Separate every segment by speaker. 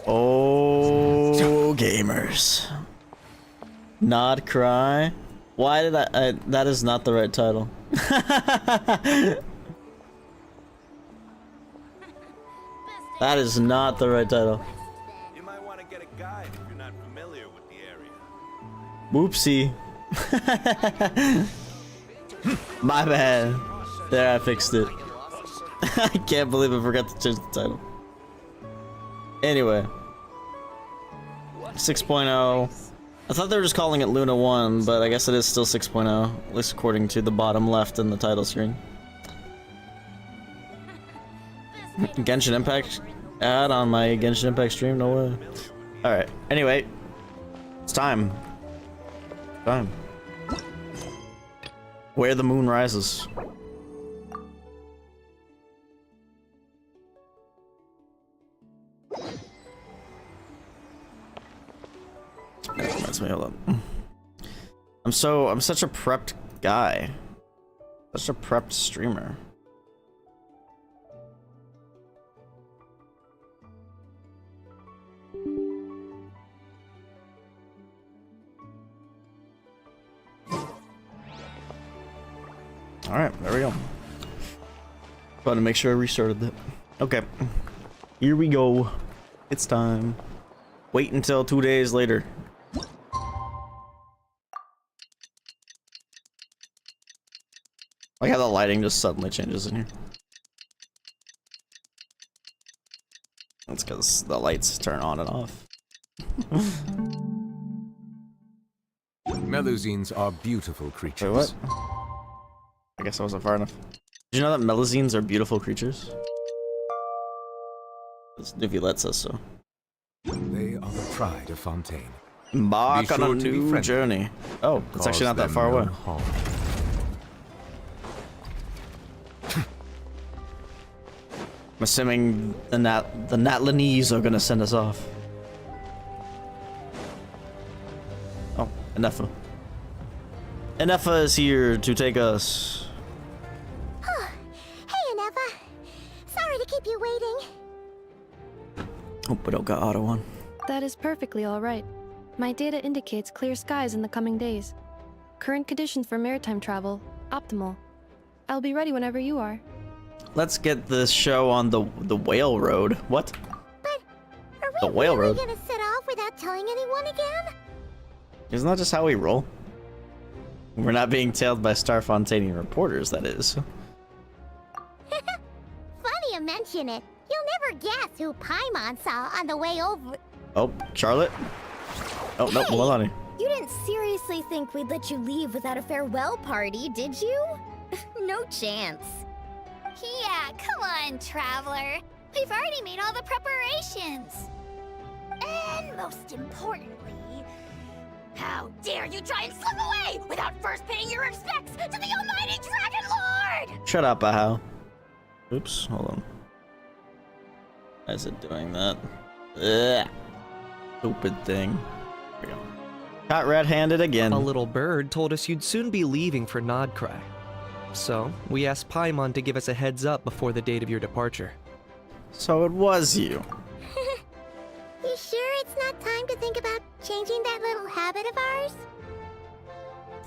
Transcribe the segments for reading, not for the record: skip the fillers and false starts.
Speaker 1: Oh, gamers. Nod-Krai. Why did I that is not the right title. That is not the right title.
Speaker 2: You might want to get a guide if you're not familiar with the area.
Speaker 1: Whoopsie. My bad. There, I fixed it. I can't believe I forgot to change the title. Anyway. 6.0. I thought they were just calling it Luna 1, but I guess it is still 6.0, at least according to the bottom left in the title screen. Genshin Impact ad on my Genshin Impact stream? No way. Alright, anyway. It's time. Time. Where the moon rises. That's me, hold on. I'm such a prepped guy. Such a prepped streamer. Alright, there we go. About to make sure I restarted that. Okay. Here we go. It's time. Wait until 2 days later. Like how the lighting just suddenly changes in here. That's because the lights turn on and off.
Speaker 3: Melusines are beautiful creatures.
Speaker 1: Wait, what? I guess I wasn't far enough. Did you know that Melusines are beautiful creatures? Nuvulette says so.
Speaker 3: They are the pride of Fontaine.
Speaker 1: Embark on a new journey. Oh, it's actually not that far away. I'm assuming the Natlanese are gonna send us off. Oh, Enefa. Enefa is here to take us.
Speaker 4: Hey, Enefa. Sorry to keep you waiting.
Speaker 1: Hope I don't got auto on.
Speaker 5: That is perfectly all right. My data indicates clear skies in the coming days. Current conditions for maritime travel, optimal. I'll be ready whenever you are.
Speaker 1: Let's get this show on the whale road. What?
Speaker 4: But are we
Speaker 1: The whale
Speaker 4: really
Speaker 1: road?
Speaker 4: gonna set off without telling anyone again?
Speaker 1: Isn't that just how we roll? We're not being tailed by Starfontanian reporters, that is.
Speaker 4: Funny you mention it. You'll never guess who Paimon saw on the way over.
Speaker 1: Oh, Charlotte? Oh, no, hold on.
Speaker 4: You didn't seriously think we'd let you leave without a farewell party, did you? No chance.
Speaker 6: Yeah, come on, Traveler. We've already made all the preparations. And most importantly, how dare you try and slip away without first paying your respects to the almighty Dragon Lord!
Speaker 1: Shut up, Ahau. Oops, hold on. Why is it doing that? Ugh. Stupid thing. There we go. Got red-handed again.
Speaker 7: A little bird told us you'd soon be leaving for Nod-Krai. So, we asked Paimon to give us a heads up before the date of your departure.
Speaker 1: So it was you.
Speaker 4: You sure it's not time to think about changing that little habit of ours?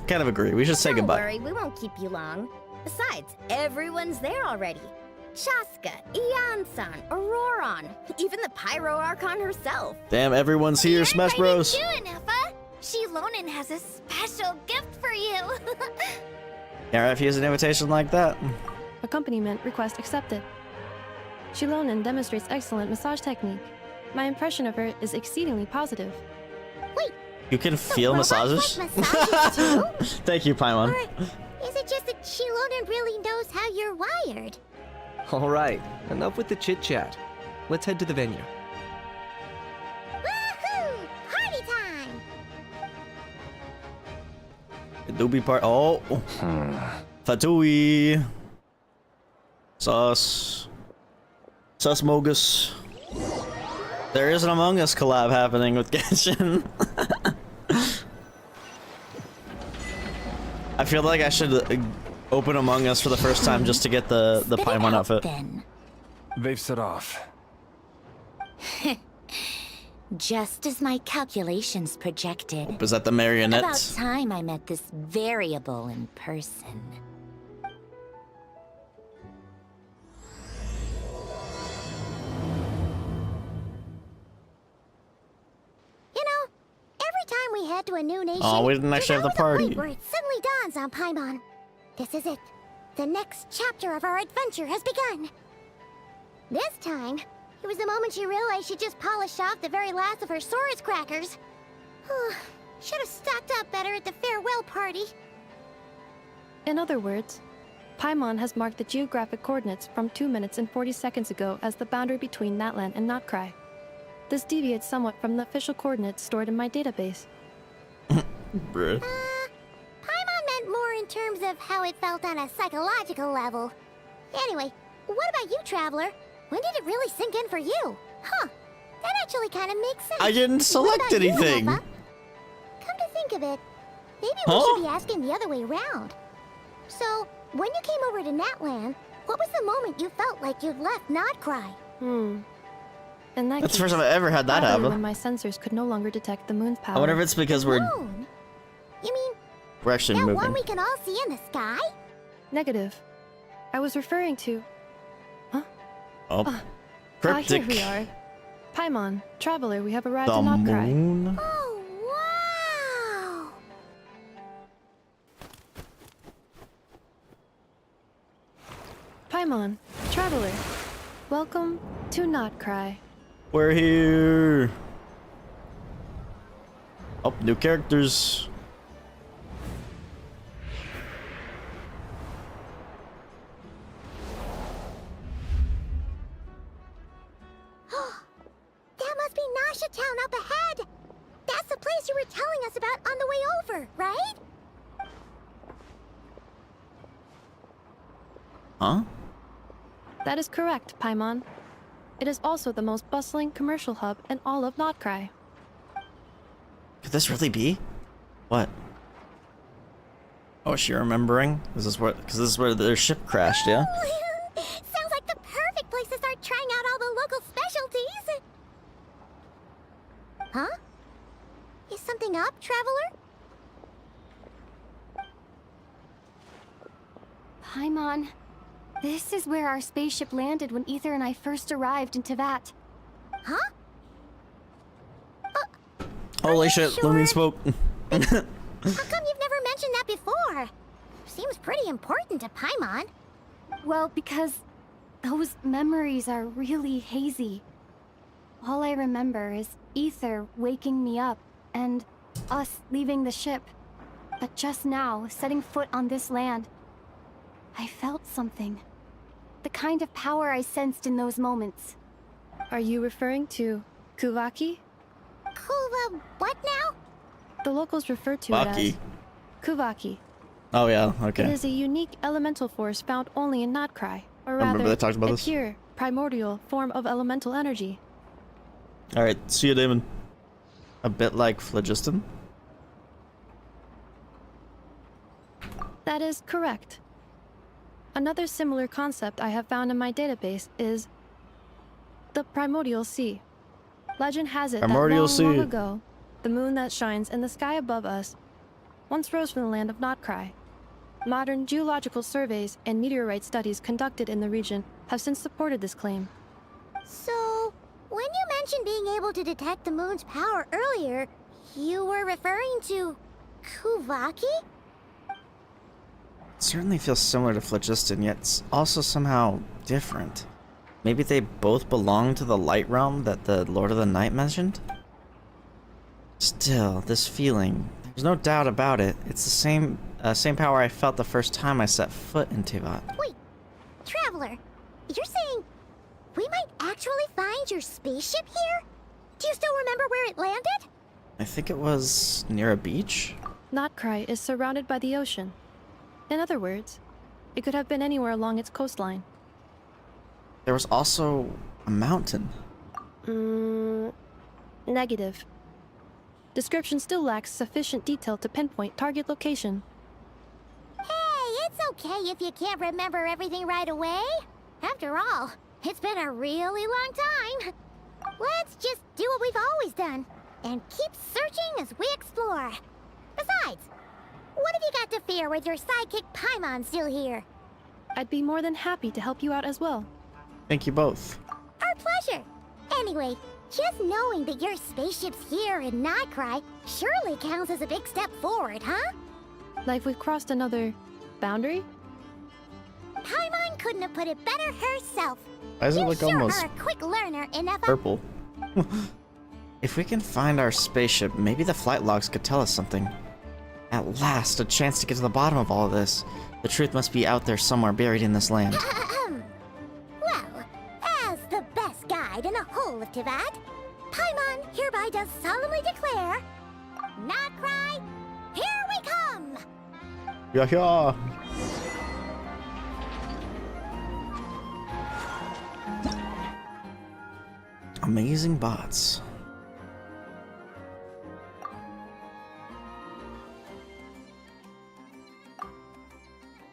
Speaker 1: Kind of agree. We should say goodbye.
Speaker 4: Don't worry, we won't keep you long. Besides, everyone's there already. Chaska, Ian-san, Auroron, even the Pyro Archon herself.
Speaker 1: Damn, everyone's here, Smash Bros.
Speaker 6: Too, Nefa. Shilonen has a special gift for you.
Speaker 1: Can't refuse an invitation like that.
Speaker 5: Accompaniment request accepted. Shilonen demonstrates excellent massage technique. My impression of her is exceedingly positive.
Speaker 4: Wait,
Speaker 1: You can feel massages?
Speaker 4: like massages too?
Speaker 1: Thank you, Paimon.
Speaker 4: Or is it just that Shilonen really knows how you're wired?
Speaker 7: Alright, enough with the chit-chat. Let's head to the venue.
Speaker 4: Woohoo! Party time!
Speaker 1: The doobie part. Oh. Fatui. Sus. Sus Mogus. There is an Among Us collab happening with Genshin. I feel like I should open Among Us for the first time just to get the Paimon outfit.
Speaker 6: Then.
Speaker 3: They've set off.
Speaker 8: Just as my calculations projected.
Speaker 1: Was that the
Speaker 8: About
Speaker 1: marionette?
Speaker 8: time I met this variable in person.
Speaker 4: You know, every time we head to a new nation,
Speaker 1: Oh, we didn't actually have the
Speaker 4: there's always a
Speaker 1: party.
Speaker 4: point where it suddenly dawns on Paimon. This is it. The next chapter of our adventure has begun. This time, it was the moment she realized she just polished off the very last of her Saurus crackers. Should have stocked up better at the farewell party.
Speaker 5: In other words, Paimon has marked the geographic coordinates from 2 minutes and 40 seconds ago as the boundary between Natlan and Nod-Krai. This deviates somewhat from the official coordinates stored in my database.
Speaker 1: Bruh.
Speaker 4: Paimon meant more in terms of how it felt on a psychological level. Anyway, what about you, Traveler? When did it really sink in for you? Huh, that actually kind of makes sense.
Speaker 1: I didn't
Speaker 4: What
Speaker 1: select
Speaker 4: about you,
Speaker 1: anything.
Speaker 4: Alpha? Come to think of it, maybe we
Speaker 1: Huh?
Speaker 4: should be asking the other way around. So, when you came over to Natlan, what was the moment you felt like you'd left Nod-Krai?
Speaker 5: In that
Speaker 1: That's the
Speaker 5: case,
Speaker 1: first time I ever had that
Speaker 5: probably when
Speaker 1: happen.
Speaker 5: my sensors could no longer detect the moon's power.
Speaker 1: I wonder if it's because we're
Speaker 4: Moon? You mean
Speaker 1: actually
Speaker 4: that one
Speaker 1: moving.
Speaker 4: we can all see in the sky?
Speaker 5: Negative. I was referring to...
Speaker 1: Oh,
Speaker 5: here
Speaker 1: cryptic.
Speaker 5: we are. Paimon, Traveler, we have arrived
Speaker 1: The
Speaker 5: in Nod-Krai.
Speaker 1: moon.
Speaker 4: Oh, wow!
Speaker 5: Paimon, Traveler, welcome to Nod-Krai.
Speaker 1: We're here. Oh, new characters.
Speaker 4: That must be Nasha Town up ahead! That's the place you were telling us about on the way over, right?
Speaker 1: Huh?
Speaker 5: That is correct, Paimon. It is also the most bustling commercial hub in all of Nod-Krai.
Speaker 1: Could this really be? What? Oh, is she remembering? Is this where? Because this is where their ship crashed, yeah?
Speaker 4: Sounds like the perfect place to start trying out all the local specialties! Huh? Is something up, Traveler?
Speaker 9: Paimon, this is where our spaceship landed when Ether and I first arrived in Teyvat.
Speaker 4: Huh?
Speaker 1: Holy shit,
Speaker 4: sure?
Speaker 1: Lumion spoke.
Speaker 4: How come you've never mentioned that before? Seems pretty important to Paimon.
Speaker 9: Well, because those memories are really hazy. All I remember is Ether waking me up and us leaving the ship. But just now, setting foot on this land, I felt something. The kind of power I sensed in those moments.
Speaker 5: Are you referring to Kuvaki?
Speaker 4: Kuva, what now?
Speaker 5: The locals refer to it
Speaker 1: Baki.
Speaker 5: as Kuvaki.
Speaker 1: Oh yeah,
Speaker 5: It
Speaker 1: okay.
Speaker 5: is a unique elemental force found only in Nod-Krai, or
Speaker 1: I remember
Speaker 5: rather,
Speaker 1: they talked about
Speaker 5: a
Speaker 1: this.
Speaker 5: pure, primordial form of elemental energy.
Speaker 1: Alright, see you, Damon. A bit like phlogiston?
Speaker 5: That is correct. Another similar concept I have found in my database is the primordial sea. Legend has it
Speaker 1: Primordial
Speaker 5: that long
Speaker 1: sea.
Speaker 5: ago, the moon that shines in the sky above us once rose from the land of Nod-Krai. Modern geological surveys and meteorite studies conducted in the region have since supported this claim.
Speaker 4: So, when you mentioned being able to detect the moon's power earlier, you were referring to Kuvaki?
Speaker 1: It certainly feels similar to phlogiston, yet it's also somehow different. Maybe they both belong to the light realm that the Lord of the Night mentioned? Still, this feeling, there's no doubt about it. It's the same power I felt the first time I set foot in Teyvat.
Speaker 4: Wait, Traveler, you're saying we might actually find your spaceship here? Do you still remember where it landed?
Speaker 1: I think it was near a beach?
Speaker 5: Nod-Krai is surrounded by the ocean. In other words, it could have been anywhere along its coastline.
Speaker 1: There was also a mountain.
Speaker 5: Negative. Description still lacks sufficient detail to pinpoint target location.
Speaker 4: Hey, it's okay if you can't remember everything right away. After all, it's been a really long time. Let's just do what we've always done and keep searching as we explore. Besides, what have you got to fear with your sidekick Paimon still here?
Speaker 5: I'd be more than happy to help you out as well.
Speaker 1: Thank you both.
Speaker 4: Our pleasure. Anyway, just knowing that your spaceship's here in Nod-Krai surely counts as a big step forward, huh?
Speaker 5: Like we've crossed another boundary?
Speaker 4: Paimon couldn't have put it better herself.
Speaker 1: Why is it
Speaker 4: You
Speaker 1: like
Speaker 4: sure
Speaker 1: almost
Speaker 4: are a quick learner enough.
Speaker 1: purple? If we can find our spaceship, maybe the flight logs could tell us something. At last, a chance to get to the bottom of all of this. The truth must be out there somewhere buried in this land.
Speaker 4: Well, as the best guide in the whole of Teyvat, Paimon hereby does solemnly declare, Nod-Krai, here we come!
Speaker 1: Yeah, yeah. Amazing bots.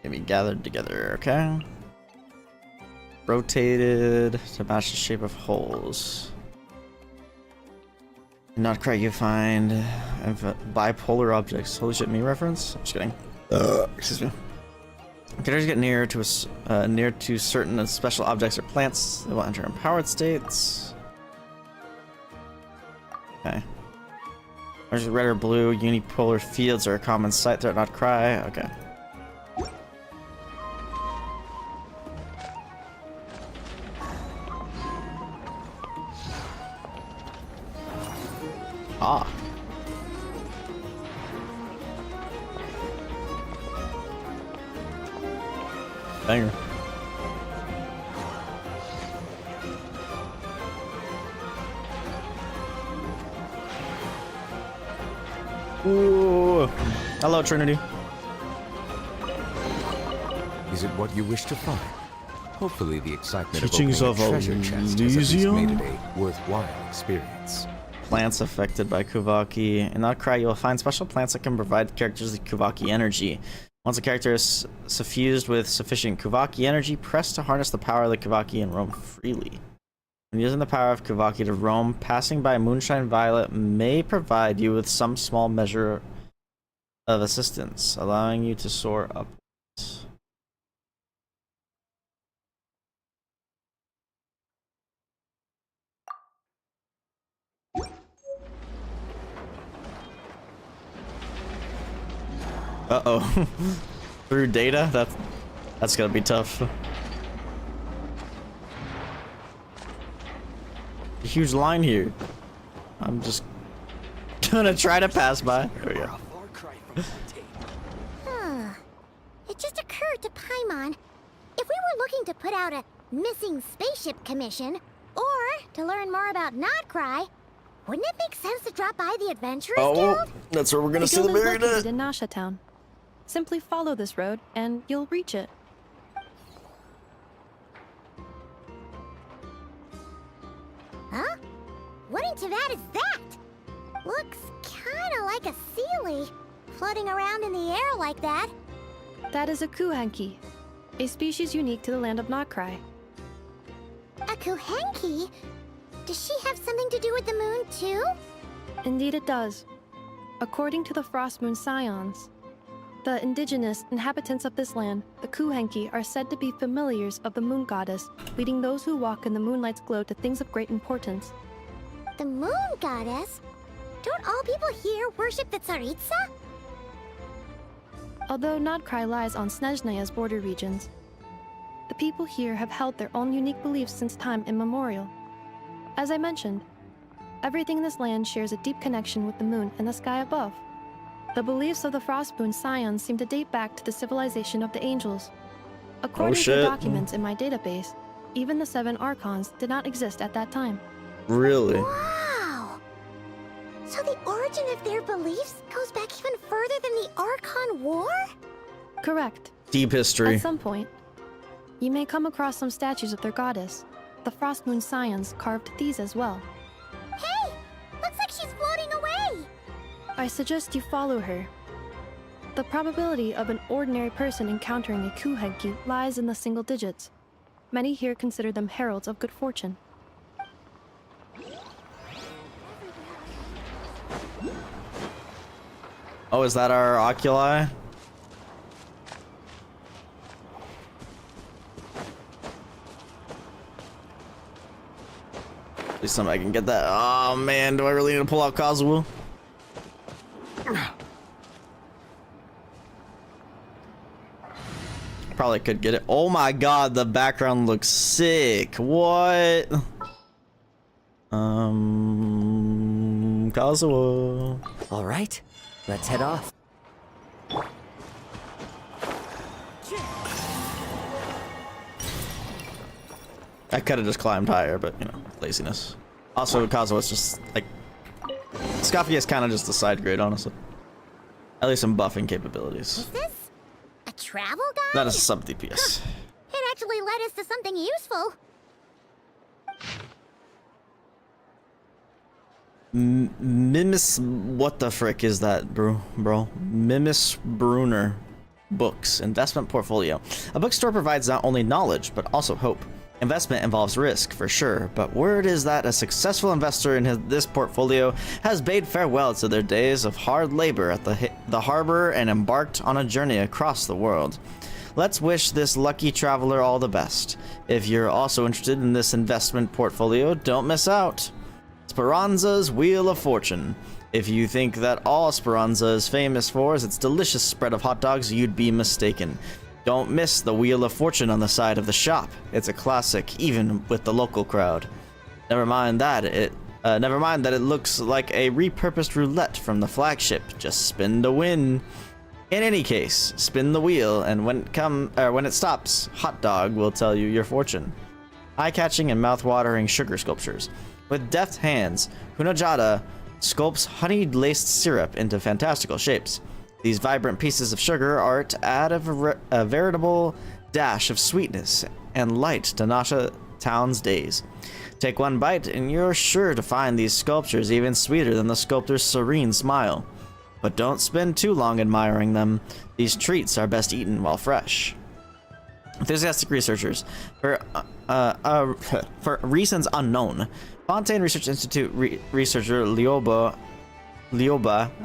Speaker 1: Can be gathered together, okay? Rotated to match the shape of holes. Nod-Krai, you find bipolar objects. Holy shit, me reference? I'm just kidding. Excuse me. Characters get near to certain special objects or plants. They will enter empowered states. Okay. There's red or blue unipolar fields are a common sight throughout Nod-Krai. Okay. Ah. Banger. Ooh. Hello, Trinity.
Speaker 3: Is it what you wish to find? Hopefully the excitement
Speaker 1: Teachings
Speaker 3: of opening a
Speaker 1: of
Speaker 3: treasure chest has at least
Speaker 1: Elysium?
Speaker 3: made it a worthwhile experience.
Speaker 1: Plants affected by Kuvaki. In Nod-Krai, you will find special plants that can provide characters with Kuvaki energy. Once a character is suffused with sufficient Kuvaki energy, press to harness the power of the Kuvaki and roam freely. When using the power of Kuvaki to roam, passing by Moonshine Violet may provide you with some small measure of assistance, allowing you to soar upwards. Uh-oh. Through data? That's gonna be tough. A huge line here. I'm just gonna try to pass by. There we go.
Speaker 4: It just occurred to Paimon, if we were looking to put out a missing spaceship commission, or to learn more about Nod-Krai, wouldn't it make sense to drop by the Adventurers Guild?
Speaker 1: That's where we're gonna see the
Speaker 5: guild is
Speaker 1: buried
Speaker 5: located in Nasha Town. Simply follow this road, and you'll reach it.
Speaker 4: Huh? What in Teyvat is that? Looks kinda like a Sealy, floating around in the air like that.
Speaker 5: That is a Kuhenki, a species unique to the land of Nod-Krai.
Speaker 4: A Kuhenki? Does she have something to do with the moon, too?
Speaker 5: Indeed it does. According to the Frost Moon Scions, the indigenous inhabitants of this land, the Kuhenki, are said to be familiars of the moon goddess, leading those who walk in the moonlight's glow to things of great importance.
Speaker 4: The moon goddess? Don't all people here worship the Tsaritsa?
Speaker 5: Although Nod-Krai lies on Snezhneya's border regions, the people here have held their own unique beliefs since time immemorial. As I mentioned, everything in this land shares a deep connection with the moon and the sky above. The beliefs of the Frostmoon Scions seem to date back to the civilization of the angels. According to the documents in my database, even the 7 Archons did not exist at that time.
Speaker 1: Really?
Speaker 4: Wow! So the origin of their beliefs goes back even further than the Archon War?
Speaker 5: Correct.
Speaker 1: Deep history.
Speaker 5: At some point, you may come across some statues of their goddess. The Frostmoon Scions carved these as well.
Speaker 4: Hey! Looks like she's floating away!
Speaker 5: I suggest you follow her. The probability of an ordinary person encountering a Kuhenki lies in the single digits. Many here consider them heralds of good fortune.
Speaker 1: Oh, is that our oculi? Please somebody can get that. Oh man, do I really need to pull out Kazuo? Probably could get it. Oh my god, the background looks sick. What? Kazuo.
Speaker 8: All right, let's head off.
Speaker 1: I could have just climbed higher, but you know, laziness. Also, Kazuo is just like Scoffy is kind of just a side grade, honestly. At least some buffing capabilities.
Speaker 4: Is this a travel guide?
Speaker 1: That is sub DPS.
Speaker 4: It actually led us to something useful.
Speaker 1: Mimis, what the frick is that, bro? Mimis Bruner Books Investment Portfolio. A bookstore provides not only knowledge but also hope. Investment involves risk, for sure, but word is that a successful investor in this portfolio has bade farewell to their days of hard labor at the harbor and embarked on a journey across the world. Let's wish this lucky traveler all the best. If you're also interested in this investment portfolio, don't miss out. Speranza's Wheel of Fortune. If you think that all Speranza is famous for is its delicious spread of hot dogs, you'd be mistaken. Don't miss the Wheel of Fortune on the side of the shop. It's a classic, even with the local crowd. Never mind that it looks like a repurposed roulette from the flagship. Just spin to win. In any case, spin the wheel, and when it stops, Hot Dog will tell you your fortune. Eye-catching and mouth-watering sugar sculptures. With deft hands, Hunajada sculpts honey-laced syrup into fantastical shapes. These vibrant pieces of sugar art add a veritable dash of sweetness and light to Nasha Town's days. Take one bite and you're sure to find these sculptures even sweeter than the sculptor's serene smile. But don't spend too long admiring them. These treats are best eaten while fresh. Enthusiastic researchers. For reasons unknown, Fontaine Research Institute researcher Lioba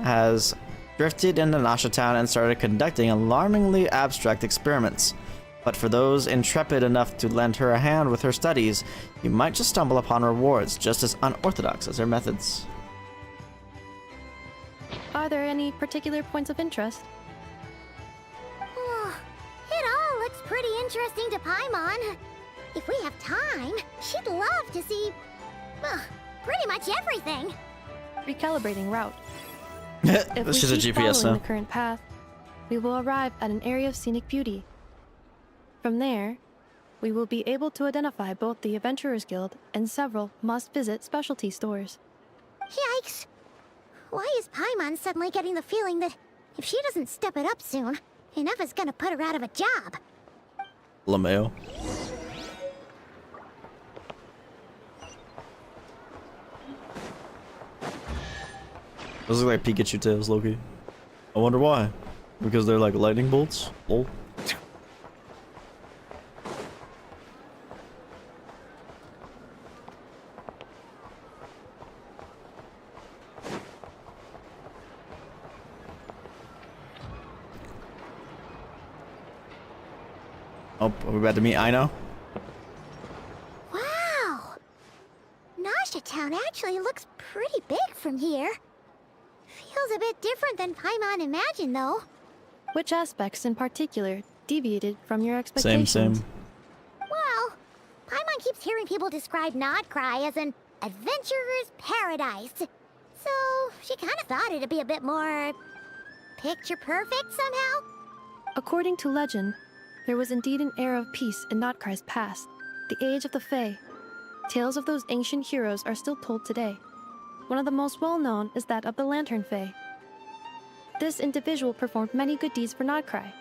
Speaker 1: has drifted into Nasha Town and started conducting alarmingly abstract experiments. But for those intrepid enough to lend her a hand with her studies, you might just stumble upon rewards just as unorthodox as her methods.
Speaker 5: Are there any particular points of interest?
Speaker 4: Oh, it all looks pretty interesting to Paimon. If we have time, she'd love to see, pretty much everything.
Speaker 5: Recalibrating route. If we
Speaker 1: She's a
Speaker 5: keep
Speaker 1: GPS
Speaker 5: following
Speaker 1: now.
Speaker 5: the current path, we will arrive at an area of scenic beauty. From there, we will be able to identify both the Adventurers Guild and several must-visit specialty stores.
Speaker 4: Yikes! Why is Paimon suddenly getting the feeling that if she doesn't step it up soon, Ineva's gonna put her out of a job?
Speaker 1: LeMayo. Those look like Pikachu tails, Loki. I wonder why. Because they're like lightning bolts? Lol. Oh, are we about to meet Aino?
Speaker 4: Wow! Nasha Town actually looks pretty big from here. Feels a bit different than Paimon imagined, though.
Speaker 5: Which aspects in particular deviated from your expectations?
Speaker 1: Same.
Speaker 4: Well, Paimon keeps hearing people describe Nod-Krai as an adventurer's paradise. So, she kind of thought it'd be a bit more picture perfect somehow.
Speaker 5: According to legend, there was indeed an era of peace in Nod-Krai's past, the Age of the Fae. Tales of those ancient heroes are still told today. One of the most well-known is that of the Lantern Fae. This individual performed many good deeds for Nod-Krai.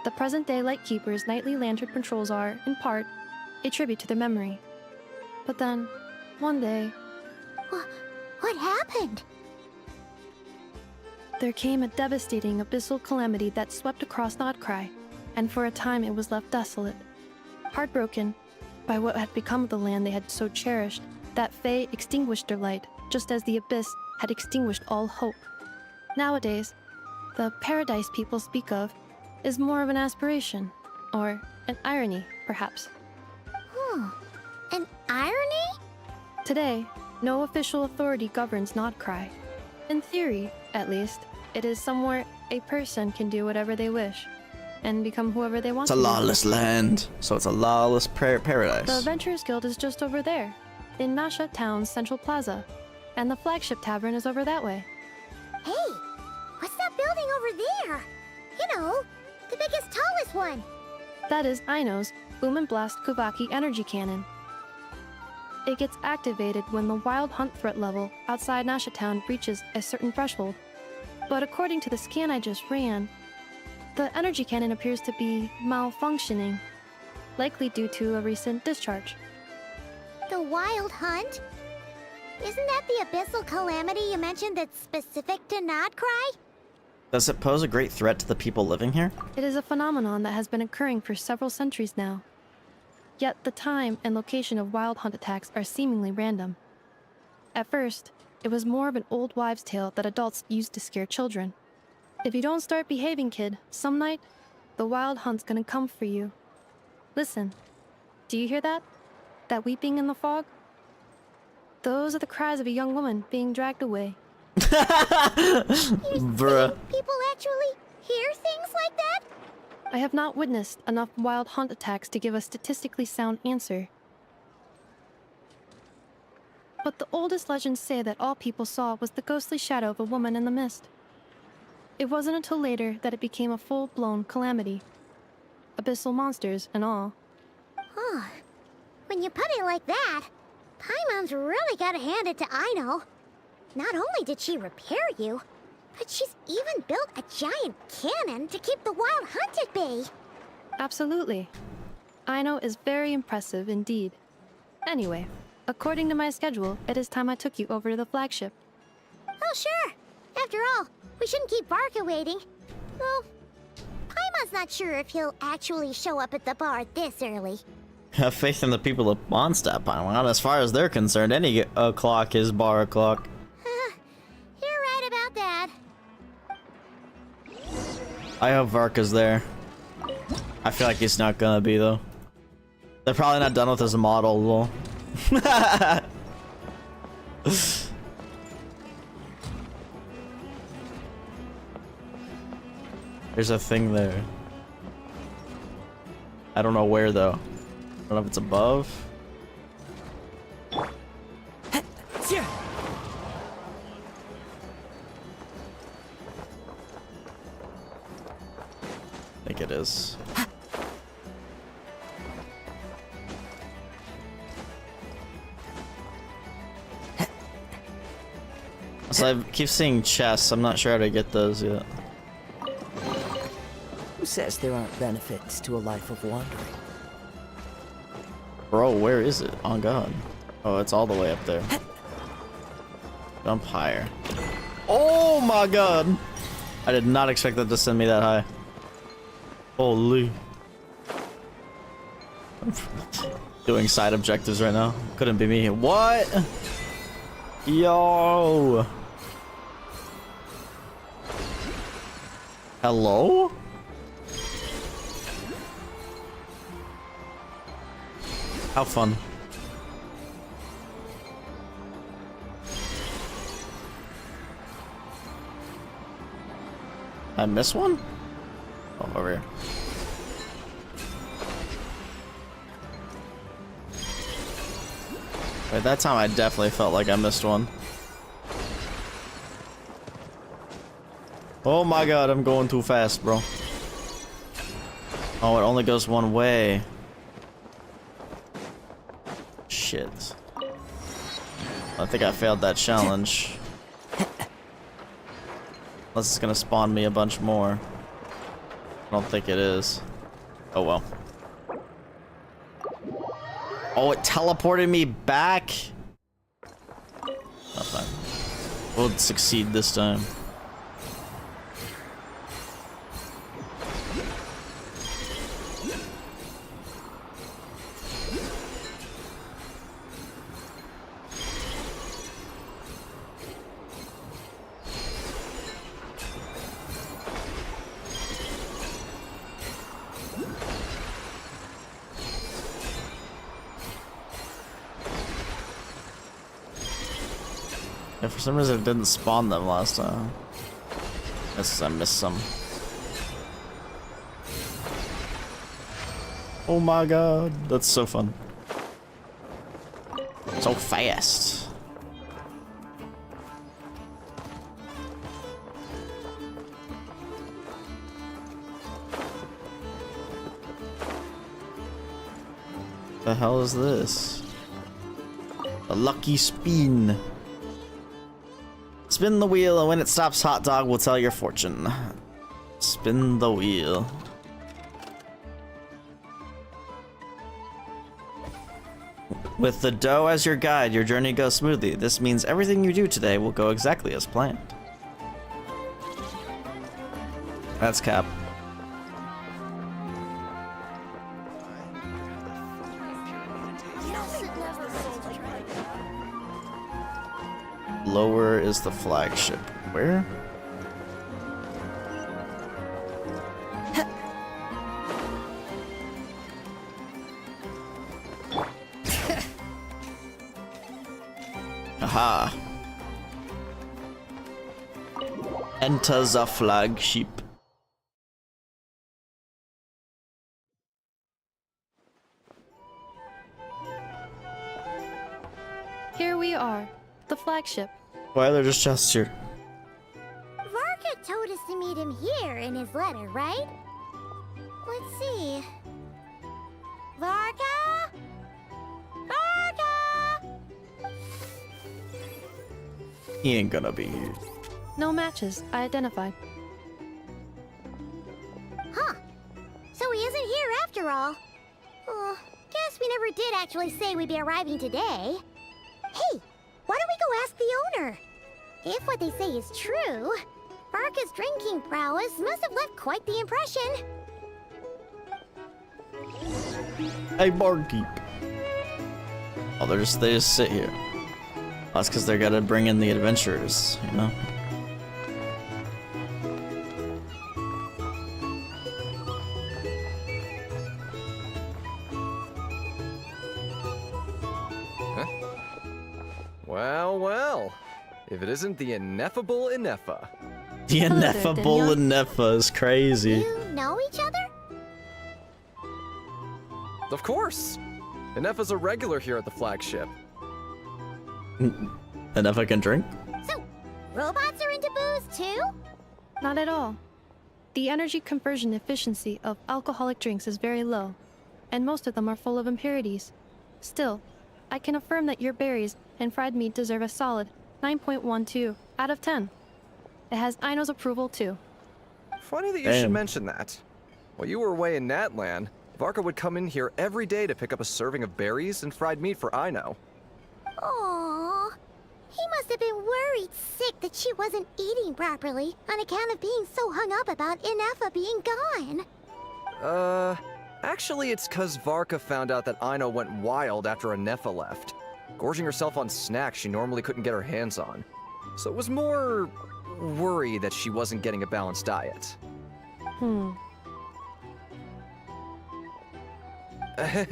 Speaker 5: The present-day Lightkeeper's nightly lantern patrols are, in part, a tribute to their memory. But then, one day,
Speaker 4: What happened?
Speaker 5: there came a devastating abyssal calamity that swept across Nod-Krai, and for a time it was left desolate. Heartbroken by what had become of the land they had so cherished, that Fae extinguished their light, just as the abyss had extinguished all hope. Nowadays, The paradise people speak of is more of an aspiration, or an irony, perhaps.
Speaker 4: An irony?
Speaker 5: Today, no official authority governs Nod-Krai. In theory, at least, it is somewhere a person can do whatever they wish, and become whoever they want
Speaker 1: It's a
Speaker 5: to be.
Speaker 1: lawless land, so it's a lawless paradise.
Speaker 5: The Adventurers Guild is just over there, in Nasha Town's central plaza, and the flagship tavern is over that way.
Speaker 4: Hey, what's that building over there? You know, the biggest, tallest one.
Speaker 5: That is Aino's Boom and Blast Kuvaki energy cannon. It gets activated when the wild hunt threat level outside Nasha Town reaches a certain threshold. But according to the scan I just ran, the energy cannon appears to be malfunctioning, likely due to a recent discharge.
Speaker 4: The wild hunt? Isn't that the abyssal calamity you mentioned that's specific to Nod-Krai?
Speaker 1: Does it pose a great threat to the people living here?
Speaker 5: It is a phenomenon that has been occurring for several centuries now. Yet the time and location of wild hunt attacks are seemingly random. At first, it was more of an old wives' tale that adults used to scare children. If you don't start behaving, kid, some night, the wild hunt's gonna come for you. Listen, do you hear that? That weeping in the fog? Those are the cries of a young woman being dragged away.
Speaker 1: Bruh.
Speaker 4: People actually hear things like that?
Speaker 5: I have not witnessed enough wild hunt attacks to give a statistically sound answer. But the oldest legends say that all people saw was the ghostly shadow of a woman in the mist. It wasn't until later that it became a full-blown calamity. Abyssal monsters and all.
Speaker 4: Huh. When you put it like that, Paimon's really gotta hand it to Aino. Not only did she repair you, but she's even built a giant cannon to keep the wild hunt at bay.
Speaker 5: Absolutely. Aino is very impressive indeed. Anyway, according to my schedule, it is time I took you over to the flagship.
Speaker 4: Oh, sure. After all, we shouldn't keep Barca waiting. Well, Paimon's not sure if he'll actually show up at the bar this early.
Speaker 1: Have faith in the people of Mondstadt, Paimon. As far as they're concerned, any o'clock is bar o'clock.
Speaker 4: You're right about that.
Speaker 1: I hope Varka's there. I feel like he's not gonna be, though. They're probably not done with his model, though. There's a thing there. I don't know where, though. I don't know if it's above. I think it is. So I keep seeing chests. I'm not sure how to get those yet.
Speaker 10: Who says there aren't benefits to a life of wandering?
Speaker 1: Bro, where is it? Oh god. Oh, it's all the way up there. Jump higher. Oh my god! I did not expect that to send me that high. Holy. I'm doing side objectives right now. Couldn't be me. What? Yo! Hello? How fun. I miss one? Oh, over here. Wait, that time I definitely felt like I missed one. Oh my god, I'm going too fast, bro. Oh, it only goes one way. Shit. I think I failed that challenge. Unless it's gonna spawn me a bunch more. I don't think it is. Oh well. Oh, it teleported me back? Not fine. We'll succeed this time. Yeah, for some reason it didn't spawn them last time. Guess I missed some. Oh my god, that's so fun. So fast. The hell is this? A lucky spin. Spin the wheel, and when it stops, hot dog will tell your fortune. Spin the wheel. With the dough as your guide, your journey goes smoothly. This means everything you do today will go exactly as planned. That's cap. Lower is the flagship. Where? Aha. Enter the flagship.
Speaker 5: Here we are, the flagship.
Speaker 1: Why are there just chests here?
Speaker 4: Varka told us to meet him here in his letter, right? Let's see. Varka? Varka!
Speaker 1: He ain't gonna be here.
Speaker 5: No matches, I identified.
Speaker 4: Huh. So he isn't here after all. Guess we never did actually say we'd be arriving today. Hey, why don't we go ask the owner? If what they say is true, Varka's drinking prowess must have left quite the impression.
Speaker 1: Hey, barkeep. Oh, they just sit here. That's because they gotta bring in the adventurers, you know?
Speaker 11: Well, well. If it isn't the ineffable Ineffa.
Speaker 1: The ineffable Ineffa is crazy.
Speaker 4: You know each other?
Speaker 11: Of course. Ineffa's a regular here at the flagship.
Speaker 1: Ineffa can drink?
Speaker 4: So, robots are into booze too?
Speaker 5: Not at all. The energy conversion efficiency of alcoholic drinks is very low, and most of them are full of impurities. Still, I can affirm that your berries and fried meat deserve a solid 9.12 out of 10. It has Aino's approval too.
Speaker 11: Funny that you should mention that. While you were away in Natlan, Varka would come in here every day to pick up a serving of berries and fried meat for Aino.
Speaker 4: Aww. He must have been worried sick that she wasn't eating properly on account of being so hung up about Ineffa being gone.
Speaker 11: Actually it's 'cause Varka found out that Aino went wild after Ineffa left, gorging herself on snacks she normally couldn't get her hands on. So it was more worry that she wasn't getting a balanced diet. I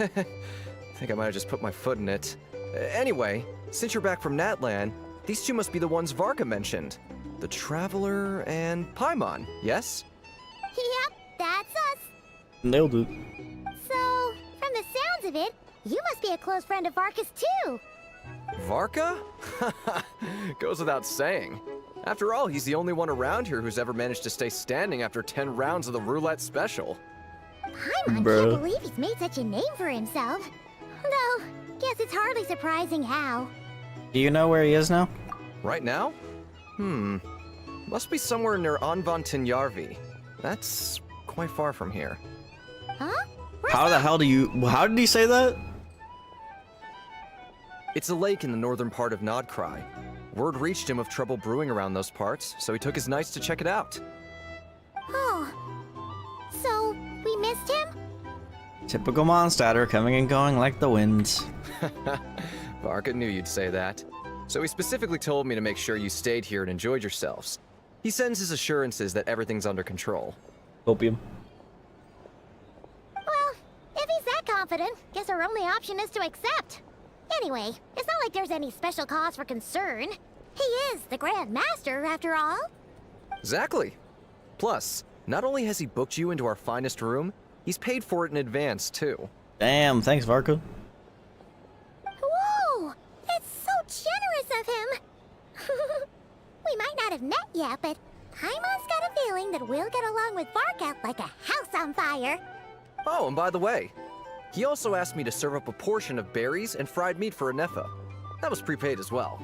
Speaker 11: think I might have just put my foot in it. Anyway, since you're back from Natlan, these two must be the ones Varka mentioned. The Traveler and Paimon, yes?
Speaker 4: Yep, that's us.
Speaker 1: Nailed it.
Speaker 4: So, from the sounds of it, you must be a close friend of Varka's too.
Speaker 11: Varka? Goes without saying. After all, he's the only one around here who's ever managed to stay standing after 10 rounds of the roulette special.
Speaker 4: Paimon can't believe he's made such a name for himself. Though, guess it's hardly surprising how.
Speaker 1: Do you know where he is now?
Speaker 11: Right now? Must be somewhere near Anvantinyarvi. That's quite far from here.
Speaker 4: Huh?
Speaker 1: How the hell do you... How did he say that?
Speaker 11: It's a lake in the northern part of Nod-Krai. Word reached him of trouble brewing around those parts, so he took his knights to check it out.
Speaker 4: Oh. So, we missed him?
Speaker 1: Typical Mondstatter, coming and going like the wind.
Speaker 11: Varka knew you'd say that. So he specifically told me to make sure you stayed here and enjoyed yourselves. He sends his assurances that everything's under control.
Speaker 1: Opium.
Speaker 4: Well, if he's that confident, guess our only option is to accept. Anyway, it's not like there's any special cause for concern. He is the Grand Master, after all.
Speaker 11: Exactly. Plus, not only has he booked you into our finest room, he's paid for it in advance, too.
Speaker 1: Damn, thanks, Varka.
Speaker 4: Whoa! That's so generous of him! We might not have met yet, but Paimon's got a feeling that we'll get along with Varka like a house on fire.
Speaker 11: Oh, and by the way, he also asked me to serve up a portion of berries and fried meat for Anefa. That was prepaid as well.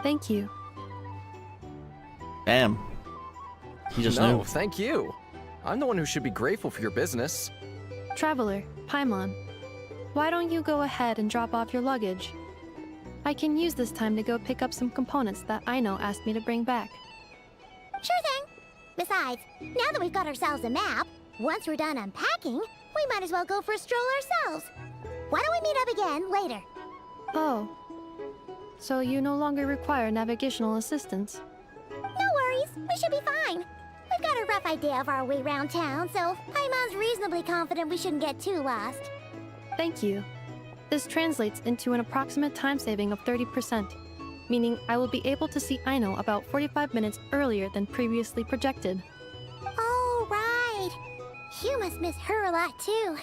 Speaker 5: Thank you.
Speaker 1: Damn. He just
Speaker 11: No,
Speaker 1: knew.
Speaker 11: thank you. I'm the one who should be grateful for your business.
Speaker 5: Traveler, Paimon, why don't you go ahead and drop off your luggage? I can use this time to go pick up some components that Aino asked me to bring back.
Speaker 4: Sure thing. Besides, now that we've got ourselves a map, once we're done unpacking, we might as well go for a stroll ourselves. Why don't we meet up again later?
Speaker 5: Oh. So you no longer require navigational assistance?
Speaker 4: No worries, we should be fine. We've got a rough idea of our way around town, so Paimon's reasonably confident we shouldn't get too lost.
Speaker 5: Thank you. This translates into an approximate time saving of 30%, meaning I will be able to see Aino about 45 minutes earlier than previously projected.
Speaker 4: Oh, right. You must miss her a lot, too.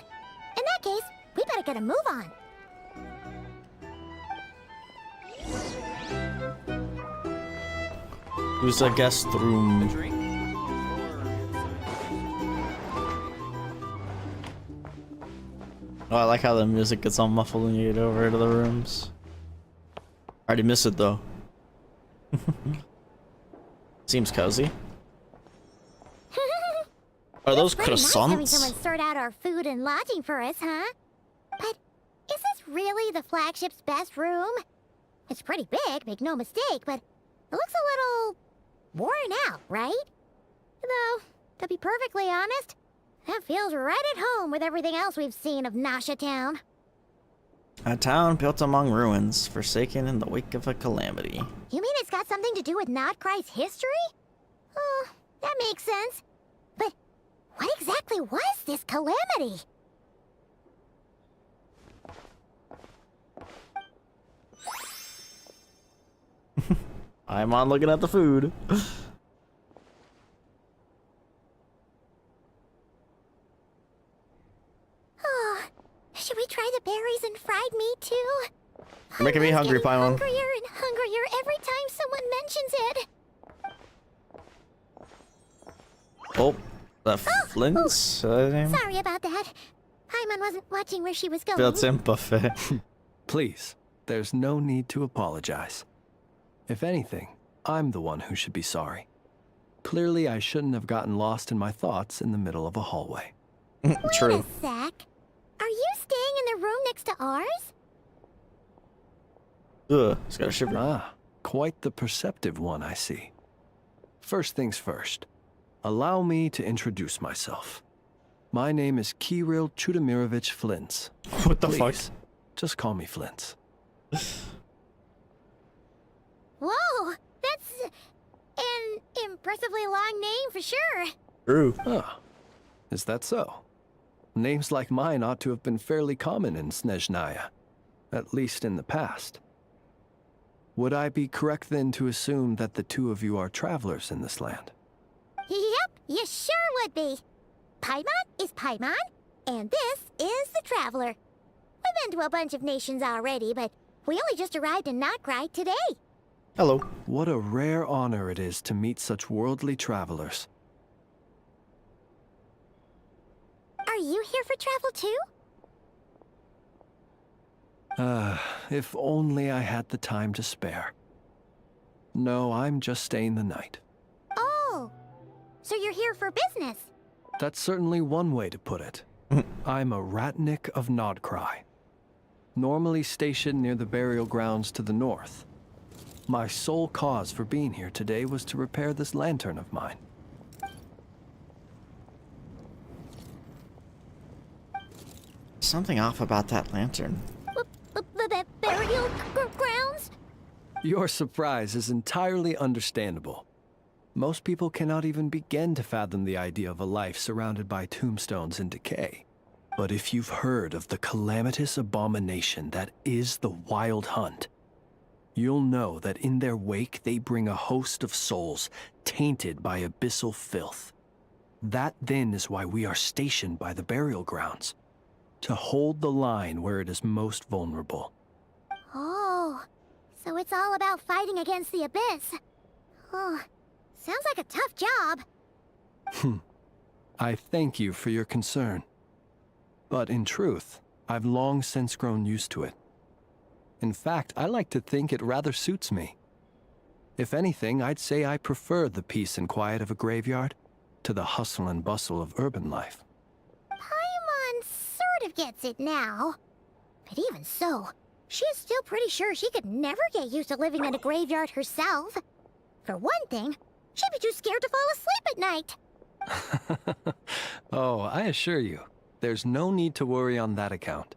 Speaker 4: In that case, we better get a move on.
Speaker 1: Who's the guest room? Oh, I like how the music gets all muffled when you get over to the rooms. Already miss it though. Seems cozy. Are those
Speaker 4: Pretty nice having
Speaker 1: croissants?
Speaker 4: someone sort out our food and lodging for us, huh? But is this really the flagship's best room? It's pretty big, make no mistake, but it looks a little worn out, right? Though, to be perfectly honest, that feels right at home with everything else we've seen of Nasha Town.
Speaker 1: A town built among ruins, forsaken in the wake of a calamity.
Speaker 4: You mean it's got something to do with Nod-Krai's history? Oh, that makes sense. But what exactly was this calamity?
Speaker 1: I'm on looking at the food.
Speaker 4: Oh, should we try the berries and fried meat too?
Speaker 1: You're making me hungry,
Speaker 4: Getting
Speaker 1: Paimon.
Speaker 4: hungrier and hungrier every time someone mentions it.
Speaker 1: Oh, the Flint's
Speaker 4: Sorry about that. Paimon wasn't watching where she was going.
Speaker 1: built-in buffet.
Speaker 3: Please, there's no need to apologize. If anything, I'm the one who should be sorry. Clearly, I shouldn't have gotten lost in my thoughts in the middle of a hallway.
Speaker 1: True.
Speaker 4: Wait a sec. Are you staying in the room next to ours?
Speaker 1: Ugh, it's got a shiver.
Speaker 3: Ah, quite the perceptive one, I see. First things first, allow me to introduce myself. My name is Kirill Chudamirovich Flintz.
Speaker 1: What the
Speaker 3: Please,
Speaker 1: fuck?
Speaker 3: just call me Flintz.
Speaker 4: Whoa, that's an impressively long name for sure.
Speaker 1: True.
Speaker 3: Ah, is that so? Names like mine ought to have been fairly common in Snezhnaya, at least in the past. Would I be correct then to assume that the two of you are travelers in this land?
Speaker 4: Yep, you sure would be. Paimon is Paimon, and this is the Traveler. We've been to a bunch of nations already, but we only just arrived in Nod-Krai today.
Speaker 1: Hello.
Speaker 3: What a rare honor it is to meet such worldly travelers.
Speaker 4: Are you here for travel too?
Speaker 3: If only I had the time to spare. No, I'm just staying the night.
Speaker 4: Oh, so you're here for business?
Speaker 3: That's certainly one way to put it. I'm a Ratnik of Nod-Krai, normally stationed near the burial grounds to the north. My sole cause for being here today was to repair this lantern of mine.
Speaker 1: Something off about that lantern.
Speaker 4: Burial grounds?
Speaker 3: Your surprise is entirely understandable. Most people cannot even begin to fathom the idea of a life surrounded by tombstones and decay. But if you've heard of the calamitous abomination that is the Wild Hunt, you'll know that in their wake they bring a host of souls tainted by abyssal filth. That then is why we are stationed by the burial grounds, to hold the line where it is most vulnerable.
Speaker 4: Oh, so it's all about fighting against the abyss. Oh, sounds like a tough job.
Speaker 3: I thank you for your concern. But in truth, I've long since grown used to it. In fact, I like to think it rather suits me. If anything, I'd say I prefer the peace and quiet of a graveyard to the hustle and bustle of urban life.
Speaker 4: Paimon sort of gets it now. But even so, she's still pretty sure she could never get used to living in a graveyard herself. For one thing, she'd be too scared to fall asleep at night.
Speaker 3: Oh, I assure you, there's no need to worry on that account.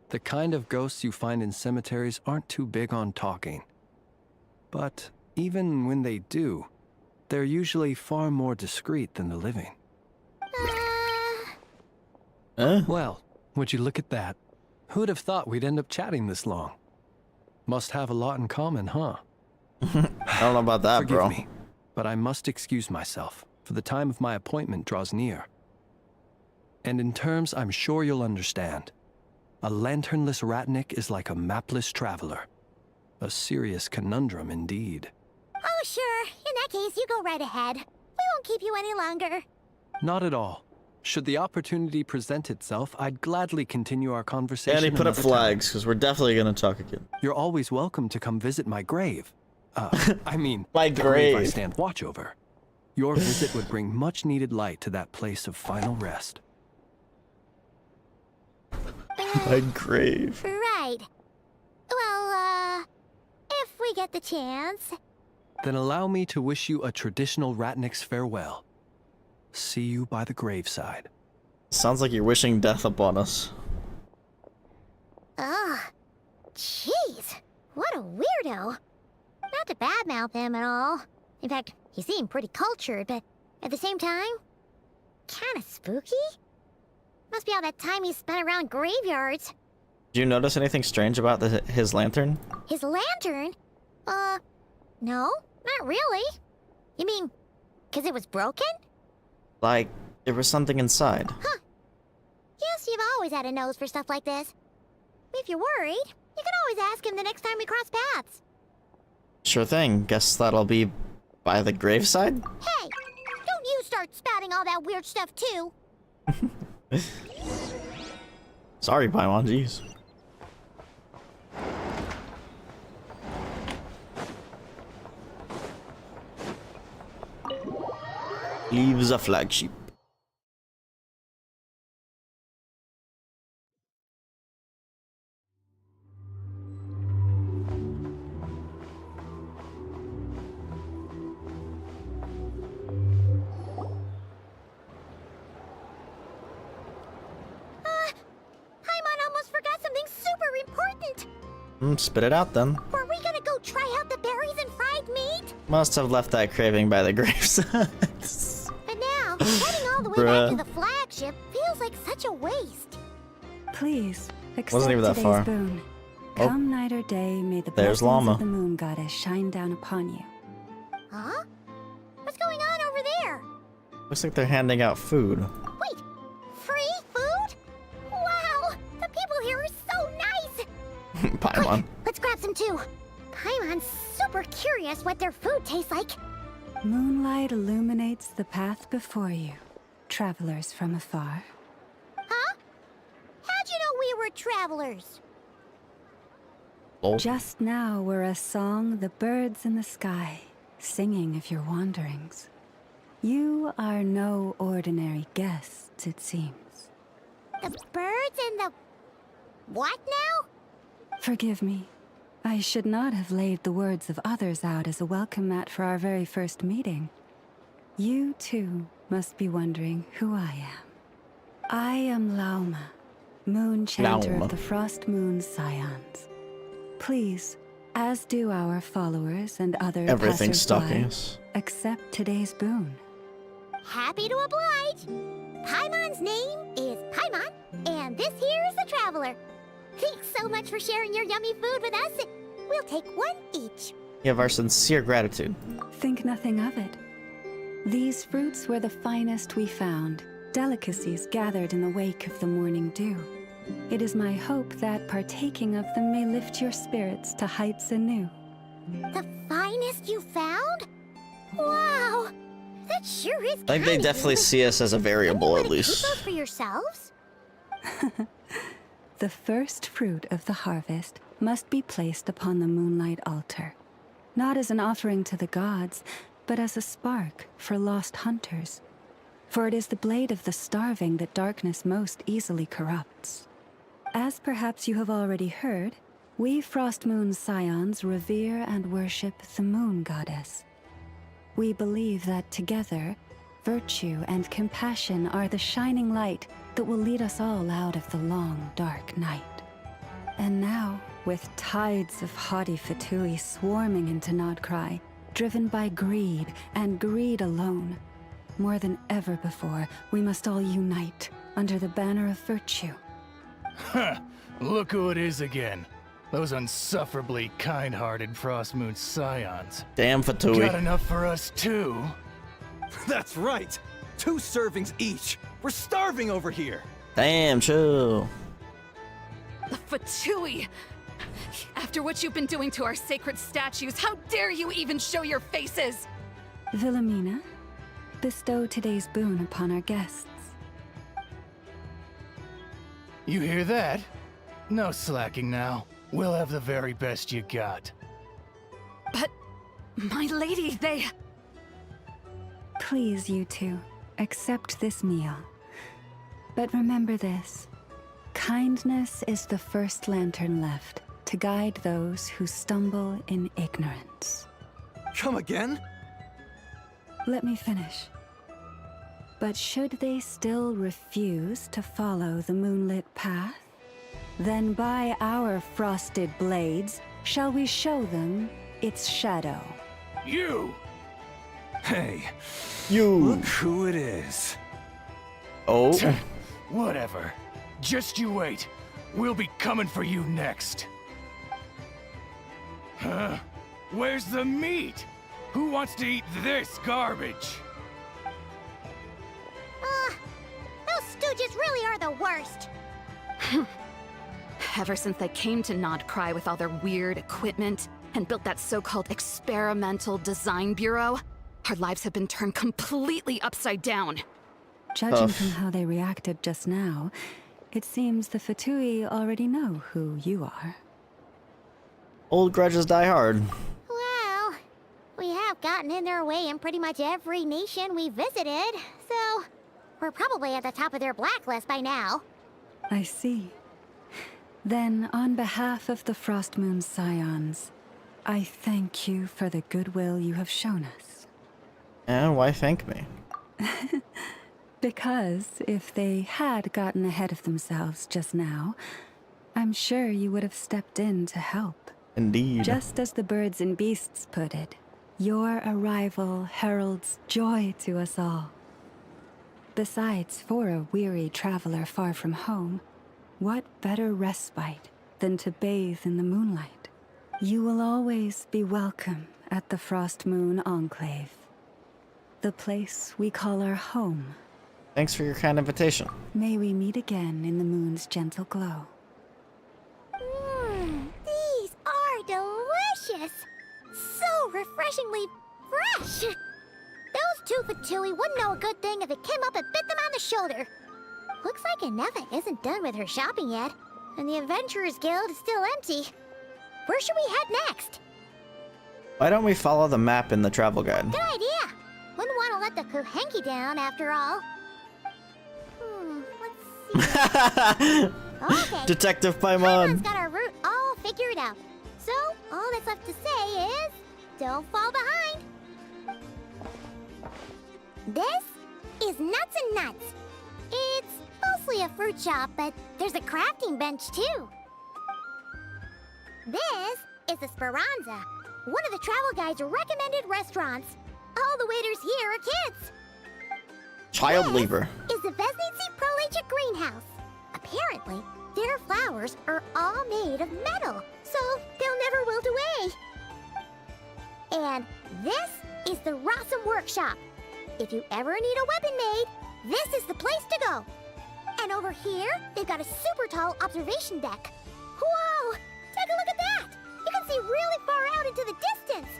Speaker 3: The kind of ghosts you find in cemeteries aren't too big on talking. But even when they do, they're usually far more discreet than the living. Well, would you look at that? Who'd have thought we'd end up chatting this long? Must have a lot in common, huh?
Speaker 1: I don't know about that,
Speaker 3: Forgive
Speaker 1: bro.
Speaker 3: me, but I must excuse myself, for the time of my appointment draws near. And in terms I'm sure you'll understand, a lanternless ratnik is like a mapless traveler. A serious conundrum indeed.
Speaker 4: Oh, sure. In that case, you go right ahead. We won't keep you any longer.
Speaker 3: Not at all. Should the opportunity present itself, I'd gladly continue our conversation.
Speaker 1: And he put up
Speaker 3: another time.
Speaker 1: flags, because we're definitely going to talk again.
Speaker 3: You're always welcome to come visit my grave. I mean,
Speaker 1: My
Speaker 3: the grave I
Speaker 1: grave.
Speaker 3: stand watch over. Your visit would bring much needed light to that place of final rest.
Speaker 1: My grave.
Speaker 4: Right. Well, if we get the chance.
Speaker 3: Then allow me to wish you a traditional ratnik's farewell. See you by the graveside.
Speaker 1: Sounds like you're wishing death upon us.
Speaker 4: Ugh. Jeez. What a weirdo. Not to badmouth him at all. In fact, he seemed pretty cultured, but at the same time, kinda spooky? Must be all that time he spent around graveyards.
Speaker 1: Did you notice anything strange about his lantern?
Speaker 4: His lantern? No, not really. You mean, 'cause it was broken?
Speaker 1: Like, there was something inside.
Speaker 4: Huh. Yes, you've always had a nose for stuff like this. If you're worried, you can always ask him the next time we cross paths.
Speaker 1: Sure thing. Guess that'll be by the graveside?
Speaker 4: Hey, don't you start spouting all that weird stuff too.
Speaker 1: Sorry, Paimon, jeez. Leaves a flagship.
Speaker 4: Paimon almost forgot something super important.
Speaker 1: Spit it out then.
Speaker 4: Were we gonna go try out the berries and fried meat?
Speaker 1: Must have left that craving by the graveside.
Speaker 4: But now, heading all the way back to the flagship feels like such a waste.
Speaker 12: Please, accept
Speaker 1: Wasn't even that
Speaker 12: today's
Speaker 1: far.
Speaker 12: boon.
Speaker 1: Oh.
Speaker 12: Come night or day, may the
Speaker 1: There's
Speaker 12: blessings
Speaker 1: Llama.
Speaker 12: of the moon goddess shine down upon you.
Speaker 4: Huh? What's going on over there?
Speaker 1: Looks like they're handing out food.
Speaker 4: Wait, free food? Wow, the people here are so nice.
Speaker 1: Paimon.
Speaker 4: Let's grab some too. Paimon's super curious what their food tastes like.
Speaker 12: Moonlight illuminates the path before you, travelers from afar.
Speaker 4: Huh? How'd you know we were travelers?
Speaker 1: Lol.
Speaker 12: Just now were a song the birds in the sky, singing of your wanderings. You are no ordinary guests, it seems.
Speaker 4: The birds and the... what now?
Speaker 12: Forgive me. I should not have laid the words of others out as a welcome mat for our very first meeting. You, too, must be wondering who I am. I am Lauma, moon chanter
Speaker 1: Lauma.
Speaker 12: of the Frost Moon's scions. Please, as do our followers and other
Speaker 1: Everything's
Speaker 12: passers-by,
Speaker 1: stalking us.
Speaker 12: accept today's boon.
Speaker 4: Happy to oblige. Paimon's name is Paimon, and this here is the Traveler. Thanks so much for sharing your yummy food with us. We'll take one each.
Speaker 1: You have our sincere gratitude.
Speaker 12: Think nothing of it. These fruits were the finest we found, delicacies gathered in the wake of the morning dew. It is my hope that partaking of them may lift your spirits to heights anew.
Speaker 4: The finest you found? Wow! That sure is
Speaker 1: I think they definitely see us as a variable, at least.
Speaker 4: Keep those for yourselves?
Speaker 12: The first fruit of the harvest must be placed upon the moonlight altar, not as an offering to the gods, but as a spark for lost hunters. For it is the blade of the starving that darkness most easily corrupts. As perhaps you have already heard, we Frost Moon Scions revere and worship the moon goddess. We believe that together, virtue and compassion are the shining light that will lead us all out of the long, dark night. And now, with tides of haughty Fatui swarming into Nod-Krai, driven by greed, and greed alone, more than ever before, we must all unite under the banner of virtue.
Speaker 13: Huh! Look who it is again. Those unsufferably kind-hearted Frost Moon Scions.
Speaker 1: Damn Fatui.
Speaker 13: Got enough for us too?
Speaker 14: That's right! 2 servings each! We're starving over here!
Speaker 1: Damn, chill.
Speaker 15: The Fatui! After what you've been doing to our sacred statues, how dare you even show your faces?
Speaker 12: Wilhelmina, bestow today's boon upon our guests.
Speaker 13: You hear that? No slacking now. We'll have the very best you got.
Speaker 15: But, my lady, they...
Speaker 12: Please, you two, accept this meal. But remember this. Kindness is the first lantern left to guide those who stumble in ignorance.
Speaker 14: Come again?
Speaker 12: Let me finish. But should they still refuse to follow the moonlit path, then by our frosted blades shall we show them its shadow.
Speaker 13: You! Hey.
Speaker 1: You.
Speaker 13: Look who it is.
Speaker 1: Oh.
Speaker 13: Whatever. Just you wait. We'll be coming for you next. Huh? Where's the meat? Who wants to eat this garbage?
Speaker 4: Those stooges really are the worst.
Speaker 15: Ever since they came to Nod-Krai with all their weird equipment and built that so-called experimental design bureau, our lives have been turned completely upside down.
Speaker 12: Judging from how they reacted just now, it seems the Fatui already know who you are.
Speaker 1: Old grudges die hard.
Speaker 4: Well, we have gotten in their way in pretty much every nation we visited, so we're probably at the top of their blacklist by now.
Speaker 12: I see. Then, on behalf of the Frost Moon Scions, I thank you for the goodwill you have shown us.
Speaker 1: And why thank me?
Speaker 12: Because if they had gotten ahead of themselves just now, I'm sure you would have stepped in to help.
Speaker 1: Indeed.
Speaker 12: Just as the birds and beasts put it, your arrival heralds joy to us all. Besides, for a weary traveler far from home, what better respite than to bathe in the moonlight? You will always be welcome at the Frost Moon Enclave, the place we call our home.
Speaker 1: Thanks for your kind invitation.
Speaker 12: May we meet again in the moon's gentle glow.
Speaker 4: These are delicious! So refreshingly fresh! Those 2 Fatui wouldn't know a good thing if it came up and bit them on the shoulder. Looks like Anefa isn't done with her shopping yet, and the Adventurers Guild is still empty. Where should we head next?
Speaker 1: Why don't we follow the map in the travel guide?
Speaker 4: Good idea! Wouldn't want to let the Kuhenki down, after all. Let's see. Okay.
Speaker 1: Detective
Speaker 4: Paimon's
Speaker 1: Paimon.
Speaker 4: got our route all figured out. So, all that's left to say is, don't fall behind. This is Nuts and Nuts. It's mostly a fruit shop, but there's a crafting bench too. This is the Speranza, one of the travel guide's recommended restaurants. All the waiters here are kids.
Speaker 1: Child lever.
Speaker 4: Is the Vesnitsi Prolecha greenhouse. Apparently, their flowers are all made of metal, so they'll never wilt away. And this is the Rossum Workshop. If you ever need a weapon made, this is the place to go. And over here, they've got a super tall observation deck. Whoa! Take a look at that! You can see really far out into the distance.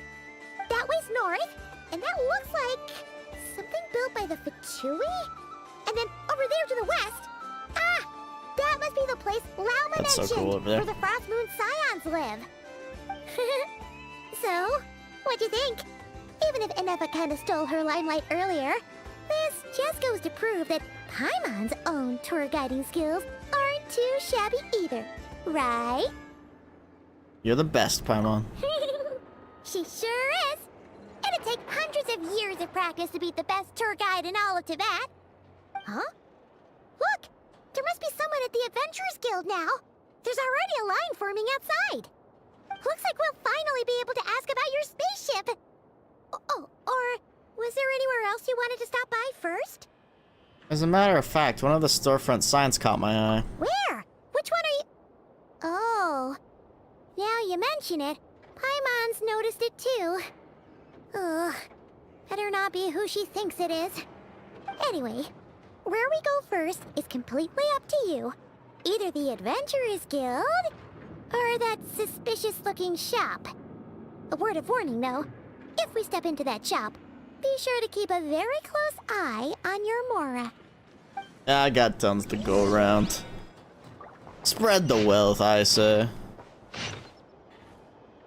Speaker 4: That way's north, and that looks like something built by the Fatui? And then over there to the west, that must be the place Lauma
Speaker 1: That's
Speaker 4: mentioned,
Speaker 1: so cool over there.
Speaker 4: where the Frost Moon Scions live. So, what'd you think? Even if Enefa kinda stole her limelight earlier, this just goes to prove that Paimon's own tour guiding skills aren't too shabby either, right?
Speaker 1: You're the best, Paimon.
Speaker 4: She sure is! It'd take hundreds of years of practice to beat the best tour guide in all of Tibet. Huh? Look! There must be someone at the Adventurers Guild now! There's already a line forming outside! Looks like we'll finally be able to ask about your spaceship! Oh, or was there anywhere else you wanted to stop by first?
Speaker 1: As a matter of fact, one of the storefront signs caught my eye.
Speaker 4: Where? Which one are you... Oh. Now you mention it, Paimon's noticed it too. Ugh. Better not be who she thinks it is. Anyway, where we go first is completely up to you. Either the Adventurers Guild, or that suspicious-looking shop. A word of warning, though. If we step into that shop, be sure to keep a very close eye on your Mora.
Speaker 1: I got tons to go around. Spread the wealth, I say.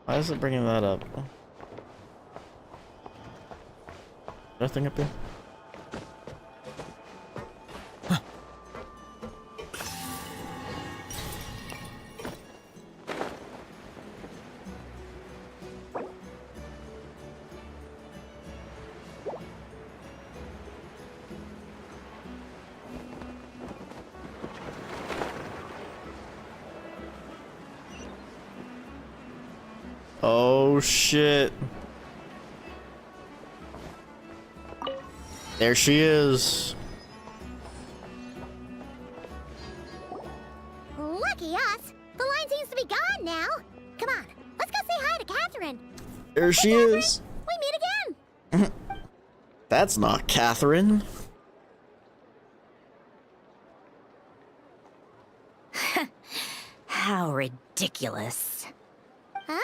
Speaker 1: Why is it bringing that up? Nothing up here? Oh shit. There she is.
Speaker 4: Lucky us. The line seems to be gone now. Come on, let's go say hi to Catherine.
Speaker 1: There she
Speaker 4: Catherine,
Speaker 1: is.
Speaker 4: we meet again.
Speaker 1: That's not Catherine.
Speaker 8: How ridiculous.
Speaker 4: Huh?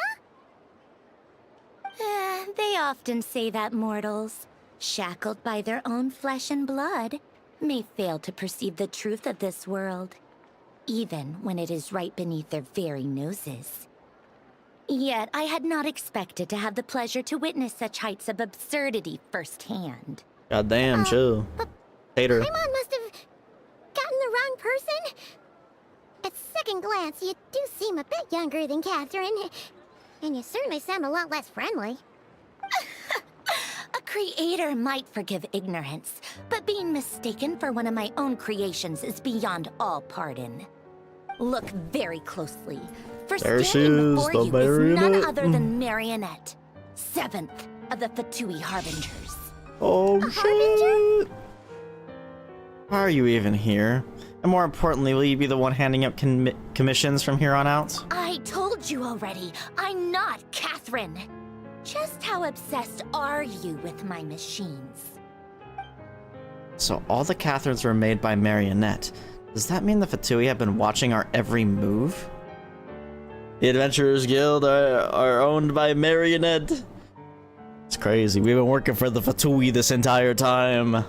Speaker 8: They often say that mortals, shackled by their own flesh and blood, may fail to perceive the truth of this world, even when it is right beneath their very noses. Yet I had not expected to have the pleasure to witness such heights of absurdity firsthand.
Speaker 1: Goddamn, chill. Hater.
Speaker 4: Paimon must have gotten the wrong person. At second glance, you do seem a bit younger than Catherine. And you certainly sound a lot less friendly.
Speaker 8: A creator might forgive ignorance, but being mistaken for one of my own creations is beyond all pardon. Look very closely, for
Speaker 1: There she
Speaker 8: standing
Speaker 1: is,
Speaker 8: before
Speaker 1: the
Speaker 8: you is none
Speaker 1: marionette.
Speaker 8: other than Marionette, 7th of the Fatui Harbingers.
Speaker 1: Oh
Speaker 4: A
Speaker 1: shit. Why are you even here? And more importantly, will you be the one handing out commissions from here on out?
Speaker 8: I told you already, I'm not Catherine. Just how obsessed are you with my machines?
Speaker 1: So all the Catherines were made by Marionette. Does that mean the Fatui have been watching our every move? The Adventurers Guild are owned by Marionette. It's crazy. We've been working for the Fatui this entire time.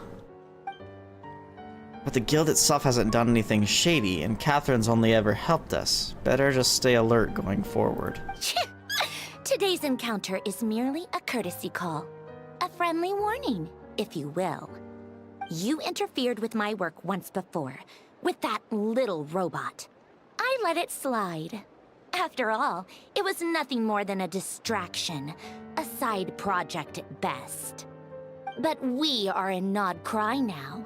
Speaker 1: But the guild itself hasn't done anything shady, and Catherine's only ever helped us. Better just stay alert going forward.
Speaker 8: Today's encounter is merely a courtesy call. A friendly warning, if you will. You interfered with my work once before, with that little robot. I let it slide. After all, it was nothing more than a distraction, a side project at best. But we are in Nod-Krai now.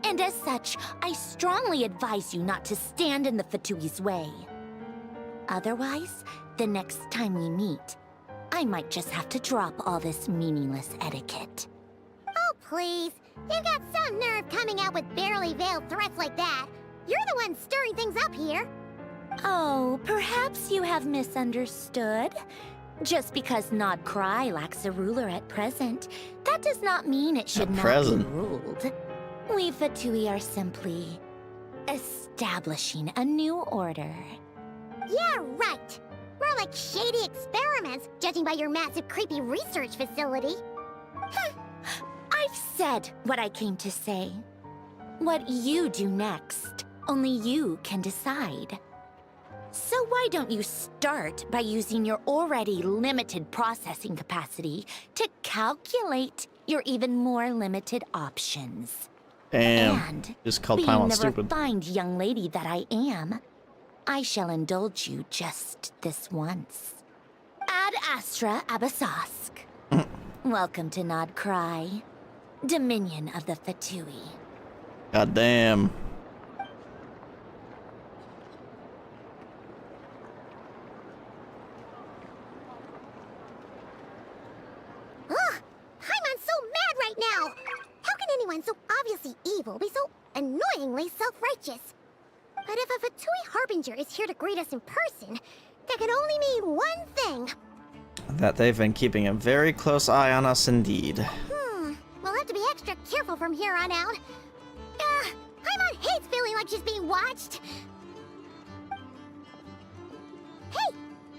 Speaker 8: And as such, I strongly advise you not to stand in the Fatui's way. Otherwise, the next time we meet, I might just have to drop all this meaningless etiquette.
Speaker 4: Oh, please. You've got some nerve coming out with barely veiled threats like that. You're the one stirring things up here.
Speaker 8: Oh, perhaps you have misunderstood. Just because Nod-Krai lacks a ruler at present, that does not mean it should not be ruled. We Fatui are simply establishing a new order.
Speaker 4: Yeah, right. More like shady experiments, judging by your massive creepy research facility.
Speaker 8: I've said what I came to say. What you do next, only you can decide. So why don't you start by using your already limited processing capacity to calculate your even more limited options?
Speaker 1: Damn.
Speaker 8: And
Speaker 1: Just called
Speaker 8: being
Speaker 1: Paimon
Speaker 8: the
Speaker 1: stupid.
Speaker 8: refined young lady that I am, I shall indulge you just this once. Ad Astra Abyssosque. Welcome to Nod-Krai, Dominion of the Fatui.
Speaker 1: God damn.
Speaker 4: Ugh! Paimon's so mad right now! How can anyone so obviously evil be so annoyingly self-righteous? But if a Fatui Harbinger is here to greet us in person, that can only mean one thing.
Speaker 1: That they've been keeping a very close eye on us indeed.
Speaker 4: We'll have to be extra careful from here on out. Paimon hates feeling like she's being watched. Hey!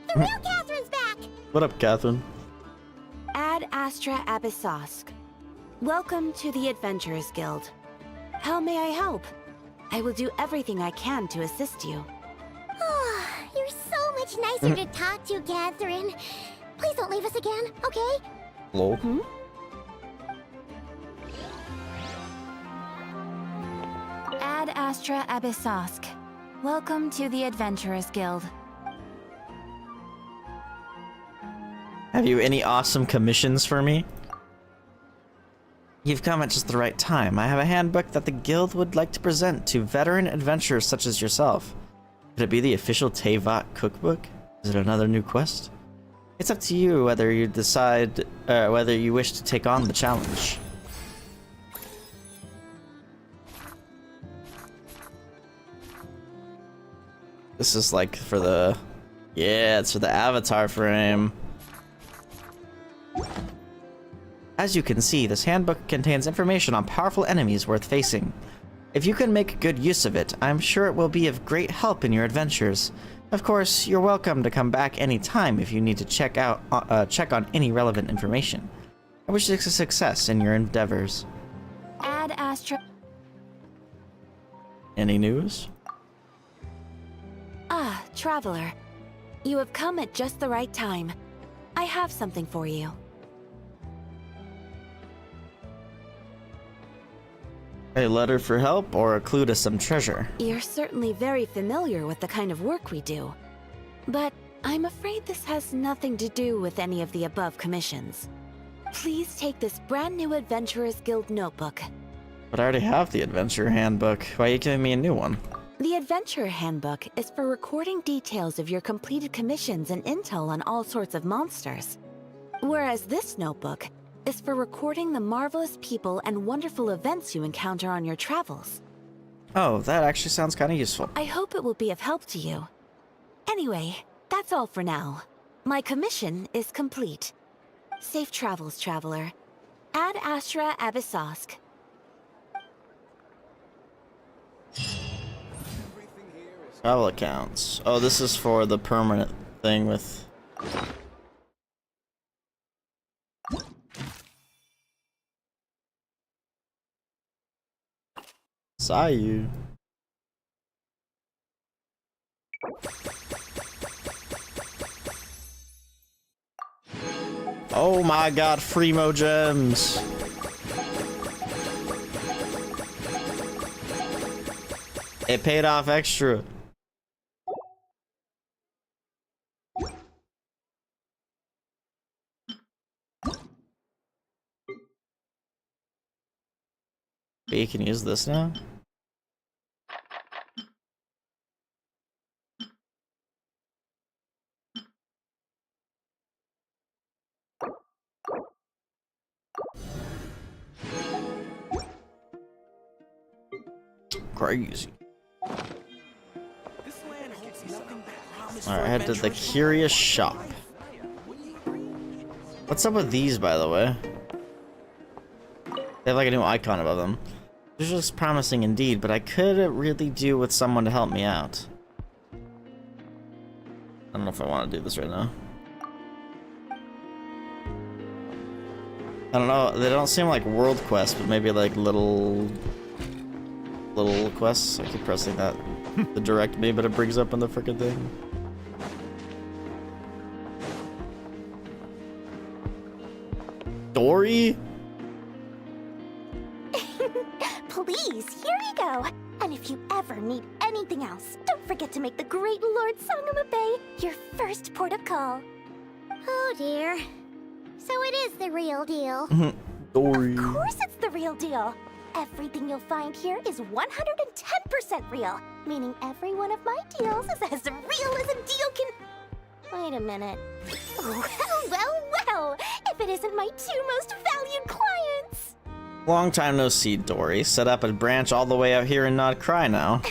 Speaker 4: The real Catherine's back!
Speaker 1: What up, Catherine?
Speaker 16: Ad Astra Abyssosque. Welcome to the Adventurers Guild. How may I help? I will do everything I can to assist you.
Speaker 4: You're so much nicer to talk to, Catherine. Please don't leave us again, okay?
Speaker 1: Lol.
Speaker 16: Ad Astra Abyssosque. Welcome to the Adventurers Guild.
Speaker 1: Have you any awesome commissions for me? You've come at just the right time. I have a handbook that the guild would like to present to veteran adventurers such as yourself. Could it be the official Teyvat cookbook? Is it another new quest? It's up to you whether you decide whether you wish to take on the challenge. This is like for the... Yeah, it's for the avatar frame. As you can see, this handbook contains information on powerful enemies worth facing. If you can make good use of it, I'm sure it will be of great help in your adventures. Of course, you're welcome to come back anytime if you need to check on any relevant information. I wish you success in your endeavors.
Speaker 16: Ad Astra...
Speaker 1: Any news?
Speaker 16: Ah, Traveler. You have come at just the right time. I have something for you.
Speaker 1: A letter for help or a clue to some treasure?
Speaker 16: You're certainly very familiar with the kind of work we do. But I'm afraid this has nothing to do with any of the above commissions. Please take this brand new Adventurers Guild notebook.
Speaker 1: But I already have the adventure handbook. Why are you giving me a new one?
Speaker 16: The Adventurer Handbook is for recording details of your completed commissions and intel on all sorts of monsters. Whereas this notebook is for recording the marvelous people and wonderful events you encounter on your travels.
Speaker 1: Oh, that actually sounds kind of useful.
Speaker 16: I hope it will be of help to you. Anyway, that's all for now. My commission is complete. Safe travels, Traveler. Ad Astra Abyssosque.
Speaker 1: Travel accounts. Oh, this is for the permanent thing with... Saw you. Oh my god, Freemo gems. It paid off extra. You can use this now? Crazy.
Speaker 14: This land holds nothing
Speaker 1: Alright, head to the Curious Shop. What's up with these, by the way? They have like a new icon above them. This looks promising indeed, but I could really do with someone to help me out. I don't know if I want to do this right now. I don't know, they don't seem like world quests, but maybe like little quests. I keep pressing that to direct me, but it brings up on the frickin' thing. Dory?
Speaker 8: Please, here you go. And if you ever need anything else, don't forget to make the great Lord Sangama Bay your first port of call.
Speaker 4: Oh dear. So it is the real deal.
Speaker 1: Dory.
Speaker 8: Of course it's the real deal. Everything you'll find here is 110% real, meaning every one of my deals is as real as a deal can... Wait a minute. Well, if it isn't my two most valued clients.
Speaker 1: Long time no see, Dory. Set up a branch all the way out here in Nod-Krai now.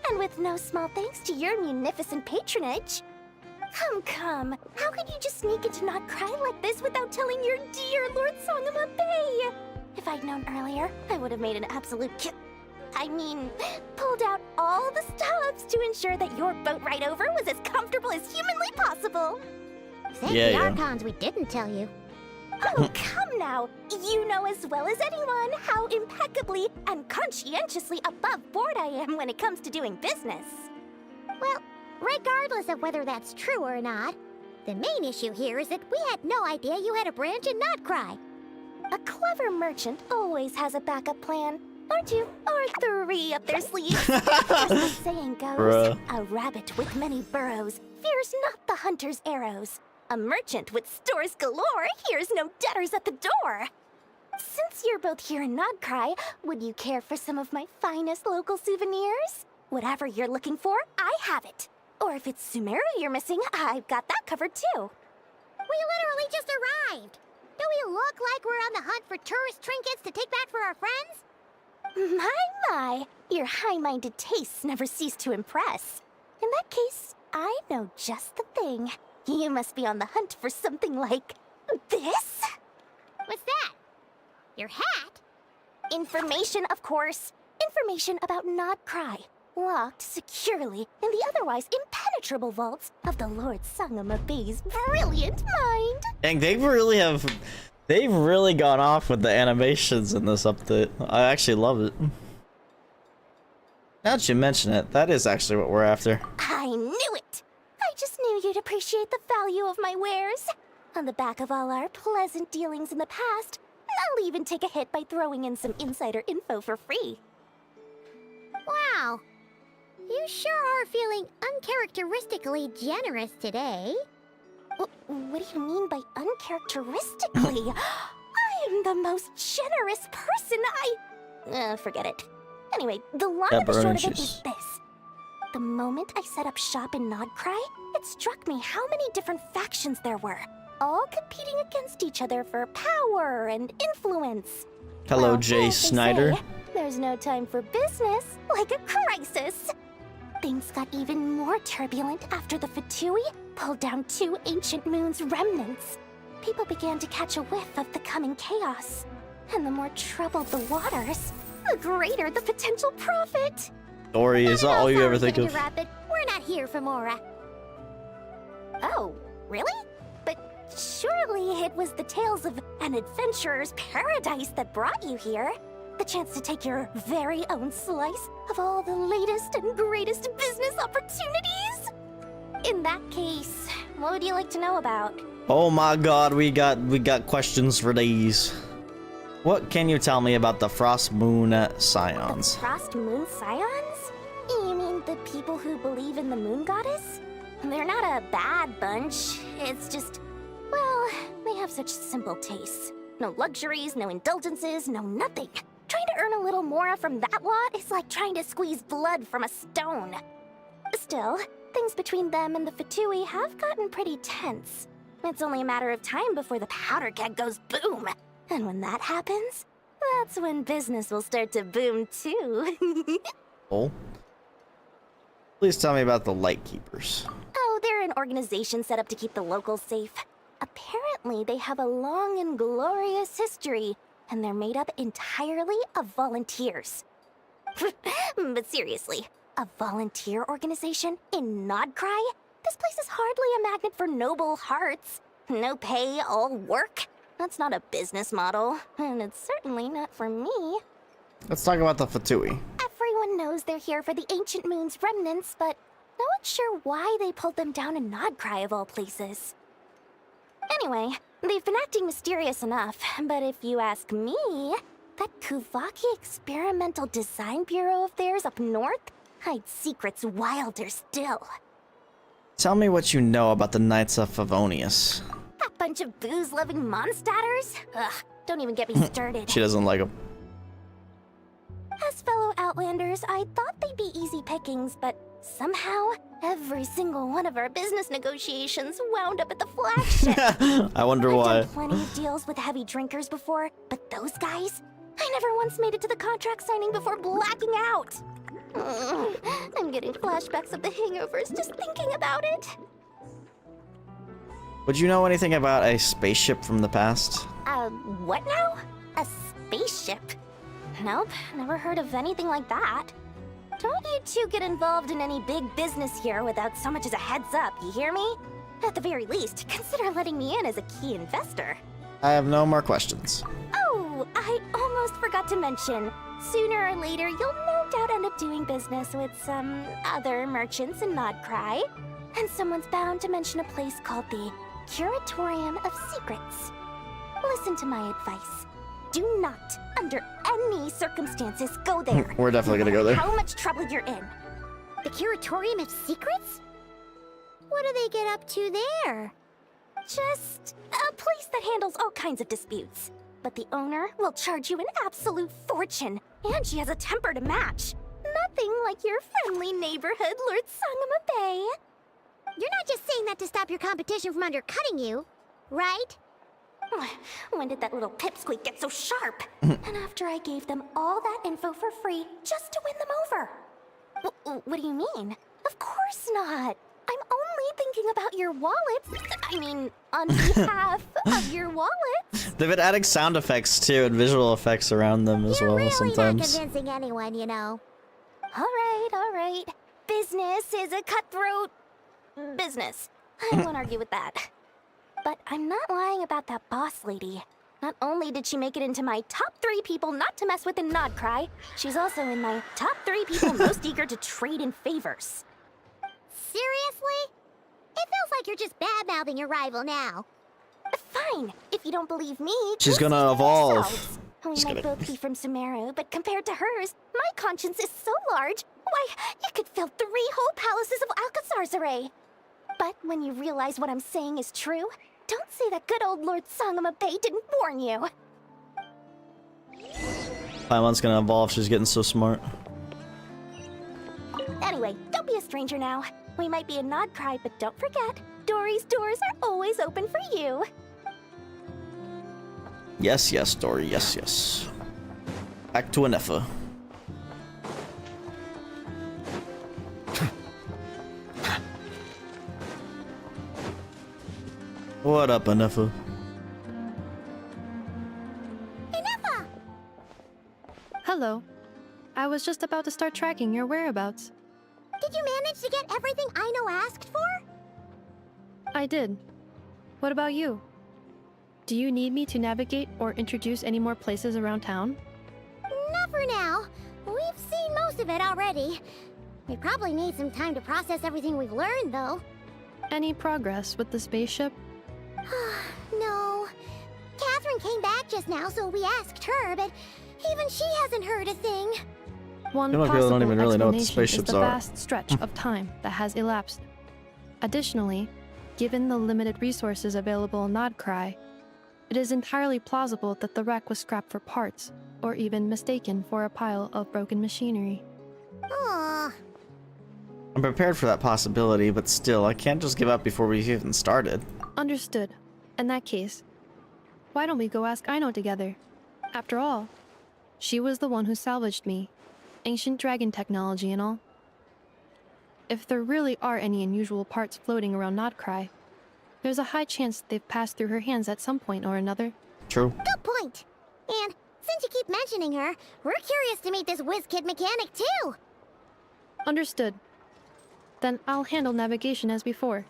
Speaker 8: And with no small thanks to your munificent patronage. Come. How could you just sneak into Nod-Krai like this without telling your dear Lord Sangama Bay? If I'd known earlier, I would have made an absolute pulled out all the stops to ensure that your boat ride over was as comfortable as humanly possible.
Speaker 4: Thank the Archons we didn't tell you.
Speaker 8: Oh, come now. You know as well as anyone how impeccably and conscientiously above board I am when it comes to doing business.
Speaker 4: Well, regardless of whether that's true or not, the main issue here is that we had no idea you had a branch in Nod-Krai.
Speaker 8: A clever merchant always has a backup plan, or two, or three up their sleeves. As the saying goes, a rabbit with many burrows fears not the hunter's arrows. A merchant with stores galore hears no debtors at the door. Since you're both here in Nod-Krai, would you care for some of my finest local souvenirs? Whatever you're looking for, I have it. Or if it's Sumeru you're missing, I've got that covered too.
Speaker 4: We literally just arrived. Do we look like we're on the hunt for tourist trinkets to take back for our friends?
Speaker 8: My, your high-minded tastes never cease to impress. In that case, I know just the thing. You must be on the hunt for something like this?
Speaker 4: What's that? Your hat?
Speaker 8: Information, of course. Information about Nod-Krai. Locked securely in the otherwise impenetrable vaults of the Lord Sangama Bay's brilliant mind.
Speaker 1: Dang, they've really gone off with the animations in this update. I actually love it. Now that you mention it, that is actually what we're after.
Speaker 8: I knew it! I just knew you'd appreciate the value of my wares. On the back of all our pleasant dealings in the past, I'll even take a hit by throwing in some insider info for free.
Speaker 4: Wow. You sure are feeling uncharacteristically generous today.
Speaker 8: What do you mean by uncharacteristically? I am the most generous person. Forget it. Anyway, the long and the short of it is this. The moment I set up shop in Nod-Krai, it struck me how many different factions there were, all competing against each other for power and influence.
Speaker 1: Hello, Jay Snyder.
Speaker 8: There's no time for business, like a crisis. Things got even more turbulent after the Fatui pulled down two ancient moon's remnants. People began to catch a whiff of the coming chaos. And the more troubled the waters, the greater the potential profit.
Speaker 1: Dory, is that all you ever think of?
Speaker 4: Rapid. We're not here for Mora.
Speaker 8: Oh, really? But surely it was the tales of an adventurer's paradise that brought you here. The chance to take your very own slice of all the latest and greatest business opportunities? In that case, what would you like to know about?
Speaker 1: Oh my god, we got questions for days. What can you tell me about the Frost Moon Scions?
Speaker 8: The Frost Moon Scions? You mean the people who believe in the moon goddess? They're not a bad bunch. It's just, well, they have such simple tastes. No luxuries, no indulgences, no nothing. Trying to earn a little more from that lot is like trying to squeeze blood from a stone. Still, things between them and the Fatui have gotten pretty tense. It's only a matter of time before the powder keg goes boom. And when that happens, that's when business will start to boom too.
Speaker 1: Oh. Please tell me about the Light Keepers.
Speaker 8: Oh, they're an organization set up to keep the locals safe. Apparently, they have a long and glorious history, and they're made up entirely of volunteers. But seriously, a volunteer organization in Nod-Krai? This place is hardly a magnet for noble hearts. No pay, all work. That's not a business model, and it's certainly not for me.
Speaker 1: Let's talk about the Fatui.
Speaker 8: Everyone knows they're here for the Ancient Moon's remnants, but no one's sure why they pulled them down in Nod-Krai of all places. Anyway, they've been acting mysterious enough, but if you ask me, that Kuvaki Experimental Design Bureau of theirs up north hides secrets wilder still.
Speaker 1: Tell me what you know about the Knights of Favonius.
Speaker 8: That bunch of booze-loving monsters? Ugh, don't even get me started.
Speaker 1: She doesn't like them.
Speaker 8: As fellow Outlanders, I thought they'd be easy pickings, but somehow, every single one of our business negotiations wound up at the flagship.
Speaker 1: I wonder why.
Speaker 8: I've done plenty of deals with heavy drinkers before, but those guys? I never once made it to the contract signing before blacking out. I'm getting flashbacks of the hangovers just thinking about it.
Speaker 1: Would you know anything about a spaceship from the past?
Speaker 8: What now? A spaceship? Nope, never heard of anything like that. Don't you two get involved in any big business here without so much as a heads up, you hear me? At the very least, consider letting me in as a key investor.
Speaker 1: I have no more questions.
Speaker 8: Oh, I almost forgot to mention. Sooner or later, you'll no doubt end up doing business with some other merchants in Nod-Krai. And someone's bound to mention a place called the Curatorium of Secrets. Listen to my advice. Do not, under any circumstances, go there.
Speaker 1: We're definitely gonna go there.
Speaker 8: How much trouble you're in.
Speaker 4: The Curatorium of Secrets? What do they get up to there?
Speaker 8: Just a place that handles all kinds of disputes. But the owner will charge you an absolute fortune, and she has a temper to match. Nothing like your friendly neighborhood, Lord Sangama Bay.
Speaker 4: You're not just saying that to stop your competition from undercutting you, right?
Speaker 8: When did that little pipsqueak get so sharp? And after I gave them all that info for free just to win them over. What do you mean? Of course not. I'm only thinking about your wallets. I mean, on behalf of your wallets.
Speaker 1: They've been adding sound effects too and visual effects around them as well
Speaker 4: You're really
Speaker 1: sometimes.
Speaker 4: not convincing anyone, you know.
Speaker 8: All right. Business is a cutthroat business. I won't argue with that. But I'm not lying about that boss lady. Not only did she make it into my top 3 people not to mess with in Nod-Krai, she's also in my top 3 people most eager to trade in favors.
Speaker 4: Seriously? It feels like you're just bad-mouthing your rival now.
Speaker 8: Fine. If you don't believe me,
Speaker 1: She's
Speaker 8: go
Speaker 1: gonna
Speaker 8: see for
Speaker 1: evolve.
Speaker 8: yourselves. We
Speaker 1: Just
Speaker 8: might
Speaker 1: kidding.
Speaker 8: both be from Sumeru, but compared to hers, my conscience is so large, why, you could fill 3 whole palaces of Alcazar's array. But when you realize what I'm saying is true, don't say that good old Lord Sangama Bay didn't warn you.
Speaker 1: Paimon's gonna evolve, she's getting so smart.
Speaker 8: Anyway, don't be a stranger now. We might be in Nod-Krai, but don't forget, Dory's doors are always open for you.
Speaker 1: Yes, Dory, yes. Back to Anefa. What up, Anefa?
Speaker 4: Anefa!
Speaker 5: Hello. I was just about to start tracking your whereabouts.
Speaker 4: Did you manage to get everything Aino asked for?
Speaker 5: I did. What about you? Do you need me to navigate or introduce any more places around town?
Speaker 4: Not for now. We've seen most of it already. We probably need some time to process everything we've learned, though.
Speaker 5: Any progress with the spaceship?
Speaker 4: No. Catherine came back just now, so we asked her, but even she hasn't heard a thing.
Speaker 5: One
Speaker 1: You know, people
Speaker 5: possible
Speaker 1: don't even really know what the
Speaker 5: explanation is
Speaker 1: spaceships
Speaker 5: the
Speaker 1: are.
Speaker 5: vast stretch of time that has elapsed. Additionally, given the limited resources available in Nod-Krai, it is entirely plausible that the wreck was scrapped for parts, or even mistaken for a pile of broken machinery.
Speaker 4: Aww.
Speaker 1: I'm prepared for that possibility, but still, I can't just give up before we've even started.
Speaker 5: Understood. In that case, why don't we go ask Aino together? After all, she was the one who salvaged me. Ancient dragon technology and all. if there really are any unusual parts floating around Nod-Krai, there's a high chance they've passed through her hands at some point or another.
Speaker 1: True.
Speaker 4: Good point. And since you keep mentioning her, we're curious to meet this whiz-kid mechanic too.
Speaker 5: Understood. Then I'll handle navigation as before.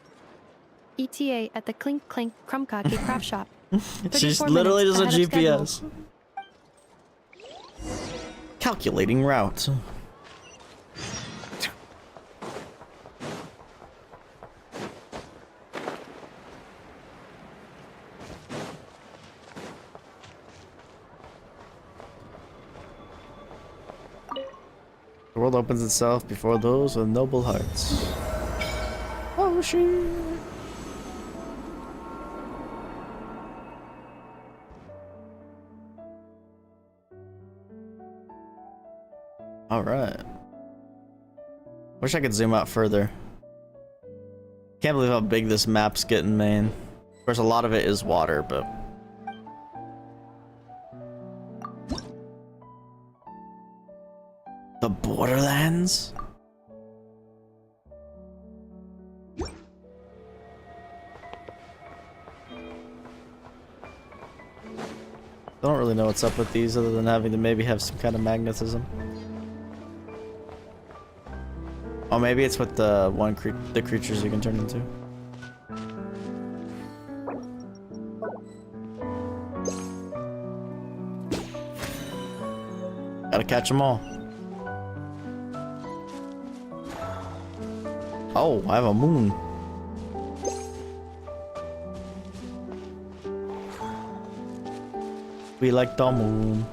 Speaker 5: ETA at the Clink Clank Krumkake craft shop.
Speaker 1: She's
Speaker 5: 34
Speaker 1: literally
Speaker 5: minutes
Speaker 1: just a
Speaker 5: ahead of
Speaker 1: GPS.
Speaker 5: schedule.
Speaker 1: Calculating route. The world opens itself before those with noble hearts. Oh shit. Alright. Wish I could zoom out further. Can't believe how big this map's getting, man. Of course, a lot of it is water, but... The Borderlands? I don't really know what's up with these other than having to maybe have some kind of magnetism. Oh, maybe it's with the the creatures you can turn into. Gotta catch them all. Oh, I have a moon. We like the moon.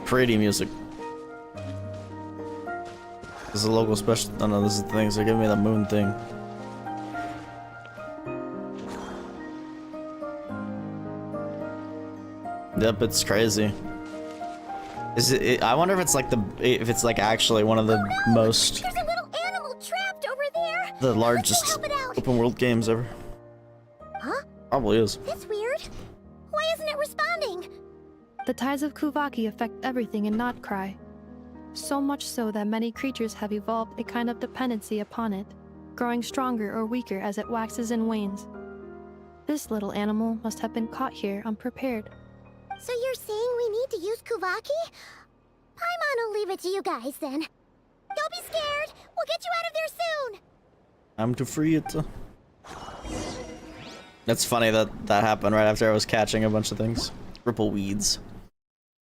Speaker 1: Pretty music. This is a local special. Oh no, this is the thing. So give me the moon thing. Yep, it's crazy. Is it? I wonder if it's like actually one of the most.
Speaker 4: There's a little animal trapped over there.
Speaker 1: The largest open world games ever.
Speaker 4: Huh?
Speaker 1: Probably is.
Speaker 4: That's weird. Why isn't it responding?
Speaker 5: The tides of Kuvaki affect everything in Nod-Krai. So much so that many creatures have evolved a kind of dependency upon it, growing stronger or weaker as it waxes and wanes. This little animal must have been caught here unprepared.
Speaker 4: So you're saying we need to use Kuvaki? Paimon will leave it to you guys then. Don't be scared. We'll get you out of there soon.
Speaker 1: I'm to free it. That's funny that happened right after I was catching a bunch of things. Ripple weeds.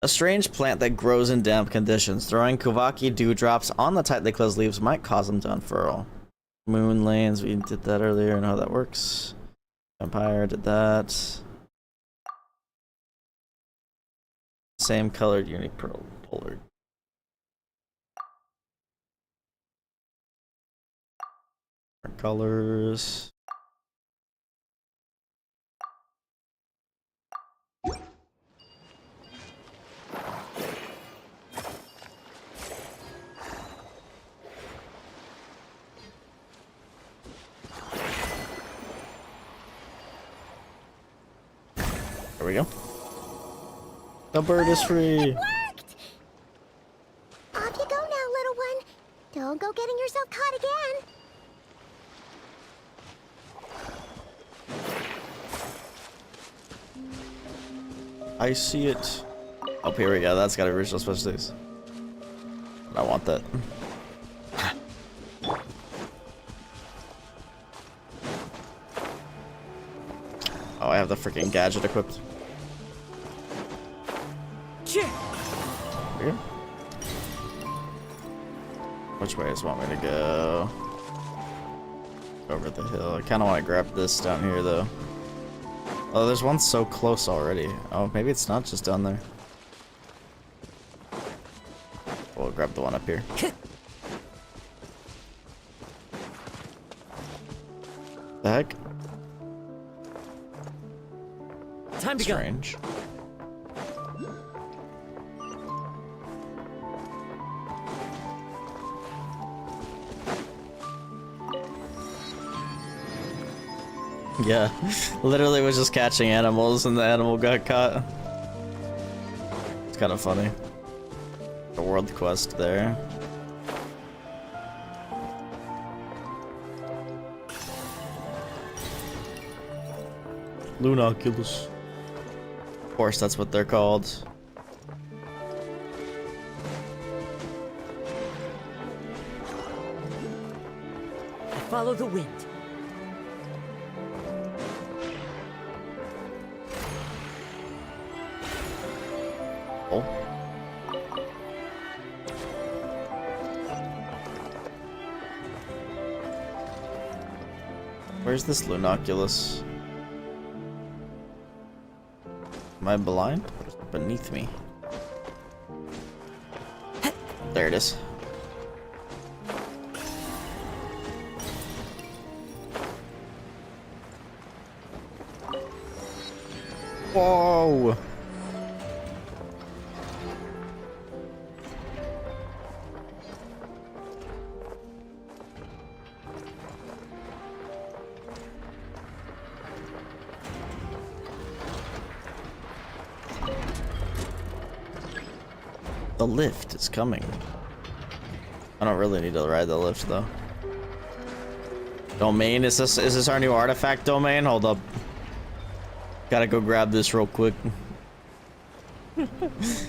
Speaker 1: A strange plant that grows in damp conditions. Throwing Kuvaki dewdrops on the tightly closed leaves might cause them to unfurl. Moon lanes, we did that earlier. I know how that works. Vampire did that. Same colored unique pearl polar. Colors. There we go. The bird is free.
Speaker 4: It worked! Off you go now, little one. Don't go getting yourself caught again.
Speaker 1: I see it. Oh, here we go. That's got original specialties. I want that. Oh, I have the freaking gadget equipped. Here. Which way does it want me to go? Over the hill. I kind of want to grab this down here, though. Oh, there's one so close already. Oh, maybe it's not just down there. We'll grab the one up here. The heck?
Speaker 10: Time to
Speaker 1: Strange. Yeah, literally was just catching animals and the animal got caught. It's kind of funny. A world quest there. Lunoculus. Of course, that's what they're called.
Speaker 10: Follow the wind.
Speaker 1: Oh. Where's this Lunoculus? Am I blind? Or is it beneath me? There it is. Whoa! The lift is coming. I don't really need to ride the lift though. Domain, is this our new artifact domain? Hold up. Gotta go grab this real quick.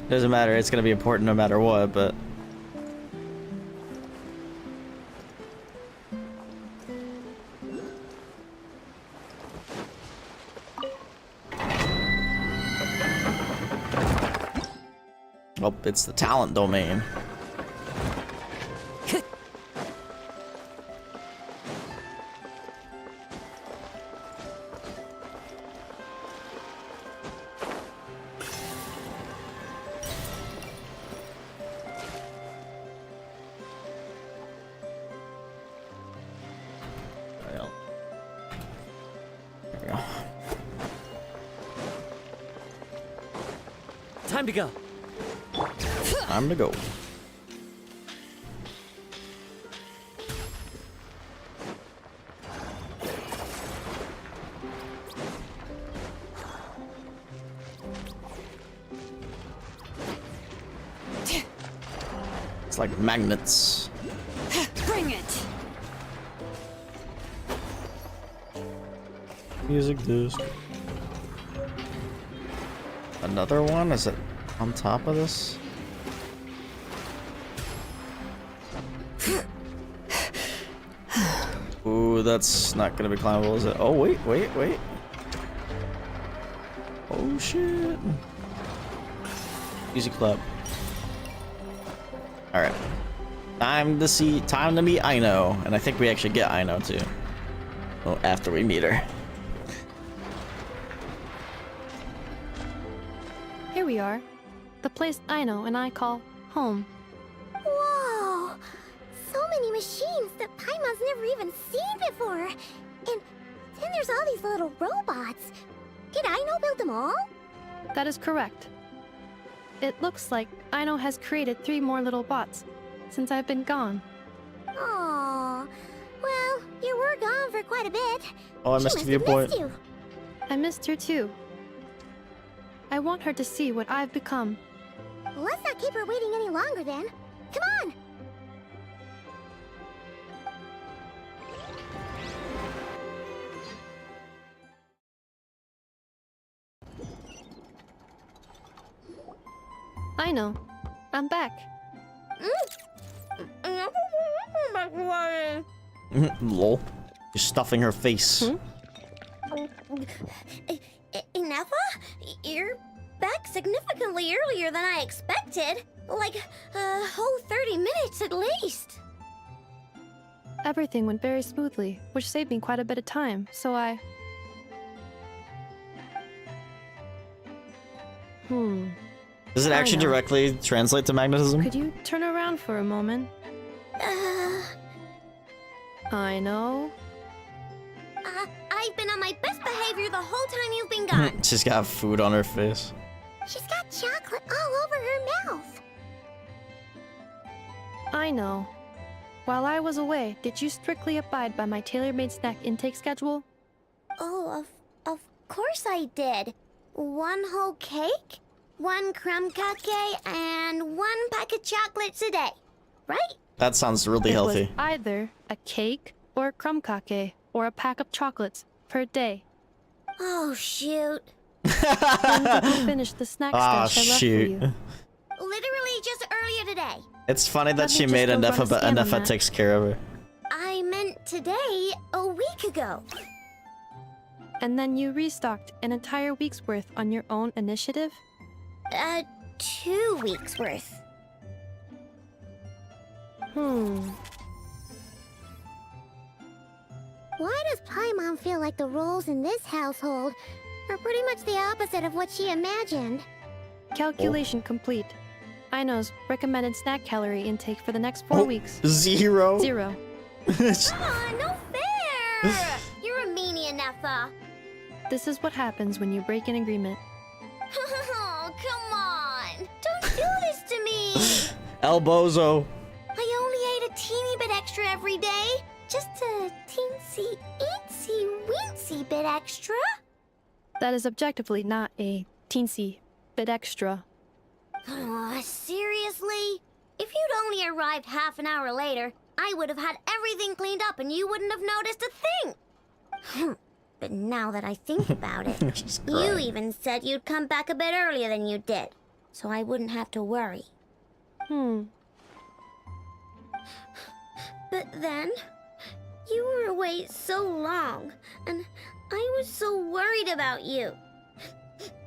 Speaker 1: Doesn't matter, it's gonna be important no matter what, but... Oh, it's the talent domain.
Speaker 10: Time to go.
Speaker 1: Time to go. It's like magnets.
Speaker 15: Bring it.
Speaker 1: Music disc. Another one? Is it on top of this? Ooh, that's not gonna be climbable, is it? Oh, wait. Oh, shit. Easy clap. Alright. Time to meet Aino. And I think we actually get Aino, too. Well, after we meet her.
Speaker 5: Here we are. The place Aino and I call home.
Speaker 4: Whoa! So many machines that Paimon's never even seen before. And then there's all these little robots. Did Aino build them all?
Speaker 5: That is correct. It looks like Aino has created 3 more little bots since I've been gone.
Speaker 4: Aww. Well, you were gone for quite a bit.
Speaker 1: Oh, I missed a viewpoint.
Speaker 5: I missed her too. I want her to see what I've become.
Speaker 4: Let's not keep her waiting any longer then. Come on!
Speaker 5: Aino, I'm back.
Speaker 1: Lol. You're stuffing her face.
Speaker 4: Ineffa? You're back significantly earlier than I expected. Like, a whole 30 minutes at least.
Speaker 5: Everything went very smoothly, which saved me quite a bit of time, so I...
Speaker 1: Does it actually directly translate to magnetism?
Speaker 5: Could you turn around for a moment? I know.
Speaker 4: I've been on my best behavior the whole time you've been gone.
Speaker 1: She's got food on her face.
Speaker 4: She's got chocolate all over her mouth.
Speaker 5: I know. While I was away, did you strictly abide by my tailor-made snack intake schedule?
Speaker 4: Oh, of course I did. 1 whole cake, 1 crumb cake, and 1 pack of chocolates a day, right?
Speaker 1: That sounds really healthy.
Speaker 5: It was either a cake or a crumb cake or a pack of chocolates per day.
Speaker 4: Oh, shoot.
Speaker 5: When did you finish the snack stash I left for you?
Speaker 4: Literally just earlier today.
Speaker 1: It's funny that
Speaker 5: Let me
Speaker 1: she
Speaker 5: just
Speaker 1: made
Speaker 5: go run a
Speaker 1: Anefa, but
Speaker 5: scan on
Speaker 1: Anefa
Speaker 5: that.
Speaker 1: takes care of her.
Speaker 4: I meant today, a week ago.
Speaker 5: And then you restocked an entire week's worth on your own initiative?
Speaker 4: 2 weeks worth. Why does Paimon feel like the roles in this household are pretty much the opposite of what she imagined?
Speaker 5: Calculation complete. Aino's recommended snack calorie intake for the next 4 weeks.
Speaker 1: 0.
Speaker 5: 0.
Speaker 4: Aw, no fair! You're a meanie, Nefa.
Speaker 5: This is what happens when you break an agreement.
Speaker 4: Oh, come on! Don't do this to me!
Speaker 1: Elbozo.
Speaker 4: I only ate a teeny bit extra every day. Just a teensy, weensy bit extra.
Speaker 5: That is objectively not a teensy bit extra.
Speaker 4: Oh, seriously? If you'd only arrived half an hour later, I would have had everything cleaned up and you wouldn't have noticed a thing. But now that I think about it, you even said you'd come back a bit earlier than you did, so I wouldn't have to worry. But then, you were away so long, and I was so worried about you.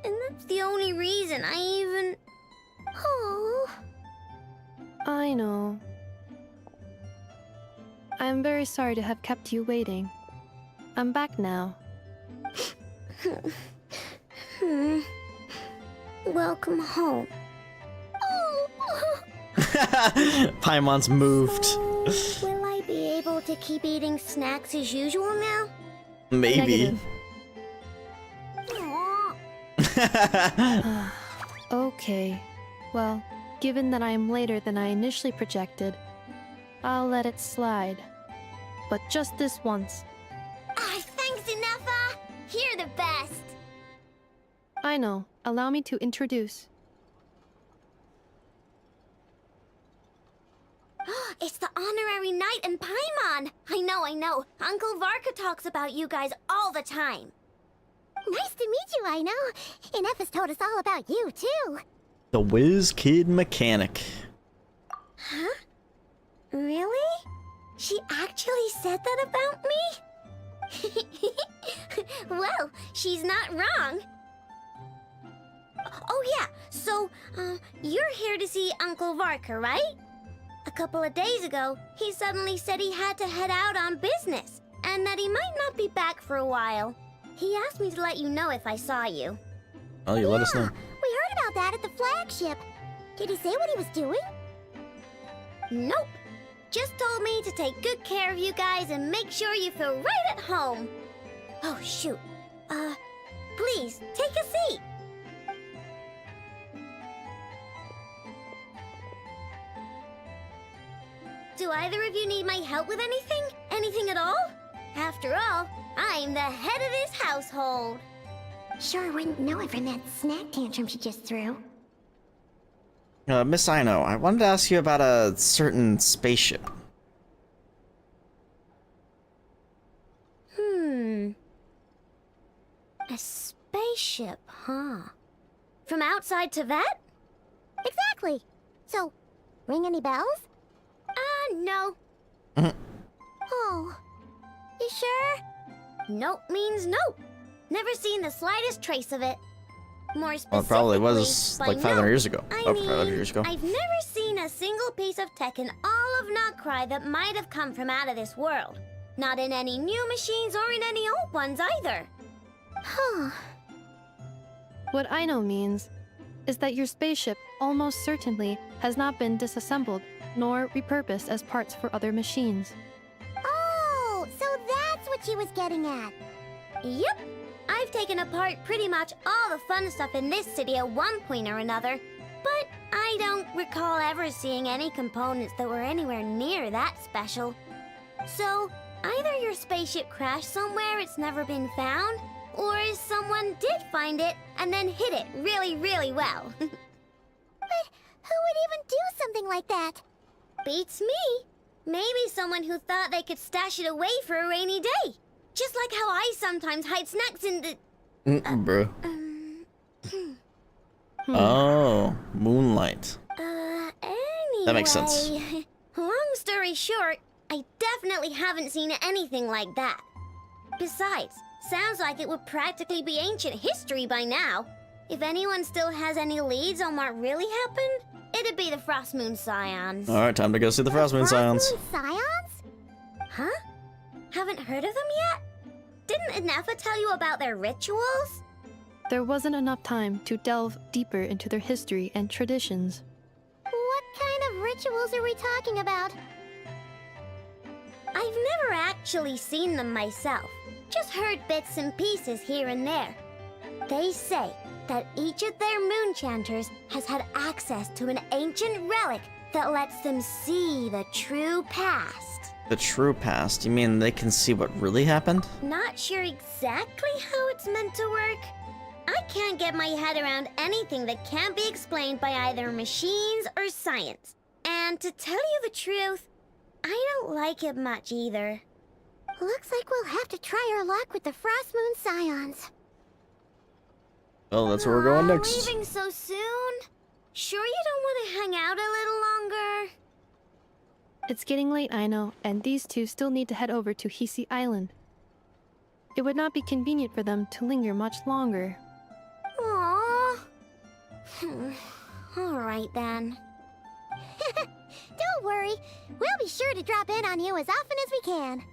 Speaker 4: And that's the only reason I even... Oh.
Speaker 5: I know. I'm very sorry to have kept you waiting. I'm back now.
Speaker 4: Welcome home.
Speaker 1: Paimon's moved.
Speaker 4: Will I be able to keep eating snacks as usual now?
Speaker 1: Maybe.
Speaker 5: Okay. Well, given that I am later than I initially projected, I'll let it slide. But just this once.
Speaker 4: Thanks, Inefa! You're the best!
Speaker 5: I know. Allow me to introduce.
Speaker 4: It's the honorary knight and Paimon! I know. Uncle Varka talks about you guys all the time. Nice to meet you, I know. Inefa's told us all about you, too.
Speaker 1: The Whiz Kid Mechanic.
Speaker 4: Huh? Really? She actually said that about me? Well, she's not wrong. Oh yeah, so, you're here to see Uncle Varka, right? A couple of days ago, he suddenly said he had to head out on business, and that he might not be back for a while. He asked me to let you know if I saw you.
Speaker 1: Oh, you let us know.
Speaker 4: We heard about that at the flagship. Did he say what he was doing? Nope. Just told me to take good care of you guys and make sure you feel right at home. Oh, shoot. Please, take a seat. Do either of you need my help with anything? Anything at all? After all, I'm the head of this household. Sure wouldn't know it from that snack tantrum she just threw.
Speaker 1: Miss Aino, I wanted to ask you about a certain spaceship.
Speaker 4: A spaceship, huh? From outside to that? Exactly. So, ring any bells? No. Oh. You sure? Nope means nope. Never seen the slightest trace of it. More specifically,
Speaker 1: Well, it probably was
Speaker 4: by
Speaker 1: like 500
Speaker 4: nope,
Speaker 1: years ago.
Speaker 4: I
Speaker 1: Oh,
Speaker 4: mean,
Speaker 1: 500 years ago.
Speaker 4: I've never seen a single piece of tech in all of Nod-Krai that might have come from out of this world. Not in any new machines or in any old ones either. Huh.
Speaker 5: What Aino means is that your spaceship almost certainly has not been disassembled nor repurposed as parts for other machines.
Speaker 4: Oh, so that's what she was getting at. Yep. I've taken apart pretty much all the fun stuff in this city at one point or another, but I don't recall ever seeing any components that were anywhere near that special. So, Either your spaceship crashed somewhere it's never been found, or someone did find it and then hid it really, really well. But who would even do something like that? Beats me. Maybe someone who thought they could stash it away for a rainy day. Just like how I sometimes hide snacks in the...
Speaker 1: Bro. Oh, moonlight.
Speaker 4: Anyway...
Speaker 1: That makes sense.
Speaker 4: Long story short, I definitely haven't seen anything like that. Besides, sounds like it would practically be ancient history by now. If anyone still has any leads on what really happened, it'd be the Frost Moon Scions.
Speaker 1: Alright, time to go see the Frost Moon Scions.
Speaker 4: Frost Moon Scions? Huh? Haven't heard of them yet? Didn't Inefa tell you about their rituals?
Speaker 5: There wasn't enough time to delve deeper into their history and traditions.
Speaker 4: What kind of rituals are we talking about? I've never actually seen them myself, just heard bits and pieces here and there. They say that each of their moon chanters has had access to an ancient relic that lets them see the true past.
Speaker 1: The true past? You mean they can see what really happened?
Speaker 4: Not sure exactly how it's meant to work. I can't get my head around anything that can't be explained by either machines or science. And to tell you the truth, I don't like it much either. Looks like we'll have to try our luck with the Frost Moon Scions.
Speaker 1: Well, that's where we're going next.
Speaker 4: Leaving so soon? Sure you don't want to hang out a little longer?
Speaker 5: It's getting late, I know, and these two still need to head over to Hisi Island. It would not be convenient for them to linger much longer.
Speaker 4: Aww. Alright then. Don't worry. We'll be sure to drop in on you as often as we can.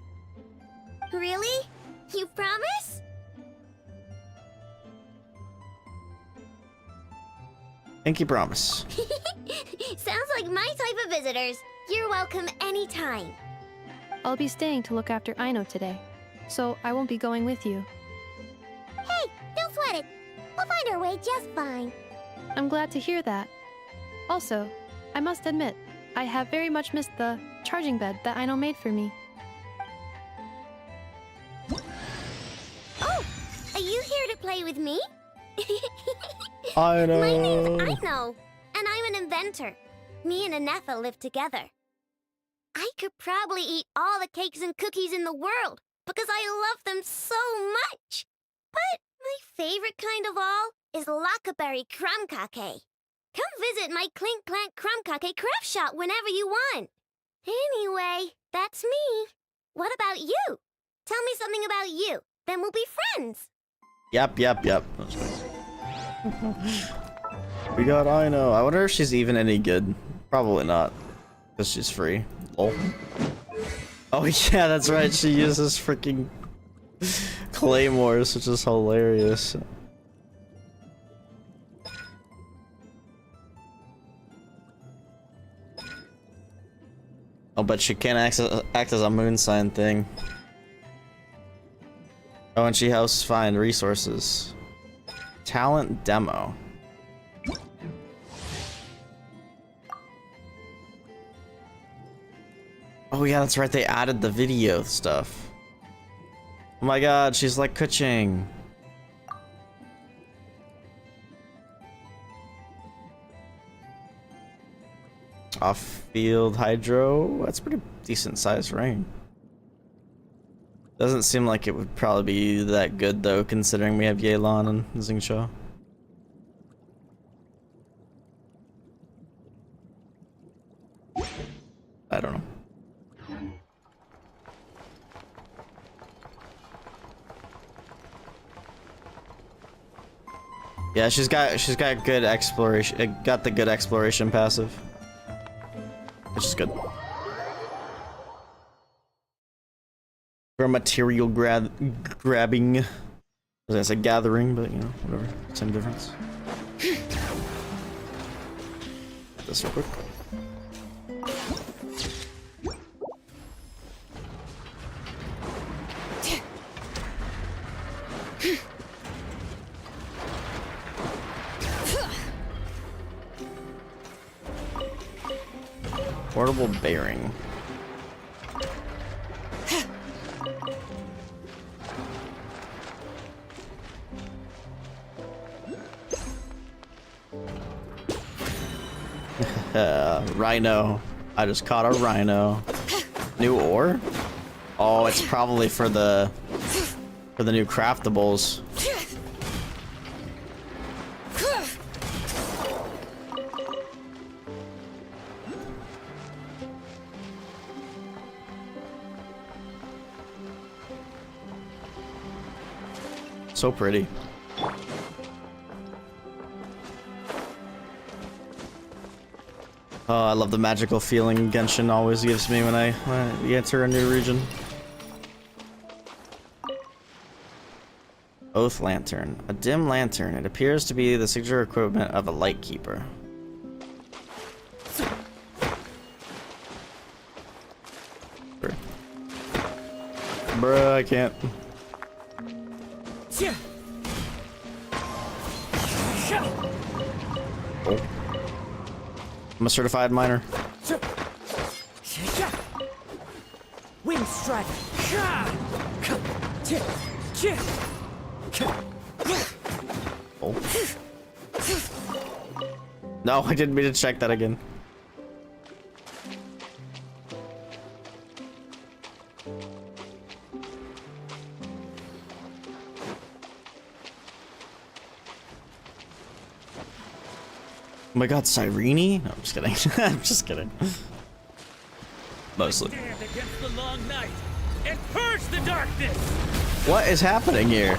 Speaker 4: Really? You promise?
Speaker 1: Pinky promise.
Speaker 4: Sounds like my type of visitors. You're welcome anytime.
Speaker 5: I'll be staying to look after Aino today, so I won't be going with you.
Speaker 4: Hey, don't sweat it. We'll find our way just fine.
Speaker 5: I'm glad to hear that. Also, I must admit, I have very much missed the charging bed that Aino made for me.
Speaker 4: Oh, are you here to play with me?
Speaker 1: I know.
Speaker 4: My name's Aino, and I'm an inventor. Me and Inefa live together. I could probably eat all the cakes and cookies in the world because I love them so much. But my favorite kind of all is Lackaberry Crumb Cake. Come visit my Clink Clank Crumb Cake craft shop whenever you want. Anyway, that's me. What about you? Tell me something about you, then we'll be friends.
Speaker 1: Yep. We got Aino. I wonder if she's even any good. Probably not, because she's free. Lol. Oh yeah, that's right. She uses freaking claymores, which is hilarious. Oh, but she can't act as a moon sign thing. Oh, and she helps find resources. Talent demo. Oh yeah, that's right, they added the video stuff. Oh my god, she's like Kuching. Off-field hydro, that's pretty decent sized rain. Doesn't seem like it would probably be that good though, considering we have Yelan and Xingqiu. I don't know. Yeah, she's got good exploration. Got the good exploration passive, which is good. For material grabbing. I was gonna say gathering, but you know, whatever. Same difference. This real quick. Portable bearing. Rhino. I just caught a rhino. New ore? Oh, it's probably for the new craftables. So pretty. Oh, I love the magical feeling Genshin always gives me when I enter a new region. Oath Lantern. A dim lantern. It appears to be the signature equipment of a light keeper. Bruh, I can't. Oh. I'm a certified miner.
Speaker 10: Wing strike.
Speaker 1: Oh. No, I didn't mean to check that again. Oh my god, Cyrene? No, I'm just kidding. I'm just kidding. Mostly.
Speaker 10: Stand against the long night and purge the darkness.
Speaker 1: What is happening here?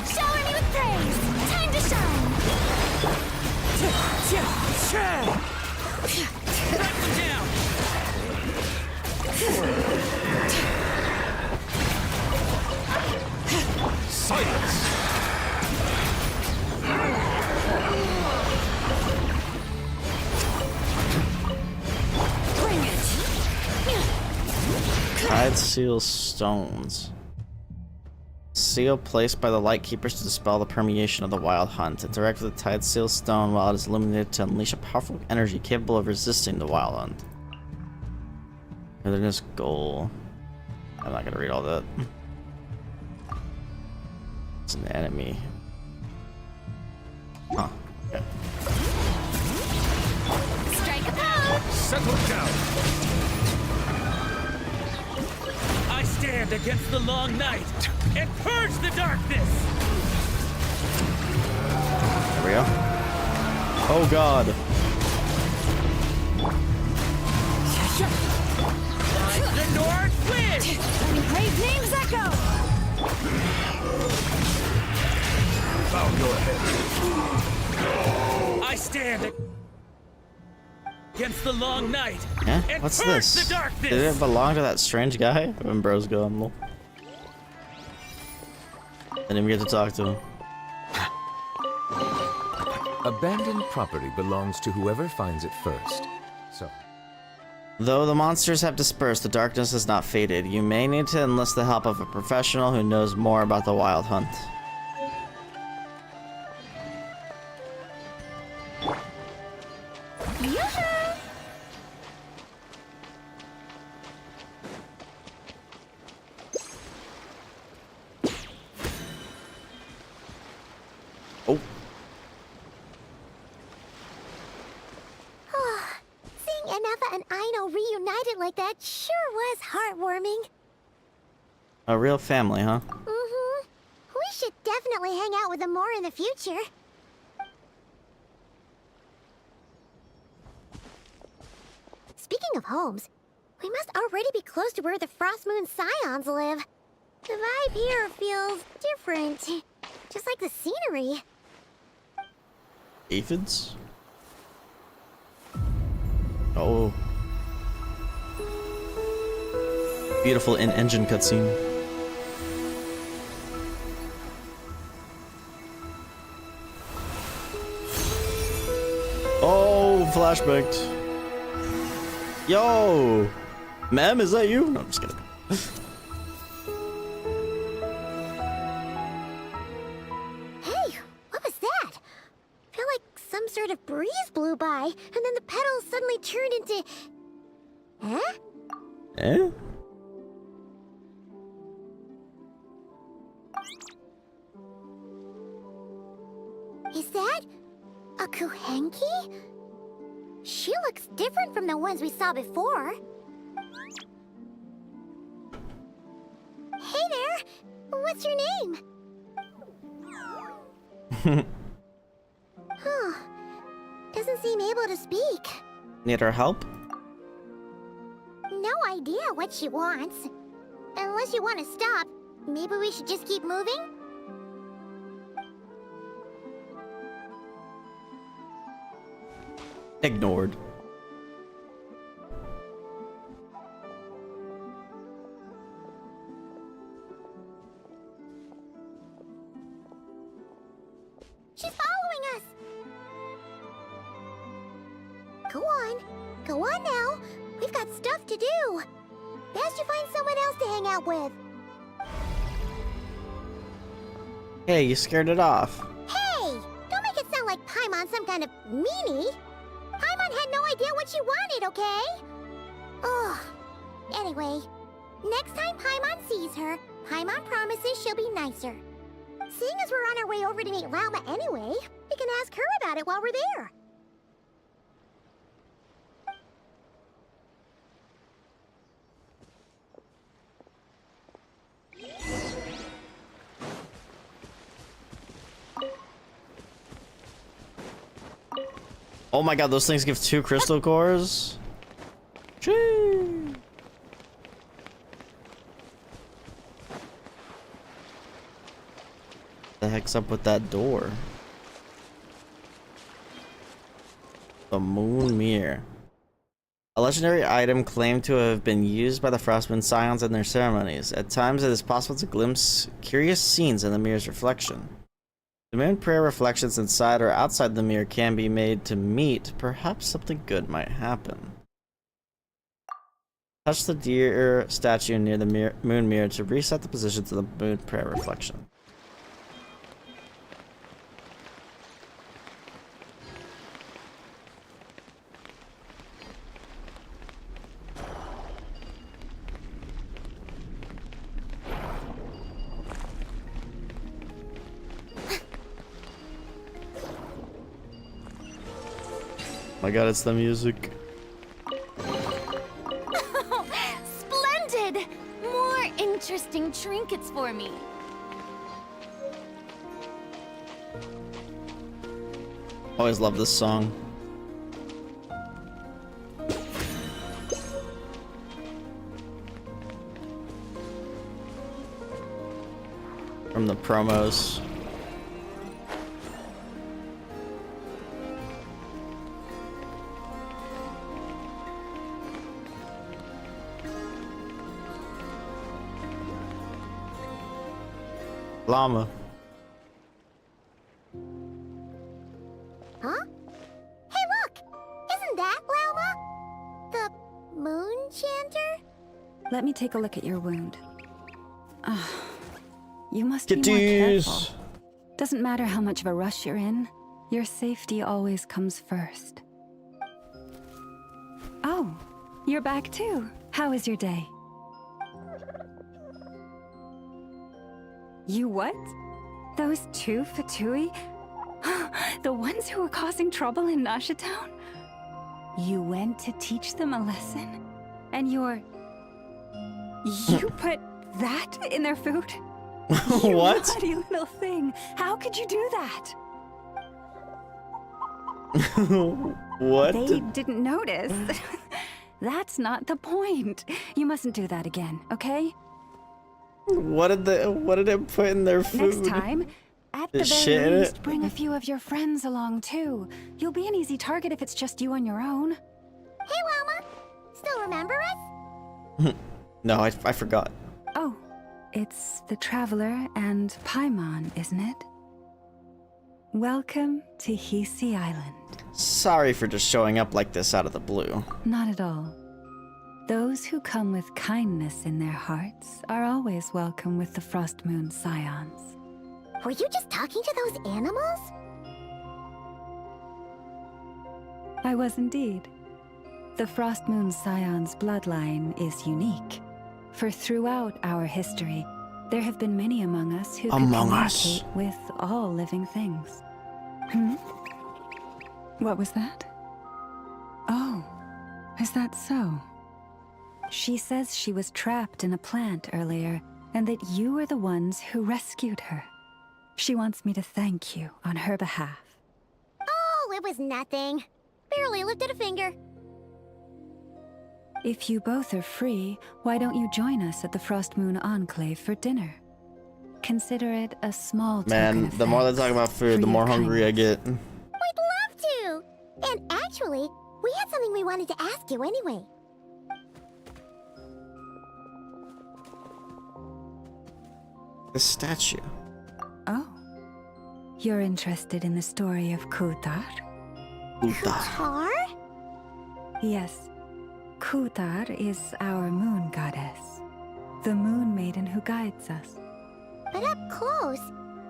Speaker 6: Shower me with praise. Time to shine.
Speaker 10: Strike them down.
Speaker 13: Silence!
Speaker 6: Bring it.
Speaker 1: Tide seal stones. Seal placed by the light keepers to dispel the permeation of the wild hunt. Interact with the tide seal stone while it is illuminated to unleash a powerful energy capable of resisting the wild hunt. Wilderness goal. I'm not gonna read all that. It's an enemy. Huh. Okay.
Speaker 6: Strike a pose.
Speaker 13: Settle down!
Speaker 10: I stand against the long night and purge the darkness.
Speaker 1: There we go. Oh god.
Speaker 10: The North wins.
Speaker 6: And great names echo.
Speaker 13: Bow your head.
Speaker 10: I stand against the long night
Speaker 1: Eh?
Speaker 10: and
Speaker 1: What's
Speaker 10: purge
Speaker 1: this?
Speaker 10: the darkness.
Speaker 1: Did it belong to that strange guy? When bros go on lol. Didn't even get to talk to him.
Speaker 17: Abandoned property belongs to whoever finds it first. So.
Speaker 1: Though the monsters have dispersed, the darkness has not faded. You may need to enlist the help of a professional who knows more about the wild hunt. Oh.
Speaker 4: Seeing Anafa and Aino reunited like that sure was heartwarming.
Speaker 1: A real family, huh?
Speaker 4: Mm-hmm. We should definitely hang out with them more in the future. Speaking of homes, we must already be close to where the Frost Moon Scions live. The vibe here feels different. Just like the scenery.
Speaker 1: Aphids? Oh. Beautiful in-engine cutscene. Oh, flashbacked. Yo! Ma'am, is that you? No, I'm just kidding.
Speaker 4: Hey, what was that? I feel like some sort of breeze blew by, and then the petals suddenly turned into... Huh?
Speaker 1: Eh?
Speaker 4: Is that... a Kuhenki? She looks different from the ones we saw before. Hey there! What's your name? Huh. Doesn't seem able to speak.
Speaker 1: Need our help?
Speaker 4: No idea what she wants. Unless you want to stop, maybe we should just keep moving?
Speaker 1: Ignored.
Speaker 4: She's following us! Go on. Go on now. We've got stuff to do. Best you find someone else to hang out with.
Speaker 1: Hey, you scared it off.
Speaker 4: Hey! Don't make it sound like Paimon's some kind of meanie. Paimon had no idea what she wanted, okay? Ugh. Anyway, next time Paimon sees her, Paimon promises she'll be nicer. Seeing as we're on our way over to meet Lauma anyway, we can ask her about it while we're there.
Speaker 1: Oh my god, those things give 2 crystal cores? Chee! The heck's up with that door? The Moon Mirror. A legendary item claimed to have been used by the Frostmoon Scions in their ceremonies. At times it is possible to glimpse curious scenes in the mirror's reflection. The moon prayer reflections inside or outside the mirror can be made to meet. Perhaps something good might happen. Touch the deer statue near the moon mirror to reset the positions of the moon prayer reflection. My god, it's the music.
Speaker 9: Splendid! More interesting trinkets for me.
Speaker 1: Always love this song. From the promos. Llama.
Speaker 4: Huh? Hey, look! Isn't that Lauma? The moon chanter?
Speaker 12: Let me take a look at your wound. You must
Speaker 1: Get
Speaker 12: be more
Speaker 1: these.
Speaker 12: careful. Doesn't matter how much of a rush you're in, your safety always comes first. Oh, you're back too. How was your day? You what? Those 2 Fatui? The ones who were causing trouble in Nasha Town? You went to teach them a lesson? And you put that in their food? You
Speaker 1: What?
Speaker 12: naughty little thing. How could you do that?
Speaker 1: What?
Speaker 12: They didn't notice. That's not the point. You mustn't do that again, okay?
Speaker 1: What did it put in their food?
Speaker 12: Next time, at the
Speaker 1: shit
Speaker 12: very
Speaker 1: in
Speaker 12: least,
Speaker 1: it?
Speaker 12: bring a few of your friends along too. You'll be an easy target if it's just you on your own.
Speaker 4: Hey, Lauma! Still remember us?
Speaker 1: No, I forgot.
Speaker 12: Oh, it's the Traveler and Paimon, isn't it? Welcome to Hisi Island.
Speaker 1: Sorry for just showing up like this out of the blue.
Speaker 12: Not at all. Those who come with kindness in their hearts are always welcome with the Frostmoon Scions.
Speaker 4: Were you just talking to those animals?
Speaker 12: I was indeed. The Frostmoon Scion's bloodline is unique, for throughout our history, there have been many among us who
Speaker 1: Among
Speaker 12: could
Speaker 1: us.
Speaker 12: communicate with all living things. What was that? Oh, is that so? She says she was trapped in a plant earlier, and that you were the ones who rescued her. She wants me to thank you on her behalf.
Speaker 4: Oh, it was nothing. Barely lifted a finger.
Speaker 12: If you both are free, why don't you join us at the Frost Moon Enclave for dinner? Consider it a small token
Speaker 1: Man,
Speaker 12: of
Speaker 1: the more they
Speaker 12: thanks
Speaker 1: talk about food,
Speaker 12: for
Speaker 1: the
Speaker 12: your
Speaker 1: more hungry I
Speaker 12: kindness.
Speaker 1: get.
Speaker 4: We'd love to! And actually, we had something we wanted to ask you anyway.
Speaker 1: The statue.
Speaker 12: Oh. You're interested in the story of Kutar?
Speaker 4: Kutar?
Speaker 12: Yes. Kutar is our moon goddess. The moon maiden who guides us.
Speaker 4: But up close,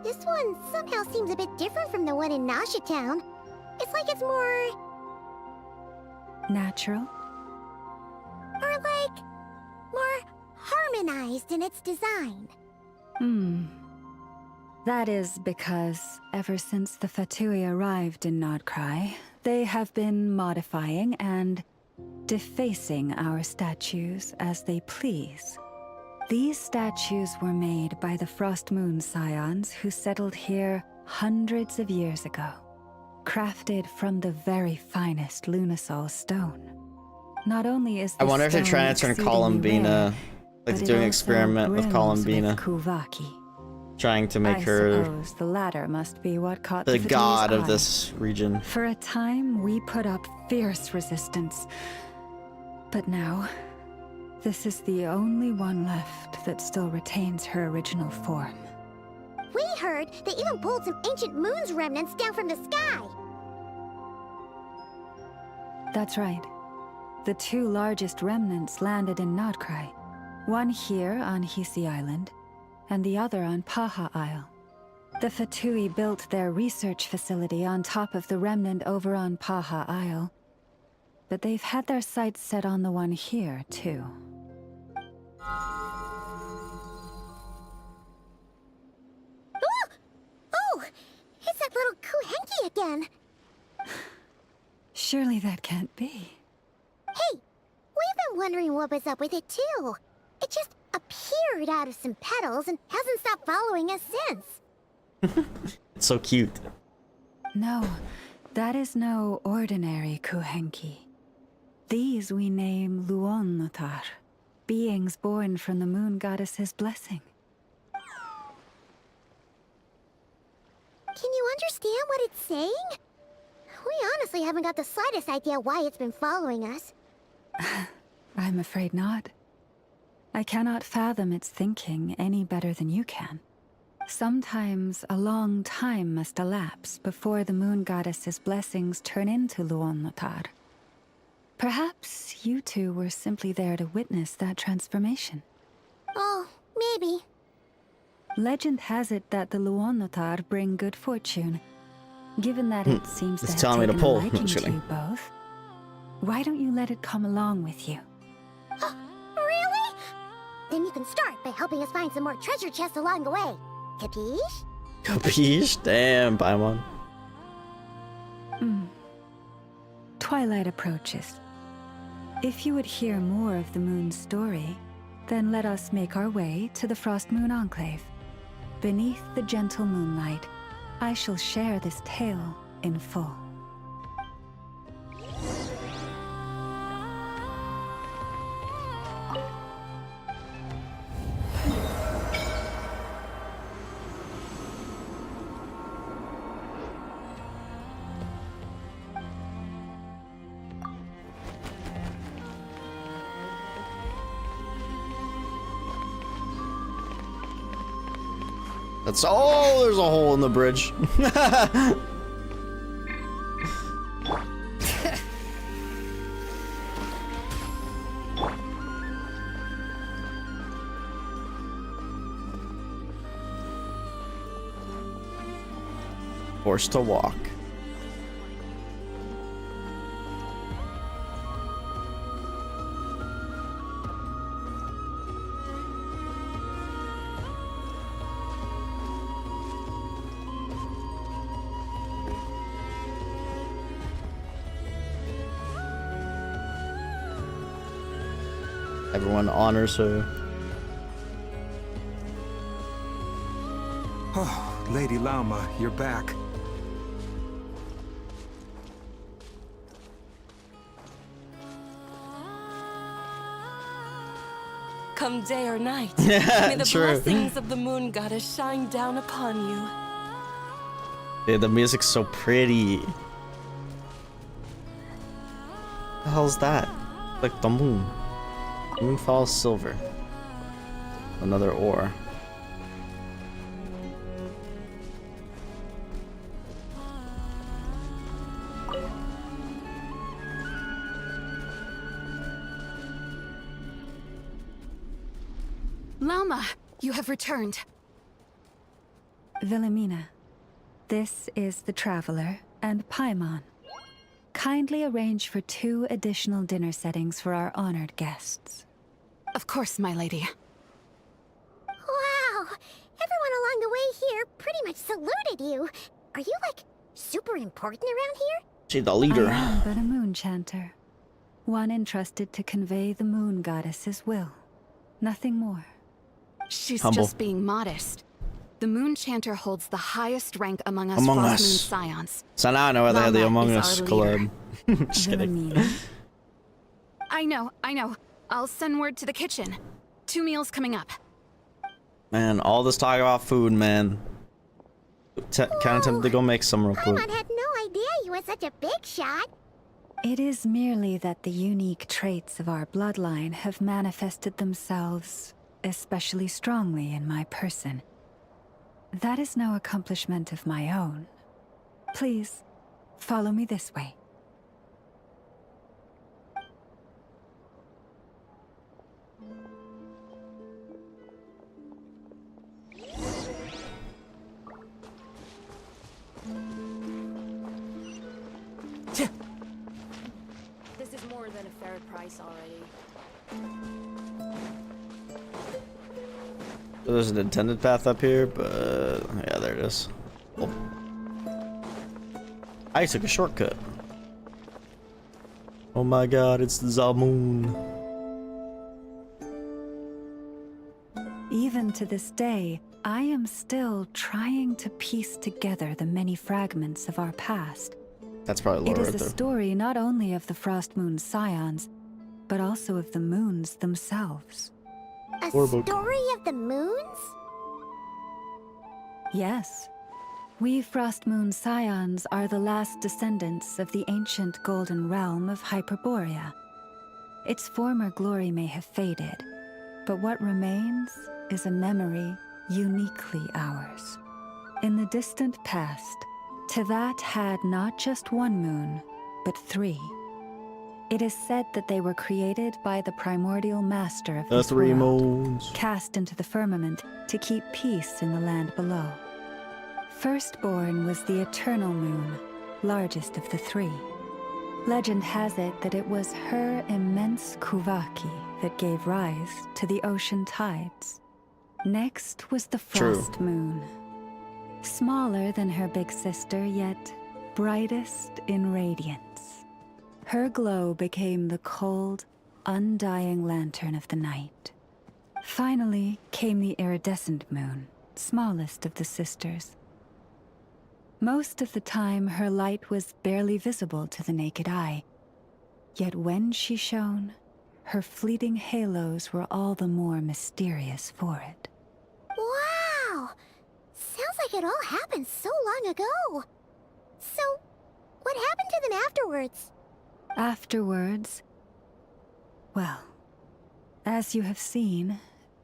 Speaker 4: this one somehow seems a bit different from the one in Nasha Town. It's like it's more...
Speaker 12: Natural?
Speaker 4: or like... more harmonized in its design.
Speaker 12: That is because ever since the Fatui arrived in Nod-Krai, they have been modifying and defacing our statues as they please. These statues were made by the Frost Moon Scions who settled here hundreds of years ago, crafted from the very finest Lunasol stone. Not only is
Speaker 1: I
Speaker 12: this
Speaker 1: wonder if they're
Speaker 12: stone
Speaker 1: trying to turn
Speaker 12: exceedingly
Speaker 1: Columbina,
Speaker 12: rare,
Speaker 1: like
Speaker 12: but
Speaker 1: they're
Speaker 12: it
Speaker 1: doing an
Speaker 12: also
Speaker 1: experiment with
Speaker 12: brims
Speaker 1: Columbina,
Speaker 12: with Kuvaki.
Speaker 1: trying to make
Speaker 12: I
Speaker 1: her
Speaker 12: suppose the latter must be what caught
Speaker 1: the
Speaker 12: Fatui's
Speaker 1: god of
Speaker 12: eye.
Speaker 1: this region.
Speaker 12: For a time, we put up fierce resistance. But now, this is the only one left that still retains her original form.
Speaker 4: We heard they even pulled some ancient moon's remnants down from the sky.
Speaker 12: That's right. The two largest remnants landed in Nod-Krai. One here on Hisi Island, and the other on Paha Isle. The Fatui built their research facility on top of the remnant over on Paha Isle. But they've had their sights set on the one here, too.
Speaker 4: Oh! It's that little Kuhenki again!
Speaker 12: Surely that can't be.
Speaker 4: Hey! We've been wondering what was up with it, too. It just appeared out of some petals and hasn't stopped following us since.
Speaker 1: It's so cute.
Speaker 12: No, that is no ordinary Kuhenki. These we name Luon-Notar, beings born from the moon goddess's blessing.
Speaker 4: Can you understand what it's saying? We honestly haven't got the slightest idea why it's been following us.
Speaker 12: I'm afraid not. I cannot fathom its thinking any better than you can. Sometimes a long time must elapse before the moon goddess's blessings turn into Luon-Notar. Perhaps you two were simply there to witness that transformation.
Speaker 4: Oh, maybe.
Speaker 12: Legend has it that the Luon-Notar bring good fortune. Given that it seems to
Speaker 1: It's
Speaker 12: have
Speaker 1: telling me to
Speaker 12: taken a
Speaker 1: pull.
Speaker 12: liking
Speaker 1: Just
Speaker 12: to
Speaker 1: kidding.
Speaker 12: you both, why don't you let it come along with you?
Speaker 4: Really? Then you can start by helping us find some more treasure chests along the way. Capiche?
Speaker 1: Capiche? Damn, Paimon.
Speaker 12: Twilight approaches. If you would hear more of the moon's story, then let us make our way to the Frost Moon Enclave. Beneath the gentle moonlight, I shall share this tale in full.
Speaker 1: That's oh, there's a hole in the bridge. Forced to walk. Everyone honors her.
Speaker 18: Oh, Lady Lauma, you're back.
Speaker 19: Come day or night, may the
Speaker 1: True.
Speaker 19: blessings of the moon goddess shine down upon you.
Speaker 1: Dude, the music's so pretty. The hell's that? Like the moon. Moonfall silver. Another ore.
Speaker 15: Lauma, you have returned.
Speaker 12: Wilhelmina, this is the Traveler and Paimon. Kindly arrange for 2 additional dinner settings for our honored guests.
Speaker 15: Of course, my lady.
Speaker 4: Wow! Everyone along the way here pretty much saluted you. Are you, like, super important around here?
Speaker 1: She's the leader.
Speaker 12: I am but a moon chanter. One entrusted to convey the moon goddess's will. Nothing more.
Speaker 15: She's
Speaker 1: Humble.
Speaker 15: just being modest. The Moon Chanter holds the highest rank among us
Speaker 1: Among
Speaker 15: Frost
Speaker 1: us.
Speaker 15: Moon Scions.
Speaker 1: So now I know why they had the
Speaker 15: Lauma
Speaker 1: Among
Speaker 15: is
Speaker 1: Us
Speaker 15: our
Speaker 1: collab.
Speaker 15: leader.
Speaker 1: Just kidding.
Speaker 15: I know. I'll send word to the kitchen. 2 meals coming up.
Speaker 1: Man, all this talk about food, man. Kind of tempted to go make some real quick.
Speaker 4: Paimon had no idea you were such a big shot.
Speaker 12: It is merely that the unique traits of our bloodline have manifested themselves especially strongly in my person. That is no accomplishment of my own. Please, follow me this way.
Speaker 19: This is more than a fair price already.
Speaker 1: There's an intended path up here, but yeah, there it is. Oh. I took a shortcut. Oh my god, it's the Zamoon.
Speaker 12: Even to this day, I am still trying to piece together the many fragments of our past.
Speaker 1: That's probably
Speaker 12: It
Speaker 1: lower
Speaker 12: is
Speaker 1: right
Speaker 12: a
Speaker 1: there.
Speaker 12: story not only of the Frost Moon Scions, but also of the moons themselves.
Speaker 4: A
Speaker 1: Lore book.
Speaker 4: story of the moons?
Speaker 12: Yes. We Frost Moon Scions are the last descendants of the ancient golden realm of Hyperborea. Its former glory may have faded, but what remains is a memory uniquely ours. In the distant past, Tevat had not just 1 moon, but 3. It is said that they were created by the primordial master of
Speaker 1: The
Speaker 12: this
Speaker 1: 3
Speaker 12: world,
Speaker 1: moons.
Speaker 12: cast into the firmament to keep peace in the land below. Firstborn was the eternal moon, largest of the 3. Legend has it that it was her immense Kuvaki that gave rise to the ocean tides. Next was the frost moon. Smaller than her big sister, yet brightest in radiance. Her glow became the cold, undying lantern of the night. Finally came the iridescent moon, smallest of the sisters. Most of the time, her light was barely visible to the naked eye. Yet when she shone, her fleeting halos were all the more mysterious for it.
Speaker 4: Wow! Sounds like it all happened so long ago. So, what happened to them afterwards?
Speaker 12: Afterwards, well, as you have seen,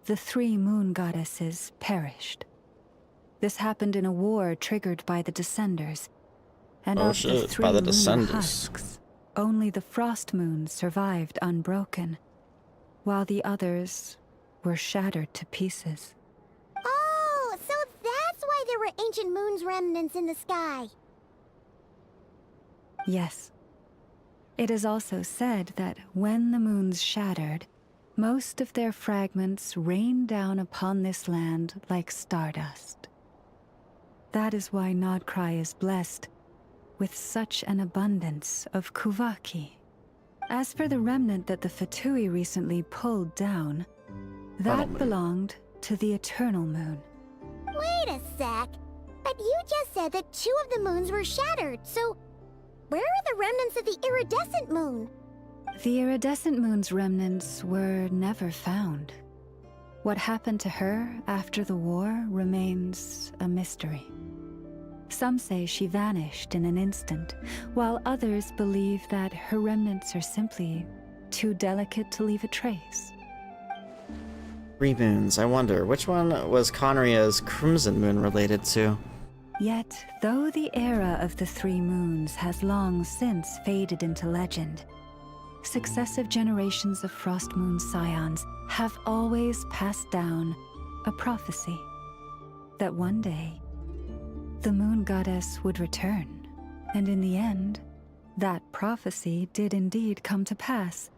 Speaker 12: the 3 moon goddesses perished. This happened in a war triggered by the Descenders. And
Speaker 1: Oh
Speaker 12: of
Speaker 1: shit,
Speaker 12: the 3
Speaker 1: by the
Speaker 12: lunar
Speaker 1: Descenders.
Speaker 12: husks, only the Frost Moon survived unbroken, while the others were shattered to pieces.
Speaker 4: Oh, so that's why there were ancient moon's remnants in the sky.
Speaker 12: Yes. It is also said that when the moons shattered, most of their fragments rained down upon this land like stardust. That is why Nod-Krai is blessed with such an abundance of Kuvaki. As for the remnant that the Fatui recently pulled down, that belonged to the Eternal Moon.
Speaker 4: Wait a sec. But you just said that 2 of the moons were shattered, so where are the remnants of the iridescent moon?
Speaker 12: The iridescent moon's remnants were never found. What happened to her after the war remains a mystery. Some say she vanished in an instant, while others believe that her remnants are simply too delicate to leave a trace.
Speaker 1: 3 moons. I wonder, which one was Conria's Crimson Moon related to?
Speaker 12: Yet, though the era of the 3 moons has long since faded into legend, successive generations of Frost Moon scions have always passed down a prophecy that one day the moon goddess would return, and in the end, that prophecy did indeed come to pass,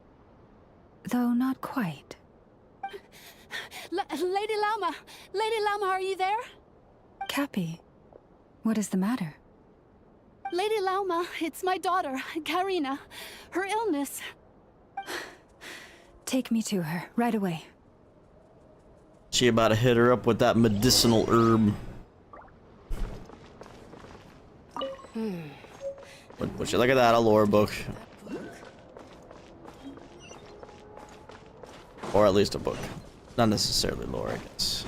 Speaker 12: though not quite.
Speaker 20: Lady Lauma! Lady Lauma, are you there?
Speaker 12: Cappy, what is the matter?
Speaker 20: Lady Lauma, it's my daughter, Karina. Her illness.
Speaker 12: Take me to her, right away.
Speaker 1: She about to hit her up with that medicinal herb. Would you look at that, a lore book. Or at least a book. Not necessarily lore, I guess.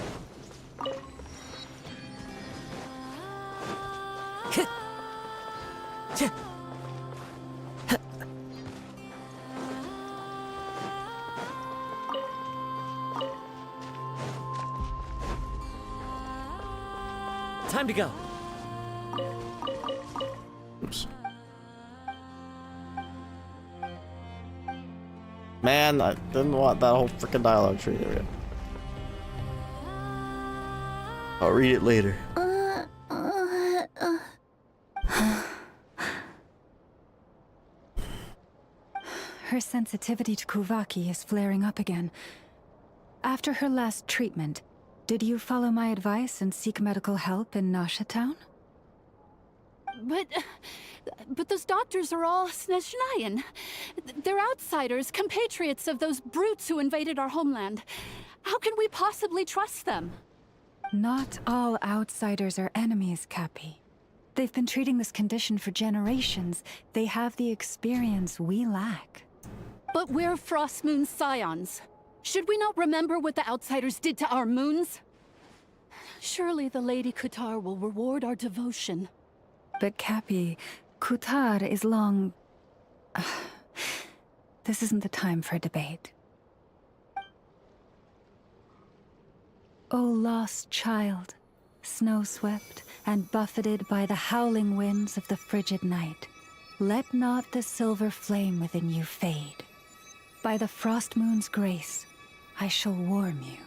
Speaker 10: Time to go.
Speaker 1: Oops. Man, I didn't want that whole freaking dialogue tree. There we go. I'll read it later.
Speaker 12: Her sensitivity to Kuvaki is flaring up again. After her last treatment, did you follow my advice and seek medical help in Nasha Town?
Speaker 20: But those doctors are all Snezhnayan. They're outsiders, compatriots of those brutes who invaded our homeland. How can we possibly trust them?
Speaker 12: Not all outsiders are enemies, Cappy. They've been treating this condition for generations. They have the experience we lack.
Speaker 20: But we're Frost Moon scions. Should we not remember what the outsiders did to our moons? Surely the Lady Kutar will reward our devotion.
Speaker 12: But Cappy, Kutar is long... This isn't the time for debate. O lost child, snow-swept and buffeted by the howling winds of the frigid night, let not the silver flame within you fade. By the frost moon's grace, I shall warm you,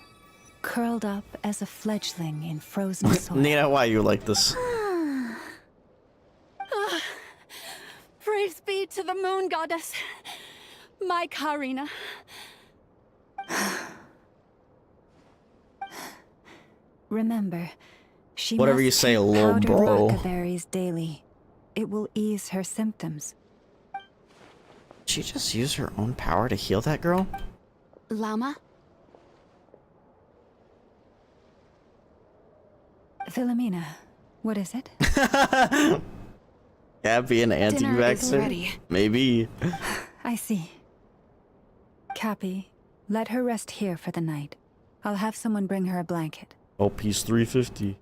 Speaker 12: curled up as a fledgling in frozen soil.
Speaker 1: Nina, why you like this?
Speaker 20: Praise be to the moon goddess, my Karina.
Speaker 12: Remember, she
Speaker 1: Whatever
Speaker 12: must
Speaker 1: you say,
Speaker 12: take
Speaker 1: lil
Speaker 12: powdered
Speaker 1: bro.
Speaker 12: maca berries daily. It will ease her symptoms.
Speaker 1: Did she just use her own power to heal that girl?
Speaker 15: Llama?
Speaker 12: Philomena, what is it?
Speaker 1: Cappy and
Speaker 15: Dinner is
Speaker 1: anti-vaxxer?
Speaker 15: ready.
Speaker 1: Maybe.
Speaker 12: I see. Cappy, let her rest here for the night. I'll have someone bring her a blanket.
Speaker 1: Oh, piece 350.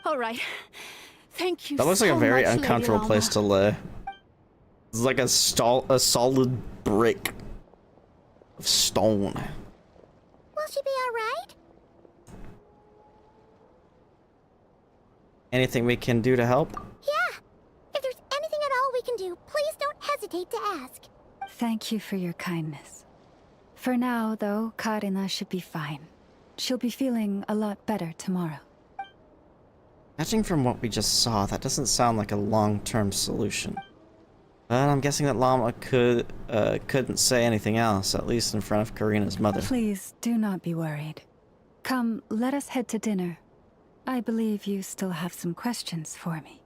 Speaker 20: All right. Thank you
Speaker 1: That looks
Speaker 20: so
Speaker 1: like a very
Speaker 20: much, Lady
Speaker 1: uncomfortable
Speaker 20: Llama.
Speaker 1: place to lay. It's like a solid brick of stone.
Speaker 4: Will she be alright?
Speaker 1: Anything we can do to help?
Speaker 4: Yeah. If there's anything at all we can do, please don't hesitate to ask.
Speaker 12: Thank you for your kindness. For now, though, Karina should be fine. She'll be feeling a lot better tomorrow.
Speaker 1: Judging from what we just saw, that doesn't sound like a long-term solution. But I'm guessing that Llama couldn't say anything else, at least in front of Karina's mother.
Speaker 12: Please, do not be worried. Come, let us head to dinner. I believe you still have some questions for me.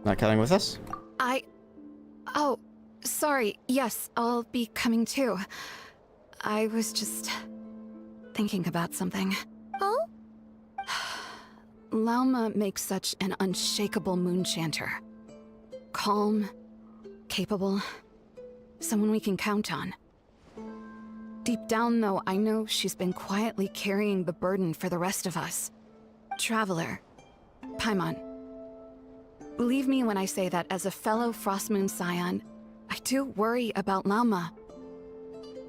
Speaker 1: Not coming with us?
Speaker 15: Oh, sorry. Yes, I'll be coming too. I was just thinking about something.
Speaker 4: Oh?
Speaker 15: Lauma makes such an unshakable moonchanter. Calm, capable, someone we can count on. Deep down, though, I know she's been quietly carrying the burden for the rest of us. Traveler, Paimon. Believe me when I say that as a fellow Frostmoon Scion, I do worry about Lauma.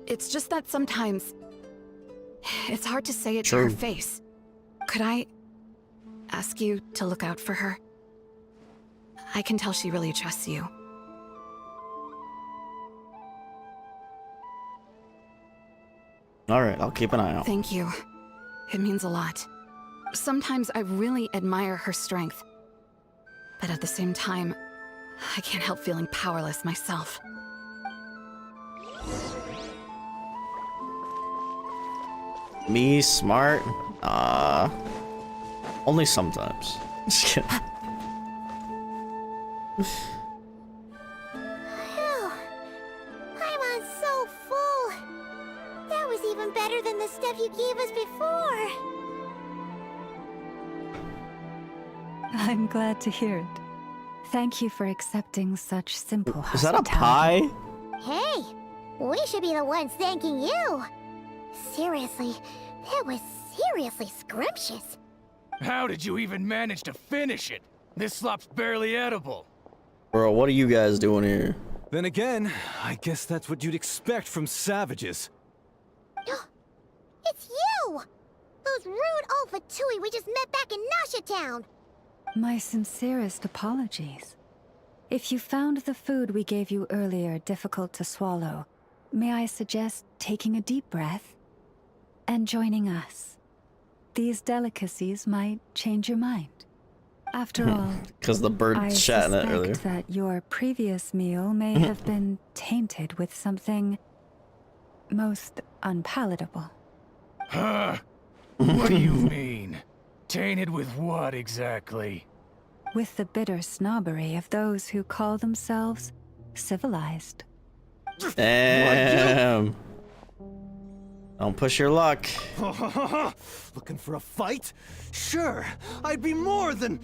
Speaker 15: It's just that sometimes it's hard to say it to her face. Could I ask you to look out for her? I can tell she really trusts you.
Speaker 1: Alright, I'll keep an eye out.
Speaker 15: Thank you. It means a lot. Sometimes I really admire her strength. But at the same time, I can't help feeling powerless myself.
Speaker 1: Me smart? Only sometimes. Just kidding.
Speaker 4: Phew. Paimon's so full. That was even better than the stuff you gave us before.
Speaker 12: I'm glad to hear it. Thank you for accepting such simple hospitality.
Speaker 1: Is that a pie?
Speaker 4: Hey, we should be the ones thanking you. Seriously, that was seriously scrumptious.
Speaker 13: How did you even manage to finish it? This slop's barely edible.
Speaker 1: Bro, what are you guys doing here?
Speaker 14: Then again, I guess that's what you'd expect from savages.
Speaker 4: It's you! Those rude old Fatui we just met back in Nasha Town.
Speaker 12: My sincerest apologies. If you found the food we gave you earlier difficult to swallow, may I suggest taking a deep breath and joining us? These delicacies might change your mind. After all,
Speaker 1: because the bird
Speaker 12: I
Speaker 1: chat in it earlier.
Speaker 12: suspect that your previous meal may have been tainted with something most unpalatable.
Speaker 13: Huh? What do you mean? Tainted with what exactly?
Speaker 12: With the bitter snobbery of those who call themselves civilized.
Speaker 1: Damn. Don't push your luck.
Speaker 14: Looking for a fight? Sure, I'd be more than...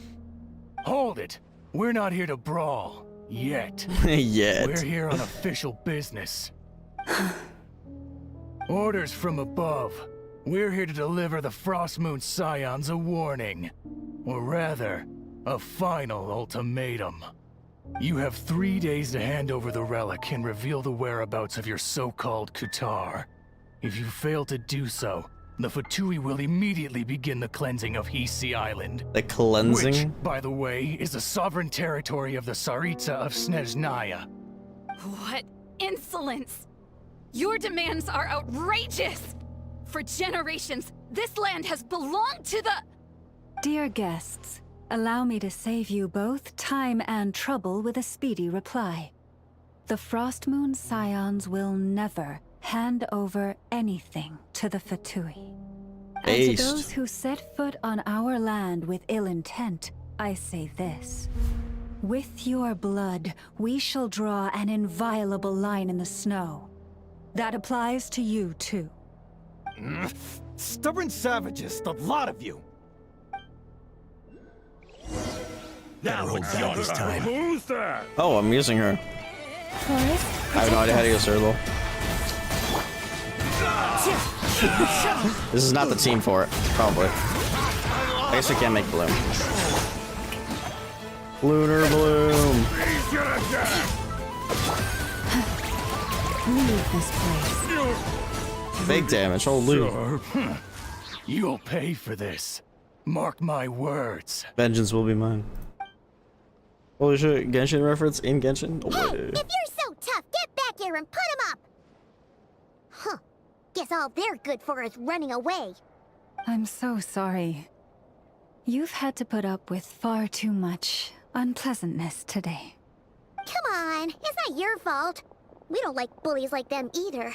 Speaker 13: Hold it. We're not here to brawl. Yet.
Speaker 1: Yet.
Speaker 13: We're here on official business. Orders from above. We're here to deliver the Frostmoon Scions a warning. Or rather, a final ultimatum. You have 3 days to hand over the relic and reveal the whereabouts of your so-called Kutar. If you fail to do so, the Fatui will immediately begin the cleansing of Hisi Island.
Speaker 1: The cleansing?
Speaker 13: Which, by the way, is the sovereign territory of the Tsaritsa of Snezhnaya.
Speaker 15: What insolence! Your demands are outrageous! For generations, this land has belonged to the...
Speaker 12: Dear guests, allow me to save you both time and trouble with a speedy reply. The Frostmoon Scions will never hand over anything to the Fatui. And to those who set foot on our land with ill intent, I say this. With your blood, we shall draw an inviolable line in the snow. That applies to you, too.
Speaker 14: Stubborn savages, the lot of you!
Speaker 10: Now hold down this time. Who's that?
Speaker 1: Oh, I'm using her.
Speaker 12: Forest,
Speaker 1: I have no idea how to use her, though. This is not the team for it, probably. I guess we can't make Bloom. Lunar Bloom!
Speaker 12: leave this place.
Speaker 1: Big damage, holy.
Speaker 13: Sure. You'll pay for this. Mark my words.
Speaker 1: Vengeance will be mine. Holy shit, Genshin reference in Genshin? No
Speaker 4: Hey,
Speaker 1: way.
Speaker 4: if you're so tough, get back here and put him up! Huh. Guess all they're good for is running away.
Speaker 12: I'm so sorry. You've had to put up with far too much unpleasantness today.
Speaker 4: Come on, it's not your fault. We don't like bullies like them either.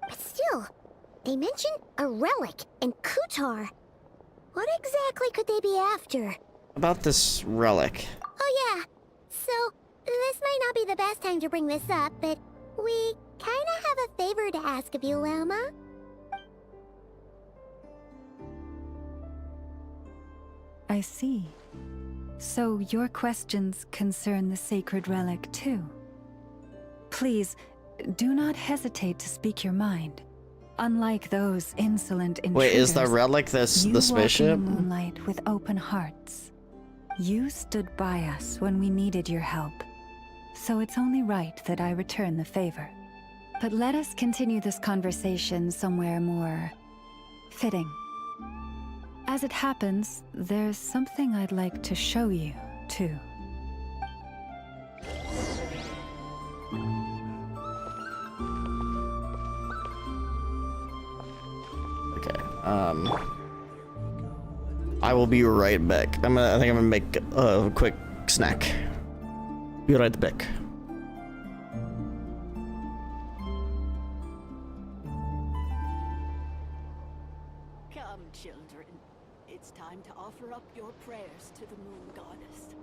Speaker 4: But still, They mention a relic and Kutar. What exactly could they be after?
Speaker 1: About this relic.
Speaker 4: Oh yeah, so this might not be the best time to bring this up, but we kinda have a favor to ask of you, Lama.
Speaker 12: I see. So your questions concern the sacred relic too. Please, do not hesitate to speak your mind. Unlike those insolent intruders,
Speaker 1: Wait, is the relic the spaceship?
Speaker 12: You walk in the moonlight with open hearts. You stood by us when we needed your help, so it's only right that I return the favor. But let us continue this conversation somewhere more fitting. As it happens, there's something I'd like to show you, too.
Speaker 1: Okay, I will be right back. I think I'm gonna make a quick snack. Be right back.
Speaker 20: Come, children. It's time to offer up your prayers to the moon goddess.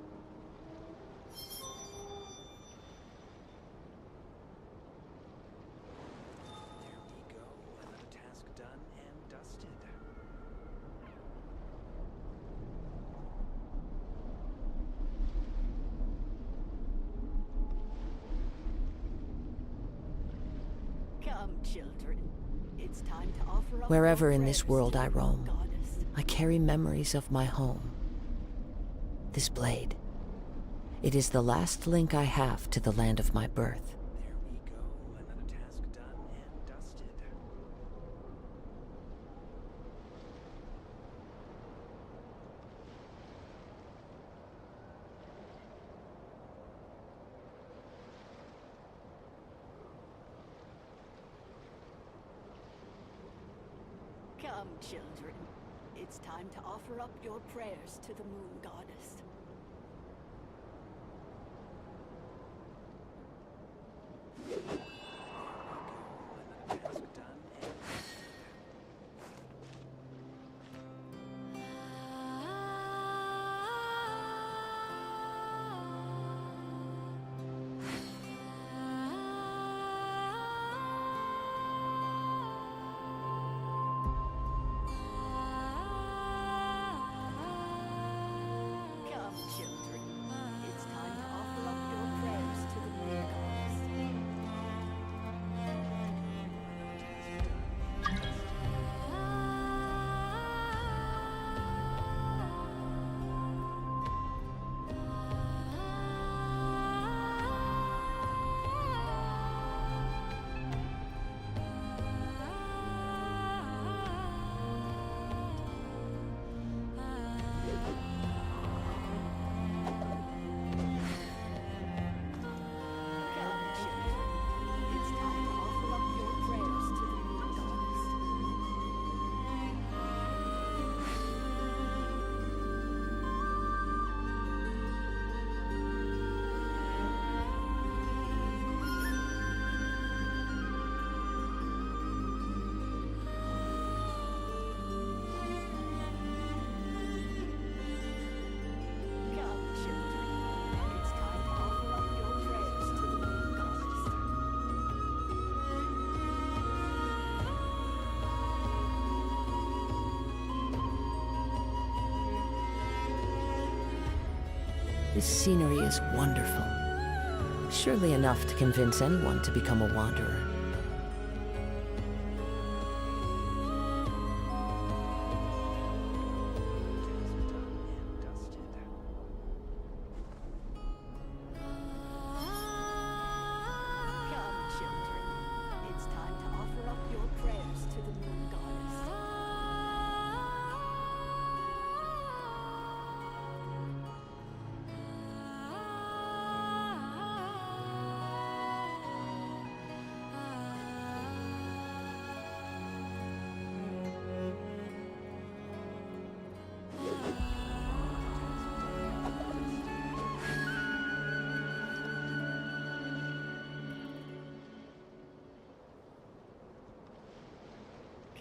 Speaker 20: Come, children. It's time to offer up
Speaker 21: Wherever
Speaker 20: your
Speaker 21: in this
Speaker 20: prayers
Speaker 21: world
Speaker 20: to
Speaker 21: I
Speaker 20: the moon
Speaker 21: roam,
Speaker 20: goddess.
Speaker 21: I carry memories of my home. This blade. It is the last link I have to the land of my birth.
Speaker 20: Come, children. It's time to offer up your prayers to the moon goddess. Come, children. It's time to offer up your prayers to the moon goddess. Come, children. It's time to offer up your prayers to the moon goddess. Come, children. It's time to offer up your prayers to the moon goddess.
Speaker 21: This scenery is wonderful. Surely enough to convince anyone to become a wanderer.
Speaker 20: Come, children. It's time to offer up your prayers to the moon goddess.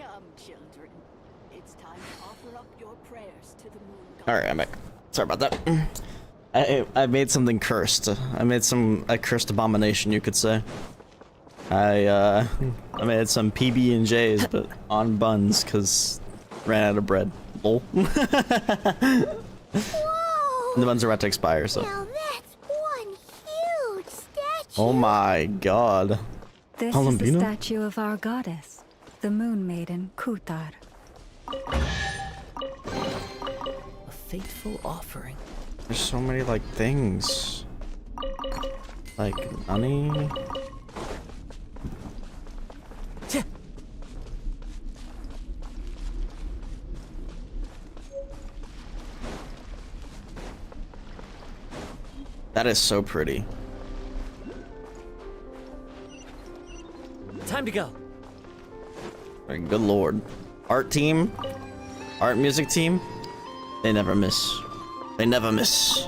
Speaker 20: Come, children. It's time to offer up your prayers to the moon god.
Speaker 1: All right, I'm back. Sorry about that. I made something cursed. I made a cursed abomination, you could say. I made some PB&Js, but on buns, cause ran out of bread. Lol. The buns are about to expire, so.
Speaker 4: Now that's one huge statue.
Speaker 1: Oh my god.
Speaker 12: This is the statue of our goddess, the Moon Maiden Kutar.
Speaker 21: A fateful offering.
Speaker 1: There's so many like things. Like money. That is so pretty.
Speaker 10: Time to go.
Speaker 1: Good lord. Art team, art music team, they never miss. They never miss.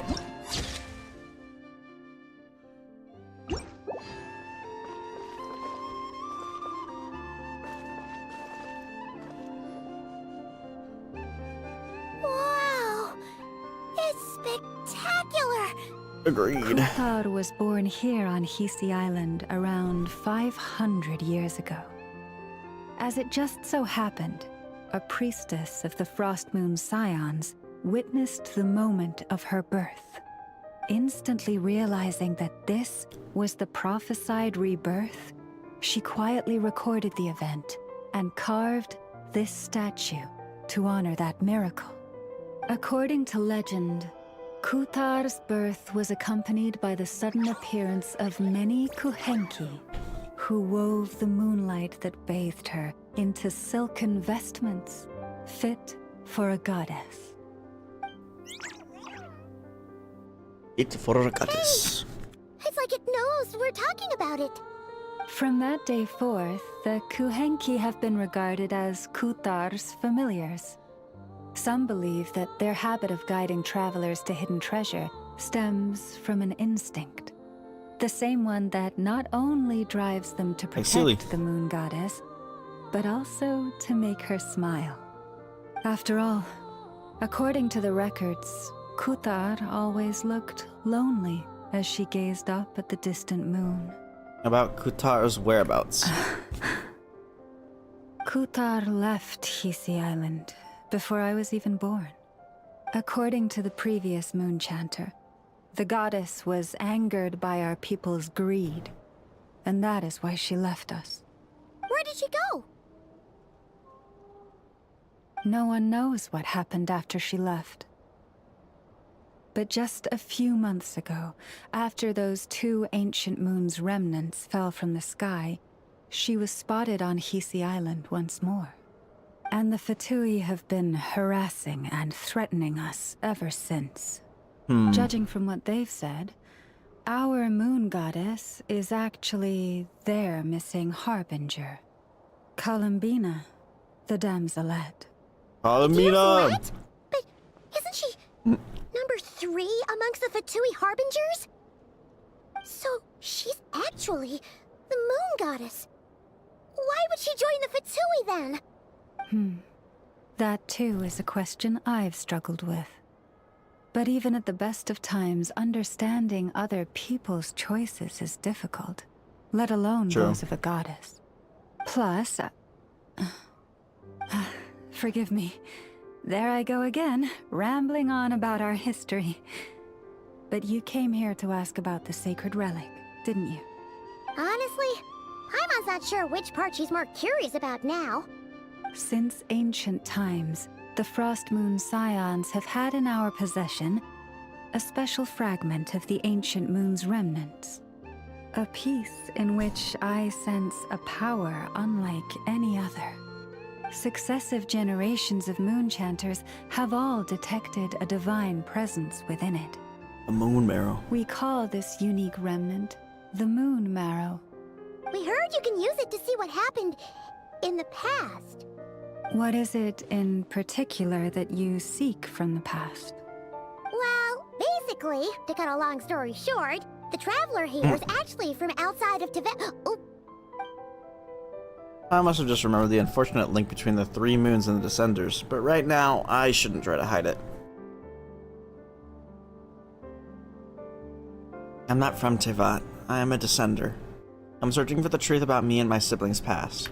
Speaker 4: Wow, it's spectacular.
Speaker 1: Agreed.
Speaker 12: Kutar was born here on Hisi Island around 500 years ago. As it just so happened, a priestess of the Frost Moon Scions witnessed the moment of her birth. Instantly realizing that this was the prophesied rebirth, she quietly recorded the event and carved this statue to honor that miracle. According to legend, Kutar's birth was accompanied by the sudden appearance of many Kuhenki, who wove the moonlight that bathed her into silken vestments fit for a goddess.
Speaker 1: Fit for a goddess.
Speaker 4: It's like it knows we're talking about it.
Speaker 12: From that day forth, the Kuhenki have been regarded as Kutar's familiars. Some believe that their habit of guiding travelers to hidden treasure stems from an instinct. The same one that not only drives them to protect the moon goddess, but also to make her smile. After all, according to the records, Kutar always looked lonely as she gazed up at the distant moon.
Speaker 1: About Kutar's whereabouts.
Speaker 12: Kutar left Hisi Island before I was even born. According to the previous moon chanter, the goddess was angered by our people's greed, and that is why she left us.
Speaker 4: Where did she go?
Speaker 12: No one knows what happened after she left. But just a few months ago, after those 2 ancient moon's remnants fell from the sky, she was spotted on Hisi Island once more. And the Fatui have been harassing and threatening us ever since. Judging from what they've said, our moon goddess is actually their missing harbinger, Columbina, the damselette.
Speaker 1: Columbina!
Speaker 4: What? But isn't she number 3 amongst the Fatui harbingers? So she's actually the moon goddess. Why would she join the Fatui then?
Speaker 12: That too is a question I've struggled with. But even at the best of times, understanding other people's choices is difficult, let alone those of a goddess. Plus, forgive me, there I go again, rambling on about our history. But you came here to ask about the sacred relic, didn't you?
Speaker 4: Honestly, Paimon's not sure which part she's more curious about now.
Speaker 12: Since ancient times, the Frost Moon Scions have had in our possession a special fragment of the ancient moon's remnants. A piece in which I sense a power unlike any other. Successive generations of moon chanters have all detected a divine presence within it.
Speaker 1: The moon marrow.
Speaker 12: We call this unique remnant the moon marrow.
Speaker 4: We heard you can use it to see what happened in the past.
Speaker 12: What is it in particular that you seek from the past?
Speaker 4: Well, basically, to cut a long story short, the traveler here is actually from outside of Tibet.
Speaker 1: I must have just remembered the unfortunate link between the 3 moons and the Descenders, but right now, I shouldn't try to hide it. I'm not from Tevat. I am a Descender. I'm searching for the truth about me and my siblings' past.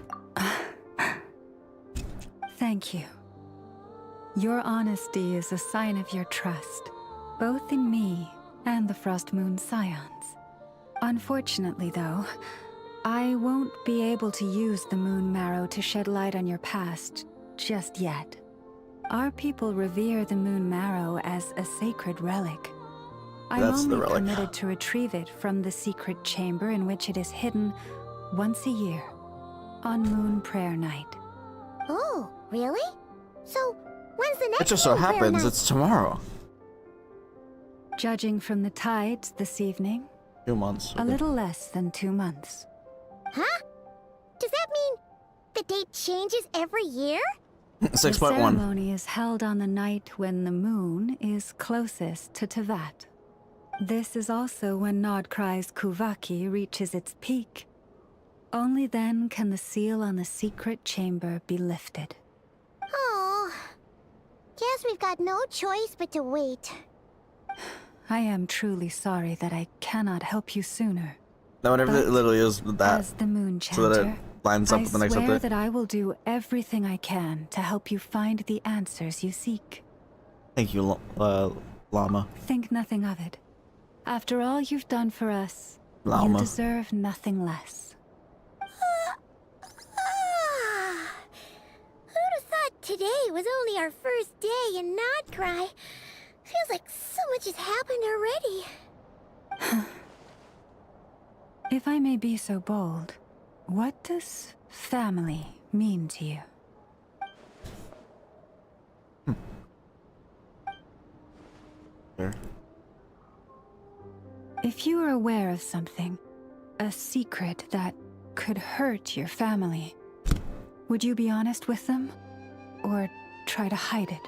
Speaker 12: Thank you. Your honesty is a sign of your trust, both in me and the Frost Moon Scions. Unfortunately, though, I won't be able to use the Moon Marrow to shed light on your past just yet. Our people revere the Moon Marrow as a sacred relic. I'm only permitted to retrieve it from the secret chamber in which it is hidden once a year, on Moon Prayer Night.
Speaker 4: Oh, really? So, when's the next
Speaker 1: It just so
Speaker 4: Moon Prayer
Speaker 1: happens
Speaker 4: Night?
Speaker 1: it's tomorrow.
Speaker 12: Judging from the tides this evening,
Speaker 1: 2 months.
Speaker 12: a little less than 2 months.
Speaker 4: Huh? Does that mean the date changes every year?
Speaker 1: 6.1.
Speaker 12: The ceremony is held on the night when the moon is closest to Tevat. This is also when Nod-Krai's Kuvaki reaches its peak. Only then can the seal on the secret chamber be lifted.
Speaker 4: Oh, guess we've got no choice but to wait.
Speaker 12: I am truly sorry that I cannot help you sooner.
Speaker 1: No, whatever it literally is with that.
Speaker 12: As the moon
Speaker 1: So that it
Speaker 12: chanter,
Speaker 1: lines up
Speaker 12: I
Speaker 1: with the next
Speaker 12: swear
Speaker 1: update.
Speaker 12: that I will do everything I can to help you find the answers you seek.
Speaker 1: Thank you, Llama.
Speaker 12: Think nothing of it. After all you've done for us,
Speaker 1: Llama.
Speaker 12: you deserve nothing less.
Speaker 4: Who'd have thought today was only our first day in Nod-Krai? Feels like so much has happened already.
Speaker 12: If I may be so bold, what does family mean to you?
Speaker 1: Sure.
Speaker 12: If you are aware of something, a secret that could hurt your family, would you be honest with them? Or try to hide it?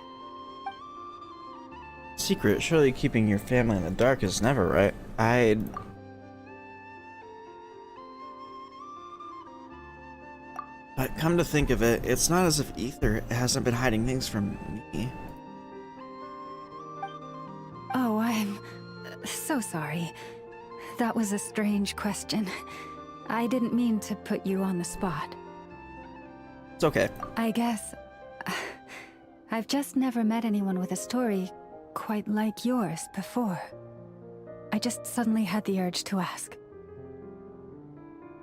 Speaker 1: Secret, surely keeping your family in the dark is never right. But come to think of it, it's not as if Ether hasn't been hiding things from me.
Speaker 12: Oh, I'm so sorry. That was a strange question. I didn't mean to put you on the spot.
Speaker 1: It's okay.
Speaker 12: I guess I've just never met anyone with a story quite like yours before. I just suddenly had the urge to ask.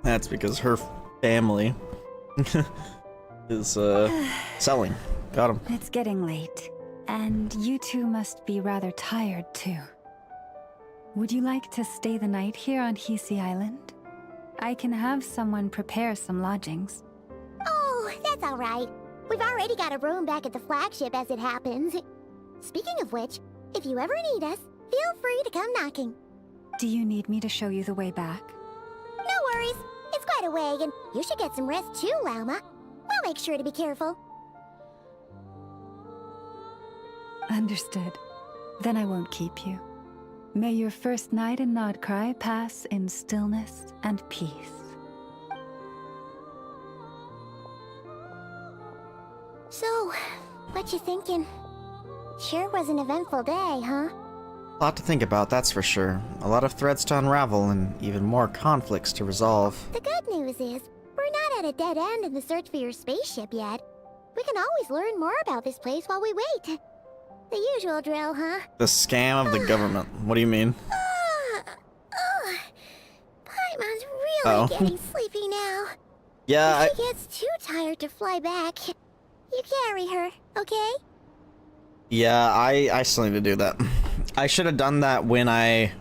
Speaker 1: That's because her family is selling. Got him.
Speaker 12: It's getting late, and you two must be rather tired too. Would you like to stay the night here on Hisi Island? I can have someone prepare some lodgings.
Speaker 4: Oh, that's all right. We've already got a room back at the flagship as it happens. Speaking of which, if you ever need us, feel free to come knocking.
Speaker 12: Do you need me to show you the way back?
Speaker 4: No worries. It's quite a way, and you should get some rest too, Lauma. We'll make sure to be careful.
Speaker 12: Understood. Then I won't keep you. May your first night in Nod-Krai pass in stillness and peace.
Speaker 4: So, what you thinking? Sure was an eventful day, huh?
Speaker 1: A lot to think about, that's for sure. A lot of threads to unravel and even more conflicts to resolve.
Speaker 4: The good news is, we're not at a dead end in the search for your spaceship yet. We can always learn more about this place while we wait. The usual drill, huh?
Speaker 1: The scam of the government. What do you mean?
Speaker 4: Paimon's really getting sleepy now.
Speaker 1: Yeah,
Speaker 4: If she gets too tired to fly back, you carry her, okay?
Speaker 1: Yeah, I still need to do that. I should have done that when I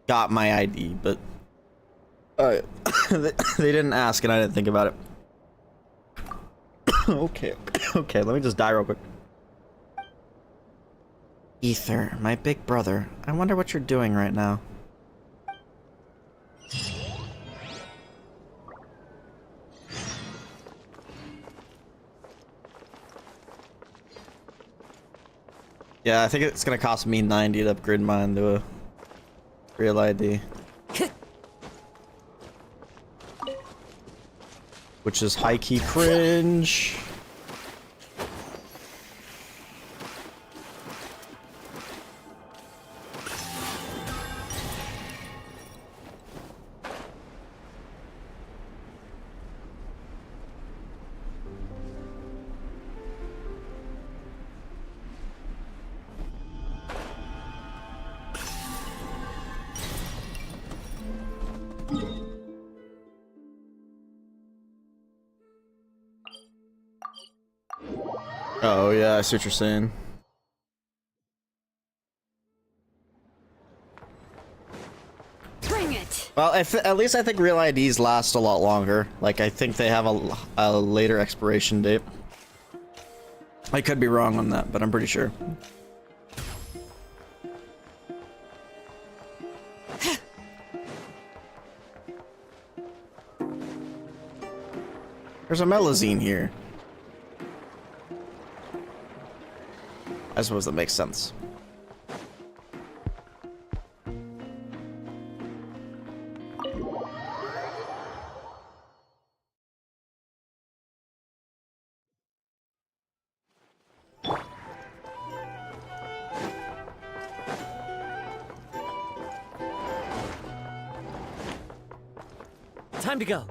Speaker 1: got my ID, but they didn't ask and I didn't think about it. Okay, let me just die real quick. Ether, my big brother. I wonder what you're doing right now. Yeah, I think it's gonna cost me 90 to upgrade mine to a real ID. which is high-key cringe. Oh yeah, I see what you're saying.
Speaker 9: Bring it.
Speaker 1: Well, at least I think real IDs last a lot longer. Like, I think they have a later expiration date. I could be wrong on that, but I'm pretty sure. There's a melazine here. I suppose that makes sense.
Speaker 10: Time to go.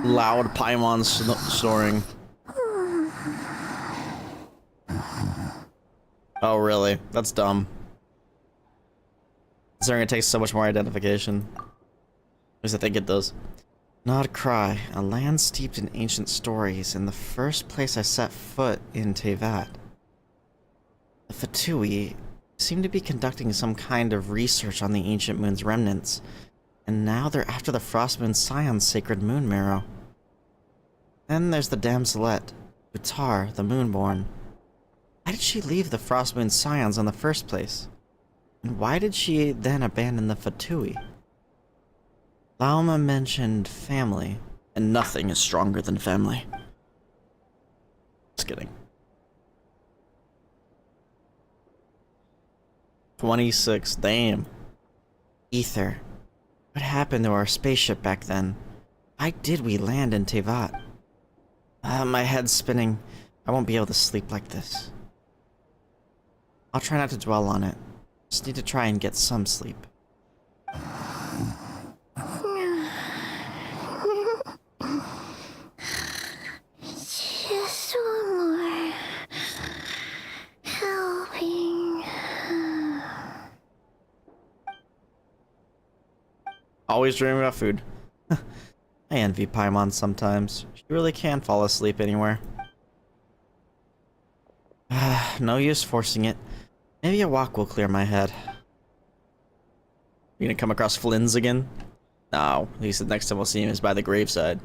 Speaker 1: Loud Paimon snoring. Oh, really? That's dumb. It's gonna take so much more identification. At least I think it does. Nod-Krai, a land steeped in ancient stories, and the first place I set foot in Tevat. The Fatui seem to be conducting some kind of research on the ancient moon's remnants, and now they're after the Frost Moon Scion's sacred moon marrow. Then there's the damselette, Utar, the Moonborn. Why did she leave the Frost Moon Scions in the first place? And why did she then abandon the Fatui? Lauma mentioned family, and nothing is stronger than family. Just kidding. 26, damn. Ether. What happened to our spaceship back then? Why did we land in Tevat? My head's spinning. I won't be able to sleep like this. I'll try not to dwell on it. Just need to try and get some sleep.
Speaker 4: Just one more helping.
Speaker 1: Always dreaming about food. I envy Paimon sometimes. She really can fall asleep anywhere. No use forcing it. Maybe a walk will clear my head. You gonna come across Flynn's again? No, he said next time we'll see him is by the graveside.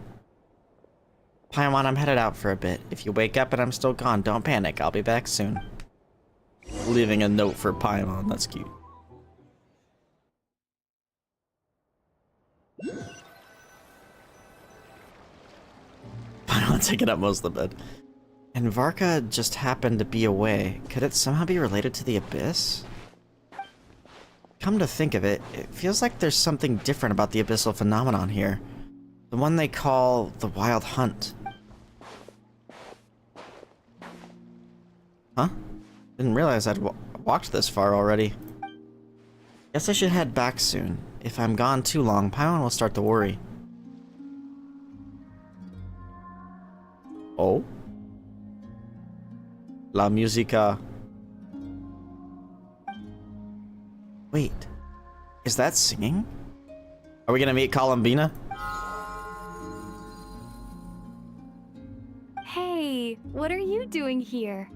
Speaker 1: Paimon, I'm headed out for a bit. If you wake up and I'm still gone, don't panic. I'll be back soon. Leaving a note for Paimon. That's cute. Paimon taking up most of the bed. And Varka just happened to be away. Could it somehow be related to the Abyss? Come to think of it, it feels like there's something different about the abyssal phenomenon here. The one they call the Wild Hunt. Huh? Didn't realize I'd walked this far already. Guess I should head back soon. If I'm gone too long, Paimon will start to worry. Oh? La Musica. Wait, is that singing? Are we gonna meet Columbina?
Speaker 9: Hey, what are you doing here?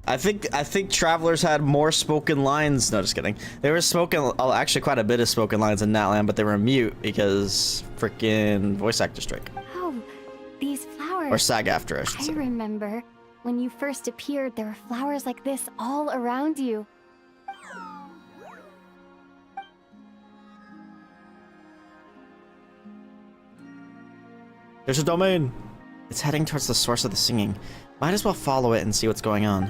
Speaker 1: I think Travelers had more spoken lines. No, just kidding. They were spoken, actually quite a bit of spoken lines in Natlan, but they were mute because frickin' voice actor strike.
Speaker 9: Oh, these flowers.
Speaker 1: Or SAG-AFTRA, I should say.
Speaker 9: I remember when you first appeared, there were flowers like this all around you.
Speaker 1: There's a domain. It's heading towards the source of the singing. Might as well follow it and see what's going on.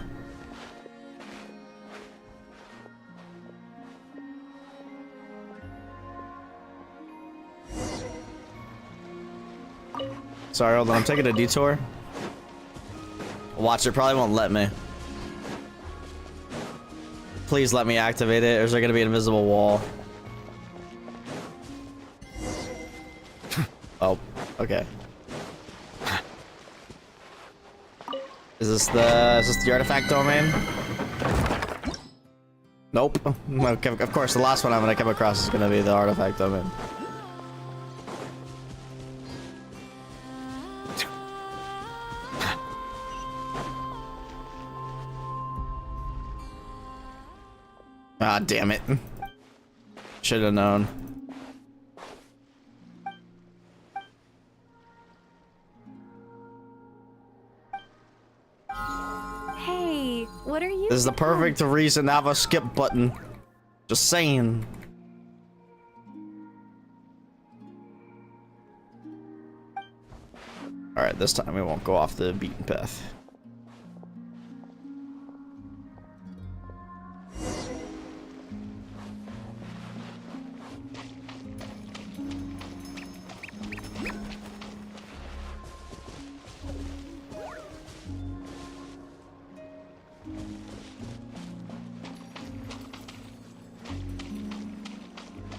Speaker 1: Sorry, hold on. I'm taking a detour. Watch, it probably won't let me. Please let me activate it, or is there gonna be an invisible wall? Oh, okay. Is this the artifact domain? Nope. Okay, of course, the last one I'm gonna come across is gonna be the artifact domain. Ah, damn it. Should have known.
Speaker 9: Hey, what are you
Speaker 1: This is the
Speaker 9: doing?
Speaker 1: perfect reason to have a skip button. Just saying. Alright, this time we won't go off the beaten path.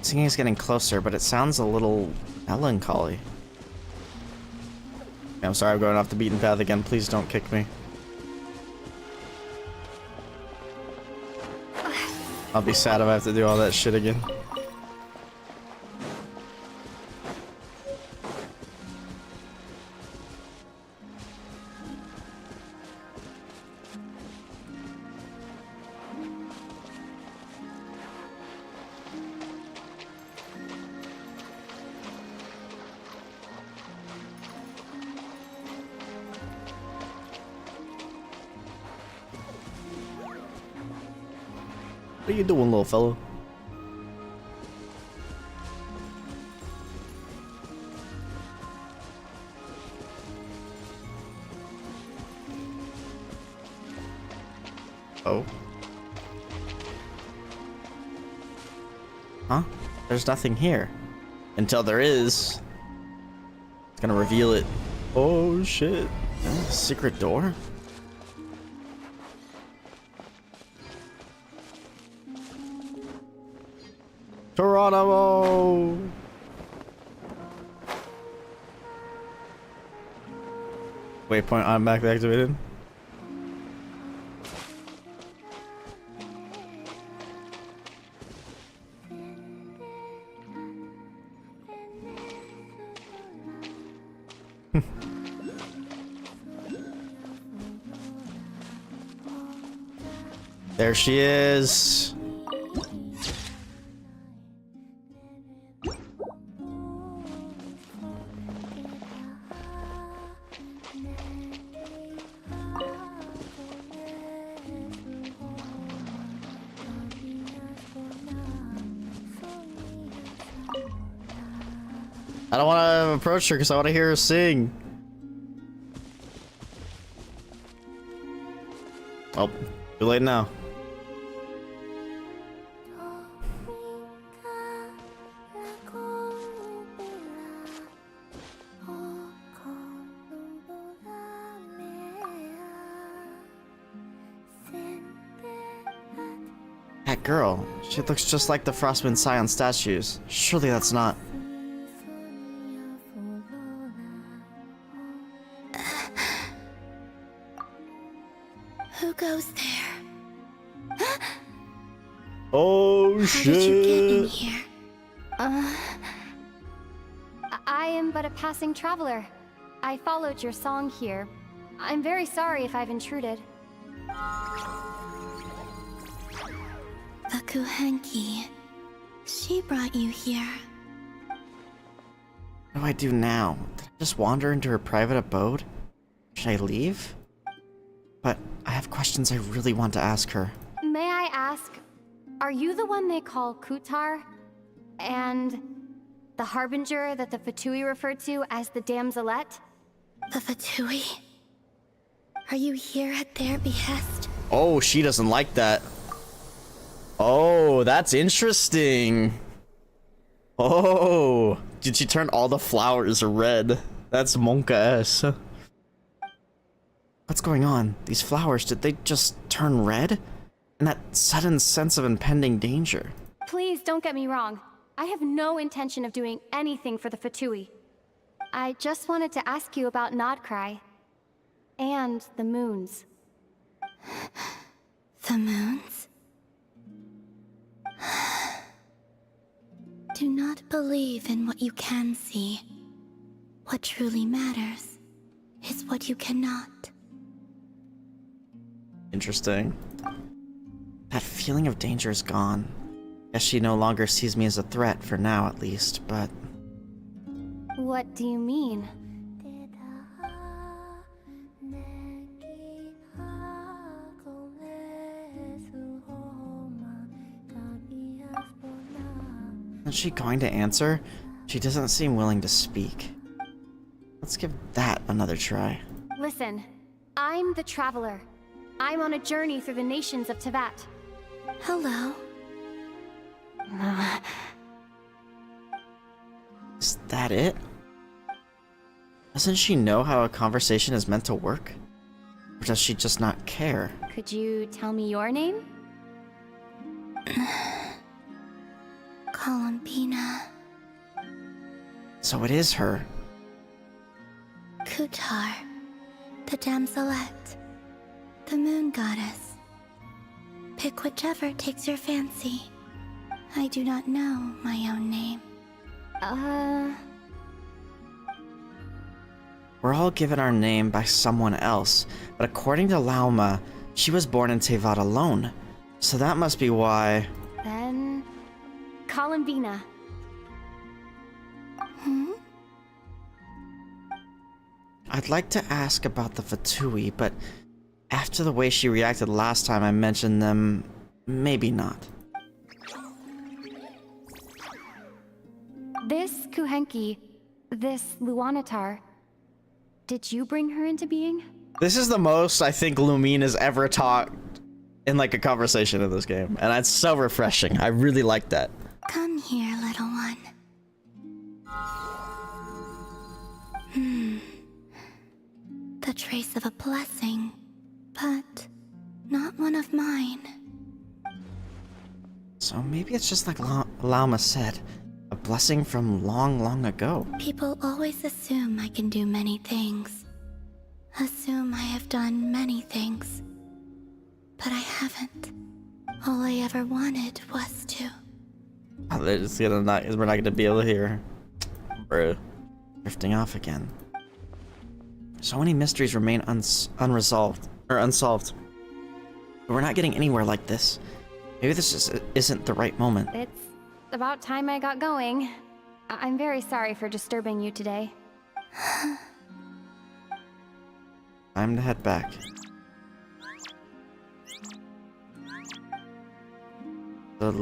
Speaker 1: Singing is getting closer, but it sounds a little melancholy. I'm sorry, I'm going off the beaten path again. Please don't kick me. I'll be sad if I have to do all that shit again. What are you doing, little fellow? Oh. Huh? There's nothing here. Until there is. It's gonna reveal it. Oh shit. Secret door? Toronto! Waypoint automatically activated. There she is. I don't want to approach her because I want to hear her sing. Oh, too late now. That girl, she looks just like the Frostwind Scion statues. Surely that's not.
Speaker 8: Who goes there?
Speaker 1: Oh
Speaker 8: How did you get in
Speaker 1: shit!
Speaker 8: here?
Speaker 9: I am but a passing traveler. I followed your song here. I'm very sorry if I've intruded.
Speaker 8: The Kuhenki. She brought you here.
Speaker 1: What do I do now? Did I just wander into her private abode? Should I leave? But I have questions I really want to ask her.
Speaker 9: May I ask, are you the one they call Kutar? And the harbinger that the Fatui referred to as the Damselette?
Speaker 8: The Fatui? Are you here at their behest?
Speaker 1: Oh, she doesn't like that. Oh, that's interesting. Oh, did she turn all the flowers red? That's Monka-esque. What's going on? These flowers, did they just turn red? And that sudden sense of impending danger.
Speaker 9: Please don't get me wrong. I have no intention of doing anything for the Fatui. I just wanted to ask you about Nod-Krai. And the moons.
Speaker 4: The moons? Do not believe in what you can see. What truly matters is what you cannot.
Speaker 1: Interesting. That feeling of danger is gone. Guess she no longer sees me as a threat, for now at least, but...
Speaker 9: What do you mean?
Speaker 1: Is she going to answer? She doesn't seem willing to speak. Let's give that another try.
Speaker 9: Listen, I'm the Traveler. I'm on a journey through the nations of Teyvat.
Speaker 4: Hello.
Speaker 1: Is that it? Doesn't she know how a conversation is meant to work? Or does she just not care?
Speaker 9: Could you tell me your name?
Speaker 4: Columbina.
Speaker 1: So it is her.
Speaker 4: Kutar. The damselette. The moon goddess. Pick whichever takes your fancy. I do not know my own name.
Speaker 1: We're all given our name by someone else, but according to Lauma, she was born in Teyvat alone. So that must be why...
Speaker 9: Then... Columbina.
Speaker 4: Hmm?
Speaker 1: I'd like to ask about the Fatui, but after the way she reacted last time I mentioned them, maybe not.
Speaker 9: This Kuhenki, this Luanatar, did you bring her into being?
Speaker 1: This is the most I think Lumine has ever talked in like a conversation in this game, and it's so refreshing. I really like that.
Speaker 4: Come here, little one. The trace of a blessing, but not one of mine.
Speaker 1: So maybe it's just like Lauma said, a blessing from long, long ago.
Speaker 4: People always assume I can do many things. Assume I have done many things. But I haven't. All I ever wanted was to.
Speaker 1: Oh, they're just gonna not, we're not gonna be able to hear her. Bro. Drifting off again. So many mysteries remain unsolved. But we're not getting anywhere like this. Maybe this just isn't the right moment.
Speaker 9: It's about time I got going. I'm very sorry for disturbing you today.
Speaker 1: Time to head back. The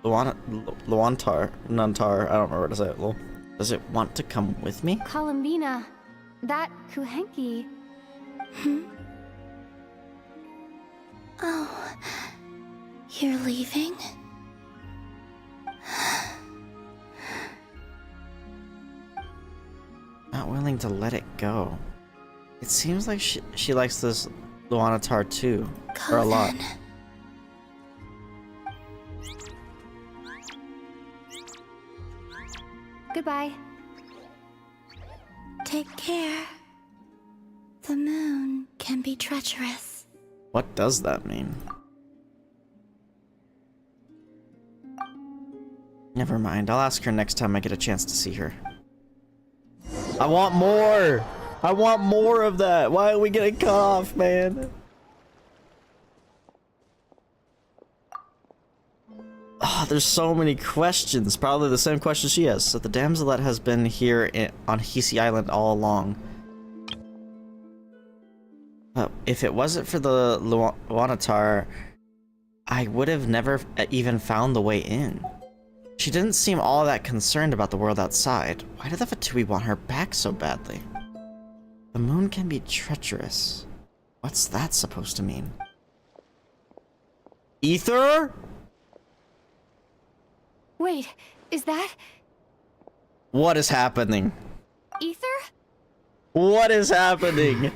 Speaker 1: Luantar, Nantar, I don't remember what to say it. Does it want to come with me?
Speaker 9: Columbina, that Kuhenki.
Speaker 4: Oh, you're leaving?
Speaker 1: Not willing to let it go. It seems like she likes this Luanatar too, or a lot.
Speaker 9: Goodbye.
Speaker 4: Take care. The moon can be treacherous.
Speaker 1: What does that mean? Never mind, I'll ask her next time I get a chance to see her. I want more! I want more of that! Why are we getting cut off, man? Oh, there's so many questions. Probably the same question she has. So the damselette has been here on Hisi Island all along. But if it wasn't for the Luanatar, I would have never even found the way in. She didn't seem all that concerned about the world outside. Why did the Fatui want her back so badly? The moon can be treacherous. What's that supposed to mean? Ether?
Speaker 9: Wait, is that
Speaker 1: What is happening?
Speaker 9: Ether?
Speaker 1: What is happening?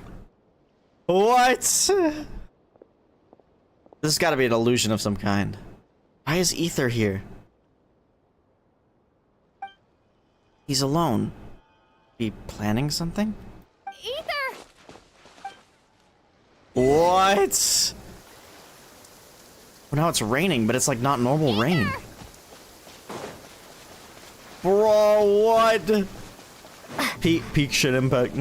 Speaker 1: What? This has got to be an illusion of some kind. Why is Ether here? He's alone. Be planning something?
Speaker 9: Ether!
Speaker 1: What? Well, now it's raining, but it's like not normal rain. Bro, what? Peak shit impact.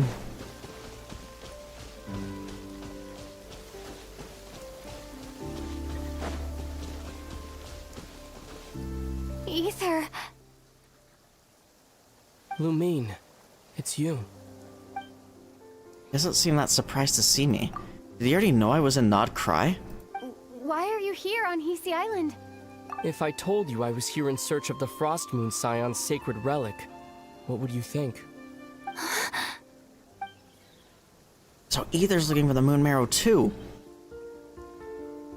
Speaker 9: Ether.
Speaker 2: Lumine, it's you.
Speaker 1: Doesn't seem that surprised to see me. Did he already know I was in Nod-Krai?
Speaker 9: Why are you here on Hisi Island?
Speaker 2: If I told you I was here in search of the Frost Moon Scion's sacred relic, what would you think?
Speaker 1: So Ether's looking for the Moon Marrow too.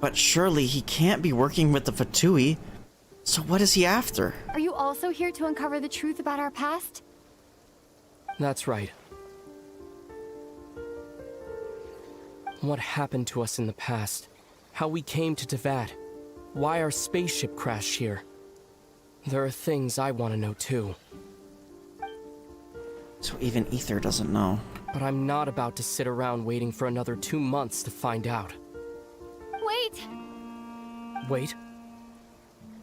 Speaker 1: But surely he can't be working with the Fatui. So what is he after?
Speaker 9: Are you also here to uncover the truth about our past?
Speaker 2: That's right. What happened to us in the past? How we came to Teyvat? Why our spaceship crashed here? There are things I want to know too.
Speaker 1: So even Ether doesn't know.
Speaker 2: But I'm not about to sit around waiting for another 2 months to find out.
Speaker 9: Wait!
Speaker 2: Wait?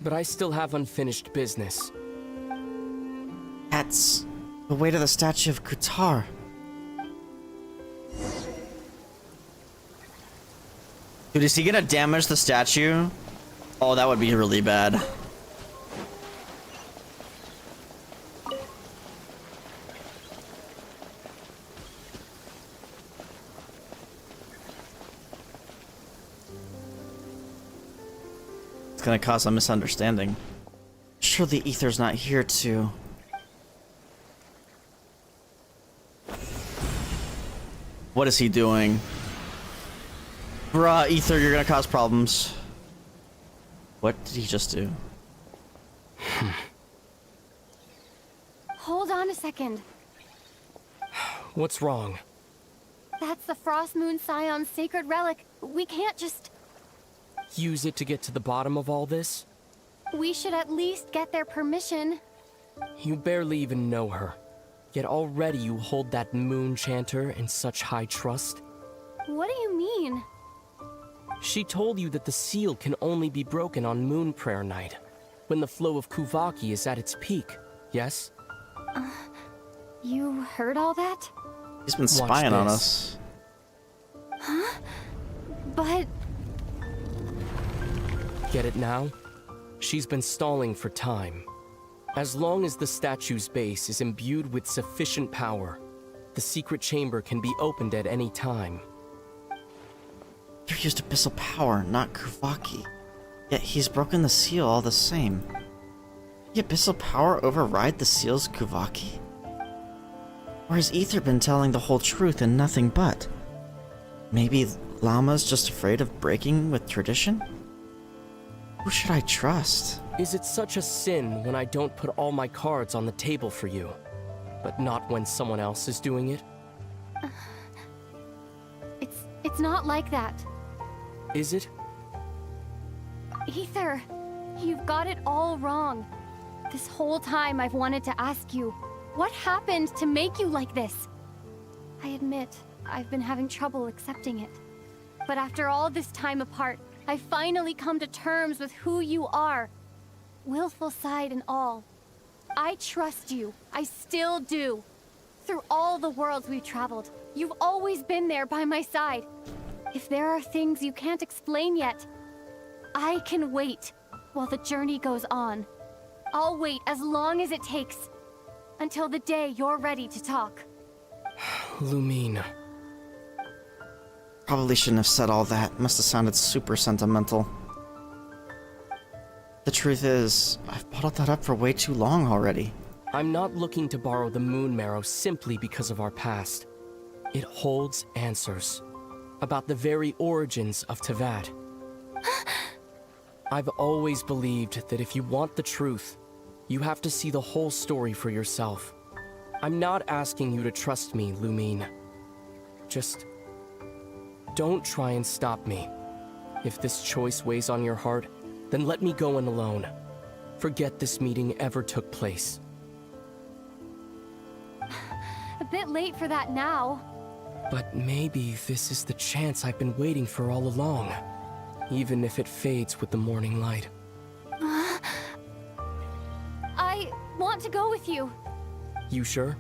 Speaker 2: But I still have unfinished business.
Speaker 1: That's the way to the statue of Kutar. Dude, is he gonna damage the statue? Oh, that would be really bad. It's gonna cause a misunderstanding. Surely Ether's not here to... What is he doing? Bruh, Ether, you're gonna cause problems. What did he just do?
Speaker 9: Hold on a second.
Speaker 2: What's wrong?
Speaker 9: That's the Frost Moon Scion's sacred relic. We can't just...
Speaker 2: Use it to get to the bottom of all this?
Speaker 9: We should at least get their permission.
Speaker 2: You barely even know her. Yet already you hold that moon chanter in such high trust.
Speaker 9: What do you mean?
Speaker 2: She told you that the seal can only be broken on Moon Prayer Night, when the flow of Kuvaki is at its peak, yes?
Speaker 9: You heard all that?
Speaker 1: He's been spying on us.
Speaker 9: Huh? But...
Speaker 2: Get it now? She's been stalling for time. As long as the statue's base is imbued with sufficient power, the secret chamber can be opened at any time.
Speaker 1: You used abyssal power, not Kuvaki. Yet he's broken the seal all the same. The abyssal power override the seal's Kuvaki? Or has Ether been telling the whole truth and nothing but? Maybe Llama's just afraid of breaking with tradition? Who should I trust?
Speaker 2: Is it such a sin when I don't put all my cards on the table for you, but not when someone else is doing it?
Speaker 9: It's not like that.
Speaker 2: Is it?
Speaker 9: Ether, you've got it all wrong. This whole time I've wanted to ask you, what happened to make you like this? I admit, I've been having trouble accepting it. But after all this time apart, I've finally come to terms with who you are. Willful side and all. I trust you. I still do. Through all the worlds we've traveled, you've always been there by my side. If there are things you can't explain yet, I can wait while the journey goes on. I'll wait as long as it takes, until the day you're ready to talk.
Speaker 2: Lumine.
Speaker 1: Probably shouldn't have said all that. Must have sounded super sentimental. The truth is, I've bottled that up for way too long already.
Speaker 2: I'm not looking to borrow the Moon Marrow simply because of our past. It holds answers about the very origins of Teyvat. I've always believed that if you want the truth, you have to see the whole story for yourself. I'm not asking you to trust me, Lumine. Just don't try and stop me. If this choice weighs on your heart, then let me go in alone. Forget this meeting ever took place.
Speaker 9: A bit late for that now.
Speaker 2: But maybe this is the chance I've been waiting for all along, even if it fades with the morning light.
Speaker 9: I want to go with you.
Speaker 2: You sure?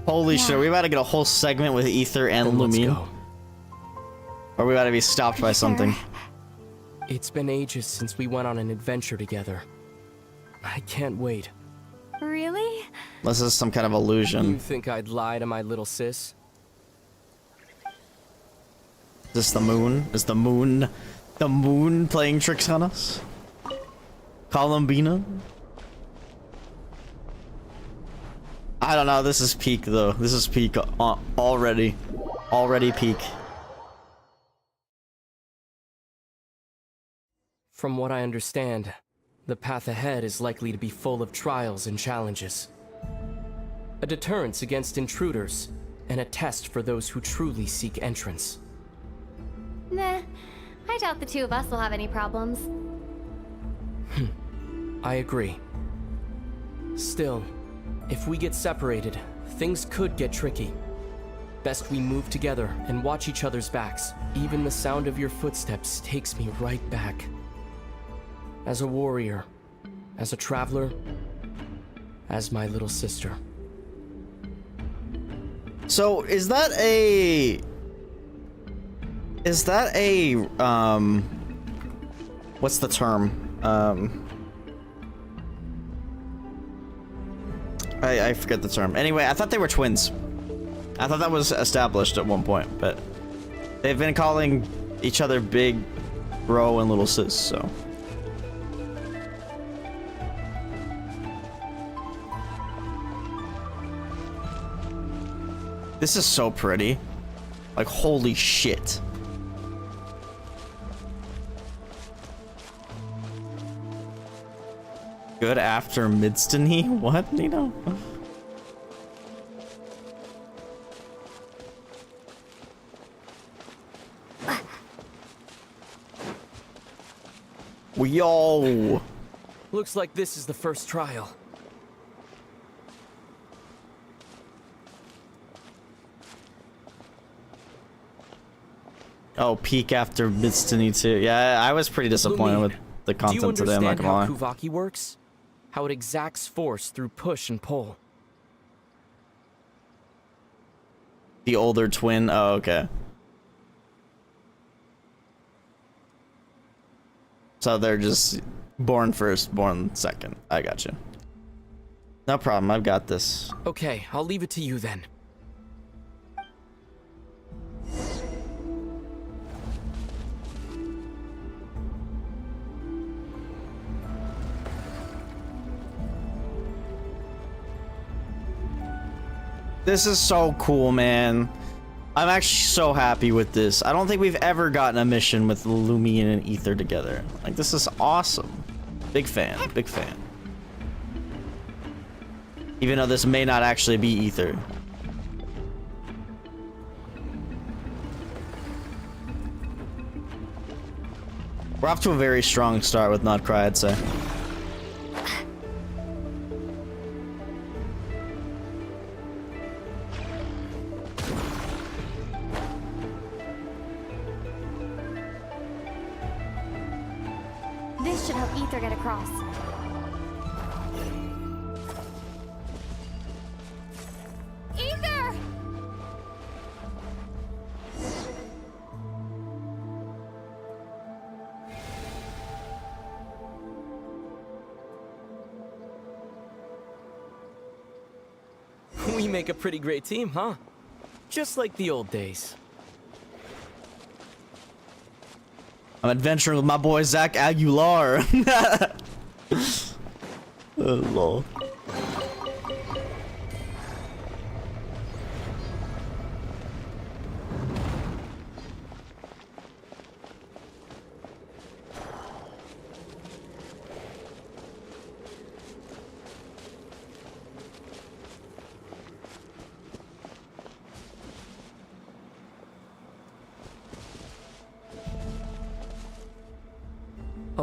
Speaker 1: Holy shit, we about to get a whole segment with Ether and Lumine. Or we about to be stopped by something.
Speaker 2: It's been ages since we went on an adventure together. I can't wait.
Speaker 9: Really?
Speaker 1: This is some kind of illusion.
Speaker 2: You think I'd lie to my little sis?
Speaker 1: Is this the moon? Is the moon playing tricks on us? Columbina? I don't know, this is peak though. This is peak already. Already peak.
Speaker 2: From what I understand, the path ahead is likely to be full of trials and challenges. A deterrence against intruders, and a test for those who truly seek entrance.
Speaker 9: Nah, I doubt the two of us will have any problems.
Speaker 2: I agree. Still, if we get separated, things could get tricky. Best we move together and watch each other's backs. Even the sound of your footsteps takes me right back. As a warrior, as a traveler, as my little sister.
Speaker 1: So, is that a... what's the term? I forget the term. Anyway, I thought they were twins. I thought that was established at one point, but they've been calling each other big bro and little sis, so. This is so pretty. Like, holy shit. Good after Midstony? What, Nino? Yo!
Speaker 2: Looks like this is the first trial.
Speaker 1: Oh, peak after Midstony too. Yeah, I was pretty disappointed with the content today, I'm not gonna lie.
Speaker 2: Do you understand how Kuvaki works? How it exacts force through push and pull?
Speaker 1: The older twin? Oh, okay. So they're just born first, born second. I got you. No problem, I've got this.
Speaker 2: Okay, I'll leave it to you then.
Speaker 1: This is so cool, man. I'm actually so happy with this. I don't think we've ever gotten a mission with Lumine and Ether together. Like, this is awesome. Big fan, big fan. Even though this may not actually be Ether. We're off to a very strong start with Nod-Krai, I'd say.
Speaker 9: This should help Ether get across. Ether!
Speaker 2: We make a pretty great team, huh? Just like the old days.
Speaker 1: I'm adventuring with my boy Zach Aguilar. Oh, lol.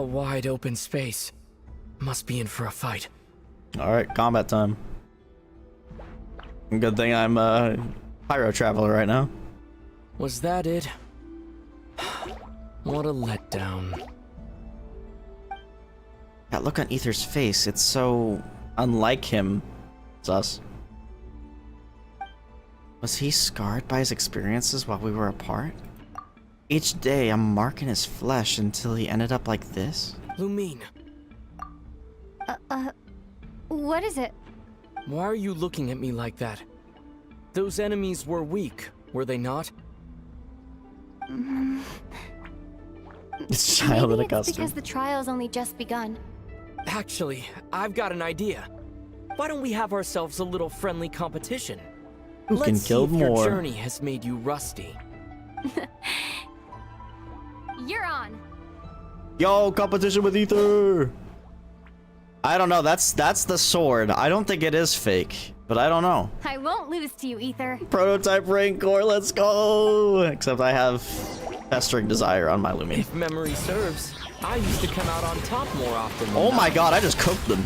Speaker 2: A wide open space. Must be in for a fight.
Speaker 1: Alright, combat time. Good thing I'm a pyro traveler right now.
Speaker 2: Was that it? What a letdown.
Speaker 1: That look on Ether's face, it's so unlike him. It's us. Was he scarred by his experiences while we were apart? Each day I'm marking his flesh until he ended up like this?
Speaker 2: Lumine,
Speaker 9: What is it?
Speaker 2: why are you looking at me like that? Those enemies were weak, were they not?
Speaker 1: It's child in a
Speaker 9: Maybe it's
Speaker 1: costume.
Speaker 9: because the trial's only just begun.
Speaker 2: Actually, I've got an idea. Why don't we have ourselves a little friendly competition?
Speaker 1: Who can
Speaker 2: Let's
Speaker 1: kill
Speaker 2: see if your
Speaker 1: more?
Speaker 2: journey has made you rusty.
Speaker 9: You're on.
Speaker 1: Yo, competition with Ether! I don't know, that's the sword. I don't think it is fake, but I don't know.
Speaker 9: I won't lose to you, Ether.
Speaker 1: Prototype Rancor, let's go! Except I have Festering Desire on my Lumine.
Speaker 2: If memory serves, I used to come out on top more often than
Speaker 1: Oh my
Speaker 2: not.
Speaker 1: god, I just cooked them.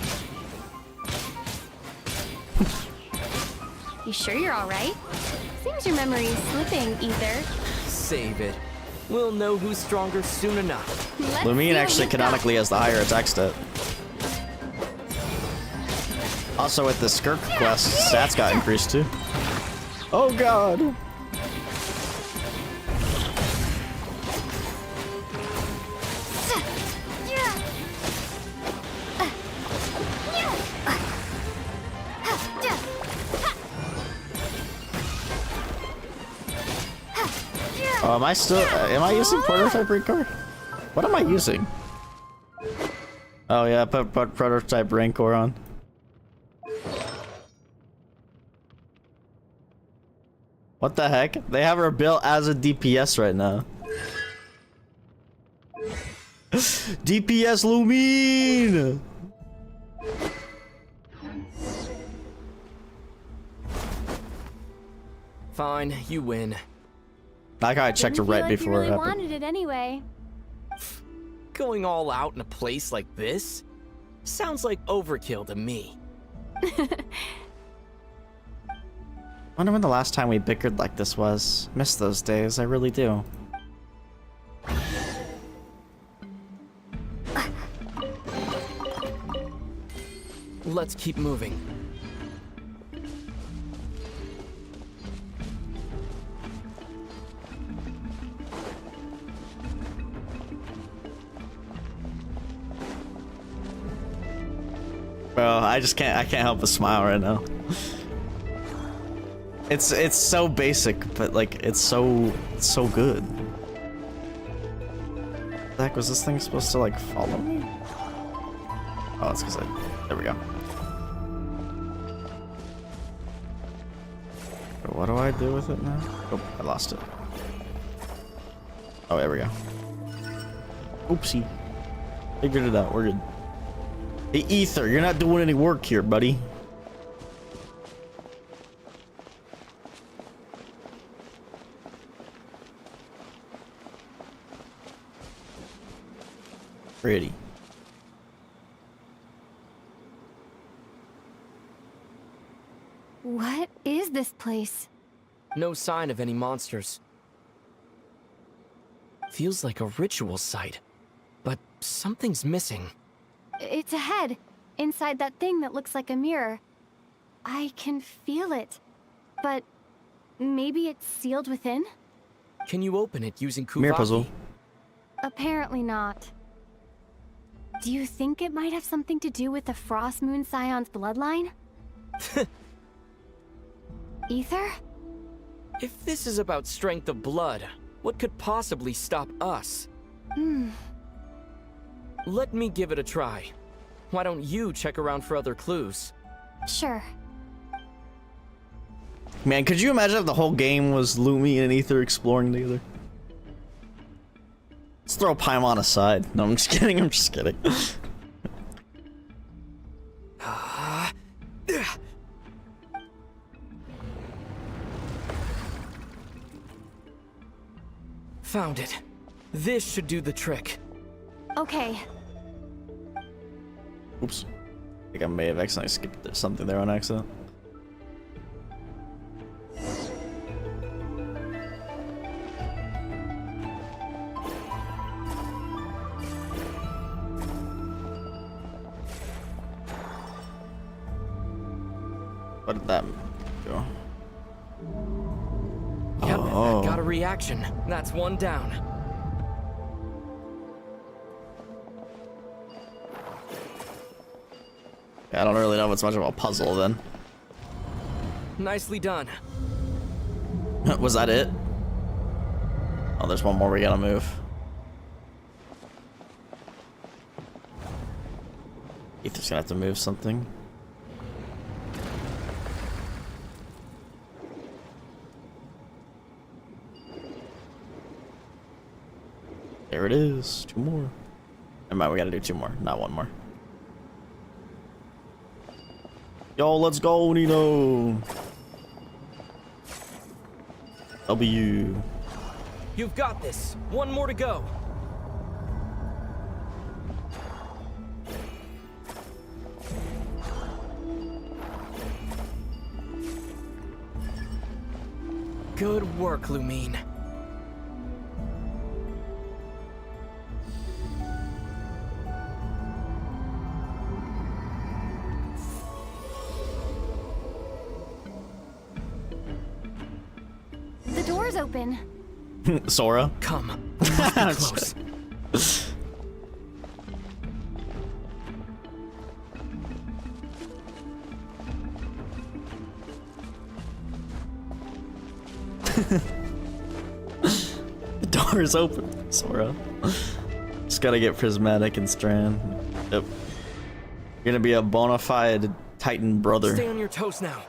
Speaker 9: You sure you're alright? Seems your memory's slipping, Ether.
Speaker 2: Save it. We'll know who's stronger soon enough.
Speaker 9: Let's see
Speaker 1: Lumine
Speaker 9: what
Speaker 1: actually
Speaker 9: you've got.
Speaker 1: canonically has the higher attack stat. Also with the Skirk quest, stats got increased too. Oh god! Oh, am I using Prototype Rancor? What am I using? Oh yeah, put Prototype Rancor on. What the heck? They have her built as a DPS right now. DPS Lumine!
Speaker 2: Fine, you win.
Speaker 1: I gotta check
Speaker 9: Didn't
Speaker 1: it right
Speaker 9: feel like
Speaker 1: before
Speaker 9: you
Speaker 1: it
Speaker 9: really
Speaker 1: happened.
Speaker 9: wanted it anyway.
Speaker 2: Going all out in a place like this? Sounds like overkill to me.
Speaker 1: Wonder when the last time we bickered like this was. Miss those days, I really do.
Speaker 2: Let's keep moving.
Speaker 1: Bro, I can't help but smile right now. It's so basic, but like it's so good. The heck, was this thing supposed to like follow me? Oh, it's because there we go. What do I do with it now? Oh, I lost it. Oh, there we go. Oopsie. Figured it out, we're good. Hey, Ether, you're not doing any work here, buddy. Pretty.
Speaker 9: What is this place?
Speaker 2: No sign of any monsters. Feels like a ritual site, but something's missing.
Speaker 9: It's ahead, inside that thing that looks like a mirror. I can feel it, but maybe it's sealed within?
Speaker 2: Can you open it using Kuvaki?
Speaker 1: Mirror puzzle.
Speaker 9: Apparently not. Do you think it might have something to do with the Frost Moon Scion's bloodline? Ether?
Speaker 2: If this is about strength of blood, what could possibly stop us? Let me give it a try. Why don't you check around for other clues?
Speaker 9: Sure.
Speaker 1: Man, could you imagine if the whole game was Lumi and Ether exploring together? Let's throw Paimon aside. No, I'm just kidding, I'm just kidding.
Speaker 2: Found it. This should do the trick.
Speaker 9: Okay,
Speaker 1: Oops. I think I may have accidentally skipped something there on accident. What did that do?
Speaker 2: Yep,
Speaker 1: Oh.
Speaker 2: got a reaction. That's one down.
Speaker 1: I don't really know if it's much of a puzzle then.
Speaker 2: Nicely done.
Speaker 1: Was that it? Oh, there's one more we gotta move. Ether's gonna have to move something. There it is. 2 more. Never mind, we gotta do 2 more, not 1 more. Yo, let's go, Nino. W.
Speaker 2: You've got this. 1 more to go. Good work, Lumine.
Speaker 9: The door's open.
Speaker 1: Sora?
Speaker 2: Come. We must be close.
Speaker 1: The door is open, Sora. Just gotta get Prismatic and Strand. Yep. You're gonna be a bona fide Titan brother.
Speaker 2: Stay on your toes now.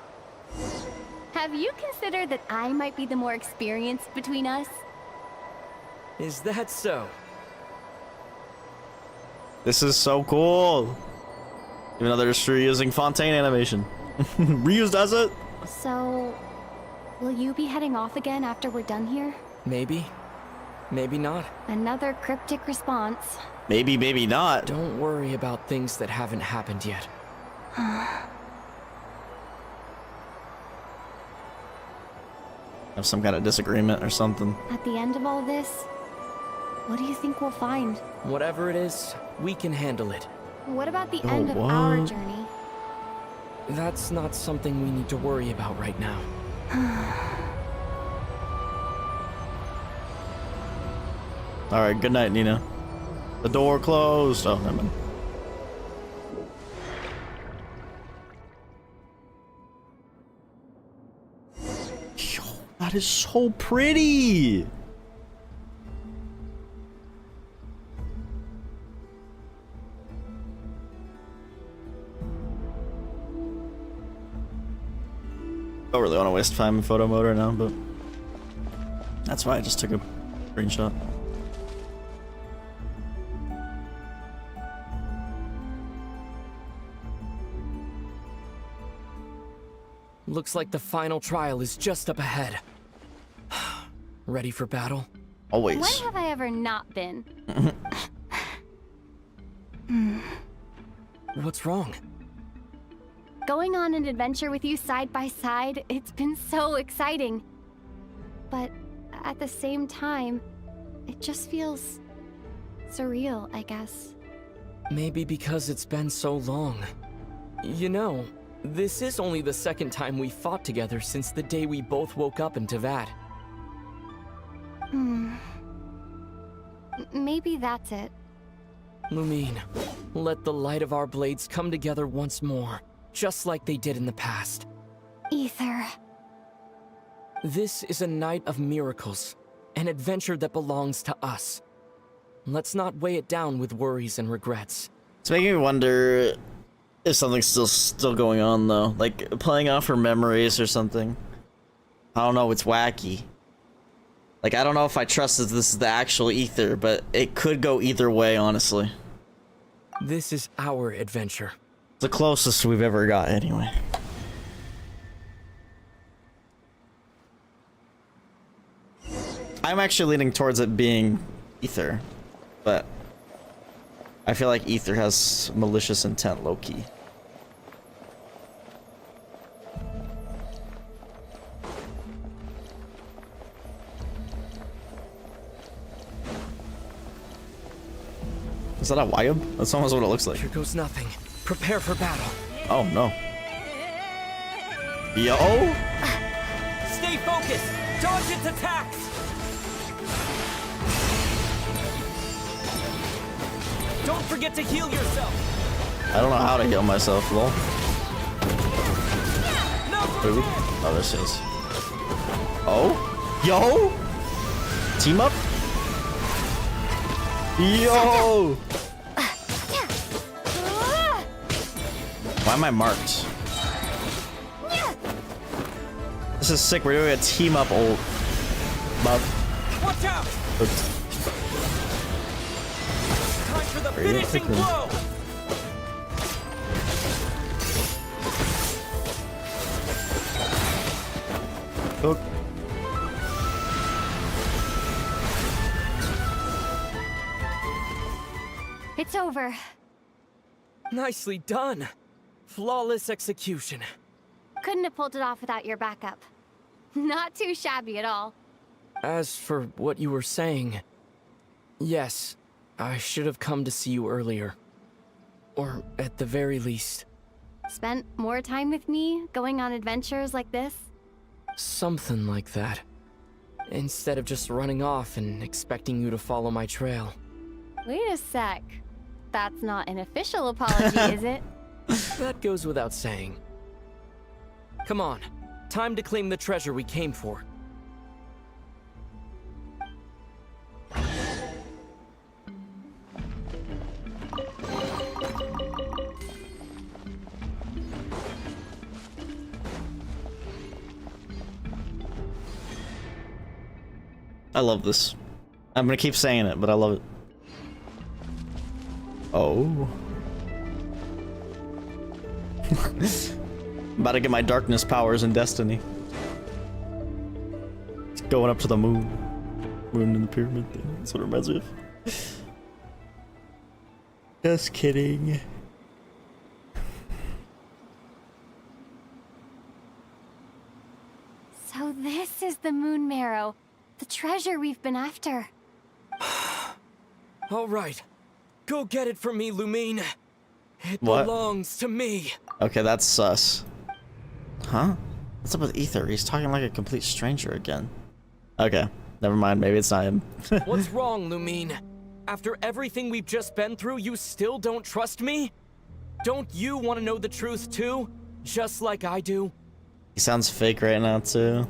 Speaker 9: Have you considered that I might be the more experienced between us?
Speaker 2: Is that so?
Speaker 1: This is so cool. Even though they're just reusing Fontaine animation. Reused as it?
Speaker 9: So, will you be heading off again after we're done here?
Speaker 2: Maybe. Maybe not.
Speaker 9: Another cryptic response.
Speaker 1: Maybe, maybe not.
Speaker 2: Don't worry about things that haven't happened yet.
Speaker 1: Have some kind of disagreement or something.
Speaker 9: At the end of all this, what do you think we'll find?
Speaker 2: Whatever it is, we can handle it.
Speaker 9: What about the
Speaker 1: Oh,
Speaker 9: end of our
Speaker 1: what?
Speaker 9: journey?
Speaker 2: That's not something we need to worry about right now.
Speaker 1: Alright, good night, Nina. The door closed. Oh, never mind. Yo, that is so pretty. Don't really want to waste time in photo mode right now, but that's why I just took a screenshot.
Speaker 2: Looks like the final trial is just up ahead. Ready for battle?
Speaker 1: Always.
Speaker 9: When have I ever not been?
Speaker 2: What's wrong?
Speaker 9: Going on an adventure with you side by side, it's been so exciting. But at the same time, it just feels surreal, I guess.
Speaker 2: Maybe because it's been so long. You know, this is only the second time we fought together since the day we both woke up in Tavad.
Speaker 9: Maybe that's it.
Speaker 2: Lumine, let the light of our blades come together once more, just like they did in the past.
Speaker 9: Ether.
Speaker 2: This is a night of miracles, an adventure that belongs to us. Let's not weigh it down with worries and regrets.
Speaker 1: It's making me wonder if something's still going on though, like playing off her memories or something. I don't know. It's wacky. Like, I don't know if I trust that this is the actual Ether, but it could go either way, honestly.
Speaker 2: This is our adventure.
Speaker 1: The closest we've ever got, anyway. I'm actually leaning towards it being Ether, but I feel like Ether has malicious intent, low-key. Is that a Wyab? That's almost what it looks like.
Speaker 2: Here goes nothing. Prepare for battle.
Speaker 1: Oh no. Yo!
Speaker 2: Stay focused! Dodge its attacks! Don't forget to heal yourself!
Speaker 1: I don't know how to heal myself, lol. Ooh. Oh, this is. Oh? Yo! Team up? Yo! Why am I marked? This is sick. We're doing a team up ult.
Speaker 2: Watch out! Time for the finishing blow!
Speaker 1: Hook.
Speaker 9: It's over.
Speaker 2: Nicely done. Flawless execution.
Speaker 9: Couldn't have pulled it off without your backup. Not too shabby at all.
Speaker 2: As for what you were saying, yes, I should have come to see you earlier. Or at the very least.
Speaker 9: Spent more time with me, going on adventures like this?
Speaker 2: Something like that. Instead of just running off and expecting you to follow my trail.
Speaker 9: Wait a sec. That's not an official apology, is it?
Speaker 2: That goes without saying. Come on, time to claim the treasure we came for.
Speaker 1: I love this. I'm gonna keep saying it, but I love it. Oh. About to get my darkness powers in Destiny. It's going up to the moon. Moon in the pyramid thing. That's what it reminds me of. Just kidding.
Speaker 9: So this is the Moon Marrow. The treasure we've been after.
Speaker 2: All right. Go get it for me, Lumine. It
Speaker 1: What?
Speaker 2: belongs to me.
Speaker 1: Okay, that's sus. Huh? What's up with Ether? He's talking like a complete stranger again. Okay, never mind. Maybe it's not him.
Speaker 2: What's wrong, Lumine? After everything we've just been through, you still don't trust me? Don't you want to know the truth too? Just like I do?
Speaker 1: He sounds fake right now too.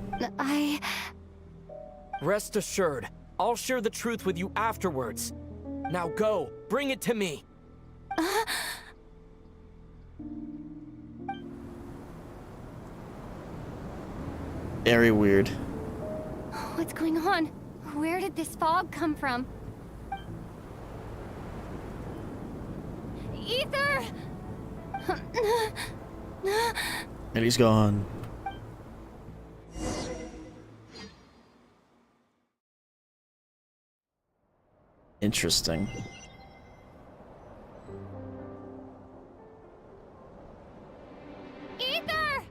Speaker 2: Rest assured, I'll share the truth with you afterwards. Now go, bring it to me.
Speaker 1: Very weird.
Speaker 9: What's going on? Where did this fog come from? Ether!
Speaker 1: And he's gone. Interesting.
Speaker 9: Ether!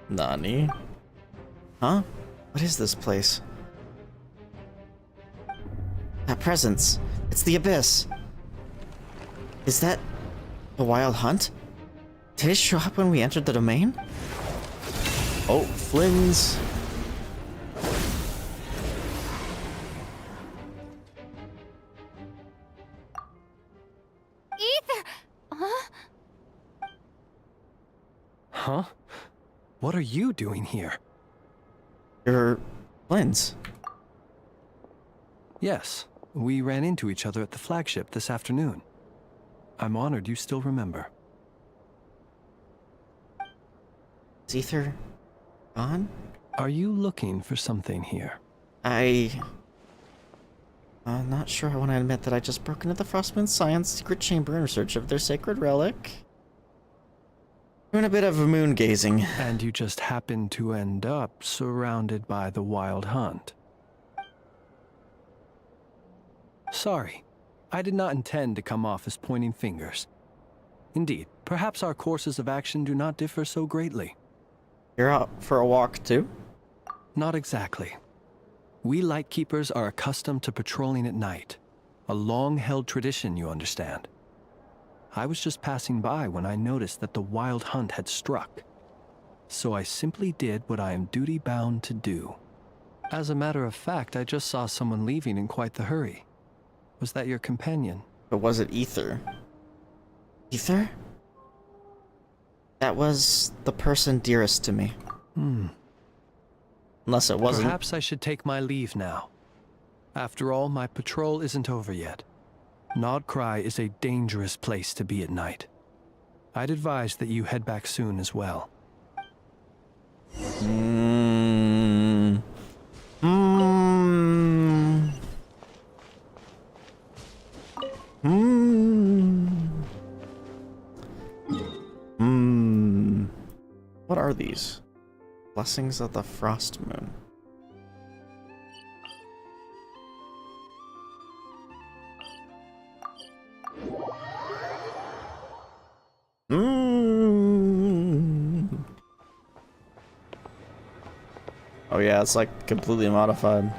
Speaker 1: Nani? Huh? What is this place? That presence. It's the Abyss. Is that a wild hunt? Did it show up when we entered the domain? Oh, Flynn's.
Speaker 9: Ether! Huh?
Speaker 3: Huh? What are you doing here?
Speaker 1: You're Flynn's.
Speaker 3: Yes, we ran into each other at the flagship this afternoon. I'm honored you still remember.
Speaker 1: Is Ether gone?
Speaker 3: Are you looking for something here?
Speaker 1: I'm not sure I want to admit that I just broke into the Frostmoon Science secret chamber in search of their sacred relic. Doing a bit of moon gazing.
Speaker 3: And you just happened to end up surrounded by the wild hunt. Sorry, I did not intend to come off as pointing fingers. Indeed, perhaps our courses of action do not differ so greatly.
Speaker 1: You're out for a walk too?
Speaker 3: Not exactly. We Lightkeepers are accustomed to patrolling at night. A long-held tradition, you understand. I was just passing by when I noticed that the wild hunt had struck. So I simply did what I am duty-bound to do. As a matter of fact, I just saw someone leaving in quite the hurry. Was that your companion?
Speaker 1: But was it Ether? Ether? That was the person dearest to me. Unless it wasn't.
Speaker 3: Perhaps I should take my leave now. After all, my patrol isn't over yet. Nod-Krai is a dangerous place to be at night. I'd advise that you head back soon as well.
Speaker 1: What are these? Blessings of the Frost Moon. Oh yeah, it's like completely modified.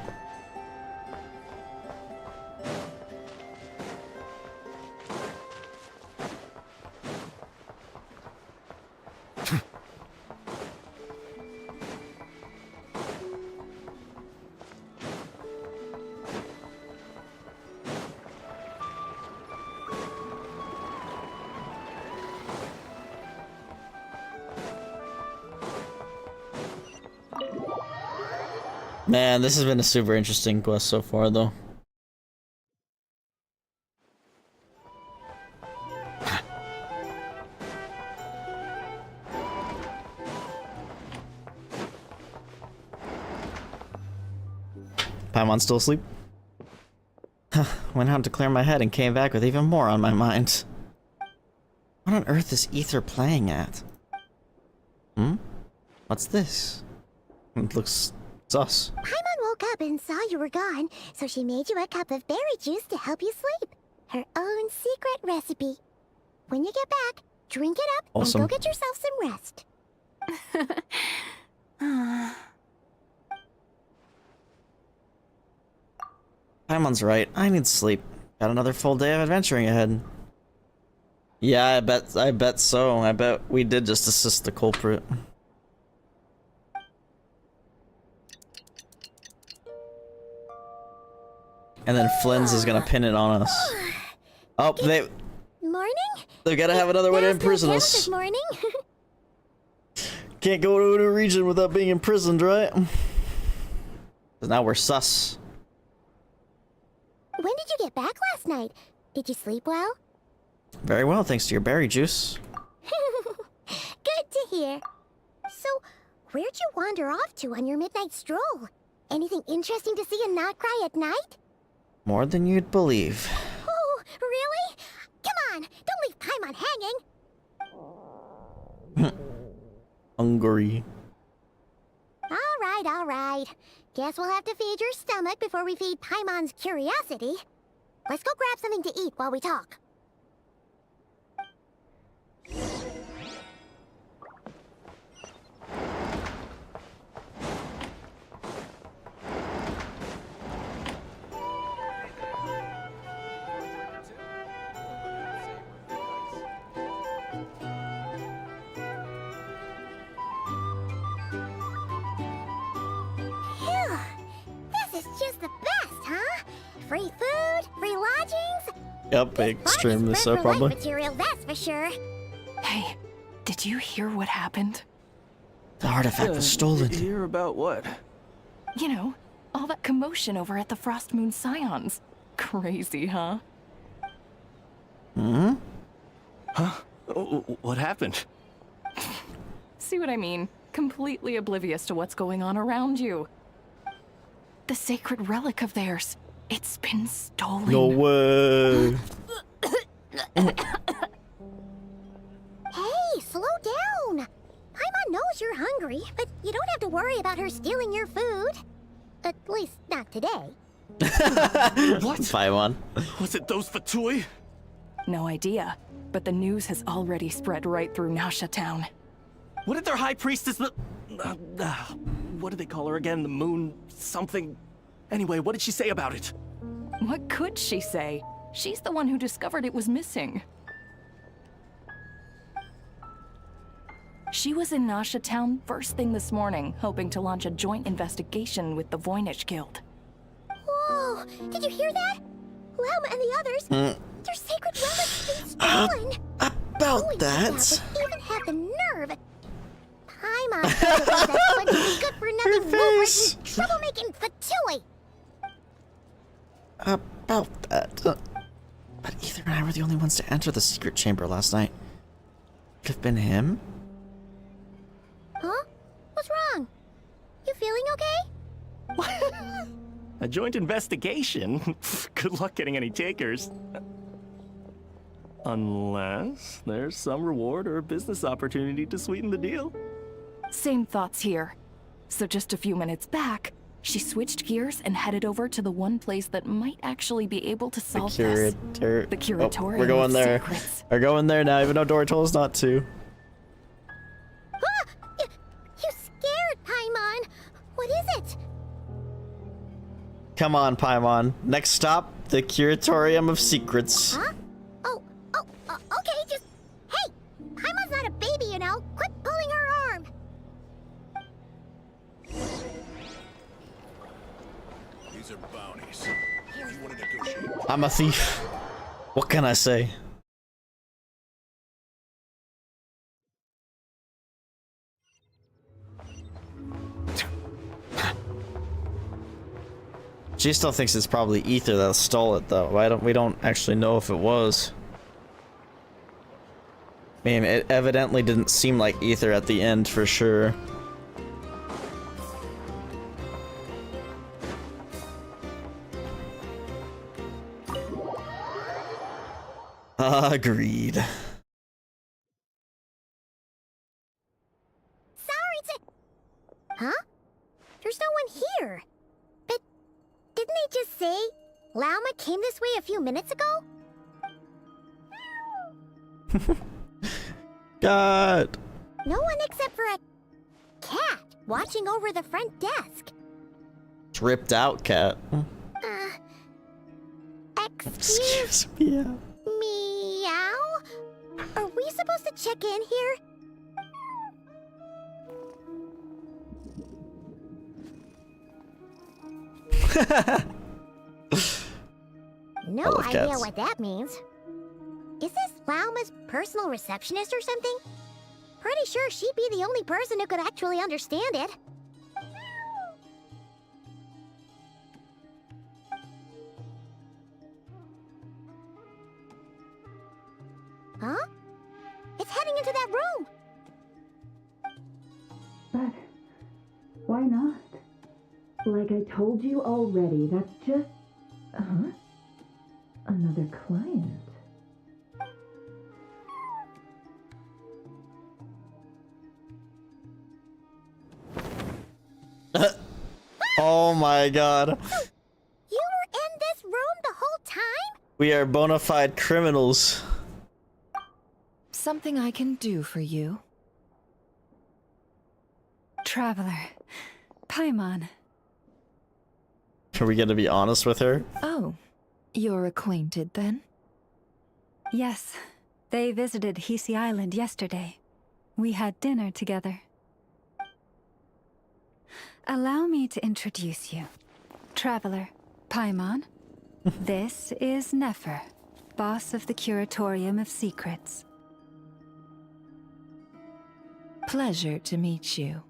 Speaker 1: Man, this has been a super interesting quest so far, though. Paimon's still asleep? Went out to clear my head and came back with even more on my mind. What on earth is Ether playing at? What's this? It looks sus.
Speaker 4: Paimon woke up and saw you were gone, so she made you a cup of berry juice to help you sleep. Her own secret recipe. When you get back, drink it up
Speaker 1: Awesome.
Speaker 4: and go get yourself some rest.
Speaker 1: Paimon's right. I need sleep. Got another full day of adventuring ahead. Yeah, I bet so. I bet we did just assist the culprit. And then Flynn's is gonna pin it on us. Oh,
Speaker 4: Morning?
Speaker 1: they gotta have another way to imprison
Speaker 4: This
Speaker 1: us.
Speaker 4: morning?
Speaker 1: Can't go to a new region without being imprisoned, right? 'Cause now we're sus.
Speaker 4: When did you get back last night? Did you sleep well?
Speaker 1: Very well, thanks to your berry juice.
Speaker 4: Good to hear. So, where'd you wander off to on your midnight stroll? Anything interesting to see in Nod-Krai at night?
Speaker 1: More than you'd believe.
Speaker 4: Oh, really? Come on, don't leave Paimon hanging.
Speaker 1: Hungry.
Speaker 4: All right. Guess we'll have to feed your stomach before we feed Paimon's curiosity. Let's go grab something to eat while we talk. Phew, this is just the best, huh? Free food, free lodgings.
Speaker 1: Yep, extremely so,
Speaker 4: Spread for life
Speaker 1: probably.
Speaker 4: material, that's for sure.
Speaker 15: Hey, did you hear what happened?
Speaker 1: The artifact was stolen.
Speaker 3: Hear about what?
Speaker 15: You know, all that commotion over at the Frost Moon Scions. Crazy, huh?
Speaker 1: Hmm?
Speaker 3: Huh? What happened?
Speaker 15: See what I mean? Completely oblivious to what's going on around you. The sacred relic of theirs. It's been stolen.
Speaker 1: No way.
Speaker 4: Hey, slow down. Paimon knows you're hungry, but you don't have to worry about her stealing your food. At least, not today.
Speaker 7: What?
Speaker 1: Paimon.
Speaker 7: Was it those Fatui?
Speaker 22: No idea, but the news has already spread right through Nasha town.
Speaker 7: What did their high priestess what did they call her again? The moon something? Anyway, what did she say about it?
Speaker 22: What could she say? She's the one who discovered it was missing. She was in Nasha town first thing this morning, hoping to launch a joint investigation with the Voynich Guild.
Speaker 4: Whoa! Did you hear that? Lauma and the others, their sacred relics have been stolen.
Speaker 1: About that.
Speaker 4: Even had the nerve. Paimon said it was that bunch of good-for-nothing movers and troublemaking Fatui.
Speaker 1: About that. But Ether and I were the only ones to enter the secret chamber last night. Could have been him?
Speaker 4: Huh? What's wrong? You feeling okay?
Speaker 7: A joint investigation? Good luck getting any takers. Unless there's some reward or business opportunity to sweeten the deal.
Speaker 22: Same thoughts here. So just a few minutes back, she switched gears and headed over to the one place that might actually be able to solve this. The Curatorium.
Speaker 1: Oh, we're going
Speaker 22: of
Speaker 1: there.
Speaker 22: Secrets.
Speaker 1: We're going there now, even though Dora told us not to.
Speaker 4: You scared, Paimon. What is it?
Speaker 1: Come on, Paimon. Next stop, the Curatorium of Secrets.
Speaker 4: Huh? Okay, just... Hey! Paimon's not a baby, you know. Quit pulling her arm.
Speaker 13: These are bounties. If you want to negotiate...
Speaker 1: I'm a thief. What can I say? She still thinks it's probably Ether that stole it, though. We don't actually know if it was. I mean, it evidently didn't seem like Ether at the end for sure. Agreed.
Speaker 4: Sorry to... Huh? There's no one here. But didn't they just say Lauma came this way a few minutes ago?
Speaker 1: God.
Speaker 4: No one except for a cat watching over the front desk.
Speaker 1: Tripped out cat.
Speaker 4: Excuse
Speaker 1: me.
Speaker 4: Meow? Are we supposed to check in here? No idea
Speaker 1: cats.
Speaker 4: what that means. Is this Lauma's personal receptionist or something? Pretty sure she'd be the only person who could actually understand it. Huh? It's heading into that room!
Speaker 23: But why not? Like I told you already, that's just... Another client.
Speaker 1: Oh my god.
Speaker 4: You were in this room the whole time?
Speaker 1: We are bona fide criminals.
Speaker 16: Something I can do for you?
Speaker 12: Traveler. Paimon.
Speaker 1: Are we gonna be honest with her?
Speaker 16: Oh, you're acquainted then?
Speaker 12: Yes. They visited Hisi Island yesterday. We had dinner together. Allow me to introduce you. Traveler, Paimon. This is Nefer, boss of the Curatorium of Secrets.
Speaker 16: Pleasure to meet you.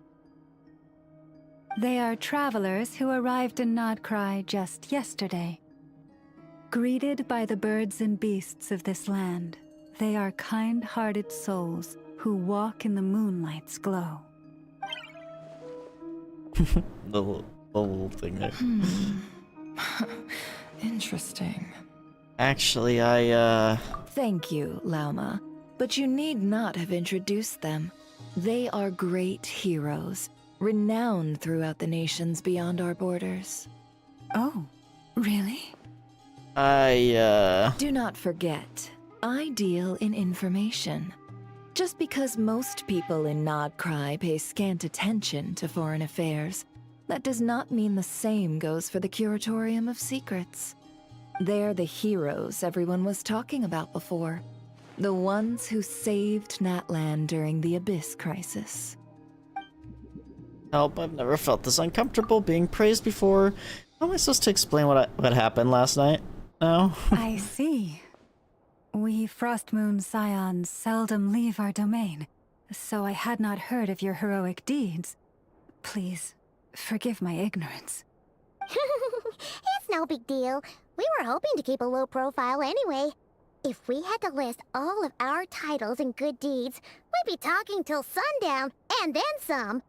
Speaker 12: They are travelers who arrived in Nod-Krai just yesterday. Greeted by the birds and beasts of this land, they are kind-hearted souls who walk in the moonlight's glow.
Speaker 1: the little thing there.
Speaker 16: Interesting.
Speaker 1: Actually,
Speaker 16: Thank you, Lauma. But you need not have introduced them. They are great heroes, renowned throughout the nations beyond our borders.
Speaker 12: Oh, Really?
Speaker 21: Do not forget, I deal in information. Just because most people in Nod-Krai pay scant attention to foreign affairs, that does not mean the same goes for the Curatorium of Secrets. They're the heroes everyone was talking about before. The ones who saved Natlan during the Abyss crisis.
Speaker 1: Help, I've never felt this uncomfortable being praised before. How am I supposed to explain what happened last night? No?
Speaker 12: I see. We Frostmoon Scions seldom leave our domain, so I had not heard of your heroic deeds. Please, forgive my ignorance.
Speaker 4: It's no big deal. We were hoping to keep a low profile anyway. If we had to list all of our titles and good deeds, we'd be talking till sundown, and then some.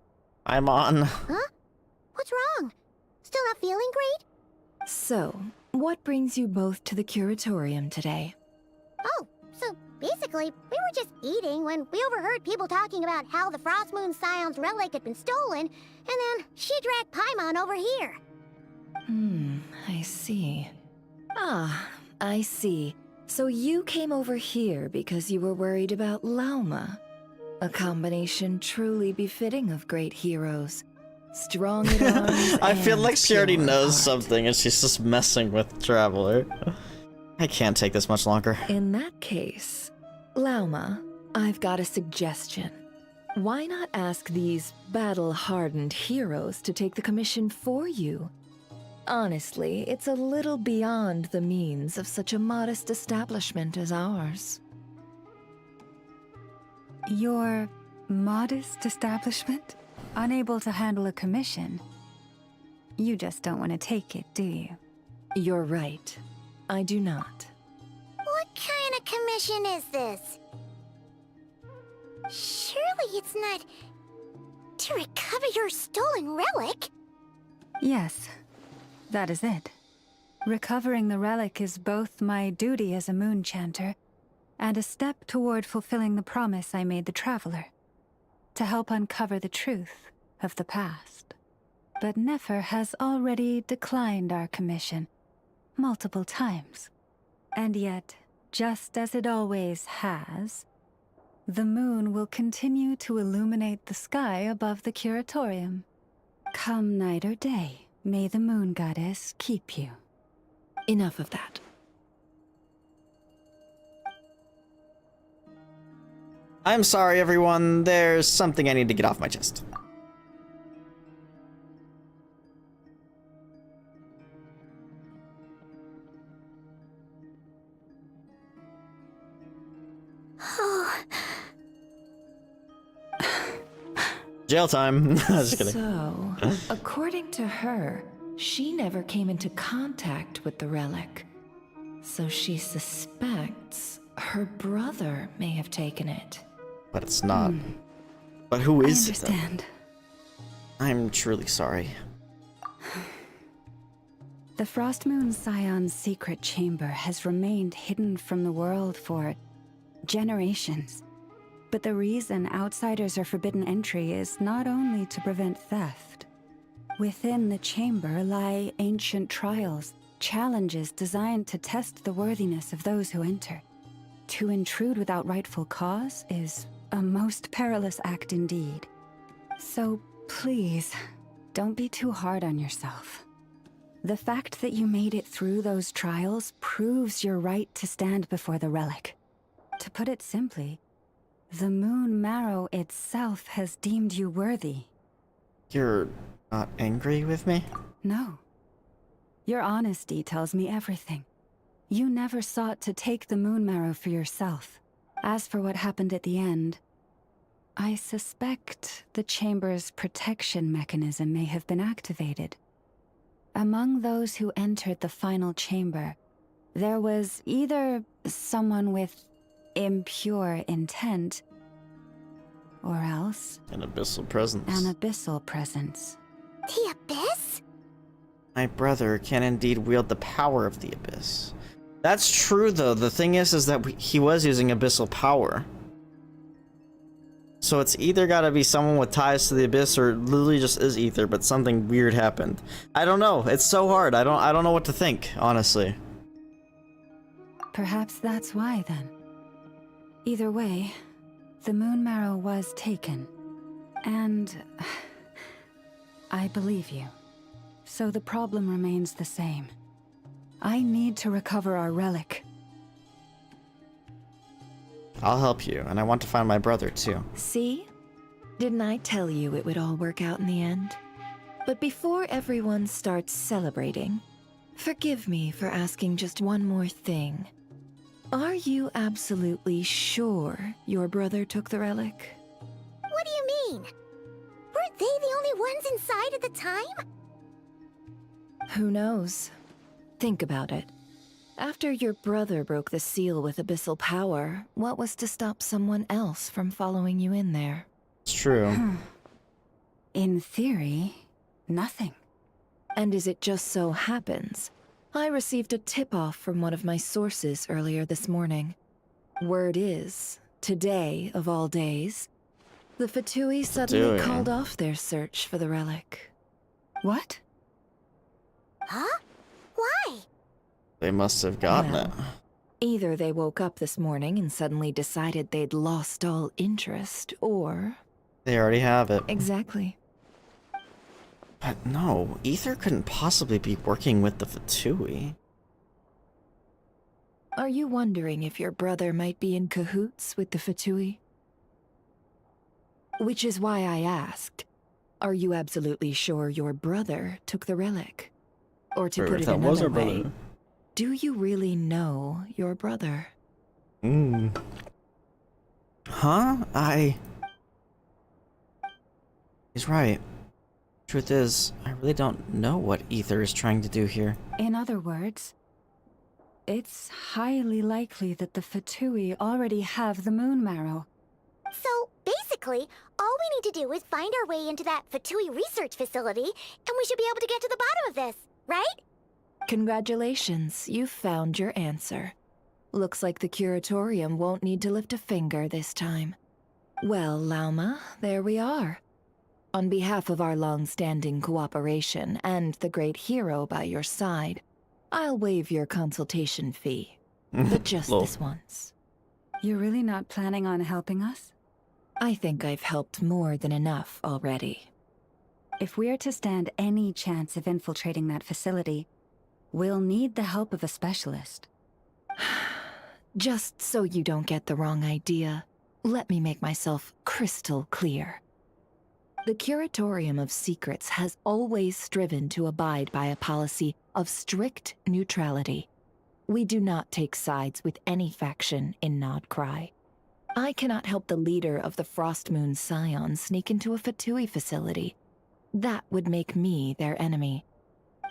Speaker 1: I'm on.
Speaker 4: Huh? What's wrong? Still not feeling great?
Speaker 21: So, what brings you both to the Curatorium today?
Speaker 4: Oh, so basically, we were just eating when we overheard people talking about how the Frostmoon Scion's relic had been stolen, and then she dragged Paimon over here.
Speaker 21: I see. Ah, I see. So you came over here because you were worried about Lauma. A combination truly befitting of great heroes. Strong in arms
Speaker 1: I feel like she already
Speaker 21: pure
Speaker 1: knows
Speaker 21: heart.
Speaker 1: something and she's just messing with Traveler. I can't take this much longer.
Speaker 21: In that case, Lauma, I've got a suggestion. Why not ask these battle-hardened heroes to take the commission for you? Honestly, it's a little beyond the means of such a modest establishment as ours.
Speaker 12: Your modest establishment? Unable to handle a commission? You just don't want to take it, do you?
Speaker 21: You're right. I do not.
Speaker 4: What kind of commission is this? Surely it's not to recover your stolen relic?
Speaker 12: Yes, that is it. Recovering the relic is both my duty as a moon chanter and a step toward fulfilling the promise I made the Traveler, to help uncover the truth of the past. But Nefer has already declined our commission multiple times. And yet, just as it always has, the moon will continue to illuminate the sky above the Curatorium. Come night or day, may the moon goddess keep you.
Speaker 21: Enough of that.
Speaker 1: I'm sorry, everyone. There's something I need to get off my chest. Jail time. Just kidding.
Speaker 21: So, according to her, she never came into contact with the relic. So she suspects her brother may have taken it.
Speaker 1: But it's not. But who is
Speaker 12: it? I understand.
Speaker 1: I'm truly sorry.
Speaker 12: The Frostmoon Scion's secret chamber has remained hidden from the world for generations. But the reason outsiders are forbidden entry is not only to prevent theft. Within the chamber lie ancient trials, challenges designed to test the worthiness of those who enter. To intrude without rightful cause is a most perilous act indeed. So please, don't be too hard on yourself. The fact that you made it through those trials proves your right to stand before the relic. To put it simply, the Moon Marrow itself has deemed you worthy.
Speaker 1: You're not angry with me?
Speaker 12: No. Your honesty tells me everything. You never sought to take the Moon Marrow for yourself. As for what happened at the end, I suspect the chamber's protection mechanism may have been activated. Among those who entered the final chamber, there was either someone with impure intent, or else
Speaker 1: an abyssal presence.
Speaker 12: An abyssal presence.
Speaker 4: The Abyss?
Speaker 1: My brother can indeed wield the power of the Abyss. That's true, though. The thing is that he was using abyssal power. So it's either gotta be someone with ties to the Abyss or literally just is Ether, but something weird happened. I don't know. It's so hard. I don't know what to think, honestly.
Speaker 12: Perhaps that's why, then. Either way, the moon marrow was taken. And I believe you. So the problem remains the same. I need to recover our relic.
Speaker 1: I'll help you, and I want to find my brother, too.
Speaker 21: See? Didn't I tell you it would all work out in the end? But before everyone starts celebrating, forgive me for asking just one more thing. Are you absolutely sure your brother took the relic?
Speaker 4: What do you mean? Weren't they the only ones inside at the time?
Speaker 21: Who knows? Think about it. After your brother broke the seal with abyssal power, what was to stop someone else from following you in there?
Speaker 1: It's true.
Speaker 12: In theory, nothing.
Speaker 21: And as it just so happens, I received a tip-off from one of my sources earlier this morning. Word is, today of all days, the Fatui suddenly called off their search for the relic.
Speaker 12: What?
Speaker 4: Huh? Why?
Speaker 1: They must have gotten it.
Speaker 21: Either they woke up this morning and suddenly decided they'd lost all interest, or...
Speaker 1: They already have it.
Speaker 21: Exactly.
Speaker 1: But no, Ether couldn't possibly be working with the Fatui.
Speaker 21: Are you wondering if your brother might be in cahoots with the Fatui? Which is why I asked, are you absolutely sure your brother took the relic? Or to put it another way, do you really know your brother?
Speaker 1: Huh? He's right. Truth is, I really don't know what Ether is trying to do here.
Speaker 12: In other words, it's highly likely that the Fatui already have the moon marrow.
Speaker 4: So, basically, all we need to do is find our way into that Fatui research facility, and we should be able to get to the bottom of this, right?
Speaker 21: Congratulations, you've found your answer. Looks like the Curatorium won't need to lift a finger this time. Well, Lauma, there we are. On behalf of our long-standing cooperation and the great hero by your side, I'll waive your consultation fee. But just this once.
Speaker 12: You're really not planning on helping us?
Speaker 21: I think I've helped more than enough already.
Speaker 12: If we're to stand any chance of infiltrating that facility, we'll need the help of a specialist.
Speaker 21: Just so you don't get the wrong idea, let me make myself crystal clear. The Curatorium of Secrets has always striven to abide by a policy of strict neutrality. We do not take sides with any faction in Nod-Krai. I cannot help the leader of the Frostmoon Scions sneak into a Fatui facility. That would make me their enemy.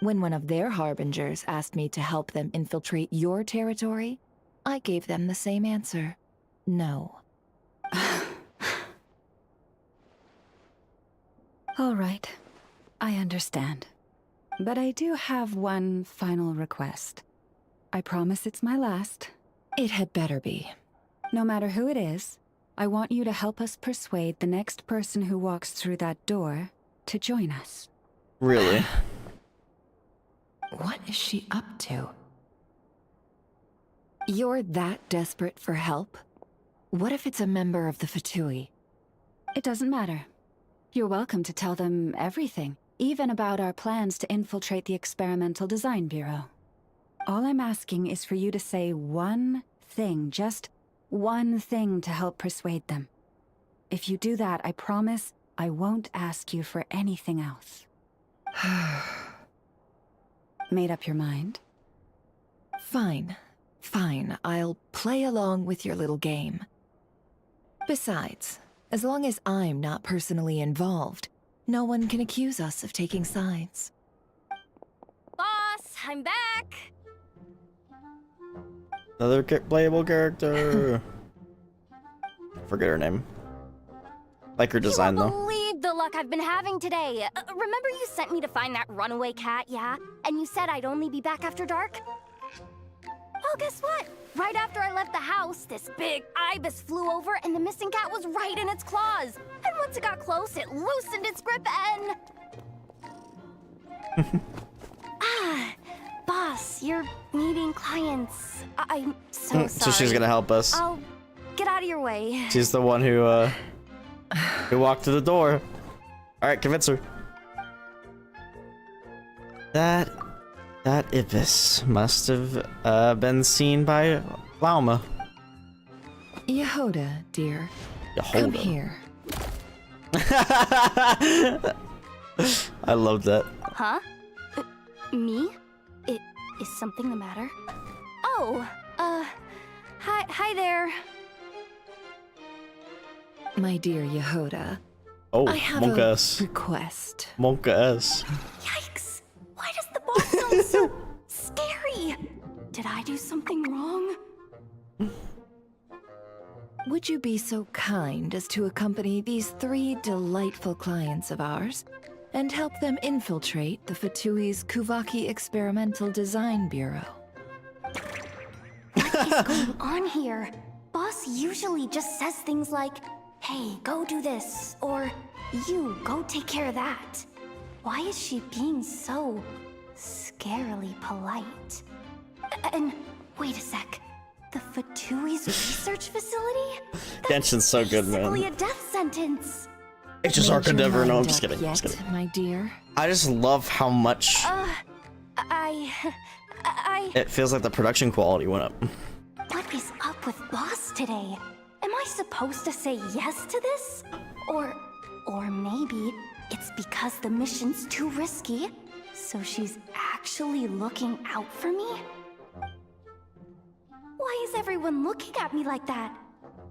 Speaker 21: When one of their harbingers asked me to help them infiltrate your territory, I gave them the same answer. No.
Speaker 12: All right. I understand. But I do have one final request. I promise it's my last.
Speaker 21: It had better be.
Speaker 12: No matter who it is, I want you to help us persuade the next person who walks through that door to join us.
Speaker 1: Really?
Speaker 21: What is she up to? You're that desperate for help? What if it's a member of the Fatui?
Speaker 12: It doesn't matter. You're welcome to tell them everything, even about our plans to infiltrate the Experimental Design Bureau. All I'm asking is for you to say one thing, just one thing to help persuade them. If you do that, I promise I won't ask you for anything else. Made up your mind?
Speaker 21: Fine. Fine, I'll play along with your little game. Besides, as long as I'm not personally involved, no one can accuse us of taking sides.
Speaker 5: Boss, I'm back!
Speaker 1: Another playable character. Forget her name. Like her design, though.
Speaker 5: Believe the luck I've been having today. Remember you sent me to find that runaway cat, yeah? And you said I'd only be back after dark? Well, guess what? Right after I left the house, this big ibis flew over and the missing cat was right in its claws. And once it got close, it loosened its grip and... Boss, you're meeting clients. I'm so sorry.
Speaker 1: So she's gonna help us.
Speaker 5: I'll get out of your way.
Speaker 1: She's the one who walked through the door. All right, convince her. That ibis must have been seen by Lauma.
Speaker 21: Yehoda, dear.
Speaker 1: Yehoda.
Speaker 21: Come here.
Speaker 1: I love that.
Speaker 5: Huh? Me? Is something the matter? Oh, hi there.
Speaker 21: My dear Yehoda.
Speaker 1: Oh,
Speaker 21: I have
Speaker 1: Monka
Speaker 21: a
Speaker 1: S.
Speaker 21: request.
Speaker 1: Monka S.
Speaker 5: Yikes! Why does the boss sound so scary? Did I do something wrong?
Speaker 21: Would you be so kind as to accompany these 3 delightful clients of ours and help them infiltrate the Fatui's Kuvaki Experimental Design Bureau?
Speaker 5: What is going on here? Boss usually just says things like, hey, go do this, or you, go take care of that. Why is she being so scarily polite? And wait a sec, the Fatui's research facility?
Speaker 1: Genshin's so good, man.
Speaker 5: Basically a death sentence.
Speaker 1: It's just Archon Endeavor. No, I'm just kidding.
Speaker 21: Yet,
Speaker 1: Just kidding.
Speaker 21: my dear.
Speaker 1: I just love how much
Speaker 5: I...
Speaker 1: it feels like the production quality went up.
Speaker 5: What is up with Boss today? Am I supposed to say yes to this? Or maybe it's because the mission's too risky, so she's actually looking out for me? Why is everyone looking at me like that?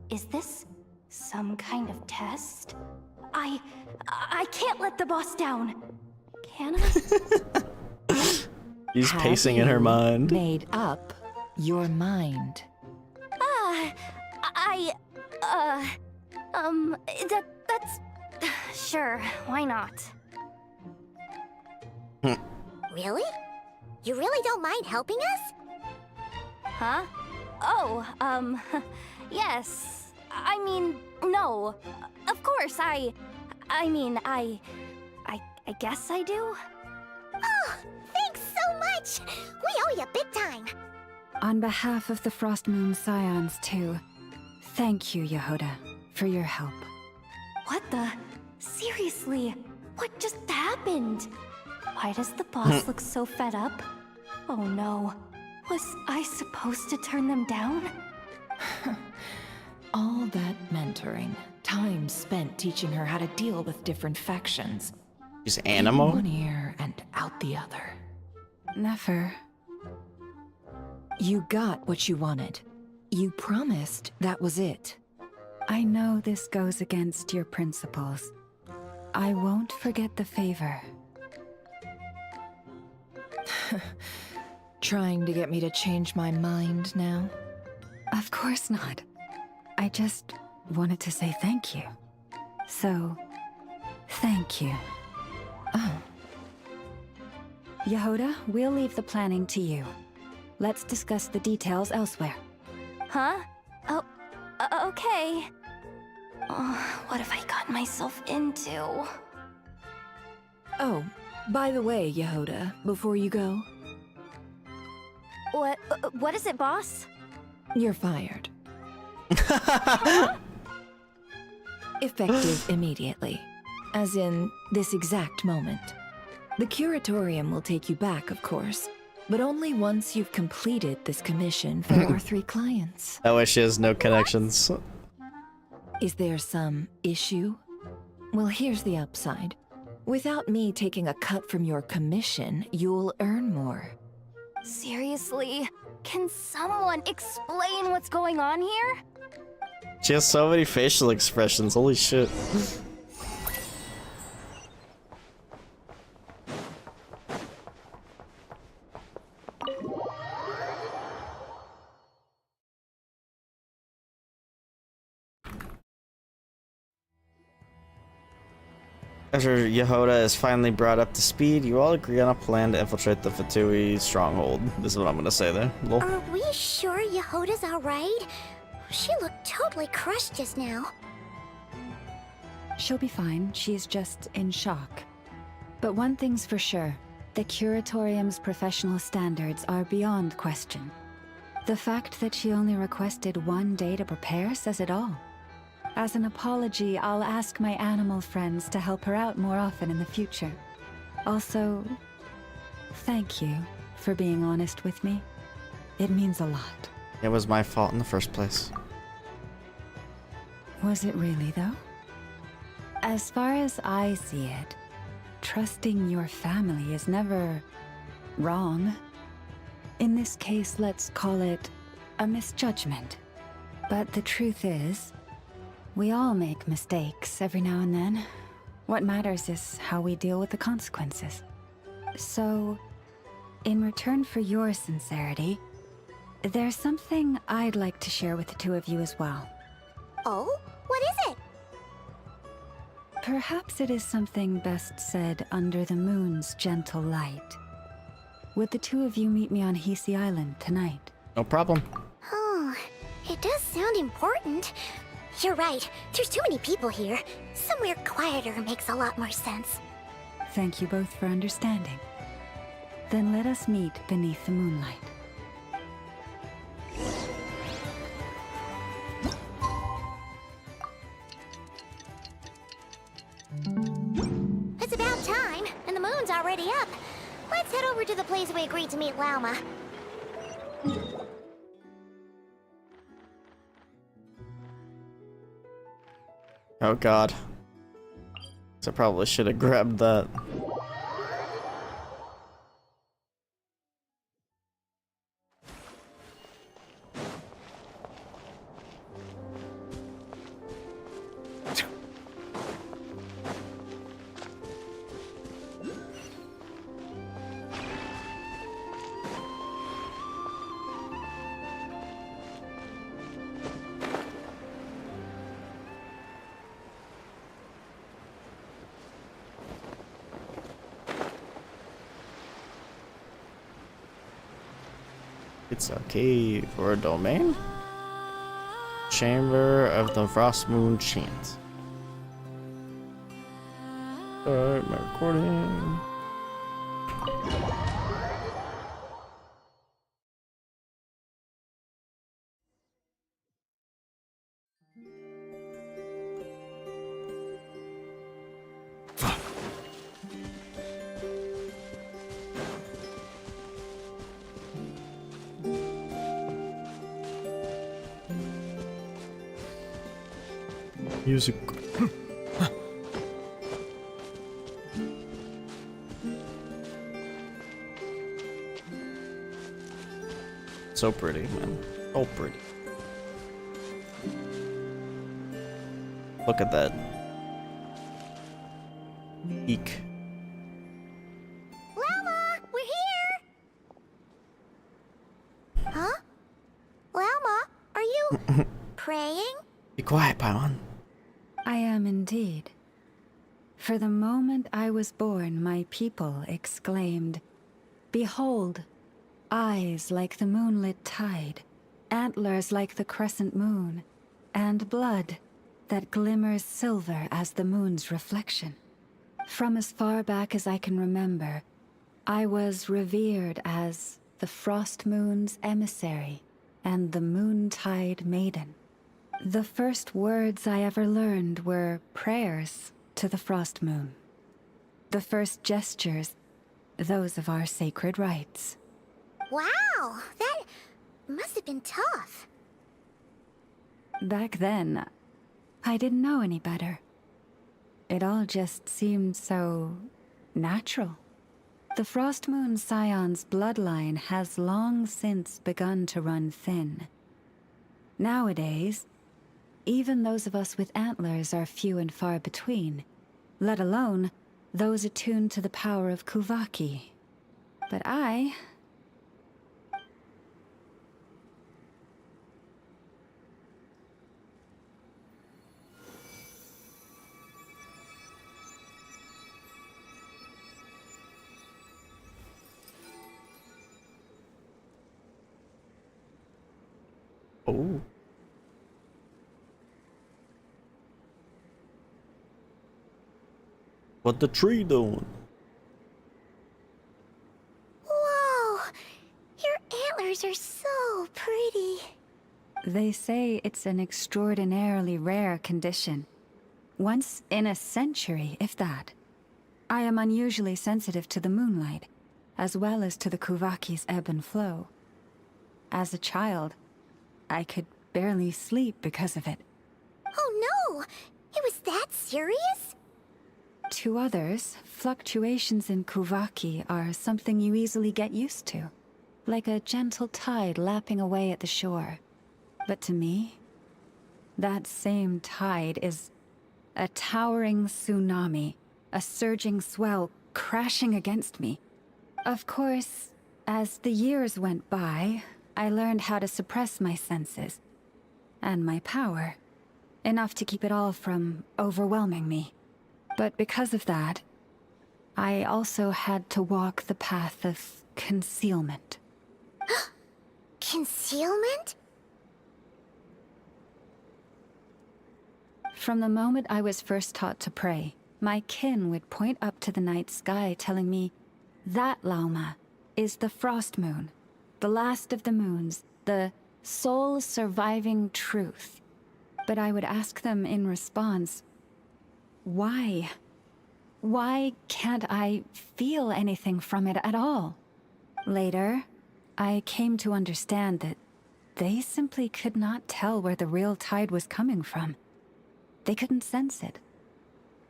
Speaker 5: Is this some kind of test? I can't let the boss down. Can I?
Speaker 1: She's pacing in her mind.
Speaker 21: Made up your mind.
Speaker 5: That's... Sure, why not?
Speaker 4: Really? You really don't mind helping us?
Speaker 5: Huh? Oh, yes. I mean, no. Of course, I guess I do.
Speaker 4: Oh, thanks so much! We owe you big time!
Speaker 12: On behalf of the Frost Moon Scions, too, thank you, Yehoda, for your help.
Speaker 5: What the? Seriously, what just happened? Why does the boss look so fed up? Oh no, was I supposed to turn them down?
Speaker 21: All that mentoring, time spent teaching her how to deal with different factions.
Speaker 1: She's Animo?
Speaker 21: In one ear and out the other.
Speaker 12: Never.
Speaker 21: You got what you wanted. You promised that was it.
Speaker 12: I know this goes against your principles. I won't forget the favor.
Speaker 21: Trying to get me to change my mind now?
Speaker 12: Of course not. I just wanted to say thank you. So, thank you.
Speaker 21: Oh.
Speaker 12: Yehoda, we'll leave the planning to you. Let's discuss the details elsewhere.
Speaker 5: Huh? Oh, okay. Oh, what have I gotten myself into?
Speaker 21: Oh, by the way, Yehoda, before you go...
Speaker 5: What is it, boss?
Speaker 21: You're fired. Effective immediately. As in, this exact moment. The Curatorium will take you back, of course, but only once you've completed this commission for our 3 clients.
Speaker 1: That way she has no connections.
Speaker 21: Is there some issue? Well, here's the upside. Without me taking a cut from your commission, you'll earn more.
Speaker 5: Seriously? Can someone explain what's going on here?
Speaker 1: She has so many facial expressions, holy shit. After Yehoda is finally brought up to speed, you all agree on a plan to infiltrate the Fatui stronghold. This is what I'm gonna say there. Lol.
Speaker 4: Are we sure Yehoda's alright? She looked totally crushed just now.
Speaker 12: She'll be fine. She's just in shock. But one thing's for sure. The Curatorium's professional standards are beyond question. The fact that she only requested 1 day to prepare says it all. As an apology, I'll ask my animal friends to help her out more often in the future. Also, thank you for being honest with me. It means a lot.
Speaker 1: It was my fault in the first place.
Speaker 12: Was it really, though? As far as I see it, trusting your family is never wrong. In this case, let's call it a misjudgment. But the truth is, we all make mistakes every now and then. What matters is how we deal with the consequences. So, in return for your sincerity, there's something I'd like to share with the two of you as well.
Speaker 4: Oh? What is it?
Speaker 12: Perhaps it is something best said under the moon's gentle light. Would the two of you meet me on Hisi Island tonight?
Speaker 1: No problem.
Speaker 4: Oh, it does sound important. You're right. There's too many people here. Somewhere quieter makes a lot more sense.
Speaker 12: Thank you both for understanding. Then let us meet beneath the moonlight.
Speaker 4: It's about time, and the moon's already up. Let's head over to the place we agreed to meet Lauma.
Speaker 1: Oh god. So I probably should have grabbed that. It's a cave or a domain? Chamber of the Frost Moon Chant. Alright, my recording. Music. So pretty, man. So pretty. Look at that. Eek.
Speaker 4: Lauma, we're here! Huh? Lauma, are you praying?
Speaker 1: Be quiet, Paimon.
Speaker 12: I am indeed. For the moment I was born, my people exclaimed, "Behold, eyes like the moonlit tide, antlers like the crescent moon, and blood that glimmers silver as the moon's reflection." From as far back as I can remember, I was revered as the Frost Moon's emissary and the Moontide Maiden. The first words I ever learned were prayers to the Frost Moon. The first gestures, those of our sacred rites.
Speaker 4: Wow, that must have been tough.
Speaker 12: Back then, I didn't know any better. It all just seemed so natural. The Frost Moon Scion's bloodline has long since begun to run thin. Nowadays, even those of us with antlers are few and far between, let alone those attuned to the power of Kuvaki. But I...
Speaker 1: Oh. What the tree doing?
Speaker 4: Whoa! Your antlers are so pretty.
Speaker 12: They say it's an extraordinarily rare condition. Once in a century, if that. I am unusually sensitive to the moonlight, as well as to the Kuvaki's ebb and flow. As a child, I could barely sleep because of it.
Speaker 4: Oh no! It was that serious?
Speaker 12: To others, fluctuations in Kuvaki are something you easily get used to, like a gentle tide lapping away at the shore. But to me, that same tide is a towering tsunami, a surging swell crashing against me. Of course, as the years went by, I learned how to suppress my senses and my power, enough to keep it all from overwhelming me. But because of that, I also had to walk the path of concealment.
Speaker 4: Concealment?
Speaker 12: From the moment I was first taught to pray, my kin would point up to the night sky telling me, "That, Lauma, is the Frost Moon, the last of the moons, the sole surviving truth." But I would ask them in response, why? Why can't I feel anything from it at all? Later, I came to understand that they simply could not tell where the real tide was coming from. They couldn't sense it.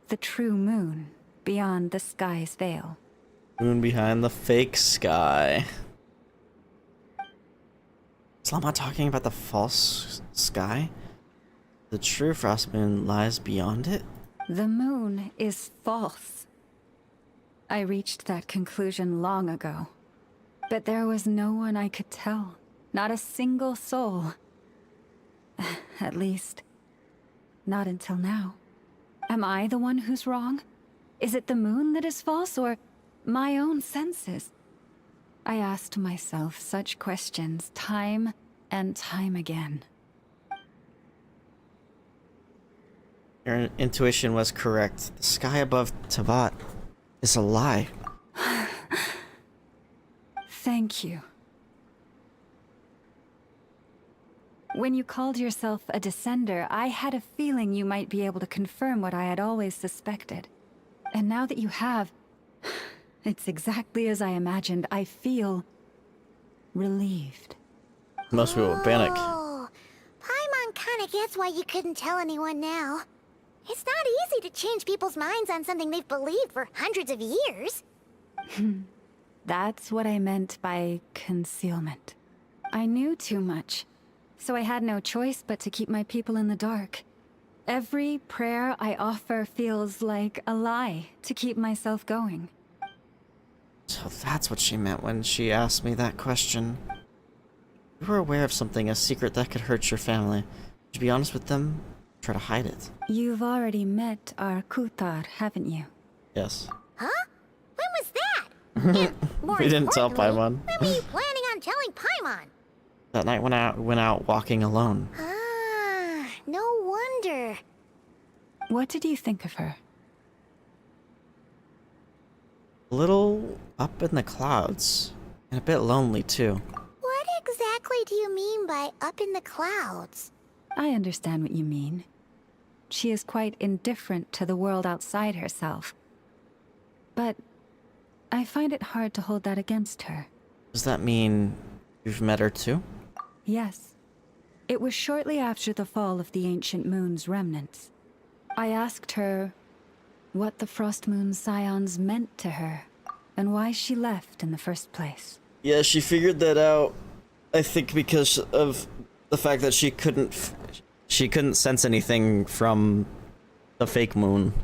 Speaker 12: The true moon beyond the sky's veil.
Speaker 1: Moon behind the fake sky. Is Lama talking about the false sky? The true frost moon lies beyond it?
Speaker 12: The moon is false. I reached that conclusion long ago. But there was no one I could tell. Not a single soul. At least, not until now. Am I the one who's wrong? Is it the moon that is false, or my own senses? I asked myself such questions time and time again.
Speaker 1: Your intuition was correct. The sky above Tabat is a lie.
Speaker 12: Thank you. When you called yourself a descender, I had a feeling you might be able to confirm what I had always suspected. And now that you have, it's exactly as I imagined. I feel relieved.
Speaker 1: Most people panic.
Speaker 4: Oh, Paimon kinda gets why you couldn't tell anyone now. It's not easy to change people's minds on something they've believed for hundreds of years.
Speaker 12: That's what I meant by concealment. I knew too much, so I had no choice but to keep my people in the dark. Every prayer I offer feels like a lie to keep myself going.
Speaker 1: So that's what she meant when she asked me that question. You were aware of something, a secret that could hurt your family. Would you be honest with them? Try to hide it.
Speaker 12: You've already met our Kutar, haven't you?
Speaker 1: Yes.
Speaker 4: Huh? When was that? And more
Speaker 1: We didn't tell Paimon.
Speaker 4: When were you planning on telling Paimon?
Speaker 1: That night when I went out walking alone.
Speaker 4: Ah, no wonder.
Speaker 12: What did you think of her?
Speaker 1: A little up in the clouds. And a bit lonely too.
Speaker 4: What exactly do you mean by up in the clouds?
Speaker 12: I understand what you mean. She is quite indifferent to the world outside herself. But I find it hard to hold that against her.
Speaker 1: Does that mean you've met her too?
Speaker 12: Yes. It was shortly after the fall of the ancient moon's remnants. I asked her what the Frost Moon Scions meant to her, and why she left in the first place.
Speaker 1: Yeah, she figured that out, I think because of the fact that she couldn't sense anything from the fake moon.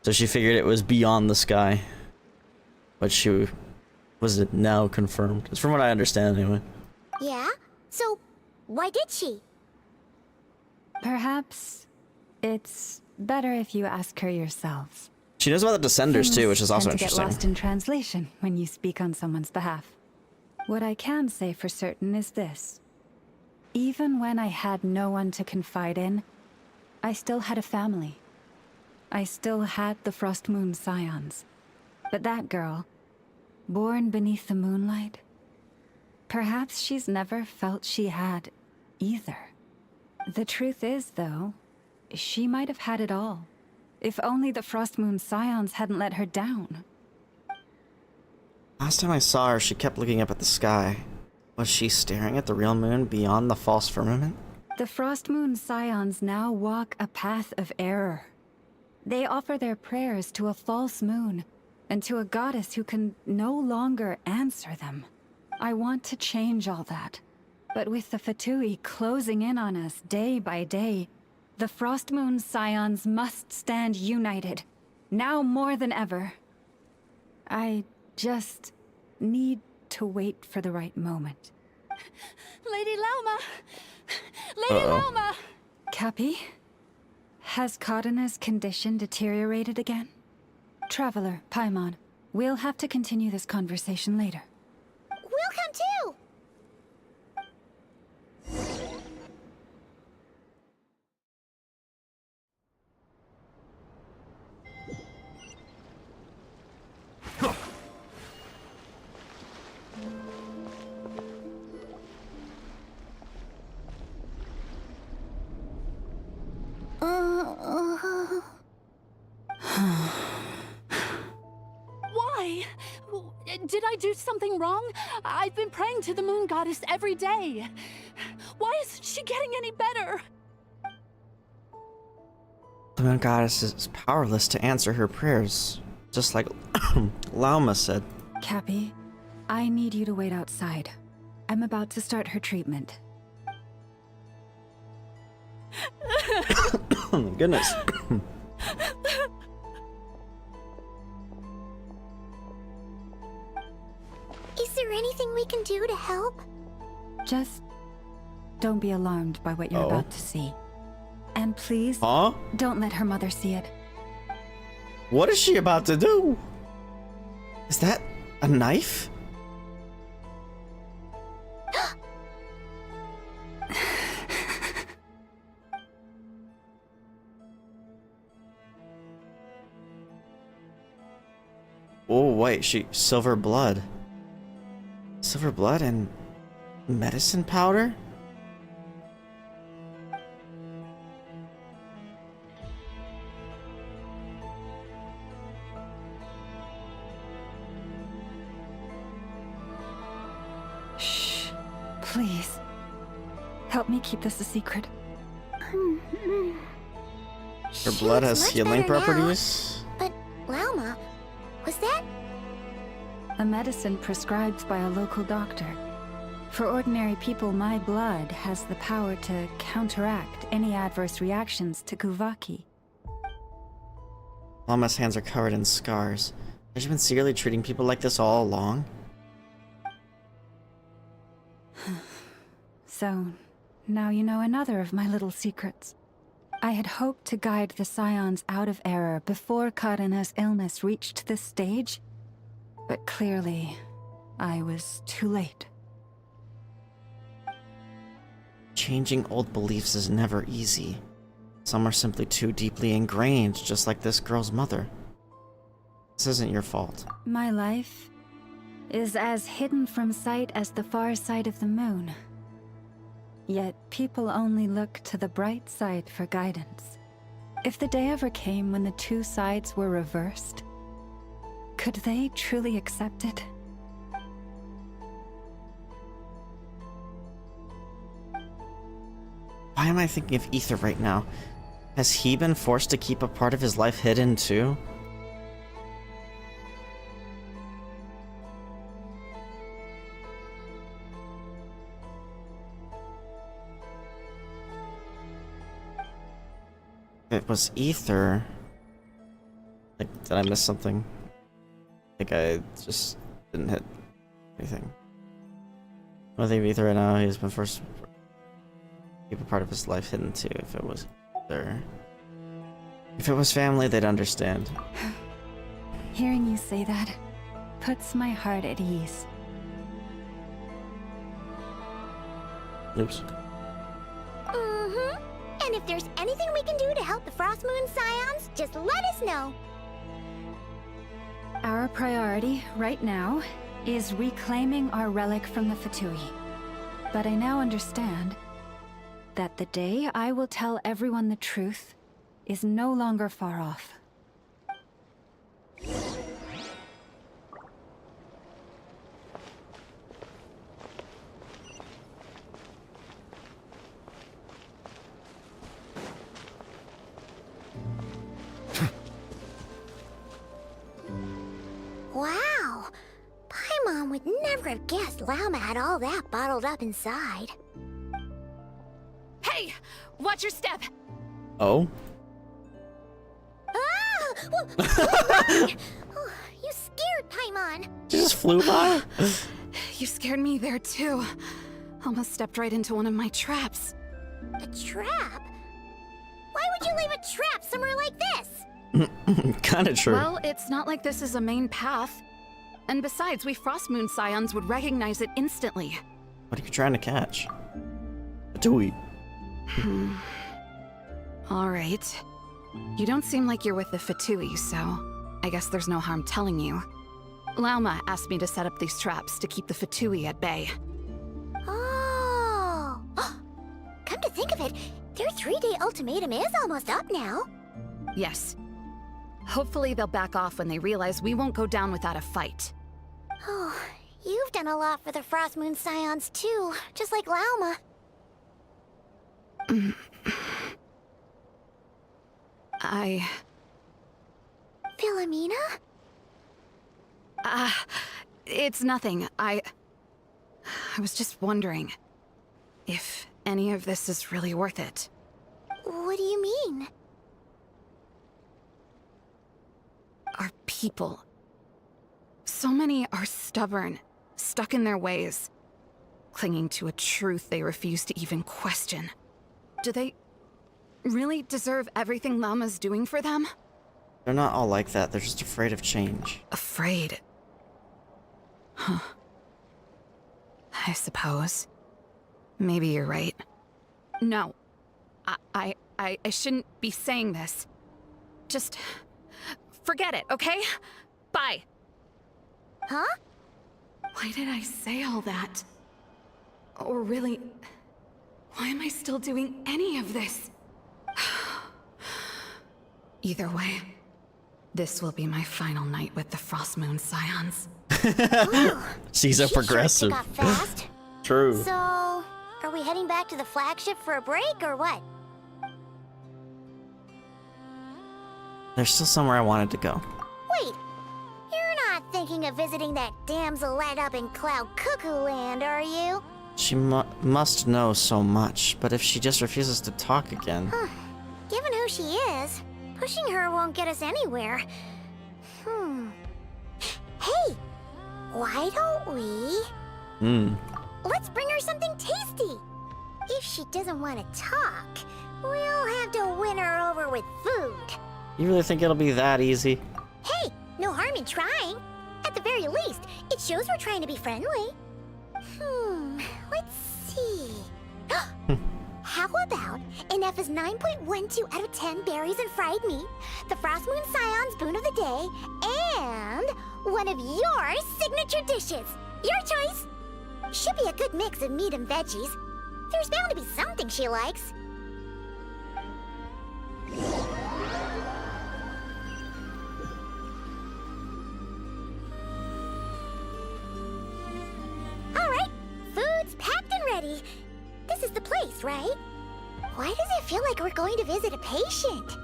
Speaker 1: So she figured it was beyond the sky. But she was now confirmed. It's from what I understand anyway.
Speaker 4: Yeah? So, why did she?
Speaker 12: Perhaps it's better if you ask her yourselves.
Speaker 1: She knows about the Descenders too, which is also
Speaker 12: tend to
Speaker 1: interesting.
Speaker 12: get lost in translation when you speak on someone's behalf. What I can say for certain is this. Even when I had no one to confide in, I still had a family. I still had the Frost Moon Scions. But that girl, born beneath the moonlight, perhaps she's never felt she had either. The truth is, though, she might have had it all. If only the Frost Moon Scions hadn't let her down.
Speaker 1: Last time I saw her, she kept looking up at the sky. Was she staring at the real moon beyond the false firmament?
Speaker 12: The Frost Moon Scions now walk a path of error. They offer their prayers to a false moon, and to a goddess who can no longer answer them. I want to change all that. But with the Fatui closing in on us day by day, the Frost Moon Scions must stand united, now more than ever. I just need to wait for the right moment.
Speaker 20: Lady Lauma! Lady Lauma!
Speaker 12: Cappy? Has Cardina's condition deteriorated again? Traveler, Paimon, we'll have to continue this conversation later.
Speaker 4: We'll come too!
Speaker 20: Why? Did I do something wrong? I've been praying to the moon goddess every day. Why isn't she getting any better?
Speaker 1: The moon goddess is powerless to answer her prayers, just like Lauma said.
Speaker 12: Cappy, I need you to wait outside. I'm about to start her treatment.
Speaker 1: Oh my goodness.
Speaker 4: Is there anything we can do to help?
Speaker 12: Just don't be alarmed by what you're about to see. And please, don't let her mother see it.
Speaker 1: What is she about to do? Is that a knife? Oh wait, silver blood. Silver blood and medicine powder?
Speaker 12: Shh. Please. Help me keep this a secret.
Speaker 1: Her blood has healing properties?
Speaker 4: But, Lauma, was that?
Speaker 12: A medicine prescribed by a local doctor. For ordinary people, my blood has the power to counteract any adverse reactions to Kuvaki.
Speaker 1: Lauma's hands are covered in scars. Has she been secretly treating people like this all along?
Speaker 12: So, now you know another of my little secrets. I had hoped to guide the Scions out of error before Karina's illness reached this stage, but clearly, I was too late.
Speaker 1: Changing old beliefs is never easy. Some are simply too deeply ingrained, just like this girl's mother. This isn't your fault.
Speaker 12: My life is as hidden from sight as the far side of the moon. Yet people only look to the bright side for guidance. If the day ever came when the two sides were reversed, could they truly accept it?
Speaker 1: Why am I thinking of Ether right now? Has he been forced to keep a part of his life hidden too? If it was Ether. Like, did I miss something? I think I just didn't hit anything. I think of Ether right now, he's been forced to keep a part of his life hidden too. If it was Ether. If it was family, they'd understand.
Speaker 12: Hearing you say that puts my heart at ease.
Speaker 1: Oops.
Speaker 4: Mm-hmm. And if there's anything we can do to help the Frost Moon Scions, just let us know.
Speaker 12: Our priority, right now, is reclaiming our relic from the Fatui. But I now understand that the day I will tell everyone the truth is no longer far off.
Speaker 4: Wow! Paimon would never have guessed Llama had all that bottled up inside.
Speaker 22: Hey! Watch your step!
Speaker 1: Oh?
Speaker 4: Ah! Oh, you scared Paimon!
Speaker 1: She just flew by?
Speaker 15: You scared me there too. Almost stepped right into one of my traps.
Speaker 4: A trap? Why would you leave a trap somewhere like this?
Speaker 1: Kinda true.
Speaker 15: Well, it's not like this is a main path. And besides, we Frost Moon Scions would recognize it instantly.
Speaker 1: What are you trying to catch? A Dewey.
Speaker 15: Alright. You don't seem like you're with the Fatui, so I guess there's no harm telling you. Lauma asked me to set up these traps to keep the Fatui at bay.
Speaker 4: Oh! Come to think of it, their 3-day ultimatum is almost up now.
Speaker 15: Yes. Hopefully they'll back off when they realize we won't go down without a fight.
Speaker 4: Oh, you've done a lot for the Frost Moon Scions too, just like Lauma. Philomena?
Speaker 15: It's nothing. I was just wondering if any of this is really worth it.
Speaker 4: What do you mean?
Speaker 15: Our people. So many are stubborn, stuck in their ways, clinging to a truth they refuse to even question. Do they really deserve everything Lama's doing for them?
Speaker 1: They're not all like that, they're just afraid of change.
Speaker 15: Afraid? Huh. I suppose. Maybe you're right. No. I shouldn't be saying this. Just forget it, okay? Bye.
Speaker 4: Huh?
Speaker 15: Why did I say all that? Or really, why am I still doing any of this? Either way, this will be my final night with the Frost Moon Scions.
Speaker 1: She's a progressive.
Speaker 4: Sure got fast.
Speaker 1: True.
Speaker 4: So, are we heading back to the flagship for a break or what?
Speaker 1: There's still somewhere I wanted to go.
Speaker 4: Wait, you're not thinking of visiting that damsel light up in Cloud Cuckoo Land, are you?
Speaker 1: She must know so much, but if she just refuses to talk again...
Speaker 4: Given who she is, pushing her won't get us anywhere. Hey, why don't we... Let's bring her something tasty. If she doesn't want to talk, we'll have to win her over with food.
Speaker 1: You really think it'll be that easy?
Speaker 4: Hey, no harm in trying. At the very least, it shows we're trying to be friendly. Let's see. How about an F is 9.12 out of 10 berries and fried meat, the Frost Moon Scion's boon of the day, and one of your signature dishes. Your choice. Should be a good mix of meat and veggies. There's bound to be something she likes. Alright, food's packed and ready. This is the place, right? Why does it feel like we're going to visit a patient?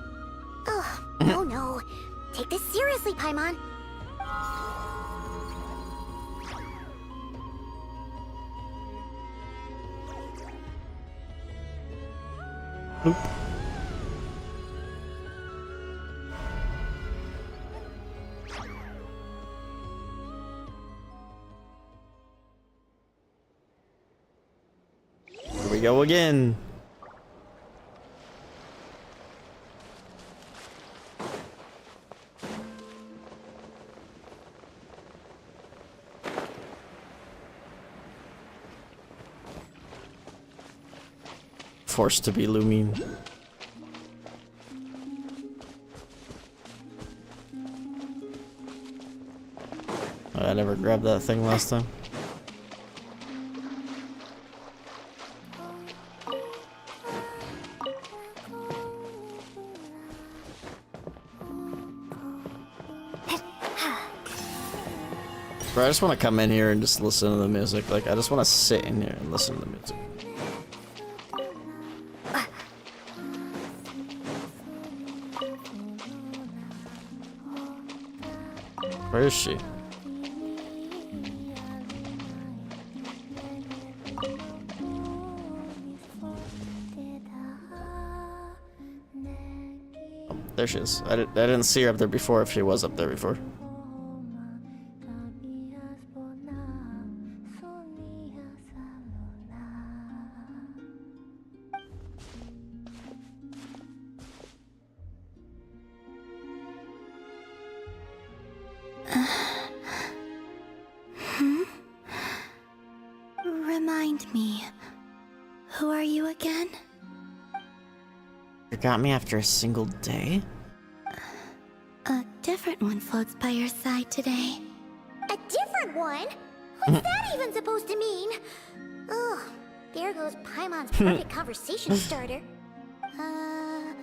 Speaker 4: Oh, no. Take this seriously, Paimon.
Speaker 1: Here we go again. forced to be Lumine. I never grabbed that thing last time. Bro, I just want to come in here and just listen to the music. Like, I just want to sit in here and listen to the music. Where is she? Oh, there she is. I didn't see her up there before, if she was up there before.
Speaker 4: Remind me, who are you again?
Speaker 1: Forgot me after a single day?
Speaker 4: A different one floats by your side today. A different one? What's that even supposed to mean? Oh, there goes Paimon's perfect conversation starter. Hi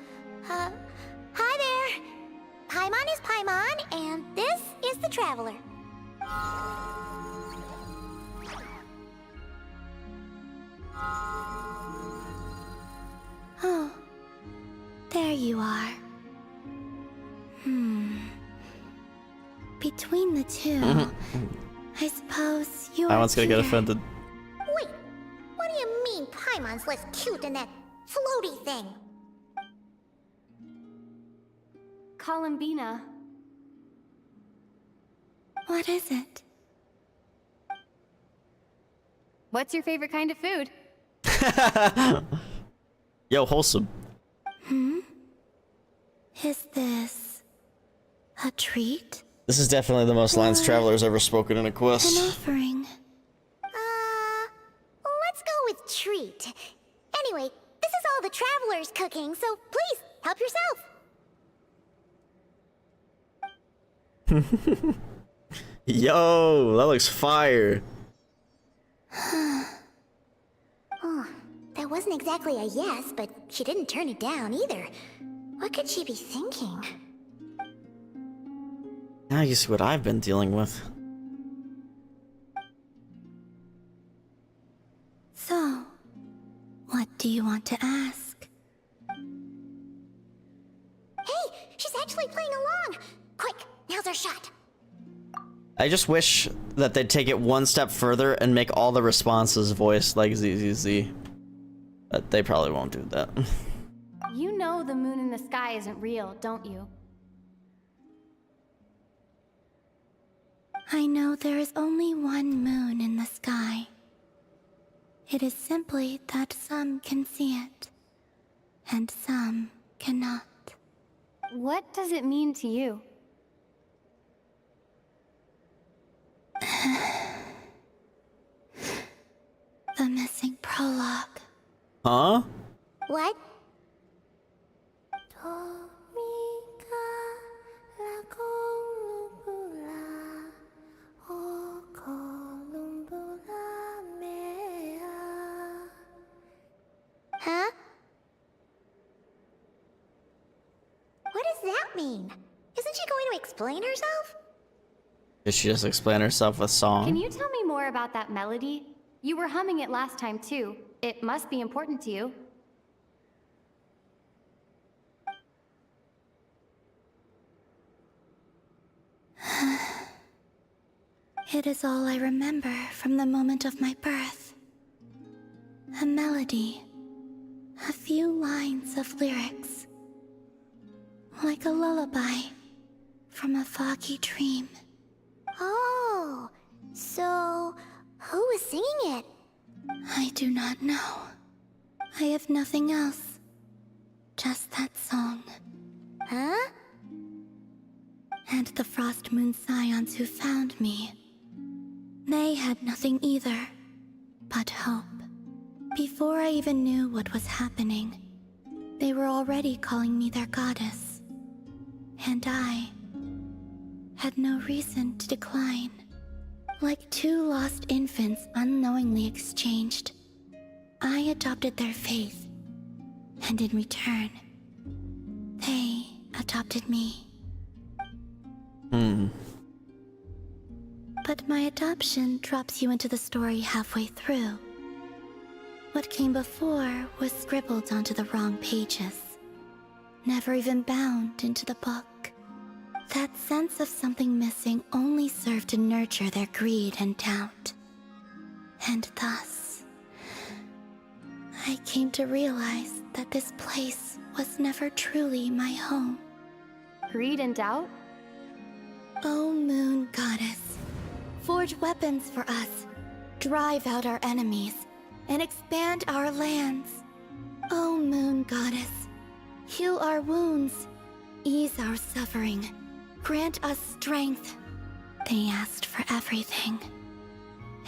Speaker 4: there. Paimon is Paimon, and this is the Traveler. Oh, there you are. Between the two, I suppose you're.
Speaker 1: Paimon's gonna get offended.
Speaker 4: Wait, what do you mean Paimon's less cute than that floaty thing?
Speaker 9: Columbina.
Speaker 4: What is it?
Speaker 9: What's your favorite kind of food?
Speaker 1: Yo, wholesome.
Speaker 4: Is this a treat?
Speaker 1: This is definitely the most lines Traveler's ever spoken in a
Speaker 4: An
Speaker 1: quest.
Speaker 4: offering? Let's go with treat. Anyway, this is all the Traveler's cooking, so please, help yourself.
Speaker 1: Yo, that looks fire.
Speaker 4: Oh, that wasn't exactly a yes, but she didn't turn it down either. What could she be thinking?
Speaker 1: Now you see what I've been dealing with.
Speaker 4: So, what do you want to ask? Hey, she's actually playing along! Quick, now's our shot.
Speaker 1: I just wish that they'd take it one step further and make all the responses voiced like ZZZ. But they probably won't do that.
Speaker 9: You know the moon in the sky isn't real, don't you?
Speaker 4: I know there is only one moon in the sky. It is simply that some can see it, and some cannot.
Speaker 9: What does it mean to you?
Speaker 4: The missing prologue.
Speaker 1: Huh?
Speaker 4: What? Huh? What does that mean? Isn't she going to explain herself?
Speaker 1: Did she just explain herself with song?
Speaker 9: Can you tell me more about that melody? You were humming it last time too. It must be important to you.
Speaker 4: It is all I remember from the moment of my birth. A melody. A few lines of lyrics. Like a lullaby from a foggy dream. Oh, so who was singing it? I do not know. I have nothing else. Just that song. Huh? And the Frost Moon Scions who found me. They had nothing either, but hope. Before I even knew what was happening, they were already calling me their goddess. And I had no reason to decline. Like two lost infants unknowingly exchanged, I adopted their faith, and in return, they adopted me. But my adoption drops you into the story halfway through. What came before was scribbled onto the wrong pages, never even bound into the book. That sense of something missing only served to nurture their greed and doubt. And thus, I came to realize that this place was never truly my home.
Speaker 9: Greed and doubt?
Speaker 4: Oh, Moon Goddess, forge weapons for us, drive out our enemies, and expand our lands. Oh, Moon Goddess, heal our wounds, ease our suffering, grant us strength. They asked for everything,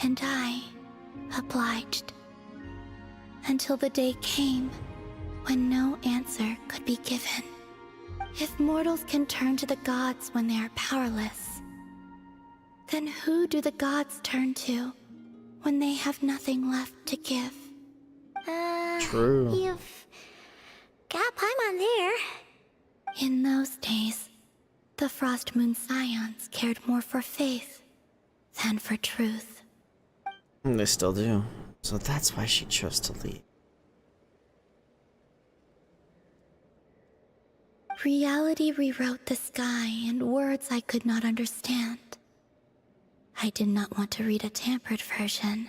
Speaker 4: and I obliged. Until the day came when no answer could be given. If mortals can turn to the gods when they are powerless, then who do the gods turn to when they have nothing left to give?
Speaker 1: True.
Speaker 4: You've got Paimon there. In those days, the Frost Moon Scions cared more for faith than for truth.
Speaker 1: And they still do. So that's why she chose to leave.
Speaker 4: Reality rewrote the sky in words I could not understand. I did not want to read a tampered version,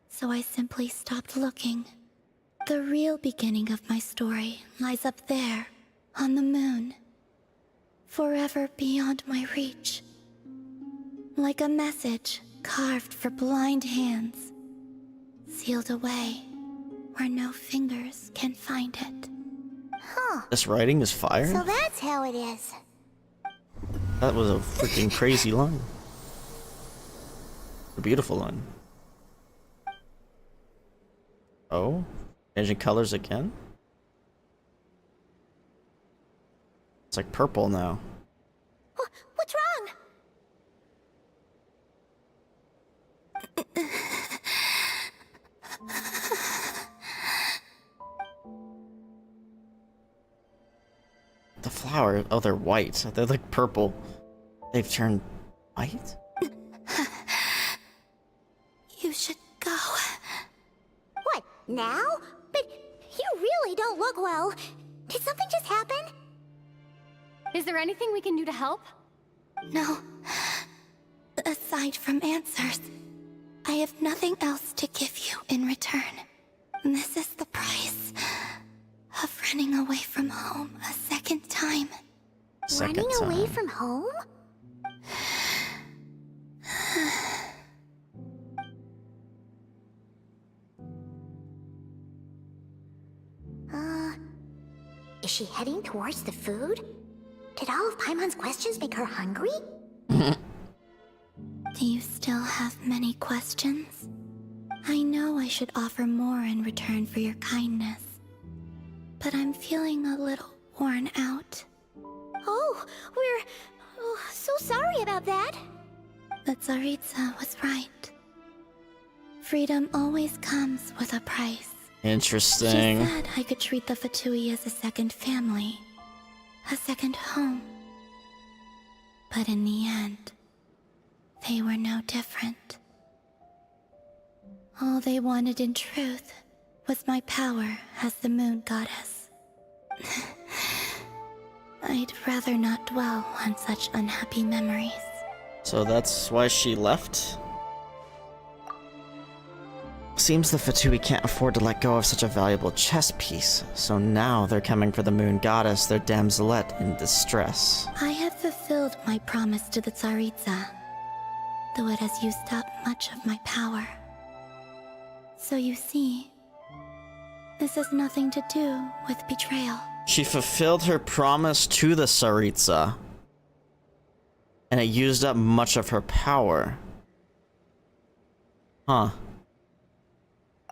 Speaker 4: so I simply stopped looking. The real beginning of my story lies up there, on the moon, forever beyond my reach. Like a message carved for blind hands, sealed away where no fingers can find it.
Speaker 1: Huh. This writing is fire?
Speaker 4: So that's how it is.
Speaker 1: That was a freaking crazy line. A beautiful line. Oh? Changing colors again? It's like purple now.
Speaker 4: What's wrong?
Speaker 1: The flower, oh, they're white. They're like purple. They've turned white?
Speaker 4: You should go. What, now? But you really don't look well. Did something just happen?
Speaker 9: Is there anything we can do to help?
Speaker 4: No. Aside from answers, I have nothing else to give you in return. This is the price of running away from home a second time.
Speaker 1: Second
Speaker 4: Running away
Speaker 1: time.
Speaker 4: from home? Is she heading towards the food? Did all of Paimon's questions make her hungry? Do you still have many questions? I know I should offer more in return for your kindness, but I'm feeling a little worn out. Oh, we're so sorry about that. But Tsaritsa was right. Freedom always comes with a price.
Speaker 1: Interesting.
Speaker 4: She said I could treat the Fatui as a second family, a second home. But in the end, they were no different. All they wanted in truth was my power as the Moon Goddess. I'd rather not dwell on such unhappy memories.
Speaker 1: So that's why she left? Seems the Fatui can't afford to let go of such a valuable chess piece, so now they're coming for the Moon Goddess, their damselette in distress.
Speaker 4: I have fulfilled my promise to the Tsaritsa, though it has used up much of my power. So you see, this has nothing to do with betrayal.
Speaker 1: She fulfilled her promise to the Tsaritsa, and it used up much of her power. Huh.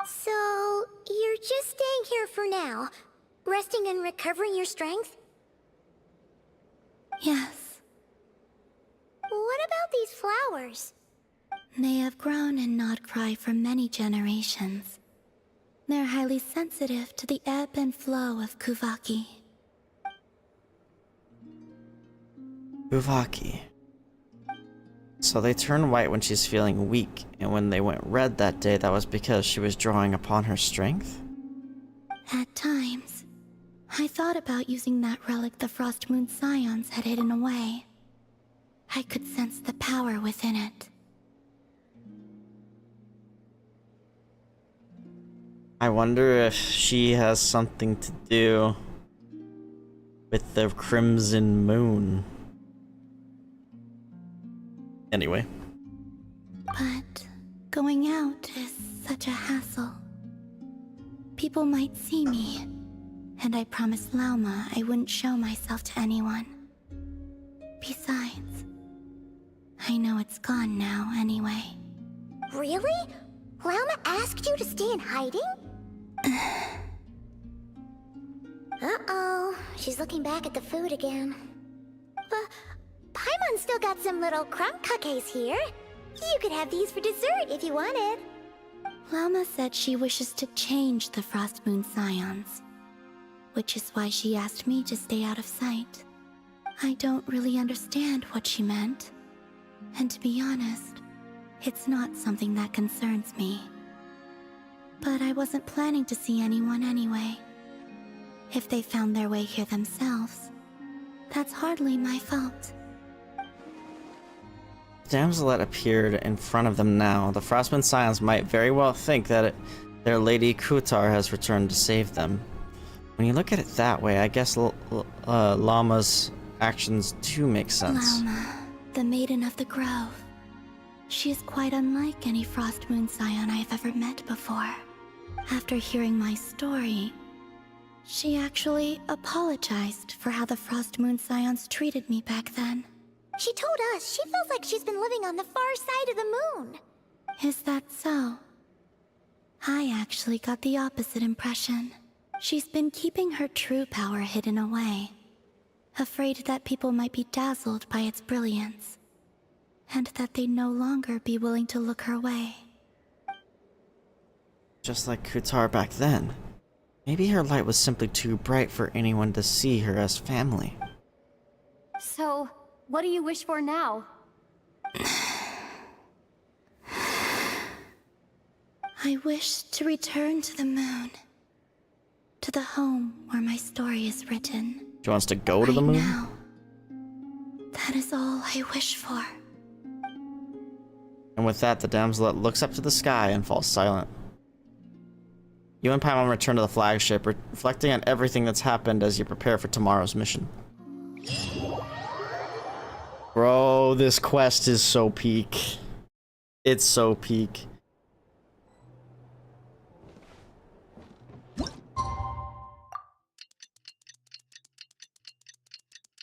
Speaker 4: So, you're just staying here for now, resting and recovering your strength?
Speaker 5: Yes.
Speaker 4: What about these flowers?
Speaker 5: They have grown in Nod-Krai for many generations. They're highly sensitive to the ebb and flow of Kuvaki.
Speaker 1: Kuvaki. So they turn white when she's feeling weak, and when they went red that day, that was because she was drawing upon her strength?
Speaker 5: At times, I thought about using that relic the Frost Moon Scions had hidden away. I could sense the power within it.
Speaker 1: I wonder if she has something to do with the Crimson Moon. Anyway.
Speaker 5: But going out is such a hassle. People might see me, and I promised Lauma I wouldn't show myself to anyone. Besides, I know it's gone now anyway.
Speaker 4: Really? Lauma asked you to stay in hiding? Uh-oh, she's looking back at the food again. But Paimon still got some little crumb cookies here. You could have these for dessert if you wanted.
Speaker 5: Lauma said she wishes to change the Frost Moon Scions, which is why she asked me to stay out of sight. I don't really understand what she meant, and to be honest, it's not something that concerns me. But I wasn't planning to see anyone anyway. If they found their way here themselves, that's hardly my fault.
Speaker 1: Damselet appeared in front of them now. The Frostmoon Scions might very well think that their Lady Kutar has returned to save them. When you look at it that way, I guess Llama's actions do make sense.
Speaker 5: Lauma, the Maiden of the Grove. She is quite unlike any Frost Moon Scion I have ever met before. After hearing my story, she actually apologized for how the Frost Moon Scions treated me back then.
Speaker 4: She told us she feels like she's been living on the far side of the moon.
Speaker 5: Is that so? I actually got the opposite impression. She's been keeping her true power hidden away, afraid that people might be dazzled by its brilliance, and that they'd no longer be willing to look her way.
Speaker 1: Just like Kutar back then. Maybe her light was simply too bright for anyone to see her as family.
Speaker 9: So, what do you wish for now?
Speaker 5: I wish to return to the moon. To the home where my story is written.
Speaker 1: She wants to go to the moon?
Speaker 5: Now. That is all I wish for.
Speaker 1: And with that, the damsel looks up to the sky and falls silent. You and Paimon return to the flagship, reflecting on everything that's happened as you prepare for tomorrow's mission. Bro, this quest is so peak. It's so peak.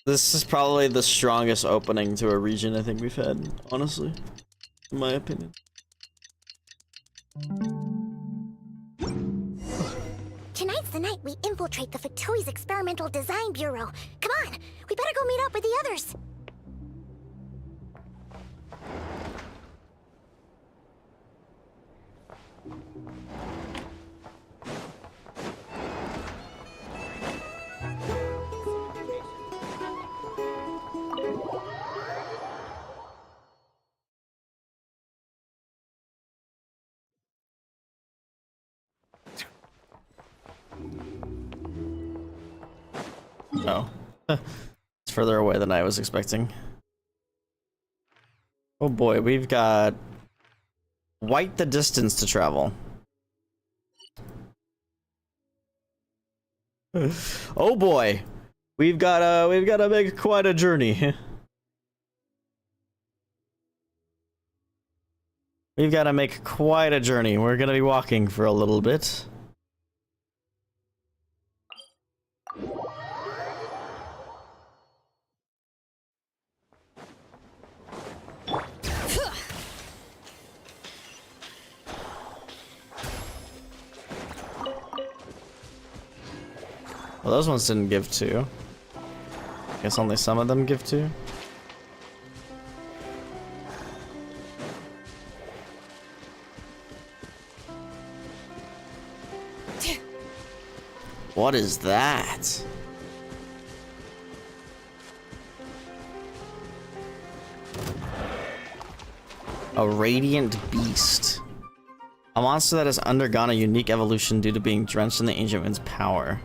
Speaker 1: This is probably the strongest opening to a region I think we've had, honestly, in my opinion.
Speaker 4: Tonight's the night we infiltrate the Fatoi's Experimental Design Bureau. Come on, we better go meet up with the others.
Speaker 1: No. It's further away than I was expecting. Oh boy, we've got quite the distance to travel. Oh boy, we've got to make quite a journey. We've got to make quite a journey. We're gonna be walking for a little bit. Well, those ones didn't give 2. Guess only some of them give 2. What is that? A radiant beast. A monster that has undergone a unique evolution due to being drenched in the ancient wind's power.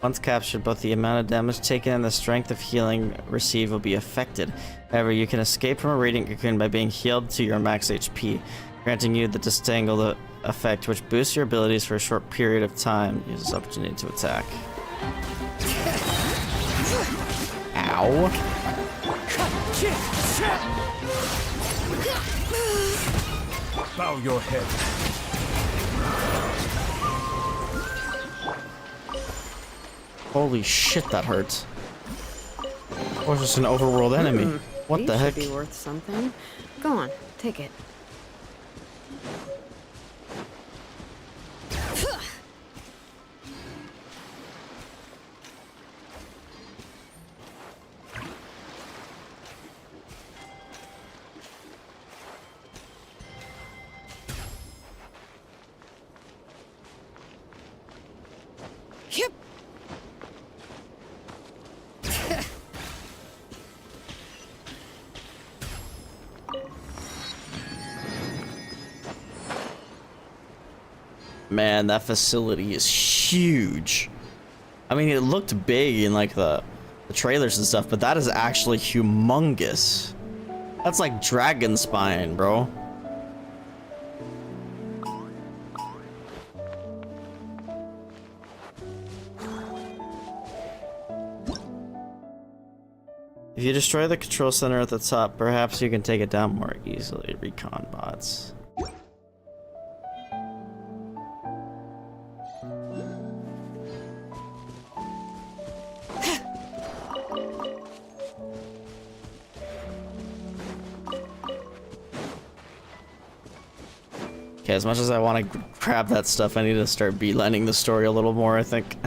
Speaker 1: Once captured, both the amount of damage taken and the strength of healing received will be affected. However, you can escape from a radiant cocoon by being healed to your max HP, granting you the disentangle effect, which boosts your abilities for a short period of time. Use this opportunity to attack. Ow.
Speaker 13: Bow your head.
Speaker 1: Holy shit, that hurts. Or just an overworld enemy. What
Speaker 6: These
Speaker 1: the heck?
Speaker 6: should be worth something. Go on, take it.
Speaker 1: Man, that facility is huge. I mean, it looked big in like the trailers and stuff, but that is actually humongous. That's like dragon spine, bro. If you destroy the control center at the top, perhaps you can take it down more easily. Recon bots. Okay, as much as I want to grab that stuff, I need to start beelining the story a little more, I think.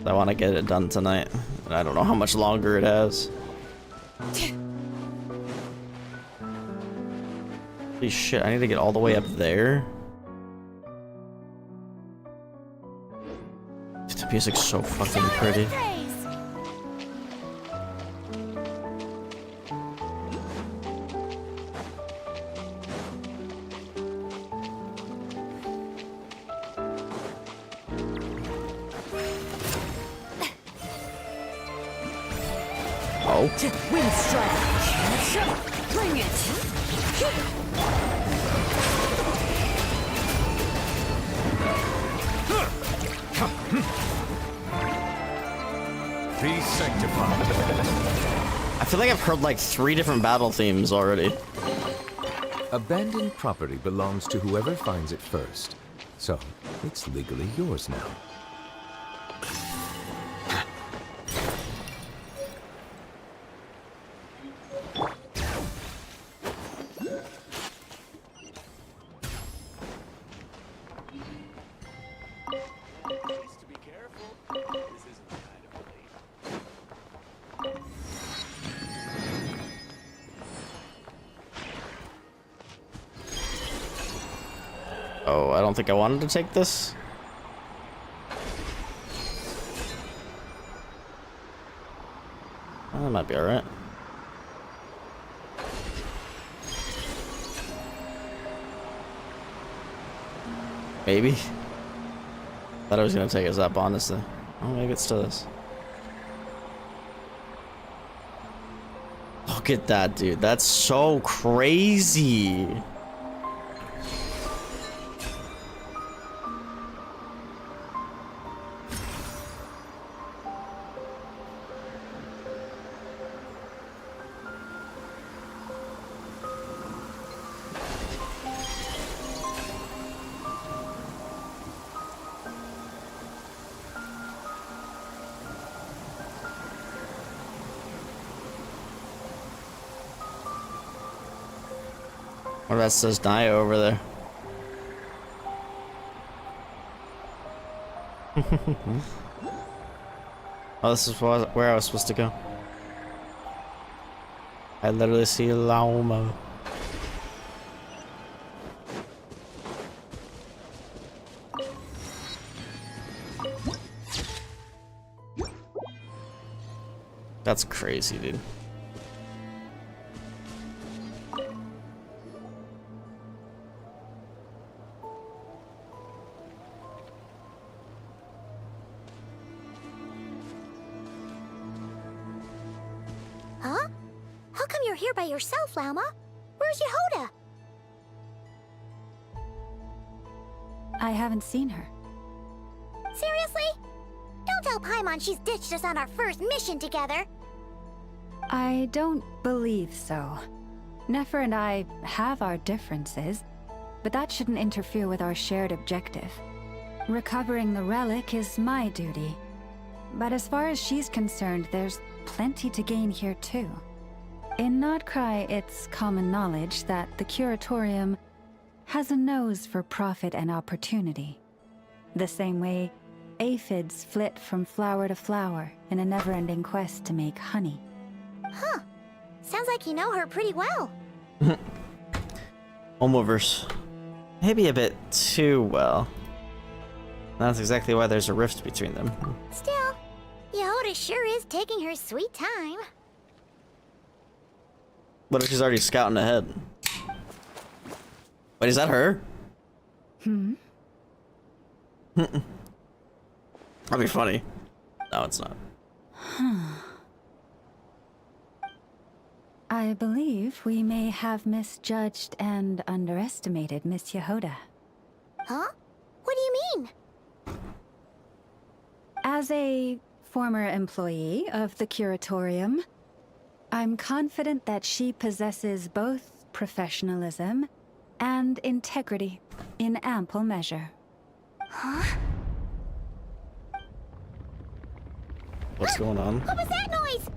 Speaker 1: I want to get it done tonight, and I don't know how much longer it has. Holy shit, I need to get all the way up there. The music's so fucking pretty.
Speaker 19: Wind strike. Bring it.
Speaker 13: Be sanctified.
Speaker 1: I feel like I've heard like 3 different battle themes already.
Speaker 11: Abandoned property belongs to whoever finds it first. So, it's legally yours now.
Speaker 1: Oh, I don't think I wanted to take this. That might be alright. Maybe. Thought I was gonna take us up, honestly. Oh, maybe it's to this. Look at that, dude. That's so crazy. What that says Naya over there? Oh, this is where I was supposed to go. I literally see Lauma. That's crazy, dude.
Speaker 4: Huh? How come you're here by yourself, Lauma? Where's Yehoda?
Speaker 12: I haven't seen her.
Speaker 4: Seriously? Don't tell Paimon she's ditched us on our first mission together.
Speaker 12: I don't believe so. Nefer and I have our differences, but that shouldn't interfere with our shared objective. Recovering the relic is my duty. But as far as she's concerned, there's plenty to gain here too. In Nod-Krai, it's common knowledge that the Curatorium has a nose for profit and opportunity. The same way aphids flit from flower to flower in a never-ending quest to make honey.
Speaker 4: Huh. Sounds like you know her pretty well.
Speaker 1: Omoverse. Maybe a bit too well. That's exactly why there's a rift between them.
Speaker 4: Still, Yehoda sure is taking her sweet time.
Speaker 1: What if she's already scouting ahead? Wait, is that her? That'd be funny. No, it's not.
Speaker 12: I believe we may have misjudged and underestimated Miss Yehoda.
Speaker 4: Huh? What do you mean?
Speaker 12: As a former employee of the Curatorium, I'm confident that she possesses both professionalism and integrity in ample measure.
Speaker 4: Huh?
Speaker 1: What's going on?
Speaker 4: What was that noise?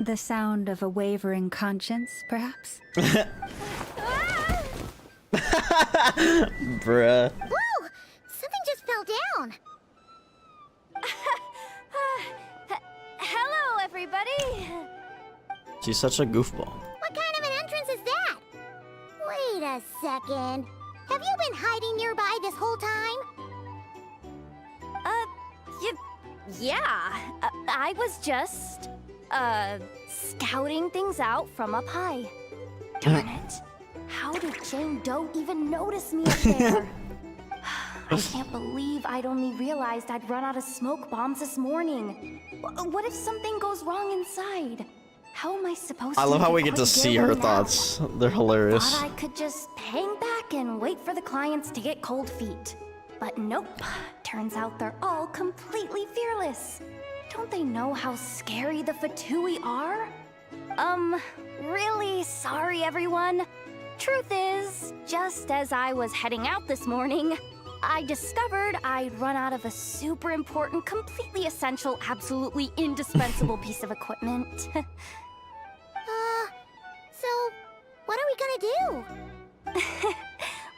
Speaker 12: The sound of a wavering conscience, perhaps?
Speaker 1: Bruh.
Speaker 4: Whoa! Something just fell down.
Speaker 9: Hello, everybody.
Speaker 1: She's such a goofball.
Speaker 4: What kind of an entrance is that? Wait a second. Have you been hiding nearby this whole time?
Speaker 9: Yeah. I was just, scouting things out from up high. Darn it. How did Jane Doe even notice me up there? I can't believe I'd only realized I'd run out of smoke bombs this morning. What if something goes wrong inside? How am I supposed to?
Speaker 1: I love how we get to see her thoughts. They're hilarious.
Speaker 9: Thought I could just hang back and wait for the clients to get cold feet. But nope. Turns out they're all completely fearless. Don't they know how scary the Fatui are? Really sorry, everyone. Truth is, just as I was heading out this morning, I discovered I'd run out of a super important, completely essential, absolutely indispensable piece of equipment.
Speaker 4: So, what are we gonna do?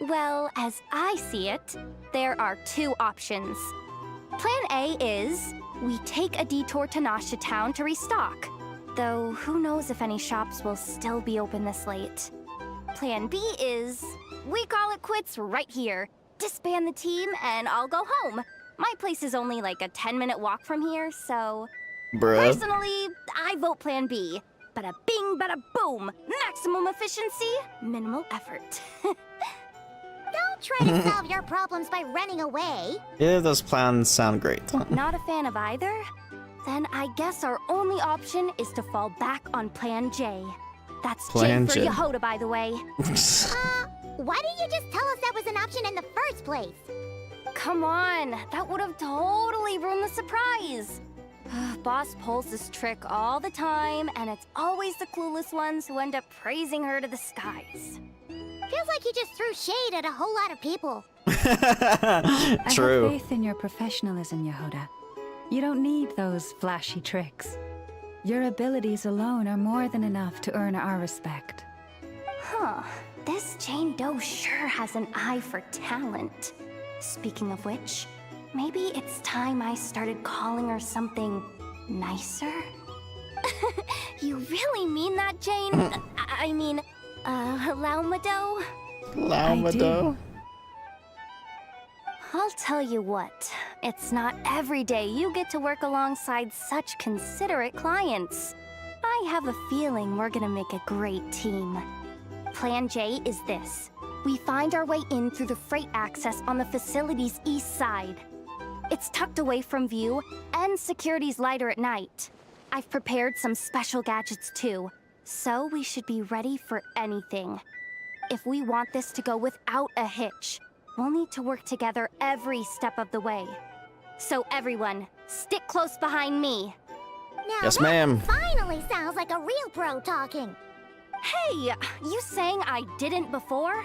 Speaker 9: Well, as I see it, there are two options. Plan A is, we take a detour to Nasha Town to restock. Though, who knows if any shops will still be open this late. Plan B is, we call it quits right here. Disband the team, and I'll go home. My place is only like a 10-minute walk from here, so...
Speaker 1: Bruh.
Speaker 9: Personally, I vote Plan B. Bada bing, bada boom. Maximum efficiency, minimal effort.
Speaker 4: Don't try to solve your problems by running away.
Speaker 1: Either of those plans sound great.
Speaker 9: Not a fan of either? Then I guess our only option is to fall back on Plan J. That's
Speaker 1: Plan
Speaker 9: J for
Speaker 1: J.
Speaker 9: Yehoda, by the way.
Speaker 4: Why didn't you just tell us that was an option in the first place?
Speaker 9: Come on, that would have totally ruined the surprise. Boss pulls this trick all the time, and it's always the clueless ones who end up praising her to the skies.
Speaker 4: Feels like you just threw shade at a whole lot of people.
Speaker 1: True.
Speaker 12: I have faith in your professionalism, Yehoda. You don't need those flashy tricks. Your abilities alone are more than enough to earn our respect.
Speaker 9: Huh. This Jane Doe sure has an eye for talent. Speaking of which,
Speaker 5: maybe it's time I started calling her something nicer? You really mean that, Jane? I mean, Laumado?
Speaker 1: Laumado?
Speaker 5: I'll tell you what, it's not every day you get to work alongside such considerate clients. I have a feeling we're gonna make a great team. Plan J is this. We find our way in through the freight access on the facility's east side. It's tucked away from view, and security's lighter at night. I've prepared some special gadgets too, so we should be ready for anything. If we want this to go without a hitch, we'll need to work together every step of the way. So everyone, stick close behind me.
Speaker 4: Now
Speaker 1: Yes,
Speaker 4: that
Speaker 1: ma'am.
Speaker 4: finally sounds like a real pro talking.
Speaker 5: Hey, you saying I didn't before?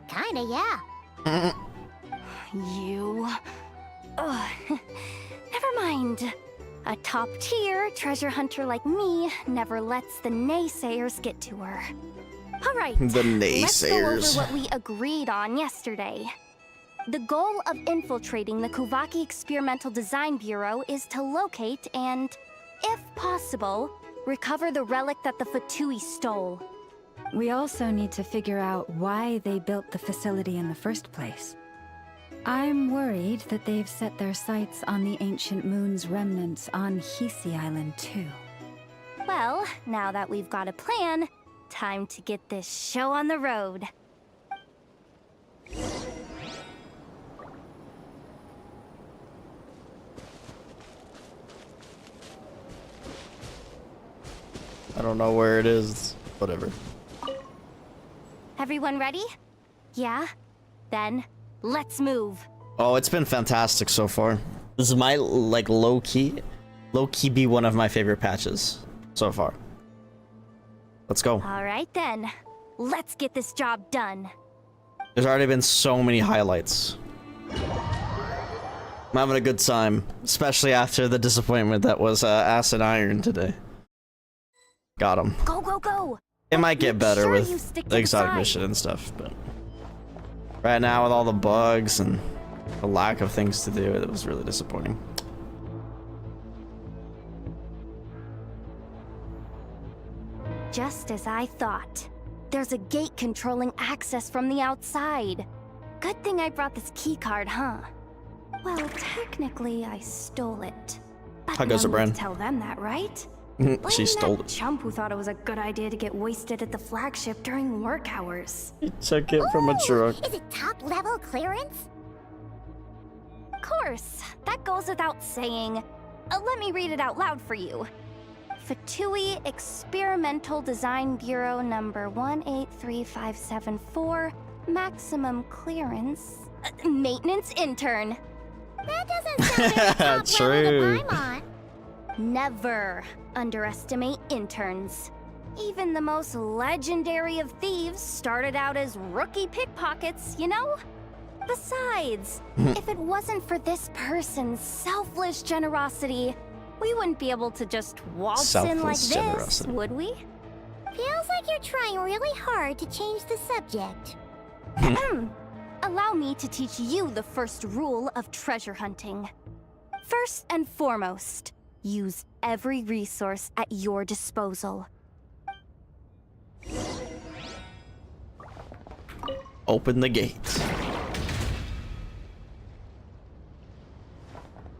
Speaker 4: Kinda, yeah.
Speaker 5: You... Ugh. Never mind. A top-tier treasure hunter like me never lets the naysayers get to her. All right,
Speaker 1: The
Speaker 5: let's go over
Speaker 1: naysayers.
Speaker 5: what we agreed on yesterday. The goal of infiltrating the Kuvaki Experimental Design Bureau is to locate and, if possible, recover the relic that the Fatui stole.
Speaker 12: We also need to figure out why they built the facility in the first place. I'm worried that they've set their sights on the ancient moon's remnants on Hisi Island too.
Speaker 5: Well, now that we've got a plan, time to get this show on the road.
Speaker 1: I don't know where it is. Whatever.
Speaker 5: Everyone ready? Yeah? Then, let's move.
Speaker 1: Oh, it's been fantastic so far. This is my, like, low-key be one of my favorite patches so far. Let's go.
Speaker 5: All right then, let's get this job done.
Speaker 1: There's already been so many highlights. I'm having a good time, especially after the disappointment that was Acid Iron today. Got him.
Speaker 5: Go, go, go!
Speaker 1: It might get better
Speaker 5: sure you
Speaker 1: with
Speaker 5: stick to
Speaker 1: the
Speaker 5: the
Speaker 1: exotic
Speaker 5: side.
Speaker 1: mission and stuff, but right now with all the bugs and the lack of things to do, it was really disappointing.
Speaker 5: Just as I thought. There's a gate controlling access from the outside. Good thing I brought this keycard, huh? Well, technically, I stole it. But
Speaker 1: How goes
Speaker 5: no
Speaker 1: it, Bran?
Speaker 5: need to tell them that, right?
Speaker 1: She
Speaker 5: Blame
Speaker 1: stole
Speaker 5: that
Speaker 1: it.
Speaker 5: chump who thought it was a good idea to get wasted at the flagship during work hours.
Speaker 1: He took it from a truck.
Speaker 4: Is it top-level clearance?
Speaker 5: Of course, that goes without saying. Let me read it out loud for you. Fatui Experimental Design Bureau number 183574, maximum clearance, maintenance intern.
Speaker 4: That doesn't sound very top
Speaker 1: True.
Speaker 4: level to Paimon.
Speaker 5: Never underestimate interns. Even the most legendary of thieves started out as rookie pickpockets, you know? Besides, if it wasn't for this person's selfless generosity, we wouldn't be able to just waltz in like
Speaker 1: Selfless
Speaker 5: this,
Speaker 1: generosity.
Speaker 5: would we?
Speaker 4: Feels like you're trying really hard to change the subject.
Speaker 5: Allow me to teach you the first rule of treasure hunting. First and foremost, use every resource at your disposal.
Speaker 1: Open the gate.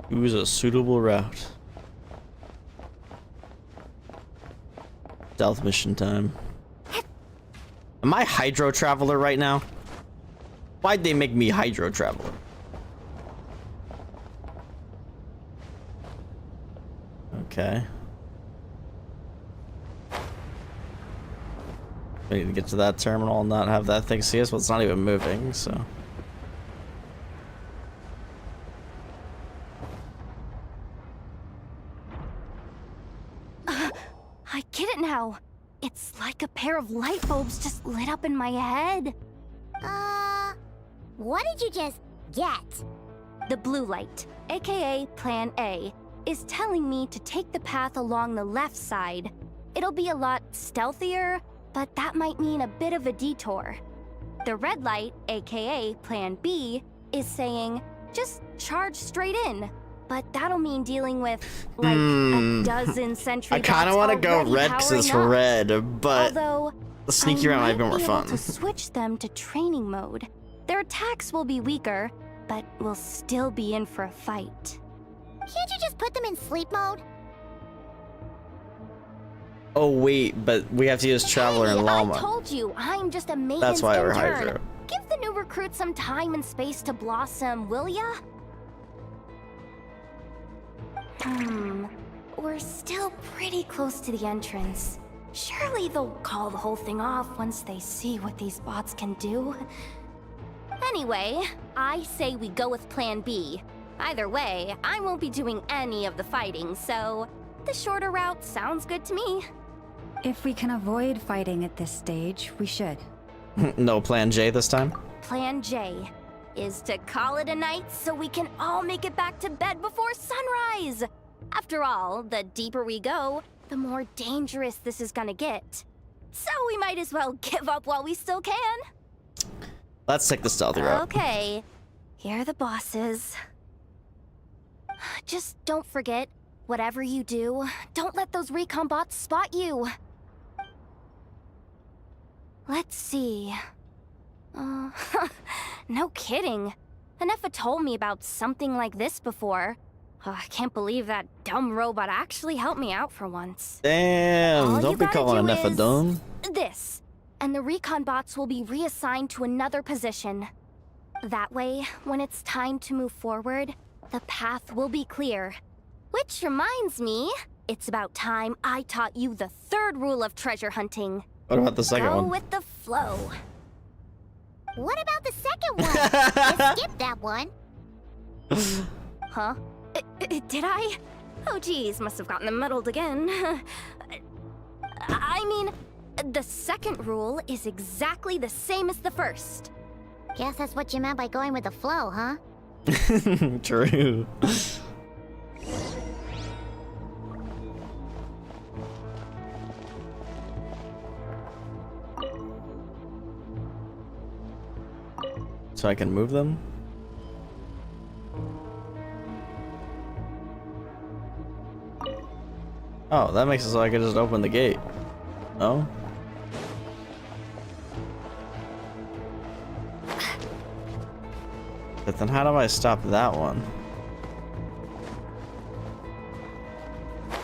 Speaker 1: Choose a suitable route. Stealth mission time. Am I Hydro Traveler right now? Why'd they make me Hydro Traveler? Okay. I need to get to that terminal and not have that thing see us. Well, it's not even moving, so.
Speaker 5: I get it now. It's like a pair of light bulbs just lit up in my head.
Speaker 4: What did you just get?
Speaker 5: The blue light, aka Plan A, is telling me to take the path along the left side. It'll be a lot stealthier, but that might mean a bit of a detour. The red light, aka Plan B, is saying,
Speaker 9: Just charge straight in. But that'll mean dealing with, like, a dozen sentry
Speaker 1: I kind of want to go red because it's red, but
Speaker 9: although
Speaker 1: the sneaky round might be more fun.
Speaker 9: To switch them to training mode. Their attacks will be weaker, but we'll still be in for a fight.
Speaker 4: Can't you just put them in sleep mode?
Speaker 1: Oh wait, but we have to use Traveler and Llama.
Speaker 9: I told you, I'm just a maintenance
Speaker 1: That's why we're
Speaker 9: intern.
Speaker 1: Hydra.
Speaker 9: Give the new recruit some time and space to blossom, will ya? We're still pretty close to the entrance. Surely they'll call the whole thing off once they see what these bots can do. Anyway, I say we go with Plan B. Either way, I won't be doing any of the fighting, so the shorter route sounds good to me.
Speaker 12: If we can avoid fighting at this stage, we should.
Speaker 1: No Plan J this time?
Speaker 9: Plan J is to call it a night so we can all make it back to bed before sunrise. After all, the deeper we go, the more dangerous this is gonna get. So we might as well give up while we still can.
Speaker 1: Let's take the stealthy route.
Speaker 9: Okay, here are the bosses. Just don't forget, whatever you do, don't let those recon bots spot you. Let's see. No kidding. Anefa told me about something like this before. I can't believe that dumb robot actually helped me out for once.
Speaker 1: Damn, don't be calling Anefa dumb.
Speaker 9: This, and the recon bots will be reassigned to another position. That way, when it's time to move forward, the path will be clear. Which reminds me, it's about time I taught you the third rule of treasure hunting.
Speaker 1: What about the second one?
Speaker 9: Go with the flow.
Speaker 4: What about the second one? You skipped that one.
Speaker 9: Huh? Did I? Oh geez, must have gotten them muddled again. I mean, the second rule is exactly the same as the first.
Speaker 4: Guess that's what you meant by going with the flow, huh?
Speaker 1: True. So I can move them? Oh, that makes it so I can just open the gate. Oh? But then how do I stop that one?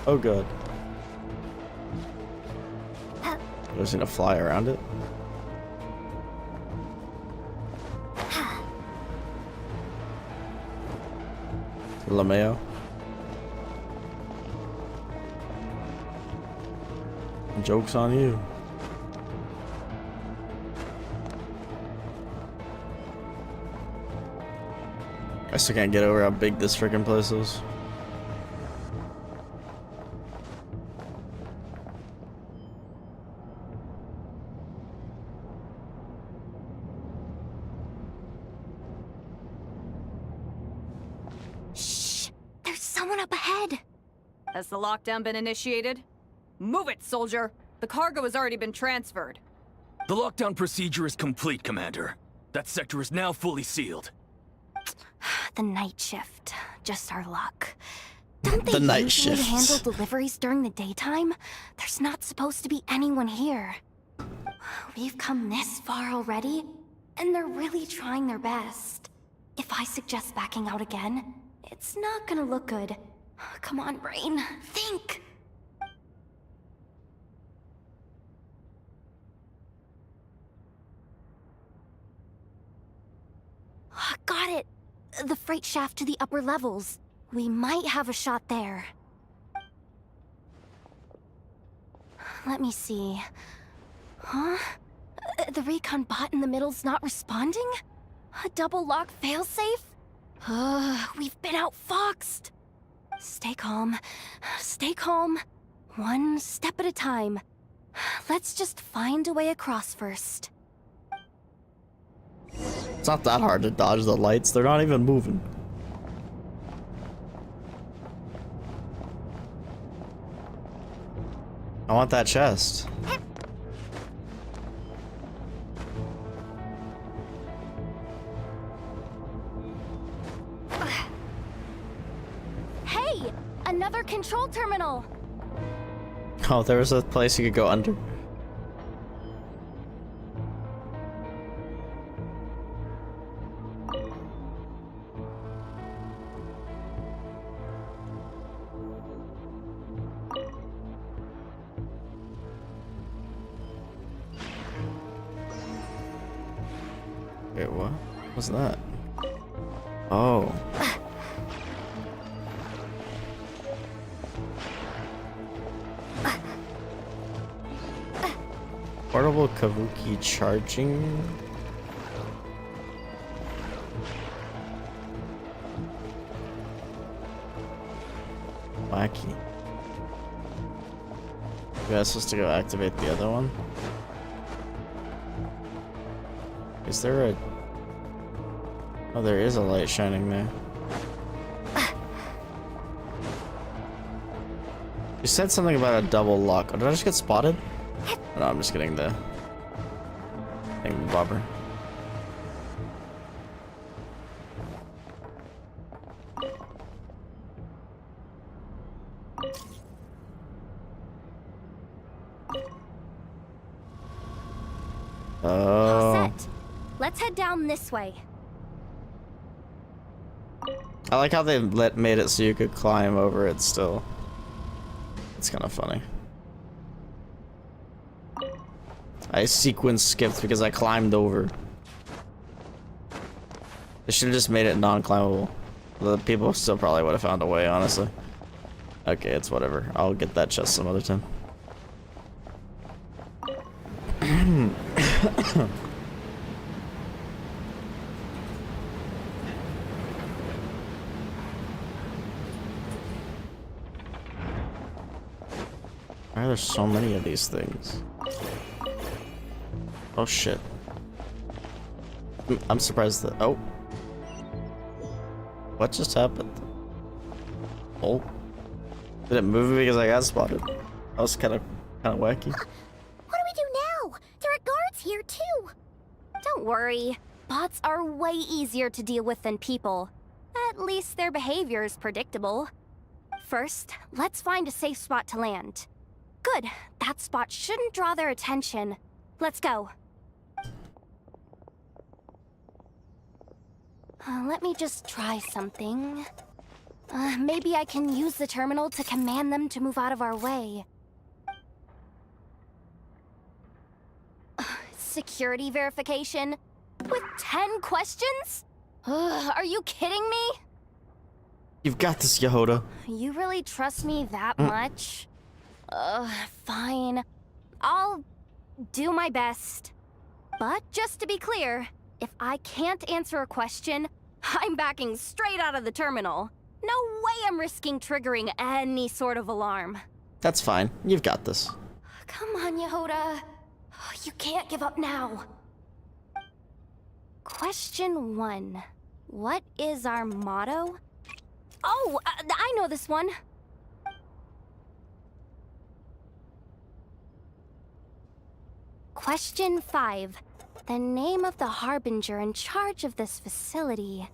Speaker 1: Oh, good. I just need to fly around it. LeMayo. Joke's on you. I still can't get over how big this freaking place is.
Speaker 14: Has the lockdown been initiated? Move it, soldier! The cargo has already been transferred.
Speaker 13: The lockdown procedure is complete, Commander. That sector is now fully sealed.
Speaker 9: The night shift. Just our luck. Don't they usually handle deliveries during the daytime? There's not supposed to be anyone here. We've come this far already, and they're really trying their best. If I suggest backing out again, it's not gonna look good. Come on, brain. Think! Got it! The freight shaft to the upper levels. We might have a shot there. Let me see. Huh? The recon bot in the middle's not responding? A double lock failsafe? We've been outfoxed! Stay calm. Stay calm. One step at a time. Let's just find a way across first.
Speaker 1: It's not that hard to dodge the lights. They're not even moving. I want that chest.
Speaker 9: our control terminal!
Speaker 1: Oh, there was a place you could go under. Wait, what? What's that? Oh. Portable Kabuki charging. Wacky. You guys supposed to go activate the other one? Is there a... Oh, there is a light shining there. You said something about a double lock. Oh, did I just get spotted? Oh, no, I'm just getting the thing bobber.
Speaker 9: All set. Let's head down this way.
Speaker 1: I like how they made it so you could climb over it still. It's kind of funny. I sequence skipped because I climbed over. They should have just made it non-climbable. The people still probably would have found a way, honestly. Okay, it's whatever. I'll get that chest some other time. Why are there so many of these things? Oh shit. I'm surprised that... Oh. What just happened? Oh. Did it move because I got spotted? That was kind of wacky.
Speaker 4: What do we do now? There are guards here too.
Speaker 9: Don't worry. Bots are way easier to deal with than people. At least their behavior is predictable. First, let's find a safe spot to land. Good. That spot shouldn't draw their attention. Let's go. Let me just try something. Maybe I can use the terminal to command them to move out of our way. Security verification? With 10 questions? Are you kidding me?
Speaker 1: You've got this, Yehoda.
Speaker 9: You really trust me that much? Fine. I'll do my best. But just to be clear, if I can't answer a question, I'm backing straight out of the terminal. No way I'm risking triggering any sort of alarm.
Speaker 1: That's fine. You've got this.
Speaker 9: Come on, Yehoda. You can't give up now. Question 1. What is our motto? Oh, I know this one. Question 5. The name of the harbinger in charge of this facility.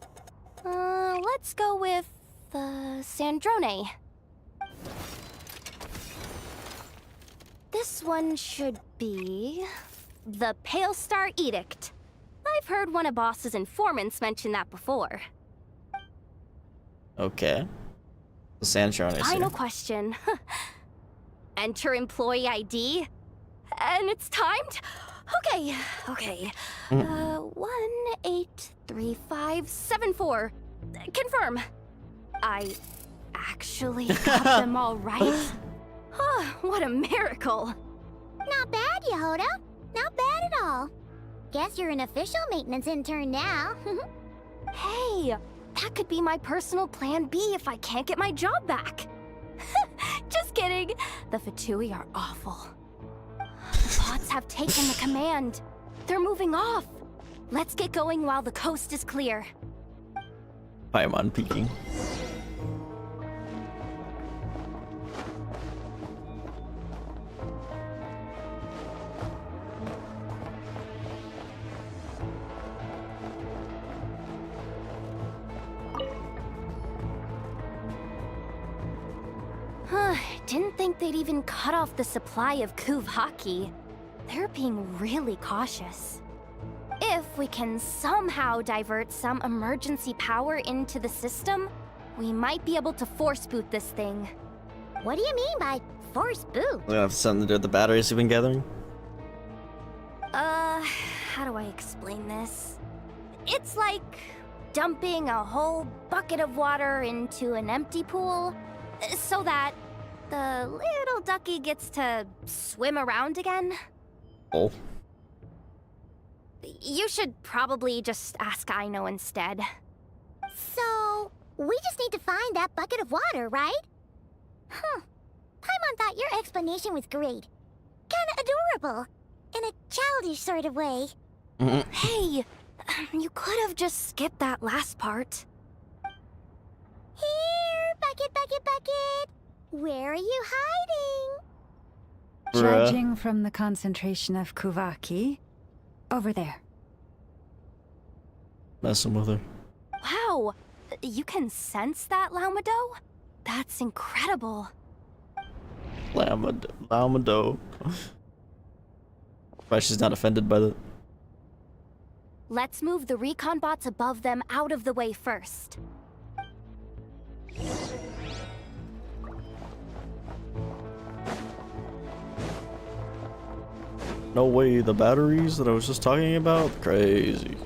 Speaker 9: Let's go with Sandrone. This one should be the Pale Star Edict. I've heard one of Boss's informants mention that before.
Speaker 1: Okay. The Sandrone is
Speaker 9: Final
Speaker 1: here.
Speaker 9: question. Enter employee ID. And it's timed? Okay. 183574. Confirm. I actually got them all right. What a miracle.
Speaker 4: Not bad, Yehoda. Not bad at all. Guess you're an official maintenance intern now.
Speaker 9: Hey, that could be my personal plan B if I can't get my job back. Just kidding. The Fatui are awful. The bots have taken the command. They're moving off. Let's get going while the coast is clear.
Speaker 1: Paimon peeking.
Speaker 9: think they'd even cut off the supply of Kuvaki. They're being really cautious. If we can somehow divert some emergency power into the system, we might be able to force boot this thing.
Speaker 4: What do you mean by force boot?
Speaker 1: We have something to do with the batteries you've been gathering?
Speaker 9: How do I explain this? It's like dumping a whole bucket of water into an empty pool, so that the little ducky gets to swim around again.
Speaker 1: Oh.
Speaker 9: You should probably just ask Aino instead.
Speaker 4: So, we just need to find that bucket of water, right? Huh. Paimon thought your explanation was great. Kinda adorable. In a childish sort of way.
Speaker 9: Hey, you could have just skipped that last part.
Speaker 4: Here, bucket, bucket, bucket. Where are you hiding?
Speaker 12: Judging from the concentration of Kuvaki, over there.
Speaker 1: Messing with her.
Speaker 9: Wow, you can sense that, Laumado? That's incredible.
Speaker 1: Laumado. Why she's not offended by that.
Speaker 9: Let's move the recon bots above them out of the way first.
Speaker 1: No way, the batteries that I was just talking about? Crazy.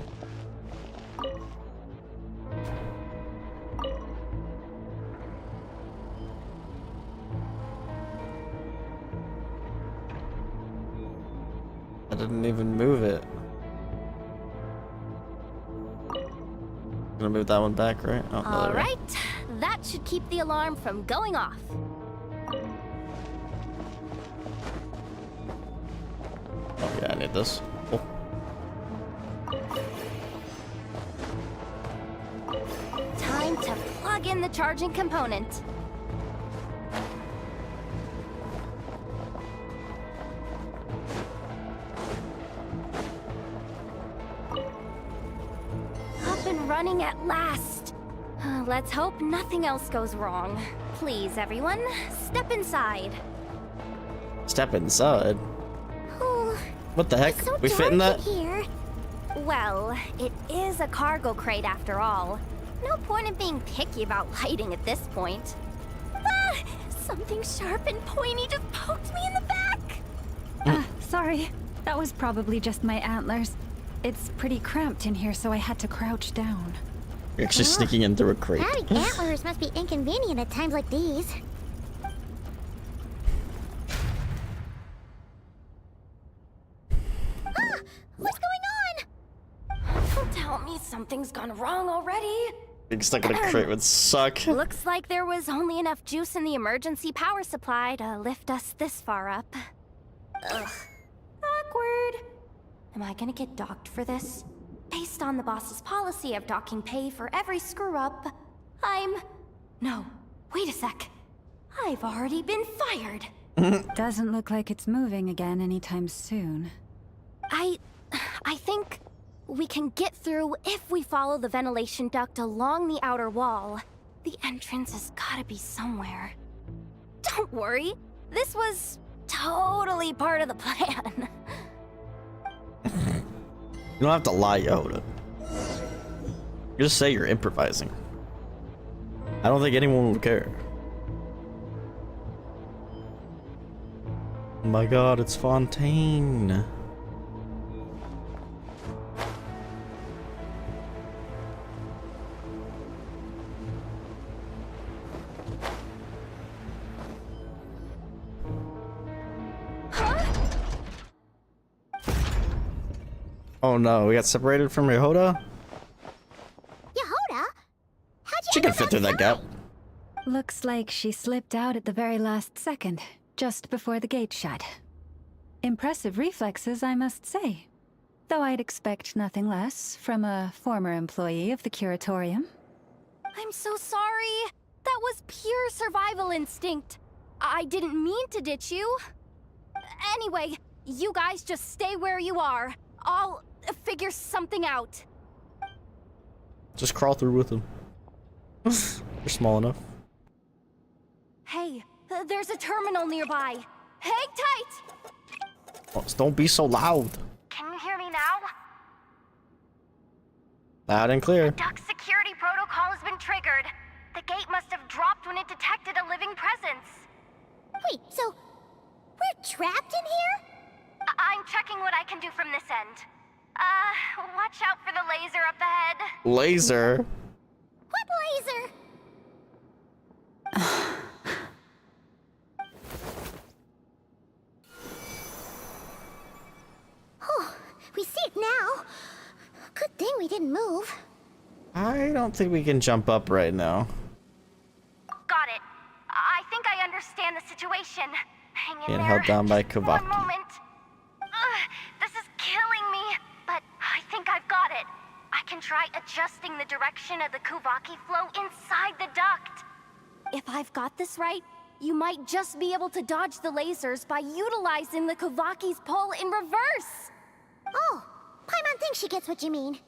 Speaker 1: I didn't even move it. Gonna move that one back, right? Oh,
Speaker 9: All right, that should keep the alarm from going off.
Speaker 1: Oh yeah, I need this. Oh.
Speaker 9: Time to plug in the charging component. Up and running at last. Let's hope nothing else goes wrong. Please, everyone, step inside.
Speaker 1: Step inside? What the heck?
Speaker 4: So
Speaker 1: We fit in that?
Speaker 4: here.
Speaker 9: Well, it is a cargo crate after all. No point in being picky about lighting at this point. Ah! Something sharp and pointy just poked me in the back!
Speaker 12: Sorry. That was probably just my antlers. It's pretty cramped in here, so I had to crouch down.
Speaker 1: You're actually sneaking in through a crate.
Speaker 4: Having antlers must be inconvenient at times like these. What's going on?
Speaker 9: Don't tell me something's gone wrong already.
Speaker 1: Being stuck in a crate would suck.
Speaker 9: Looks like there was only enough juice in the emergency power supply to lift us this far up. Ugh. Awkward. Am I gonna get docked for this? Based on the boss's policy of docking pay for every screw-up, No, wait a sec. I've already been fired.
Speaker 12: Doesn't look like it's moving again anytime soon.
Speaker 9: I think we can get through if we follow the ventilation duct along the outer wall. The entrance has gotta be somewhere. Don't worry, this was totally part of the plan.
Speaker 1: You don't have to lie, Yoda. You just say you're improvising. I don't think anyone would care. Oh my god, it's Fontaine. Oh no, we got separated from Yehoda?
Speaker 4: Yehoda?
Speaker 1: She can fit through that gap.
Speaker 12: Looks like she slipped out at the very last second, just before the gate shut. Impressive reflexes, I must say. Though I'd expect nothing less from a former employee of the Curatorium.
Speaker 9: I'm so sorry. That was pure survival instinct. I didn't mean to ditch you. Anyway, you guys just stay where you are. I'll figure something out.
Speaker 1: Just crawl through with them. You're small enough.
Speaker 9: Hey, There's a terminal nearby. Hang tight!
Speaker 1: Oh, don't be so loud.
Speaker 9: Can you hear me now?
Speaker 1: Loud and clear.
Speaker 9: Duck security protocol has been triggered. The gate must have dropped when it detected a living presence.
Speaker 4: Wait, so we're trapped in here?
Speaker 9: I'm checking what I can do from this end. Watch out for the laser up ahead.
Speaker 1: Laser?
Speaker 4: What laser? Oh, we see it now. Good thing we didn't move.
Speaker 1: I don't think we can jump up right now.
Speaker 9: Got it. I think I understand the situation. Hang in
Speaker 1: Being
Speaker 9: there.
Speaker 1: held down by
Speaker 9: One
Speaker 1: Kavaki.
Speaker 9: moment. This is killing me, but I think I've got it. I can try adjusting the direction of the Kavaki flow inside the duct.
Speaker 5: If I've got this right, you might just be able to dodge the lasers by utilizing the Kavaki's pull in reverse.
Speaker 4: Oh, Paimon thinks she gets what you mean.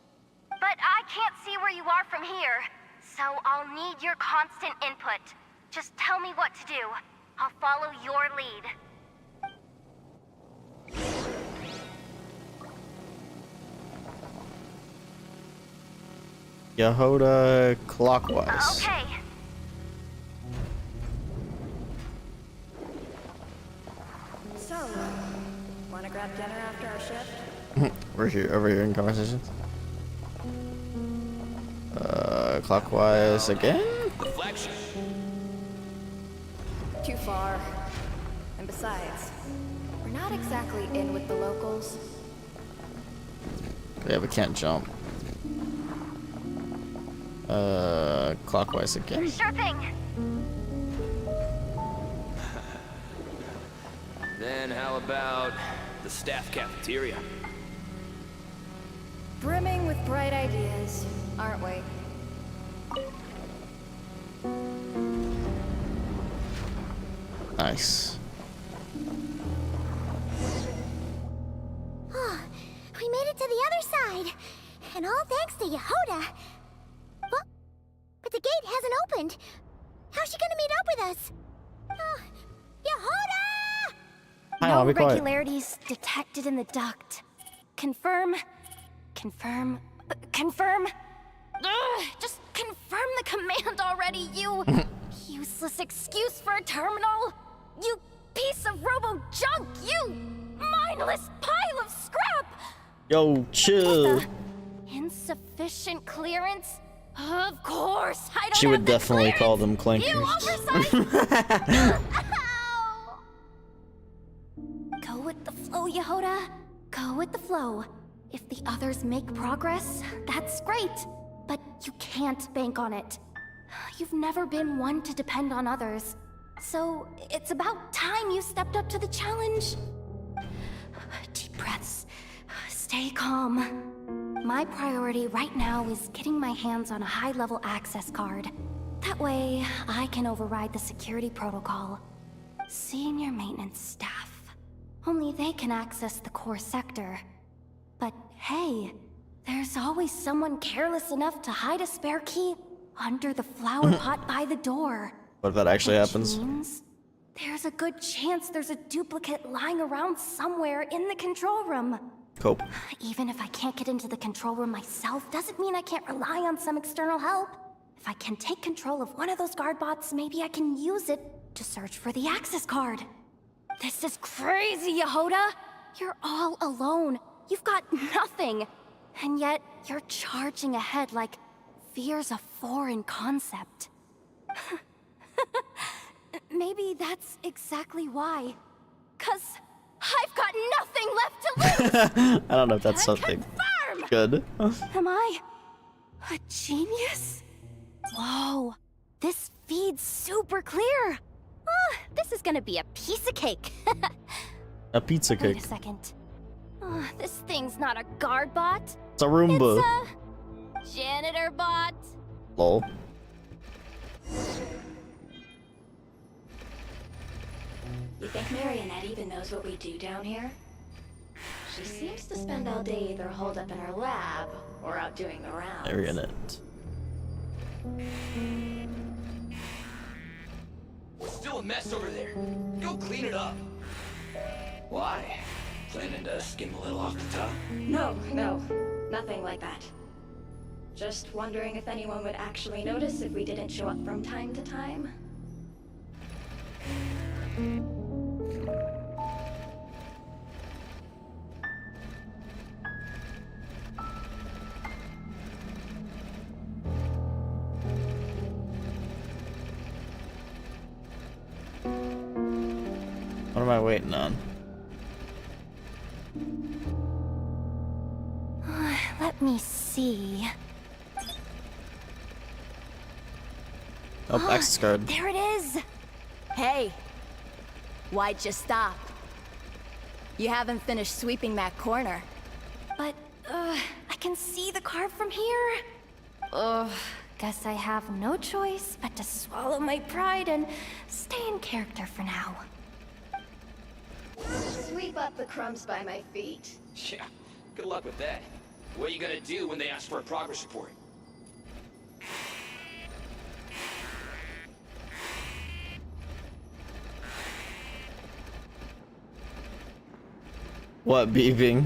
Speaker 9: But I can't see where you are from here, so I'll need your constant input. Just tell me what to do. I'll follow your lead.
Speaker 1: Yehoda clockwise.
Speaker 9: Okay.
Speaker 10: So, wanna grab dinner after our shift?
Speaker 1: We're here, over here in conversations. Clockwise again?
Speaker 10: Deflection. Too far. And besides, we're not exactly in with the locals.
Speaker 1: Yeah, we can't jump. Clockwise again.
Speaker 9: Sure thing.
Speaker 17: Then how about the staff cafeteria?
Speaker 10: Brimming with bright ideas, aren't we?
Speaker 1: Nice.
Speaker 4: Oh, we made it to the other side. And all thanks to Yehoda. What? But the gate hasn't opened. How's she gonna meet up with us? Yehoda!
Speaker 5: No irregularities detected in the duct. Confirm. Confirm. Confirm. Just confirm the command already, you useless excuse for a terminal. You piece of robo-junk, you mindless pile of scrap.
Speaker 1: Yo, chill.
Speaker 5: Insufficient clearance? Of course, I don't
Speaker 1: She
Speaker 5: have
Speaker 1: would
Speaker 5: the
Speaker 1: definitely call
Speaker 5: clearance.
Speaker 1: them
Speaker 5: You
Speaker 1: clankers.
Speaker 5: oversized. Go with the flow, Yehoda. Go with the flow. If the others make progress, that's great. But you can't bank on it. You've never been one to depend on others. So it's about time you stepped up to the challenge. Deep breaths. Stay calm. My priority right now is getting my hands on a high-level access card. That way, I can override the security protocol. Senior maintenance staff. Only they can access the core sector. But hey, there's always someone careless enough to hide a spare key under the flower pot by the door.
Speaker 1: What if that actually happens?
Speaker 5: Means there's a good chance there's a duplicate lying around somewhere in the control room.
Speaker 1: Cope.
Speaker 5: Even if I can't get into the control room myself, doesn't mean I can't rely on some external help. If I can take control of one of those guard bots, maybe I can use it to search for the access card. This is crazy, Yehoda! You're all alone. You've got nothing. And yet, you're charging ahead like fear's a foreign concept. Maybe that's exactly why. 'Cause I've got nothing left to lose!
Speaker 1: I don't know if that's something
Speaker 5: Confirm!
Speaker 1: good.
Speaker 5: Am I a genius? Whoa, this feed's super clear. Oh, this is gonna be a piece of cake.
Speaker 1: A pizza cake.
Speaker 5: Wait a second. Oh, this thing's not a guard bot.
Speaker 1: It's a Roomba.
Speaker 5: It's a janitor bot.
Speaker 1: Lol.
Speaker 10: You think Marionette even knows what we do down here? She seems to spend all day either holed up in her lab or out doing the rounds.
Speaker 1: Marionette.
Speaker 17: Still now a mess over there. Go clean it up. Why? Planning to skim a little off the top?
Speaker 10: No, nothing like that. Just wondering if anyone would actually notice if we didn't show up from time to time.
Speaker 1: What am I waiting on?
Speaker 9: Let me see.
Speaker 1: Oh, access card.
Speaker 9: There it is!
Speaker 2: Hey! Why'd you stop? You haven't finished sweeping that corner.
Speaker 9: But, I can see the card from here. Guess I have no choice but to swallow my pride and stay in character for now.
Speaker 10: Sweep up the crumbs by my feet.
Speaker 17: Yeah, good luck with that. What are you gonna do when they ask for a progress report?
Speaker 1: What beeping?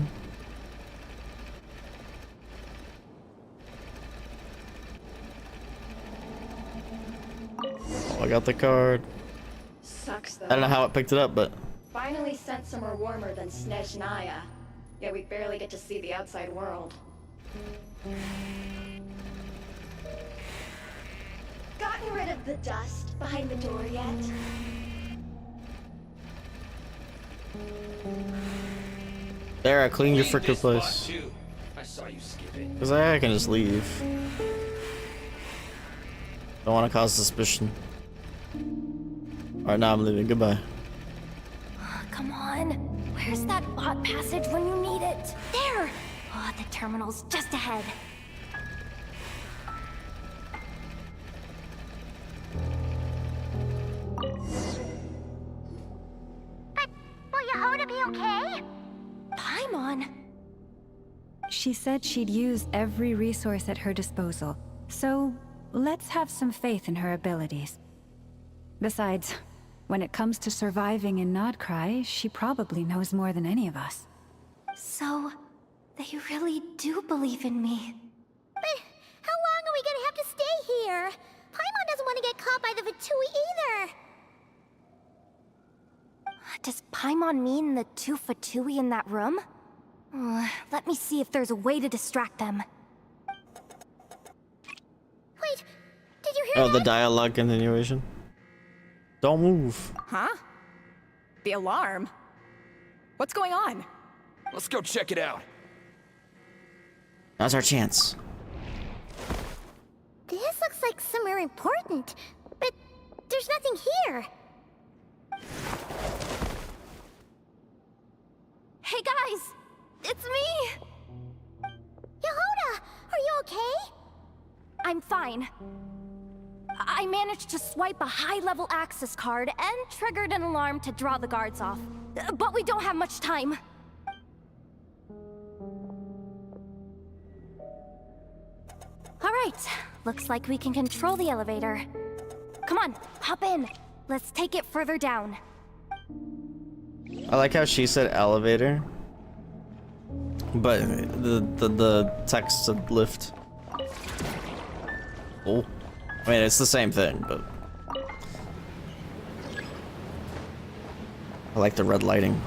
Speaker 1: Oh, I got the card.
Speaker 10: Sucks though.
Speaker 1: I don't know how it picked it up, but
Speaker 10: Finally sent somewhere warmer than Snezhnaya. Yet we barely get to see the outside world. Gotten rid of the dust behind the door yet?
Speaker 1: there, I cleaned your frickin' place.
Speaker 17: I saw you skip it.
Speaker 1: Cause I can just leave. Don't want to cause suspicion. Alright, now I'm leaving. Goodbye.
Speaker 9: Come on. Where's that bot passage when you need it? There! Oh, the terminal's just ahead.
Speaker 4: But will Yehoda be okay?
Speaker 9: Paimon?
Speaker 12: She said she'd use every resource at her disposal, so let's have some faith in her abilities. Besides, when it comes to surviving in Nod-Krai, she probably knows more than any of us.
Speaker 9: So, they really do believe in me.
Speaker 4: But how long are we gonna have to stay here? Paimon doesn't want to get caught by the Fatui either.
Speaker 9: Does Paimon mean the two Fatui in that room? Let me see if there's a way to distract them.
Speaker 4: Wait, did you hear
Speaker 1: Oh, the dialogue continuation. Don't move.
Speaker 22: Huh? The alarm? What's going on?
Speaker 17: Let's go check it out.
Speaker 1: Now's our chance.
Speaker 4: This looks like somewhere important, but there's nothing here.
Speaker 9: Hey guys! It's me!
Speaker 4: Yehoda, are you okay?
Speaker 9: I'm fine. I managed to swipe a high-level access card and triggered an alarm to draw the guards off. But we don't have much time. Alright, looks like we can control the elevator. Come on, hop in. Let's take it further down.
Speaker 1: I like how she said elevator, but the text said lift. Oh, I mean it's the same thing, but I like the red lighting.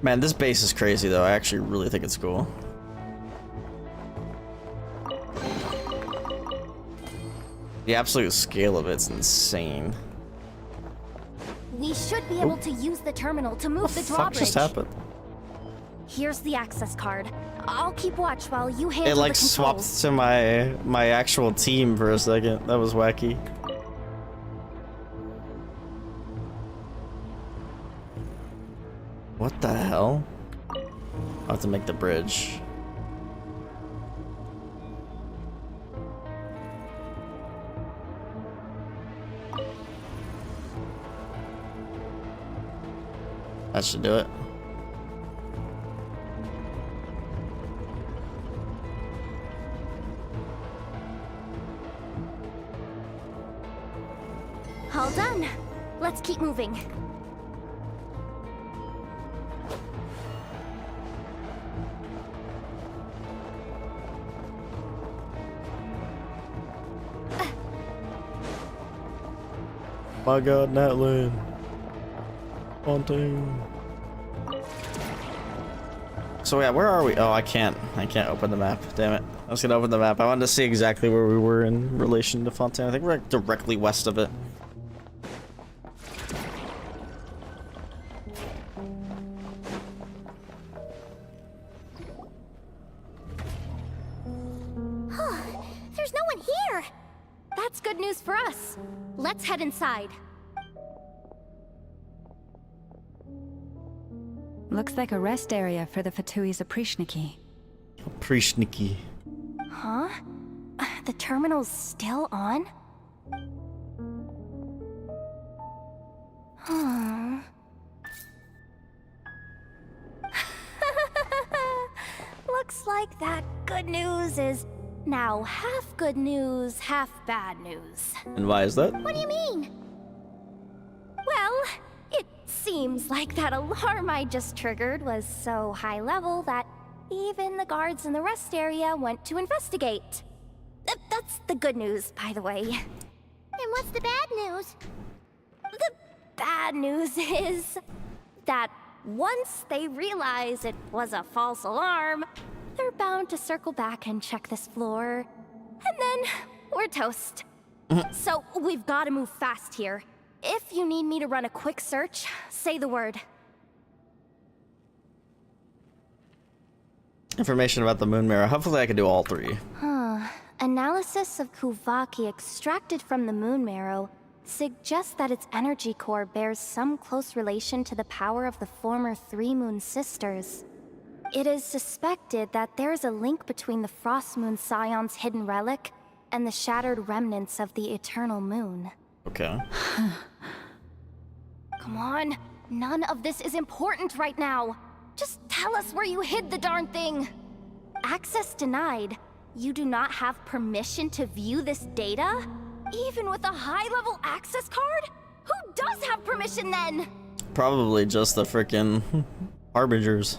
Speaker 1: Man, this base is crazy though. I actually really think it's cool. The absolute scale of it's insane.
Speaker 9: We should be able to use the terminal to move the
Speaker 1: Fuck
Speaker 9: drawbridge.
Speaker 1: just happened?
Speaker 9: Here's the access card. I'll keep watch while you handle
Speaker 1: It like
Speaker 9: the controls.
Speaker 1: swapped to my actual team for a second. That was wacky. What the hell? I'll have to make the bridge. That should do it.
Speaker 4: Let's keep moving.
Speaker 1: My god, Natlan. Fontaine. So yeah, where are we? Oh, I can't open the map. Damn it. I was gonna open the map. I wanted to see exactly where we were in relation to Fontaine. I think we're like directly west of it.
Speaker 4: There's no one here! That's good news for us. Let's head inside.
Speaker 12: Looks like a rest area for the Fatui's Oprishniki.
Speaker 1: Oprishniki.
Speaker 5: Huh? The terminal's still on? Huh. Looks like that good news is now half good news, half bad news.
Speaker 1: And why is that?
Speaker 4: What do you mean?
Speaker 5: Well, it seems like that alarm I just triggered was so high level that even the guards in the rest area went to investigate. That's the good news, by the way.
Speaker 4: And what's the bad news?
Speaker 5: The bad news is that once they realize it was a false alarm, they're bound to circle back and check this floor. And then we're toast. So we've got to move fast here. If you need me to run a quick search, say the word.
Speaker 1: Information about the moon mirror. Hopefully I can do all three.
Speaker 5: Analysis of Kuvaki extracted from the moon marrow suggests that its energy core bears some close relation to the power of the former Three Moon Sisters. It is suspected that there is a link between the Frost Moon Scion's hidden relic and the shattered remnants of the Eternal Moon.
Speaker 1: Okay.
Speaker 5: Come on, none of this is important right now. Just tell us where you hid the darn thing. Access denied. You do not have permission to view this data? Even with a high-level access card? Who does have permission then?
Speaker 1: Probably just the frickin' Harbingers.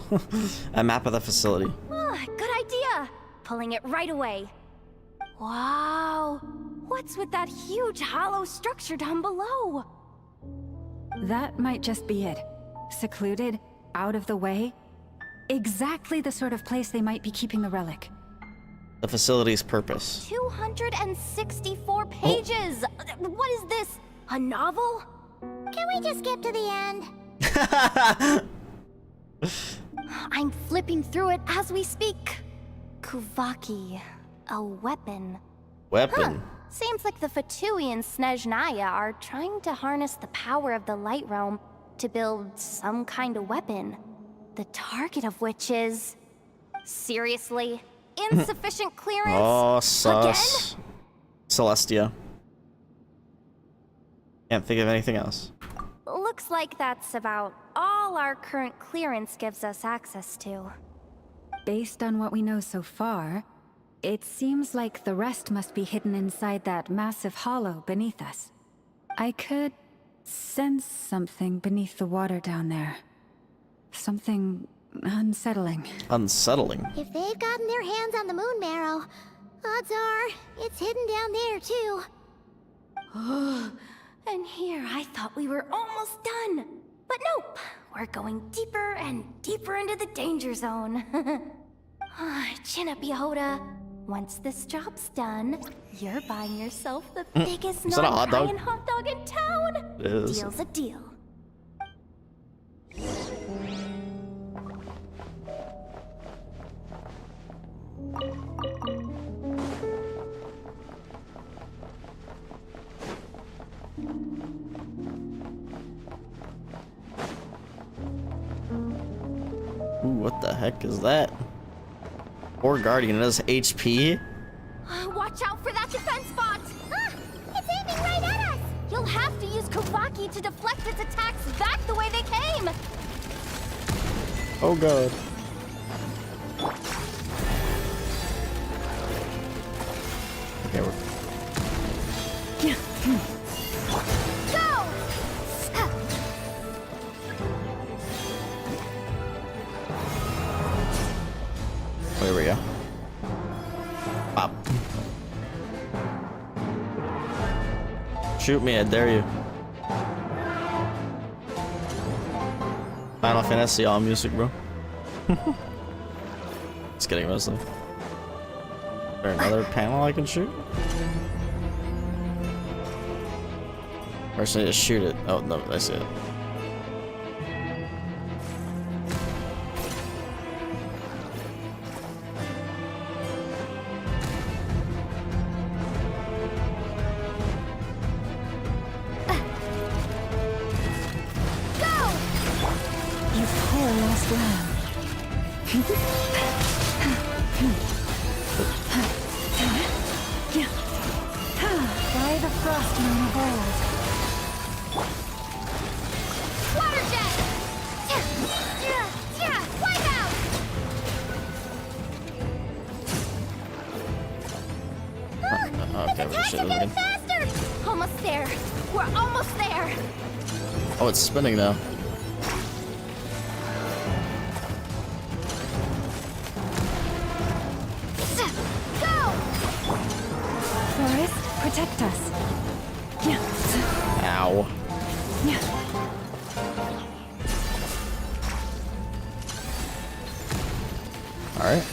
Speaker 1: A map of the facility.
Speaker 5: Good idea. Pulling it right away. Wow. What's with that huge hollow structure down below?
Speaker 12: That might just be it. Secluded, out of the way. Exactly the sort of place they might be keeping the relic.
Speaker 1: The facility's purpose.
Speaker 5: 264 pages! What is this? A novel?
Speaker 4: Can we just skip to the end?
Speaker 5: I'm flipping through it as we speak. Kuvaki. A weapon.
Speaker 1: Weapon?
Speaker 5: Seems like the Fatui and Snezhnaya are trying to harness the power of the Light Realm to build some kind of weapon. The target of which is... Seriously? Insufficient clearance?
Speaker 1: Oh, sus.
Speaker 5: Again?
Speaker 1: Celestia. Can't think of anything else.
Speaker 5: Looks like that's about all our current clearance gives us access to.
Speaker 12: Based on what we know so far, it seems like the rest must be hidden inside that massive hollow beneath us. I could sense something beneath the water down there. Something unsettling.
Speaker 1: Unsettling?
Speaker 4: If they've gotten their hands on the moon marrow, odds are it's hidden down there too.
Speaker 5: And here I thought we were almost done. But nope, we're going deeper and deeper into the danger zone. Chin up, Yehoda. Once this job's done, you're buying yourself the biggest
Speaker 1: Is that a hot dog?
Speaker 5: non-Hawaiian hot dog in town.
Speaker 1: It is.
Speaker 5: Deal's a deal.
Speaker 1: Ooh, what the heck is that? Or Guardian, it has HP?
Speaker 5: Watch out for that defense bot!
Speaker 4: It's aiming right at us!
Speaker 5: You'll have to use Kuvaki to deflect its attacks back the way they came!
Speaker 1: Oh god. Okay,
Speaker 5: Go!
Speaker 1: Here we go. Pop. Shoot me, I dare you. Final Fantasy all music, bro. Just kidding, mostly. Is there another panel I can shoot? Or should I just shoot it? Oh, no, I see it.
Speaker 9: By the frost moon of old.
Speaker 4: Water jet! Wipe out!
Speaker 1: Okay, we should have
Speaker 4: Faster! Almost there. We're almost there.
Speaker 1: Oh, it's spinning now.
Speaker 9: Forest, protect us.
Speaker 1: Ow. Alright.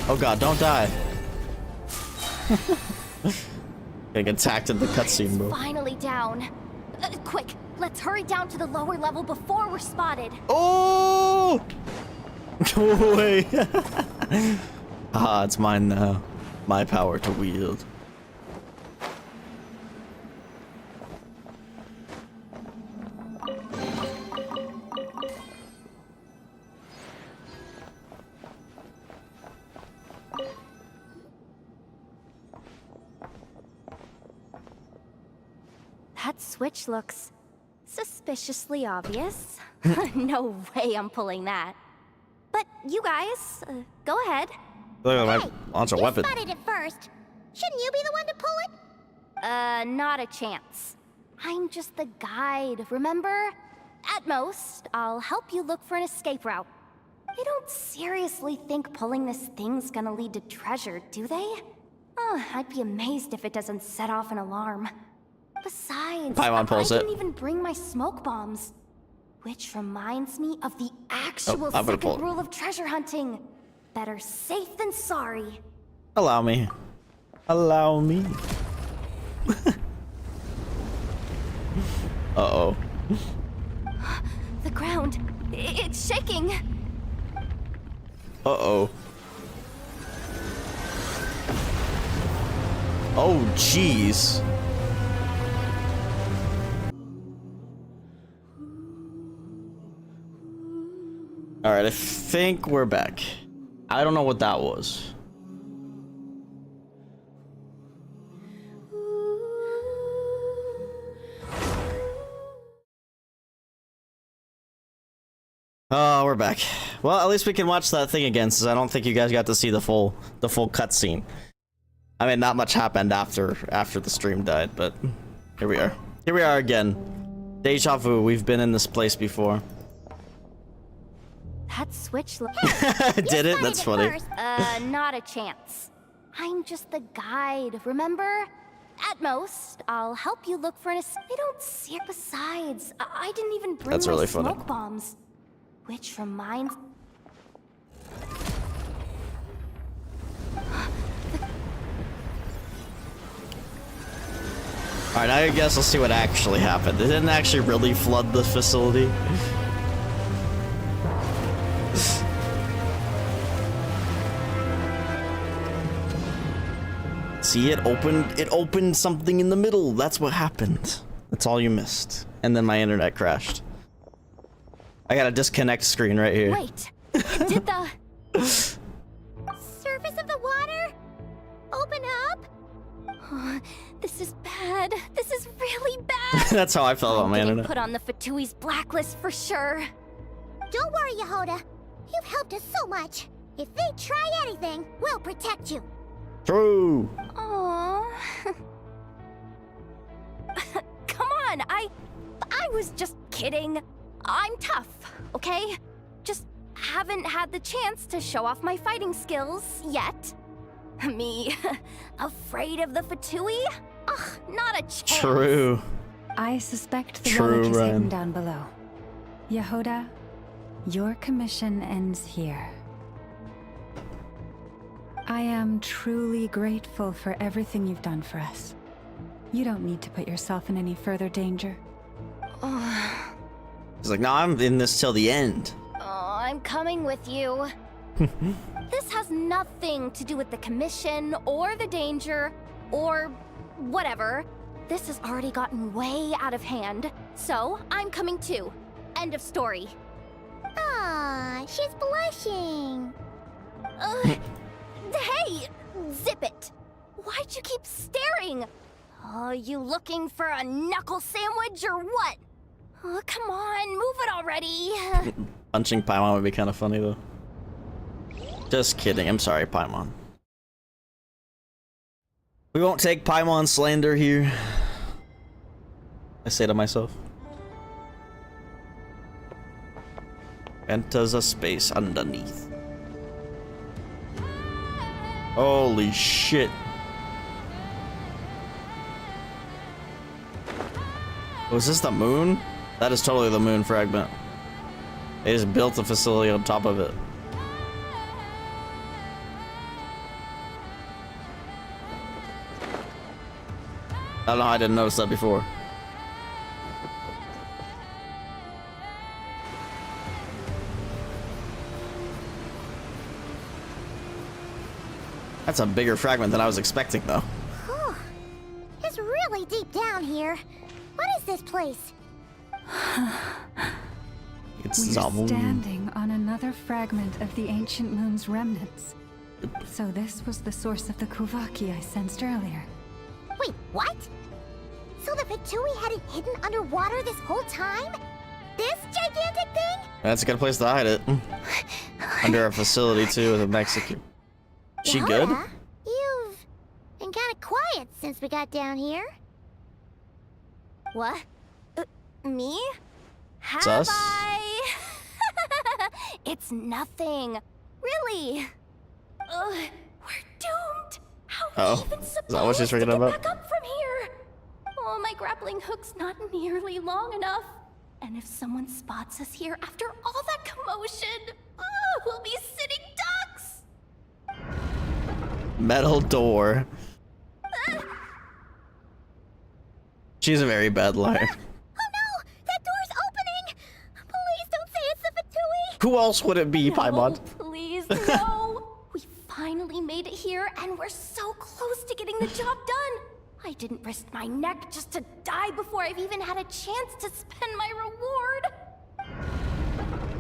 Speaker 1: Oh god, don't die. Getting attacked in the cutscene, bro.
Speaker 4: Finally down. Quick, let's hurry down to the lower level before we're spotted.
Speaker 1: Oh! Go away. Ah, it's mine now. My power to wield.
Speaker 4: That switch looks suspiciously obvious. No way I'm pulling that. But you guys, go ahead.
Speaker 1: Look at my launch a weapon.
Speaker 4: You spotted it first. Shouldn't you be the one to pull it? Not a chance. I'm just the guide, remember? At most, I'll help you look for an escape route. They don't seriously think pulling this thing's gonna lead to treasure, do they? I'd be amazed if it doesn't set off an alarm. Besides, I didn't even bring my smoke bombs. Which reminds me of the actual second rule of treasure hunting. Better safe than sorry.
Speaker 1: Allow me. Allow me. Uh-oh.
Speaker 4: The ground, it's shaking.
Speaker 1: Uh-oh. Oh, jeez. Alright, I think we're back. I don't know what that was. Oh, we're back. Well, at least we can watch that thing again, since I don't think you guys got to see the full cutscene. I mean, not much happened after the stream died, but here we are. Here we are again. Deja vu. We've been in this place before.
Speaker 4: That switch
Speaker 1: did it? That's funny.
Speaker 4: First. Not a chance. I'm just the guide, remember? At most, I'll help you look for an escape. They don't see it. Besides, I didn't even bring
Speaker 1: That's
Speaker 4: my
Speaker 1: really
Speaker 4: smoke
Speaker 1: funny.
Speaker 4: bombs. Which reminds...
Speaker 1: Alright, I guess let's see what actually happened. It didn't actually really flood the facility. See, it opened something in the middle. That's what happened. That's all you missed. And then my internet crashed. I got a disconnect screen right here.
Speaker 4: Wait, did the surface of the water open up? Oh, this is bad. This is really bad.
Speaker 1: That's how I felt about my internet.
Speaker 4: Put on the Fatui's blacklist for sure. Don't worry, Yehoda. You've helped us so much. If they try anything, we'll protect you.
Speaker 1: True.
Speaker 4: Aww. Come on, I was just kidding. I'm tough, okay? Just
Speaker 5: haven't had the chance to show off my fighting skills yet. Me, afraid of the Fatui? Ugh, not a chance.
Speaker 1: True.
Speaker 12: I suspect the
Speaker 1: True,
Speaker 12: relic is hidden
Speaker 1: Ryan.
Speaker 12: down below. Yehoda, your commission ends here. I am truly grateful for everything you've done for us. You don't need to put yourself in any further danger.
Speaker 1: He's like, no, I'm in this till the end.
Speaker 5: Oh, I'm coming with you. This has nothing to do with the commission or the danger or whatever. This has already gotten way out of hand, so I'm coming too. End of story.
Speaker 4: Aw, she's blushing.
Speaker 5: Hey, zip it. Why'd you keep staring? Oh, you looking for a knuckle sandwich or what? Oh, come on, move it already.
Speaker 1: Punching Paimon would be kind of funny though. Just kidding. I'm sorry, Paimon. We won't take Paimon slander here. I say to myself. Enters a space underneath. Holy shit. Was this the moon? That is totally the moon fragment. They just built a facility on top of it. I don't know how I didn't notice that before. That's a bigger fragment than I was expecting, though.
Speaker 4: Whew. It's really deep down here. What is this place?
Speaker 1: It's
Speaker 12: We're
Speaker 1: Zamun.
Speaker 12: standing on another fragment of the ancient moon's remnants. So this was the source of the Kuvaki I sensed earlier.
Speaker 4: Wait, what? So the Fatui had it hidden underwater this whole time? This gigantic thing?
Speaker 1: That's a good place to hide it. Under a facility, too, with a Mexican. She good?
Speaker 4: Yehoda, you've been kind of quiet since we got down here.
Speaker 5: What? Me?
Speaker 1: It's us?
Speaker 5: It's nothing. Really. We're doomed. How are we even
Speaker 1: Is that what she's
Speaker 5: supposed to
Speaker 1: freaking
Speaker 5: get
Speaker 1: about?
Speaker 5: back up from here? Oh, my grappling hook's not nearly long enough. And if someone spots us here after all that commotion, we'll be sitting ducks.
Speaker 1: Metal door. She's a very bad liar.
Speaker 4: Oh no! That door's opening! Please don't say it's the Fatui!
Speaker 1: Who else would it be, Paimon?
Speaker 5: Please, no. We finally made it here, and we're so close to getting the job done. I didn't risk my neck just to die before I've even had a chance to spend my reward.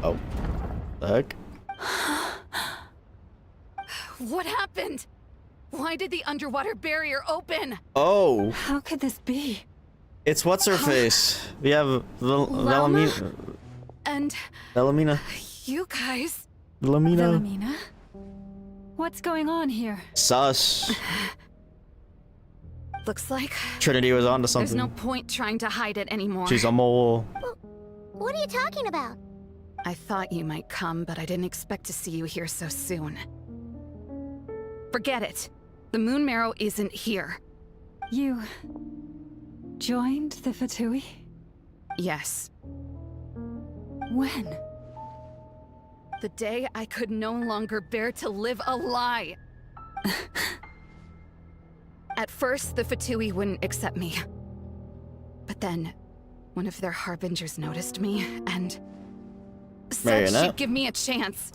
Speaker 1: Oh. The heck?
Speaker 15: What happened? Why did the underwater barrier open?
Speaker 1: Oh.
Speaker 12: How could this be?
Speaker 1: It's what's her face. We have Velamina.
Speaker 15: And
Speaker 1: Velamina.
Speaker 15: you guys.
Speaker 1: Velamina.
Speaker 12: Velamina? What's going on here?
Speaker 1: Sus.
Speaker 15: Looks like
Speaker 1: Trinity was onto
Speaker 15: there's
Speaker 1: something.
Speaker 15: no point trying to hide it anymore.
Speaker 1: She's a mole.
Speaker 4: What are you talking about?
Speaker 15: I thought you might come, but I didn't expect to see you here so soon. Forget it. The moon marrow isn't here.
Speaker 12: You joined the Fatui?
Speaker 15: Yes.
Speaker 12: When?
Speaker 15: The day I could no longer bear to live a lie. At first, the Fatui wouldn't accept me. But then, one of their harbingers noticed me and said she'd give me a chance.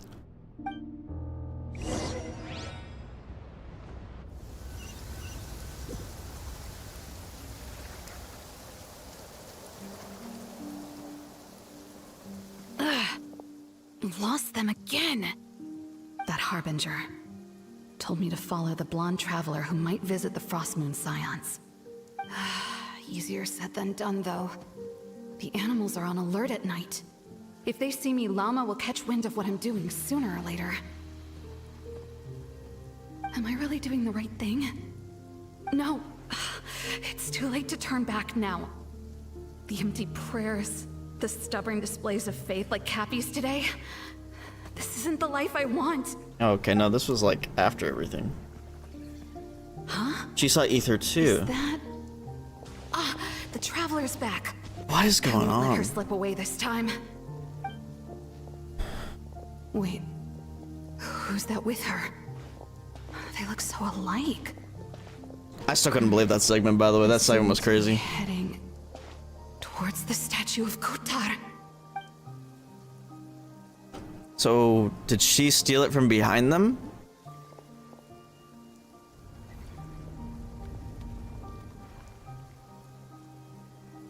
Speaker 15: Lost them again. That harbinger told me to follow the blonde traveler who might visit the Frostmoon Scions. Easier said than done, though. The animals are on alert at night. If they see me, Llama will catch wind of what I'm doing sooner or later. Am I really doing the right thing? No. It's too late to turn back now. The empty prayers, the stubborn displays of faith like Cappy's today, This isn't the life I want.
Speaker 1: Okay, no, this was like after everything.
Speaker 15: Huh?
Speaker 1: She saw Ether too.
Speaker 15: Is that... Ah, the Traveler's back.
Speaker 1: What is going
Speaker 15: I won't let her
Speaker 1: on?
Speaker 15: slip away this time. Wait, who's that with her? They look so alike.
Speaker 1: I still couldn't believe that segment, by the way. That segment was crazy.
Speaker 15: Heading towards the statue of Kotar.
Speaker 1: So, did she steal it from behind them?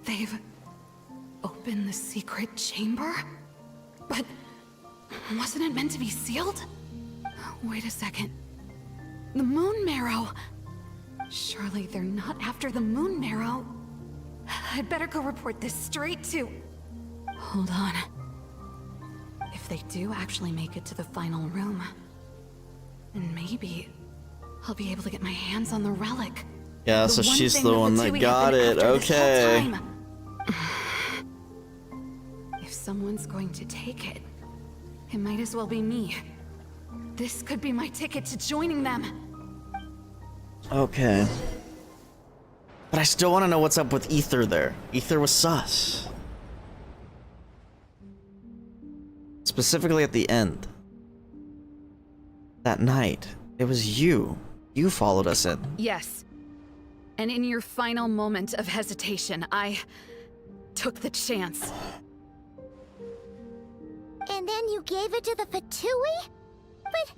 Speaker 15: They've opened the secret chamber? But wasn't it meant to be sealed? Wait a second. The Moon Marrow! Surely they're not after the Moon Marrow. I'd better go report this straight to... Hold on. If they do actually make it to the final room, then maybe I'll be able to get my hands on the relic.
Speaker 1: Yeah, so she's the one that got it. Okay.
Speaker 15: If someone's going to take it, it might as well be me. This could be my ticket to joining them.
Speaker 1: Okay. But I still want to know what's up with Ether there. Ether was sus. Specifically at the end. That night, it was you. You followed us in.
Speaker 15: Yes. And in your final moment of hesitation, I took the chance.
Speaker 4: And then you gave it to the Fatui? But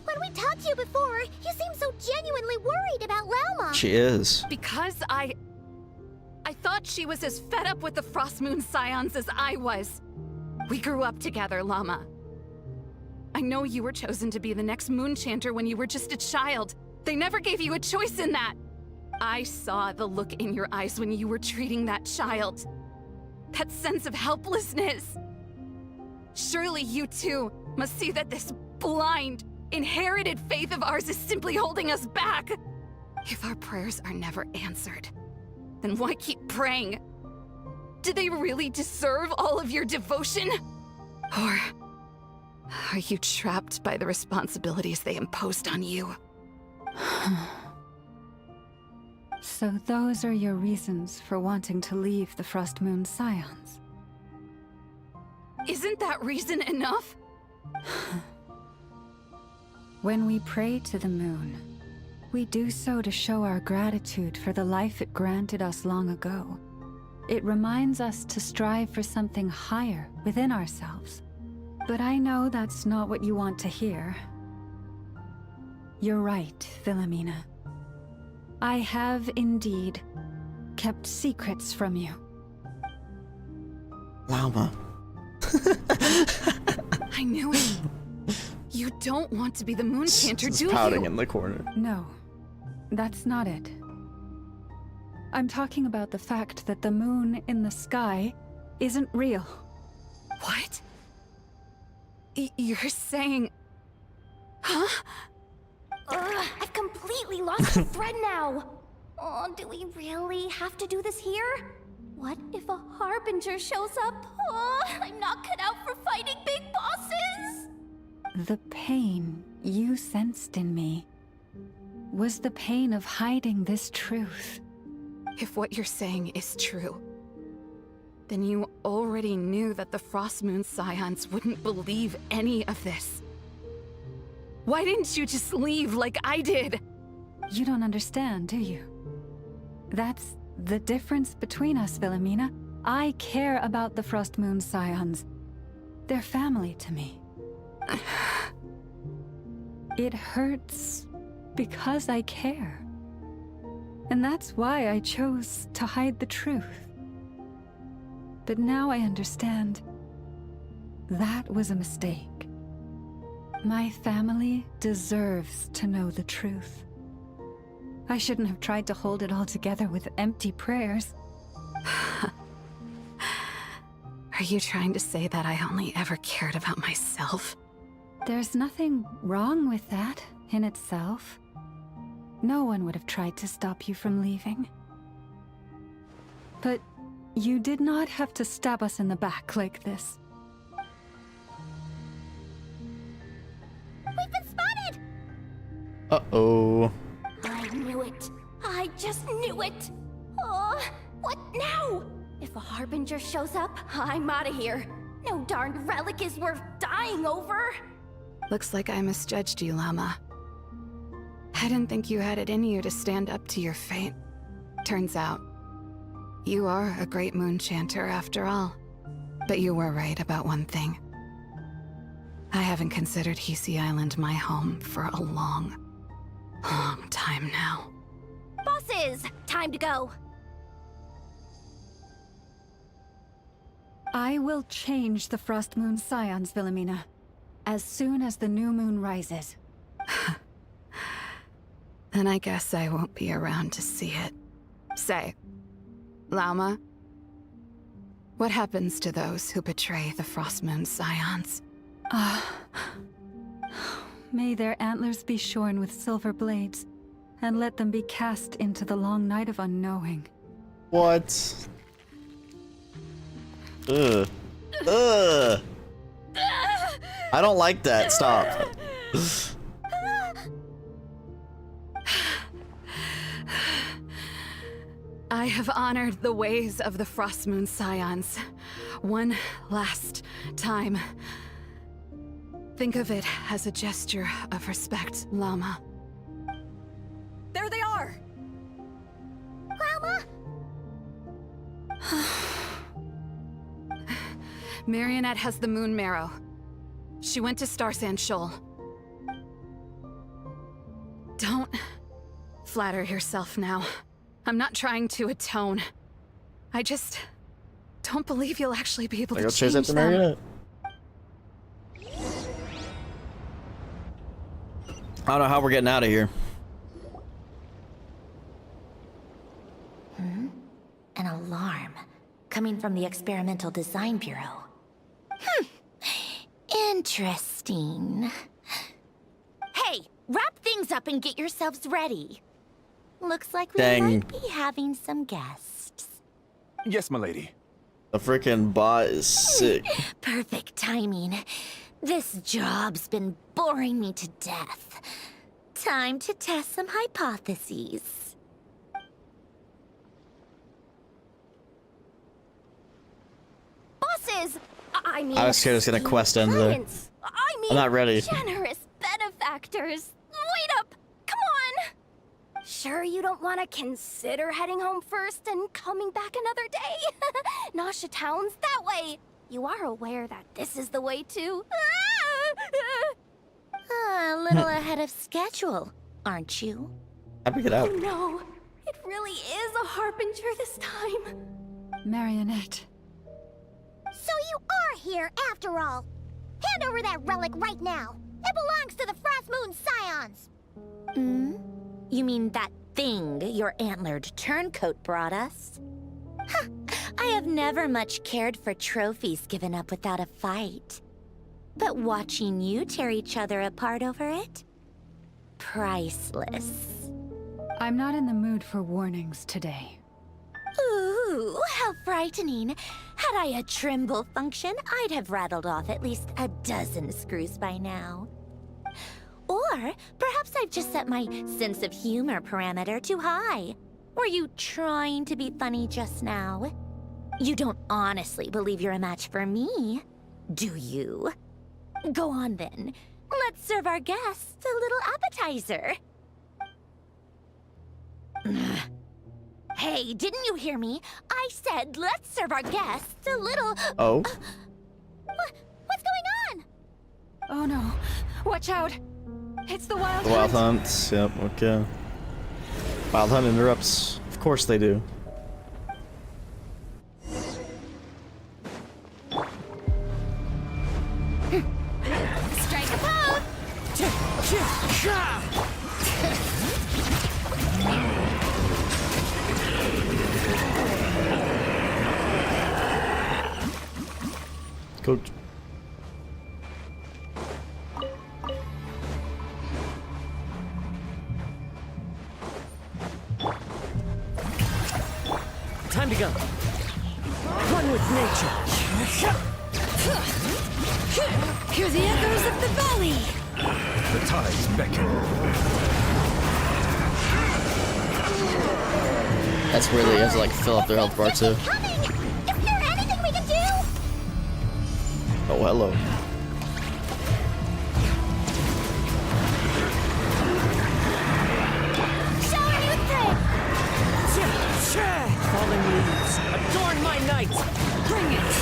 Speaker 4: when we talked to you before, you seemed so genuinely worried about Lauma.
Speaker 1: She is.
Speaker 15: Because I thought she was as fed up with the Frost Moon Scions as I was. We grew up together, Llama. I know you were chosen to be the next Moon Chanter when you were just a child. They never gave you a choice in that. I saw the look in your eyes when you were treating that child. That sense of helplessness. Surely you too must see that this blind, inherited faith of ours is simply holding us back. If our prayers are never answered, then why keep praying? Do they really deserve all of your devotion? Or are you trapped by the responsibilities they imposed on you?
Speaker 12: So those are your reasons for wanting to leave the Frost Moon Scions?
Speaker 15: Isn't that reason enough?
Speaker 12: When we pray to the moon, we do so to show our gratitude for the life it granted us long ago. It reminds us to strive for something higher within ourselves. But I know that's not what you want to hear. You're right, Philomena. I have indeed kept secrets from you.
Speaker 1: Lauma.
Speaker 15: I knew it. You don't want to be the Moon Chanter, do you?
Speaker 1: Pouting in the corner.
Speaker 12: No, that's not it. I'm talking about the fact that the moon in the sky isn't real.
Speaker 15: What? You're saying... Huh?
Speaker 5: I've completely lost the thread now. Oh, do we really have to do this here? What if a Harbinger shows up? Oh, I'm not cut out for fighting big bosses!
Speaker 12: The pain you sensed in me was the pain of hiding this truth.
Speaker 15: If what you're saying is true, then you already knew that the Frost Moon Scions wouldn't believe any of this. Why didn't you just leave like I did?
Speaker 12: You don't understand, do you? That's the difference between us, Philomena. I care about the Frost Moon Scions. They're family to me. It hurts because I care. And that's why I chose to hide the truth. But now I understand. That was a mistake. My family deserves to know the truth. I shouldn't have tried to hold it all together with empty prayers.
Speaker 15: Are you trying to say that I only ever cared about myself?
Speaker 12: There's nothing wrong with that in itself. No one would have tried to stop you from leaving. But you did not have to stab us in the back like this.
Speaker 4: We've been spotted!
Speaker 1: Uh-oh.
Speaker 5: I knew it. I just knew it. Oh, what now? If a harbinger shows up, I'm out of here. No darned relic is worth dying over.
Speaker 15: Looks like I misjudged you, Llama. I didn't think you had it in you to stand up to your fate. Turns out, you are a great moon chanter after all. But you were right about one thing. I haven't considered Hisi Island my home for a long time now.
Speaker 5: Bosses, time to go.
Speaker 12: I will change the Frost Moon Scions, Wilhelmina, as soon as the new moon rises.
Speaker 15: Then I guess I won't be around to see it. Say, Llama, what happens to those who betray the Frost Moon Scions?
Speaker 12: May their antlers be shorn with silver blades, and let them be cast into the long night of unknowing.
Speaker 1: What? Ugh. Ugh. I don't like that. Stop.
Speaker 15: I have honored the ways of the Frost Moon Scions one last time. Think of it as a gesture of respect, Llama.
Speaker 14: There they are!
Speaker 4: Grandma?
Speaker 15: Marionette has the moon marrow. She went to Star Sand Shoal. Don't flatter yourself now. I'm not trying to atone. I just don't believe you'll actually be able to change
Speaker 1: after
Speaker 15: them.
Speaker 1: Marionette. I don't know how we're getting out of here.
Speaker 16: An alarm coming from the Experimental Design Bureau. Interesting. Hey, wrap things up and get yourselves ready. Looks like we might be having some guests.
Speaker 3: Yes, milady.
Speaker 1: The freaking bot is sick.
Speaker 16: Perfect timing. This job's been boring me to death. Time to test some hypotheses.
Speaker 5: Bosses! I mean,
Speaker 1: I was scared it's gonna quest end there.
Speaker 5: I mean,
Speaker 1: I'm not ready.
Speaker 5: Generous benefactors. Wait up! Come on! Sure you don't want to consider heading home first and coming back another day? Nasha Town's that way. You are aware that this is the way to...
Speaker 16: A little ahead of schedule, aren't you?
Speaker 1: How'd we get out?
Speaker 5: Oh no, it really is a harbinger this time.
Speaker 12: Marionette.
Speaker 4: So you are here after all. Hand over that relic right now. It belongs to the Frost Moon Scions.
Speaker 16: You mean that thing your antlered turncoat brought us? Huh. I have never much cared for trophies given up without a fight. But watching you tear each other apart over it? Priceless.
Speaker 12: I'm not in the mood for warnings today.
Speaker 16: Ooh, how frightening. Had I a Trimble function, I'd have rattled off at least a dozen screws by now. Or perhaps I've just set my sense of humor parameter too high. Were you trying to be funny just now? You don't honestly believe you're a match for me, do you? Go on then. Let's serve our guests a little appetizer. Hey, didn't you hear me? I said let's serve our guests a little...
Speaker 1: Oh?
Speaker 4: What's going on?
Speaker 9: Oh no. Watch out. It's the Wild
Speaker 1: The Wild
Speaker 9: Hunt.
Speaker 1: Hunt. Yep, okay. Wild Hunt interrupts. Of course they do.
Speaker 5: Strike a pose!
Speaker 1: Coach.
Speaker 7: Time to go. One with nature.
Speaker 19: Hear the echoes of the valley!
Speaker 13: The tides beckon.
Speaker 1: That's weird that you have to like fill up their health bar too.
Speaker 4: Is there anything we can do?
Speaker 1: Oh, hello.
Speaker 4: Shower me with prayer.
Speaker 7: Falling leaves, adorn my night! Bring it!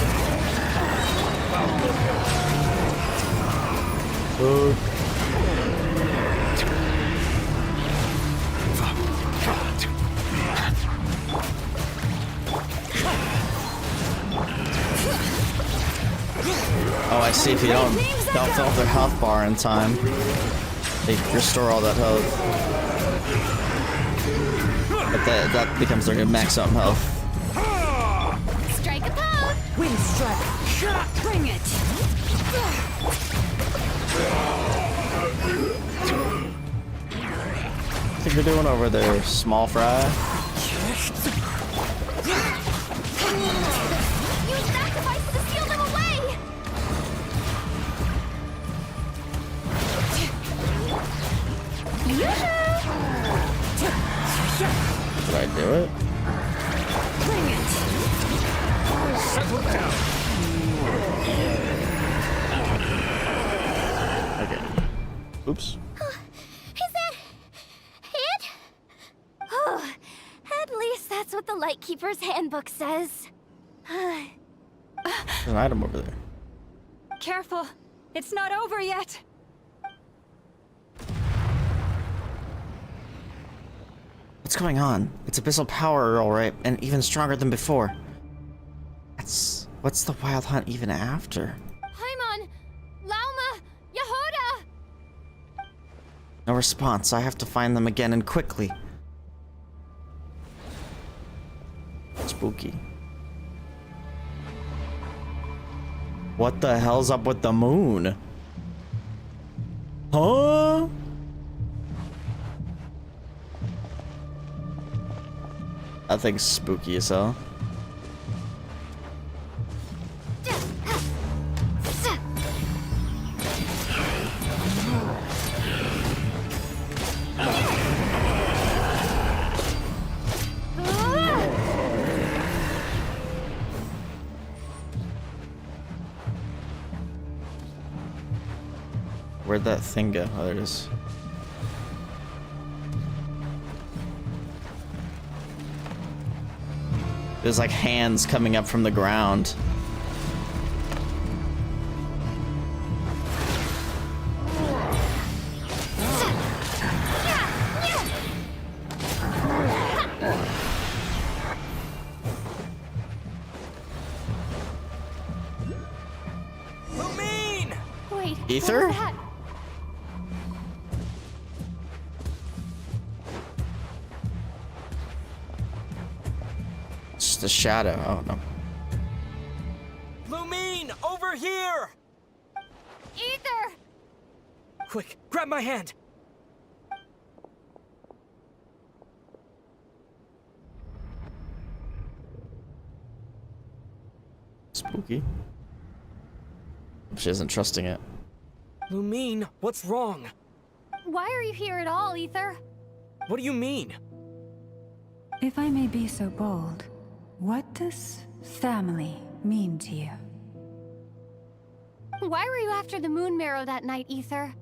Speaker 1: Oh, I see. If you don't fill up their health bar in time, they restore all that health. But that becomes their maximum health.
Speaker 4: Strike a pose.
Speaker 19: Wind strike. Bring it.
Speaker 1: What think you're doing over there, small fry?
Speaker 4: Use sacrifice to steal them away.
Speaker 1: Did I do it?
Speaker 19: Bring it.
Speaker 13: Settle down.
Speaker 1: Okay. Oops.
Speaker 4: Is that it? Oh, at least that's what the Lightkeeper's handbook says.
Speaker 1: There's an item over there.
Speaker 9: Careful. It's not over yet.
Speaker 1: What's going on? It's abyssal power, alright, and even stronger than before. What's the wild hunt even after?
Speaker 4: Paimon! Lauma! Yehuda!
Speaker 1: No response. I have to find them again and quickly. Spooky. What the hell's up with the moon? Huh? That thing's spooky as hell. Where'd that thing go? Oh, there it is. There's like hands coming up from the ground.
Speaker 4: Wait,
Speaker 1: Ether?
Speaker 4: what was that?
Speaker 1: It's the shadow. Oh no.
Speaker 7: Lumine, over here!
Speaker 4: Ether!
Speaker 7: Quick, grab my hand!
Speaker 1: Spooky. She isn't trusting it.
Speaker 7: Lumine, what's wrong?
Speaker 9: Why are you here at all, Ether?
Speaker 7: What do you mean?
Speaker 12: If I may be so bold, what does family mean to you?
Speaker 9: Why were you after the Moon Marrow that night, Ether?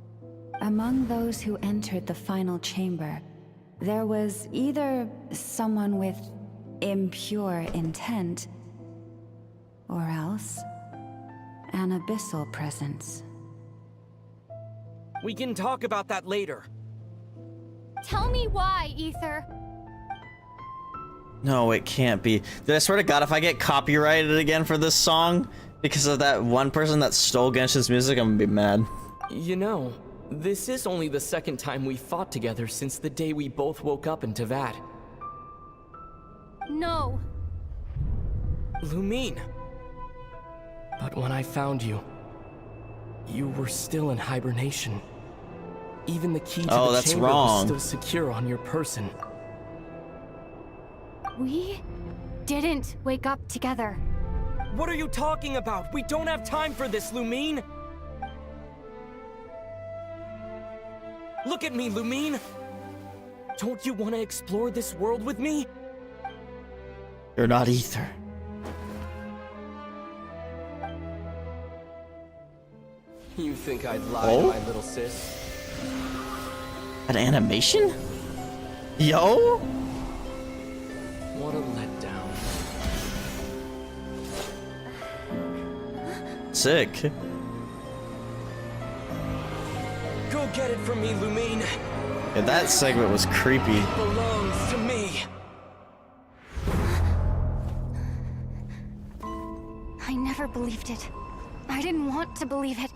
Speaker 12: Among those who entered the final chamber, there was either someone with impure intent, or else an abyssal presence.
Speaker 7: We can talk about that later.
Speaker 9: Tell me why, Ether.
Speaker 1: No, it can't be. Dude, I swear to God, if I get copyrighted again for this song because of that one person that stole Genshin's music, I'm gonna be mad.
Speaker 7: You know, this is only the second time we fought together since the day we both woke up in Tavad.
Speaker 9: No.
Speaker 7: Lumine. But when I found you, you were still in hibernation. Even the key to the chamber was still secure on your person.
Speaker 9: We didn't wake up together.
Speaker 7: What are you talking about? We don't have time for this, Lumine! Look at me, Lumine! Don't you want to explore this world with me?
Speaker 1: You're not Ether.
Speaker 7: You think I'd lie to my little sis?
Speaker 1: An animation? Yo?
Speaker 7: What a letdown.
Speaker 1: Sick.
Speaker 7: Go get it from me, Lumine.
Speaker 1: Yeah, that segment was creepy.
Speaker 7: It belongs to me.
Speaker 9: I never believed it. I didn't want to believe it.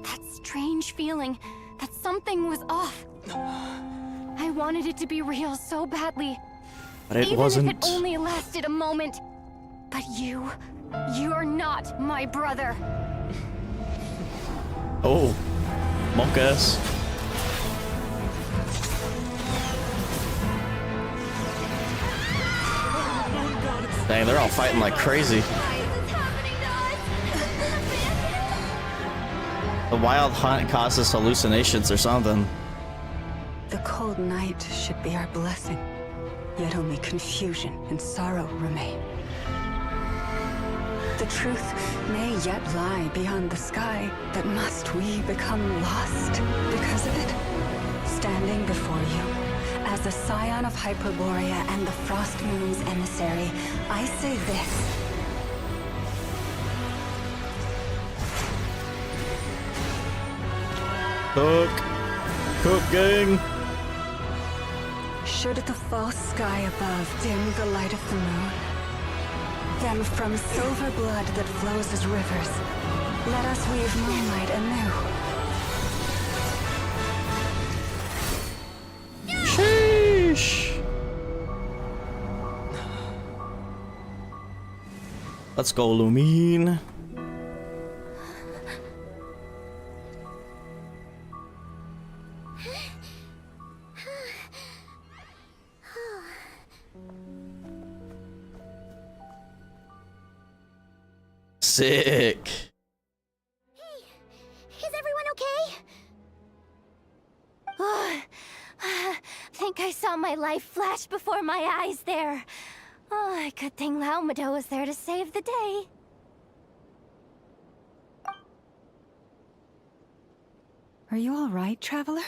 Speaker 9: That strange feeling that something was off. I wanted it to be real so badly.
Speaker 1: But it
Speaker 9: Even
Speaker 1: wasn't.
Speaker 9: if it only lasted a moment. But you're not my brother.
Speaker 1: Oh, monk ass. Dang, they're all fighting like crazy. The wild hunt causes hallucinations or something.
Speaker 12: The cold night should be our blessing, yet only confusion and sorrow remain. The truth may yet lie beyond the sky, but must we become lost because of it? Standing before you, as a scion of Hyperborea and the Frost Moon's emissary, I say this.
Speaker 1: Cook gang.
Speaker 12: Should the false sky above dim the light of the moon, then from silver blood that flows as rivers, let us weave moonlight anew.
Speaker 1: Sheesh. Let's go, Lumine. Sick.
Speaker 4: Hey, is everyone okay?
Speaker 9: Think I saw my life flash before my eyes there. Oh, good thing Laumado was there to save the day.
Speaker 12: Are you all right, traveler?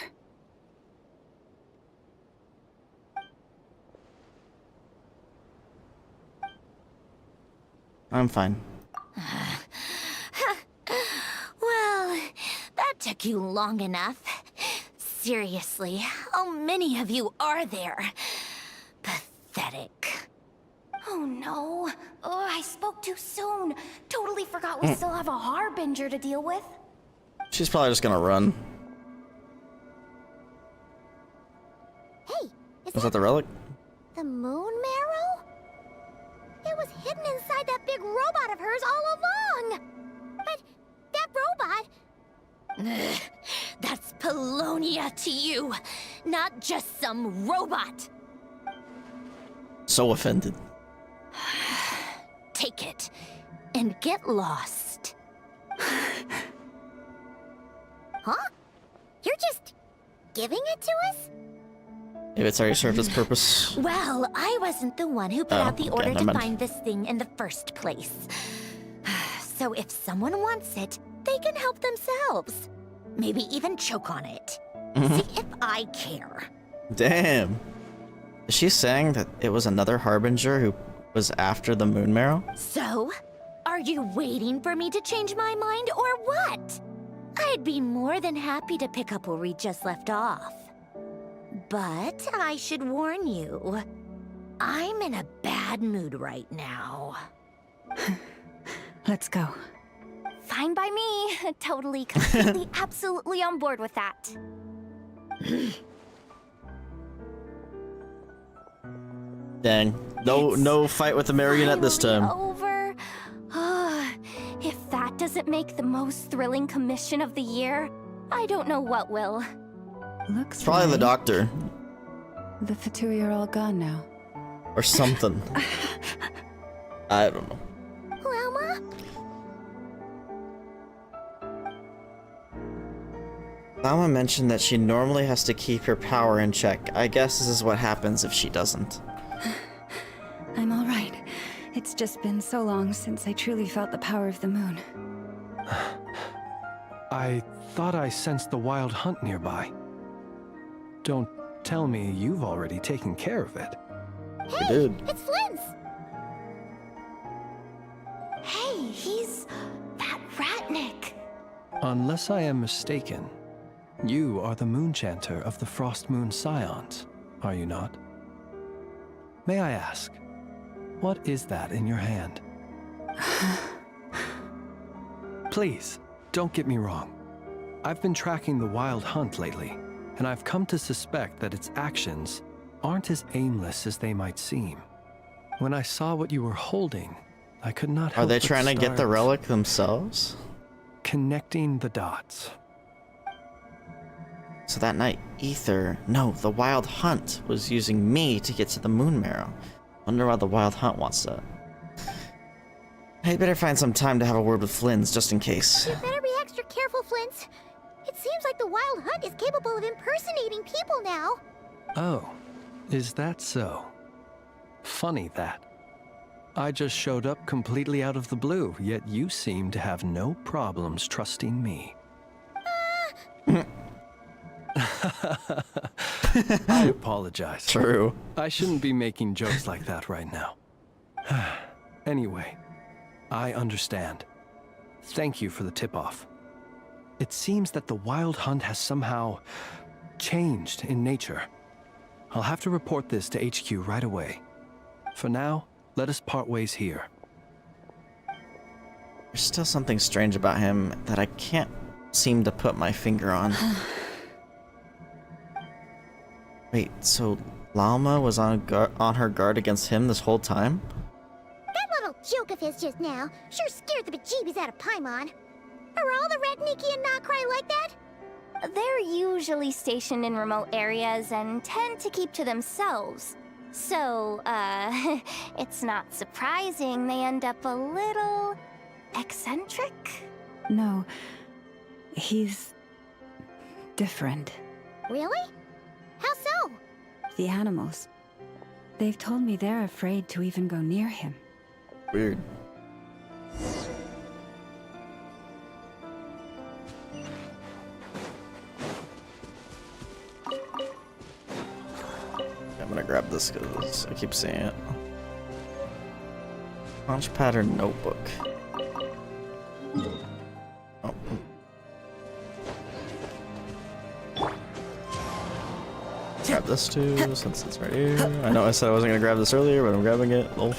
Speaker 1: I'm fine.
Speaker 2: Well, that took you long enough. Seriously, how many of you are there? Pathetic.
Speaker 5: Oh no. Oh, I spoke too soon. Totally forgot we still have a Harbinger to deal with.
Speaker 1: She's probably just gonna run.
Speaker 4: Hey,
Speaker 1: Was that the relic?
Speaker 4: The moon marrow? It was hidden inside that big robot of hers all along! But that robot...
Speaker 2: Ugh, that's Polonia to you, not just some robot.
Speaker 1: So offended.
Speaker 2: Take it and get lost.
Speaker 4: Huh? You're just giving it to us?
Speaker 1: Maybe it's already served its purpose.
Speaker 2: Well, I wasn't the one who put out the order to
Speaker 1: never mind.
Speaker 2: find this thing in the first place. So if someone wants it, they can help themselves. Maybe even choke on it. See if I care.
Speaker 1: Damn. Is she saying that it was another Harbinger who was after the moon marrow?
Speaker 2: So, are you waiting for me to change my mind or what? I'd be more than happy to pick up where we just left off. But I should warn you, I'm in a bad mood right now.
Speaker 12: Let's go.
Speaker 5: Fine by me. Totally, completely, absolutely on board with that.
Speaker 1: Dang. No fight with the marionette this time.
Speaker 5: Over. If that doesn't make the most thrilling commission of the year, I don't know what will.
Speaker 12: Looks
Speaker 1: It's probably the
Speaker 12: like
Speaker 1: doctor.
Speaker 12: the Fatui are all gone now.
Speaker 1: Or something. I don't know.
Speaker 4: Wilma?
Speaker 1: Lama mentioned that she normally has to keep her power in check. I guess this is what happens if she doesn't.
Speaker 12: I'm all right. It's just been so long since I truly felt the power of the moon.
Speaker 3: I thought I sensed the wild hunt nearby. Don't tell me you've already taken care of it.
Speaker 4: Hey, it's Flynn's!
Speaker 5: Hey, he's that Ratnik.
Speaker 3: Unless I am mistaken, you are the Moonchanter of the Frost Moon Scions, are you not? May I ask, what is that in your hand? Please, don't get me wrong. I've been tracking the wild hunt lately, and I've come to suspect that its actions aren't as aimless as they might seem. When I saw what you were holding, I could not help
Speaker 1: Are they
Speaker 3: but
Speaker 1: trying to get the
Speaker 3: start
Speaker 1: relic themselves?
Speaker 3: connecting the dots.
Speaker 1: So that night, the Wild Hunt was using me to get to the Moon Marrow. Wonder why the Wild Hunt wants that. I'd better find some time to have a word with Flynn's, just in case.
Speaker 4: You better be extra careful, Flynn's. It seems like the Wild Hunt is capable of impersonating people now.
Speaker 3: Oh, is that so? Funny that. I just showed up completely out of the blue, yet you seem to have no problems trusting me. I apologize.
Speaker 1: True.
Speaker 3: I shouldn't be making jokes like that right now. Anyway, I understand. Thank you for the tip-off. It seems that the Wild Hunt has somehow changed in nature. I'll have to report this to HQ right away. For now, let us part ways here.
Speaker 1: There's still something strange about him that I can't seem to put my finger on. Wait, so Lalma was on her guard against him this whole time?
Speaker 4: That little joke of his just now sure scared the bejeebies out of Paimon. Are all the Redniki and Nod-Krai like that?
Speaker 2: They're usually stationed in remote areas and tend to keep to themselves. So, it's not surprising they end up a little eccentric?
Speaker 12: No, he's different.
Speaker 4: Really? How so?
Speaker 12: The animals. They've told me they're afraid to even go near him.
Speaker 1: Weird. I'm gonna grab this because I keep seeing it. Launch pattern notebook. Oh. Grab this too, since it's right here. I know I said I wasn't gonna grab this earlier, but I'm grabbing it. Lol.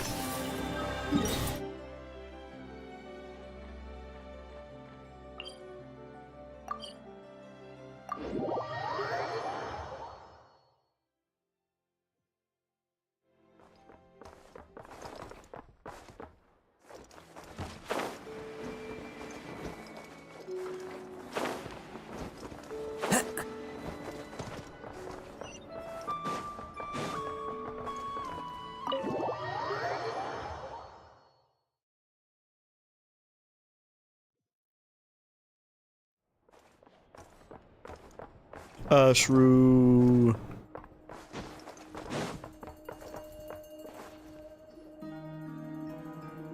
Speaker 1: Shrew.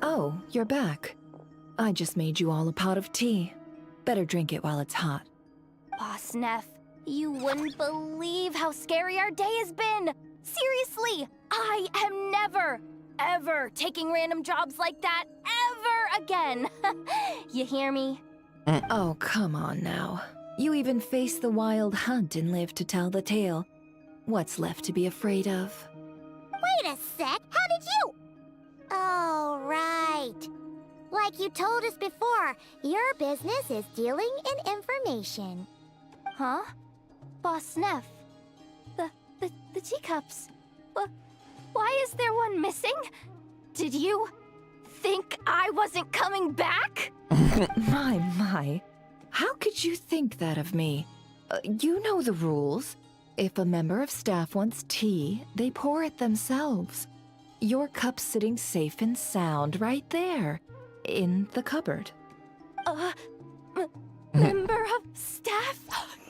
Speaker 21: Oh, you're back. I just made you all a pot of tea. Better drink it while it's hot.
Speaker 2: Boss Neff, you wouldn't believe how scary our day has been! Seriously, I am never, ever taking random jobs like that ever again! You hear me?
Speaker 21: Oh, come on now. You even faced the Wild Hunt and lived to tell the tale. What's left to be afraid of?
Speaker 4: Wait a sec, how did you? Oh, right. Like you told us before, your business is dealing in information.
Speaker 2: Huh? Boss Neff, the teacups. Why is there one missing? Did you think I wasn't coming back?
Speaker 21: My. How could you think that of me? You know the rules. If a member of staff wants tea, they pour it themselves. Your cup's sitting safe and sound right there, in the cupboard.
Speaker 2: Member of staff?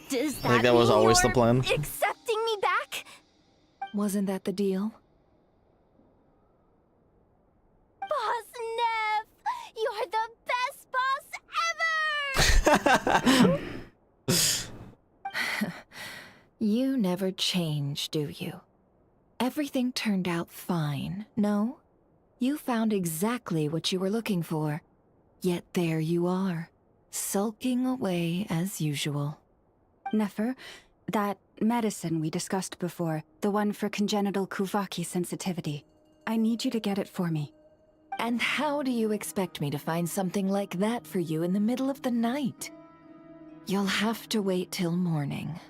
Speaker 2: Does that
Speaker 1: I think that was
Speaker 2: mean
Speaker 1: always the
Speaker 2: you're
Speaker 1: plan.
Speaker 2: accepting me back?
Speaker 21: Wasn't that the deal?
Speaker 4: Boss Neff! You're the best boss ever!
Speaker 21: You never change, do you? Everything turned out fine, no? You found exactly what you were looking for. Yet there you are, sulking away as usual.
Speaker 12: Nefer, that medicine we discussed before, the one for congenital Kuvaki sensitivity, I need you to get it for me.
Speaker 21: And how do you expect me to find something like that for you in the middle of the night? You'll have to wait till morning,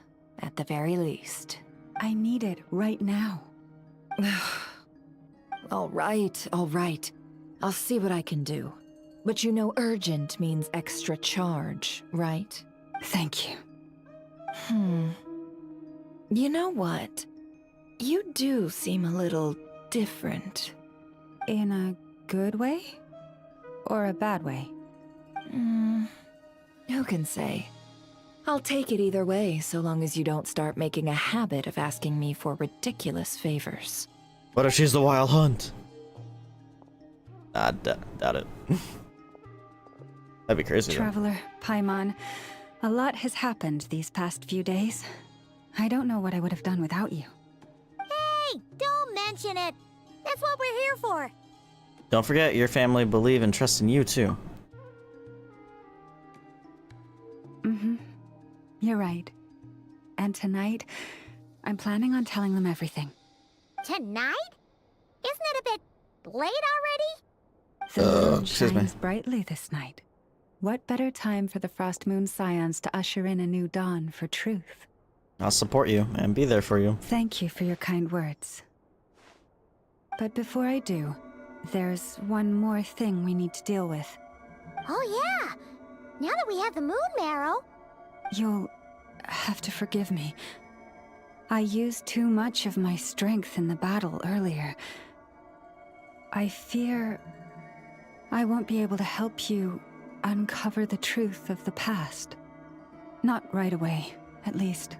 Speaker 21: at the very least.
Speaker 12: I need it right now.
Speaker 21: All right. I'll see what I can do. But you know urgent means extra charge, right?
Speaker 12: Thank you.
Speaker 21: You know what? You do seem a little different.
Speaker 12: In a good way? Or a bad way?
Speaker 21: Who can say? I'll take it either way, so long as you don't start making a habit of asking me for ridiculous favors.
Speaker 1: What if she's the Wild Hunt? I doubt it. That'd be crazy.
Speaker 12: Traveler, Paimon, a lot has happened these past few days. I don't know what I would have done without you.
Speaker 4: Hey, don't mention it. That's what we're here for.
Speaker 1: Don't forget, your family believe and trust in you, too.
Speaker 12: You're right. And tonight, I'm planning on telling them everything.
Speaker 4: Tonight? Isn't it a bit late already?
Speaker 12: The moon shines brightly this night. What better time for the Frost Moon Scions to usher in a new dawn for truth?
Speaker 1: I'll support you and be there for you.
Speaker 12: Thank you for your kind words. But before I do, there's one more thing we need to deal with.
Speaker 4: Oh yeah! Now that we have the moon marrow...
Speaker 12: You'll have to forgive me. I used too much of my strength in the battle earlier. I fear I won't be able to help you uncover the truth of the past. Not right away, at least.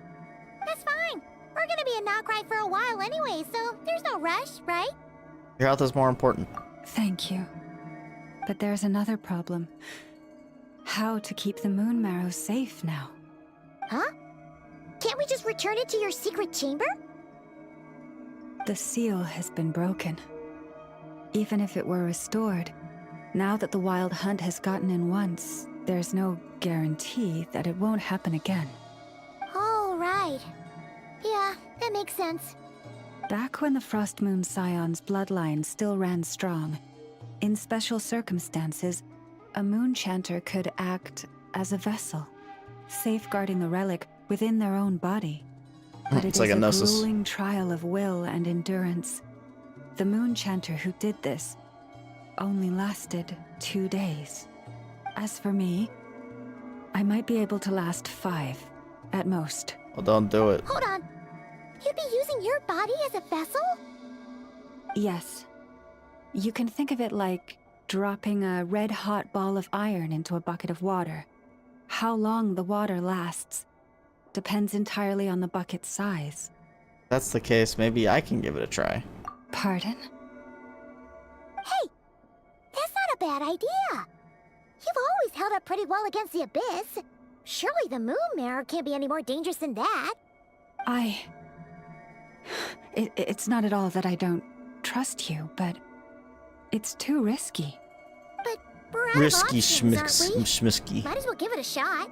Speaker 4: That's fine. We're gonna be in Nod-Krai for a while anyway, so there's no rush, right?
Speaker 1: Your health is more important.
Speaker 12: Thank you. But there's another problem. How to keep the moon marrow safe now?
Speaker 4: Huh? Can't we just return it to your secret chamber?
Speaker 12: The seal has been broken. Even if it were restored, now that the Wild Hunt has gotten in once, there's no guarantee that it won't happen again.
Speaker 4: Oh, right. Yeah, that makes sense.
Speaker 12: Back when the Frost Moon Scion's bloodline still ran strong, in special circumstances, a moon chanter could act as a vessel, safeguarding the relic within their own body. But
Speaker 1: it's
Speaker 12: it
Speaker 1: like
Speaker 12: is
Speaker 1: a
Speaker 12: a
Speaker 1: gnosis.
Speaker 12: grueling trial of will and endurance. The moon chanter who did this only lasted 2 days. As for me, I might be able to last 5, at most.
Speaker 1: Well, don't do it.
Speaker 4: Hold on. You'd be using your body as a vessel?
Speaker 12: Yes. You can think of it like dropping a red-hot ball of iron into a bucket of water. How long the water lasts depends entirely on the bucket's size.
Speaker 1: If that's the case, maybe I can give it a try.
Speaker 12: Pardon?
Speaker 4: Hey, that's not a bad idea. You've always held up pretty well against the abyss. Surely the moon mirror can't be any more dangerous than that.
Speaker 12: It's not at all that I don't trust you, but it's too risky.
Speaker 4: But we're out
Speaker 1: Risky
Speaker 4: of options, aren't we?
Speaker 1: schmisky.
Speaker 4: Might as well give it a shot.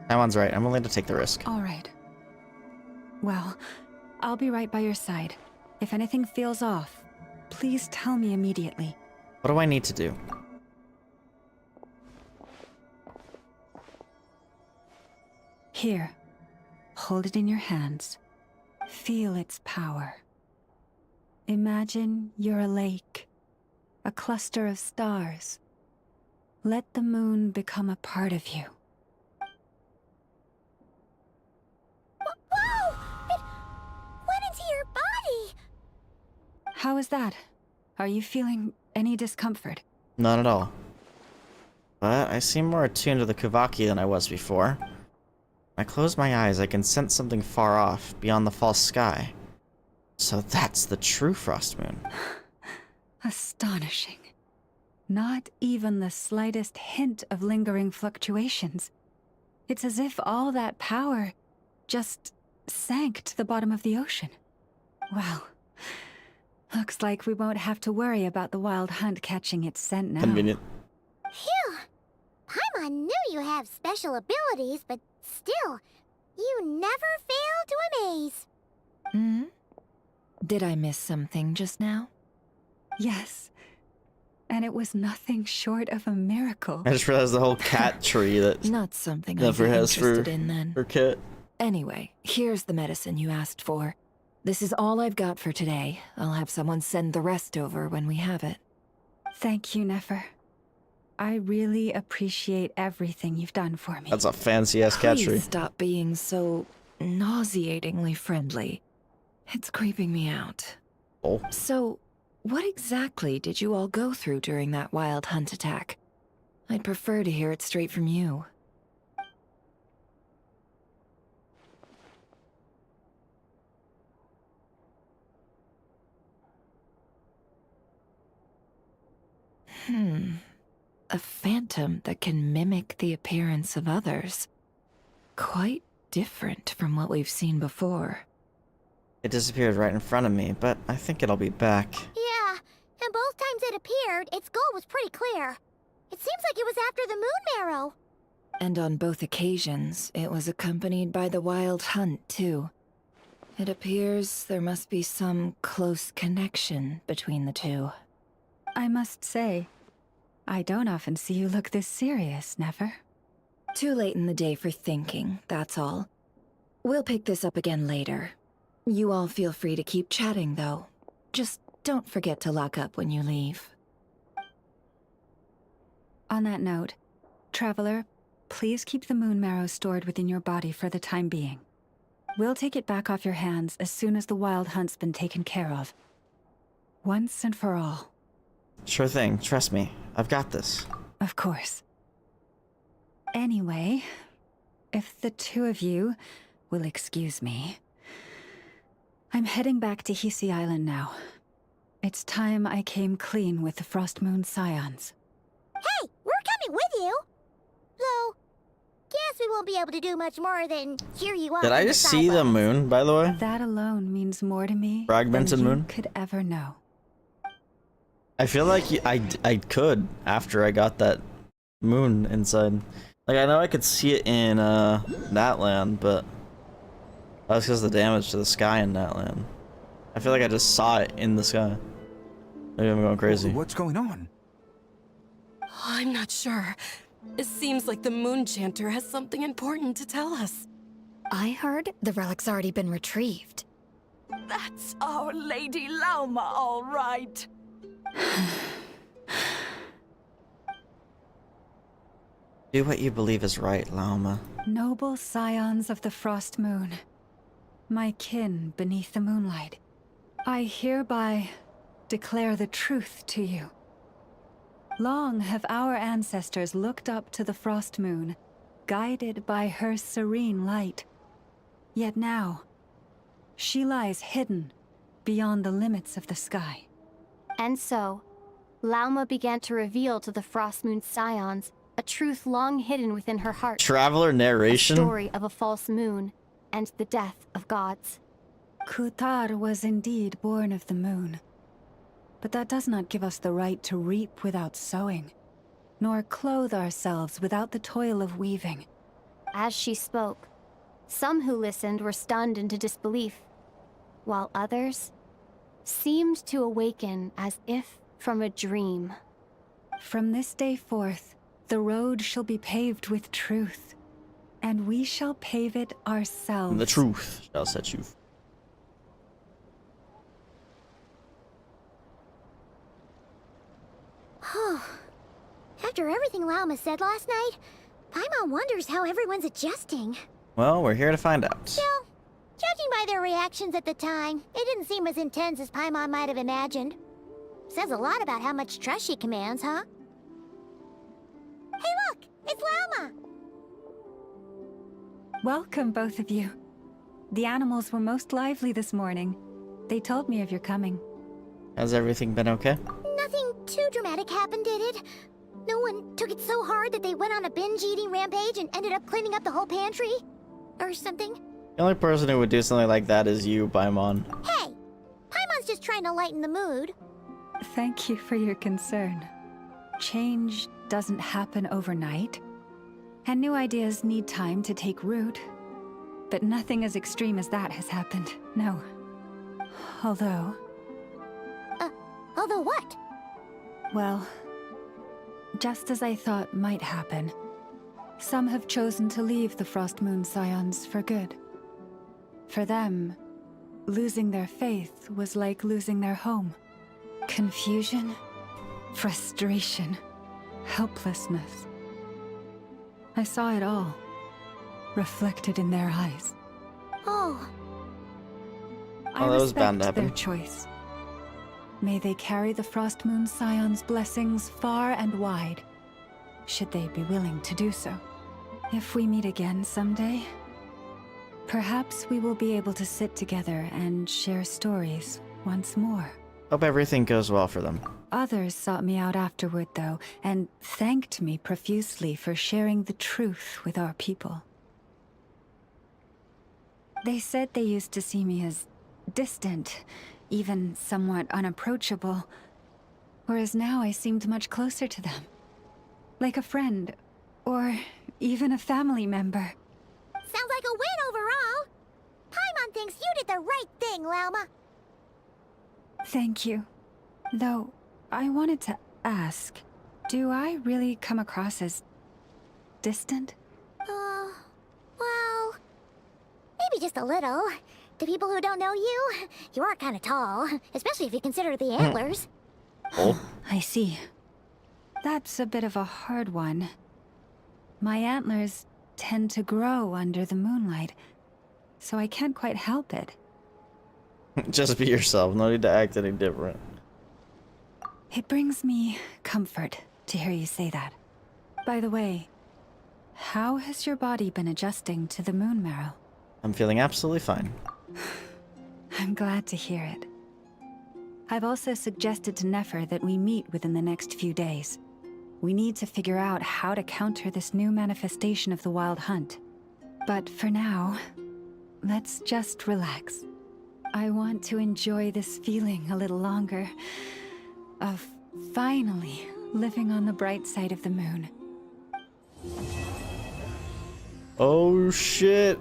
Speaker 1: Taiwan's right. I'm willing to take the risk.
Speaker 12: All right. Well, I'll be right by your side. If anything feels off, please tell me immediately.
Speaker 1: What do I need to do?
Speaker 12: Here. Hold it in your hands. Feel its power. Imagine you're a lake, a cluster of stars. Let the moon become a part of you.
Speaker 4: Whoa! It went into your body!
Speaker 12: How is that? Are you feeling any discomfort?
Speaker 1: Not at all. But I seem more attuned to the Kuvaki than I was before. When I close my eyes, I can sense something far off, beyond the false sky. So that's the true Frost Moon.
Speaker 12: Astonishing. Not even the slightest hint of lingering fluctuations. It's as if all that power just sank to the bottom of the ocean. Well, looks like we won't have to worry about the wild hunt catching its scent now.
Speaker 1: Convenient.
Speaker 4: Phew! Paimon knew you have special abilities, but still, you never fail to amaze.
Speaker 21: Hmm? Did I miss something just now?
Speaker 12: Yes. And it was nothing short of a miracle.
Speaker 1: I just realized the whole cat tree that
Speaker 21: Not something
Speaker 1: Never
Speaker 21: I'd be
Speaker 1: has
Speaker 21: interested in then.
Speaker 1: for Kit.
Speaker 21: Anyway, here's the medicine you asked for. This is all I've got for today. I'll have someone send the rest over when we have it.
Speaker 12: Thank you, Nefer. I really appreciate everything you've done for me.
Speaker 1: That's a fancy-ass cat tree.
Speaker 21: Please stop being so nauseatingly friendly. It's creeping me out.
Speaker 1: Oh.
Speaker 21: So, what exactly did you all go through during that wild hunt attack? I'd prefer to hear it straight from you. A phantom that can mimic the appearance of others. Quite different from what we've seen before.
Speaker 1: It disappeared right in front of me, but I think it'll be back.
Speaker 4: Yeah, and both times it appeared, its goal was pretty clear. It seems like it was after the moon marrow.
Speaker 21: And on both occasions, it was accompanied by the wild hunt, too. It appears there must be some close connection between the two.
Speaker 12: I must say, I don't often see you look this serious, Nefer.
Speaker 21: Too late in the day for thinking, that's all. We'll pick this up again later. You all feel free to keep chatting, though. Just don't forget to lock up when you leave.
Speaker 12: On that note, Traveler, please keep the moon marrow stored within your body for the time being. We'll take it back off your hands as soon as the wild hunt's been taken care of. Once and for all.
Speaker 1: Sure thing, trust me. I've got this.
Speaker 12: Of course. Anyway, if the two of you will excuse me, I'm heading back to Hisi Island now. It's time I came clean with the Frost Moon Scions.
Speaker 4: Hey, we're coming with you! Though, guess we won't be able to do much more than cheer you on.
Speaker 1: Did I just see the moon, by the way?
Speaker 12: That alone means more to me
Speaker 1: Fragmented
Speaker 12: than
Speaker 1: moon?
Speaker 12: you could ever know.
Speaker 1: I feel like I could after I got that moon inside. Like, I know I could see it in that land, but that was because of the damage to the sky in that land. I feel like I just saw it in the sky. Maybe I'm going crazy.
Speaker 8: What's going on?
Speaker 7: I'm not sure. It seems like the Moon Chanter has something important to tell us.
Speaker 5: I heard the relic's already been retrieved.
Speaker 19: That's our Lady Lauma, all right.
Speaker 1: Do what you believe is right, Lauma.
Speaker 12: Noble scions of the Frost Moon, my kin beneath the moonlight, I hereby declare the truth to you. Long have our ancestors looked up to the Frost Moon, guided by her serene light. Yet now, she lies hidden beyond the limits of the sky.
Speaker 9: And so, Lauma began to reveal to the Frost Moon Scions a truth long hidden within her heart.
Speaker 1: Traveler narration?
Speaker 9: A story of a false moon and the death of gods.
Speaker 12: Kutar was indeed born of the moon. But that does not give us the right to reap without sowing, nor clothe ourselves without the toil of weaving.
Speaker 9: As she spoke, some who listened were stunned into disbelief, while others seemed to awaken as if from a dream.
Speaker 12: From this day forth, the road shall be paved with truth, and we shall pave it ourselves.
Speaker 1: The truth shall set you free.
Speaker 4: After everything Lauma said last night, Paimon wonders how everyone's adjusting.
Speaker 1: Well, we're here to find out.
Speaker 4: Still, judging by their reactions at the time, it didn't seem as intense as Paimon might have imagined. Says a lot about how much trust she commands, huh? Hey
Speaker 12: Welcome, both of you. The animals were most lively this morning. They told me of your coming.
Speaker 1: Has everything been okay?
Speaker 4: Nothing too dramatic happened, did it? No one took it so hard that they went on a binge-eating rampage and ended up cleaning up the whole pantry? Or something?
Speaker 1: The only person who would do something like that is you, Paimon.
Speaker 4: Hey! Paimon's just trying to lighten the mood.
Speaker 12: Thank you for your concern. Change doesn't happen overnight, and new ideas need time to take root. But nothing as extreme as that has happened, no. Although...
Speaker 4: although what?
Speaker 12: Well, just as I thought might happen, some have chosen to leave the Frost Moon Scions for good. For them, losing their faith was like losing their home. Confusion, frustration, helplessness. I saw it all, reflected in their eyes.
Speaker 4: Oh.
Speaker 1: That was bound to happen.
Speaker 12: Their choice. May they carry the Frost Moon Scions' blessings far and wide, should they be willing to do so. If we meet again someday, perhaps we will be able to sit together and share stories once more.
Speaker 1: Hope everything goes well for them.
Speaker 12: Others sought me out afterward, though, and thanked me profusely for sharing the truth with our people. They said they used to see me as distant, even somewhat unapproachable, whereas now I seemed much closer to them. Like a friend, or even a family member.
Speaker 4: Sounds like a win overall! Paimon thinks you did the right thing, Lauma.
Speaker 12: Thank you. Though, I wanted to ask, do I really come across as distant?
Speaker 4: Well, maybe just a little. To people who don't know you, you are kind of tall, especially if you consider the antlers.
Speaker 1: Oh.
Speaker 12: I see. That's a bit of a hard one. My antlers tend to grow under the moonlight, so I can't quite help it.
Speaker 1: Just be yourself, no need to act any different.
Speaker 12: It brings me comfort to hear you say that. By the way, how has your body been adjusting to the moon marrow?
Speaker 1: I'm feeling absolutely fine.
Speaker 12: I'm glad to hear it. I've also suggested to Nefer that we meet within the next few days. We need to figure out how to counter this new manifestation of the Wild Hunt. But for now, let's just relax. I want to enjoy this feeling a little longer, of finally living on the bright side of the moon.
Speaker 1: Oh shit,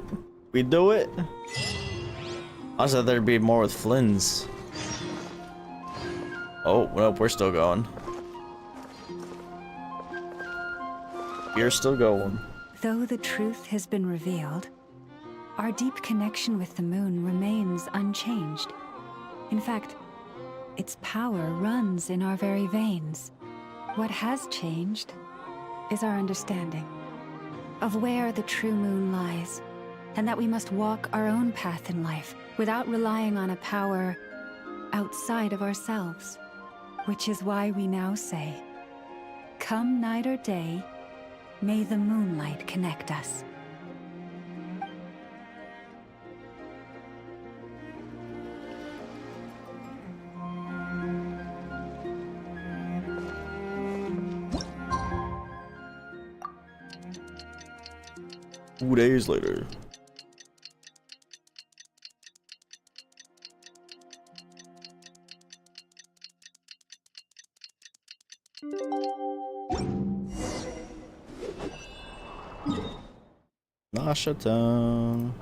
Speaker 1: we do it? I thought there'd be more with Flynn's. Oh, nope, we're still going. You're still going.
Speaker 12: Though the truth has been revealed, our deep connection with the moon remains unchanged. In fact, its power runs in our very veins. What has changed is our understanding of where the true moon lies, and that we must walk our own path in life without relying on a power outside of ourselves. Which is why we now say, come night or day, may the moonlight connect us.
Speaker 1: Two days later. Nasha-town.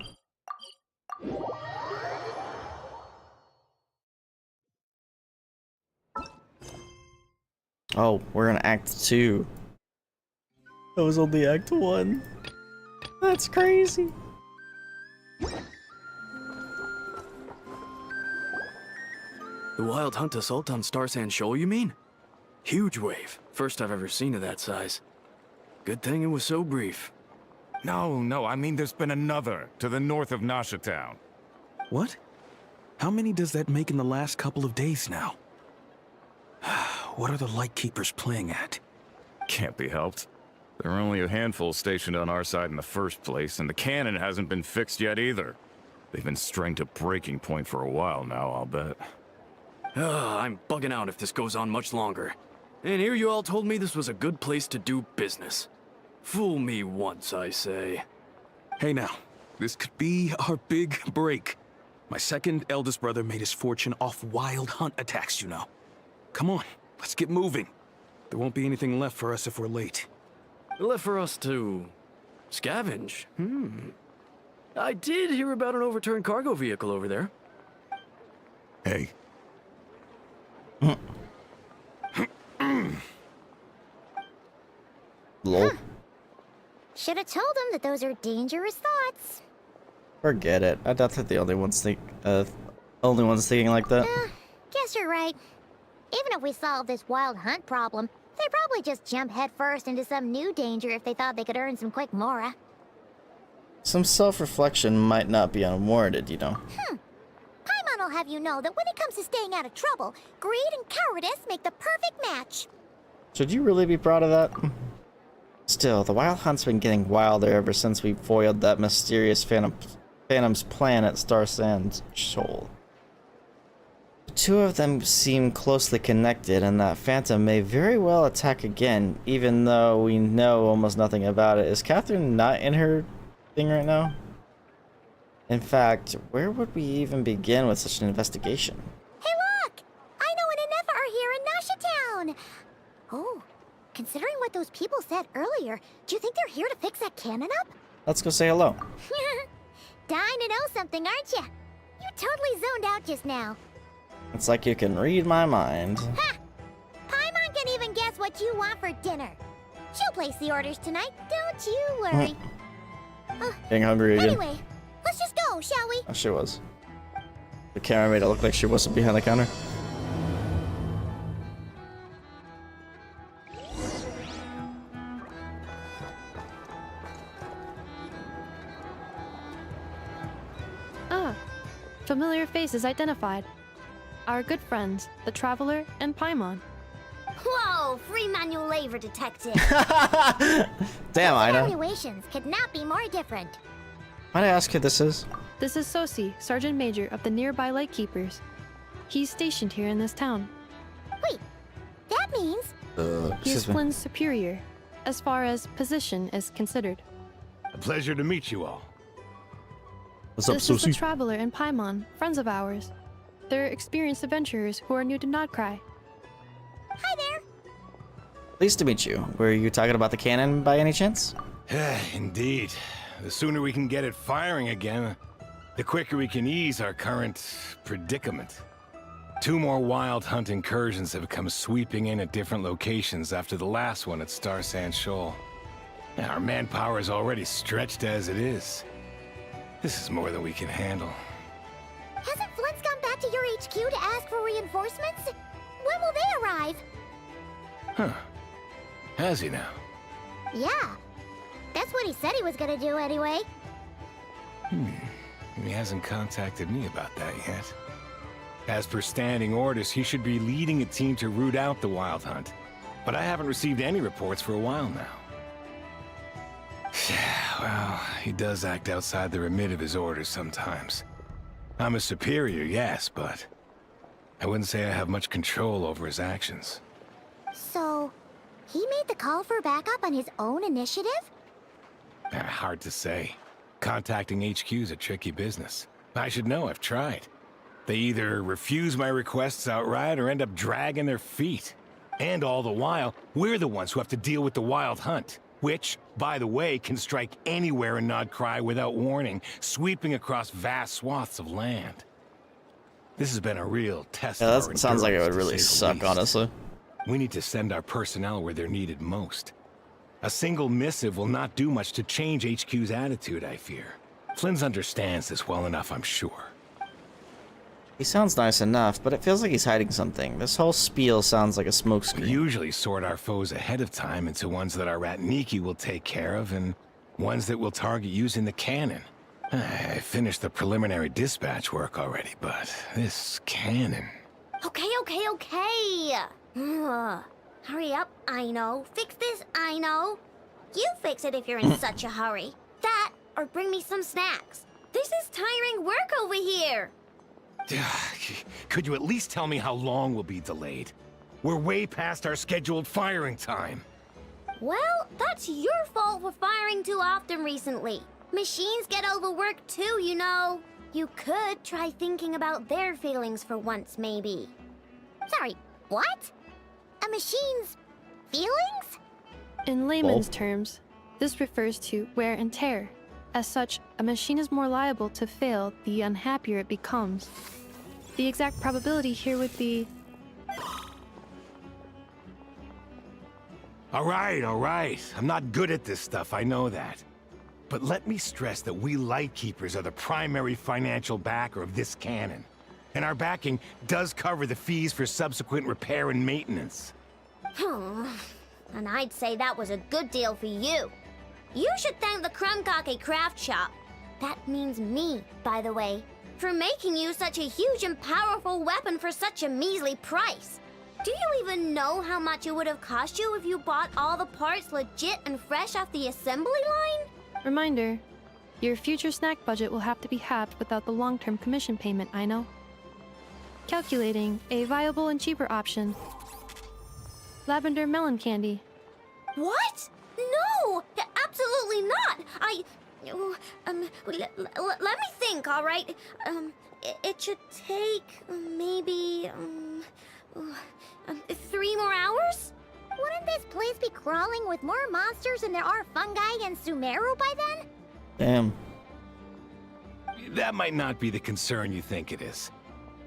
Speaker 1: Oh, we're in Act 2. That was only Act 1. That's crazy.
Speaker 8: The Wild Hunt assault on Star Sand Shoal, you mean? Huge wave. First I've ever seen of that size. Good thing it was so brief.
Speaker 18: No, I mean there's been another to the north of Nasha-town.
Speaker 8: What? How many does that make in the last couple of days now? What are the Lightkeepers playing at?
Speaker 18: Can't be helped. There are only a handful stationed on our side in the first place, and the cannon hasn't been fixed yet either. They've been strained to breaking point for a while now, I'll bet.
Speaker 8: I'm bugging out if this goes on much longer. And here you all told me this was a good place to do business. Fool me once, I say.
Speaker 3: Hey now, this could be our big break. My second eldest brother made his fortune off wild hunt attacks, you know. Come on, let's get moving. There won't be anything left for us if we're late.
Speaker 8: Left for us to scavenge? I did hear about an overturned cargo vehicle over there.
Speaker 3: Hey.
Speaker 1: Lol.
Speaker 4: Should have told him that those are dangerous thoughts.
Speaker 1: Forget it. I doubt they're the only ones thinking like that.
Speaker 4: Guess you're right. Even if we solve this wild hunt problem, they'd probably just jump headfirst into some new danger if they thought they could earn some quick mora.
Speaker 1: Some self-reflection might not be unwarranted, you know.
Speaker 4: Paimon will have you know that when it comes to staying out of trouble, greed and cowardice make the perfect match.
Speaker 1: Should you really be proud of that? Still, the Wild Hunt's been getting wilder ever since we foiled that mysterious Phantom's plan at Star Sands Shoal. The two of them seem closely connected, and that Phantom may very well attack again, even though we know almost nothing about it. Is Catherine not in her thing right now? In fact, where would we even begin with such an investigation?
Speaker 4: Hey look! Aino and Anefa are here in Nasha Town! Oh, considering what those people said earlier, do you think they're here to fix that cannon up?
Speaker 1: Let's go say hello.
Speaker 4: Dying to know something, aren't you? You totally zoned out just now.
Speaker 1: It's like you can read my mind.
Speaker 4: Ha! Paimon can even guess what you want for dinner. She'll place the orders tonight, don't you worry.
Speaker 1: Getting hungry again.
Speaker 4: Anyway, let's just go, shall we?
Speaker 1: Oh, she was. The camera made it look like she wasn't behind the counter.
Speaker 6: Familiar faces identified. Our good friends, the Traveler and Paimon.
Speaker 4: Whoa, free manual labor detective.
Speaker 1: Damn, I know.
Speaker 4: Evaluations could not be more different.
Speaker 1: Might I ask who this is?
Speaker 6: This is Sosi, Sergeant Major of the nearby Lightkeepers. He's stationed here in this town.
Speaker 4: Wait, that means...
Speaker 6: he is Flynn's superior, as far as position is considered.
Speaker 20: A pleasure to meet you all.
Speaker 1: What's up,
Speaker 6: This is the
Speaker 1: Sosi?
Speaker 6: Traveler and Paimon, friends of ours. They're experienced adventurers who are new to Nod-Krai.
Speaker 4: Hi there.
Speaker 1: Pleased to meet you. Were you talking about the cannon by any chance?
Speaker 20: Indeed. The sooner we can get it firing again, the quicker we can ease our current predicament. 2 more wild hunt incursions have come sweeping in at different locations after the last one at Star Sands Shoal. Our manpower is already stretched as it is. This is more than we can handle.
Speaker 4: Hasn't Flint's gone back to your HQ to ask for reinforcements? When will they arrive?
Speaker 20: Huh. Has he now?
Speaker 4: Yeah. That's what he said he was gonna do anyway.
Speaker 20: He hasn't contacted me about that yet. As per standing orders, he should be leading a team to root out the wild hunt. But I haven't received any reports for a while now. Well, he does act outside the remit of his orders sometimes. I'm a superior, yes, but I wouldn't say I have much control over his actions.
Speaker 4: So, he made the call for backup on his own initiative?
Speaker 20: Hard to say. Contacting HQ's a tricky business. I should know, I've tried. They either refuse my requests outright or end up dragging their feet. And all the while, we're the ones who have to deal with the wild hunt. Which, by the way, can strike anywhere in Nod-Krai without warning, sweeping across vast swaths of land. This has been a real test of our
Speaker 1: that sounds like it would
Speaker 20: endurance,
Speaker 1: really
Speaker 20: to say the
Speaker 1: suck,
Speaker 20: least.
Speaker 1: honestly.
Speaker 20: We need to send our personnel where they're needed most. A single missive will not do much to change HQ's attitude, I fear. Flynn's understands this well enough, I'm sure.
Speaker 1: He sounds nice enough, but it feels like he's hiding something. This whole spiel sounds like a
Speaker 20: We
Speaker 1: smokescreen.
Speaker 20: usually sort our foes ahead of time into ones that our rat Nikki will take care of and ones that will target using the cannon. I finished the preliminary dispatch work already, but this cannon...
Speaker 4: Okay. Hurry up, I know. Fix this, I know. You fix it if you're in such a hurry. That, or bring me some snacks. This is tiring work over here.
Speaker 20: Could you at least tell me how long we'll be delayed? We're way past our scheduled firing time.
Speaker 4: Well, that's your fault for firing too often recently. Machines get overworked too, you know. You could try thinking about their feelings for once, maybe. Sorry, what? A machine's feelings?
Speaker 6: In layman's terms, this refers to wear and tear. As such, a machine is more liable to fail the unhappier it becomes. The exact probability here would be...
Speaker 20: All right. I'm not good at this stuff, I know that. But let me stress that we Lightkeepers are the primary financial backer of this cannon. And our backing does cover the fees for subsequent repair and maintenance.
Speaker 4: And I'd say that was a good deal for you. You should thank the Krumkake craft shop. That means me, by the way, for making you such a huge and powerful weapon for such a measly price. Do you even know how much it would have cost you if you bought all the parts legit and fresh off the assembly line?
Speaker 6: Reminder, your future snack budget will have to be halved without the long-term commission payment, I know. Calculating a viable and cheaper option. Lavender melon candy.
Speaker 4: What? No! Absolutely not! Let me think, all right? It should take maybe 3 more hours? Wouldn't this place be crawling with more monsters than there are fungi and Sumeru by then?
Speaker 1: Damn.
Speaker 20: That might not be the concern you think it is.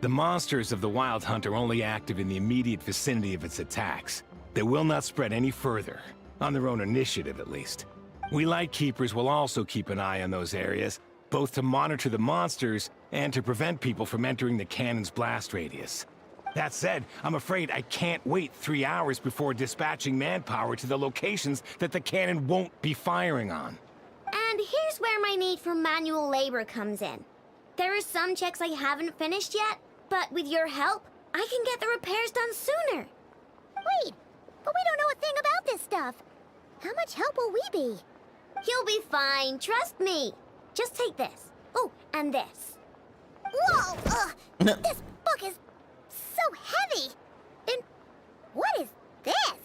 Speaker 20: The monsters of the Wild Hunt are only active in the immediate vicinity of its attacks. They will not spread any further, on their own initiative at least. We Lightkeepers will also keep an eye on those areas, both to monitor the monsters and to prevent people from entering the cannon's blast radius. That said, I'm afraid I can't wait 3 hours before dispatching manpower to the locations that the cannon won't be firing on.
Speaker 4: And here's where my need for manual labor comes in. There are some checks I haven't finished yet, but with your help, I can get the repairs done sooner. Wait, but we don't know a thing about this stuff. How much help will we be? You'll be fine, trust me. Just take this. Oh, and this. Whoa! This book is so heavy! And what is this?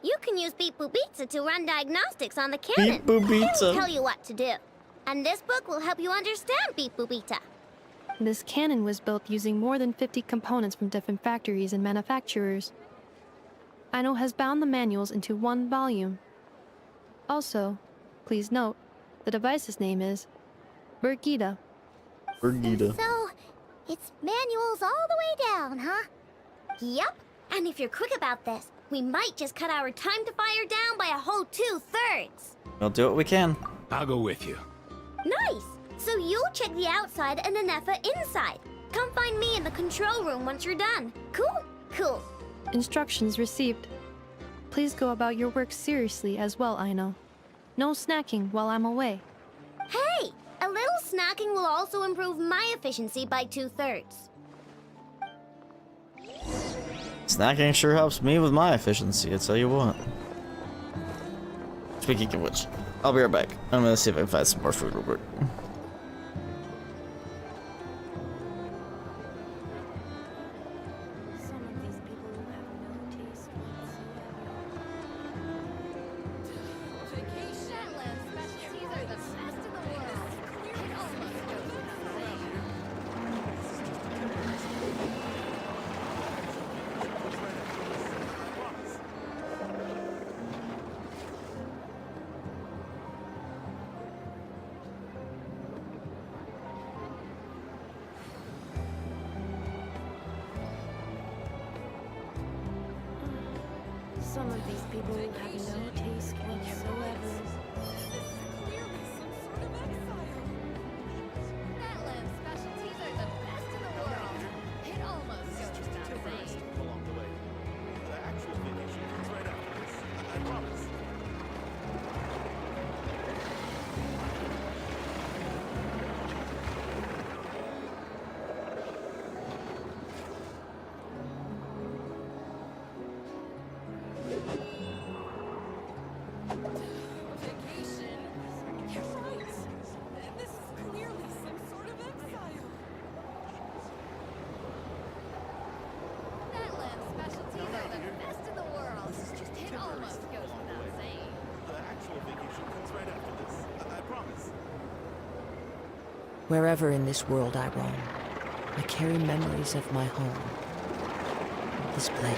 Speaker 4: You can use Beep Boop Pizza to run diagnostics on the cannon.
Speaker 1: Beep Boop Pizza.
Speaker 4: It'll tell you what to do. And this book will help you understand Beep Boop Pizza.
Speaker 6: This cannon was built using more than 50 components from different factories and manufacturers. Aino has bound the manuals into one volume. Also, please note, the device's name is Birgitta.
Speaker 1: Birgitta.
Speaker 4: So, it's manuals all the way down, huh? Yep. And if you're quick about this, we might just cut our time to fire down by a whole 2/3.
Speaker 1: We'll do what we can.
Speaker 20: I'll go with you.
Speaker 4: Nice. So you'll check the outside and Anefa inside. Come find me in the control room once you're done. Cool? Cool.
Speaker 6: Instructions received. Please go about your work seriously as well, Aino. No snacking while I'm away.
Speaker 4: Hey! A little snacking will also improve my efficiency by 2/3.
Speaker 1: Snacking sure helps me with my efficiency, I tell you what. Speaking of which, I'll be right back. I'm gonna see if I can find some more food real quick.
Speaker 10: Some of these people have no taste whatsoever.
Speaker 11: Wherever in this world I roam, I carry memories of my home. This blade.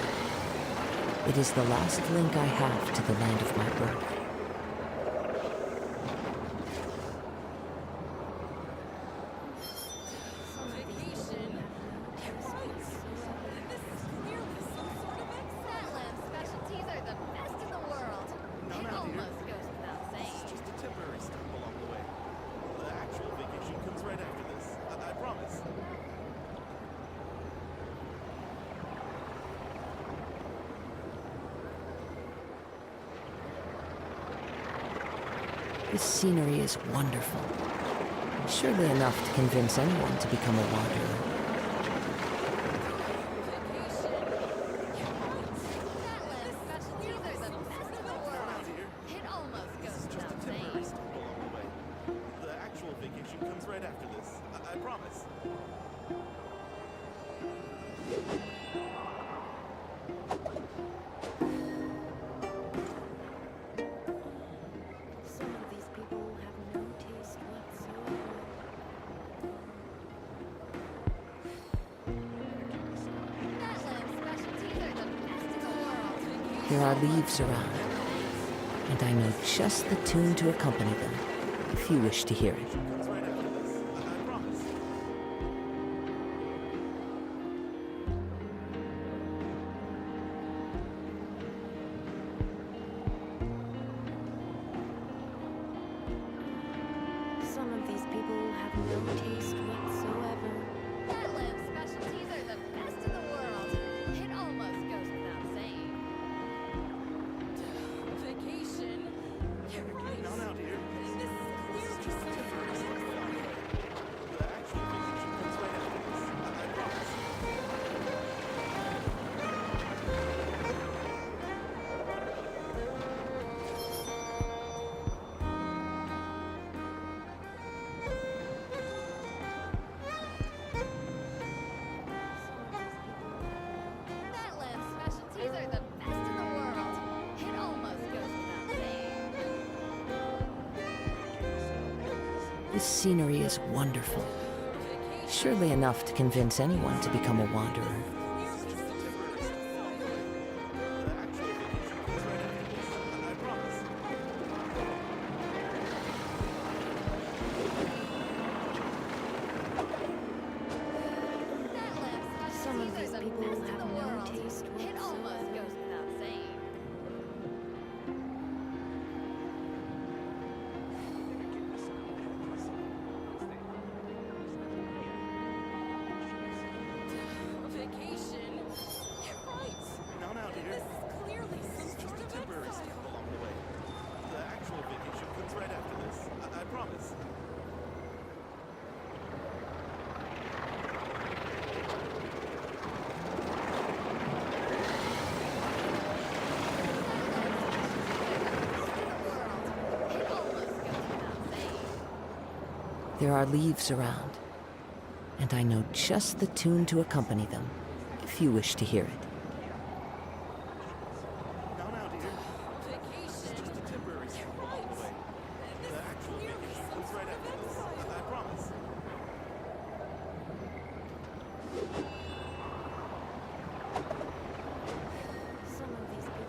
Speaker 11: It is the last link I have to the land of my birth. This scenery is wonderful. Surely enough to convince anyone to become a wanderer. There are leaves around, and I know just the tune to accompany them, if you wish to hear it.
Speaker 10: Some of these people have no taste whatsoever.
Speaker 5: Heartland specialties are the best in the world. It almost goes without saying. Vacation? You're right. No, no, dear. This is clearly just different. The actual vacation comes right after this. I promise. Heartland specialties are the best in the world. It almost goes without saying.
Speaker 11: This scenery is wonderful. Surely enough to convince anyone to become a wanderer.
Speaker 10: Some of these people have no taste
Speaker 5: It almost goes without saying. Vacation? You're right. No, no, dear. This is clearly some sort of temporary stop along the way. The actual vacation comes right after this. I promise.
Speaker 11: There are leaves around, and I know just the tune to accompany them, if you wish to hear it.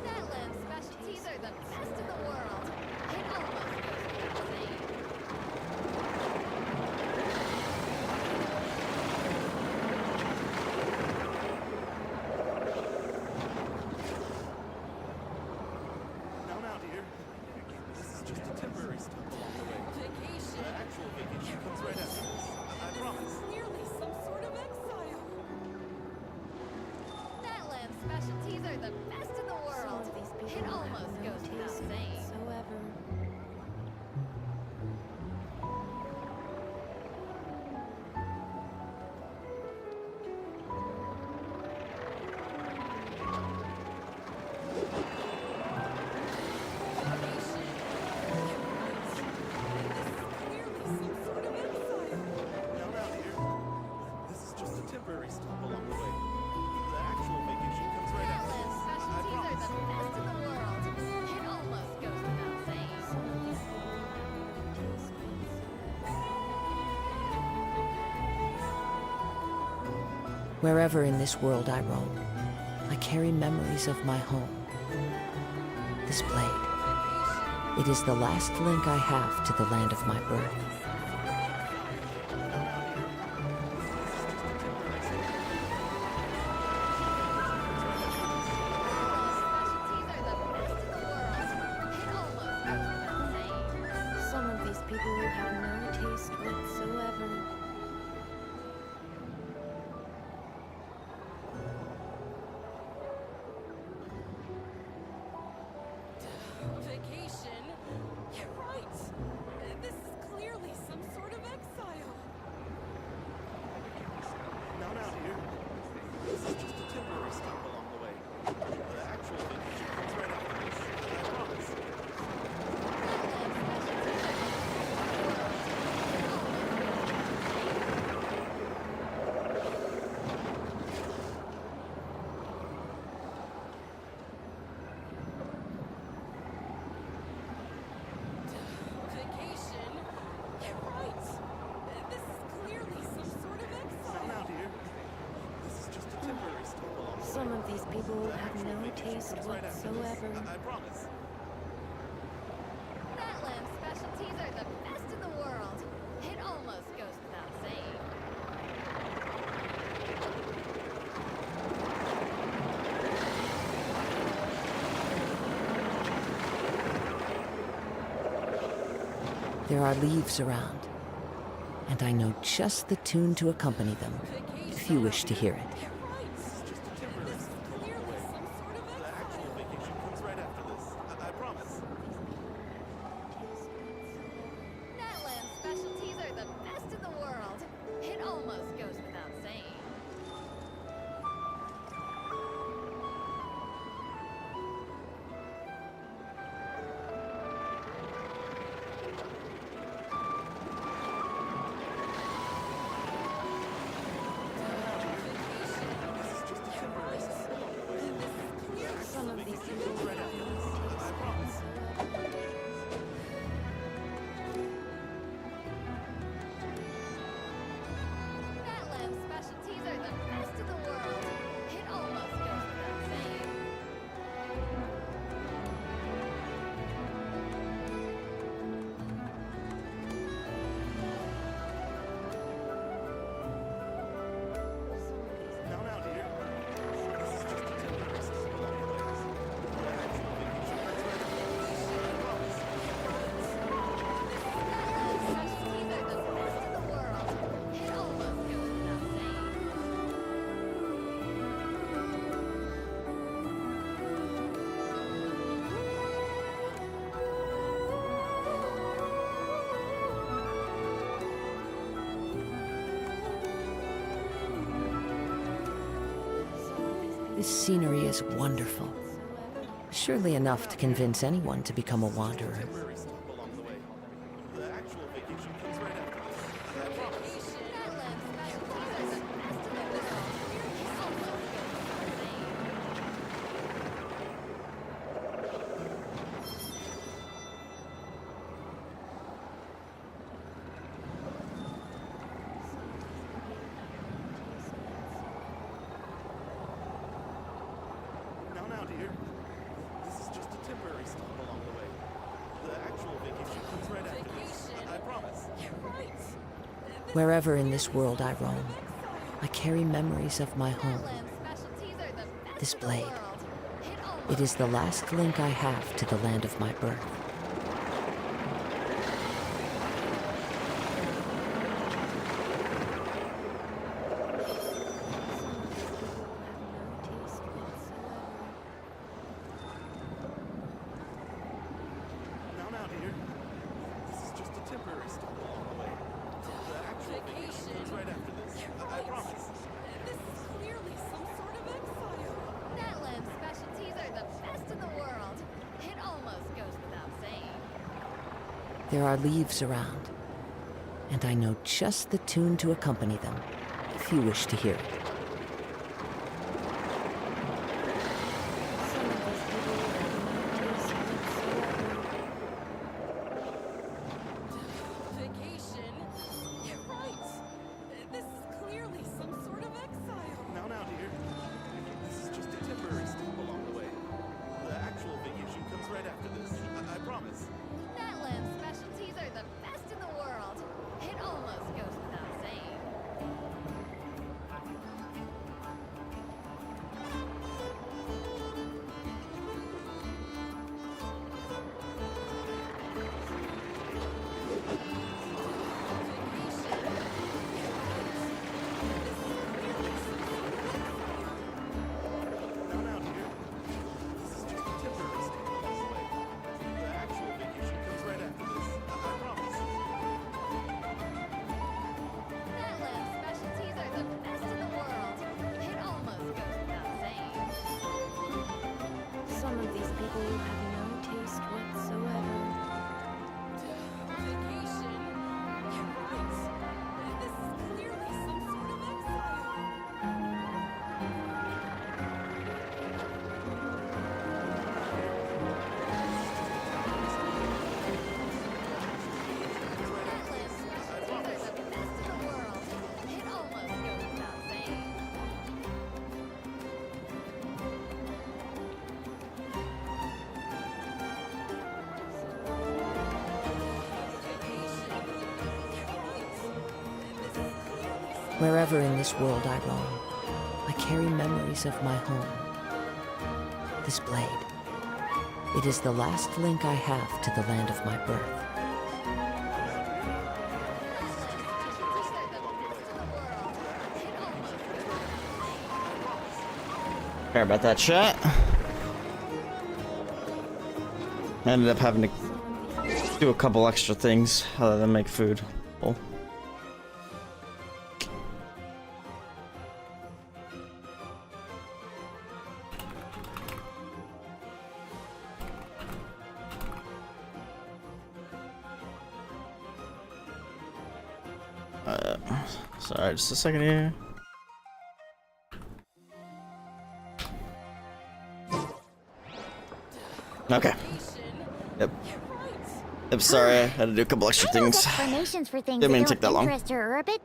Speaker 5: Heartland specialties are the best in the world. It almost goes without saying.
Speaker 11: Wherever in this world I roam, I carry memories of my home. This blade. It is the last link I have to the land of my birth.
Speaker 10: Some of these people will have no taste whatsoever.
Speaker 19: Vacation? You're right. This is clearly some sort of exile.
Speaker 17: Now, dear. This is just a temporary stop along the way. The actual vacation comes right after this. I promise.
Speaker 19: Vacation? You're right. This is clearly some sort of exile.
Speaker 17: Now, dear. This is just a temporary stop along the way.
Speaker 10: Some of these people will have
Speaker 17: The
Speaker 10: no
Speaker 17: actual
Speaker 10: taste
Speaker 17: vacation comes right after this.
Speaker 10: whatsoever.
Speaker 17: I promise.
Speaker 22: Natlan's specialties are the best in the world. It almost goes without saying.
Speaker 11: There are leaves around, and I know just the tune to accompany them, if you wish to hear it.
Speaker 17: The actual vacation comes right after this. I promise.
Speaker 22: Natlan's specialties are the best in the world. It almost goes without saying.
Speaker 10: Some of these people will have no taste whatsoever.
Speaker 22: Natlan's specialties are the best in the world. It almost goes without saying.
Speaker 17: Now, dear. This is just a temporary stop along the way. The actual vacation comes right after this. I promise.
Speaker 22: Natlan's specialties are the best in the world. It almost goes without saying.
Speaker 11: This scenery is wonderful. Surely enough to convince anyone to become a wanderer.
Speaker 17: Temporary stop along the way. The actual vacation comes right after this. I promise.
Speaker 22: Natlan's specialties are the best in the world. It almost goes without saying.
Speaker 17: Now, dear. This is just a temporary stop along the way. The actual vacation comes right after this. I promise.
Speaker 19: You're right.
Speaker 11: Wherever in this world I roam, I carry memories of my home.
Speaker 22: Natlan's specialties are the best
Speaker 11: This
Speaker 22: in the
Speaker 11: blade.
Speaker 22: world. It almost
Speaker 11: It is the last link I have to the land of my birth.
Speaker 17: Now, dear. This is just a temporary stop along the way. The actual vacation comes right after this. I promise.
Speaker 19: This is clearly some sort of exile.
Speaker 22: Natlan's specialties are the best in the world. It almost goes without saying.
Speaker 11: There are leaves around, and I know just the tune to accompany them, if you wish to hear it.
Speaker 10: Some of these people will have no taste whatsoever.
Speaker 19: Vacation? You're right. This is clearly some sort of exile.
Speaker 10: people have no taste whatsoever.
Speaker 19: Vacation? You're right. This is clearly some sort of exile.
Speaker 11: Wherever in this world I roam, I carry memories of my home. This blade, it is the last link I have to the land of my birth.
Speaker 1: Sorry about that, chat. I ended up having to do a couple extra things other than make food. Oh. Sorry, just a second here. Okay. Yep. I'm sorry, I had to do a couple extra things.
Speaker 4: Explanations for things
Speaker 1: Didn't mean
Speaker 4: that
Speaker 1: to take that
Speaker 4: don't
Speaker 1: long.
Speaker 4: interest her or a bit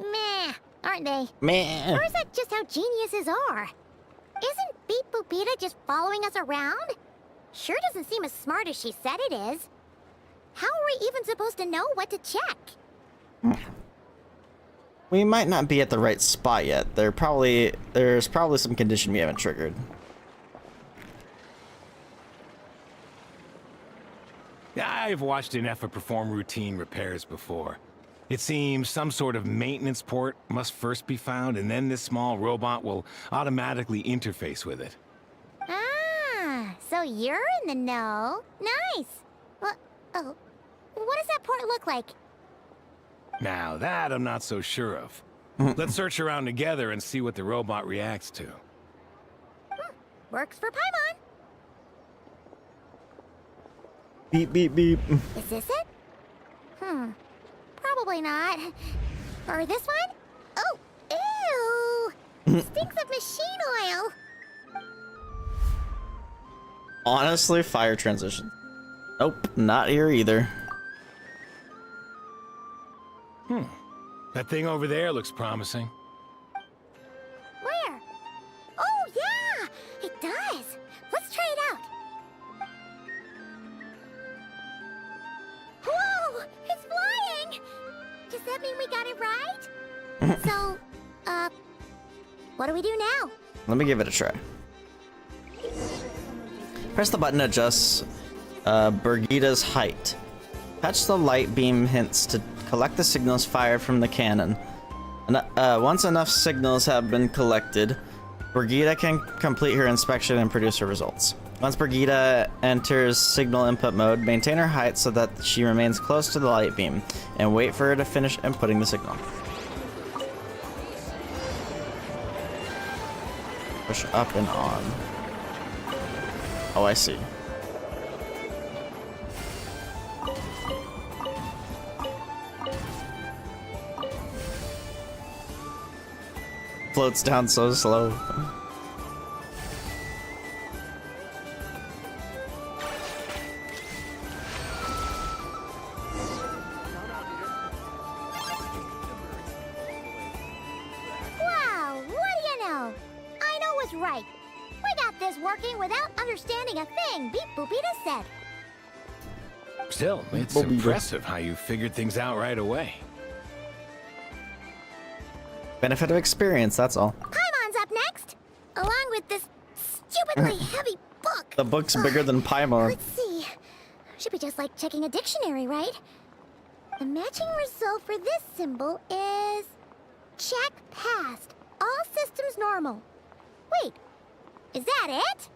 Speaker 4: meh, aren't they?
Speaker 1: Meh.
Speaker 4: Or is that just how geniuses are? Isn't Beep Boopita just following us around? Sure doesn't seem as smart as she said it is. How are we even supposed to know what to check?
Speaker 1: We might not be at the right spot yet. There's probably some condition we haven't triggered.
Speaker 20: I've watched an Effa perform routine repairs before. It seems some sort of maintenance port must first be found, and then this small robot will automatically interface with it.
Speaker 4: Ah, so you're in the know. Nice. What does that port look like?
Speaker 20: Now that I'm not so sure of. Let's search around together and see what the robot reacts to.
Speaker 4: Works for Paimon.
Speaker 1: Beep, beep, beep.
Speaker 4: Is this it? Probably not. Or this one? Oh, ew! Stinks of machine oil.
Speaker 1: Honestly, fire transition. Nope, not here either.
Speaker 20: That thing over there looks promising.
Speaker 4: Where? Oh, yeah! It does! Let's try it out! Whoa! It's flying! Does that mean we got it right? So, what do we do now?
Speaker 1: Let me give it a try. Press the button to adjust Brigida's height. Touch the light beam hints to collect the signals fired from the cannon. Once enough signals have been collected, Brigida can complete her inspection and produce her results. Once Brigida enters signal input mode, maintain her height so that she remains close to the light beam, and wait for her to finish inputting the signal. Push up and on. Oh, I see. Floats down so slow.
Speaker 4: Wow, what do you know? I know what's right. We got this working without understanding a thing Beep Boopita said.
Speaker 20: Still, it's impressive how you figured things out right away.
Speaker 1: Benefit of experience, that's all.
Speaker 4: Paimon's up next, along with this stupidly heavy book.
Speaker 1: The book's bigger than Paimon.
Speaker 4: Let's see. Should be just like checking a dictionary, right? The matching result for this symbol is... check passed. All systems normal. Wait, is that it?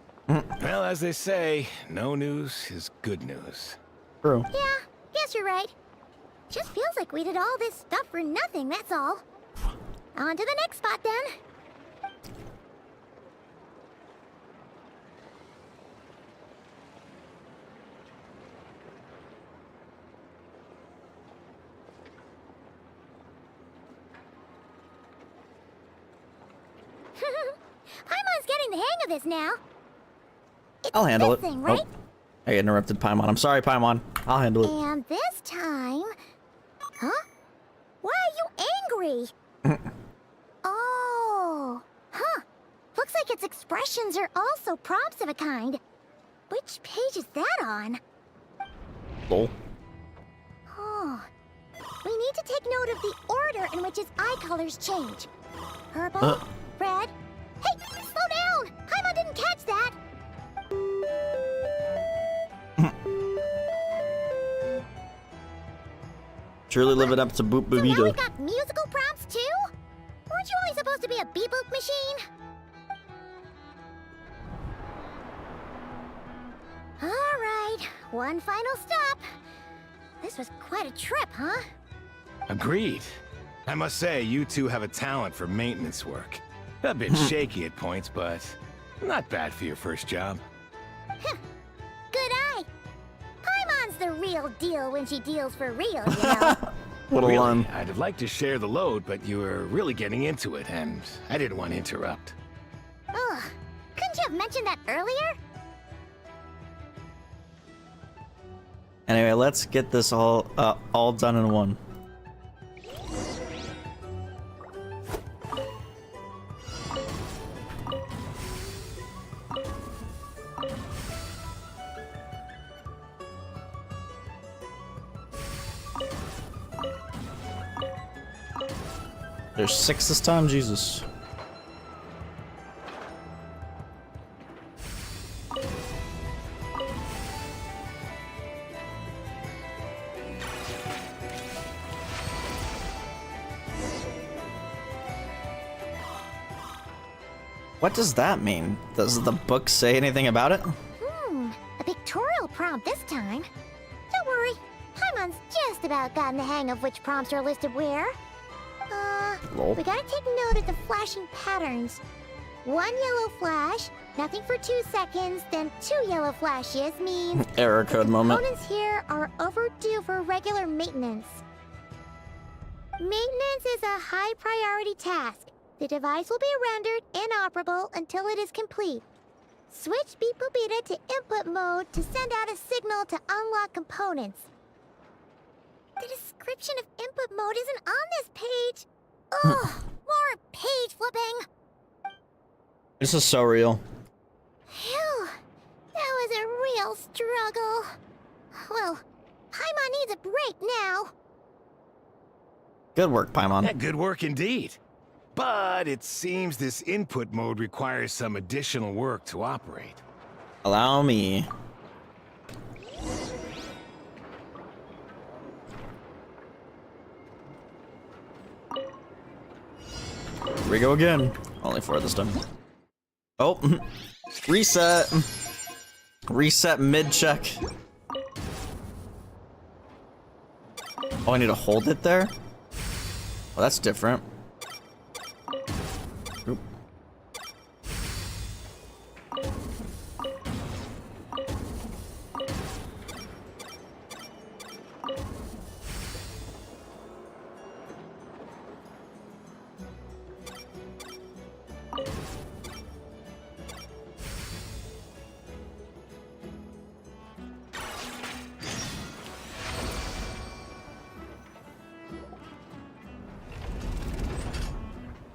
Speaker 20: Well, as they say, no news is good news.
Speaker 1: True.
Speaker 4: Yeah, guess you're right. Just feels like we did all this stuff for nothing, that's all. On to the next spot, then. getting the hang of this now.
Speaker 1: I'll handle it.
Speaker 4: Thing, right?
Speaker 1: Oh, I interrupted Paimon. I'm sorry, Paimon. I'll handle it.
Speaker 4: And this time... Huh? Why are you angry? Oh. Huh. Looks like its expressions are also prompts of a kind. Which page is that on?
Speaker 1: Lol.
Speaker 4: Oh. We need to take note of the order in which its eye colors change. Purple, red... Hey, slow down! Paimon didn't catch that!
Speaker 1: Truly living up to Boop
Speaker 4: So now
Speaker 1: Boobito.
Speaker 4: we've got musical prompts too? Weren't you only supposed to be a beep-boop machine? Alright, one final stop. This was quite a trip, huh?
Speaker 20: Agreed. I must say, you two have a talent for maintenance work. A bit shaky at points, but not bad for your first job.
Speaker 4: Good eye. Paimon's the real deal when she deals for real, you know?
Speaker 1: What a
Speaker 20: Really,
Speaker 1: line.
Speaker 20: I'd like to share the load, but you were really getting into it, and I didn't want to interrupt.
Speaker 4: Ugh, couldn't you have mentioned that earlier?
Speaker 1: Anyway, let's get this all done in one. There's 6 this time, Jesus. What does that mean? Does the book say anything about it?
Speaker 4: A pictorial prompt this time. Don't worry, Paimon's just about gotten the hang of which prompts are listed where.
Speaker 1: Lol.
Speaker 4: We gotta take note of the flashing patterns. 1 yellow flash, nothing for 2 seconds, then 2 yellow flashes means
Speaker 1: Error code moment.
Speaker 4: components here are overdue for regular maintenance. Maintenance is a high priority task. The device will be rendered inoperable until it is complete. Switch Beep Boopita to input mode to send out a signal to unlock components. The description of input mode isn't on this page. Ugh, more page flipping.
Speaker 1: This is so real.
Speaker 4: Phew, that was a real struggle. Well, Paimon needs a break now.
Speaker 1: Good work, Paimon.
Speaker 20: Yeah, good work indeed. But it seems this input mode requires some additional work to operate.
Speaker 1: Allow me. Here we go again. Only 4 this time. Oh, reset. Reset mid-check. Oh, I need to hold it there? Well, that's different. Oop.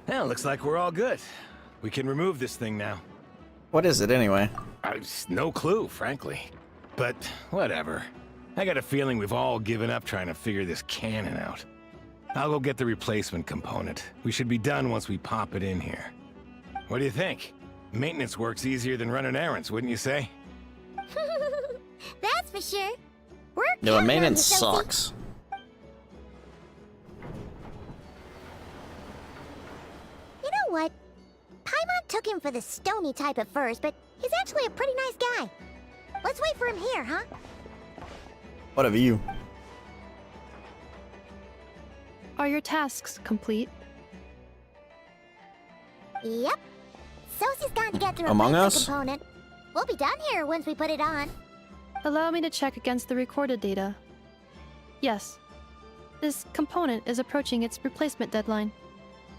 Speaker 20: Well, looks like we're all good. We can remove this thing now.
Speaker 1: What is it anyway?
Speaker 20: No clue, frankly. But whatever. I got a feeling we've all given up trying to figure this cannon out. I'll go get the replacement component. We should be done once we pop it in here. What do you think? Maintenance work's easier than running errands, wouldn't you say?
Speaker 4: That's for sure. We're
Speaker 1: No,
Speaker 4: counting on
Speaker 1: maintenance
Speaker 4: you, Sophie.
Speaker 1: sucks.
Speaker 4: You know what? Paimon took him for the stony type at first, but he's actually a pretty nice guy. Let's wait for him here, huh?
Speaker 1: Whatever you.
Speaker 6: Are your tasks complete?
Speaker 4: Yep. Sosie's gone to get the
Speaker 1: Among
Speaker 4: replacement
Speaker 1: Us?
Speaker 4: component. We'll be done here once we put it on.
Speaker 6: Allow me to check against the recorded data. Yes. This component is approaching its replacement deadline.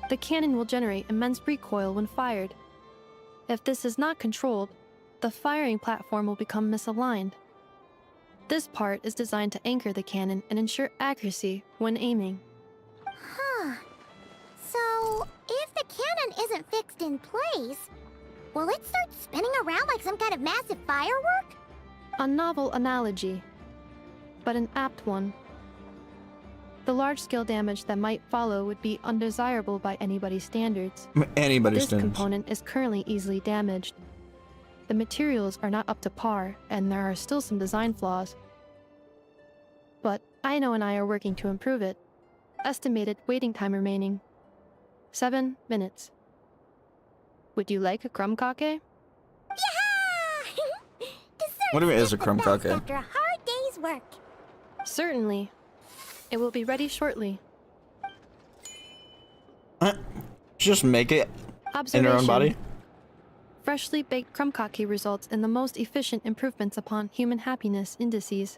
Speaker 6: The cannon will generate immense recoil when fired. If this is not controlled, the firing platform will become misaligned. This part is designed to anchor the cannon and ensure accuracy when aiming.
Speaker 4: Huh. So, if the cannon isn't fixed in place, will it start spinning around like some kind of massive firework?
Speaker 6: A novel analogy, but an apt one. The large-scale damage that might follow would be undesirable by anybody's standards.
Speaker 1: Anybody's
Speaker 6: This component is currently easily damaged. The materials are not up to par, and there are still some design flaws. But Aino and I are working to improve it. Estimated waiting time remaining: 7 minutes. Would you like a crumb kake?
Speaker 1: What do you mean is a crumb kake?
Speaker 4: After a hard day's work.
Speaker 6: Certainly. It will be ready shortly.
Speaker 1: Just make it in
Speaker 6: Observation.
Speaker 1: her own body?
Speaker 6: Freshly baked crumb kake results in the most efficient improvements upon human happiness indices.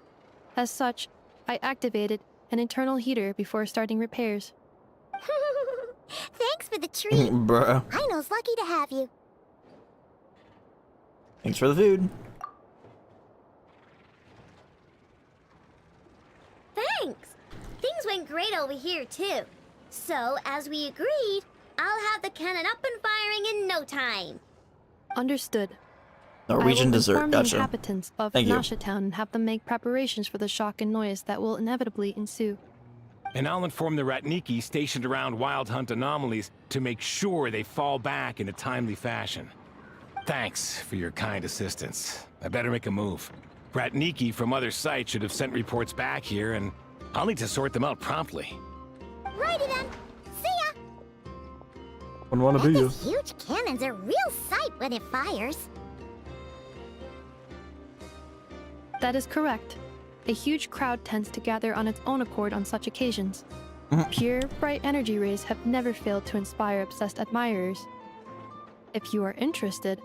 Speaker 6: As such, I activated an internal heater before starting repairs.
Speaker 4: Thanks for the treat.
Speaker 1: Bruh.
Speaker 4: Aino's lucky to have you.
Speaker 1: Thanks for the food.
Speaker 14: Thanks! Things went great over here, too. So, as we agreed, I'll have the cannon up and firing in no time.
Speaker 6: Understood.
Speaker 1: Norwegian dessert,
Speaker 6: I will inform the
Speaker 1: gotcha.
Speaker 6: inhabitants of
Speaker 1: Thank you.
Speaker 6: Nasha Town and have them make preparations for the shock and noise that will inevitably ensue.
Speaker 20: And I'll inform the Ratniki stationed around Wild Hunt anomalies to make sure they fall back in a timely fashion. Thanks for your kind assistance. I better make a move. Ratniki from other sites should have sent reports back here, and I'll need to sort them out promptly.
Speaker 4: Righty then. See ya.
Speaker 1: Wouldn't want to be you.
Speaker 4: This huge cannon's a real sight when it fires.
Speaker 6: That is correct. A huge crowd tends to gather on its own accord on such occasions. Pure, bright energy rays have never failed to inspire obsessed admirers. If you are interested,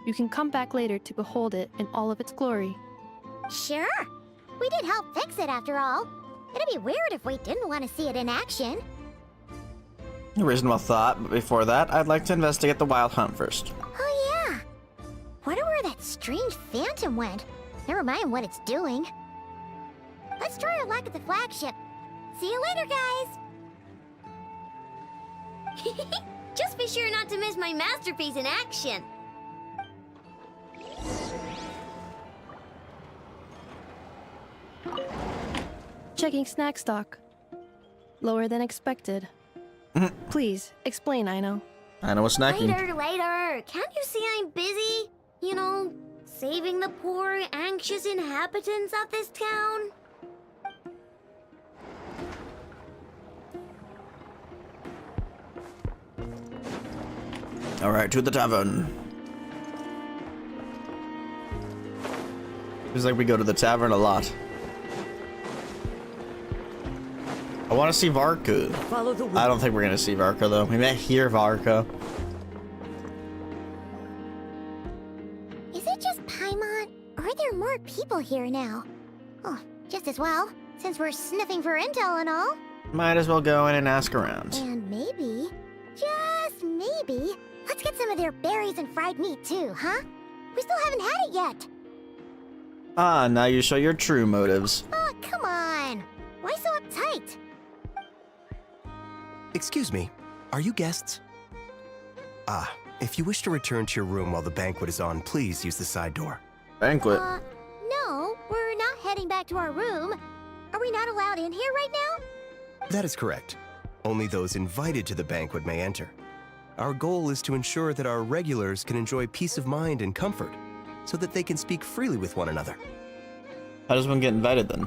Speaker 6: you can come back later to behold it in all of its glory.
Speaker 4: Sure. We did help fix it after all. It'd be weird if we didn't want to see it in action.
Speaker 1: A reasonable thought, but before that, I'd like to investigate the Wild Hunt first.
Speaker 4: Oh yeah. Wonder where that strange phantom went. Never mind what it's doing. Let's try our luck at the flagship. See you later, guys.
Speaker 14: Just be sure not to miss my masterpiece in action.
Speaker 6: Checking snack stock. Lower than expected. Please, explain, Aino.
Speaker 1: I know what's snacking.
Speaker 14: Later. Can't you see I'm busy? You know, saving the poor, anxious inhabitants of this town?
Speaker 1: Alright, to the tavern. Seems like we go to the tavern a lot. I want to see Varka. I don't think we're gonna see Varka though. We may hear Varka.
Speaker 4: Is it just Paimon? Or are there more people here now? Oh, just as well, since we're sniffing for intel and all.
Speaker 1: Might as well go in and ask around.
Speaker 4: And maybe, just maybe, let's get some of their berries and fried meat too, huh? We still haven't had it yet.
Speaker 1: Ah, now you show your true motives.
Speaker 4: Oh, come on. Why so uptight?
Speaker 15: Excuse me, are you guests? Ah, if you wish to return to your room while the banquet is on, please use the side door.
Speaker 1: Banquet?
Speaker 4: No, we're not heading back to our room. Are we not allowed in here right now?
Speaker 15: That is correct. Only those invited to the banquet may enter. Our goal is to ensure that our regulars can enjoy peace of mind and comfort, so that they can speak freely with one another.
Speaker 1: How does one get invited then?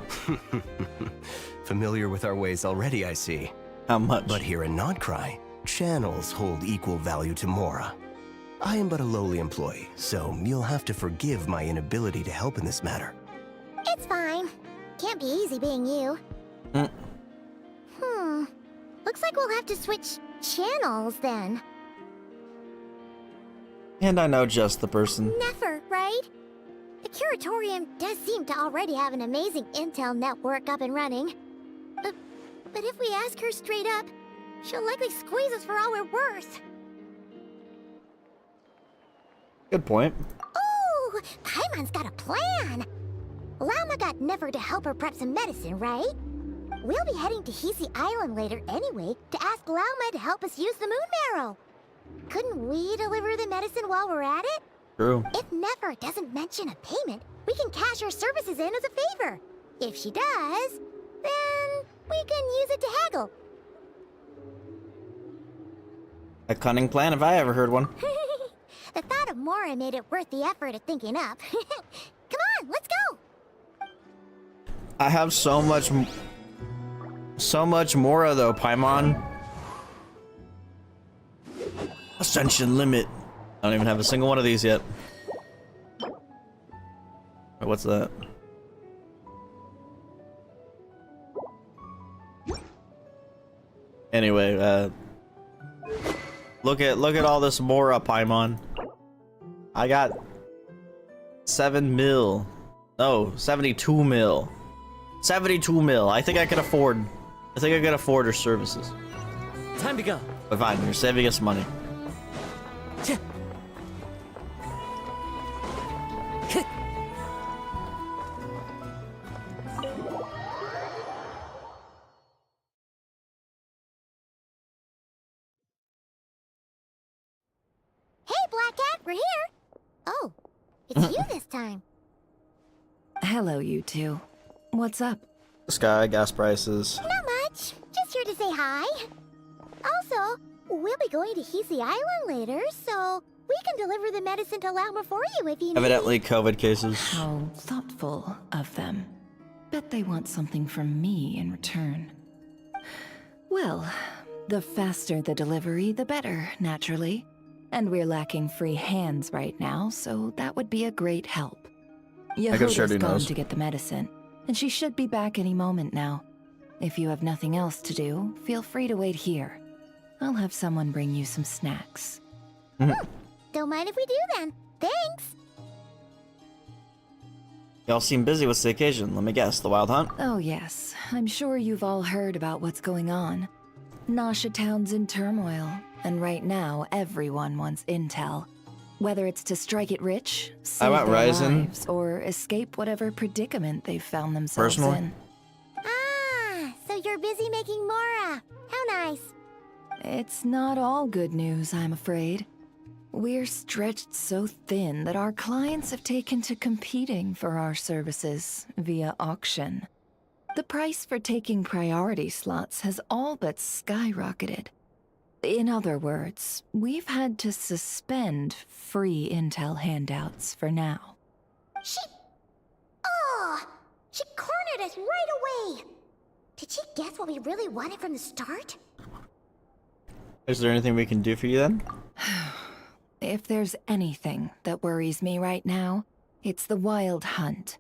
Speaker 15: Familiar with our ways already, I see.
Speaker 1: How much?
Speaker 15: But here in Nod-Krai, channels hold equal value to Mora. I am but a lowly employee, so you'll have to forgive my inability to help in this matter.
Speaker 4: It's fine. Can't be easy being you. Looks like we'll have to switch channels then.
Speaker 1: And I know just the person.
Speaker 4: Never, right? The Curatorium does seem to already have an amazing intel network up and running. But if we ask her straight up, she'll likely squeeze us for all we're worth.
Speaker 1: Good point.
Speaker 4: Ooh, Paimon's got a plan. Llama got Never to help her prep some medicine, right? We'll be heading to Hisi Island later anyway to ask Llama to help us use the moon marrow. Couldn't we deliver the medicine while we're at it?
Speaker 1: True.
Speaker 4: If Never doesn't mention a payment, we can cash our services in as a favor. If she does, then we can use it to haggle.
Speaker 1: A cunning plan if I ever heard one.
Speaker 4: The thought of Mora made it worth the effort of thinking up. Come on, let's go!
Speaker 1: I have so much Mora though, Paimon. Ascension limit. I don't even have a single one of these yet. Wait, what's that? Anyway, look at all this Mora, Paimon. I got 7 mil. No, 72 mil. 72 mil. I think I could afford her services.
Speaker 7: Time to go.
Speaker 1: But fine, you're saving us money.
Speaker 4: Black Cat, we're here! Oh, it's you this time.
Speaker 21: Hello, you two. What's up?
Speaker 1: Sky, gas prices.
Speaker 4: Not much. Just here to say hi. Also, we'll be going to Hisi Island later, so we can deliver the medicine to Llama for you if you need.
Speaker 1: Evidently COVID cases.
Speaker 21: How thoughtful of them. Bet they want something from me in return. Well, the faster the delivery, the better, naturally. And we're lacking free hands right now, so that would be a great help. Yehuda's gone to get the medicine, and she should be back any moment now. If you have nothing else to do, feel free to wait here. I'll have someone bring you some snacks.
Speaker 4: Don't mind if we do then. Thanks!
Speaker 1: Y'all seem busy with the occasion. Let me guess, the Wild Hunt?
Speaker 21: Oh yes, I'm sure you've all heard about what's going on. Nasha Town's in turmoil, and right now everyone wants intel. Whether it's to strike it rich, save their lives, or escape whatever predicament they've found themselves in.
Speaker 4: Ah, so you're busy making Mora. How nice.
Speaker 21: It's not all good news, I'm afraid. We're stretched so thin that our clients have taken to competing for our services via auction. The price for taking priority slots has all but skyrocketed. In other words, we've had to suspend free intel handouts for now.
Speaker 4: She cornered us right away! Did she guess what we really wanted from the start?
Speaker 1: Is there anything we can do for you then?
Speaker 21: If there's anything that worries me right now, it's the Wild Hunt.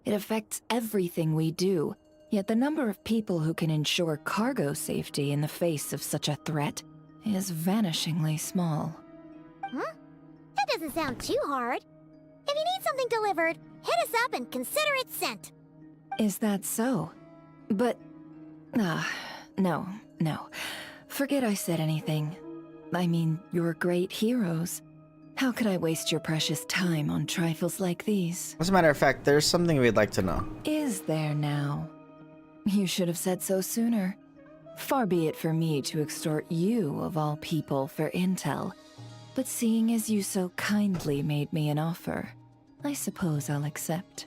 Speaker 21: It affects everything we do, yet the number of people who can ensure cargo safety in the face of such a threat is vanishingly small.
Speaker 4: Huh? That doesn't sound too hard. If you need something delivered, hit us up and consider it sent.
Speaker 21: Is that so? But... no. Forget I said anything. I mean, you're great heroes. How could I waste your precious time on trifles like these?
Speaker 1: As a matter of fact, there's something we'd like to know.
Speaker 21: Is there now? You should have said so sooner. Far be it for me to extort you, of all people, for intel. But seeing as you so kindly made me an offer, I suppose I'll accept.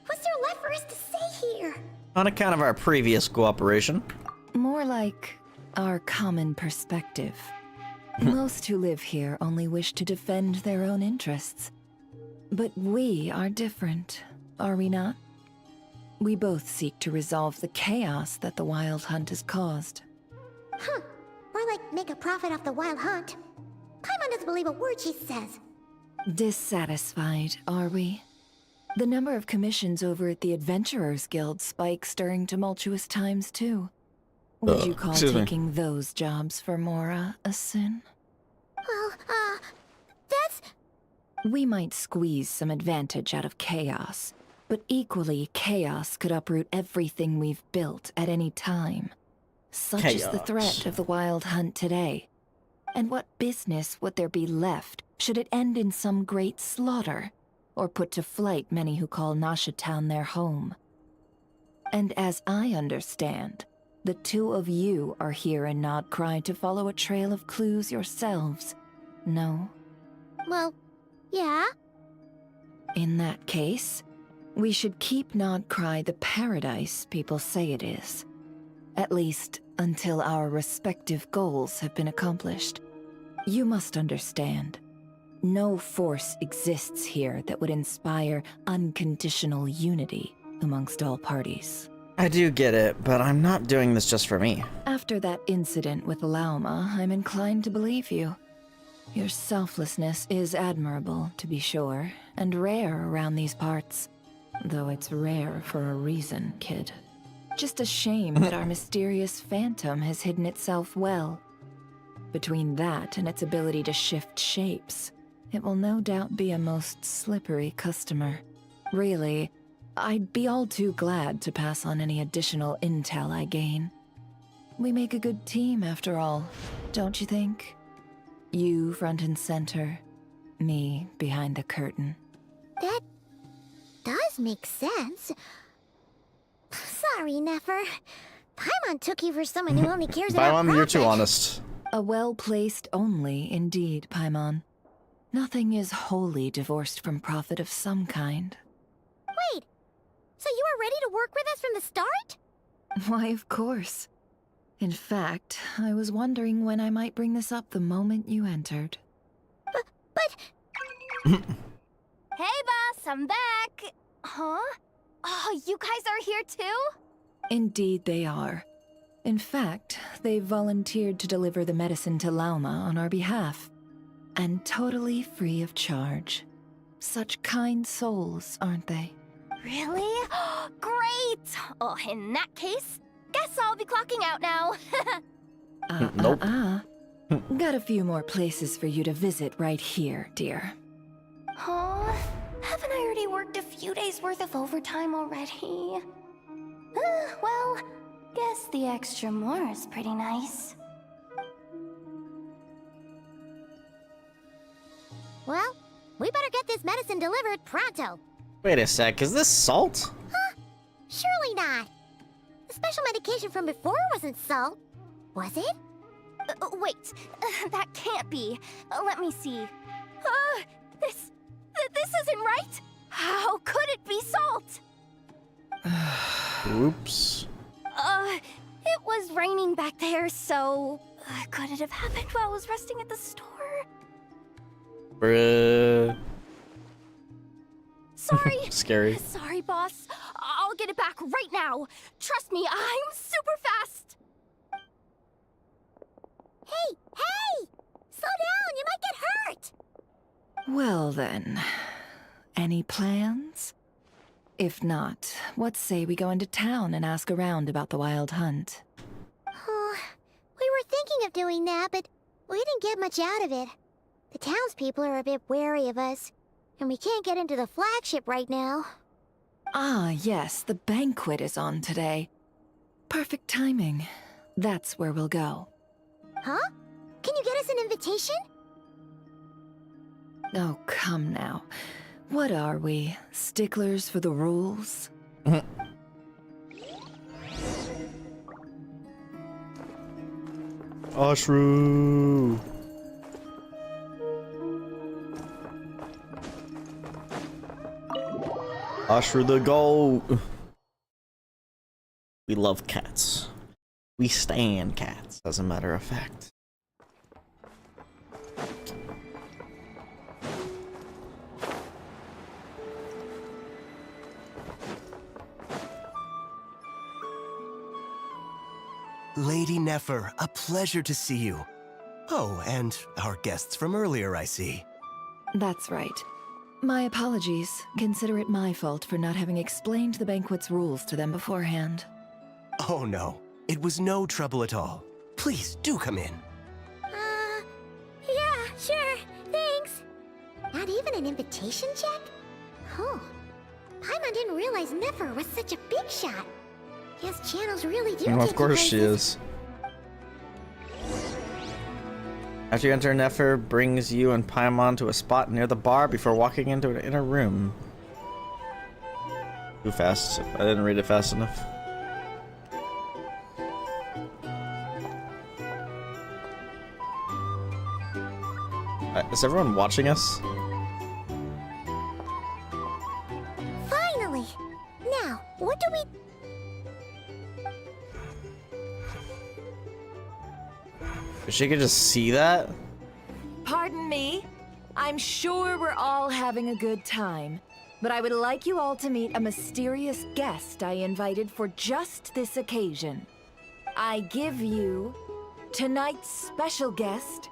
Speaker 4: What's there left for us to say here?
Speaker 1: On account of our previous cooperation.
Speaker 21: More like our common perspective. Most who live here only wish to defend their own interests. But we are different, are we not? We both seek to resolve the chaos that the Wild Hunt has caused.
Speaker 4: Huh. More like make a profit off the Wild Hunt. Paimon doesn't believe a word she says.
Speaker 21: Dissatisfied, are we? The number of commissions over at the Adventurers Guild spikes during tumultuous times, too. Would you call taking those jobs for Mora a sin?
Speaker 4: Well, that's...
Speaker 21: We might squeeze some advantage out of chaos, but equally, chaos could uproot everything we've built at any time. Such is the threat of the Wild Hunt today. And what business would there be left should it end in some great slaughter, or put to flight many who call Nasha Town their home? And as I understand, the two of you are here in Nod-Krai to follow a trail of clues yourselves, no?
Speaker 4: Well, yeah.
Speaker 21: In that case, we should keep Nod-Krai the paradise people say it is. At least, until our respective goals have been accomplished. You must understand, no force exists here that would inspire unconditional unity amongst all parties.
Speaker 1: I do get it, but I'm not doing this just for me.
Speaker 21: After that incident with Lauma, I'm inclined to believe you. Your selflessness is admirable, to be sure, and rare around these parts. Though it's rare for a reason, kid. Just a shame that our mysterious phantom has hidden itself well. Between that and its ability to shift shapes, it will no doubt be a most slippery customer. Really, I'd be all too glad to pass on any additional intel I gain. We make a good team, after all, don't you think? You front and center, me behind the curtain.
Speaker 4: That does make sense. Sorry, Nefer. Paimon took you for someone who only cares about
Speaker 1: Paimon,
Speaker 4: profit.
Speaker 1: you're too honest.
Speaker 21: A well-placed only, indeed, Paimon. Nothing is wholly divorced from profit of some kind.
Speaker 4: Wait, so you were ready to work with us from the start?
Speaker 21: Why, of course. In fact, I was wondering when I might bring this up the moment you entered.
Speaker 4: But...
Speaker 5: Hey, boss, I'm back! Huh? Oh, you guys are here too?
Speaker 21: Indeed they are. In fact, they've volunteered to deliver the medicine to Lauma on our behalf. And totally free of charge. Such kind souls, aren't they?
Speaker 5: Really? Great! Oh, in that case, guess I'll be clocking out now.
Speaker 1: Nope.
Speaker 21: Got a few more places for you to visit right here, dear.
Speaker 5: Huh? Haven't I already worked a few days worth of overtime already? Well, guess the extra more is pretty nice.
Speaker 4: Well, we better get this medicine delivered pronto.
Speaker 1: Wait a sec, is this salt?
Speaker 4: Huh? Surely not. The special medication from before wasn't salt, was it?
Speaker 5: Wait, that can't be. Let me see. This isn't right. How could it be salt?
Speaker 1: Oops.
Speaker 5: It was raining back there, so could it have happened while I was resting at the store?
Speaker 1: Bruh.
Speaker 5: Sorry.
Speaker 1: Scary.
Speaker 5: Sorry, boss. I'll get it back right now. Trust me, I'm super fast.
Speaker 4: Hey! Slow down, you might get hurt!
Speaker 21: Well then, any plans? If not, what say we go into town and ask around about the Wild Hunt?
Speaker 4: Oh, we were thinking of doing that, but we didn't get much out of it. The townspeople are a bit wary of us, and we can't get into the flagship right now.
Speaker 21: Ah, yes, the banquet is on today. Perfect timing. That's where we'll go.
Speaker 4: Huh? Can you get us an invitation?
Speaker 21: Oh, come now. What are we? Sticklers for the rules?
Speaker 1: Ashru. Ashru the goat. We love cats. We stand cats, as a matter of fact.
Speaker 15: Lady Nefer, a pleasure to see you. Oh, and our guests from earlier, I see.
Speaker 21: That's right. My apologies. Consider it my fault for not having explained the banquet's rules to them beforehand.
Speaker 15: Oh no, it was no trouble at all. Please, do come in.
Speaker 4: Yeah, sure, thanks. Not even an invitation check? Oh, Paimon didn't realize Nefer was such a big shot. Yes, channels really do.
Speaker 1: Of course she is. After you enter, Nefer brings you and Paimon to a spot near the bar before walking into an inner room. Too fast. I didn't read it fast enough. Is everyone watching us?
Speaker 4: Finally! Now, what do we...
Speaker 1: She could just see that?
Speaker 21: Pardon me? I'm sure we're all having a good time, but I would like you all to meet a mysterious guest I invited for just this occasion. I give you tonight's special guest,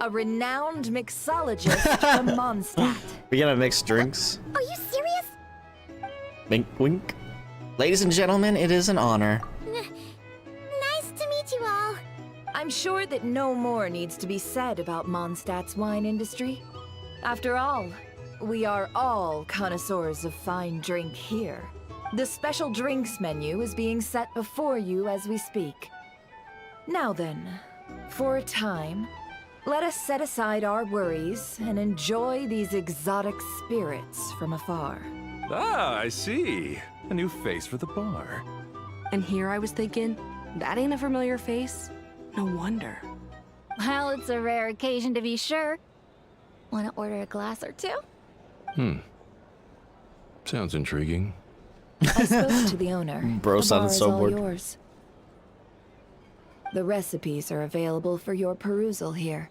Speaker 21: a renowned mixologist from Mondstadt.
Speaker 1: We gonna mix drinks?
Speaker 4: Are you serious?
Speaker 1: Wink, wink. Ladies and gentlemen, it is an honor.
Speaker 4: Nice to meet you all.
Speaker 21: I'm sure that no more needs to be said about Mondstadt's wine industry. After all, we are all connoisseurs of fine drink here. The special drinks menu is being set before you as we speak. Now then, for a time, let us set aside our worries and enjoy these exotic spirits from afar.
Speaker 13: Ah, I see. A new face for the bar.
Speaker 16: And here I was thinking, that ain't a familiar face. No wonder.
Speaker 5: Well, it's a rare occasion to be sure. Want to order a glass or two?
Speaker 13: Sounds intriguing.
Speaker 21: I spoke to the owner.
Speaker 1: Bro
Speaker 21: The bar
Speaker 1: sounded
Speaker 21: is
Speaker 1: so
Speaker 21: all
Speaker 1: bored.
Speaker 21: yours. The recipes are available for your perusal here.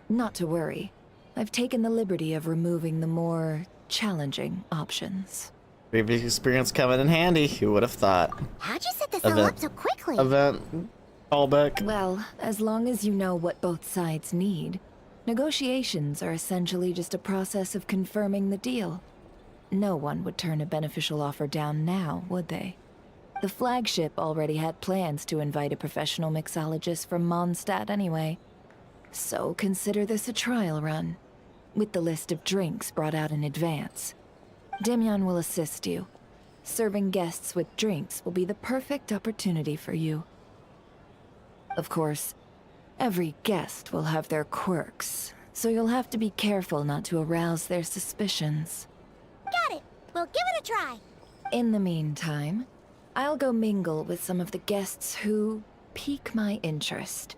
Speaker 21: Not to worry. I've taken the liberty of removing the more challenging options.
Speaker 1: Previous experience coming in handy. Who would have thought?
Speaker 4: How'd you set this all up so quickly?
Speaker 1: Event. Callback.
Speaker 21: Well, as long as you know what both sides need, negotiations are essentially just a process of confirming the deal. No one would turn a beneficial offer down now, would they? The flagship already had plans to invite a professional mixologist from Mondstadt anyway. So consider this a trial run, with the list of drinks brought out in advance. Demyon will assist you. Serving guests with drinks will be the perfect opportunity for you. Of course, every guest will have their quirks, so you'll have to be careful not to arouse their suspicions.
Speaker 4: Got it. We'll give it a try.
Speaker 21: In the meantime, I'll go mingle with some of the guests who pique my interest.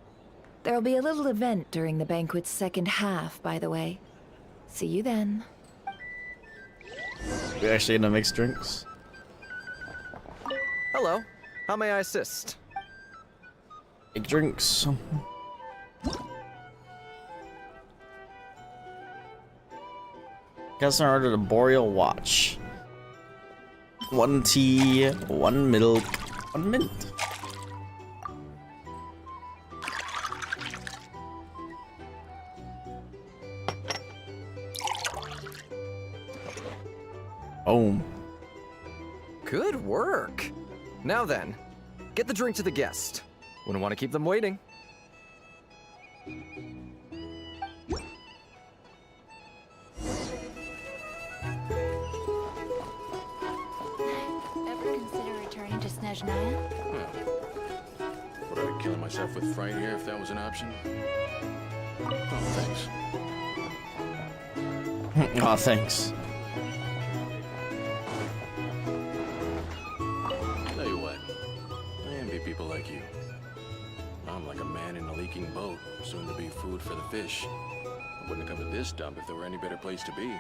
Speaker 21: There'll be a little event during the banquet's second half, by the way. See you then.
Speaker 1: We actually gonna mix drinks?
Speaker 23: Hello. How may I assist?
Speaker 1: Make drinks. Guess I ordered a Boreal watch. 1 tea, 1 milk, 1 mint. Boom.
Speaker 23: Good work. Now then, get the drink to the guest. Wouldn't want to keep them waiting.
Speaker 10: Ever consider returning to Snezhnaya?
Speaker 8: Would I be killing myself with fright here if that was an option? Oh, thanks.
Speaker 1: Aw, thanks.
Speaker 8: Tell you what, I envy people like you. I'm like a man in a leaking boat, soon to be food for the fish. I wouldn't have come to this dump if there were any better place to be.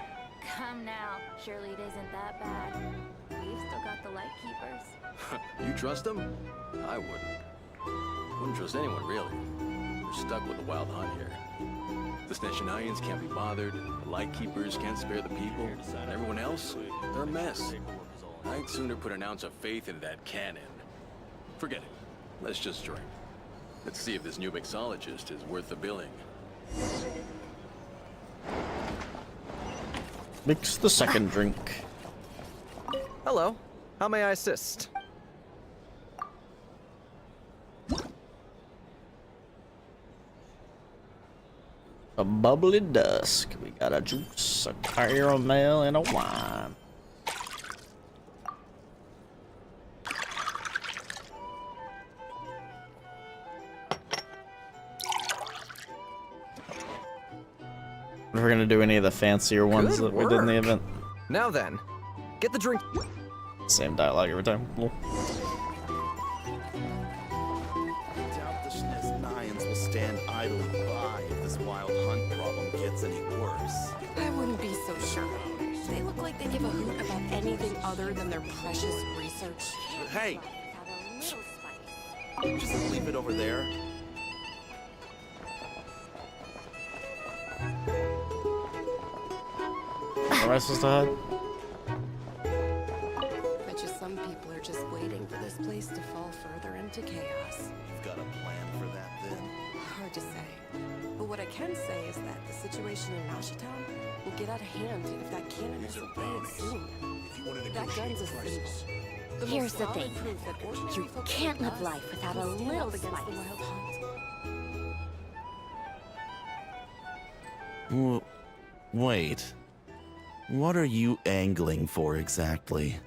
Speaker 10: Come now. Surely it isn't that bad. We've still got the light keepers.
Speaker 8: You trust them? I wouldn't. Wouldn't trust anyone, really. We're stuck with the wild hunt here. The Snezhnayans can't be bothered, the Lightkeepers can't spare the people, and everyone else, they're a mess. I'd sooner put an ounce of faith into that cannon. Forget it. Let's just drink. Let's see if this new mixologist is worth the billing.
Speaker 1: Mix the second drink.
Speaker 23: Hello. How may I assist?
Speaker 1: A bubbly dusk. We got a juice, a caramel, and a wine. If we're gonna do any of the fancier ones that we did in the event.
Speaker 23: Now then, get the drink.
Speaker 1: Same dialogue every time. Cool.
Speaker 17: I doubt the Nayans will stand idly by if this wild hunt problem gets any worse.
Speaker 16: I wouldn't be so sure. They look like they give a hoot about anything other than their precious research.
Speaker 17: Hey! Just leave it over there.
Speaker 1: Where am I supposed to head?
Speaker 16: Bet you some people are just waiting for this place to fall further into chaos.
Speaker 17: You've got a plan for that then?
Speaker 16: Hard to say. But what I can say is that the situation in Nashitown will get out of hand if that cannon isn't fired soon. That gun's a symbol.
Speaker 14: Here's the thing. You can't live life without a little spice.
Speaker 17: Wait. What are you angling for exactly?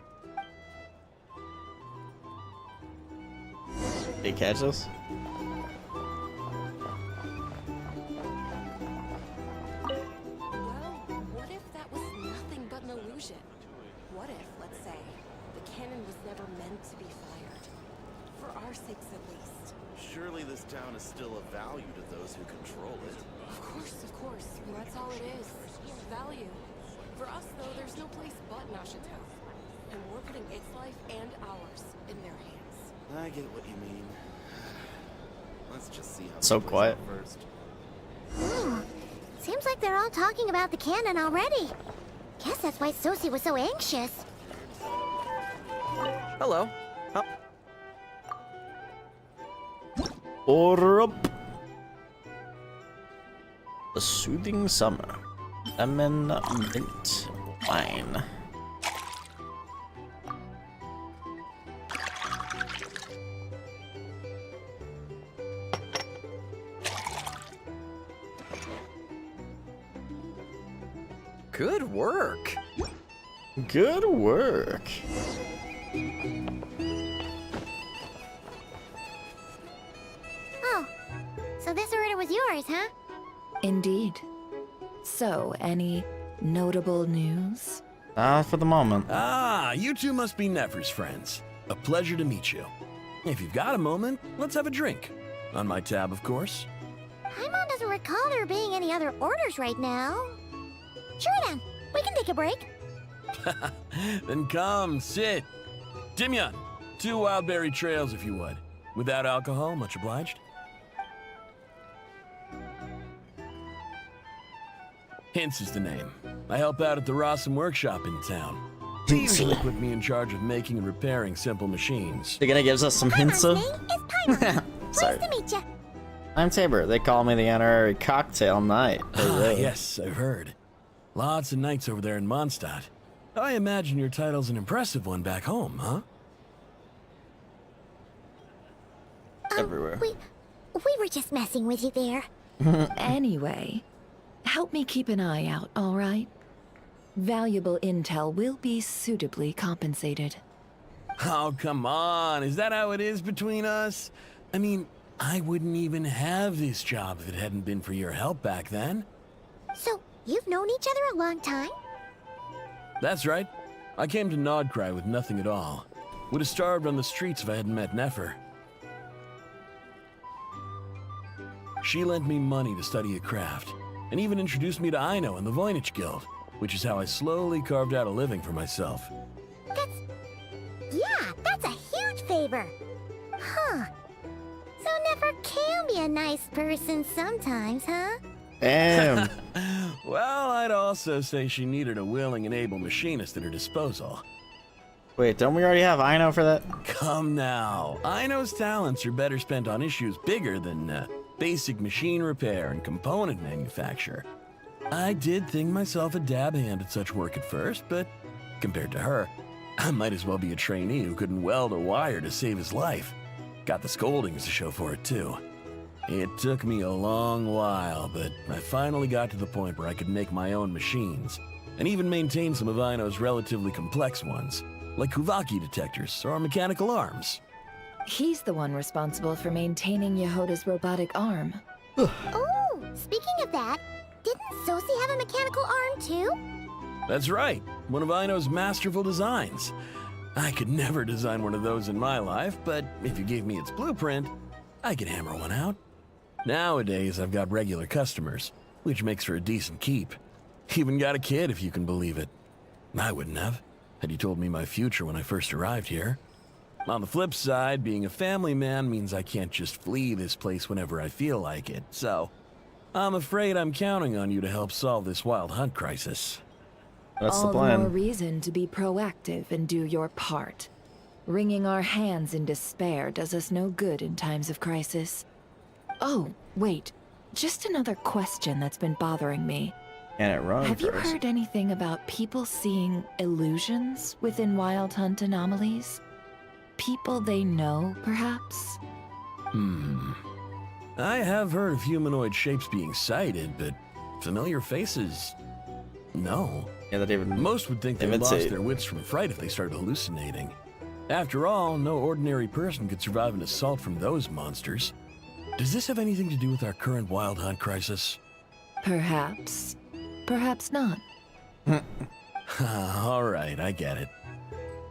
Speaker 1: Did he catch us?
Speaker 16: What if that was nothing but an illusion? What if, let's say, the cannon was never meant to be fired? For our sakes at least.
Speaker 17: Surely this town is still of value to those who control it.
Speaker 16: Of course. And that's all it is. Value. For us, though, there's no place but Nashitown. And we're putting its life and ours in their hands.
Speaker 17: I get what you mean. Let's just see how
Speaker 1: So
Speaker 17: it plays
Speaker 1: quiet.
Speaker 17: out first.
Speaker 4: Seems like they're all talking about the cannon already. Guess that's why Sosie was so anxious.
Speaker 23: Hello.
Speaker 1: Order up. The soothing summer. Lemon mint wine.
Speaker 23: Good work.
Speaker 1: Good work.
Speaker 4: Oh, so this order was yours, huh?
Speaker 21: Indeed. So, any notable news?
Speaker 1: For the moment.
Speaker 2: Ah, you two must be Nefer's friends. A pleasure to meet you. If you've got a moment, let's have a drink. On my tab, of course.
Speaker 4: Paimon doesn't recall there being any other orders right now. Sure then, we can take a break.
Speaker 2: Then come, sit. Dimyon, 2 wildberry trails if you would. Without alcohol, much obliged. Hints is the name. I help out at the Rossum workshop in town. They usually put me in charge of making and repairing simple machines.
Speaker 1: They're gonna give us some hints of. Sorry.
Speaker 4: Nice to meet you.
Speaker 1: I'm Tabor. They call me the honorary cocktail knight.
Speaker 2: Yes, I've heard. Lots of nights over there in Mondstadt. I imagine your title's an impressive one back home, huh?
Speaker 1: Everywhere.
Speaker 4: We were just messing with you there.
Speaker 21: Anyway, help me keep an eye out, all right? Valuable intel will be suitably compensated.
Speaker 2: Oh, come on. Is that how it is between us? I mean, I wouldn't even have this job if it hadn't been for your help back then.
Speaker 4: So, you've known each other a long time?
Speaker 2: That's right. I came to Nod-Krai with nothing at all. Would have starved on the streets if I hadn't met Nefer. She lent me money to study a craft, and even introduced me to Aino and the Voynich Guild, which is how I slowly carved out a living for myself.
Speaker 4: That's a huge favor. Huh. So Nefer can be a nice person sometimes, huh?
Speaker 1: Damn.
Speaker 2: Well, I'd also say she needed a willing and able machinist at her disposal.
Speaker 1: Wait, don't we already have Aino for that?
Speaker 2: Come now. Aino's talents are better spent on issues bigger than basic machine repair and component manufacture. I did think myself a dab hand at such work at first, but compared to her, I might as well be a trainee who couldn't weld a wire to save his life. Got the scoldings to show for it, too. It took me a long while, but I finally got to the point where I could make my own machines, and even maintain some of Aino's relatively complex ones, like Kuvaki detectors or mechanical arms.
Speaker 21: He's the one responsible for maintaining Yehoda's robotic arm.
Speaker 4: Oh, speaking of that, Didn't Sosi have a mechanical arm too?
Speaker 2: That's right, one of Aino's masterful designs. I could never design one of those in my life, but if you gave me its blueprint, I could hammer one out. Nowadays, I've got regular customers, which makes for a decent keep. Even got a kid, if you can believe it. I wouldn't have, had you told me my future when I first arrived here. On the flip side, being a family man means I can't just flee this place whenever I feel like it, so I'm afraid I'm counting on you to help solve this wild hunt crisis.
Speaker 1: That's
Speaker 21: All
Speaker 1: the plan.
Speaker 21: more reason to be proactive and do your part. Wringing our hands in despair does us no good in times of crisis. Oh, wait. Just another question that's been bothering me.
Speaker 1: And it runs.
Speaker 21: Have you heard anything about people seeing illusions within Wild Hunt anomalies? People they know, perhaps?
Speaker 2: I have heard of humanoid shapes being sighted, but familiar faces... no.
Speaker 1: Yeah, that even...
Speaker 2: Most would think they lost their wits from fright if they started hallucinating. After all, no ordinary person could survive an assault from those monsters. Does this have anything to do with our current Wild Hunt crisis?
Speaker 21: Perhaps. Perhaps not.
Speaker 2: All right, I get it.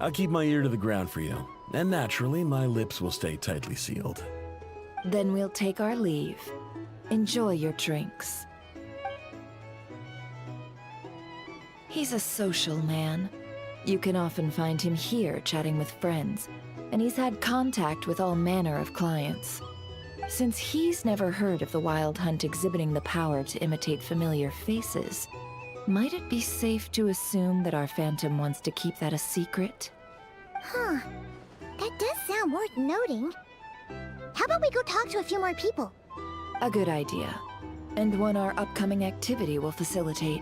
Speaker 2: I'll keep my ear to the ground for you, and naturally, my lips will stay tightly sealed.
Speaker 21: Then we'll take our leave. Enjoy your drinks. He's a social man. You can often find him here chatting with friends, and he's had contact with all manner of clients. Since he's never heard of the Wild Hunt exhibiting the power to imitate familiar faces, might it be safe to assume that our Phantom wants to keep that a secret?
Speaker 4: Huh. That does sound worth noting. How about we go talk to a few more people?
Speaker 21: A good idea. And one our upcoming activity will facilitate.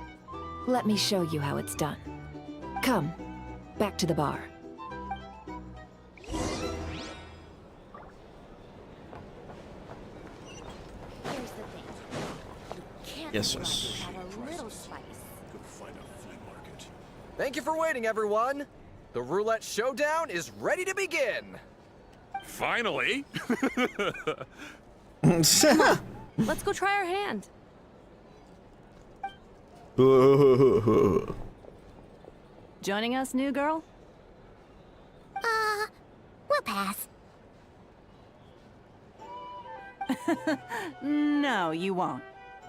Speaker 21: Let me show you how it's done. Come, back to the bar.
Speaker 4: Here's the thing. You can't
Speaker 1: Yes,
Speaker 4: let
Speaker 1: yes.
Speaker 4: me have a little spice.
Speaker 23: Thank you for waiting, everyone. The roulette showdown is ready to begin.
Speaker 13: Finally!
Speaker 16: Let's go try our hand. Joining us, new girl?
Speaker 4: We'll pass.
Speaker 9: No, you won't.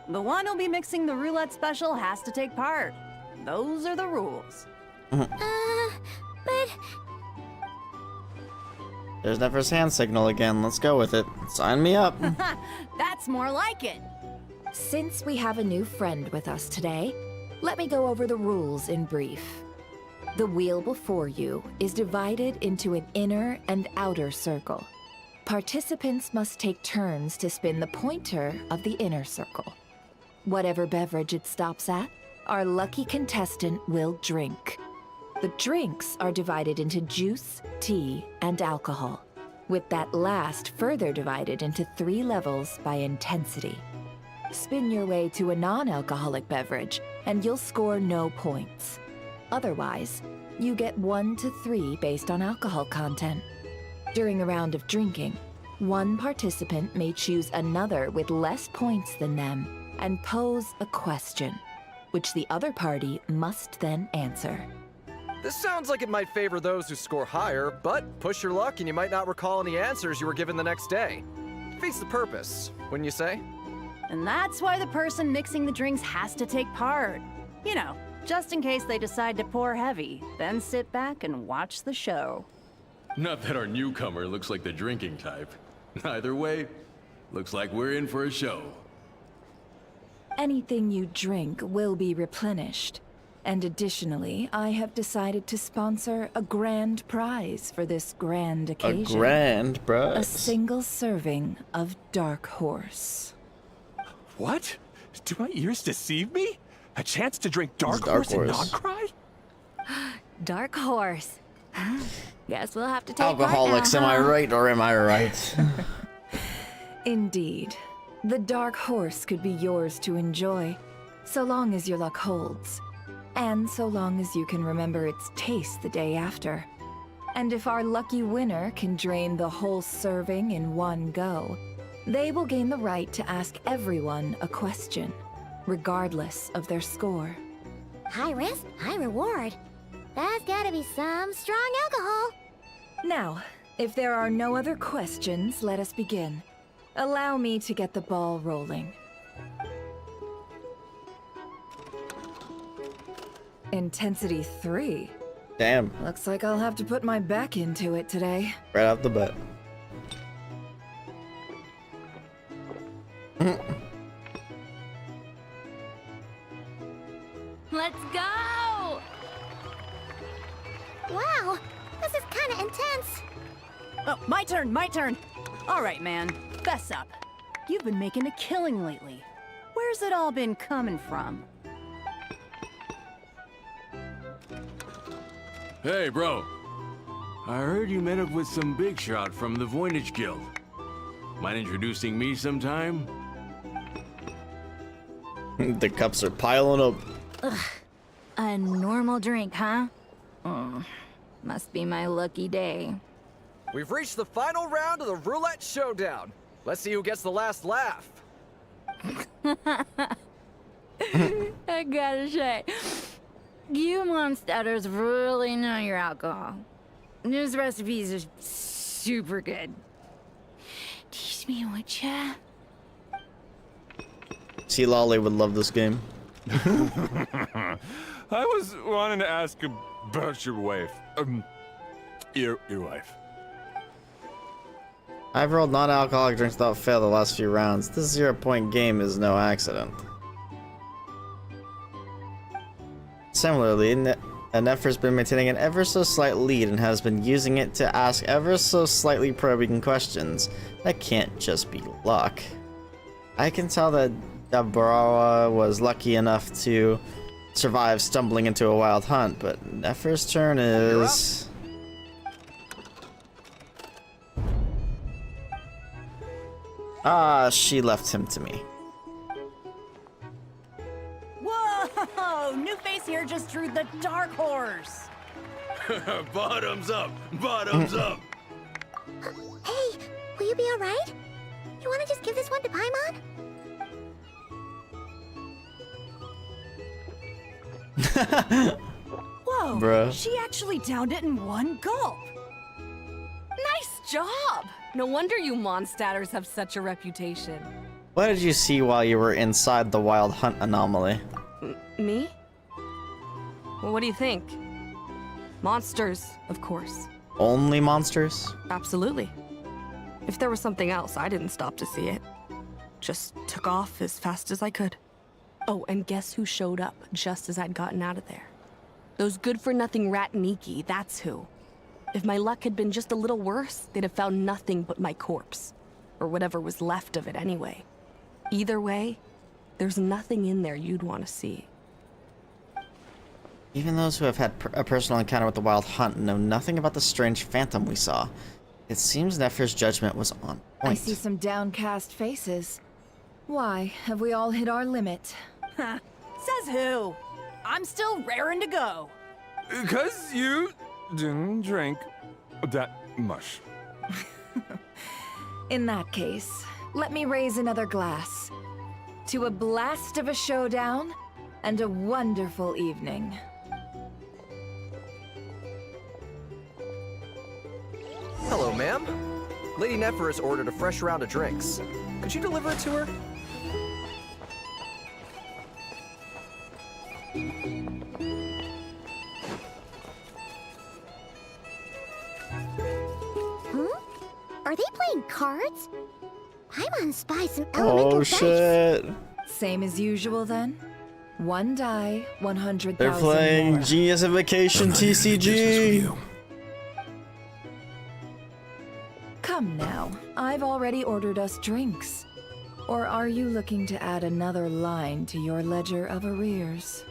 Speaker 9: The one who'll be mixing the roulette special has to take part. Those are the rules.
Speaker 4: But...
Speaker 1: There's Never's hand signal again. Let's go with it. Sign me up.
Speaker 9: That's more like it.
Speaker 21: Since we have a new friend with us today, let me go over the rules in brief. The wheel before you is divided into an inner and outer circle. Participants must take turns to spin the pointer of the inner circle. Whatever beverage it stops at, our lucky contestant will drink. The drinks are divided into juice, tea, and alcohol, with that last further divided into 3 levels by intensity. Spin your way to a non-alcoholic beverage, and you'll score no points. Otherwise, you get 1 to 3 based on alcohol content. During a round of drinking, one participant may choose another with less points than them and pose a question, which the other party must then answer.
Speaker 23: This sounds like it might favor those who score higher, but push your luck and you might not recall any answers you were given the next day. Defeats the purpose, wouldn't you say?
Speaker 9: And that's why the person mixing the drinks has to take part. You know, just in case they decide to pour heavy, then sit back and watch the show.
Speaker 8: Not that our newcomer looks like the drinking type. Either way, looks like we're in for a show.
Speaker 21: Anything you drink will be replenished. And additionally, I have decided to sponsor a grand prize for this grand occasion.
Speaker 1: A grand
Speaker 21: A
Speaker 1: prize.
Speaker 21: single serving of Dark Horse.
Speaker 13: What? Do my ears deceive me? A chance to drink Dark
Speaker 1: Dark
Speaker 13: Horse and
Speaker 1: Horse.
Speaker 13: Nod-Krai?
Speaker 4: Dark Horse. Guess we'll have to take
Speaker 1: Alcoholics, am I right or am I right?
Speaker 21: Indeed. The Dark Horse could be yours to enjoy, so long as your luck holds. And so long as you can remember its taste the day after. And if our lucky winner can drain the whole serving in one go, they will gain the right to ask everyone a question. regardless of their score.
Speaker 4: High risk, high reward. That's gotta be some strong alcohol.
Speaker 21: Now, if there are no other questions, let us begin. Allow me to get the ball rolling. Intensity 3.
Speaker 1: Damn.
Speaker 21: Looks like I'll have to put my back into it today.
Speaker 1: Right off the bat.
Speaker 10: Let's go!
Speaker 4: Wow, this is kinda intense.
Speaker 9: Oh, my turn, my turn. All right, man, fess up. You've been making a killing lately. Where's it all been coming from?
Speaker 8: Hey, bro. I heard you met up with some big shot from the Voynich Guild. Mind introducing me sometime?
Speaker 1: The cups are piling up.
Speaker 10: Ugh. A normal drink, huh? Must be my lucky day.
Speaker 23: We've reached the final round of the Roulette Showdown. Let's see who gets the last laugh.
Speaker 10: I gotta say, you monsters really know your alcohol. These recipes are super good. Teach me, would ya?
Speaker 1: T. Lolly would love this game.
Speaker 13: I was wanting to ask about your wife. Your wife.
Speaker 1: I've rolled non-alcoholic drinks without fail the last few rounds. This 0-point game is no accident. Similarly, Nefer's been maintaining an ever so slight lead and has been using it to ask ever so slightly probing questions. That can't just be luck. I can tell that Tabor was lucky enough to survive stumbling into a wild hunt, but Nefer's turn is... she left him to me.
Speaker 9: Whoa! New face here just drew the dark horse.
Speaker 8: Bottoms up! Bottoms up!
Speaker 4: Hey, will you be alright? You wanna just give this one to Paimon?
Speaker 9: Whoa!
Speaker 1: Bruh.
Speaker 9: She actually downed it in one gulp.
Speaker 16: Nice job! No wonder you monstaters have such a reputation.
Speaker 1: What did you see while you were inside the wild hunt anomaly?
Speaker 16: Me? Well, what do you think? Monsters, of course.
Speaker 1: Only monsters?
Speaker 16: Absolutely. If there was something else, I didn't stop to see it. Just took off as fast as I could. Oh, and guess who showed up just as I'd gotten out of there? Those good-for-nothing rat Niki, that's who. If my luck had been just a little worse, they'd have found nothing but my corpse. Or whatever was left of it anyway. Either way, there's nothing in there you'd want to see.
Speaker 1: Even those who have had a personal encounter with the wild hunt know nothing about the strange phantom we saw. It seems Nefer's judgment was on point.
Speaker 21: I see some downcast faces. Why, have we all hit our limit?
Speaker 9: Says who? I'm still raring to go.
Speaker 13: 'Cause you didn't drink that much.
Speaker 21: In that case, let me raise another glass. To a blast of a showdown and a wonderful evening.
Speaker 23: Hello, ma'am. Lady Nefer has ordered a fresh round of drinks. Could you deliver it to her?
Speaker 4: Are they playing cards? Paimon spies some elemental dice.
Speaker 1: shit.
Speaker 21: Same as usual then? One die, 100,000
Speaker 1: They're playing
Speaker 21: more.
Speaker 1: Geniusification TCG.
Speaker 21: Come now, I've already ordered us drinks. Or are you looking to add another line to your ledger of arrears?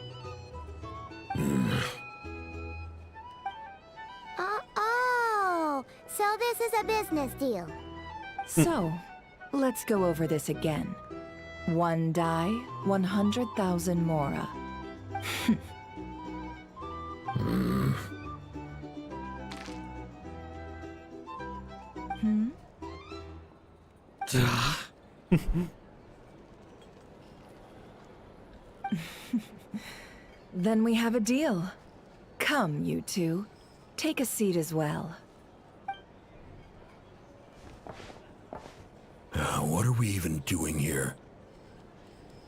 Speaker 4: Oh, so this is a business deal.
Speaker 21: So, let's go over this again. One die, 100,000 mora. Then we have a deal. Come, you two. Take a seat as well.
Speaker 2: What are we even doing here?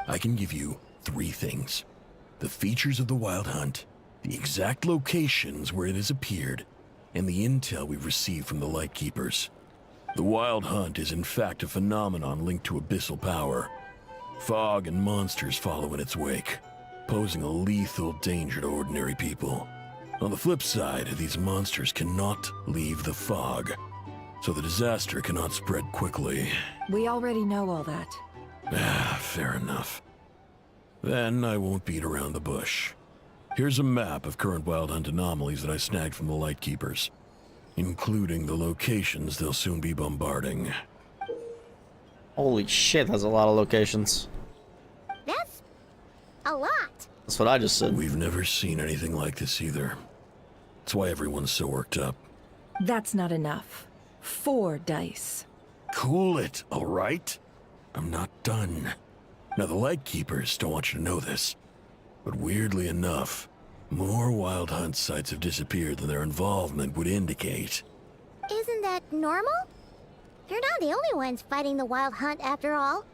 Speaker 2: I can give you 3 things. The features of the Wild Hunt, the exact locations where it has appeared, and the intel we've received from the Lightkeepers. The Wild Hunt is in fact a phenomenon linked to abyssal power. Fog and monsters follow in its wake, posing a lethal danger to ordinary people. On the flip side, these monsters cannot leave the fog, so the disaster cannot spread quickly.
Speaker 21: We already know all that.
Speaker 2: Fair enough. Then I won't beat around the bush. Here's a map of current Wild Hunt anomalies that I snagged from the Lightkeepers, including the locations they'll soon be bombarding.
Speaker 1: Holy shit, that's a lot of locations.
Speaker 4: That's a lot.
Speaker 1: That's what I just said.
Speaker 2: We've never seen anything like this either. That's why everyone's so worked up.
Speaker 21: That's not enough. 4 dice.
Speaker 2: Cool it, all right? I'm not done. Now, the Lightkeepers don't want you to know this, but weirdly enough, more Wild Hunt sites have disappeared than their involvement would indicate.
Speaker 4: Isn't that normal? They're not the only ones fighting the Wild Hunt after all.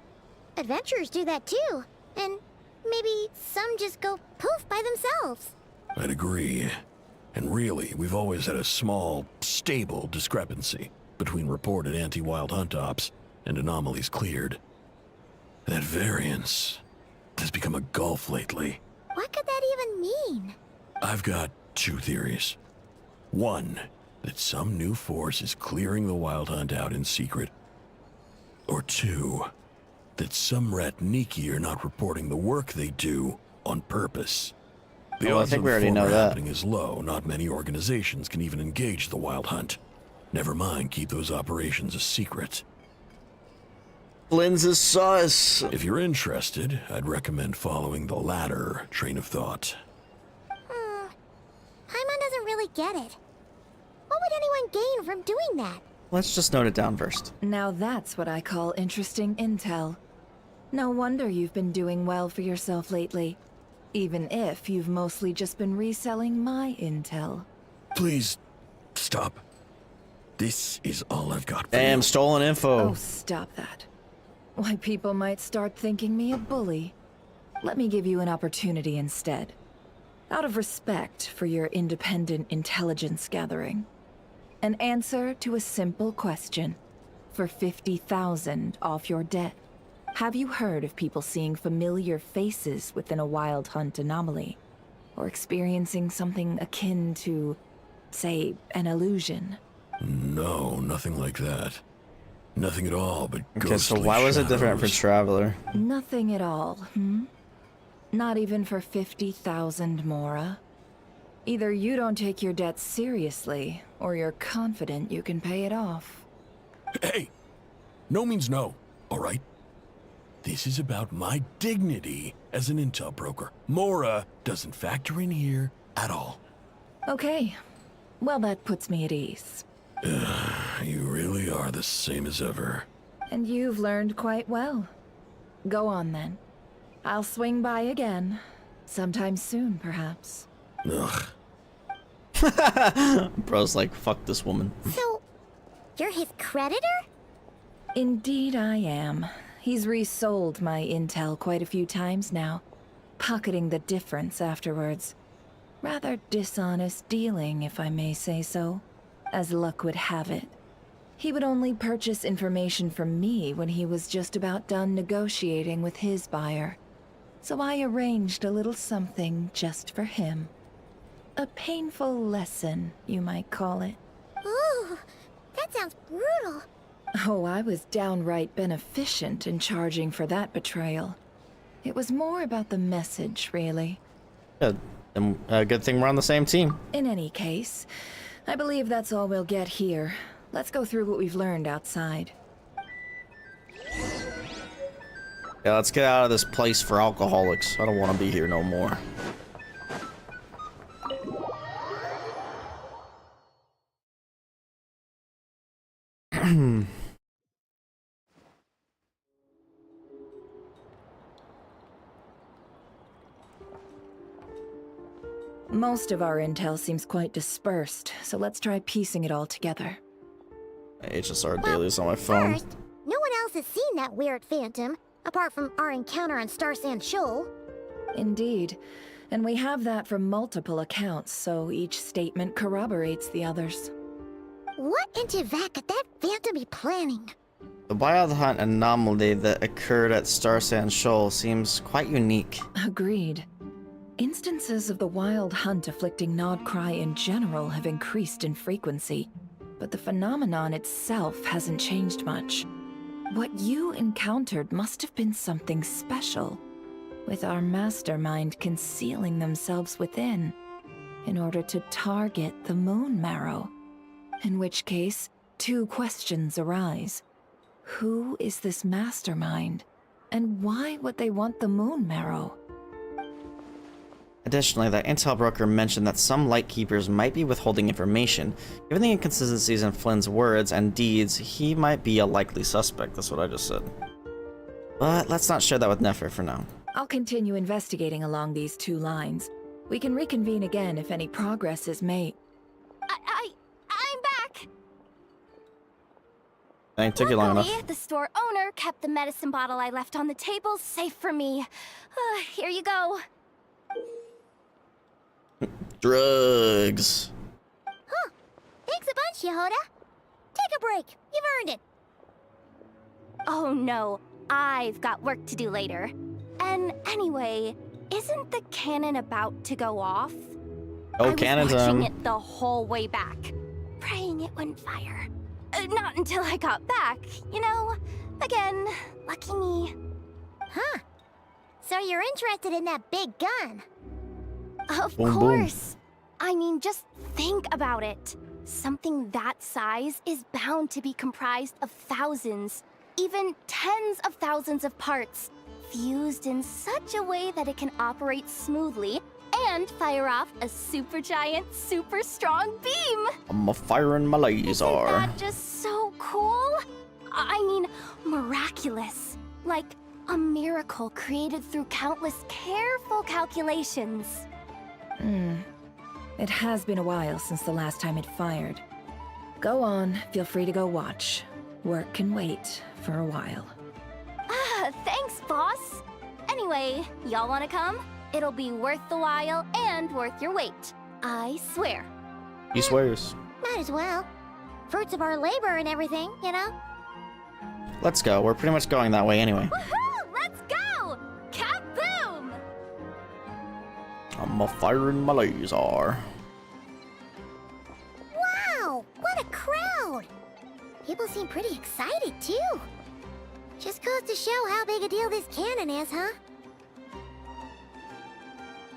Speaker 4: Adventurers do that too, and maybe some just go poof by themselves.
Speaker 2: I'd agree. And really, we've always had a small, stable discrepancy between reported anti-Wild Hunt ops and anomalies cleared. That variance has become a gulf lately.
Speaker 4: What could that even mean?
Speaker 2: I've got 2 theories. One, that some new force is clearing the Wild Hunt out in secret. Or 2, that some Ratniki are not reporting the work they do on purpose. The
Speaker 1: I
Speaker 2: odds
Speaker 1: think
Speaker 2: of
Speaker 1: we already know
Speaker 2: former
Speaker 1: that.
Speaker 2: happening is low. Not many organizations can even engage the Wild Hunt. Never mind keep those operations a secret.
Speaker 1: Lynn's is sus.
Speaker 2: If you're interested, I'd recommend following the latter train of thought.
Speaker 4: Paimon doesn't really get it. What would anyone gain from doing that?
Speaker 1: Let's just note it down first.
Speaker 21: Now that's what I call interesting intel. No wonder you've been doing well for yourself lately. Even if you've mostly just been reselling my intel.
Speaker 2: Please, stop. This is all I've got for
Speaker 1: Damn,
Speaker 2: you.
Speaker 1: stolen info.
Speaker 21: Oh, stop that. Why, people might start thinking me a bully. Let me give you an opportunity instead. Out of respect for your independent intelligence gathering. An answer to a simple question. For 50,000 off your debt. Have you heard of people seeing familiar faces within a Wild Hunt anomaly? Or experiencing something akin to, say, an illusion?
Speaker 2: No, nothing like that. Nothing at all but ghostly
Speaker 1: Okay, so why was it different for
Speaker 2: shadows.
Speaker 1: Traveler?
Speaker 21: Nothing at all, hmm? Not even for 50,000 Mora? Either you don't take your debt seriously, or you're confident you can pay it off.
Speaker 2: Hey! No means no, all right? This is about my dignity as an intel broker. Mora doesn't factor in here at all.
Speaker 21: Okay. Well, that puts me at ease.
Speaker 2: You really are the same as ever.
Speaker 21: And you've learned quite well. Go on, then. I'll swing by again. Sometime soon, perhaps.
Speaker 2: Ugh.
Speaker 1: Bro's like, fuck this woman.
Speaker 4: So, you're his creditor?
Speaker 21: Indeed I am. He's resold my intel quite a few times now, pocketing the difference afterwards. Rather dishonest dealing, if I may say so. As luck would have it, he would only purchase information from me when he was just about done negotiating with his buyer. So I arranged a little something just for him. A painful lesson, you might call it.
Speaker 4: Ooh, that sounds brutal.
Speaker 21: Oh, I was downright beneficent in charging for that betrayal. It was more about the message, really.
Speaker 1: Good. And good thing we're on the same team.
Speaker 21: In any case, I believe that's all we'll get here. Let's go through what we've learned outside.
Speaker 1: Yeah, let's get out of this place for alcoholics. I don't want to be here no more.
Speaker 21: Most of our intel seems quite dispersed, so let's try piecing it all together.
Speaker 1: HSR dailies on my phone.
Speaker 4: First, no one else has seen that weird phantom, apart from our encounter on Star Sand Shoal.
Speaker 21: Indeed. And we have that from multiple accounts, so each statement corroborates the others.
Speaker 4: What in Teyvat could that phantom be planning?
Speaker 1: The Wild Hunt anomaly that occurred at Star Sand Shoal seems quite unique.
Speaker 21: Agreed. Instances of the Wild Hunt afflicting Nod-Krai in general have increased in frequency, but the phenomenon itself hasn't changed much. What you encountered must have been something special, with our mastermind concealing themselves within, in order to target the Moon Marrow. In which case, two questions arise. Who is this mastermind, and why would they want the Moon Marrow?
Speaker 1: Additionally, that intel broker mentioned that some Lightkeepers might be withholding information. Given the inconsistencies in Flynn's words and deeds, he might be a likely suspect. That's what I just said. But let's not share that with Nefer for now.
Speaker 21: I'll continue investigating along these two lines. We can reconvene again if any progress is made.
Speaker 5: I'm back!
Speaker 1: It took you long enough.
Speaker 5: Luckily, the store owner kept the medicine bottle I left on the table safe for me. Here you go.
Speaker 1: Drugs.
Speaker 4: Huh. Thanks a bunch, Yehoda. Take a break. You've earned it.
Speaker 5: Oh no, I've got work to do later. And anyway, isn't the cannon about to go off?
Speaker 1: Oh, cannon's
Speaker 5: I was watching it the whole way back, praying it wouldn't fire. Not until I got back, you know? Again, lucky me.
Speaker 4: Huh. So you're interested in that big gun?
Speaker 5: Of
Speaker 1: Boom,
Speaker 5: course. I mean, just think about it. Something that size is bound to be comprised of thousands, even tens of thousands of parts, fused in such a way that it can operate smoothly and fire off a supergiant, super strong beam.
Speaker 1: I'm a firing my laser.
Speaker 5: Isn't that just so cool? I mean, miraculous. Like a miracle created through countless careful calculations.
Speaker 21: It has been a while since the last time it fired. Go on, feel free to go watch. Work can wait for a while.
Speaker 5: Thanks, boss. Anyway, y'all wanna come? It'll be worth the while and worth your wait. I swear.
Speaker 1: He swears.
Speaker 4: Might as well. Fruits of our labor and everything, you know?
Speaker 1: Let's go. We're pretty much going that way anyway.
Speaker 5: Woohoo! Let's go! Kaboom!
Speaker 1: I'm a firing my laser.
Speaker 4: Wow! What a crowd! People seem pretty excited, too. Just goes to show how big a deal this cannon is, huh?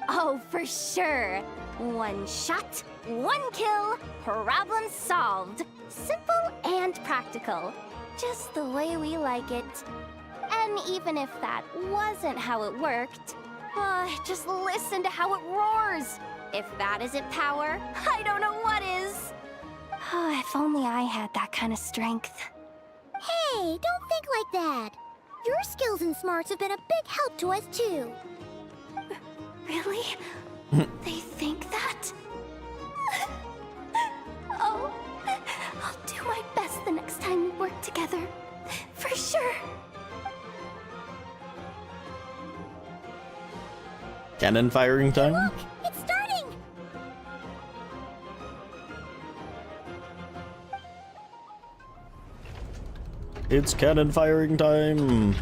Speaker 5: Oh, for sure. One shot, one kill, problem solved. Simple and practical. Just the way we like it. And even if that wasn't how it worked, just listen to how it roars. If that isn't power, I don't know what is. If only I had that kind of strength.
Speaker 4: Hey, don't think like that. Your skills and smarts have been a big help to us, too.
Speaker 5: Really? They think that? Oh, I'll do my best the next time we work together. For sure.
Speaker 1: Cannon firing time?
Speaker 4: Look, it's starting!
Speaker 1: It's cannon firing time.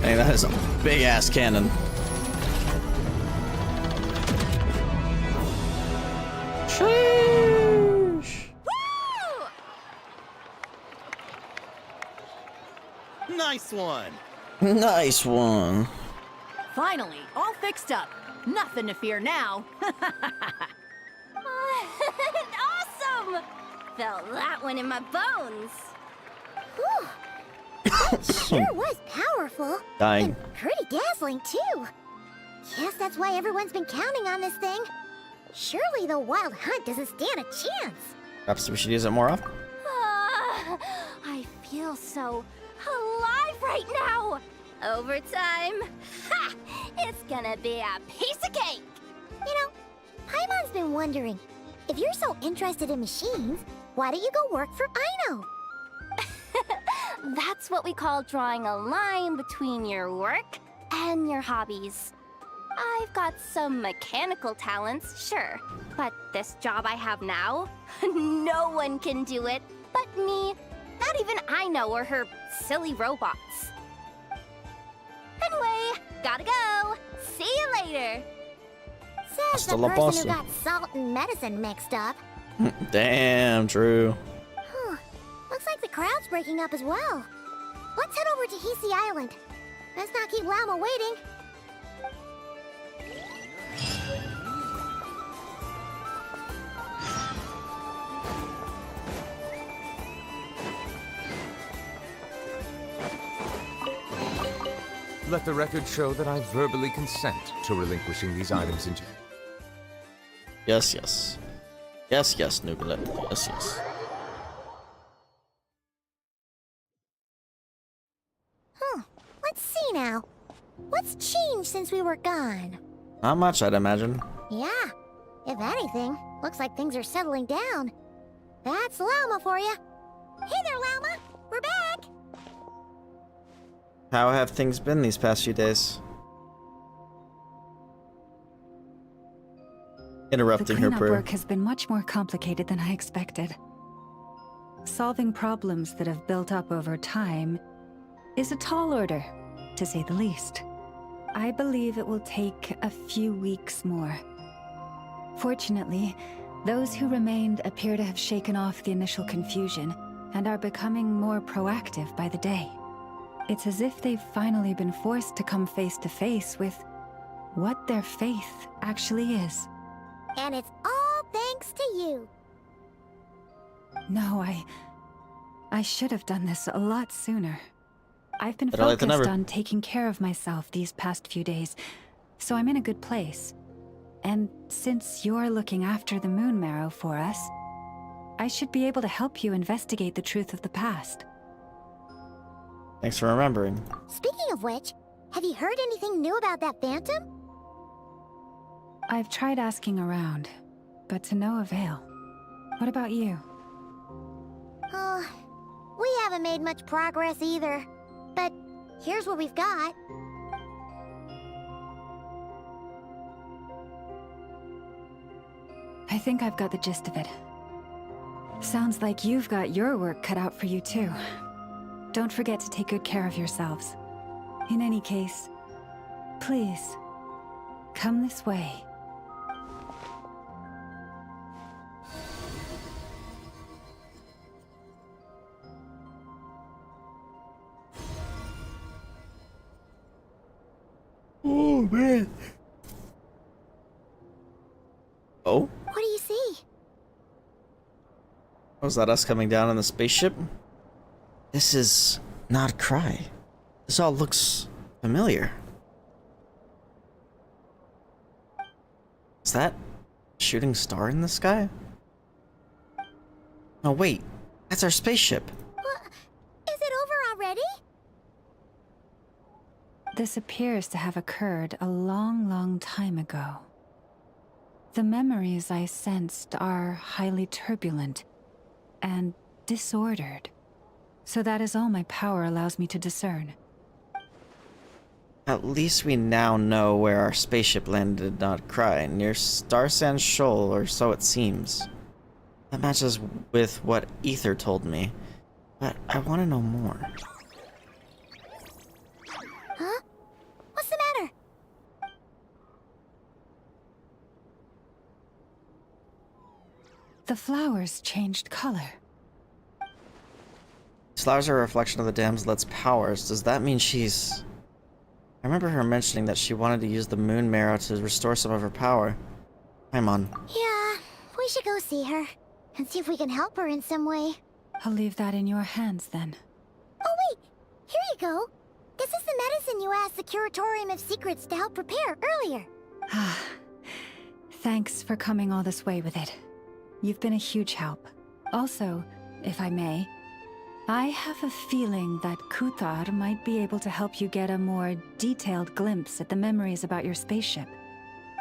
Speaker 1: Hey, that is a big ass cannon. Sheesh.
Speaker 3: Nice one.
Speaker 1: Nice one.
Speaker 9: Finally, all fixed up. Nothing to fear now.
Speaker 5: Awesome! Felt that one in my bones.
Speaker 4: Whew. That sure was powerful.
Speaker 1: Dying.
Speaker 4: And pretty dazzling, too. Guess that's why everyone's been counting on this thing. Surely the Wild Hunt doesn't stand a chance.
Speaker 1: Perhaps we should use it more often.
Speaker 5: I feel so alive right now.
Speaker 14: Overtime? Ha! It's gonna be a piece of cake! You know, Paimon's been wondering, if you're so interested in machines, why don't you go work for Aino? That's what we call drawing a line between your work and your hobbies. I've got some mechanical talents, sure, but this job I have now, no one can do it but me. Not even Aino or her silly robots. Anyway, gotta go. See you later. Says the person who got salt and medicine mixed up.
Speaker 1: Damn, Drew.
Speaker 4: Looks like the crowd's breaking up as well. Let's head over to Hisi Island. Let's not keep Llama waiting.
Speaker 12: Let the record show that I verbally consent to relinquishing these items into...
Speaker 1: Yes, yes. Yes, yes, Nugalet. Yes, yes.
Speaker 4: Let's see now. What's changed since we were gone?
Speaker 1: Not much, I'd imagine.
Speaker 4: Yeah. If anything, looks like things are settling down. That's Llama for you. Hey there, Llama. We're back.
Speaker 1: How have things been these past few days? Interrupting her
Speaker 18: The
Speaker 1: prayer.
Speaker 18: cleanup work has been much more complicated than I expected. Solving problems that have built up over time is a tall order, to say the least. I believe it will take a few weeks more. Fortunately, those who remained appear to have shaken off the initial confusion and are becoming more proactive by the day. It's as if they've finally been forced to come face to face with what their faith actually is.
Speaker 4: And it's all thanks to you.
Speaker 18: No, I should have done this a lot sooner. I've been
Speaker 1: Better late than
Speaker 18: focused
Speaker 1: never.
Speaker 18: on taking care of myself these past few days, so I'm in a good place. And since you're looking after the Moon Marrow for us, I should be able to help you investigate the truth of the past.
Speaker 1: Thanks for remembering.
Speaker 4: Speaking of which, have you heard anything new about that phantom?
Speaker 18: I've tried asking around, but to no avail. What about you?
Speaker 4: We haven't made much progress either. But here's what we've got.
Speaker 18: I think I've got the gist of it. Sounds like you've got your work cut out for you too. Don't forget to take good care of yourselves. In any case, please, come this way.
Speaker 1: Oh, man. Oh?
Speaker 4: What do you see?
Speaker 1: Was that us coming down in the spaceship? This is Nod-Krai. This all looks familiar. Is that a shooting star in the sky? Oh wait, that's our spaceship.
Speaker 4: Is it over already?
Speaker 18: This appears to have occurred a long, long time ago. The memories I sensed are highly turbulent and disordered. So that is all my power allows me to discern.
Speaker 1: At least we now know where our spaceship landed in Nod-Krai, near Starsand Shoal, or so it seems. That matches with what Ether told me, but I want to know more.
Speaker 4: Huh? What's the matter?
Speaker 18: The flowers changed color.
Speaker 1: These flowers are a reflection of the damselet's powers. Does that mean she's... I remember her mentioning that she wanted to use the Moon Marrow to restore some of her power. Paimon.
Speaker 4: Yeah, we should go see her and see if we can help her in some way.
Speaker 18: I'll leave that in your hands then.
Speaker 4: Oh wait, here you go. This is the medicine you asked the Curatorium of Secrets to help prepare earlier.
Speaker 18: Thanks for coming all this way with it. You've been a huge help. Also, if I may, I have a feeling that Kuthar might be able to help you get a more detailed glimpse at the memories about your spaceship.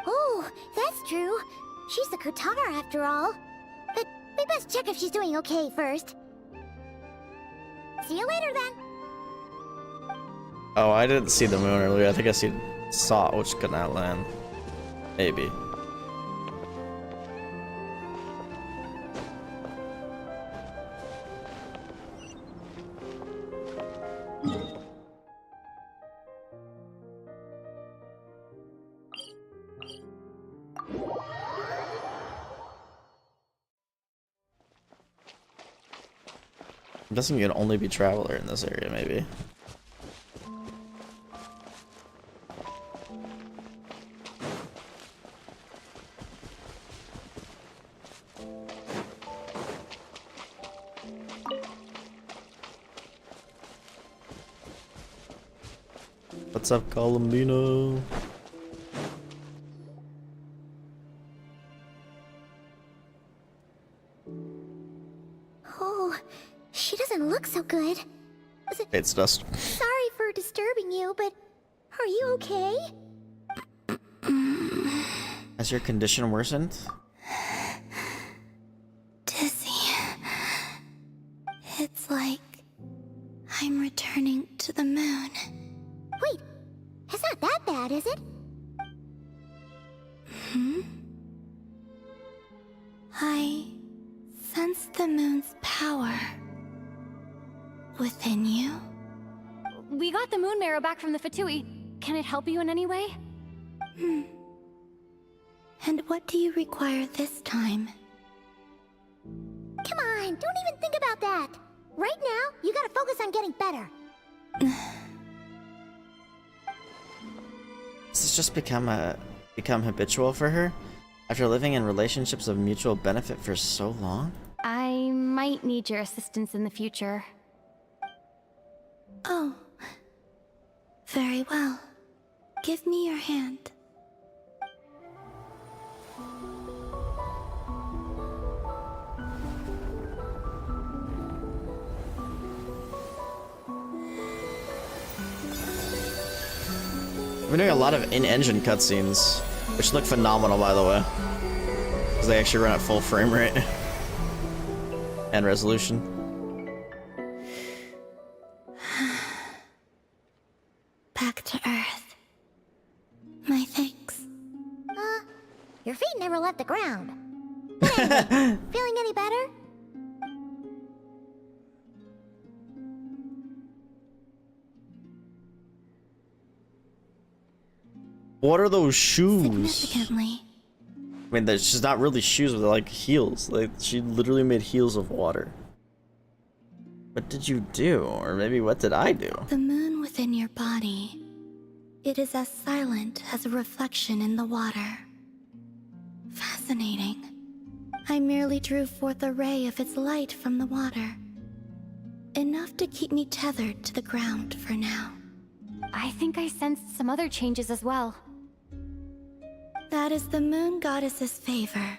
Speaker 4: Oh, that's true. She's the Kuthar after all. But we best check if she's doing okay first. See you later then.
Speaker 1: Oh, I didn't see the moon earlier. I think I saw it, which could not land. Maybe. I'm guessing you can only be Traveler in this area, maybe. What's up, Columbino?
Speaker 4: Oh, she doesn't look so good.
Speaker 1: It's dust.
Speaker 4: Sorry for disturbing you, but are you okay?
Speaker 1: Has your condition worsened?
Speaker 5: Dizzy. It's like I'm returning to the moon.
Speaker 4: Wait, it's not that bad, is it?
Speaker 5: I sense the moon's power within you.
Speaker 14: We got the moon marrow back from the Fatui. Can it help you in any way?
Speaker 5: And what do you require this time?
Speaker 4: Come on, don't even think about that. Right now, you gotta focus on getting better.
Speaker 1: Does this just become habitual for her? After living in relationships of mutual benefit for so long?
Speaker 14: I might need your assistance in the future.
Speaker 5: Oh. Very well. Give me your hand.
Speaker 1: We're doing a lot of in-engine cutscenes, which look phenomenal, by the way, because they actually run at full frame rate and resolution.
Speaker 5: Back to Earth. My thanks.
Speaker 4: Your feet never left the ground. But anyway, feeling any better?
Speaker 1: What are those shoes?
Speaker 5: Significantly.
Speaker 1: I mean, she's not really shoes, but they're like heels. Like, she literally made heels of water. What did you do? Or maybe what did I do?
Speaker 5: The moon within your body. It is as silent as a reflection in the water. Fascinating. I merely drew forth a ray of its light from the water. Enough to keep me tethered to the ground for now.
Speaker 14: I think I sensed some other changes as well.
Speaker 5: That is the moon goddess's favor.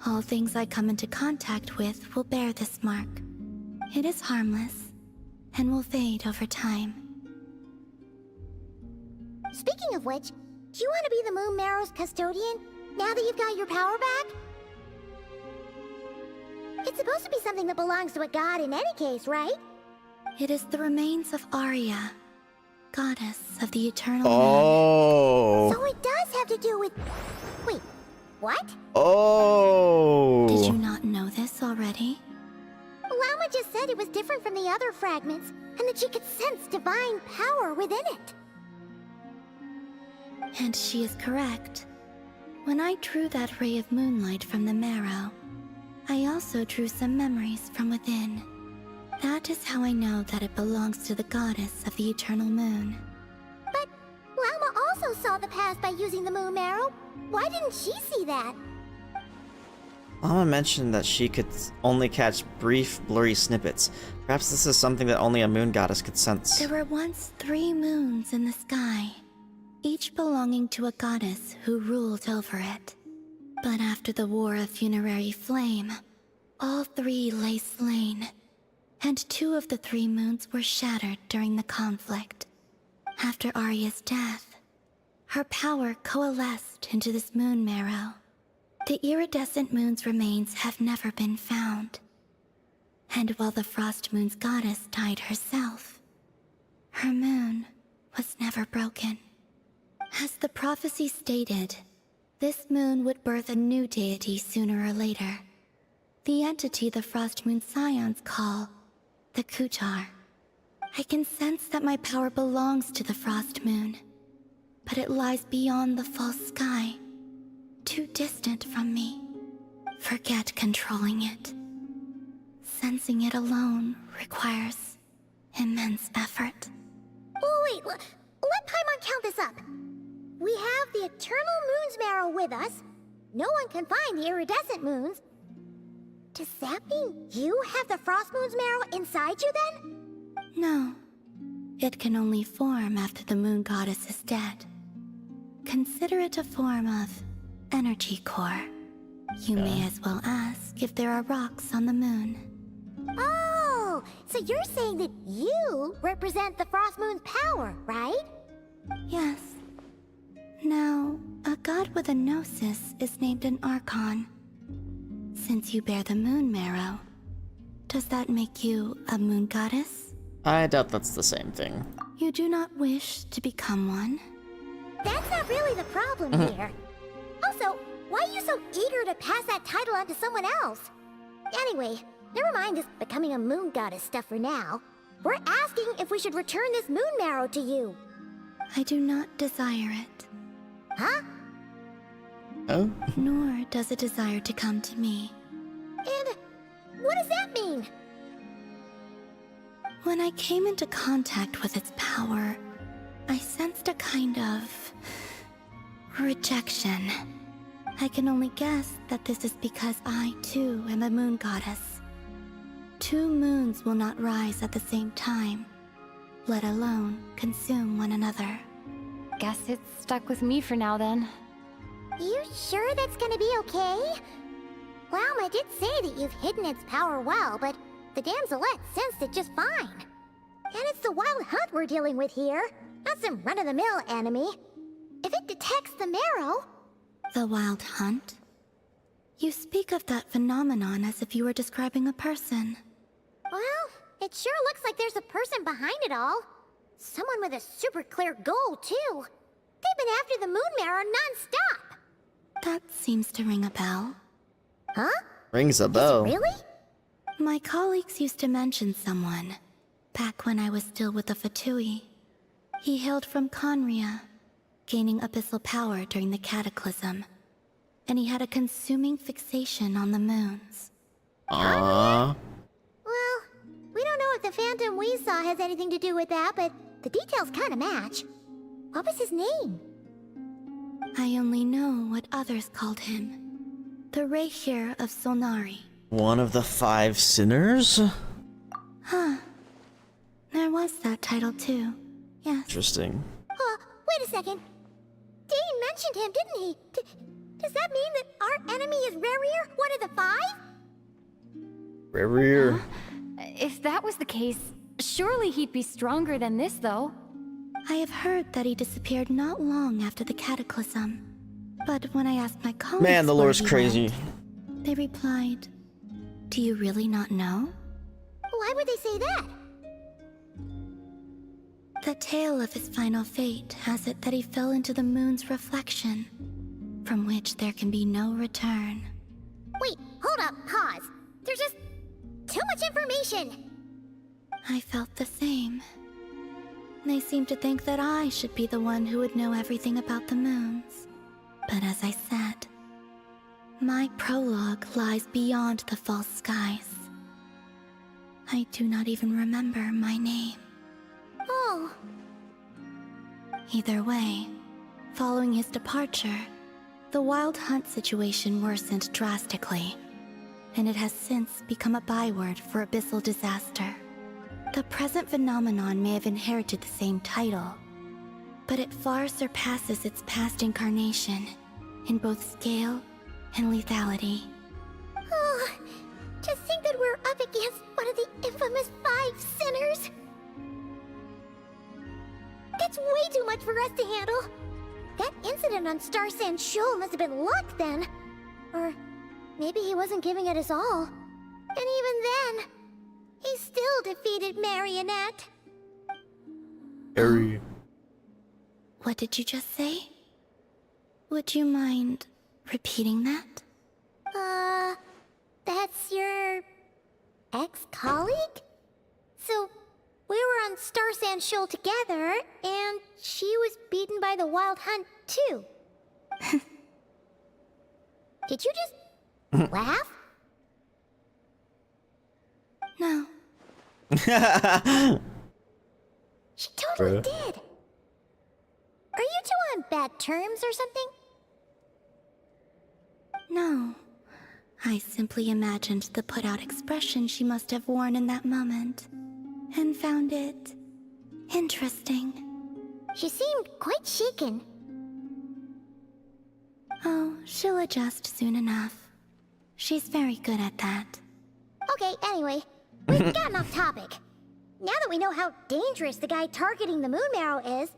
Speaker 5: All things I come into contact with will bear this mark. It is harmless, and will fade over time.
Speaker 4: Speaking of which, do you want to be the Moon Marrow's custodian, now that you've got your power back? It's supposed to be something that belongs to a god in any case, right?
Speaker 5: It is the remains of Arya, goddess of the eternal
Speaker 1: moon.
Speaker 4: So it does have to do with... Wait, what?
Speaker 1: Oh!
Speaker 5: Did you not know this already?
Speaker 4: Llama just said it was different from the other fragments, and that she could sense divine power within it.
Speaker 5: And she is correct. When I drew that ray of moonlight from the marrow, I also drew some memories from within. That is how I know that it belongs to the goddess of the eternal moon.
Speaker 4: But Llama also saw the past by using the moon marrow. Why didn't she see that?
Speaker 1: Llama mentioned that she could only catch brief, blurry snippets. Perhaps this is something that only a moon goddess could sense.
Speaker 5: There were once 3 moons in the sky, each belonging to a goddess who ruled over it. But after the War of Funerary Flame, all 3 lay slain,
Speaker 4: and 2 of the 3 moons were shattered during the conflict. After Arya's death, her power coalesced into this moon marrow. The iridescent moon's remains have never been found. And while the Frost Moon's goddess died herself, her moon was never broken. As the prophecy stated, this moon would birth a new deity sooner or later. The entity the Frost Moon Scions call the Kutar. I can sense that my power belongs to the Frost Moon, but it lies beyond the false sky, too distant from me. Forget controlling it. Sensing it alone requires immense effort.
Speaker 11: Oh, wait, let Paimon count this up. We have the Eternal Moon's Marrow with us. No one can find the iridescent moons. Does that mean you have the Frost Moon's Marrow inside you then?
Speaker 4: No. It can only form after the moon goddess is dead. Consider it a form of energy core. You may as well ask if there are rocks on the moon.
Speaker 11: Oh, so you're saying that you represent the Frost Moon's power, right?
Speaker 4: Yes. Now, a god with a gnosis is named an Archon. Since you bear the moon marrow, does that make you a moon goddess?
Speaker 1: I doubt that's the same thing.
Speaker 4: You do not wish to become one?
Speaker 11: That's not really the problem here. Also, why are you so eager to pass that title on to someone else? Anyway, never mind this becoming a moon goddess stuff for now. We're asking if we should return this moon marrow to you.
Speaker 4: I do not desire it.
Speaker 11: Huh?
Speaker 1: Oh?
Speaker 4: Nor does it desire to come to me.
Speaker 11: And what does that mean?
Speaker 4: When I came into contact with its power, I sensed a kind of rejection. I can only guess that this is because I, too, am a moon goddess. 2 moons will not rise at the same time, let alone consume one another.
Speaker 5: Guess it's stuck with me for now then.
Speaker 11: You sure that's gonna be okay? Lauma did say that you've hidden its power well, but the damselette sensed it just fine. And it's the wild hunt we're dealing with here, not some run-of-the-mill enemy. If it detects the marrow...
Speaker 4: The wild hunt? You speak of that phenomenon as if you were describing a person.
Speaker 11: Well, it sure looks like there's a person behind it all. Someone with a super clear goal, too. They've been after the moon marrow non-stop.
Speaker 4: That seems to ring a bell.
Speaker 11: Huh?
Speaker 1: Rings a bell.
Speaker 11: Really?
Speaker 4: My colleagues used to mention someone, back when I was still with the Fatui. He hailed from Conria, gaining abyssal power during the Cataclysm, and he had a consuming fixation on the moons.
Speaker 1: Aww.
Speaker 11: Well, we don't know if the phantom we saw has anything to do with that, but the details kind of match. What was his name?
Speaker 4: I only know what others called him. The Reikir of Solnari.
Speaker 1: One of the 5 sinners?
Speaker 4: Huh. There was that title too. Yes.
Speaker 1: Interesting.
Speaker 11: Wait a second. Dane mentioned him, didn't he? Does that mean that our enemy is Rerir, one of the 5?
Speaker 1: Rerir.
Speaker 5: If that was the case, surely he'd be stronger than this, though.
Speaker 4: I have heard that he disappeared not long after the Cataclysm. But when I asked my colleagues
Speaker 1: Man, the lore's crazy.
Speaker 4: They replied, "Do you really not know?"
Speaker 11: Why would they say that?
Speaker 4: The tale of his final fate has it that he fell into the moon's reflection, from which there can be no return.
Speaker 11: Wait, hold up, pause. There's just too much information.
Speaker 4: I felt the same. They seemed to think that I should be the one who would know everything about the moons. But as I said, my prologue lies beyond the false skies. I do not even remember my name.
Speaker 11: Oh.
Speaker 4: Either way, following his departure, the wild hunt situation worsened drastically, and it has since become a byword for abyssal disaster. The present phenomenon may have inherited the same title, but it far surpasses its past incarnation in both scale and lethality.
Speaker 11: Oh, to think that we're up against one of the infamous 5 sinners! That's way too much for us to handle! That incident on Star Sand Shoal must have been luck then! Or maybe he wasn't giving it his all. And even then, he still defeated Marionette.
Speaker 1: Harry.
Speaker 5: What did you just say? Would you mind repeating that?
Speaker 11: That's your ex-colleague? So, we were on Star Sand Shoal together, and she was beaten by the Wild Hunt, too. Did you just laugh?
Speaker 5: No.
Speaker 11: She totally did. Are you two on bad terms or something?
Speaker 5: No. I simply imagined the put-out expression she must have worn in that moment, and found it interesting.
Speaker 11: She seemed quite shaken.
Speaker 5: Oh, she'll adjust soon enough. She's very good at that.
Speaker 11: Okay, anyway, we've gotten off topic. Now that we know how dangerous the guy targeting the Moon Marrow is,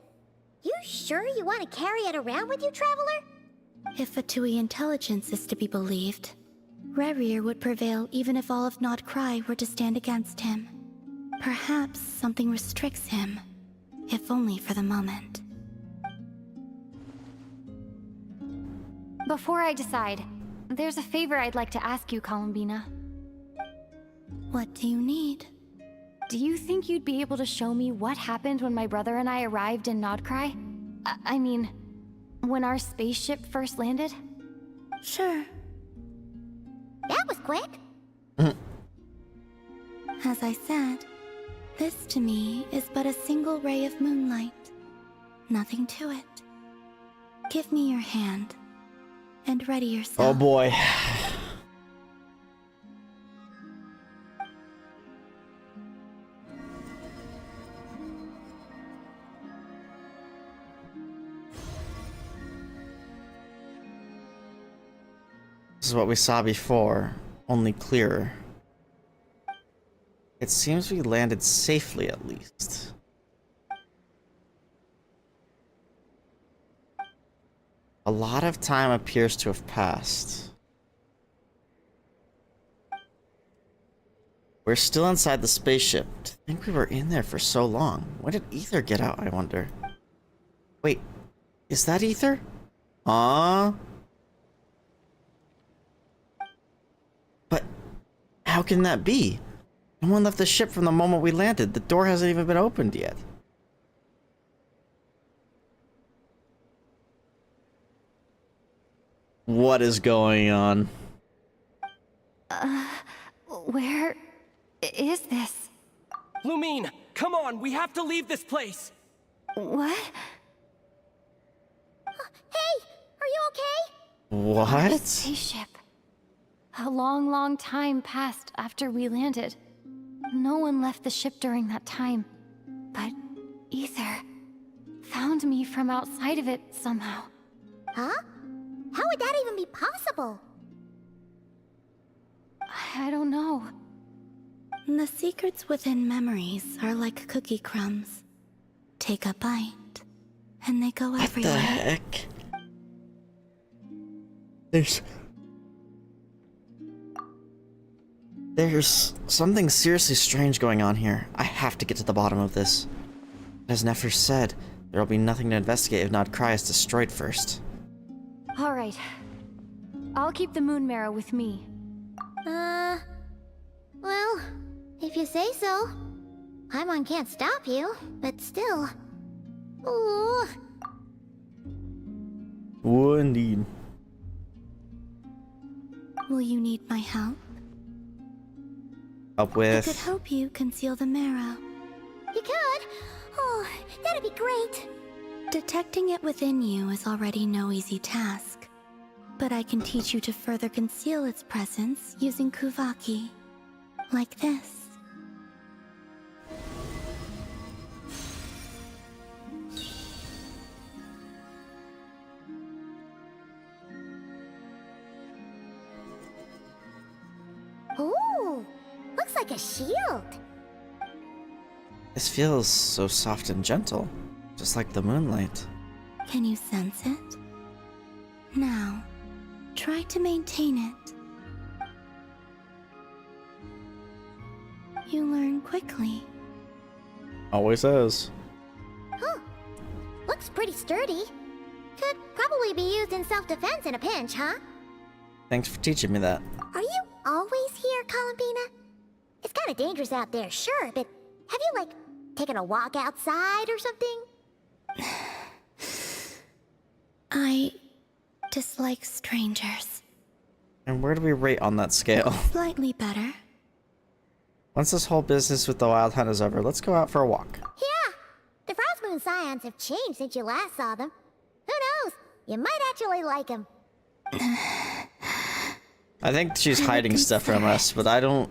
Speaker 11: you sure you want to carry it around with you, Traveler?
Speaker 5: If Fatui intelligence is to be believed, Rerir would prevail even if all of Nod-Krai were to stand against him. Perhaps something restricts him, if only for the moment.
Speaker 19: Before I decide, there's a favor I'd like to ask you, Columbina.
Speaker 5: What do you need?
Speaker 19: Do you think you'd be able to show me what happened when my brother and I arrived in Nod-Krai? I mean, when our spaceship first landed?
Speaker 5: Sure.
Speaker 11: That was quick.
Speaker 5: As I said, this to me is but a single ray of moonlight. Nothing to it. Give me your hand, and ready yourself.
Speaker 1: Oh boy. This is what we saw before, only clearer. It seems we landed safely, at least. A lot of time appears to have passed. We're still inside the spaceship. To think we were in there for so long. When did Ether get out, I wonder? Wait, is that Ether? But how can that be? No one left the ship from the moment we landed. The door hasn't even been opened yet. What is going on?
Speaker 19: Where is this?
Speaker 7: Lumine, come on, we have to leave this place.
Speaker 19: What?
Speaker 11: Hey, are you okay?
Speaker 1: What?
Speaker 19: The spaceship. A long, long time passed after we landed. No one left the ship during that time. But Ether found me from outside of it somehow.
Speaker 11: Huh? How would that even be possible?
Speaker 19: I don't know.
Speaker 5: The secrets within memories are like cookie crumbs. Take a bite, and they go everywhere.
Speaker 1: What the heck? There's something seriously strange going on here. I have to get to the bottom of this. As Nefer said, there will be nothing to investigate if Nod-Krai is destroyed first.
Speaker 19: All right. I'll keep the Moon Marrow with me.
Speaker 11: Well, if you say so. Paimon can't stop you, but still. Ooh.
Speaker 1: Oh, indeed.
Speaker 5: Will you need my help?
Speaker 1: Help
Speaker 5: I
Speaker 1: with...
Speaker 5: could help you conceal the marrow.
Speaker 11: You could? Oh, that'd be great.
Speaker 5: Detecting it within you is already no easy task. But I can teach you to further conceal its presence using Kuvaki. Like this.
Speaker 11: Ooh, looks like a shield.
Speaker 1: This feels so soft and gentle, just like the moonlight.
Speaker 4: Can you sense it? Now, try to maintain it. You learn quickly.
Speaker 1: Always is.
Speaker 11: Huh. Looks pretty sturdy. Could probably be used in self-defense in a pinch, huh?
Speaker 1: Thanks for teaching me that.
Speaker 11: Are you always here, Columbina? It's kind of dangerous out there, sure, but have you, like, taken a walk outside or something?
Speaker 4: I dislike strangers.
Speaker 1: And where do we rate on that scale?
Speaker 4: Slightly better.
Speaker 1: Once this whole business with the Wild Hunt is over, let's go out for a walk.
Speaker 11: Yeah! The Frost Moon Scions have changed since you last saw them. Who knows? You might actually like them.
Speaker 1: I think she's hiding stuff from us, but I don't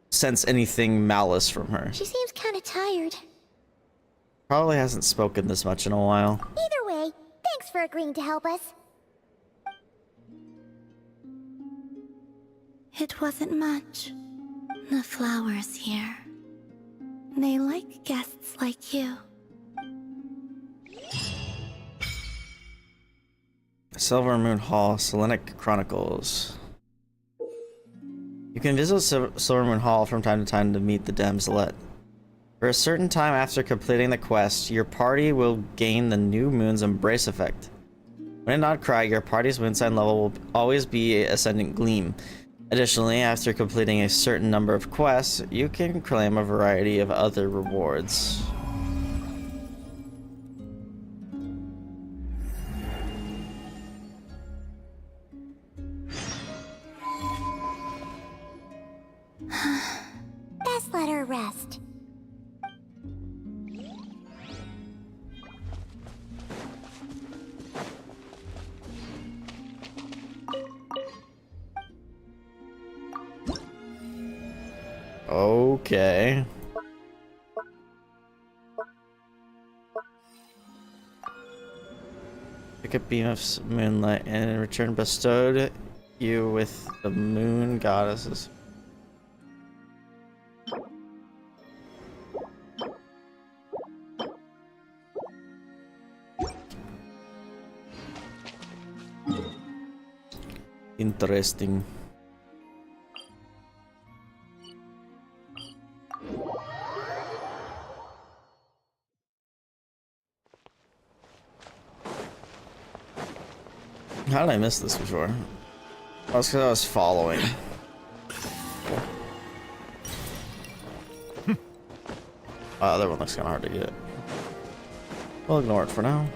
Speaker 1: sense anything malice from her.
Speaker 11: She seems kind of tired.
Speaker 1: Probably hasn't spoken this much in a while.
Speaker 11: Either way, thanks for agreeing to help us.
Speaker 4: It wasn't much. The flowers here. They like guests like you.
Speaker 1: Silver Moon Hall, Selenic Chronicles. You can visit Silver Moon Hall from time to time to meet the damselette. For a certain time after completing the quest, your party will gain the New Moon's Embrace effect. When in Nod-Krai, your party's moon sign level will always be Ascendant Gleam. Additionally, after completing a certain number of quests, you can claim a variety of other rewards.
Speaker 11: Best let her rest.
Speaker 1: Okay. Pick a beam of moonlight and in return bestowed you with the moon goddesses. Interesting. How did I miss this before? Oh, it's because I was following. That one looks kind of hard to get. We'll ignore it for now.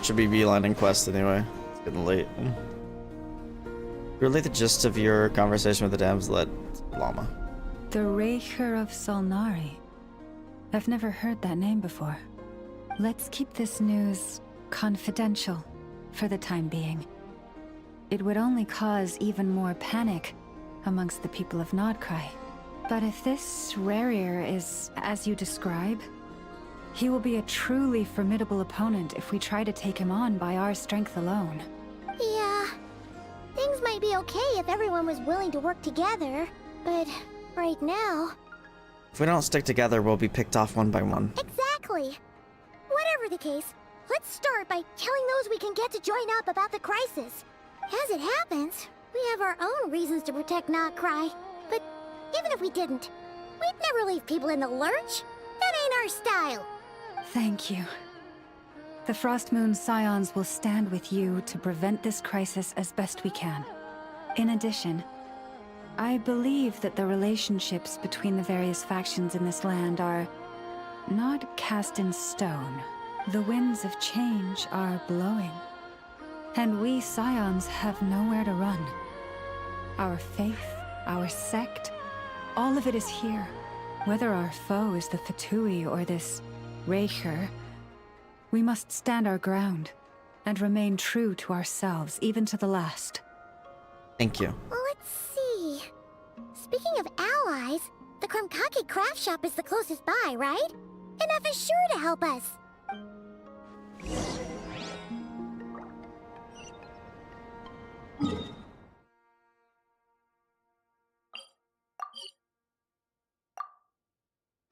Speaker 1: Should be beelining quest anyway. It's getting late. Relate the gist of your conversation with the damselette llama.
Speaker 18: The Raker of Solnari. I've never heard that name before. Let's keep this news confidential for the time being. It would only cause even more panic amongst the people of Nod-Krai. But if this Rarir is as you describe, he will be a truly formidable opponent if we try to take him on by our strength alone.
Speaker 11: Yeah, things might be okay if everyone was willing to work together, but right now...
Speaker 1: If we don't stick together, we'll be picked off one by one.
Speaker 11: Exactly. Whatever the case, let's start by telling those we can get to join up about the crisis. As it happens, we have our own reasons to protect Nod-Krai. But even if we didn't, we'd never leave people in the lurch. That ain't our style.
Speaker 18: Thank you. The Frost Moon Scions will stand with you to prevent this crisis as best we can. In addition, I believe that the relationships between the various factions in this land are not cast in stone. The winds of change are blowing. And we Scions have nowhere to run. Our faith, our sect, all of it is here. Whether our foe is the Fatui or this Raker, we must stand our ground and remain true to ourselves, even to the last.
Speaker 1: Thank you.
Speaker 11: Let's see. Speaking of allies, the Krumkake craft shop is the closest by, right? Enough is sure to help us.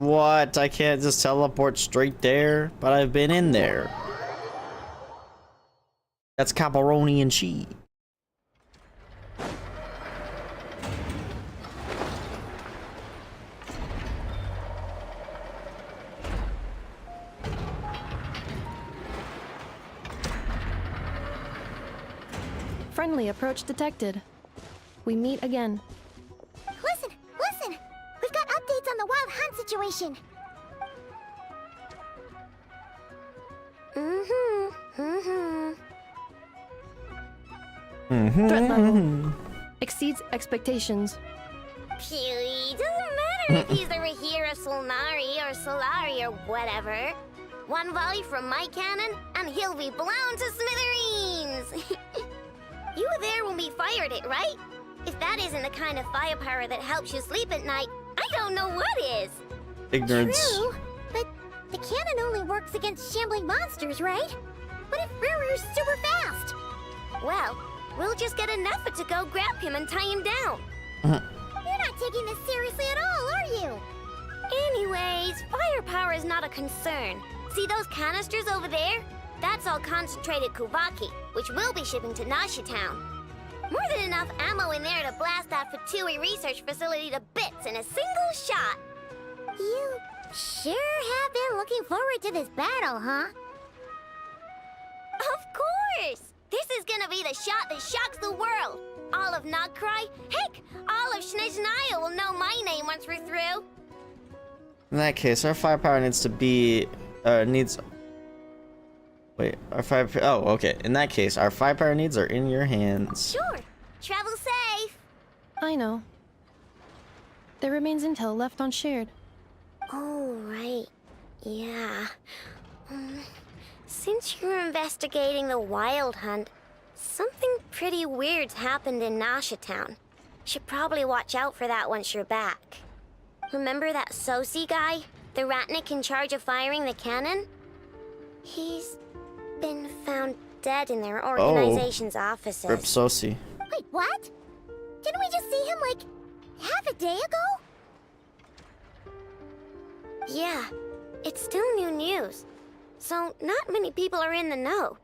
Speaker 1: What? I can't just teleport straight there? But I've been in there. That's pepperoni and cheese.
Speaker 6: Friendly approach detected. We meet again.
Speaker 11: Listen! Listen! We've got updates on the Wild Hunt situation.
Speaker 6: Threat level exceeds expectations.
Speaker 4: Phew, doesn't matter if he's the Rahira Solnari or Solari or whatever. One volley from my cannon, and he'll be blown to smithereens! You were there when we fired it, right? If that isn't the kind of firepower that helps you sleep at night, I don't know what is!
Speaker 1: Ignorance.
Speaker 11: True, but the cannon only works against shambling monsters, right? What if Ruru's super fast?
Speaker 4: Well, we'll just get enough to go grab him and tie him down.
Speaker 11: You're not taking this seriously at all, are you?
Speaker 4: Anyways, firepower is not a concern. See those canisters over there? That's all concentrated Kuvaki, which we'll be shipping to Nashi Town. More than enough ammo in there to blast that Fatui research facility to bits in a single shot.
Speaker 11: You sure have been looking forward to this battle, huh?
Speaker 4: Of course! This is gonna be the shot that shocks the world. All of Nod-Krai, heck, all of Snezhnaya will know my name once we're through.
Speaker 1: In that case, our firepower needs to be, Wait, our firepower, oh, okay. In that case, our firepower needs are in your hands.
Speaker 4: Sure. Travel safe.
Speaker 6: I know. There remains intel left unshared.
Speaker 4: Oh, right. Yeah. Since you're investigating the Wild Hunt, something pretty weird's happened in Nashi Town. Should probably watch out for that once you're back. Remember that Sosi guy? The Ratnik in charge of firing the cannon? He's been found dead in their organization's offices.
Speaker 1: Rip Sosi.
Speaker 11: Wait, what? Didn't we just see him, like, half a day ago?
Speaker 4: Yeah, it's still new news. So, not many people are in the know.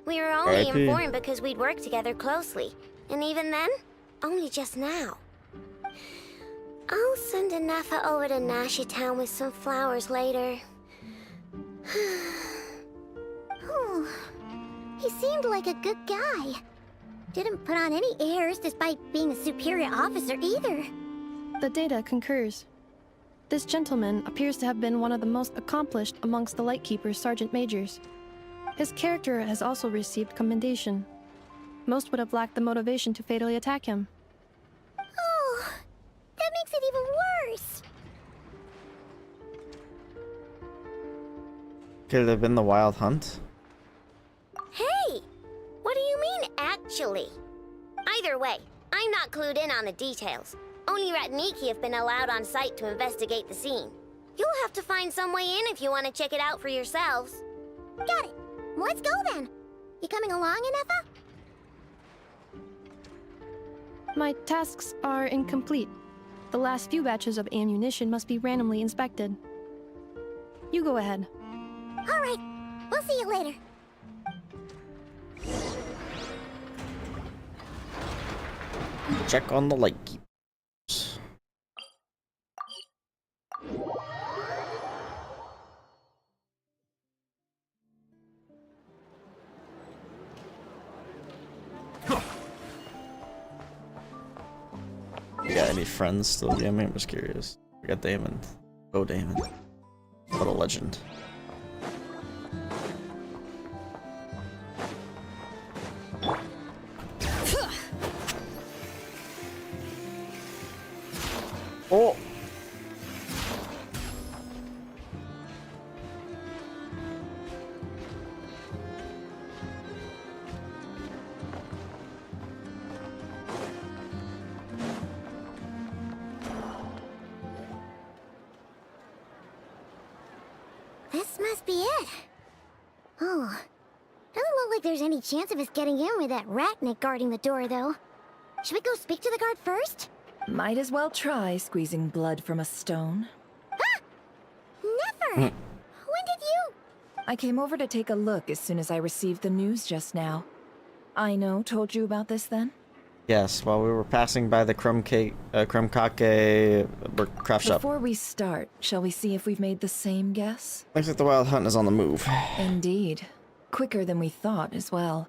Speaker 4: We were only informed because we'd worked together closely. And even then, only just now. I'll send Anafa over to Nashi Town with some flowers later.
Speaker 11: Oh, he seemed like a good guy. Didn't put on any airs despite being a superior officer either.
Speaker 6: The data concurs. This gentleman appears to have been one of the most accomplished amongst the Lightkeeper's sergeant majors. His character has also received commendation. Most would have lacked the motivation to fatally attack him.
Speaker 11: Oh, that makes it even worse.
Speaker 1: Could it have been the Wild Hunt?
Speaker 4: Hey! What do you mean, actually? Either way, I'm not clued in on the details. Only Ratniki have been allowed on site to investigate the scene. You'll have to find some way in if you want to check it out for yourselves.
Speaker 11: Got it. Let's go then. You coming along, Anafa?
Speaker 6: My tasks are incomplete. The last few batches of ammunition must be randomly inspected. You go ahead.
Speaker 11: All right. We'll see you later.
Speaker 1: Check on the Lightkeepers. You got any friends still gaming? I'm just curious. We got Damon. Oh, Damon. What a legend. Oh!
Speaker 11: This must be it. Oh, doesn't look like there's any chance of us getting in with that Ratnik guarding the door, though. Should we go speak to the guard first?
Speaker 21: Might as well try squeezing blood from a stone.
Speaker 11: Ah! When did you?
Speaker 21: I came over to take a look as soon as I received the news just now. Aino told you about this then?
Speaker 1: Yes, while we were passing by the Krumkake craft shop.
Speaker 21: Before we start, shall we see if we've made the same guess?
Speaker 1: Looks like the Wild Hunt is on the move.
Speaker 21: Indeed. Quicker than we thought as well.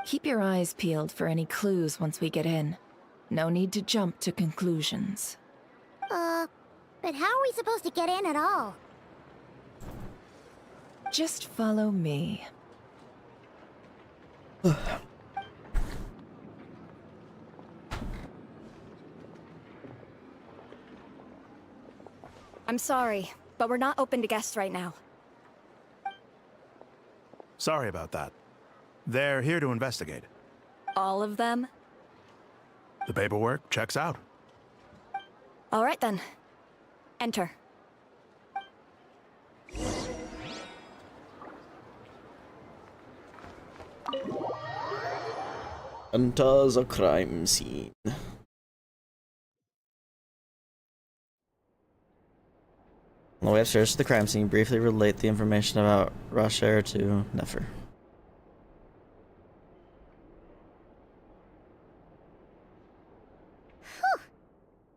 Speaker 21: Keep your eyes peeled for any clues once we get in. No need to jump to conclusions.
Speaker 11: But how are we supposed to get in at all?
Speaker 21: Just follow me.
Speaker 15: I'm sorry, but we're not open to guests right now.
Speaker 17: Sorry about that. They're here to investigate.
Speaker 15: All of them?
Speaker 17: The paperwork checks out.
Speaker 15: All right then. Enter.
Speaker 1: Enters a crime scene. On the way upstairs to the crime scene, briefly relate the information about Rasher to Nefer.
Speaker 11: Whew.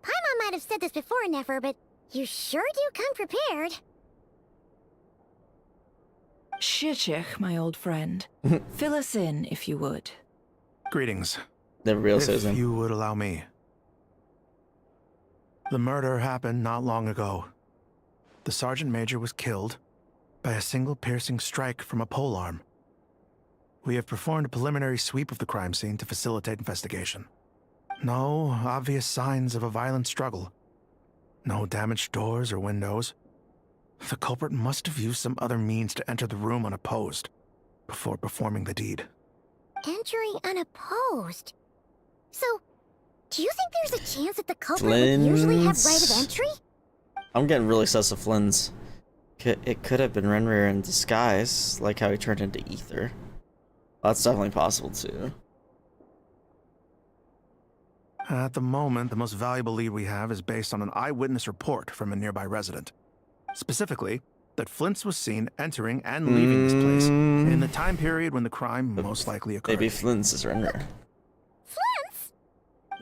Speaker 11: Paimon might have said this before, Nefer, but you sure do come prepared.
Speaker 21: Shishich, my old friend. Fill us in, if you would.
Speaker 17: Greetings.
Speaker 1: The real
Speaker 17: if
Speaker 1: citizen.
Speaker 17: You would allow me. The murder happened not long ago. The Sergeant Major was killed by a single piercing strike from a polearm. We have performed a preliminary sweep of the crime scene to facilitate investigation. No obvious signs of a violent struggle. No damaged doors or windows. The culprit must have used some other means to enter the room unopposed before performing the deed.
Speaker 11: Entering unopposed? So, do you think there's a chance that the culprit would usually have right of entry?
Speaker 1: I'm getting really sus of Flynn's. It could have been Renrir in disguise, like how he turned into ether. That's definitely possible too.
Speaker 17: At the moment, the most valuable lead we have is based on an eyewitness report from a nearby resident. Specifically, that Flint's was seen entering and leaving this place in the time period when the crime most likely occurred.
Speaker 1: Maybe Flint's is Renrir.
Speaker 11: Flint's?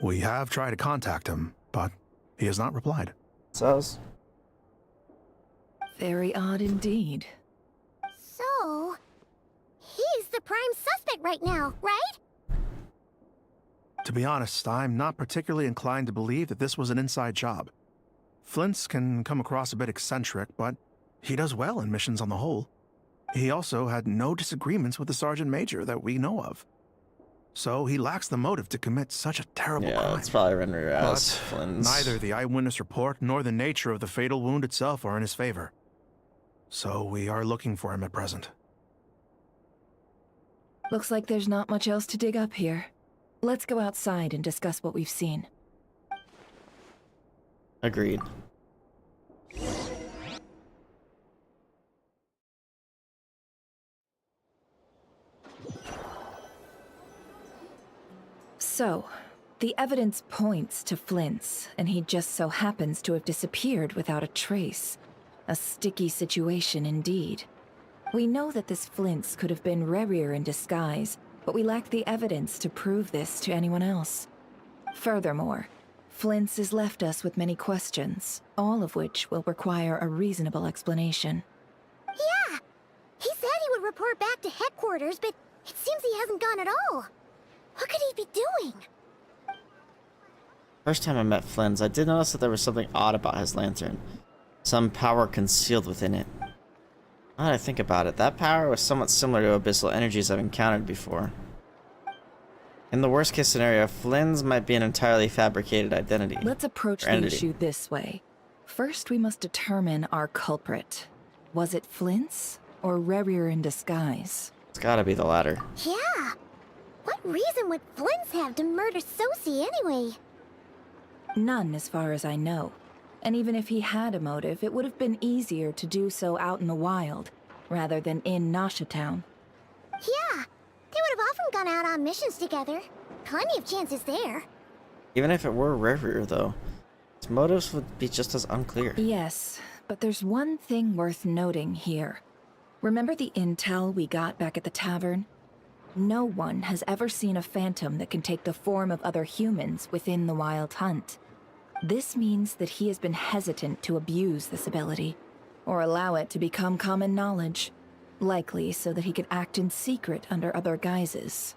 Speaker 17: We have tried to contact him, but he has not replied.
Speaker 1: Sounds
Speaker 21: very odd indeed.
Speaker 11: So, he's the prime suspect right now, right?
Speaker 17: To be honest, I'm not particularly inclined to believe that this was an inside job. Flint's can come across a bit eccentric, but he does well in missions on the whole. He also had no disagreements with the Sergeant Major that we know of. So he lacks the motive to commit such a terrible crime.
Speaker 1: Yeah, it's probably Renrir as Flynn's.
Speaker 17: Neither the eyewitness report nor the nature of the fatal wound itself are in his favor. So we are looking for him at present.
Speaker 21: Looks like there's not much else to dig up here. Let's go outside and discuss what we've seen.
Speaker 1: Agreed.
Speaker 21: So, the evidence points to Flint's, and he just so happens to have disappeared without a trace. A sticky situation indeed. We know that this Flint's could have been Renrir in disguise, but we lack the evidence to prove this to anyone else. Furthermore, Flint's has left us with many questions, all of which will require a reasonable explanation.
Speaker 11: Yeah! He said he would report back to headquarters, but it seems he hasn't gone at all. What could he be doing?
Speaker 1: First time I met Flynn's, I did notice that there was something odd about his lantern. Some power concealed within it. Now that I think about it, that power was somewhat similar to abyssal energies I've encountered before. In the worst case scenario, Flynn's might be an entirely fabricated identity.
Speaker 21: Let's approach the issue this way. First, we must determine our culprit. Was it Flint's or Renrir in disguise?
Speaker 1: It's gotta be the latter.
Speaker 11: Yeah! What reason would Flint's have to murder Sosie anyway?
Speaker 21: None, as far as I know. And even if he had a motive, it would have been easier to do so out in the wild, rather than in Nasha Town.
Speaker 11: Yeah, they would have often gone out on missions together. Plenty of chances there.
Speaker 1: Even if it were Renrir, though, his motives would be just as unclear.
Speaker 21: Yes, But there's one thing worth noting here. Remember the intel we got back at the tavern? No one has ever seen a phantom that can take the form of other humans within the Wild Hunt. This means that he has been hesitant to abuse this ability, or allow it to become common knowledge, likely so that he could act in secret under other guises.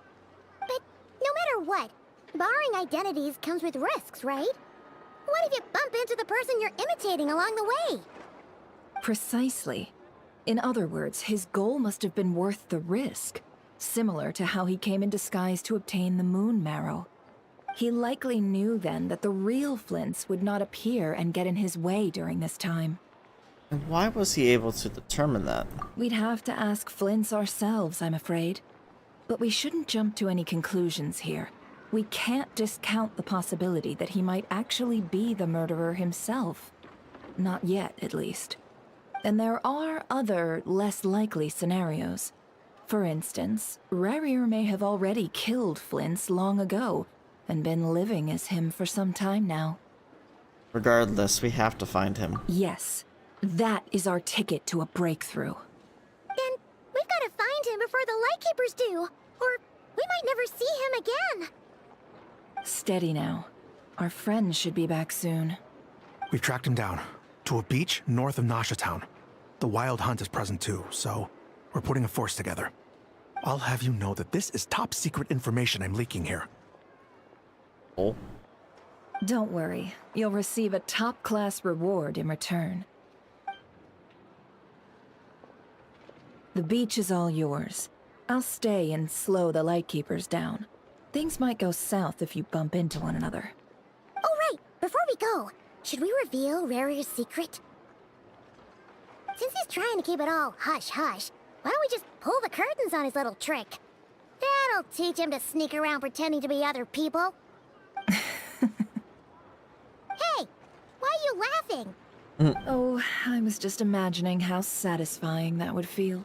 Speaker 11: But no matter what, borrowing identities comes with risks, right? What if you bump into the person you're imitating along the way?
Speaker 21: Precisely. In other words, his goal must have been worth the risk, similar to how he came in disguise to obtain the moon marrow. He likely knew then that the real Flints would not appear and get in his way during this time.
Speaker 1: And why was he able to determine that?
Speaker 21: We'd have to ask Flints ourselves, I'm afraid. But we shouldn't jump to any conclusions here. We can't discount the possibility that he might actually be the murderer himself. Not yet, at least. And there are other, less likely scenarios. For instance, Rarier may have already killed Flints long ago, and been living as him for some time now.
Speaker 1: Regardless, we have to find him.
Speaker 21: Yes, that is our ticket to a breakthrough.
Speaker 11: Then we've got to find him before the Lightkeepers do, or we might never see him again.
Speaker 21: Steady now. Our friends should be back soon.
Speaker 17: We've tracked him down to a beach north of Nasha Town. The Wild Hunt is present too, so we're putting a force together. I'll have you know that this is top secret information I'm leaking here.
Speaker 1: Oh.
Speaker 21: Don't worry, you'll receive a top-class reward in return. The beach is all yours. I'll stay and slow the Lightkeepers down. Things might go south if you bump into one another.
Speaker 11: Oh right, before we go, should we reveal Rarier's secret? Since he's trying to keep it all hush-hush, why don't we just pull the curtains on his little trick? That'll teach him to sneak around pretending to be other people. Hey, why are you laughing?
Speaker 21: Oh, I was just imagining how satisfying that would feel.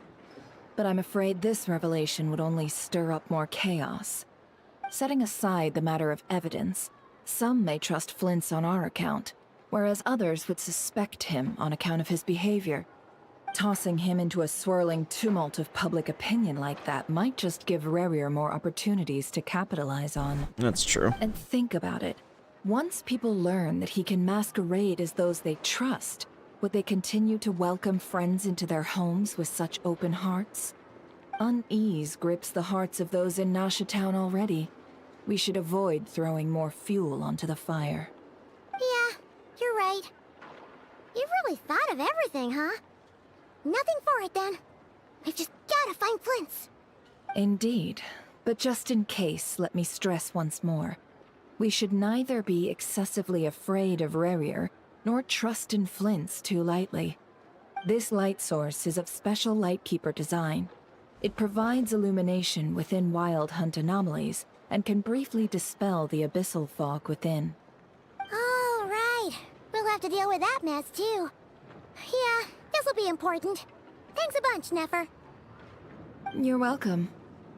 Speaker 21: But I'm afraid this revelation would only stir up more chaos. Setting aside the matter of evidence, some may trust Flint's on our account, whereas others would suspect him on account of his behavior. Tossing him into a swirling tumult of public opinion like that might just give Rarier more opportunities to capitalize on.
Speaker 1: That's true.
Speaker 21: And think about it. Once people learn that he can masquerade as those they trust, would they continue to welcome friends into their homes with such open hearts? Unease grips the hearts of those in Nasha Town already. We should avoid throwing more fuel onto the fire.
Speaker 11: Yeah, you're right. You've really thought of everything, huh? Nothing for it, then. We've just gotta find Flint's.
Speaker 21: Indeed. But just in case, let me stress once more. We should neither be excessively afraid of Rarier, nor trust in Flint's too lightly. This light source is of special Lightkeeper design. It provides illumination within Wild Hunt anomalies, and can briefly dispel the abyssal fog within.
Speaker 11: All right. We'll have to deal with that mess, too. Yeah, this'll be important. Thanks a bunch, Nefer.
Speaker 21: You're welcome.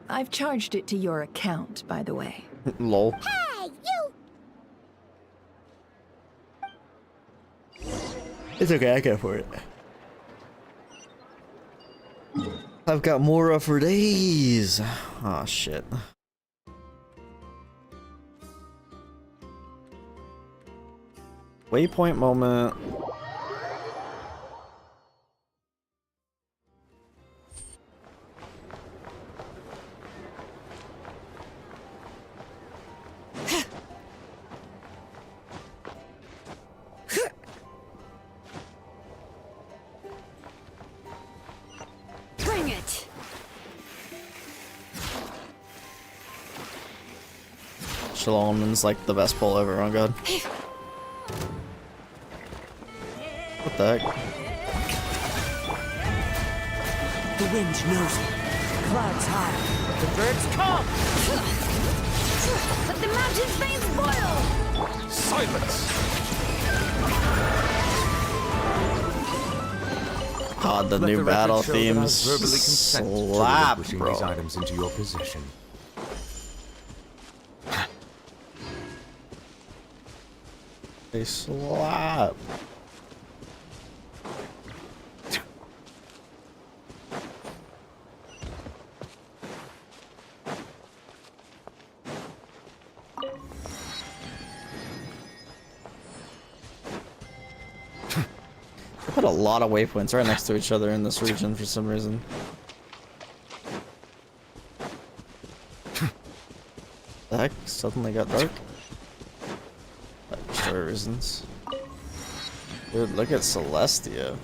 Speaker 21: I've charged it to your account, by the way.
Speaker 1: Lol.
Speaker 11: Hey, you!
Speaker 1: It's okay, I go for it. I've got Mora for days. Oh shit. Waypoint moment.
Speaker 15: Bring it!
Speaker 1: Shalom's like the best pull ever, oh god. What the heck?
Speaker 10: The wind knows it. Clouds high. The birds come!
Speaker 5: Let the mountain's veins boil!
Speaker 13: Silence!
Speaker 1: God, the new battle themes slap, bro.
Speaker 12: These items into your possession.
Speaker 1: They slap. put a lot of waypoints right next to each other in this region for some reason. The heck? Suddenly got dark? For reasons. Dude, look at Celestia.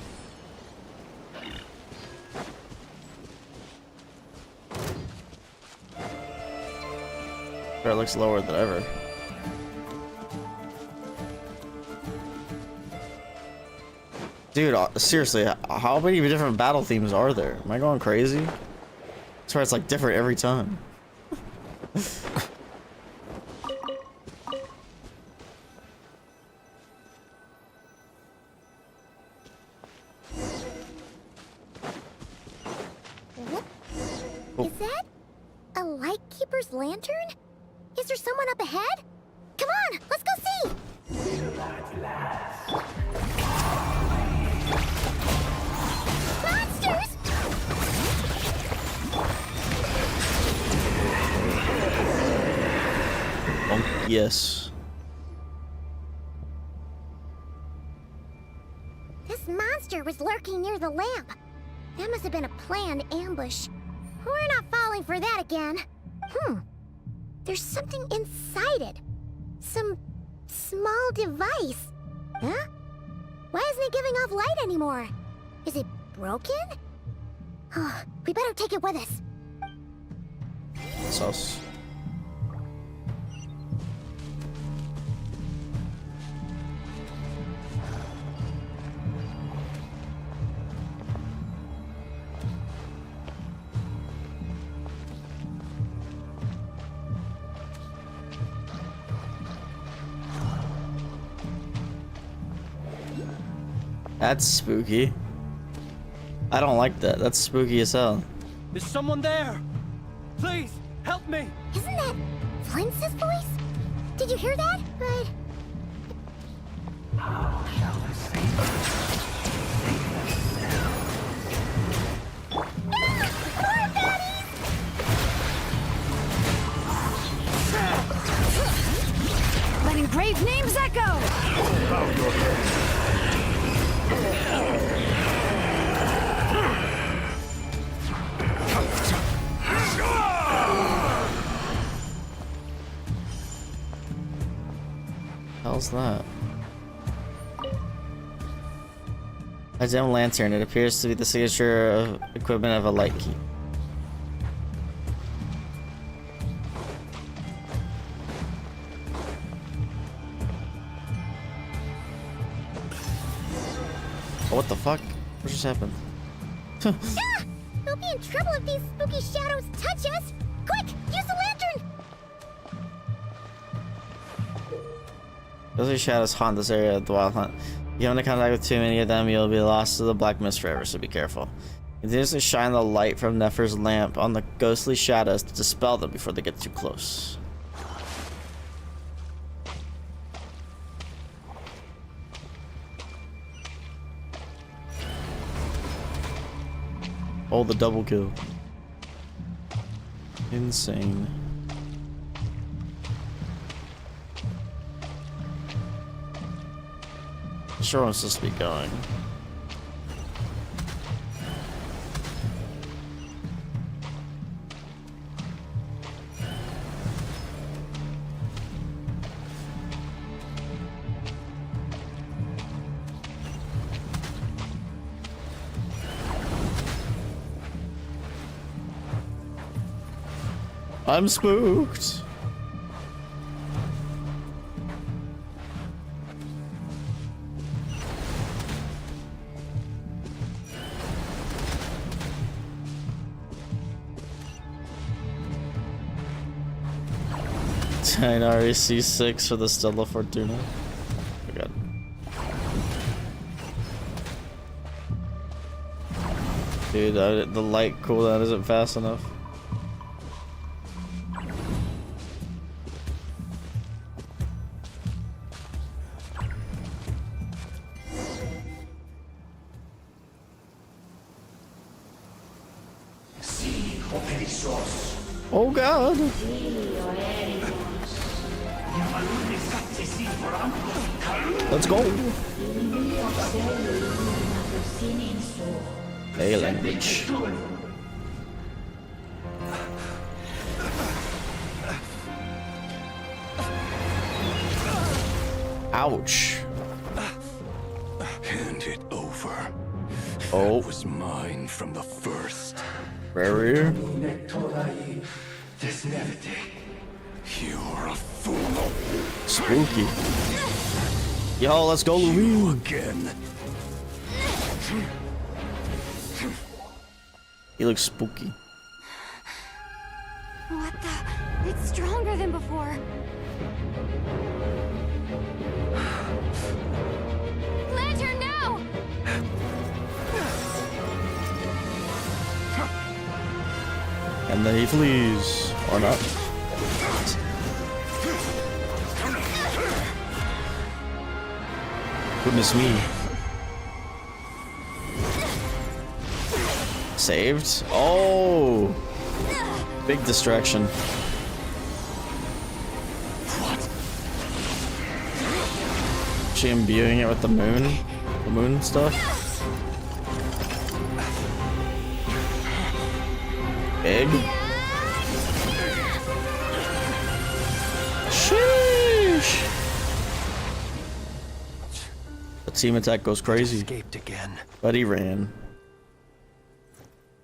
Speaker 1: It looks lower than ever. Dude, seriously, how many different battle themes are there? Am I going crazy? I swear it's like different every time.
Speaker 11: Is that a Lightkeeper's lantern? Is there someone up ahead? Come on, let's go see! Monsters!
Speaker 1: Oh, yes.
Speaker 11: This monster was lurking near the lamp. That must have been a planned ambush. We're not falling for that again. There's something inside it. Some small device. Huh? Why isn't it giving off light anymore? Is it broken? Oh, we better take it with us.
Speaker 1: Sus. That's spooky. I don't like that. That's spooky as hell.
Speaker 10: Is someone there? Please, help me!
Speaker 11: Isn't that Flint's voice? Did you hear that? But...
Speaker 10: How shall we save
Speaker 15: Let engraved names echo!
Speaker 10: Bow your head.
Speaker 1: How's that? A dim lantern. It appears to be the signature of equipment of a light key. Oh, what the fuck? What just happened?
Speaker 11: Ah! We'll be in trouble if these spooky shadows touch us! Quick, use the lantern!
Speaker 1: Those shadows haunt this area of the Wild Hunt. If you come into contact with too many of them, you'll be lost to the black mist forever, so be careful. Continuously shine the light from Nefer's lamp on the ghostly shadows to dispel them before they get too close. Oh, the double kill. Insane. Sure wants us to be going. I'm spooked. REC6 for the Stella Fortuna. Oh god. Dude, the light cooldown isn't fast enough. Oh god! Let's go! Play language. Ouch.
Speaker 8: Hand it over.
Speaker 1: Oh.
Speaker 8: It was mine from the first.
Speaker 1: Barrier.
Speaker 8: You're a fool.
Speaker 1: Spooky. Yo, let's go, Louis.
Speaker 8: Again.
Speaker 1: He looks spooky.
Speaker 19: What the? It's stronger than before. Lantern, now!
Speaker 1: And then he flees. Or not. Goodness me. Saved? Oh! Big distraction. She imbuing it with the moon stuff. Big. Sheesh. The team attack goes crazy.
Speaker 20: Escaped again.
Speaker 1: But he ran.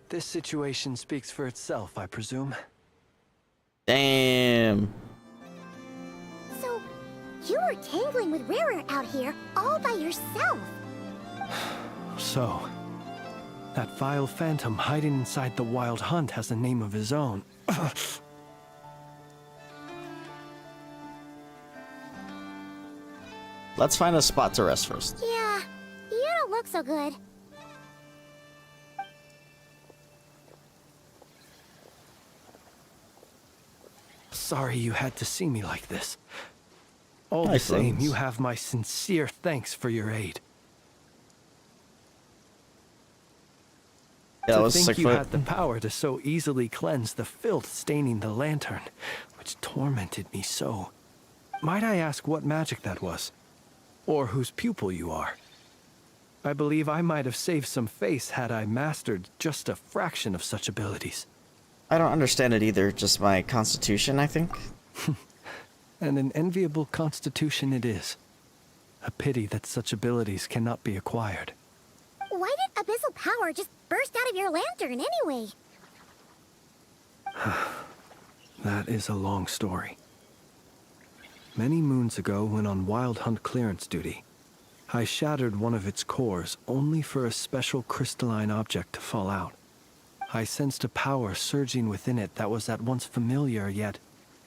Speaker 20: This situation speaks for itself, I presume.
Speaker 1: Damn.
Speaker 11: So, you were tangling with Rara out here all by yourself.
Speaker 20: So, that vile phantom hiding inside the Wild Hunt has a name of his own.
Speaker 1: Let's find a spot to rest first.
Speaker 11: Yeah, you don't look so good.
Speaker 20: Sorry you had to see me like this. All
Speaker 1: Hi,
Speaker 20: the same,
Speaker 1: friends.
Speaker 20: you have my sincere thanks for your aid.
Speaker 1: Yeah, that
Speaker 20: To
Speaker 1: was
Speaker 20: think
Speaker 1: sick
Speaker 20: you
Speaker 1: foot.
Speaker 20: had the power to so easily cleanse the filth staining the lantern, which tormented me so. Might I ask what magic that was? Or whose pupil you are? I believe I might have saved some face had I mastered just a fraction of such abilities.
Speaker 1: I don't understand it either, just my constitution, I think.
Speaker 20: And an enviable constitution it is. A pity that such abilities cannot be acquired.
Speaker 11: Why did abyssal power just burst out of your lantern anyway?
Speaker 20: That is a long story. Many moons ago, when on Wild Hunt clearance duty, I shattered one of its cores only for a special crystalline object to fall out. I sensed a power surging within it that was at once familiar yet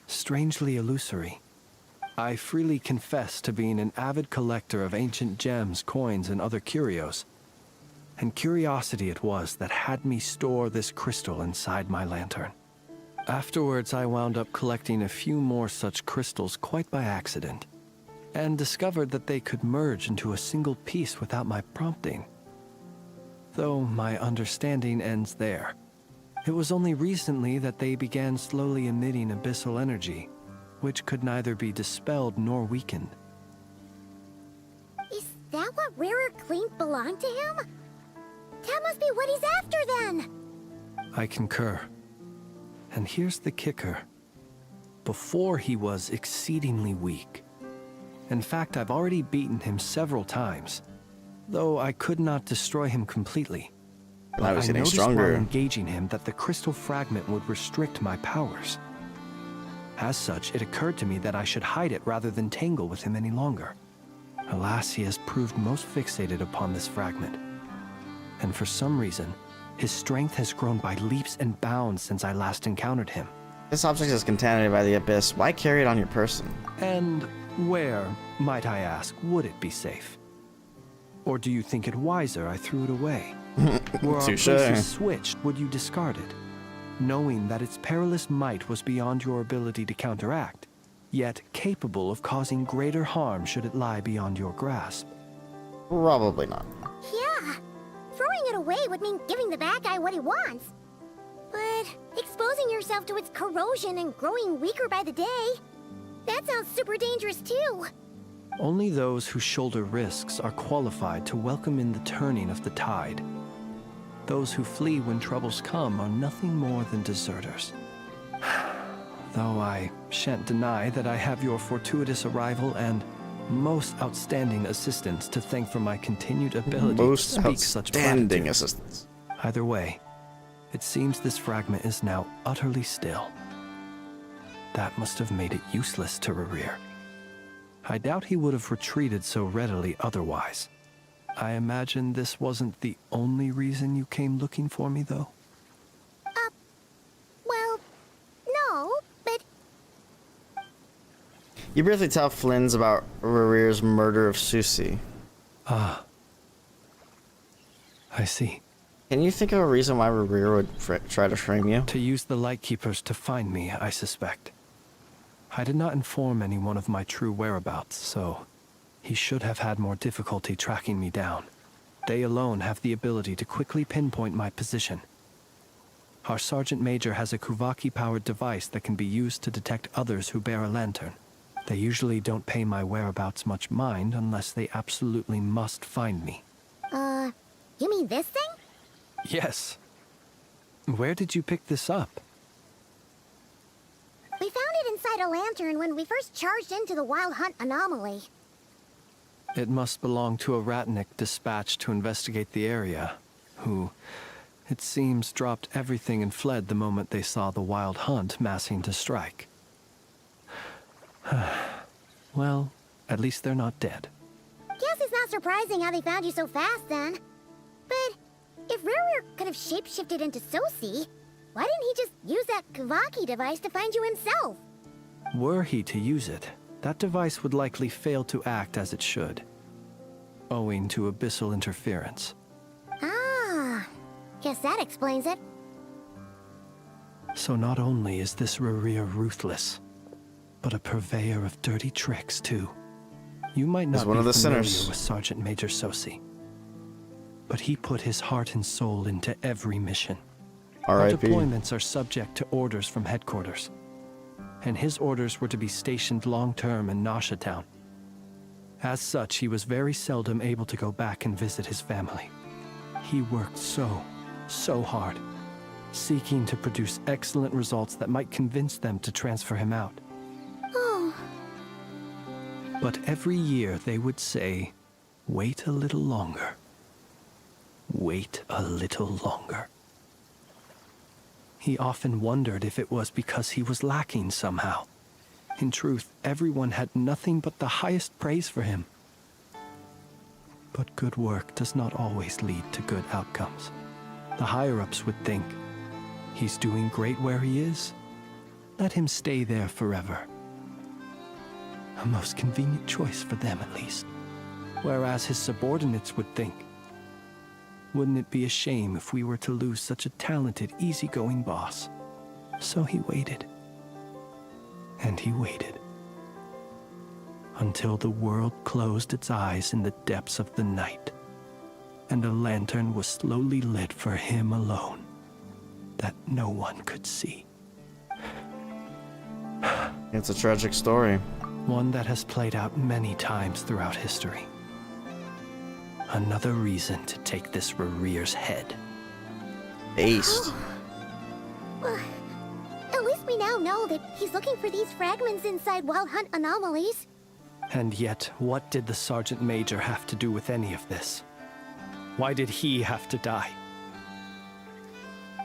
Speaker 20: strangely illusory. I freely confess to being an avid collector of ancient gems, coins, and other curios. And curiosity it was that had me store this crystal inside my lantern. Afterwards, I wound up collecting a few more such crystals quite by accident, and discovered that they could merge into a single piece without my prompting. Though my understanding ends there. It was only recently that they began slowly emitting abyssal energy, which could neither be dispelled nor weakened.
Speaker 11: Is that what Rara claimed belonged to him? That must be what he's after then!
Speaker 20: I concur. And here's the kicker. Before he was exceedingly weak. In fact, I've already beaten him several times, though I could not destroy him completely.
Speaker 1: I was getting
Speaker 20: noticed
Speaker 1: stronger.
Speaker 20: while engaging him that the crystal fragment would restrict my powers. As such, it occurred to me that I should hide it rather than tangle with him any longer. Alas, he has proved most fixated upon this fragment. And for some reason, his strength has grown by leaps and bounds since I last encountered him.
Speaker 1: This object is contaminated by the abyss. Why carry it on your person?
Speaker 20: And where, might I ask, would it be safe? Or do you think it wiser I threw it away? Were our
Speaker 1: Touche.
Speaker 20: places switched, would you discard it? Knowing that its perilous might was beyond your ability to counteract, yet capable of causing greater harm should it lie beyond your grasp.
Speaker 1: Probably not.
Speaker 11: Yeah, throwing it away would mean giving the bad guy what he wants. But exposing yourself to its corrosion and growing weaker by the day, that sounds super dangerous too.
Speaker 20: Only those who shoulder risks are qualified to welcome in the turning of the tide. Those who flee when troubles come are nothing more than deserters. Though I shan't deny that I have your fortuitous arrival and most outstanding assistance to thank for my continued ability to speak such
Speaker 1: outstanding assistance.
Speaker 20: Either way, it seems this fragment is now utterly still. That must have made it useless to Rerir. I doubt he would have retreated so readily otherwise. I imagine this wasn't the only reason you came looking for me, though?
Speaker 11: Well, no, but...
Speaker 1: You briefly tell Flynn's about Rerir's murder of Susie.
Speaker 20: Ah. I see.
Speaker 1: Can you think of a reason why Rerir would try to frame you?
Speaker 20: To use the Lightkeepers to find me, I suspect. I did not inform anyone of my true whereabouts, so he should have had more difficulty tracking me down. They alone have the ability to quickly pinpoint my position. Our Sergeant Major has a Kuvaki-powered device that can be used to detect others who bear a lantern. They usually don't pay my whereabouts much mind unless they absolutely must find me.
Speaker 11: You mean this thing?
Speaker 20: Yes. Where did you pick this up?
Speaker 11: We found it inside a lantern when we first charged into the Wild Hunt anomaly.
Speaker 20: It must belong to a Ratnik dispatched to investigate the area, who, it seems, dropped everything and fled the moment they saw the Wild Hunt massing to strike. Well, at least they're not dead.
Speaker 11: Guess it's not surprising how they found you so fast, then. But if Rerir could have shapeshifted into Sosi, why didn't he just use that Kuvaki device to find you himself?
Speaker 20: Were he to use it, that device would likely fail to act as it should, owing to abyssal interference.
Speaker 11: Ah, guess that explains it.
Speaker 20: So not only is this Rerir ruthless, but a purveyor of dirty tricks, too. You might not
Speaker 1: one
Speaker 20: be
Speaker 1: of the
Speaker 20: familiar
Speaker 1: sinners
Speaker 20: with Sergeant Major Sosi, but he put his heart and soul into every mission. Our deployments are subject to orders from headquarters, and his orders were to be stationed long-term in Nasha Town. As such, he was very seldom able to go back and visit his family. He worked so hard, seeking to produce excellent results that might convince them to transfer him out.
Speaker 11: Oh.
Speaker 20: But every year they would say, "Wait a little longer. Wait a little longer." He often wondered if it was because he was lacking somehow. In truth, everyone had nothing but the highest praise for him. But good work does not always lead to good outcomes. The higher-ups would think, he's doing great where he is. Let him stay there forever. A most convenient choice for them, at least. Whereas his subordinates would think, wouldn't it be a shame if we were to lose such a talented, easygoing boss? So he waited. And he waited. Until the world closed its eyes in the depths of the night, and a lantern was slowly lit for him alone, that no one could see.
Speaker 1: It's a tragic story.
Speaker 20: One that has played out many times throughout history. Another reason to take this Rerir's head.
Speaker 1: Based.
Speaker 11: Well, at least we now know that he's looking for these fragments inside Wild Hunt anomalies.
Speaker 20: And yet, what did the Sergeant Major have to do with any of this? Why did he have to die?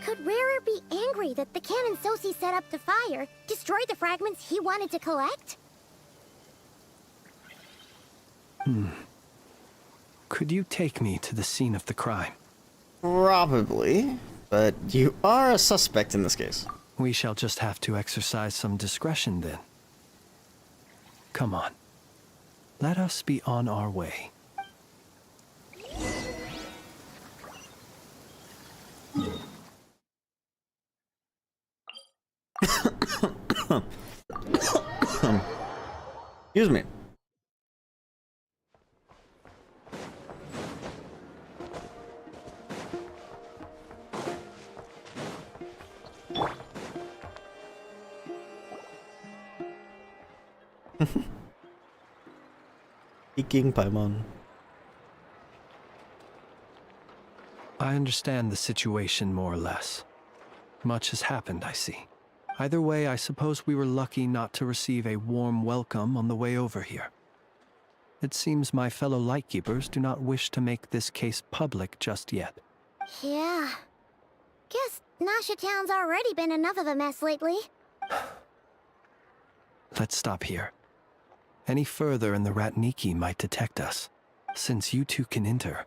Speaker 11: Could Rerir be angry that the cannon Sosi set up to fire destroyed the fragments he wanted to collect?
Speaker 20: Could you take me to the scene of the crime?
Speaker 1: Probably, but you are a suspect in this case.
Speaker 20: We shall just have to exercise some discretion then. Come on. Let us be on our way.
Speaker 1: Excuse me. Speaking Paimon.
Speaker 20: I understand the situation more or less. Much has happened, I see. Either way, I suppose we were lucky not to receive a warm welcome on the way over here. It seems my fellow Lightkeepers do not wish to make this case public just yet.
Speaker 11: Yeah. Guess Nasha Town's already been enough of a mess lately.
Speaker 20: Let's stop here. Any further and the Ratniki might detect us. Since you two can enter,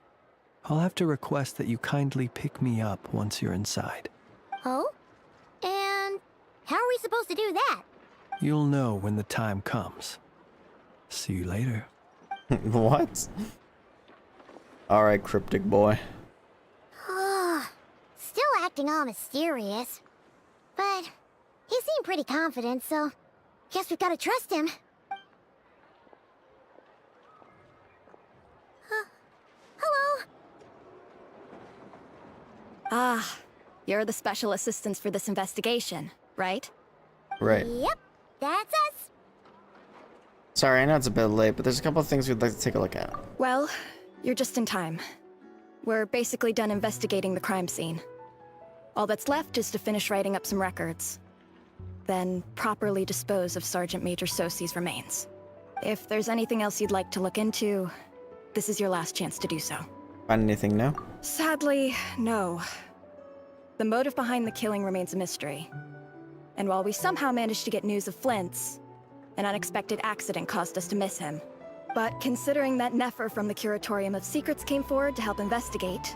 Speaker 20: I'll have to request that you kindly pick me up once you're inside.
Speaker 11: Oh? And how are we supposed to do that?
Speaker 20: You'll know when the time comes. See you later.
Speaker 1: What? Alright, cryptic boy.
Speaker 11: Still acting all mysterious. But he seemed pretty confident, so guess we've gotta trust him. Hello?
Speaker 16: Ah, you're the special assistants for this investigation, right?
Speaker 1: Right.
Speaker 11: Yep, that's us.
Speaker 1: Sorry, I know it's a bit late, but there's a couple of things we'd like to take a look at.
Speaker 16: Well, you're just in time. We're basically done investigating the crime scene. All that's left is to finish writing up some records. Then properly dispose of Sergeant Major Sosie's remains. If there's anything else you'd like to look into, this is your last chance to do so.
Speaker 1: Find anything new?
Speaker 16: Sadly, no. The motive behind the killing remains a mystery. And while we somehow managed to get news of Flint's, an unexpected accident caused us to miss him. But considering that Nefer from the Curatorium of Secrets came forward to help investigate,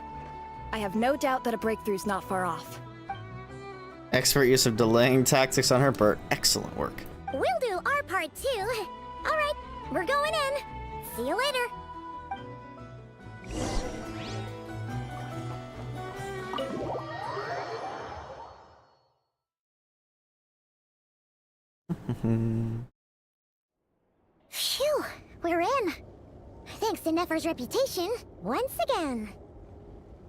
Speaker 16: I have no doubt that a breakthrough's not far off.
Speaker 1: Expert use of delaying tactics on her part. Excellent work.
Speaker 11: We'll do our part too. Alright, we're going in. See you later. Phew, we're in. Thanks to Nefer's reputation, once again.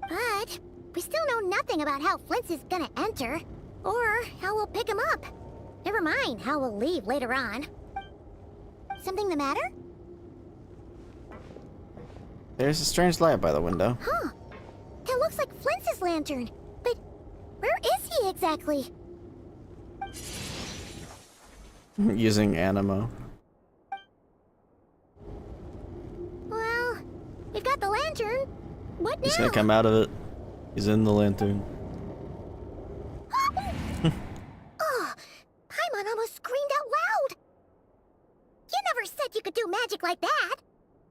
Speaker 11: But we still know nothing about how Flint's is gonna enter, or how we'll pick him up. Never mind how we'll leave later on. Something the matter?
Speaker 1: There's a strange light by the window.
Speaker 11: Huh. That looks like Flint's lantern. But where is he exactly?
Speaker 1: Using Animo.
Speaker 11: Well, we've got the lantern. What now?
Speaker 1: He's gonna come out of it. He's in the lantern.
Speaker 11: Oh, Paimon almost screamed out loud. You never said you could do magic like that.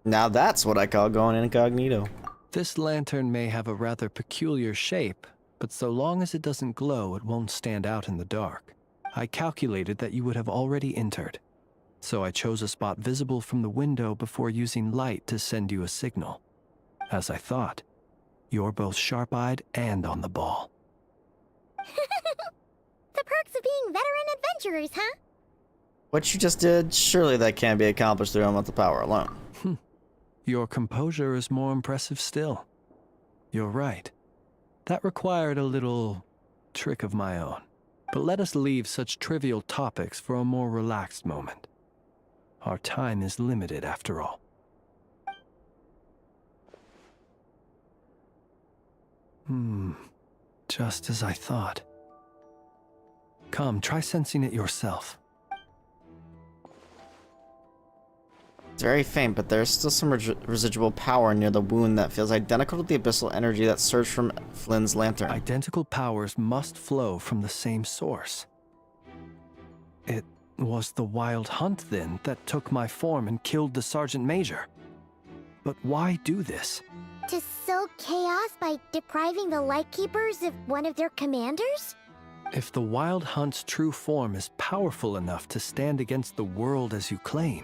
Speaker 1: Now that's what I call going incognito.
Speaker 20: This lantern may have a rather peculiar shape, but so long as it doesn't glow, it won't stand out in the dark. I calculated that you would have already entered, so I chose a spot visible from the window before using light to send you a signal. As I thought, you're both sharp-eyed and on the ball.
Speaker 11: The perks of being veteran adventurers, huh?
Speaker 1: What you just did, surely that can't be accomplished through elemental power alone.
Speaker 20: Your composure is more impressive still. You're right. That required a little trick of my own. But let us leave such trivial topics for a more relaxed moment. Our time is limited after all. Just as I thought. Come, try sensing it yourself.
Speaker 1: It's very faint, but there's still some residual power near the wound that feels identical to the abyssal energy that surged from Flynn's lantern.
Speaker 20: Identical powers must flow from the same source. It was the wild hunt, then, that took my form and killed the Sergeant Major. But why do this?
Speaker 11: To sow chaos by depriving the Lightkeepers of one of their commanders?
Speaker 20: If the wild hunt's true form is powerful enough to stand against the world as you claim,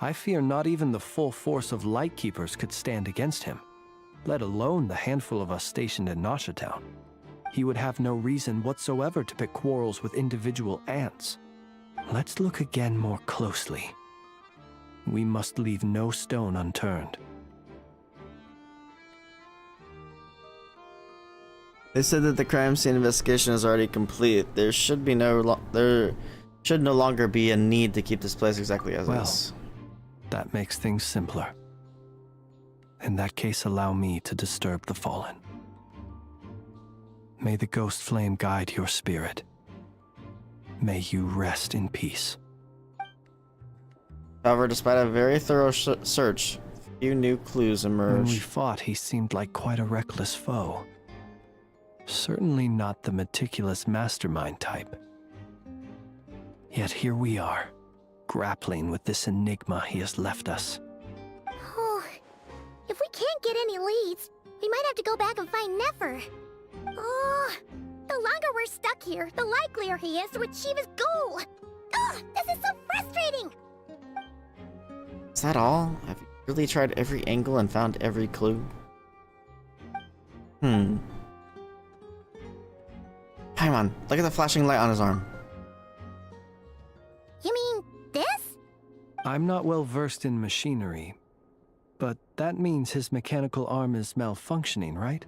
Speaker 20: I fear not even the full force of Lightkeepers could stand against him, let alone the handful of us stationed in Nasha Town. He would have no reason whatsoever to pick quarrels with individual ants. Let's look again more closely. We must leave no stone unturned.
Speaker 1: They said that the crime scene investigation is already complete. There should no longer be a need to keep this place exactly as is.
Speaker 20: That makes things simpler. In that case, allow me to disturb the fallen. May the ghost flame guide your spirit. May you rest in peace.
Speaker 1: However, despite a very thorough search, few new clues emerged.
Speaker 20: When we fought, he seemed like quite a reckless foe. Certainly not the meticulous mastermind type. Yet here we are, grappling with this enigma he has left us.
Speaker 11: Oh, if we can't get any leads, we might have to go back and find Nefer. Oh, the longer we're stuck here, the likelier he is to achieve his goal. Oh, this is so frustrating.
Speaker 1: Is that all? Have you really tried every angle and found every clue? Paimon, look at the flashing light on his arm.
Speaker 11: You mean this?
Speaker 20: I'm not well versed in machinery, but that means his mechanical arm is malfunctioning, right?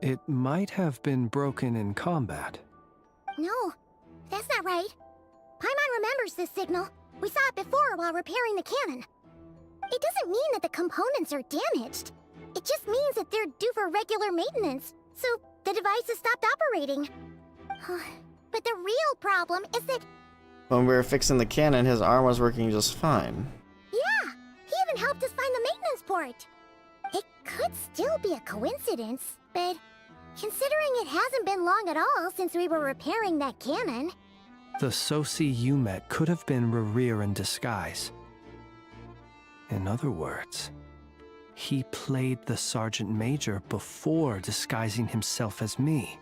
Speaker 20: It might have been broken in combat.
Speaker 11: No, that's not right. Paimon remembers this signal. We saw it before while repairing the cannon. It doesn't mean that the components are damaged. It just means that they're due for regular maintenance, so the device has stopped operating. But the real problem is that...
Speaker 1: When we were fixing the cannon, his arm was working just fine.
Speaker 11: Yeah, he even helped us find the maintenance port. It could still be a coincidence, but considering it hasn't been long at all since we were repairing that cannon...
Speaker 20: The Sosi you met could have been Rerir in disguise. In other words, he played the Sergeant Major before disguising himself as me.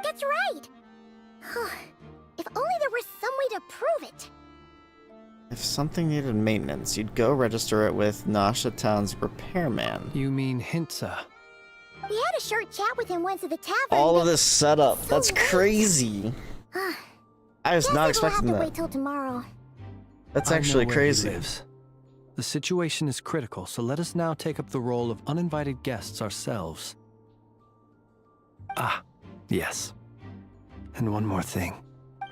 Speaker 11: That's right! If only there were some way to prove it.
Speaker 1: If something needed maintenance, you'd go register it with Nasha Town's repairman.
Speaker 20: You mean Hintsa?
Speaker 11: We had a short chat with him once at the tavern.
Speaker 1: All of this setup, that's crazy. I was not expecting that.
Speaker 11: We'll have to wait till tomorrow.
Speaker 1: That's actually crazy.
Speaker 20: The situation is critical, so let us now take up the role of uninvited guests ourselves. Ah, yes. And one more thing.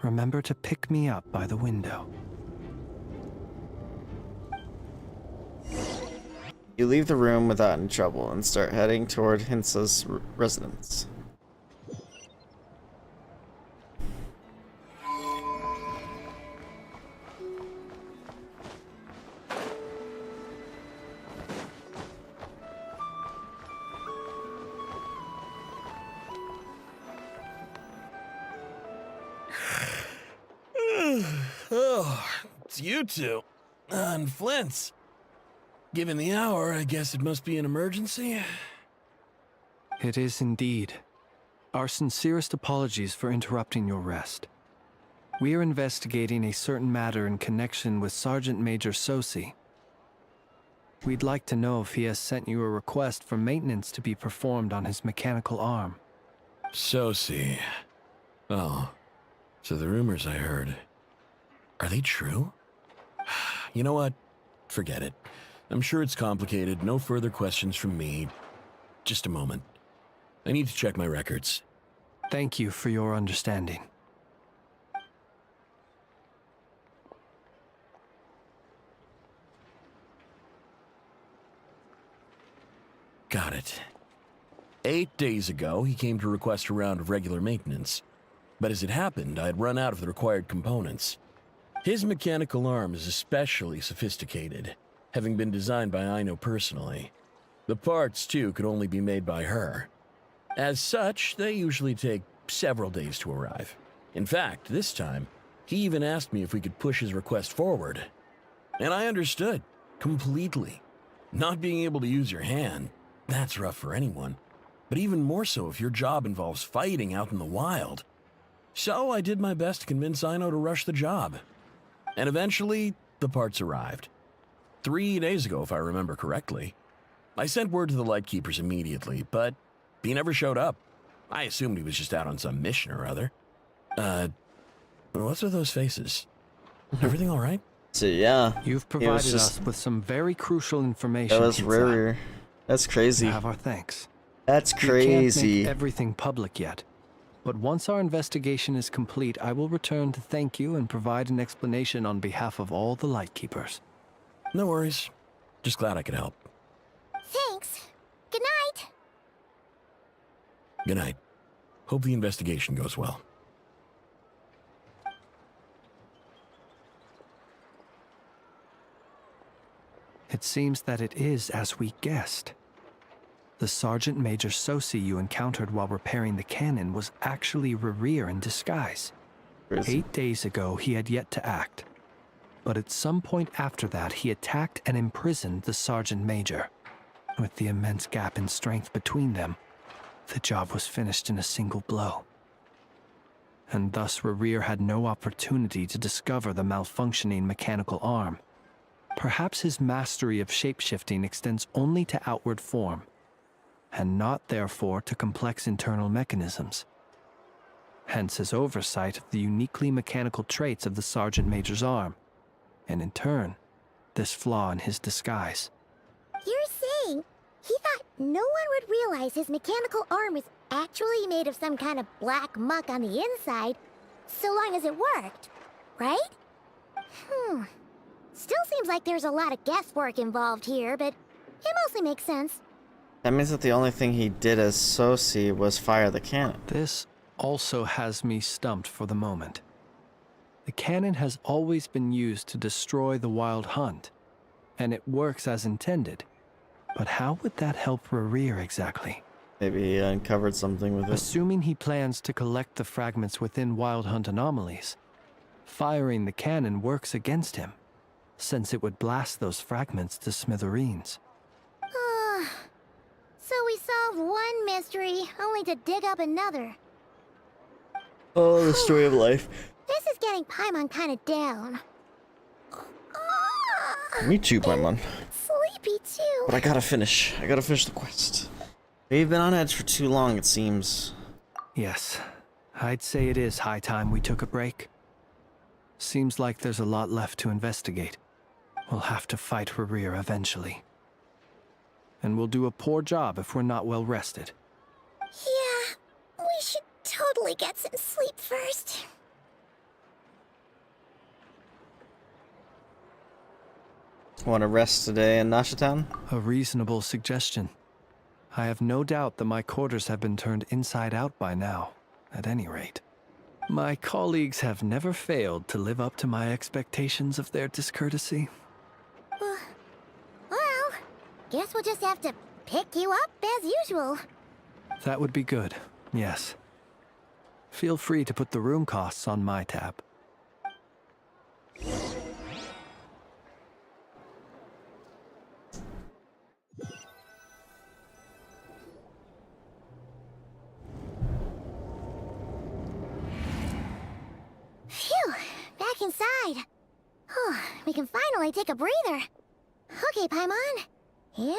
Speaker 20: Remember to pick me up by the window.
Speaker 1: You leave the room without any trouble and start heading toward Hintsa's residence.
Speaker 2: Oh, it's you two. And Flint's. Given the hour, I guess it must be an emergency.
Speaker 20: It is indeed. Our sincerest apologies for interrupting your rest. We are investigating a certain matter in connection with Sergeant Major Sosi. We'd like to know if he has sent you a request for maintenance to be performed on his mechanical arm.
Speaker 2: Sosi. Oh, so the rumors I heard, are they true? You know what? Forget it. I'm sure it's complicated. No further questions from me. Just a moment. I need to check my records.
Speaker 20: Thank you for your understanding.
Speaker 2: Got it. 8 days ago, he came to request a round of regular maintenance. But as it happened, I had run out of the required components. His mechanical arm is especially sophisticated, having been designed by Aino personally. The parts, too, could only be made by her. As such, they usually take several days to arrive. In fact, this time, he even asked me if we could push his request forward. And I understood, completely. Not being able to use your hand, that's rough for anyone. But even more so if your job involves fighting out in the wild. So I did my best to convince Aino to rush the job. And eventually, the parts arrived. 3 days ago, if I remember correctly. I sent word to the Lightkeepers immediately, but he never showed up. I assumed he was just out on some mission or other. What's with those faces? Everything all right?
Speaker 1: So yeah,
Speaker 20: you've provided us with some very crucial information.
Speaker 1: That was rare. That's crazy.
Speaker 20: You have our thanks.
Speaker 1: That's crazy.
Speaker 20: We can't make everything public yet, but once our investigation is complete, I will return to thank you and provide an explanation on behalf of all the Lightkeepers.
Speaker 2: No worries. Just glad I could help.
Speaker 11: Thanks. Good night.
Speaker 2: Good night. Hope the investigation goes well.
Speaker 20: It seems that it is as we guessed. The Sergeant Major Sosi you encountered while repairing the cannon was actually Rerir in disguise. 8 days ago, he had yet to act. But at some point after that, he attacked and imprisoned the Sergeant Major. With the immense gap in strength between them, the job was finished in a single blow. And thus Rerir had no opportunity to discover the malfunctioning mechanical arm. Perhaps his mastery of shapeshifting extends only to outward form, and not therefore to complex internal mechanisms. Hence his oversight of the uniquely mechanical traits of the Sergeant Major's arm, and in turn, this flaw in his disguise.
Speaker 11: You're saying he thought no one would realize his mechanical arm was actually made of some kind of black muck on the inside, so long as it worked, right? Still seems like there's a lot of guesswork involved here, but it mostly makes sense.
Speaker 1: That means that the only thing he did as Sosi was fire the cannon.
Speaker 20: This also has me stumped for the moment. The cannon has always been used to destroy the Wild Hunt, and it works as intended. But how would that help Rerir exactly?
Speaker 1: Maybe he uncovered something with it.
Speaker 20: Assuming he plans to collect the fragments within Wild Hunt anomalies, firing the cannon works against him, since it would blast those fragments to smithereens.
Speaker 11: So we solved one mystery, only to dig up another.
Speaker 1: Oh, the story of life.
Speaker 11: This is getting Paimon kind of down.
Speaker 1: Me too, Paimon.
Speaker 11: Sleepy too.
Speaker 1: But I gotta finish. I gotta finish the quest. We've been on edge for too long, it seems.
Speaker 20: Yes, I'd say it is high time we took a break. Seems like there's a lot left to investigate. We'll have to fight Rerir eventually. And we'll do a poor job if we're not well rested.
Speaker 11: Yeah, we should totally get some sleep first.
Speaker 1: Want to rest today in Nashitown?
Speaker 20: A reasonable suggestion. I have no doubt that my quarters have been turned inside out by now, at any rate. My colleagues have never failed to live up to my expectations of their discourtesy.
Speaker 11: Well, guess we'll just have to pick you up as usual.
Speaker 20: That would be good, yes. Feel free to put the room costs on my tab.
Speaker 11: Phew, back inside. We can finally take a breather. Okay, Paimon. In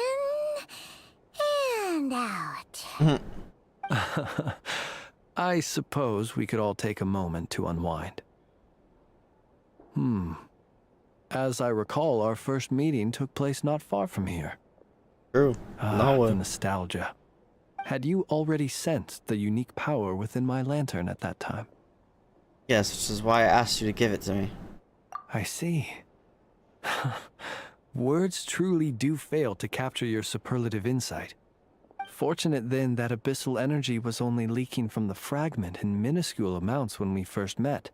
Speaker 11: and out.
Speaker 20: I suppose we could all take a moment to unwind. As I recall, our first meeting took place not far from here.
Speaker 1: True.
Speaker 20: The nostalgia. Had you already sensed the unique power within my lantern at that time?
Speaker 1: Yes, which is why I asked you to give it to me.
Speaker 20: I see. Words truly do fail to capture your superlative insight. Fortunate then that abyssal energy was only leaking from the fragment in minuscule amounts when we first met.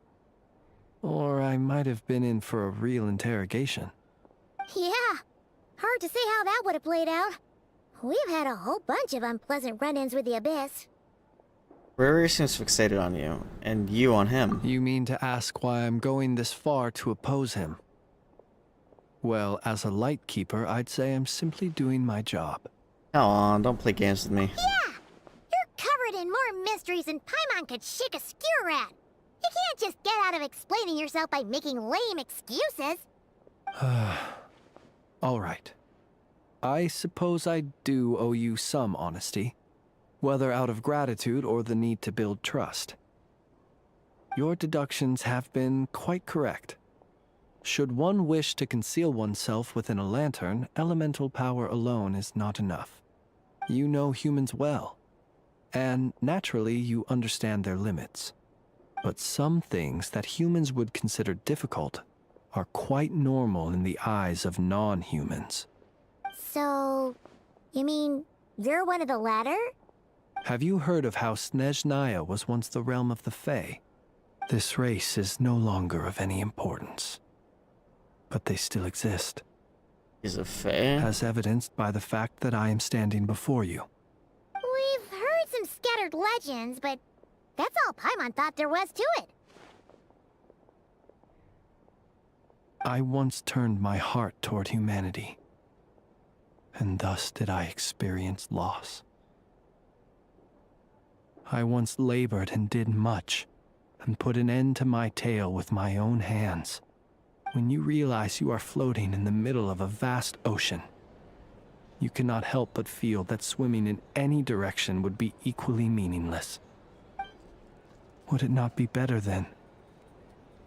Speaker 20: Or I might have been in for a real interrogation.
Speaker 11: Yeah, hard to say how that would have played out. We've had a whole bunch of unpleasant run-ins with the Abyss.
Speaker 1: Rerir seems fixated on you, and you on him.
Speaker 20: You mean to ask why I'm going this far to oppose him? Well, as a Lightkeeper, I'd say I'm simply doing my job.
Speaker 1: Come on, don't play games with me.
Speaker 11: Yeah! You're covered in more mysteries than Paimon could shake a skewer at. You can't just get out of explaining yourself by making lame excuses.
Speaker 20: All right. I suppose I do owe you some honesty, whether out of gratitude or the need to build trust. Your deductions have been quite correct. Should one wish to conceal oneself within a lantern, elemental power alone is not enough. You know humans well, and naturally you understand their limits. But some things that humans would consider difficult are quite normal in the eyes of non-humans.
Speaker 11: So, you mean you're one of the latter?
Speaker 20: Have you heard of how Snezhnaya was once the realm of the Fae? This race is no longer of any importance, but they still exist.
Speaker 1: Is it Fae?
Speaker 20: As evidenced by the fact that I am standing before you.
Speaker 11: We've heard some scattered legends, but that's all Paimon thought there was to it.
Speaker 20: I once turned my heart toward humanity, and thus did I experience loss. I once labored and did much, and put an end to my tale with my own hands. When you realize you are floating in the middle of a vast ocean, you cannot help but feel that swimming in any direction would be equally meaningless. Would it not be better, then,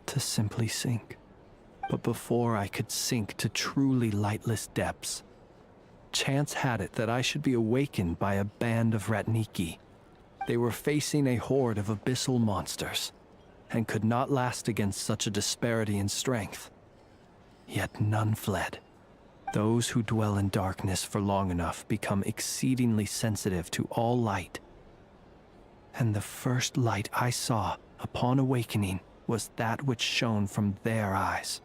Speaker 20: to simply sink? But before I could sink to truly lightless depths, chance had it that I should be awakened by a band of Ratniki. They were facing a horde of abyssal monsters, and could not last against such a disparity in strength. Yet none fled. Those who dwell in darkness for long enough become exceedingly sensitive to all light. And the first light I saw upon awakening was that which shone from their eyes.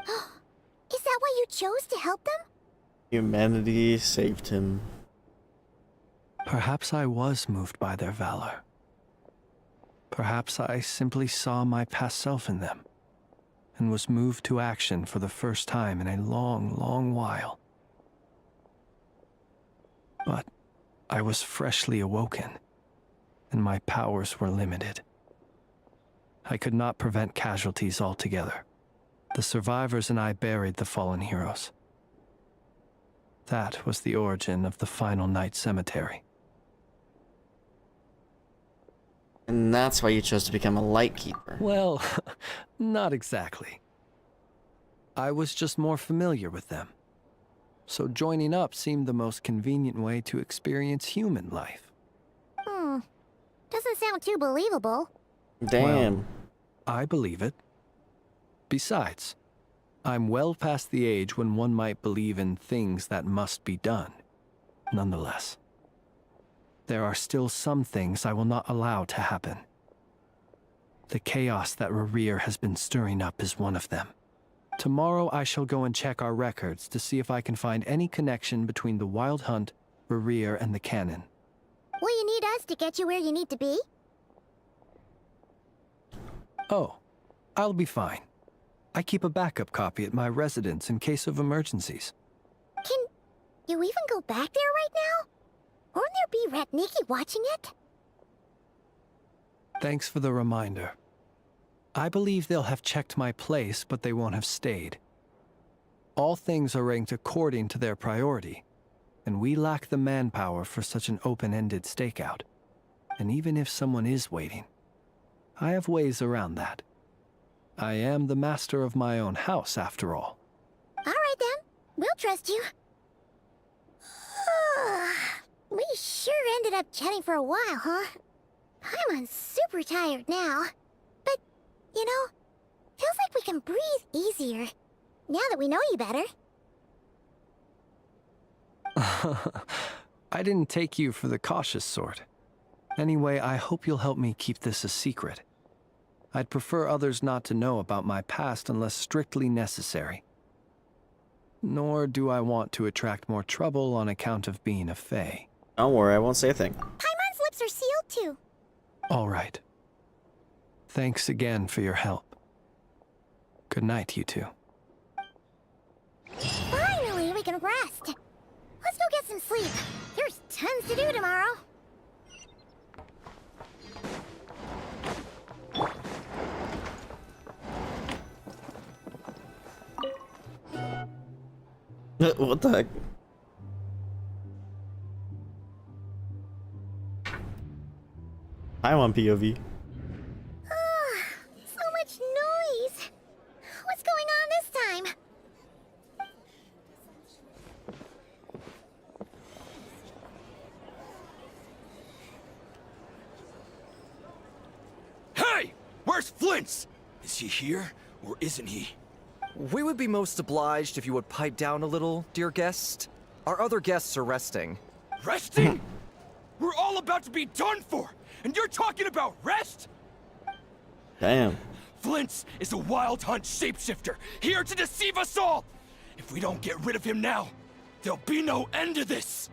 Speaker 11: Is that why you chose to help them?
Speaker 1: Humanity saved him.
Speaker 20: Perhaps I was moved by their valor. Perhaps I simply saw my past self in them, and was moved to action for the first time in a long, long while. But I was freshly awoken, and my powers were limited. I could not prevent casualties altogether. The survivors and I buried the fallen heroes. That was the origin of the final night cemetery.
Speaker 1: And that's why you chose to become a Lightkeeper.
Speaker 20: Well, not exactly. I was just more familiar with them. So joining up seemed the most convenient way to experience human life.
Speaker 11: Doesn't sound too believable.
Speaker 1: Damn.
Speaker 20: Well, I believe it. Besides, I'm well past the age when one might believe in things that must be done. Nonetheless, there are still some things I will not allow to happen. The chaos that Rerir has been stirring up is one of them. Tomorrow I shall go and check our records to see if I can find any connection between the Wild Hunt, Rerir, and the Canon.
Speaker 11: Will you need us to get you where you need to be?
Speaker 20: Oh, I'll be fine. I keep a backup copy at my residence in case of emergencies.
Speaker 11: Can you even go back there right now? Won't there be Ratniki watching it?
Speaker 20: Thanks for the reminder. I believe they'll have checked my place, but they won't have stayed. All things are ranked according to their priority, and we lack the manpower for such an open-ended stakeout. And even if someone is waiting, I have ways around that. I am the master of my own house, after all.
Speaker 11: All right then, we'll trust you. We sure ended up chatting for a while, huh? I'm super tired now. But, you know, feels like we can breathe easier, now that we know you better.
Speaker 20: I didn't take you for the cautious sort. Anyway, I hope you'll help me keep this a secret. I'd prefer others not to know about my past unless strictly necessary. Nor do I want to attract more trouble on account of being a Fae.
Speaker 1: Don't worry, I won't say a thing.
Speaker 11: Paimon's lips are sealed too.
Speaker 20: All right. Thanks again for your help. Good night, you two.
Speaker 11: Finally, we can rest. Let's go get some sleep. There's tons to do tomorrow.
Speaker 1: What the heck? I'm on POV.
Speaker 11: So much noise. What's going on this time?
Speaker 13: Hey! Where's Flint's? Is he here, or isn't he?
Speaker 3: We would be most obliged if you would pipe down a little, dear guest. Our other guests are resting.
Speaker 13: Resting? We're all about to be done for, and you're talking about rest?
Speaker 1: Damn.
Speaker 13: Flint's is a wild hunt shapeshifter, here to deceive us all! If we don't get rid of him now, there'll be no end to this!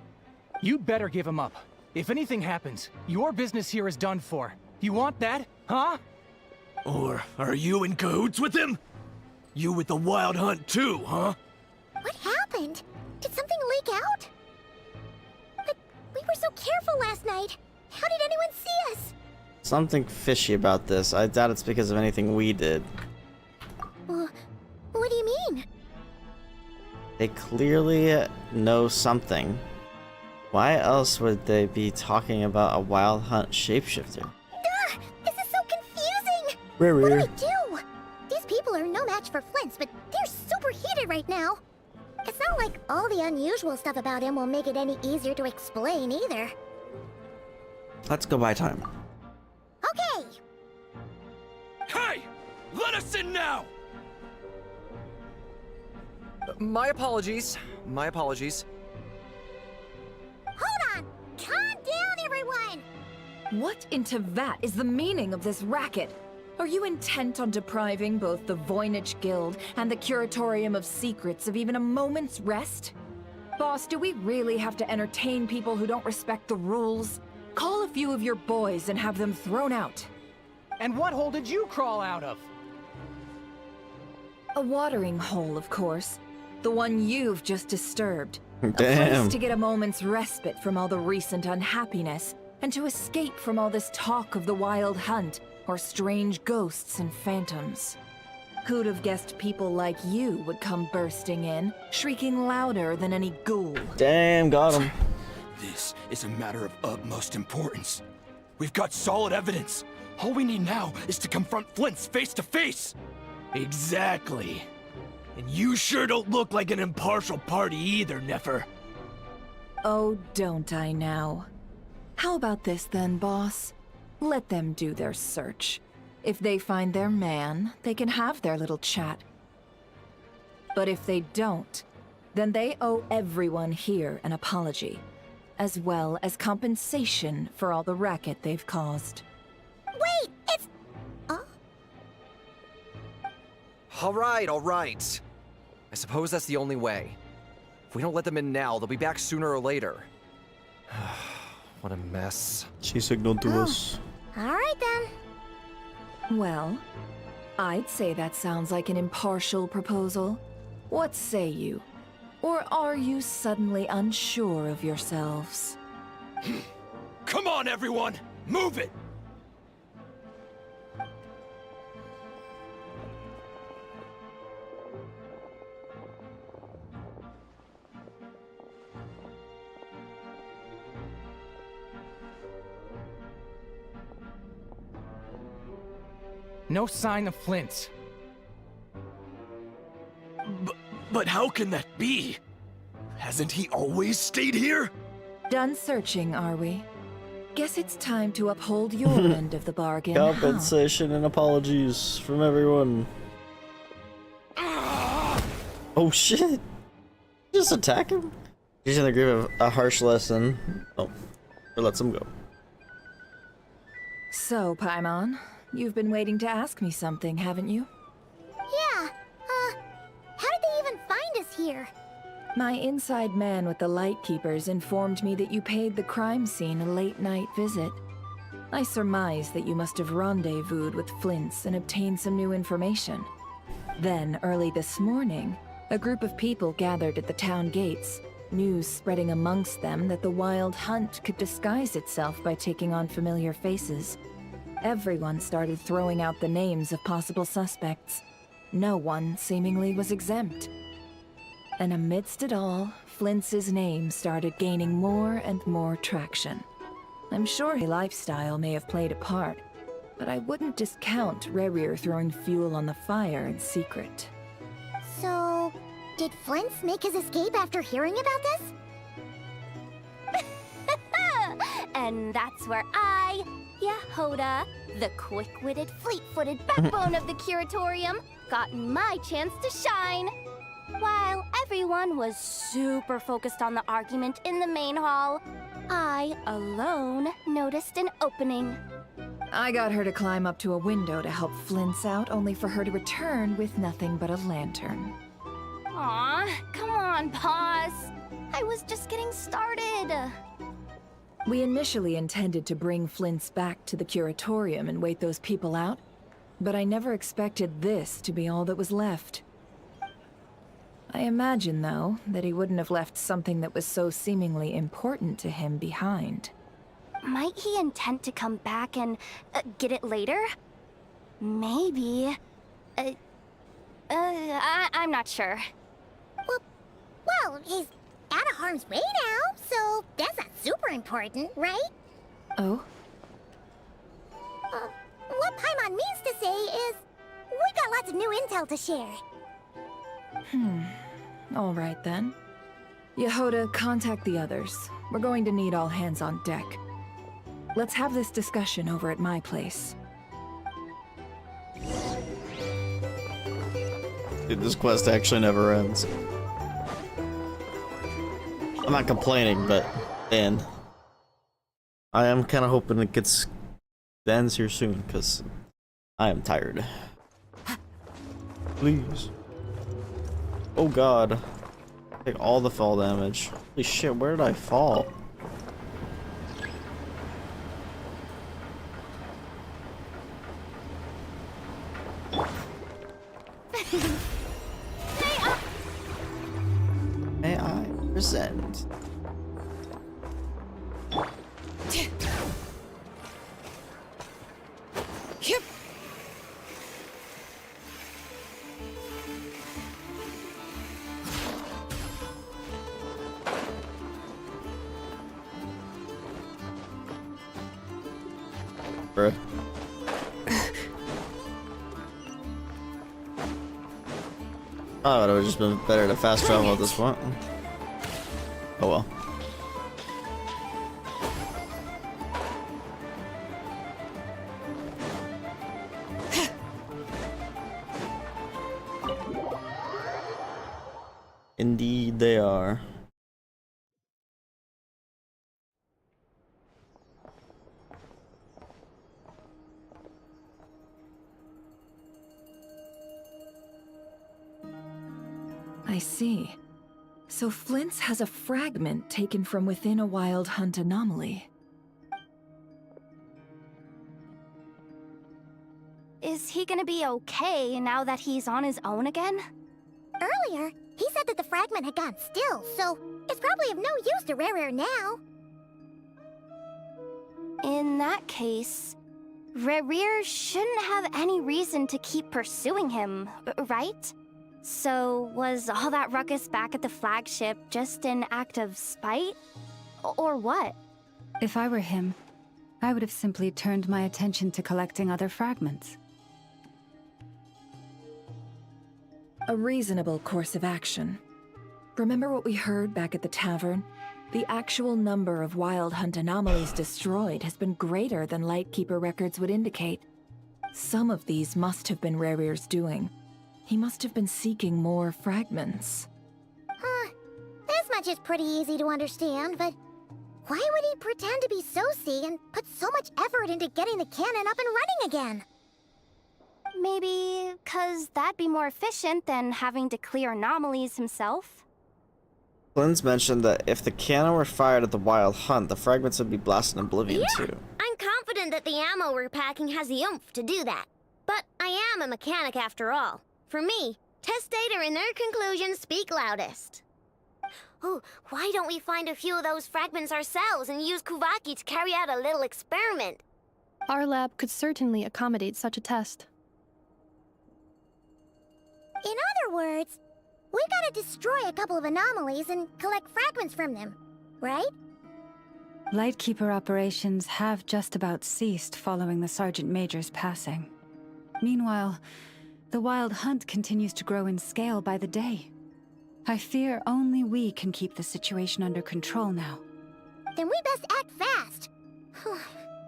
Speaker 22: You better give him up. If anything happens, your business here is done for. You want that, huh?
Speaker 2: Or are you in cahoots with him? You with the wild hunt too, huh?
Speaker 11: What happened? Did something leak out? But we were so careful last night. How did anyone see us?
Speaker 1: Something fishy about this. I doubt it's because of anything we did.
Speaker 11: What do you mean?
Speaker 1: They clearly know something. Why else would they be talking about a wild hunt shapeshifter?
Speaker 11: This is so confusing!
Speaker 1: Rare.
Speaker 11: What do we do? These people are no match for Flint's, but they're super heated right now. It's not like all the unusual stuff about him will make it any easier to explain either.
Speaker 1: Let's go buy time.
Speaker 11: Okay!
Speaker 13: Hey! Let us in now!
Speaker 3: My apologies. My apologies.
Speaker 11: Hold on! Calm down, everyone!
Speaker 21: What in Tevat is the meaning of this racket? Are you intent on depriving both the Voynich Guild and the Curatorium of Secrets of even a moment's rest? Boss, do we really have to entertain people who don't respect the rules? Call a few of your boys and have them thrown out.
Speaker 22: And what hole did you crawl out of?
Speaker 21: A watering hole, of course. The one you've just disturbed.
Speaker 1: Damn.
Speaker 21: A place to get a moment's respite from all the recent unhappiness, and to escape from all this talk of the wild hunt, or strange ghosts and phantoms. Who'd have guessed people like you would come bursting in, shrieking louder than any ghoul?
Speaker 1: Damn, got him.
Speaker 13: This is a matter of utmost importance. We've got solid evidence. All we need now is to confront Flint's face to face.
Speaker 2: Exactly. And you sure don't look like an impartial party either, Nefer.
Speaker 21: Oh, don't I now? How about this then, boss? Let them do their search. If they find their man, they can have their little chat. But if they don't, then they owe everyone here an apology, as well as compensation for all the racket they've caused.
Speaker 11: Wait, it's...
Speaker 3: All right. I suppose that's the only way. If we don't let them in now, they'll be back sooner or later. What a mess.
Speaker 1: She signaled to us.
Speaker 11: Alright then.
Speaker 21: Well, I'd say that sounds like an impartial proposal. What say you? Or are you suddenly unsure of yourselves?
Speaker 13: Come on, everyone! Move it!
Speaker 22: No sign of Flint.
Speaker 2: But how can that be? Hasn't he always stayed here?
Speaker 21: Done searching, are we? Guess it's time to uphold your end of the bargain,
Speaker 1: Compensation and apologies from everyone. Oh shit! Just attack him? He's gonna give a harsh lesson. Oh, or lets him go.
Speaker 21: So, Paimon, you've been waiting to ask me something, haven't you?
Speaker 11: Yeah, how did they even find us here?
Speaker 21: My inside man with the Lightkeepers informed me that you paid the crime scene a late-night visit. I surmise that you must have rendezvoused with Flint's and obtained some new information. Then, early this morning, a group of people gathered at the town gates, news spreading amongst them that the wild hunt could disguise itself by taking on familiar faces. Everyone started throwing out the names of possible suspects. No one, seemingly, was exempt. And amidst it all, Flint's name started gaining more and more traction. I'm sure his lifestyle may have played a part, but I wouldn't discount Rerir throwing fuel on the fire in secret.
Speaker 11: So, did Flint's make his escape after hearing about this?
Speaker 14: And that's where I, Yehoda, the quick-witted, fleet-footed backbone of the Curatorium, gotten my chance to shine. While everyone was super focused on the argument in the main hall, I alone noticed an opening.
Speaker 21: I got her to climb up to a window to help Flint's out, only for her to return with nothing but a lantern.
Speaker 14: Aw, come on, Boss. I was just getting started.
Speaker 21: We initially intended to bring Flint's back to the curatorium and wait those people out, but I never expected this to be all that was left. I imagine, though, that he wouldn't have left something that was so seemingly important to him behind.
Speaker 14: Might he intend to come back and get it later? Maybe. I'm not sure.
Speaker 11: Well, he's out of harm's way now, so that's not super important, right?
Speaker 21: Oh?
Speaker 11: What Paimon means to say is, we got lots of new intel to share.
Speaker 21: All right then. Yehoda, contact the others. We're going to need all hands on deck. Let's have this discussion over at my place.
Speaker 1: Dude, this quest actually never ends. I'm not complaining, but man, I am kind of hoping it ends here soon, because I am tired. Please. Oh god. Take all the fall damage. Holy shit, where did I fall? May I present?
Speaker 15: Yep.
Speaker 1: Bruh. Oh, it would have just been better to fast travel at this point. Oh well. Indeed they are.
Speaker 21: I see. So Flint's has a fragment taken from within a wild hunt anomaly.
Speaker 14: Is he gonna be okay now that he's on his own again?
Speaker 11: Earlier, he said that the fragment had gone still, so it's probably of no use to Rare now.
Speaker 14: In that case, Rare shouldn't have any reason to keep pursuing him, right? So, was all that ruckus back at the flagship just an act of spite? Or what?
Speaker 18: If I were him, I would have simply turned my attention to collecting other fragments.
Speaker 21: A reasonable course of action. Remember what we heard back at the tavern? The actual number of wild hunt anomalies destroyed has been greater than Lightkeeper records would indicate. Some of these must have been Rare's doing. He must have been seeking more fragments.
Speaker 11: This much is pretty easy to understand, but why would he pretend to be Soci and put so much effort into getting the cannon up and running again?
Speaker 14: Maybe 'cause that'd be more efficient than having to clear anomalies himself?
Speaker 1: Flynn's mentioned that if the cannon were fired at the wild hunt, the fragments would be blasted in oblivion too.
Speaker 4: I'm confident that the ammo we're packing has the oomph to do that. But I am a mechanic after all. For me, test data and their conclusions speak loudest. Ooh, why don't we find a few of those fragments ourselves and use Kuvaki to carry out a little experiment?
Speaker 6: Our lab could certainly accommodate such a test.
Speaker 11: In other words, we gotta destroy a couple of anomalies and collect fragments from them, right?
Speaker 18: Lightkeeper operations have just about ceased following the Sergeant Major's passing. Meanwhile, the Wild Hunt continues to grow in scale by the day. I fear only we can keep the situation under control now.
Speaker 11: Then we best act fast.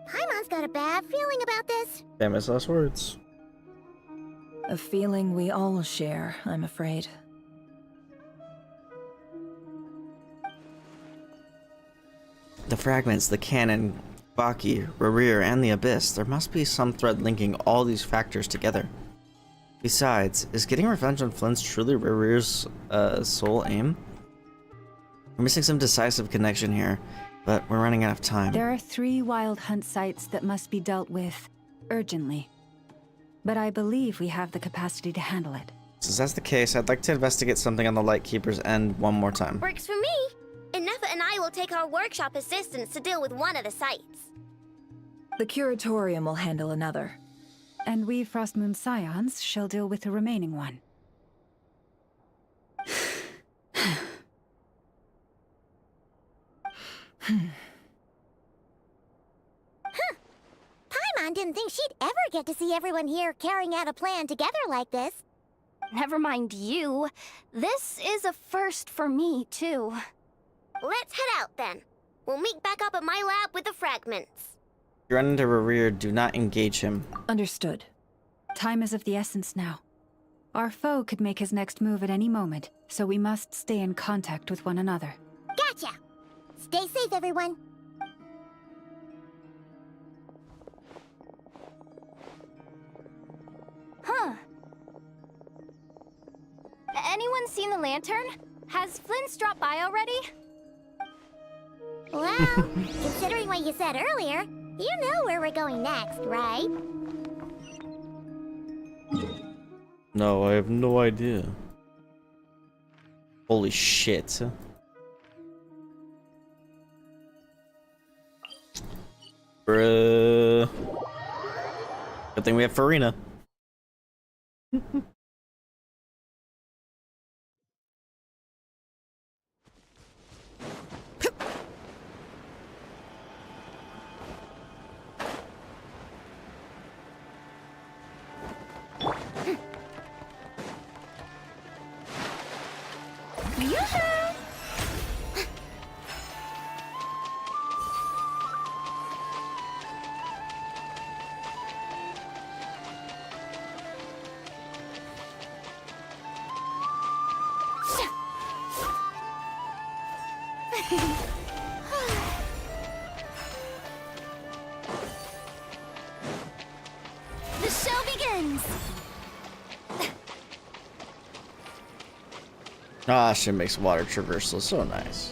Speaker 11: Paimon's got a bad feeling about this.
Speaker 1: Famous last words.
Speaker 16: A feeling we all share, I'm afraid.
Speaker 1: The fragments, the cannon, Baki, Rerir, and the Abyss. There must be some thread linking all these factors together. Besides, is getting revenge on Flint's truly Rerir's sole aim? We're missing some decisive connection here, but we're running out of time.
Speaker 18: There are 3 wild hunt sites that must be dealt with urgently. But I believe we have the capacity to handle it.
Speaker 1: Since that's the case, I'd like to investigate something on the Lightkeeper's end one more time.
Speaker 11: Works for me. Enough and I will take our workshop assistants to deal with one of the sites.
Speaker 16: The Curatorium will handle another.
Speaker 18: And we Frostmoon Scions shall deal with the remaining one.
Speaker 11: Paimon didn't think she'd ever get to see everyone here carrying out a plan together like this.
Speaker 14: Never mind you. This is a first for me, too.
Speaker 11: Let's head out then. We'll meet back up at my lab with the fragments.
Speaker 1: If you run into Rerir, do not engage him.
Speaker 16: Understood.
Speaker 18: Time is of the essence now. Our foe could make his next move at any moment, so we must stay in contact with one another.
Speaker 11: Gotcha! Stay safe, everyone.
Speaker 14: Huh. Anyone seen the lantern? Has Flint's dropped by already?
Speaker 11: Well, considering what you said earlier, you know where we're going next, right?
Speaker 1: No, I have no idea. Holy shit. Bruh. Good thing we have Farina.
Speaker 11: The show begins!
Speaker 1: Ah, shit makes water traversal so nice.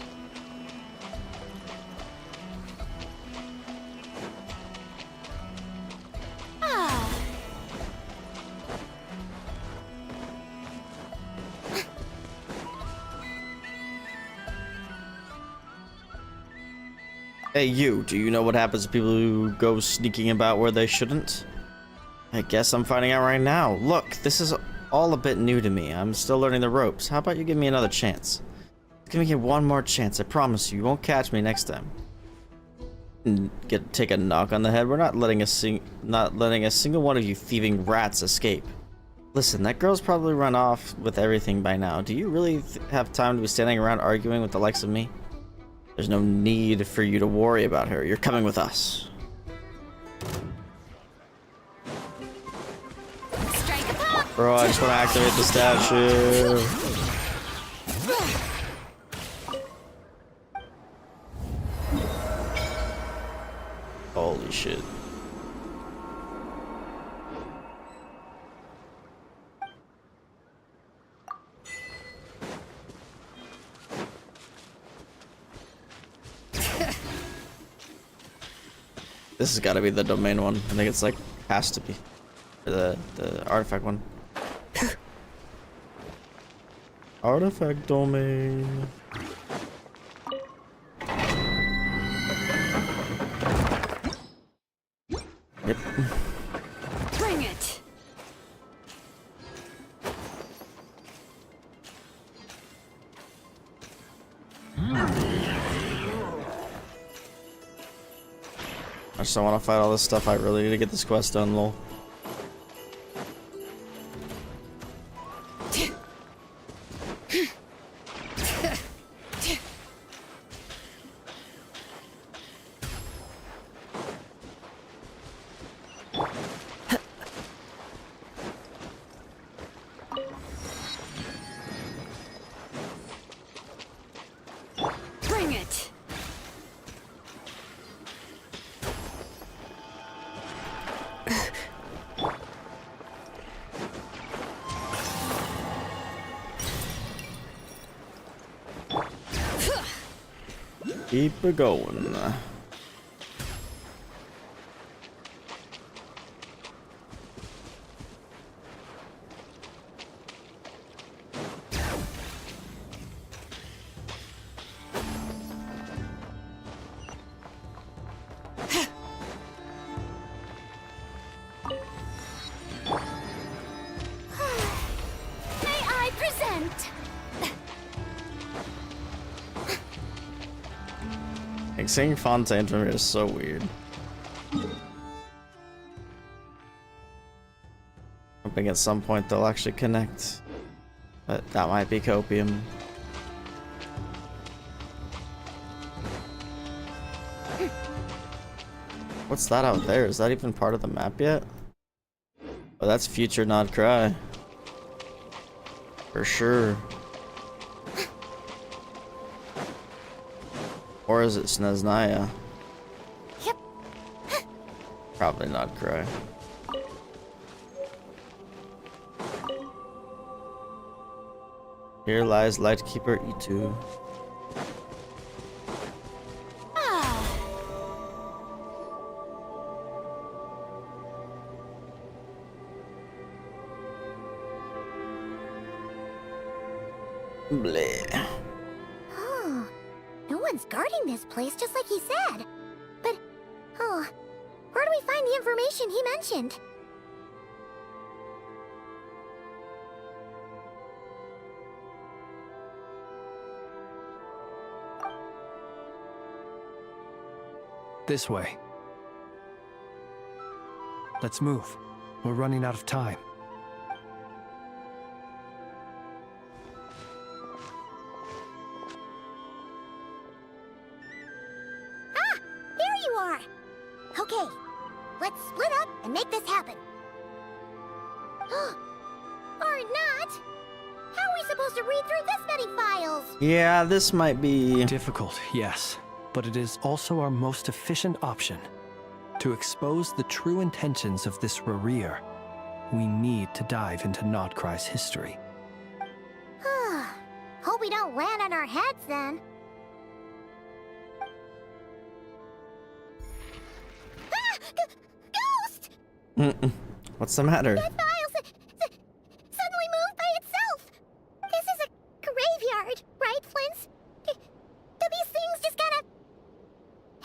Speaker 1: Hey you, do you know what happens to people who go sneaking about where they shouldn't? I guess I'm finding out right now. Look, this is all a bit new to me. I'm still learning the ropes. How about you give me another chance? Give me one more chance. I promise you won't catch me next time. Take a knock on the head. We're not letting a single one of you thieving rats escape. Listen, that girl's probably run off with everything by now. Do you really have time to be standing around arguing with the likes of me? There's no need for you to worry about her. You're coming with us. Bro, I just want to activate the statue. Holy shit. This has got to be the domain one. I think it's like, has to be. The artifact one. Artifact domain. Yep.
Speaker 15: Bring it.
Speaker 1: I just don't want to fight all this stuff. I really need to get this quest done, lol.
Speaker 15: Bring it!
Speaker 1: Keep it going.
Speaker 11: May I present?
Speaker 1: Like, seeing Fontaine from here is so weird. Hoping at some point they'll actually connect. But that might be copium. What's that out there? Is that even part of the map yet? Oh, that's future Nod-Krai. For sure. Or is it Sneznaya?
Speaker 11: Yep.
Speaker 1: Probably Nod-Krai. Here lies Lightkeeper E2. Bleh.
Speaker 11: Oh, no one's guarding this place just like he said. But, oh, where do we find the information he mentioned?
Speaker 20: This way. Let's move. We're running out of time.
Speaker 11: Ah! There you are! Okay, let's split up and make this happen. Or not! How are we supposed to read through this many files?
Speaker 1: Yeah, this might be
Speaker 20: difficult, yes. But it is also our most efficient option. To expose the true intentions of this Rereer, we need to dive into Nod-Krai's history.
Speaker 11: Hope we don't land on our heads then. Ah! Ghost!
Speaker 1: What's the matter?
Speaker 11: That file suddenly moved by itself. This is a graveyard, right, Flint? Do these things just kind of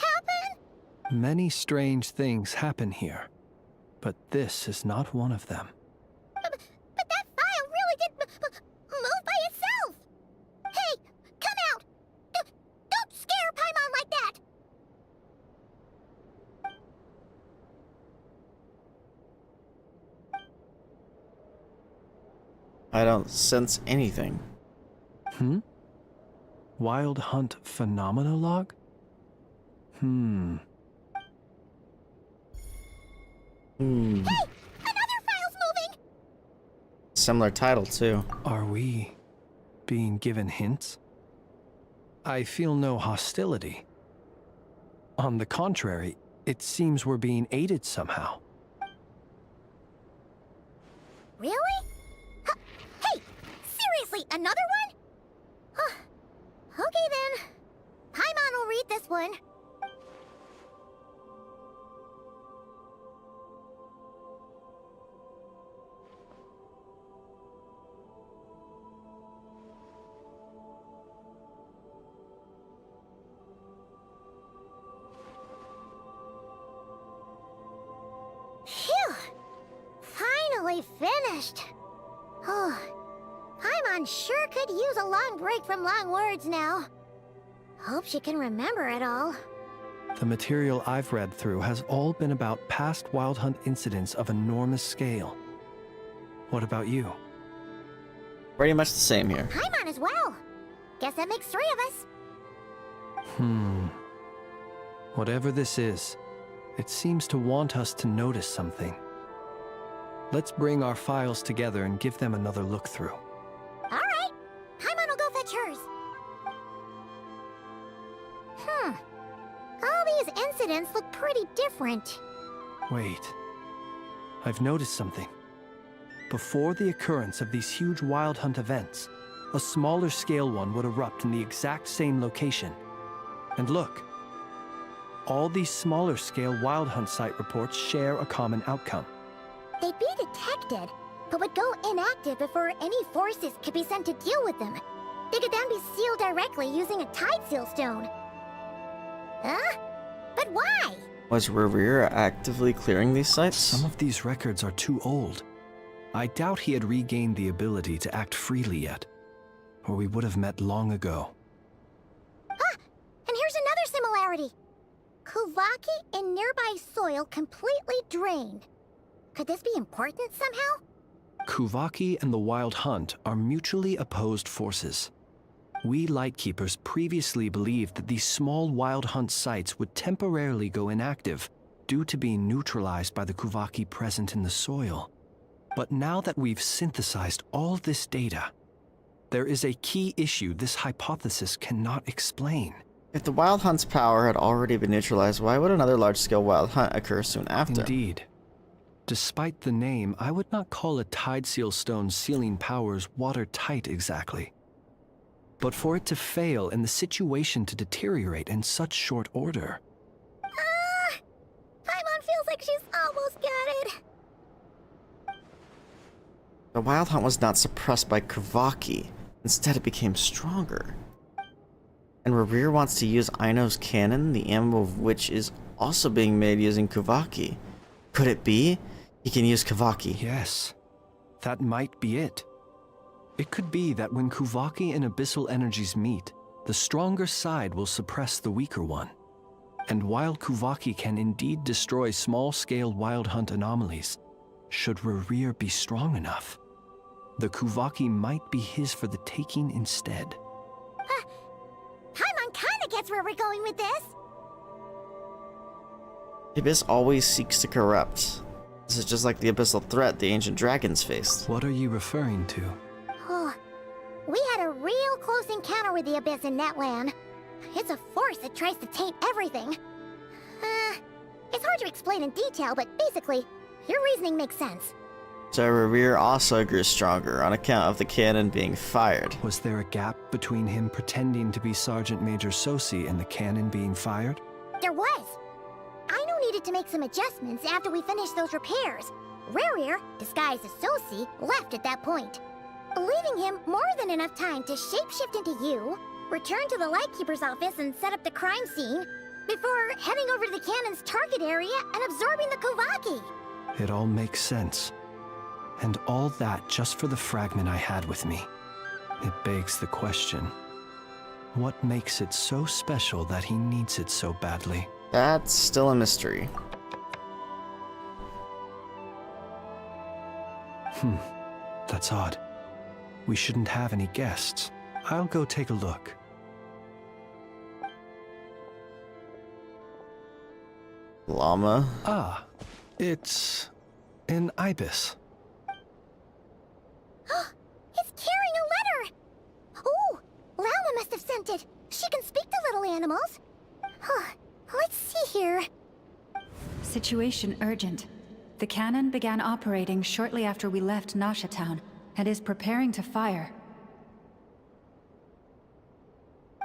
Speaker 11: happen?
Speaker 20: Many strange things happen here, but this is not one of them.
Speaker 11: But that file really did move by itself. Hey, come out! Don't scare Paimon like that!
Speaker 1: I don't sense anything.
Speaker 20: Wild Hunt Phenomenologue?
Speaker 11: Hey! Another file's moving!
Speaker 1: Similar title, too.
Speaker 20: Are we being given hints? I feel no hostility. On the contrary, it seems we're being aided somehow.
Speaker 11: Really? Hey! Seriously, another one? Okay then. Paimon will read this one. Phew! Finally finished. Oh, Paimon sure could use a long break from long words now. Hope she can remember it all.
Speaker 20: The material I've read through has all been about past Wild Hunt incidents of enormous scale. What about you?
Speaker 1: Pretty much the same here.
Speaker 11: Paimon as well. Guess that makes 3 of us.
Speaker 20: Whatever this is, it seems to want us to notice something. Let's bring our files together and give them another look through.
Speaker 11: All right. Paimon will go fetch hers. All these incidents look pretty different.
Speaker 20: Wait. I've noticed something. Before the occurrence of these huge Wild Hunt events, a smaller scale one would erupt in the exact same location. And look. All these smaller scale Wild Hunt site reports share a common outcome.
Speaker 11: They'd be detected, but would go inactive before any forces could be sent to deal with them. They could then be sealed directly using a tide seal stone. Huh? But why?
Speaker 1: Was Reverie actively clearing these sites?
Speaker 20: Some of these records are too old. I doubt he had regained the ability to act freely yet, or we would have met long ago.
Speaker 11: Ah! And here's another similarity. Kuvaki in nearby soil completely drained. Could this be important somehow?
Speaker 20: Kuvaki and the Wild Hunt are mutually opposed forces. We Lightkeepers previously believed that these small Wild Hunt sites would temporarily go inactive due to being neutralized by the Kuvaki present in the soil. But now that we've synthesized all this data, there is a key issue this hypothesis cannot explain.
Speaker 1: If the Wild Hunt's power had already been neutralized, why would another large-scale Wild Hunt occur soon after?
Speaker 20: Indeed. Despite the name, I would not call a Tide Seal Stone's sealing powers watertight exactly. But for it to fail and the situation to deteriorate in such short order...
Speaker 11: Paimon feels like she's almost got it.
Speaker 1: The Wild Hunt was not suppressed by Kuvaki. Instead, it became stronger. And Reverie wants to use Aino's cannon, the ammo of which is also being made using Kuvaki. Could it be? He can use Kuvaki.
Speaker 20: Yes, that might be it. It could be that when Kuvaki and Abyssal energies meet, the stronger side will suppress the weaker one. And while Kuvaki can indeed destroy small-scale Wild Hunt anomalies, should Reverie be strong enough, the Kuvaki might be his for the taking instead.
Speaker 11: Paimon kinda gets where we're going with this.
Speaker 1: The Abyss always seeks to corrupt. This is just like the abyssal threat the ancient dragons faced.
Speaker 20: What are you referring to?
Speaker 11: We had a real close encounter with the Abyss in Netland. It's a force that tries to taint everything. It's hard to explain in detail, but basically, your reasoning makes sense.
Speaker 1: So Reverie also grew stronger on account of the cannon being fired.
Speaker 20: Was there a gap between him pretending to be Sergeant Major Sosi and the cannon being fired?
Speaker 11: There was. Aino needed to make some adjustments after we finished those repairs. Reverie, disguised as Sosi, left at that point, leaving him more than enough time to shapeshift into you, return to the Lightkeeper's office and set up the crime scene, before heading over to the cannon's target area and absorbing the Kuvaki.
Speaker 20: It all makes sense. And all that just for the fragment I had with me. It begs the question, what makes it so special that he needs it so badly?
Speaker 1: That's still a mystery.
Speaker 20: That's odd. We shouldn't have any guests. I'll go take a look.
Speaker 1: Llama?
Speaker 20: Ah, it's an ibis.
Speaker 11: It's carrying a letter! Oh, Llama must have sent it. She can speak to little animals. Let's see here.
Speaker 18: Situation urgent. The cannon began operating shortly after we left Nasha Town and is preparing to fire.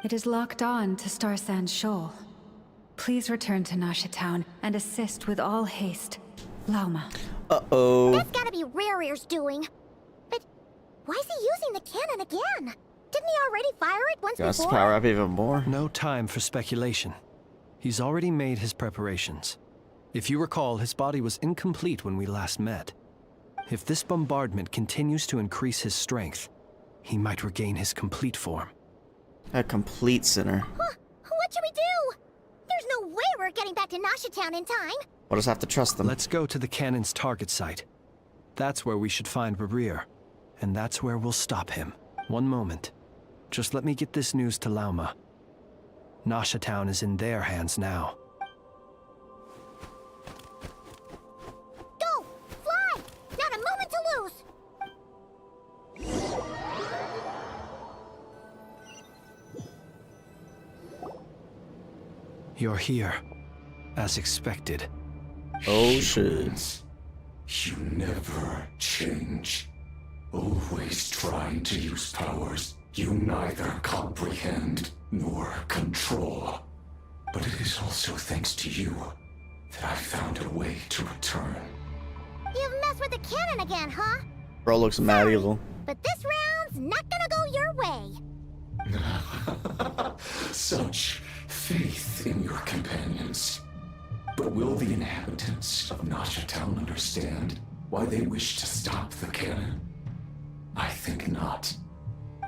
Speaker 18: It is locked on to Star Sand Shoal. Please return to Nasha Town and assist with all haste. Lauma.
Speaker 1: Uh-oh.
Speaker 11: That's gotta be Rearier's doing. But why is he using the cannon again? Didn't he already fire it once
Speaker 1: Wants to
Speaker 11: before?
Speaker 1: power up even more.
Speaker 20: No time for speculation. He's already made his preparations. If you recall, his body was incomplete when we last met. If this bombardment continues to increase his strength, he might regain his complete form.
Speaker 1: A complete sinner.
Speaker 11: What should we do? There's no way we're getting back to Nasha Town in time.
Speaker 1: We'll just have to trust them.
Speaker 20: Let's go to the cannon's target site. That's where we should find Reverie, and that's where we'll stop him. One moment. Just let me get this news to Lauma. Nasha Town is in their hands now.
Speaker 11: Go! Fly! Not a moment to lose!
Speaker 20: You're here, as expected.
Speaker 1: Oh shit.
Speaker 8: You never change. Always trying to use powers you neither comprehend nor control. But it is also thanks to you that I found a way to return.
Speaker 11: You've messed with the cannon again, huh?
Speaker 1: Bro looks mad evil.
Speaker 11: But this round's not gonna go your way.
Speaker 8: Such faith in your companions. But will the inhabitants of Nasha Town understand why they wish to stop the cannon? I think not.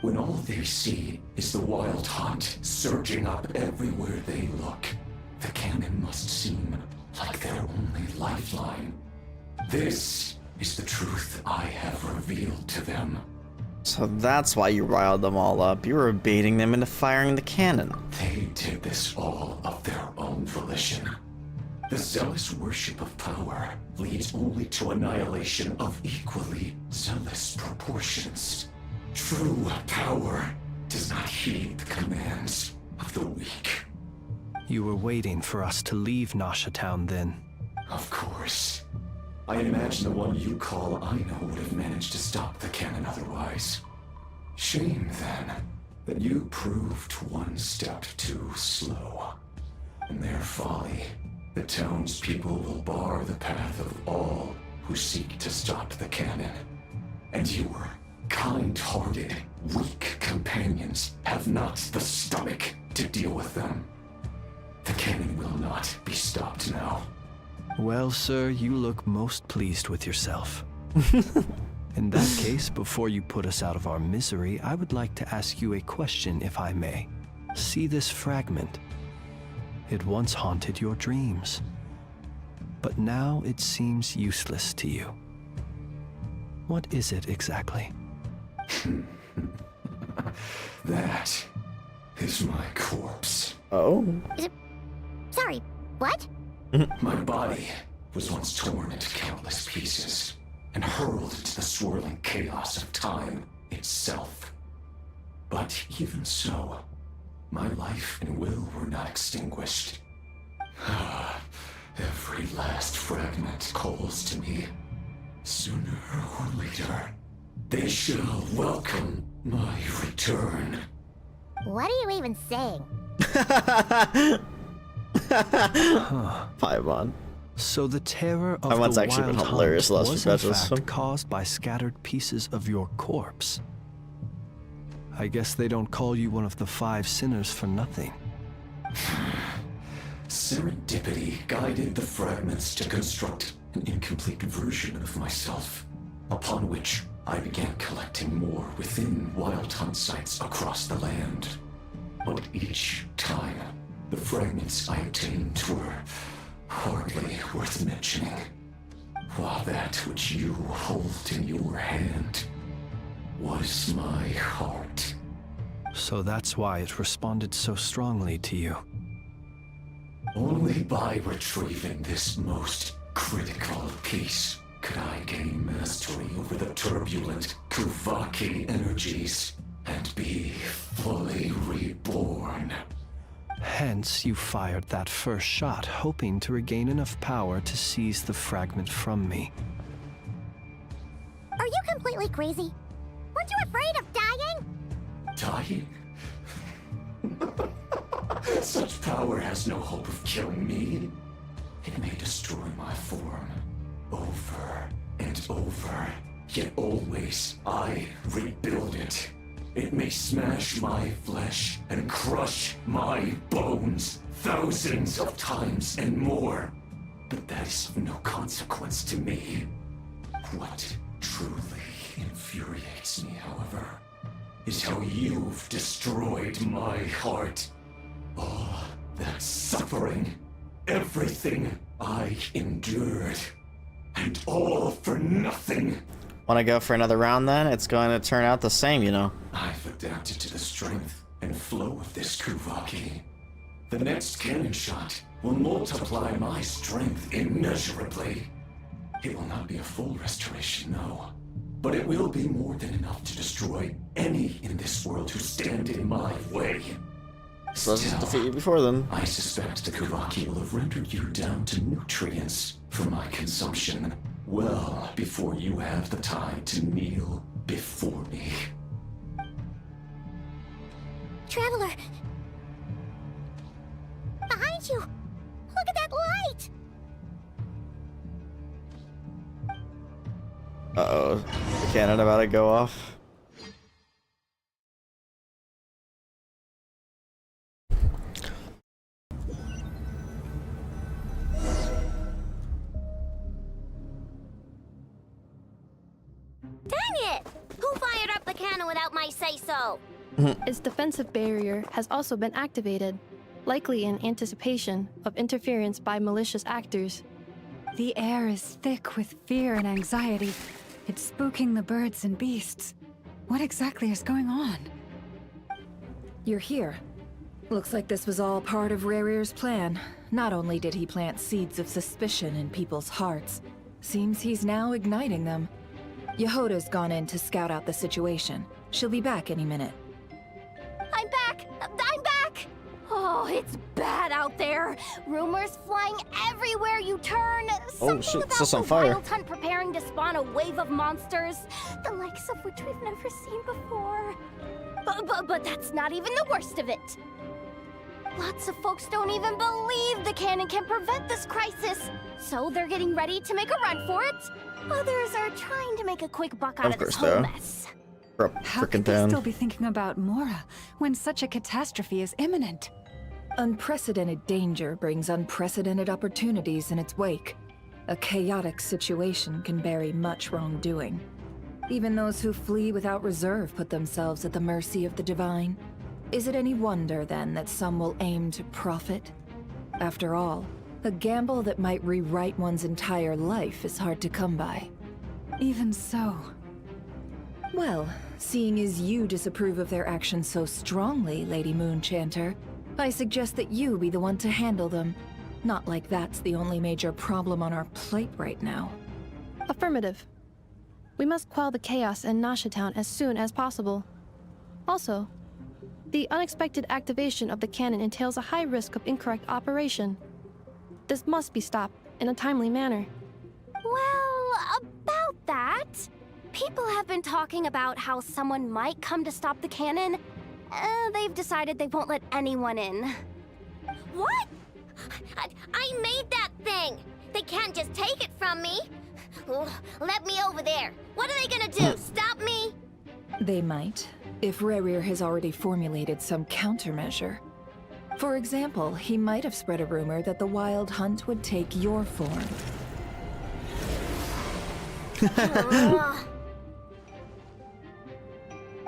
Speaker 8: When all they see is the wild hunt surging up everywhere they look, the cannon must seem like their only lifeline. This is the truth I have revealed to them.
Speaker 1: So that's why you riled them all up. You were baiting them into firing the cannon.
Speaker 8: They did this all of their own volition. The zealous worship of power leads only to annihilation of equally zealous proportions. True power does not heed the commands of the weak.
Speaker 20: You were waiting for us to leave Nasha Town then?
Speaker 8: Of course. I imagine the one you call Aino would have managed to stop the cannon otherwise. Shame, then, that you proved one step too slow. In their folly, the townspeople will bar the path of all who seek to stop the cannon. And your kind-hearted, weak companions have not the stomach to deal with them. The cannon will not be stopped now.
Speaker 20: Well, sir, you look most pleased with yourself. In that case, before you put us out of our misery, I would like to ask you a question, if I may. See this fragment? It once haunted your dreams, but now it seems useless to you. What is it exactly?
Speaker 8: That is my corpse.
Speaker 1: Oh?
Speaker 11: Sorry, what?
Speaker 8: My body was once torn into countless pieces and hurled into the swirling chaos of time itself. But even so, my life and will were not extinguished. Every last fragment calls to me. Sooner or later, they shall welcome my return.
Speaker 11: What are you even saying?
Speaker 1: Paimon.
Speaker 20: So the terror of
Speaker 1: Paimon's
Speaker 20: the
Speaker 1: actually been
Speaker 20: wild
Speaker 1: hilarious
Speaker 20: hunt
Speaker 1: last
Speaker 20: was
Speaker 1: few
Speaker 20: in
Speaker 1: matches.
Speaker 20: fact caused by scattered pieces of your corpse. I guess they don't call you one of the 5 sinners for nothing.
Speaker 8: Serendipity guided the fragments to construct an incomplete version of myself, upon which I began collecting more within wild hunt sites across the land. But each time, the fragments I obtained were hardly worth mentioning, while that which you hold in your hand was my heart.
Speaker 20: So that's why it responded so strongly to you.
Speaker 8: Only by retrieving this most critical piece could I gain mastery over the turbulent Kuvaki energies and be fully reborn.
Speaker 20: Hence, you fired that first shot, hoping to regain enough power to seize the fragment from me.
Speaker 11: Are you completely crazy? Weren't you afraid of dying?
Speaker 8: Dying? Such power has no hope of killing me. It may destroy my form over and over, yet always I rebuild it. It may smash my flesh and crush my bones thousands of times and more, but that is of no consequence to me. What truly infuriates me, however, is how you've destroyed my heart. All that suffering, everything I endured, and all for nothing.
Speaker 1: Want to go for another round then? It's going to turn out the same, you know.
Speaker 8: I've adapted to the strength and flow of this Kuvaki. The next cannon shot will multiply my strength immeasurably. It will not be a full restoration, no. But it will be more than enough to destroy any in this world who stand in my way.
Speaker 1: So let's just
Speaker 8: Still,
Speaker 1: defeat you before then.
Speaker 8: I suspect the Kuvaki will have rendered you down to nutrients for my consumption well before you have the time to kneel before me.
Speaker 11: Traveler! Behind you! Look at that light!
Speaker 1: Uh-oh. The cannon about to go off.
Speaker 4: Dang it! Who fired up the cannon without my say-so?
Speaker 6: Its defensive barrier has also been activated, likely in anticipation of interference by malicious actors.
Speaker 18: The air is thick with fear and anxiety. It's spooking the birds and beasts. What exactly is going on?
Speaker 21: You're here. Looks like this was all part of Rarir's plan. Not only did he plant seeds of suspicion in people's hearts, seems he's now igniting them. Yehoda's gone in to scout out the situation. She'll be back any minute.
Speaker 14: I'm back! I'm back! Oh, it's bad out there. Rumors flying everywhere you turn.
Speaker 1: Oh shit,
Speaker 14: About
Speaker 1: it's just on
Speaker 14: the
Speaker 1: fire.
Speaker 14: wild hunt preparing to spawn a wave of monsters, the likes of which we've never seen before. But that's not even the worst of it. Lots of folks don't even believe the cannon can prevent this crisis, so they're getting ready to make a run for it. Others are trying to make a quick buck out of this whole mess.
Speaker 18: How could they still be thinking about Mora when such a catastrophe is imminent?
Speaker 21: Unprecedented danger brings unprecedented opportunities in its wake. A chaotic situation can bury much wrongdoing. Even those who flee without reserve put themselves at the mercy of the divine. Is it any wonder, then, that some will aim to profit? After all, a gamble that might rewrite one's entire life is hard to come by.
Speaker 18: Even so.
Speaker 21: Well, seeing as you disapprove of their actions so strongly, Lady Moonchanter, I suggest that you be the one to handle them. Not like that's the only major problem on our plate right now.
Speaker 6: Affirmative. We must quell the chaos in Nasha Town as soon as possible. Also, the unexpected activation of the cannon entails a high risk of incorrect operation. This must be stopped in a timely manner.
Speaker 14: Well, about that, people have been talking about how someone might come to stop the cannon. They've decided they won't let anyone in.
Speaker 4: What? I made that thing! They can't just take it from me! Let me over there! What are they gonna do? Stop me?
Speaker 21: They might, if Rarir has already formulated some countermeasure. For example, he might have spread a rumor that the Wild Hunt would take your form.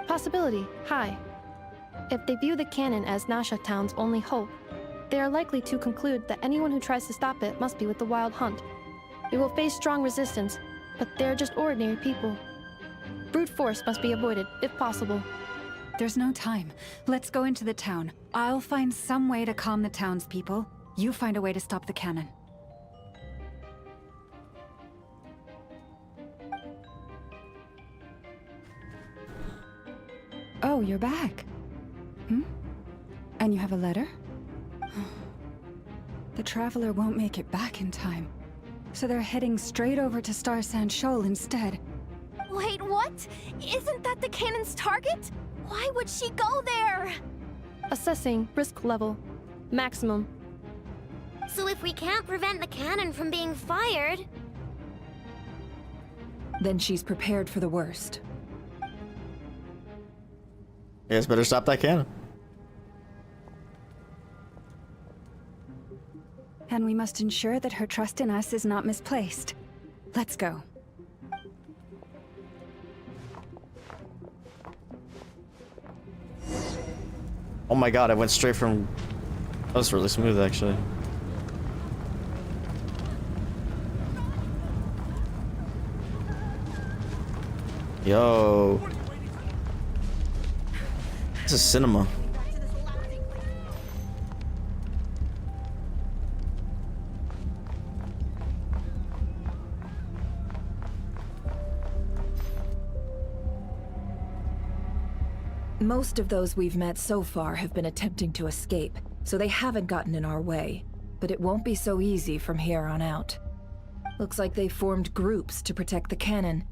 Speaker 6: Possibility high. If they view the cannon as Nasha Town's only hope, they are likely to conclude that anyone who tries to stop it must be with the Wild Hunt. We will face strong resistance, but they're just ordinary people. Brute force must be avoided, if possible.
Speaker 18: There's no time. Let's go into the town. I'll find some way to calm the townspeople. You find a way to stop the cannon. Oh, you're back. And you have a letter? The Traveler won't make it back in time. So they're heading straight over to Star Sand Shoal instead.
Speaker 14: Wait, what? Isn't that the cannon's target? Why would she go there?
Speaker 6: Assessing risk level. Maximum.
Speaker 4: So if we can't prevent the cannon from being fired...
Speaker 21: Then she's prepared for the worst.
Speaker 1: You guys better stop that cannon.
Speaker 18: And we must ensure that her trust in us is not misplaced. Let's go.
Speaker 1: Oh my god, I went straight from... That was really smooth, actually. Yo. This is cinema.
Speaker 21: Most of those we've met so far have been attempting to escape, so they haven't gotten in our way. But it won't be so easy from here on out. Looks like they formed groups to protect the cannon.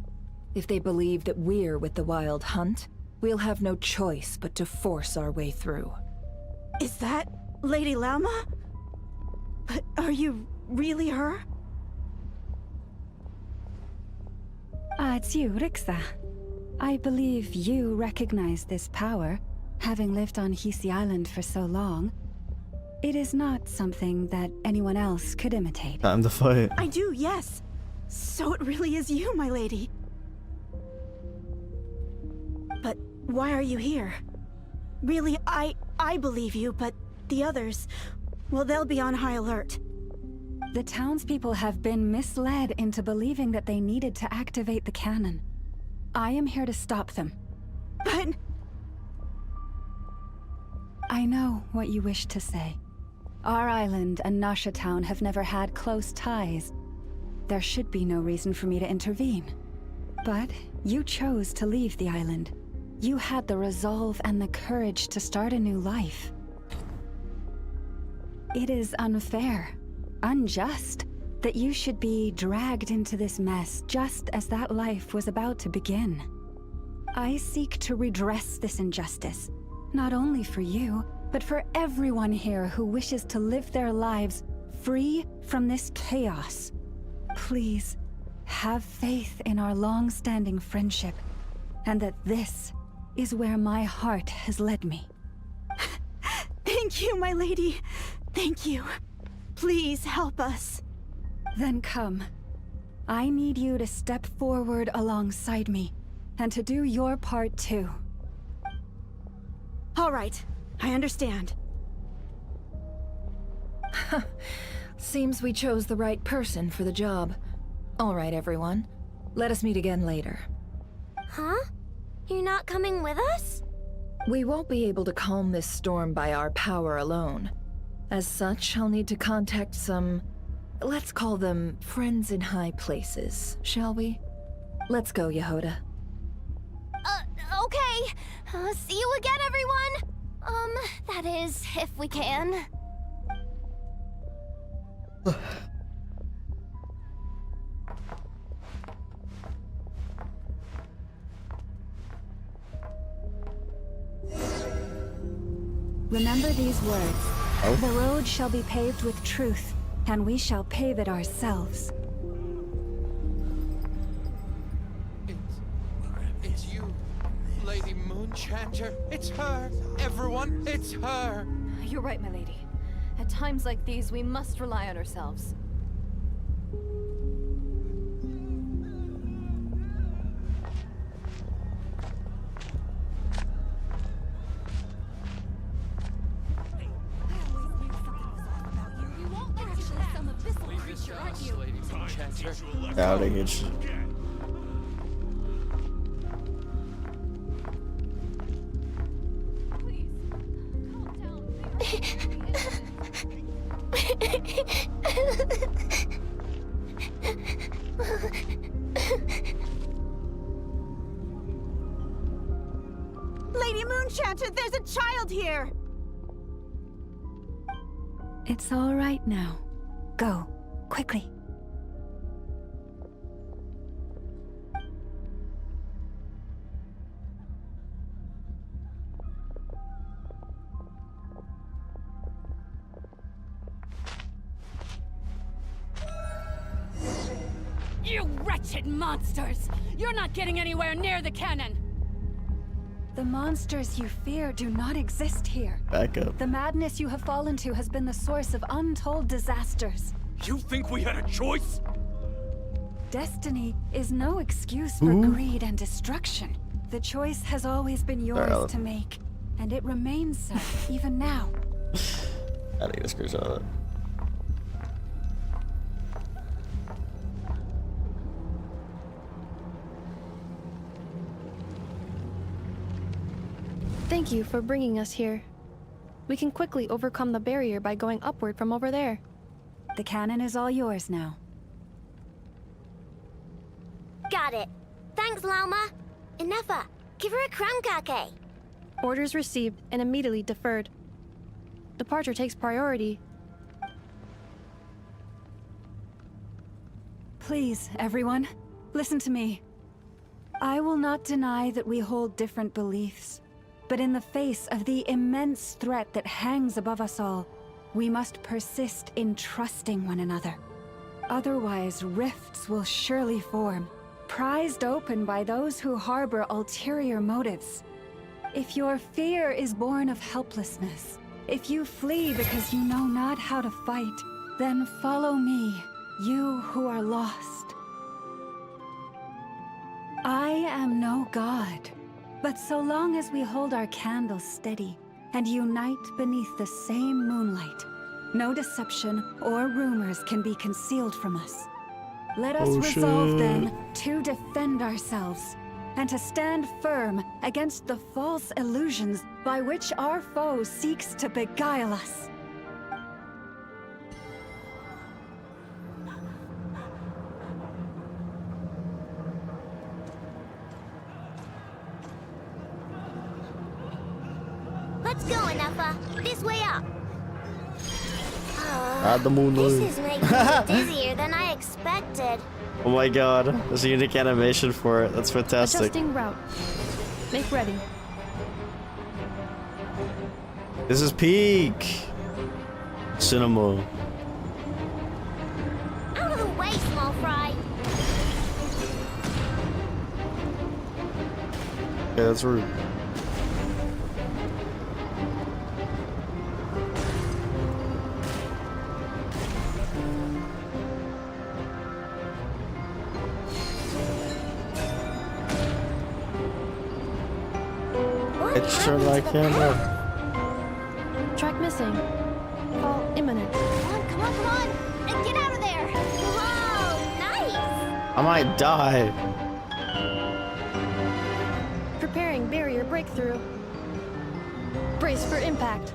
Speaker 21: If they believe that we're with the Wild Hunt, we'll have no choice but to force our way through.
Speaker 7: Is that Lady Lauma? But are you really her?
Speaker 18: It's you, Rixa. I believe you recognize this power, having lived on Hisi Island for so long. It is not something that anyone else could imitate.
Speaker 1: Time to fight.
Speaker 7: I do, yes. So it really is you, my lady. But why are you here? Really, I believe you, but the others, well, they'll be on high alert.
Speaker 18: The townspeople have been misled into believing that they needed to activate the cannon. I am here to stop them.
Speaker 7: But...
Speaker 18: I know what you wish to say. Our island and Nasha Town have never had close ties. There should be no reason for me to intervene. But you chose to leave the island. You had the resolve and the courage to start a new life. It is unfair, unjust, that you should be dragged into this mess just as that life was about to begin. I seek to redress this injustice, not only for you, but for everyone here who wishes to live their lives free from this chaos. Please, have faith in our long-standing friendship, and that this is where my heart has led me.
Speaker 7: Thank you, my lady. Thank you. Please help us.
Speaker 18: Then come. I need you to step forward alongside me, and to do your part too.
Speaker 7: All right. I understand.
Speaker 21: Seems we chose the right person for the job. All right, everyone. Let us meet again later.
Speaker 4: Huh? You're not coming with us?
Speaker 21: We won't be able to calm this storm by our power alone. As such, I'll need to contact some... let's call them friends in high places, shall we? Let's go, Yehoda.
Speaker 14: Okay. See you again, everyone! That is, if we can.
Speaker 18: Remember these words.
Speaker 1: Oh.
Speaker 18: The road shall be paved with truth, and we shall pave it ourselves.
Speaker 13: It's you, Lady Moonchanter. It's her. Everyone, it's her.
Speaker 9: You're right, my lady. At times like these, we must rely on ourselves.
Speaker 1: Doubting it.
Speaker 7: Lady Moonchanter, there's a child here!
Speaker 18: It's all right now. Go, quickly.
Speaker 15: You wretched monsters! You're not getting anywhere near the cannon!
Speaker 18: The monsters you fear do not exist here.
Speaker 1: Back up.
Speaker 18: The madness you have fallen to has been the source of untold disasters.
Speaker 13: You think we had a choice?
Speaker 18: Destiny is no excuse for greed and destruction. The choice has always been yours to make, and it remains so, even now.
Speaker 1: I need a screenshot of that.
Speaker 6: Thank you for bringing us here. We can quickly overcome the barrier by going upward from over there.
Speaker 18: The cannon is all yours now.
Speaker 4: Got it. Thanks, Lauma. Inefa, give her a crown kake.
Speaker 6: Orders received and immediately deferred. Departure takes priority.
Speaker 18: Please, everyone, listen to me. I will not deny that we hold different beliefs, but in the face of the immense threat that hangs above us all, we must persist in trusting one another. Otherwise, rifts will surely form, prized open by those who harbor ulterior motives. If your fear is born of helplessness, if you flee because you know not how to fight, then follow me, you who are lost. I am no god, but so long as we hold our candles steady and unite beneath the same moonlight, no deception or rumors can be concealed from us. Let us resolve then to defend ourselves and to stand firm against the false illusions by which our foe seeks to beguile us.
Speaker 11: Let's go, Anafa. This way up.
Speaker 1: The moonlight.
Speaker 11: This is making me dizzier than I expected.
Speaker 1: Oh my god, there's a unique animation for it. That's fantastic.
Speaker 6: Adjusting route. Make ready.
Speaker 1: This is peak cinema.
Speaker 11: Out of the way, small fry.
Speaker 1: Yeah, that's rude. It's sure like him.
Speaker 6: Track missing. Fall imminent.
Speaker 11: Come on, and get out of there. Whoa, nice.
Speaker 1: I might die.
Speaker 6: Preparing barrier breakthrough. Brace for impact.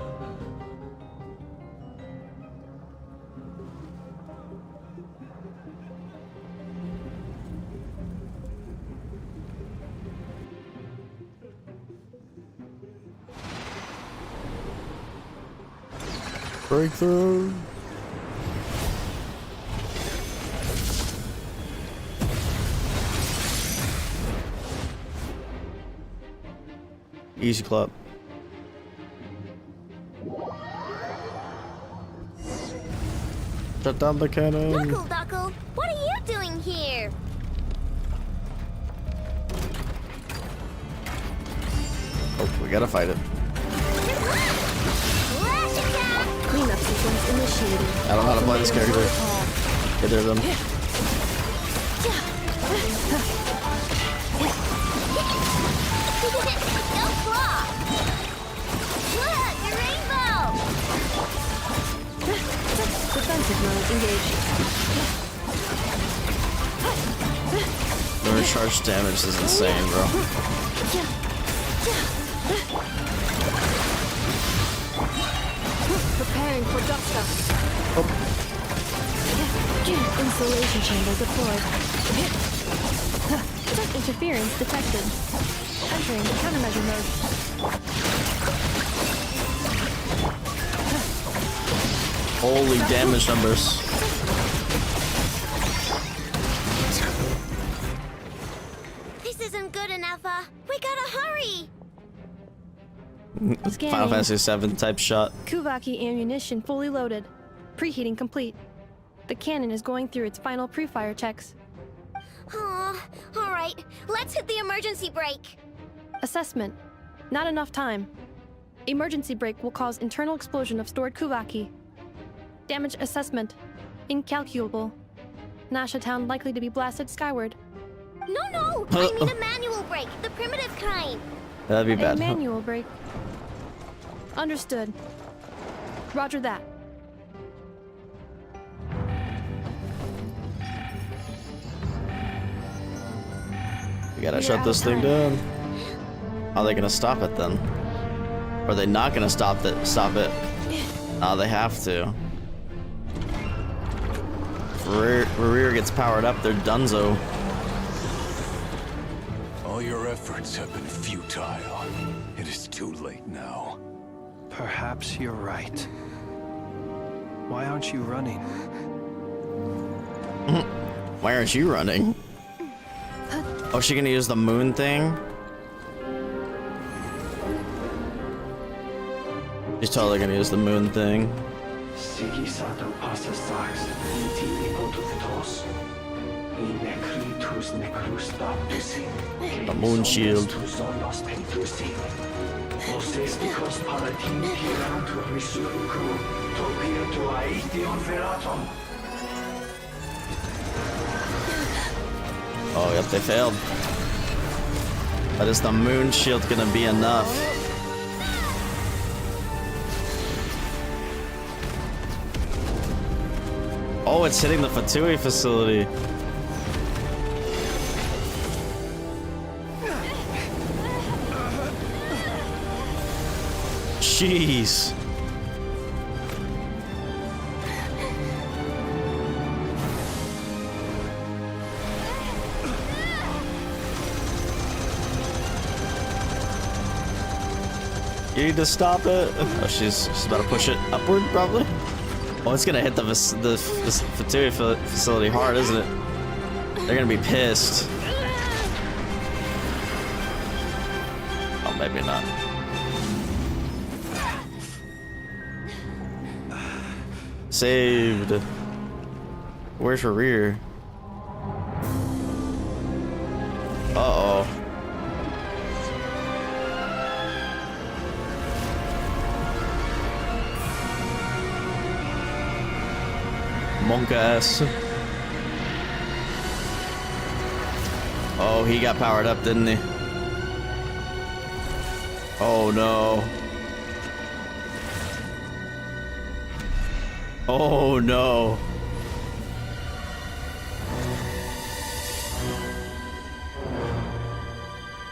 Speaker 1: Breakthrough. Easy clap. Shut down the cannon.
Speaker 11: Duckle, what are you doing here?
Speaker 1: Oh, we gotta fight it.
Speaker 6: Cleanup sequence initiated.
Speaker 1: I don't know how to play this character. Get rid of them.
Speaker 11: No claw. Look, a rainbow.
Speaker 6: Defensive mode engaged.
Speaker 1: The recharge damage is insane, bro.
Speaker 6: Preparing for dust up. Insulation chamber deployed. Interference detected. Entering countermeasure mode.
Speaker 1: Holy damage numbers.
Speaker 11: This isn't good enough. We gotta hurry.
Speaker 1: Final Fantasy VII type shot.
Speaker 6: Kuvaki ammunition fully loaded. Preheating complete. The cannon is going through its final pre-fire checks.
Speaker 11: Oh, all right. Let's hit the emergency brake.
Speaker 6: Assessment. Not enough time. Emergency brake will cause internal explosion of stored Kuvaki. Damage assessment. Incalculable. Nasha Town likely to be blasted skyward.
Speaker 11: No! I mean a manual brake, the primitive kind.
Speaker 1: That'd be bad.
Speaker 6: A manual brake. Understood. Roger that.
Speaker 1: We gotta shut this thing down. How are they gonna stop it then? Or are they not gonna stop it? Oh, they have to. If rear gets powered up, they're donezo.
Speaker 8: All your efforts have been futile. It is too late now.
Speaker 20: Perhaps you're right. Why aren't you running?
Speaker 1: Why aren't you running? Oh, she gonna use the moon thing? She's totally gonna use the moon thing. The moon shield. Oh, yep, they failed. But is the moon shield gonna be enough? Oh, it's hitting the Fatui facility. Jeez. You need to stop it. Oh, she's about to push it upward, probably. Oh, it's gonna hit the Fatui facility hard, isn't it? They're gonna be pissed. Oh, maybe not. Saved. Where's her rear? Uh-oh. Monk ass. Oh, he got powered up, didn't he? Oh no. Oh no.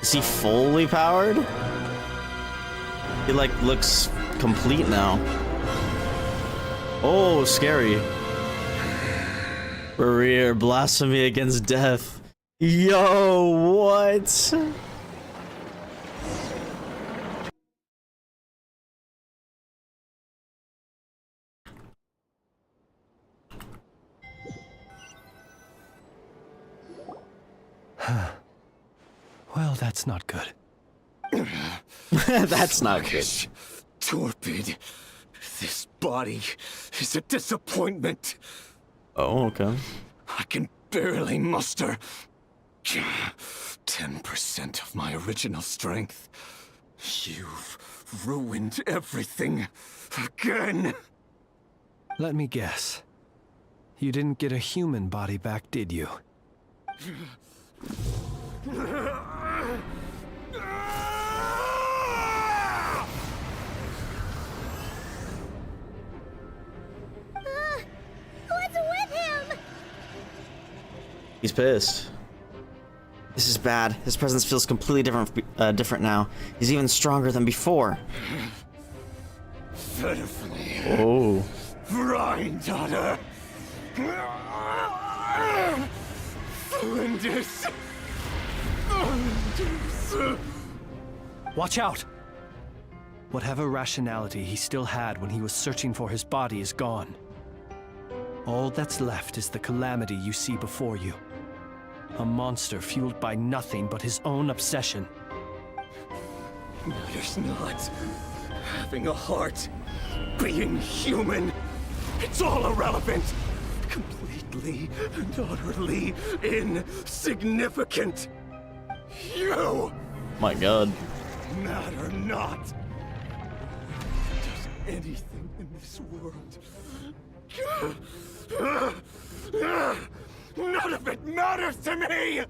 Speaker 1: Is he fully powered? He like looks complete now. Oh, scary. Rear blasphemy against death. Yo, what?
Speaker 20: Well, that's not good.
Speaker 1: That's not good.
Speaker 13: Torpid. This body is a disappointment.
Speaker 1: Oh, okay.
Speaker 13: I can barely muster 10% of my original strength. You've ruined everything again.
Speaker 20: Let me guess. You didn't get a human body back, did you?
Speaker 11: What's with him?
Speaker 1: He's pissed. This is bad. His presence feels completely different now. He's even stronger than before.
Speaker 13: Pitifully.
Speaker 1: Oh.
Speaker 13: Granddaughter. Flinders.
Speaker 20: Watch out! Whatever rationality he still had when he was searching for his body is gone. All that's left is the calamity you see before you. A monster fueled by nothing but his own obsession.
Speaker 13: Matters not. Having a heart. Being human. It's all irrelevant. Completely and utterly insignificant. You!
Speaker 1: My God.
Speaker 13: Matter not. Does anything in this world. None of it matters to me!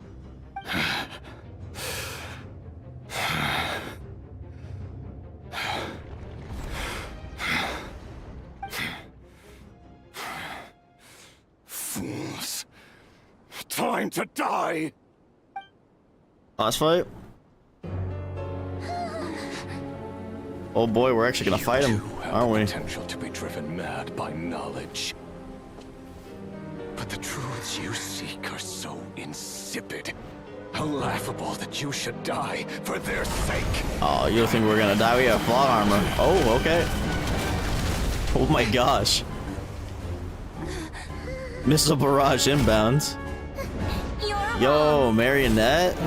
Speaker 13: Fools. Time to die!
Speaker 1: Last fight? Oh boy, we're actually gonna fight him, aren't we?
Speaker 13: Potential to be driven mad by knowledge. But the truths you seek are so insipid.
Speaker 8: How laughable that you should die for their sake.
Speaker 1: Oh, you think we're gonna die? We have plot armor. Oh, okay. Oh my gosh. Missile barrage inbound. Yo, marionette.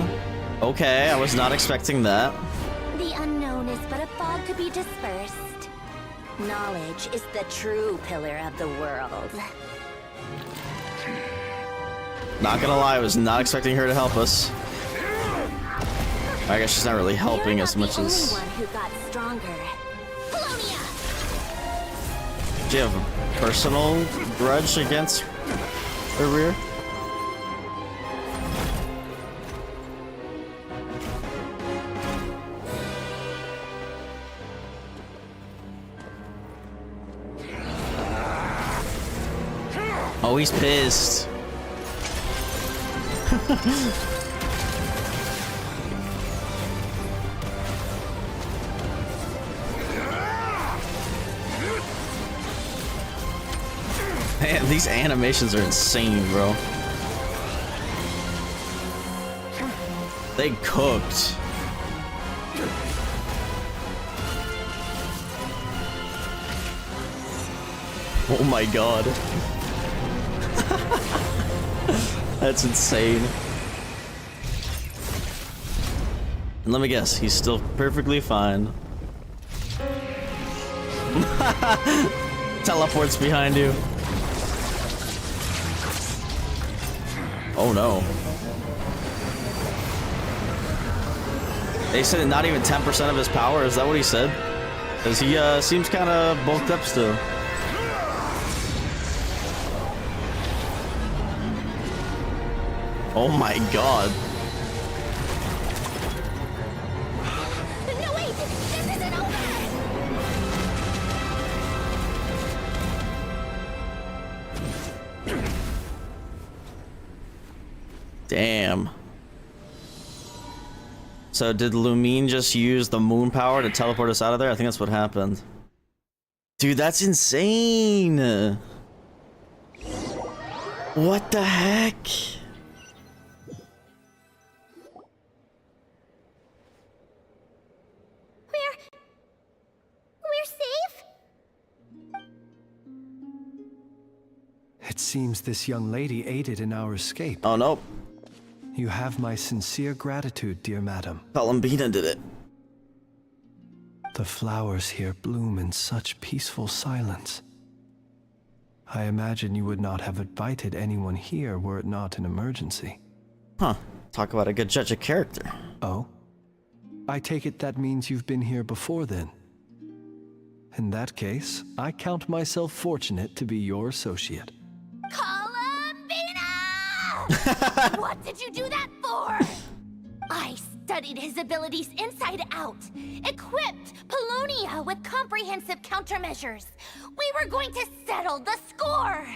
Speaker 1: Okay, I was not expecting that.
Speaker 11: The unknown is but a fog to be dispersed. Knowledge is the true pillar of the world.
Speaker 1: Not gonna lie, I was not expecting her to help us. I guess she's not really helping as much as.
Speaker 11: One who got stronger.
Speaker 1: Do you have a personal grudge against her rear? Oh, he's pissed. Man, these animations are insane, bro. They cooked. Oh my god. That's insane. And let me guess, he's still perfectly fine. Teleports behind you. Oh no. They said not even 10% of his power, is that what he said? Because he seems kind of bulked up still. Oh my god.
Speaker 11: No, wait! This isn't over!
Speaker 1: Damn. So did Lumine just use the moon power to teleport us out of there? I think that's what happened. Dude, that's insane! What the heck?
Speaker 11: We're safe?
Speaker 20: It seems this young lady aided in our escape.
Speaker 1: Oh no.
Speaker 20: You have my sincere gratitude, dear madam.
Speaker 1: Columbina did it.
Speaker 20: The flowers here bloom in such peaceful silence. I imagine you would not have invited anyone here were it not an emergency.
Speaker 1: Huh. Talk about a good judge of character.
Speaker 20: Oh? I take it that means you've been here before then. In that case, I count myself fortunate to be your associate.
Speaker 11: What did you do that for? I studied his abilities inside out, equipped Polonia with comprehensive countermeasures. We were going to settle the score.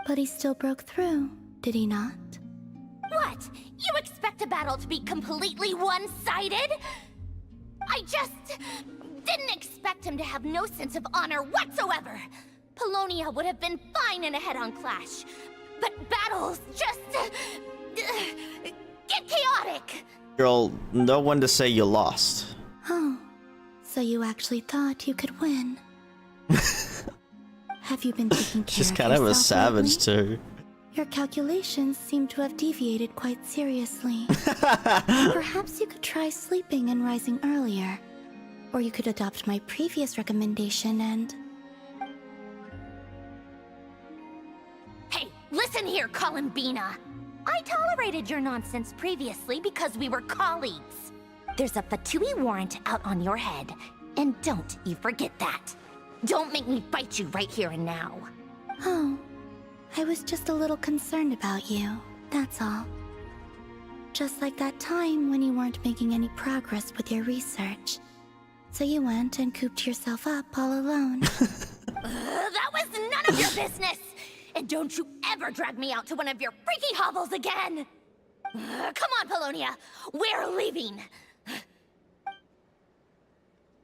Speaker 4: But he still broke through, did he not?
Speaker 11: What? You expect a battle to be completely one-sided? I just didn't expect him to have no sense of honor whatsoever. Polonia would have been fine in a head-on clash. But battles just get chaotic.
Speaker 1: Girl, no one to say you lost.
Speaker 4: Oh, so you actually thought you could win. Have you been taking care
Speaker 1: She's
Speaker 4: of
Speaker 1: kind of a
Speaker 4: yourself
Speaker 1: savage
Speaker 4: lately?
Speaker 1: too.
Speaker 4: Your calculations seem to have deviated quite seriously. Perhaps you could try sleeping and rising earlier. Or you could adopt my previous recommendation and...
Speaker 11: Hey, listen here, Columbina. I tolerated your nonsense previously because we were colleagues. There's a Fatui warrant out on your head, and don't you forget that. Don't make me fight you right here and now.
Speaker 4: Oh, I was just a little concerned about you, that's all. Just like that time when you weren't making any progress with your research. So you went and cooped yourself up all alone.
Speaker 11: That was none of your business! And don't you ever drag me out to one of your freaky hovels again! Come on, Polonia! We're leaving!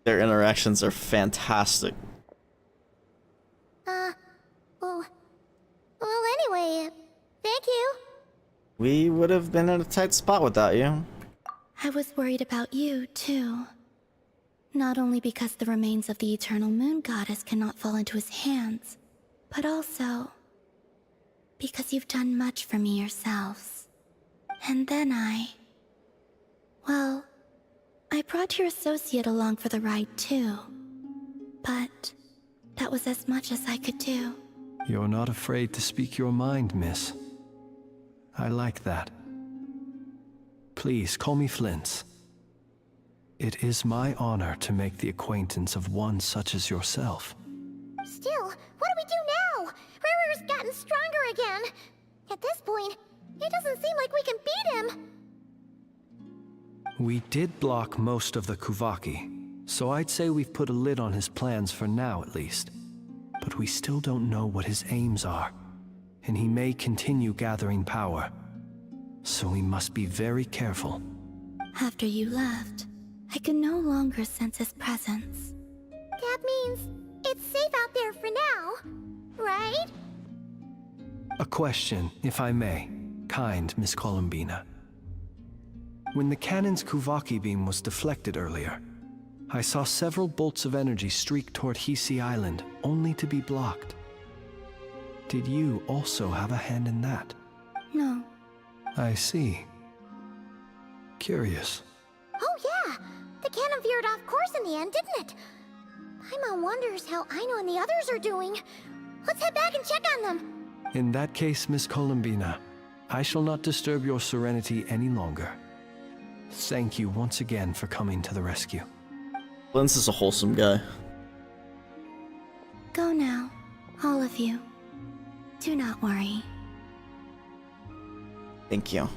Speaker 1: Their interactions are fantastic.
Speaker 11: Well, anyway, thank you.
Speaker 1: We would have been in a tight spot without you.
Speaker 11: I was worried about you, too. Not only because the remains of the eternal moon goddess cannot fall into his hands, but also because you've done much for me yourselves. And then well, I brought your associate along for the ride, too. But that was as much as I could do.
Speaker 20: You're not afraid to speak your mind, miss. I like that. Please, call me Flint. It is my honor to make the acquaintance of one such as yourself.
Speaker 11: Still, what do we do now? Riri's gotten stronger again. At this point, it doesn't seem like we can beat him.
Speaker 20: We did block most of the Kuvaki, so I'd say we've put a lid on his plans for now at least. But we still don't know what his aims are, and he may continue gathering power. So we must be very careful.
Speaker 11: After you left, I could no longer sense his presence. That means it's safe out there for now, right?
Speaker 20: A question, if I may, kind Miss Columbina. When the cannon's Kuvaki beam was deflected earlier, I saw several bolts of energy streak toward Hisi Island, only to be blocked. Did you also have a hand in that?
Speaker 11: No.
Speaker 20: I see. Curious.
Speaker 11: Oh yeah! The cannon veered off course in the end, didn't it? Paimon wonders how Aino and the others are doing. Let's head back and check on them.
Speaker 20: In that case, Miss Columbina, I shall not disturb your serenity any longer. Thank you once again for coming to the rescue.
Speaker 1: Lens is a wholesome guy.
Speaker 11: Go now, all of you. Do not worry.
Speaker 1: Thank you.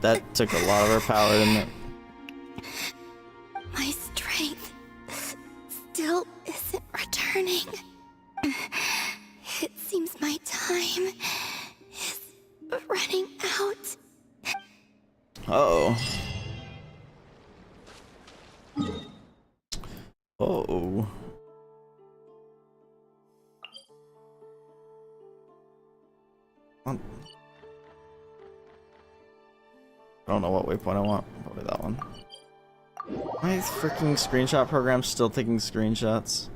Speaker 1: That took a lot of her power, didn't it?
Speaker 11: My strength still isn't returning. It seems my time is running out.
Speaker 1: Uh-oh. Oh. I don't know what waypoint I want. Probably that one. My freaking screenshot program's still taking screenshots.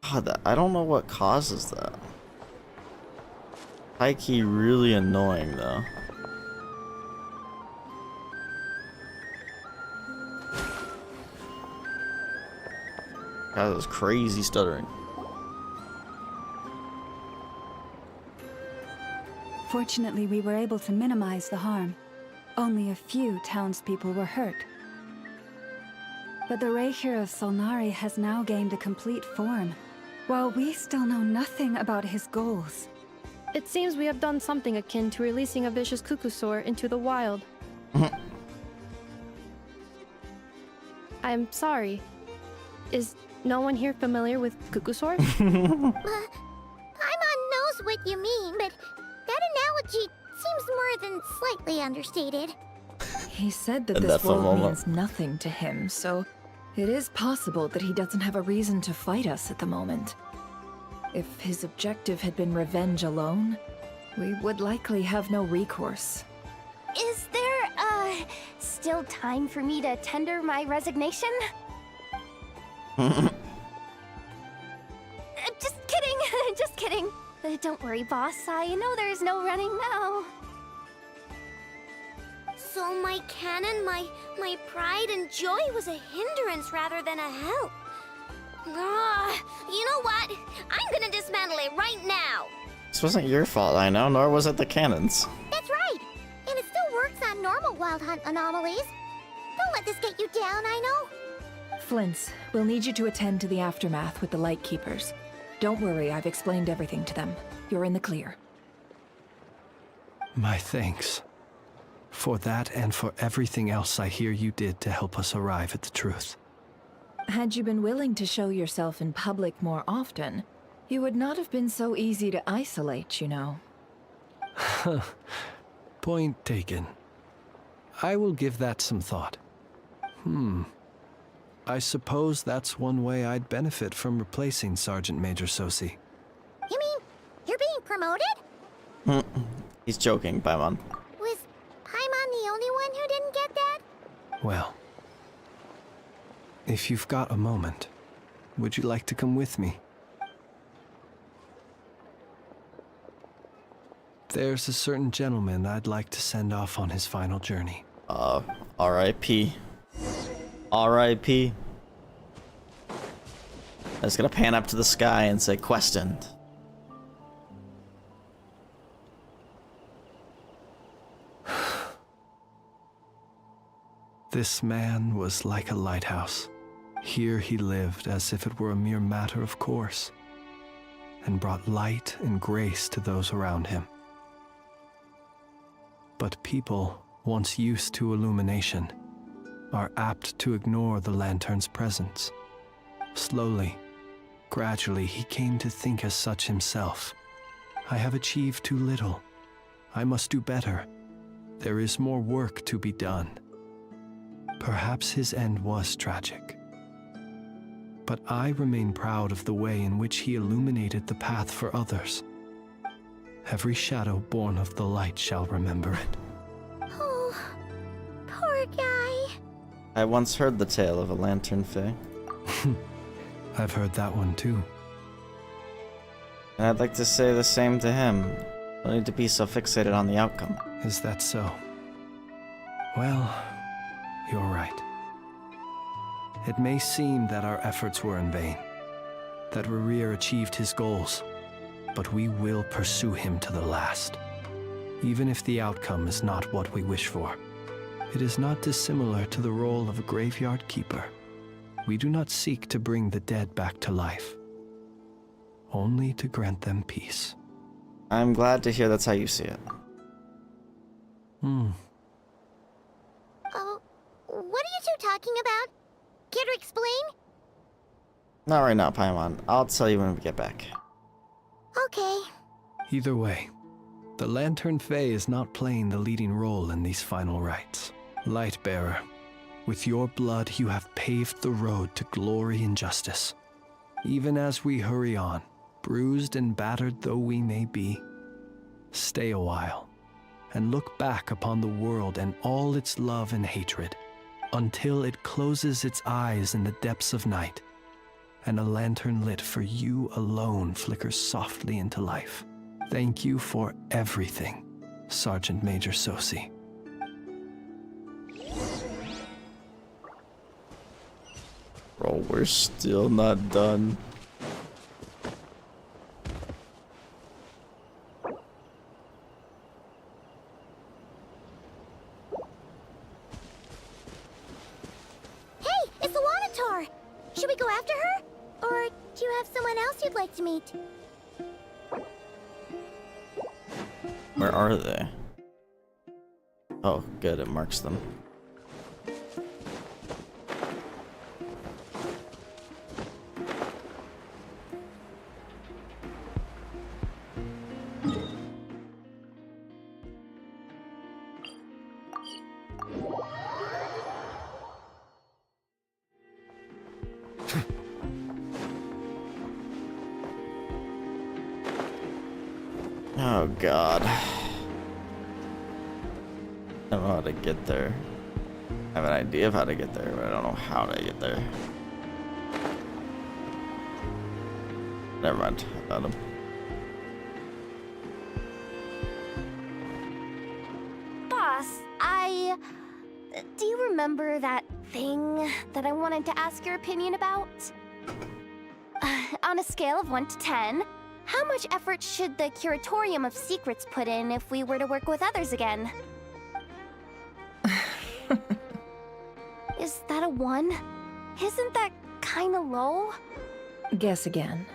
Speaker 1: God, I don't know what causes that. High key really annoying though. God, that was crazy stuttering.
Speaker 18: Fortunately, we were able to minimize the harm. Only a few townspeople were hurt. But the Reikir of Solnari has now gained a complete form, while we still know nothing about his goals.
Speaker 6: It seems we have done something akin to releasing a vicious Kukusaur into the wild. I'm sorry. Is no one here familiar with Kukusaur?
Speaker 11: Paimon knows what you mean, but that analogy seems more than slightly understated.
Speaker 16: He said that this world means nothing to him, so it is possible that he doesn't have a reason to fight us at the moment. If his objective had been revenge alone, we would likely have no recourse.
Speaker 14: Is there, still time for me to tender my resignation? Just kidding, just kidding. Don't worry, boss. I know there's no running now.
Speaker 11: So my cannon, my pride and joy was a hindrance rather than a help. You know what? I'm gonna dismantle it right now.
Speaker 1: This wasn't your fault, I know, nor was it the cannons.
Speaker 11: That's right. And it still works on normal wild hunt anomalies. Don't let this get you down, I know.
Speaker 16: Flint, we'll need you to attend to the aftermath with the Lightkeepers. Don't worry, I've explained everything to them. You're in the clear.
Speaker 20: My thanks. For that and for everything else I hear you did to help us arrive at the truth.
Speaker 16: Had you been willing to show yourself in public more often, you would not have been so easy to isolate, you know.
Speaker 20: Point taken. I will give that some thought. I suppose that's one way I'd benefit from replacing Sergeant Major Sosi.
Speaker 11: You mean you're being promoted?
Speaker 1: He's joking, Paimon.
Speaker 11: Was Paimon the only one who didn't get that?
Speaker 20: Well, if you've got a moment, would you like to come with me? There's a certain gentleman I'd like to send off on his final journey.
Speaker 1: R.I.P. R.I.P. I'm just gonna pan up to the sky and say, questioned.
Speaker 20: This man was like a lighthouse. Here he lived as if it were a mere matter of course, and brought light and grace to those around him. But people, once used to illumination, are apt to ignore the lantern's presence. Slowly, gradually, he came to think as such himself. I have achieved too little. I must do better. There is more work to be done. Perhaps his end was tragic. But I remain proud of the way in which he illuminated the path for others. Every shadow born of the light shall remember it.
Speaker 11: Oh, poor guy.
Speaker 1: I once heard the tale of a lantern fae.
Speaker 20: I've heard that one too.
Speaker 1: And I'd like to say the same to him. No need to be so fixated on the outcome.
Speaker 20: Is that so? Well, you're right. It may seem that our efforts were in vain, that Rerir achieved his goals, but we will pursue him to the last, even if the outcome is not what we wish for. It is not dissimilar to the role of a graveyard keeper. We do not seek to bring the dead back to life, only to grant them peace.
Speaker 1: I'm glad to hear that's how you see it.
Speaker 11: Oh, what are you two talking about? Care to explain?
Speaker 1: Not right now, Paimon. I'll tell you when we get back.
Speaker 11: Okay.
Speaker 20: Either way, the Lantern Fae is not playing the leading role in these final rites. Lightbearer, with your blood you have paved the road to glory and justice. Even as we hurry on, bruised and battered though we may be, stay a while and look back upon the world and all its love and hatred until it closes its eyes in the depths of night and a lantern lit for you alone flickers softly into life. Thank you for everything, Sergeant Major Sosi.
Speaker 1: Bro, we're still not done.
Speaker 11: Hey, it's Alanator! Should we go after her? Or do you have someone else you'd like to meet?
Speaker 1: Where are they? Oh, good, it marks them. Oh god. I don't know how to get there. I have an idea of how to get there, but I don't know how to get there. Never mind about him.
Speaker 14: Boss, do you remember that thing that I wanted to ask your opinion about? On a scale of 1 to 10, how much effort should the Curatorium of Secrets put in if we were to work with others again? Is that a 1? Isn't that kinda low?
Speaker 21: Guess again.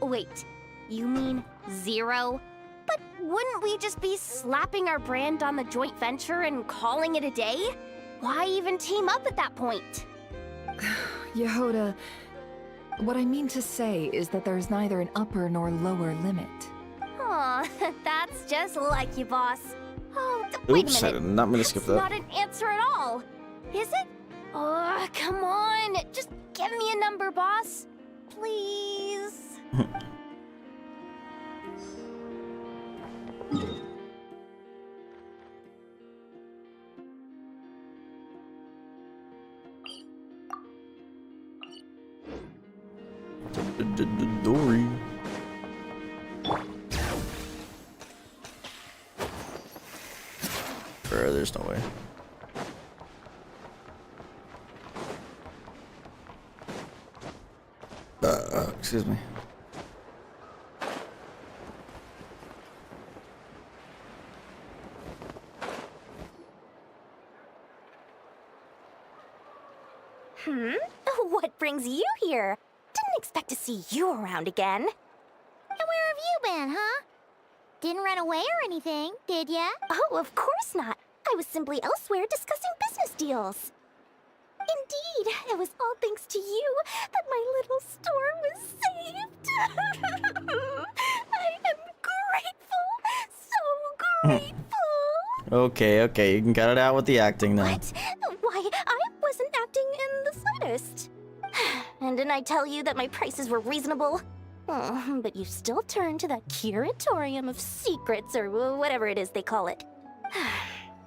Speaker 14: Wait. You mean 0? But wouldn't we just be slapping our brand on the joint venture and calling it a day? Why even team up at that point?
Speaker 21: Yehoda, what I mean to say is that there's neither an upper nor lower limit.
Speaker 14: Aw, that's just like you, boss. Oh,
Speaker 1: Oops, I did not mean to skip that.
Speaker 14: That's not an answer at all. Is it? Oh, come on. Just give me a number, boss. Please.
Speaker 1: Dory. There's no way. Excuse me.
Speaker 14: What brings you here? Didn't expect to see you around again.
Speaker 11: And where have you been, huh? Didn't run away or anything, did ya?
Speaker 14: Oh, of course not. I was simply elsewhere discussing business deals. Indeed, it was all thanks to you that my little store was saved. I am grateful, so grateful.
Speaker 1: Okay, you can cut it out with the acting now.
Speaker 14: What? Why, I wasn't acting in the slightest. And didn't I tell you that my prices were reasonable? Oh, but you still turn to that curatorium of secrets, or whatever it is they call it.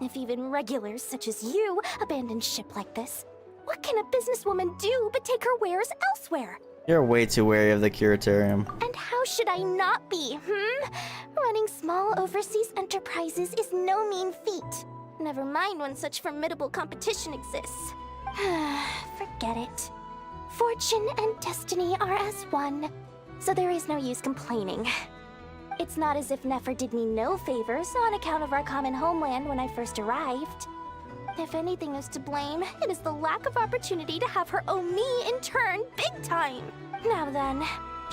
Speaker 14: If even regulars such as you abandon ship like this, what can a businesswoman do but take her wares elsewhere?
Speaker 1: You're way too wary of the curatorium.
Speaker 14: And how should I not be, Running small overseas enterprises is no mean feat. Never mind when such formidable competition exists. Forget it. Fortune and destiny are as one, so there is no use complaining. It's not as if Nefer did me no favors on account of our common homeland when I first arrived. If anything is to blame, it is the lack of opportunity to have her owe me in turn big time. Now then,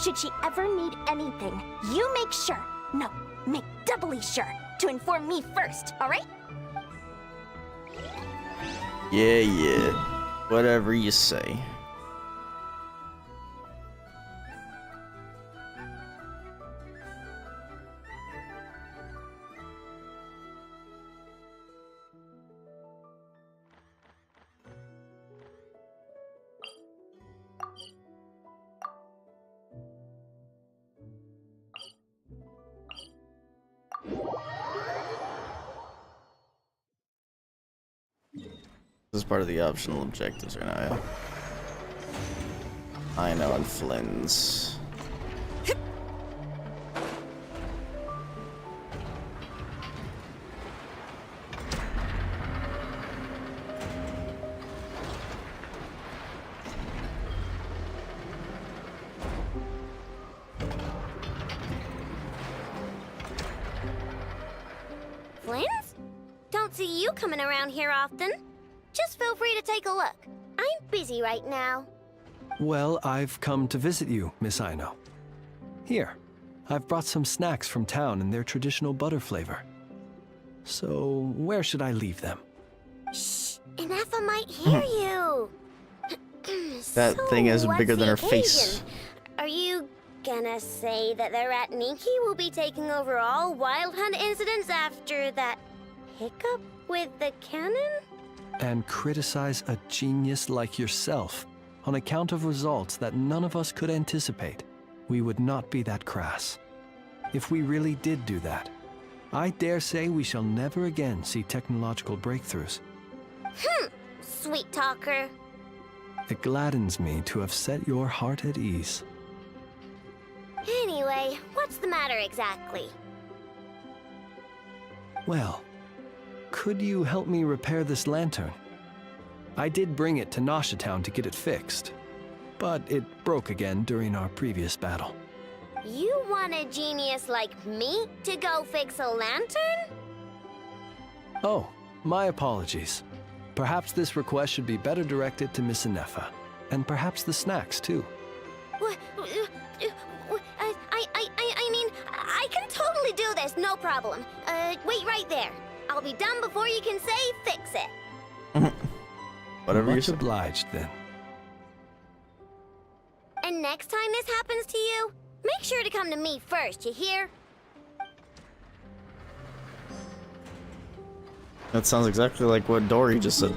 Speaker 14: should she ever need anything, you make sure, no, make doubly sure, to inform me first, alright?
Speaker 1: Yeah. Whatever you say. This is part of the optional objectives right now, yeah. I know, and Flynn's.
Speaker 11: Flynn's? Don't see you coming around here often. Just feel free to take a look. I'm busy right now.
Speaker 20: Well, I've come to visit you, Miss Aino. Here, I've brought some snacks from town in their traditional butter flavor. So, where should I leave them?
Speaker 11: Shh, Inefa might hear you.
Speaker 1: That thing is bigger than her face.
Speaker 11: Are you gonna say that the Rat Ninki will be taking over all Wild Hunt incidents after that hiccup with the cannon?
Speaker 20: And criticize a genius like yourself on account of results that none of us could anticipate. We would not be that crass. If we really did do that, I dare say we shall never again see technological breakthroughs.
Speaker 11: Sweet talker.
Speaker 20: It gladdens me to have set your heart at ease.
Speaker 11: Anyway, what's the matter exactly?
Speaker 20: Well, could you help me repair this lantern? I did bring it to Nasha Town to get it fixed, but it broke again during our previous battle.
Speaker 11: You want a genius like me to go fix a lantern?
Speaker 20: Oh, my apologies. Perhaps this request should be better directed to Miss Inefa, and perhaps the snacks too.
Speaker 11: I mean, I can totally do this, no problem. Wait right there. I'll be done before you can say fix it.
Speaker 20: Whatever you're obliged then.
Speaker 11: And next time this happens to you, make sure to come to me first, you hear?
Speaker 1: That sounds exactly like what Dory just said.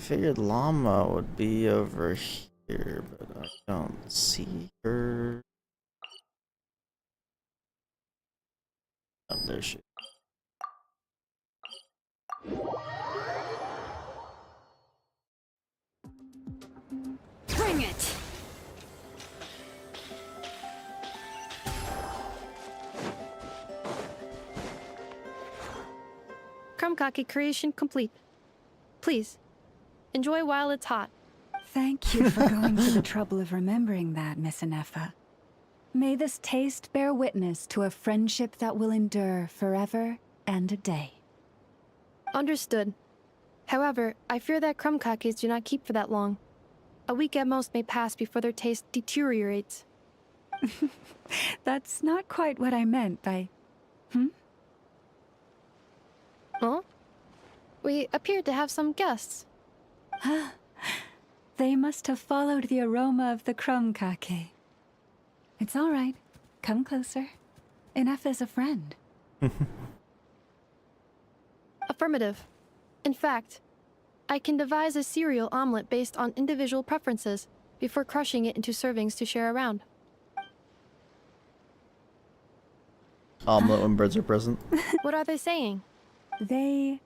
Speaker 1: figured Llama would be over here, but I don't see her. Oh, there she is.
Speaker 15: Bring it!
Speaker 6: Krumkake creation complete. Please, enjoy while it's hot.
Speaker 18: Thank you for going to the trouble of remembering that, Miss Anefa. May this taste bear witness to a friendship that will endure forever and a day.
Speaker 6: Understood. However, I fear that Krumkakes do not keep for that long. A week at most may pass before their taste deteriorates.
Speaker 18: That's not quite what I meant by...
Speaker 6: Huh? We appeared to have some guests.
Speaker 18: They must have followed the aroma of the Krumkake. It's all right. Come closer. Enough is a friend.
Speaker 6: Affirmative. In fact, I can devise a cereal omelet based on individual preferences before crushing it into servings to share around.
Speaker 1: Omelet when birds are present.
Speaker 6: What are they saying?
Speaker 18: They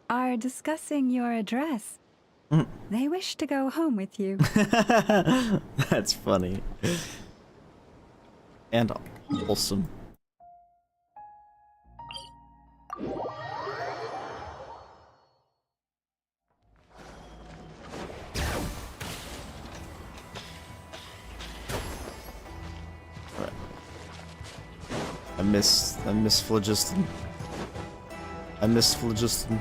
Speaker 18: are discussing your address. They wish to go home with you.
Speaker 1: That's funny. And wholesome. I miss phlogiston. I miss phlogiston.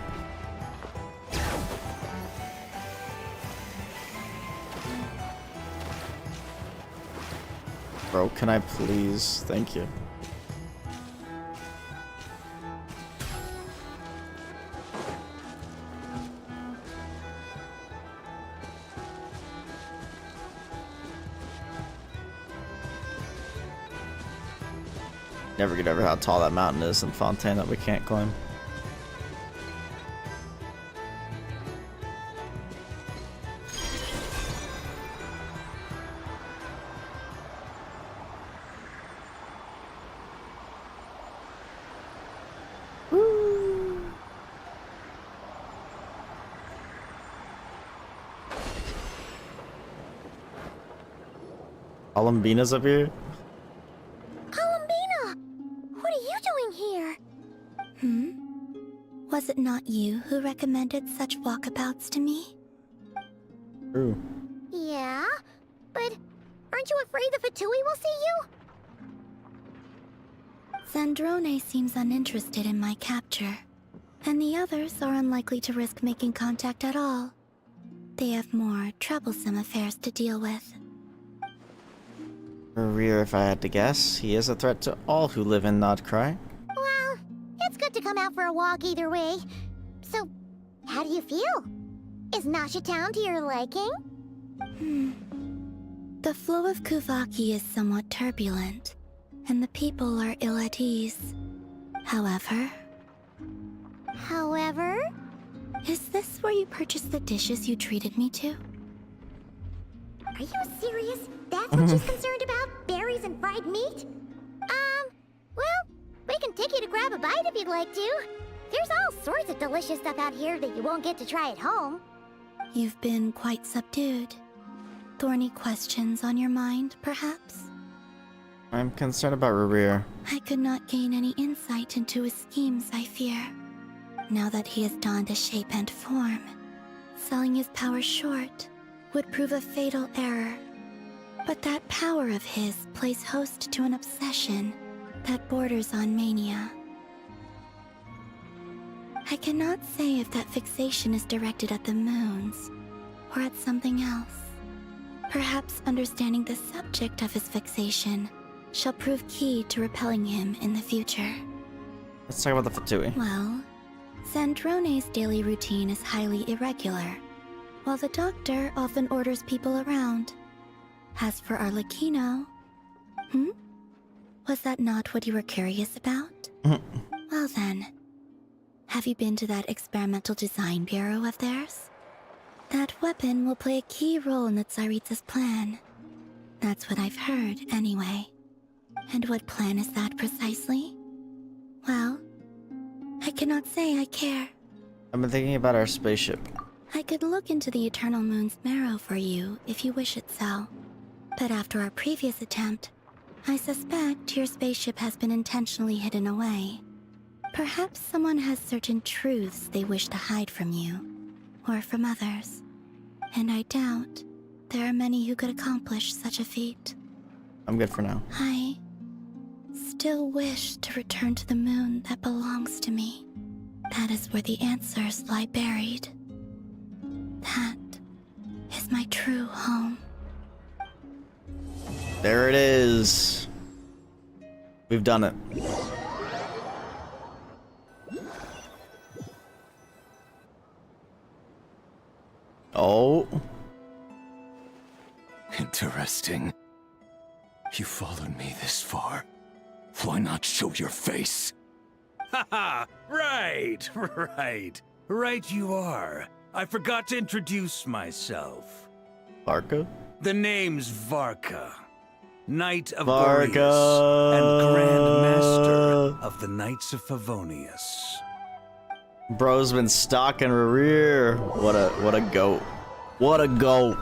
Speaker 1: Bro, can I please? Thank you. Never get over how tall that mountain is in Fontaine that we can't climb. Columbina's up here?
Speaker 11: Columbina! What are you doing here? Was it not you who recommended such walkabouts to me?
Speaker 1: True.
Speaker 11: Yeah, but aren't you afraid the Fatui will see you? Zandrone seems uninterested in my capture, and the others are unlikely to risk making contact at all. They have more troublesome affairs to deal with.
Speaker 1: Rear, if I had to guess, he is a threat to all who live in Nod-Krai.
Speaker 11: Well, it's good to come out for a walk either way. So, how do you feel? Is Nasha Town to your liking? The flow of Kuvaki is somewhat turbulent, and the people are ill at ease. However... Is this where you purchased the dishes you treated me to? Are you serious? That's what she's concerned about? Berries and fried meat? Well, we can take you to grab a bite if you'd like to. There's all sorts of delicious stuff out here that you won't get to try at home. You've been quite subdued. Thorny questions on your mind, perhaps?
Speaker 1: I'm concerned about Rear.
Speaker 11: I could not gain any insight into his schemes, I fear. Now that he has donned a shape and form, selling his power short would prove a fatal error. But that power of his plays host to an obsession that borders on mania. I cannot say if that fixation is directed at the moons or at something else. Perhaps understanding the subject of his fixation shall prove key to repelling him in the future.
Speaker 1: Let's talk about the Fatui.
Speaker 11: Well, Zandrone's daily routine is highly irregular, while the doctor often orders people around. As for Arlecchino... Was that not what you were curious about? Well then, have you been to that experimental design bureau of theirs? That weapon will play a key role in the Tsaritsa's plan. That's what I've heard, anyway. And what plan is that precisely? Well, I cannot say I care.
Speaker 1: I've been thinking about our spaceship.
Speaker 11: I could look into the Eternal Moon's marrow for you if you wish it so. But after our previous attempt, I suspect your spaceship has been intentionally hidden away. Perhaps someone has certain truths they wish to hide from you, or from others. And I doubt there are many who could accomplish such a feat.
Speaker 1: I'm good for now.
Speaker 11: I still wish to return to the moon that belongs to me. That is where the answers lie buried. That is my true home.
Speaker 1: There it is. We've done it. Oh.
Speaker 8: Interesting. You followed me this far. Why not show your face?
Speaker 5: Haha! Right, right. Right you are. I forgot to introduce myself.
Speaker 1: Varka?
Speaker 5: The name's Varka. Knight of
Speaker 1: Varka
Speaker 5: Boreas and Grand Master of the Knights of Favonius.
Speaker 1: Bro's been stalking Rear. What a goat. What a goat.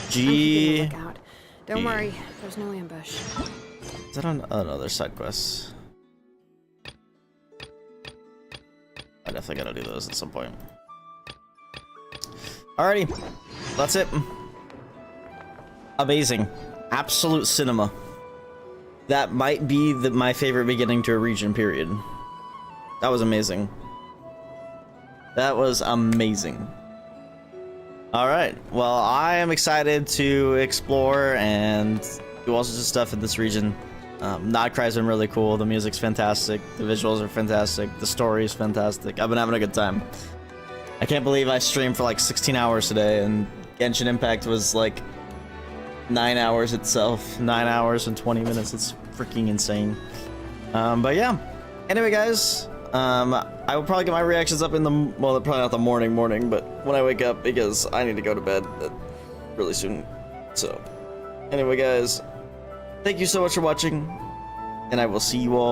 Speaker 1: G.
Speaker 17: Don't worry, there's no ambush.
Speaker 1: Is that on another side quest? I definitely gotta do those at some point. Alrighty, that's it. Amazing, absolute cinema. That might be my favorite beginning to a region. Period. That was amazing. That was amazing. Alright, well, I am excited to explore and do all sorts of stuff in this region. Nod-Krai's been really cool, the music's fantastic, the visuals are fantastic, the story is fantastic. I've been having a good time. I can't believe I streamed for like 16 hours today, and Genshin Impact was like 9 hours itself. 9 hours and 20 minutes, it's freaking insane. But yeah, anyway guys, I will probably get my reactions up in the, well, probably not the morning, but when I wake up, because I need to go to bed really soon. So, anyway guys, thank you so much for watching, and I will see you all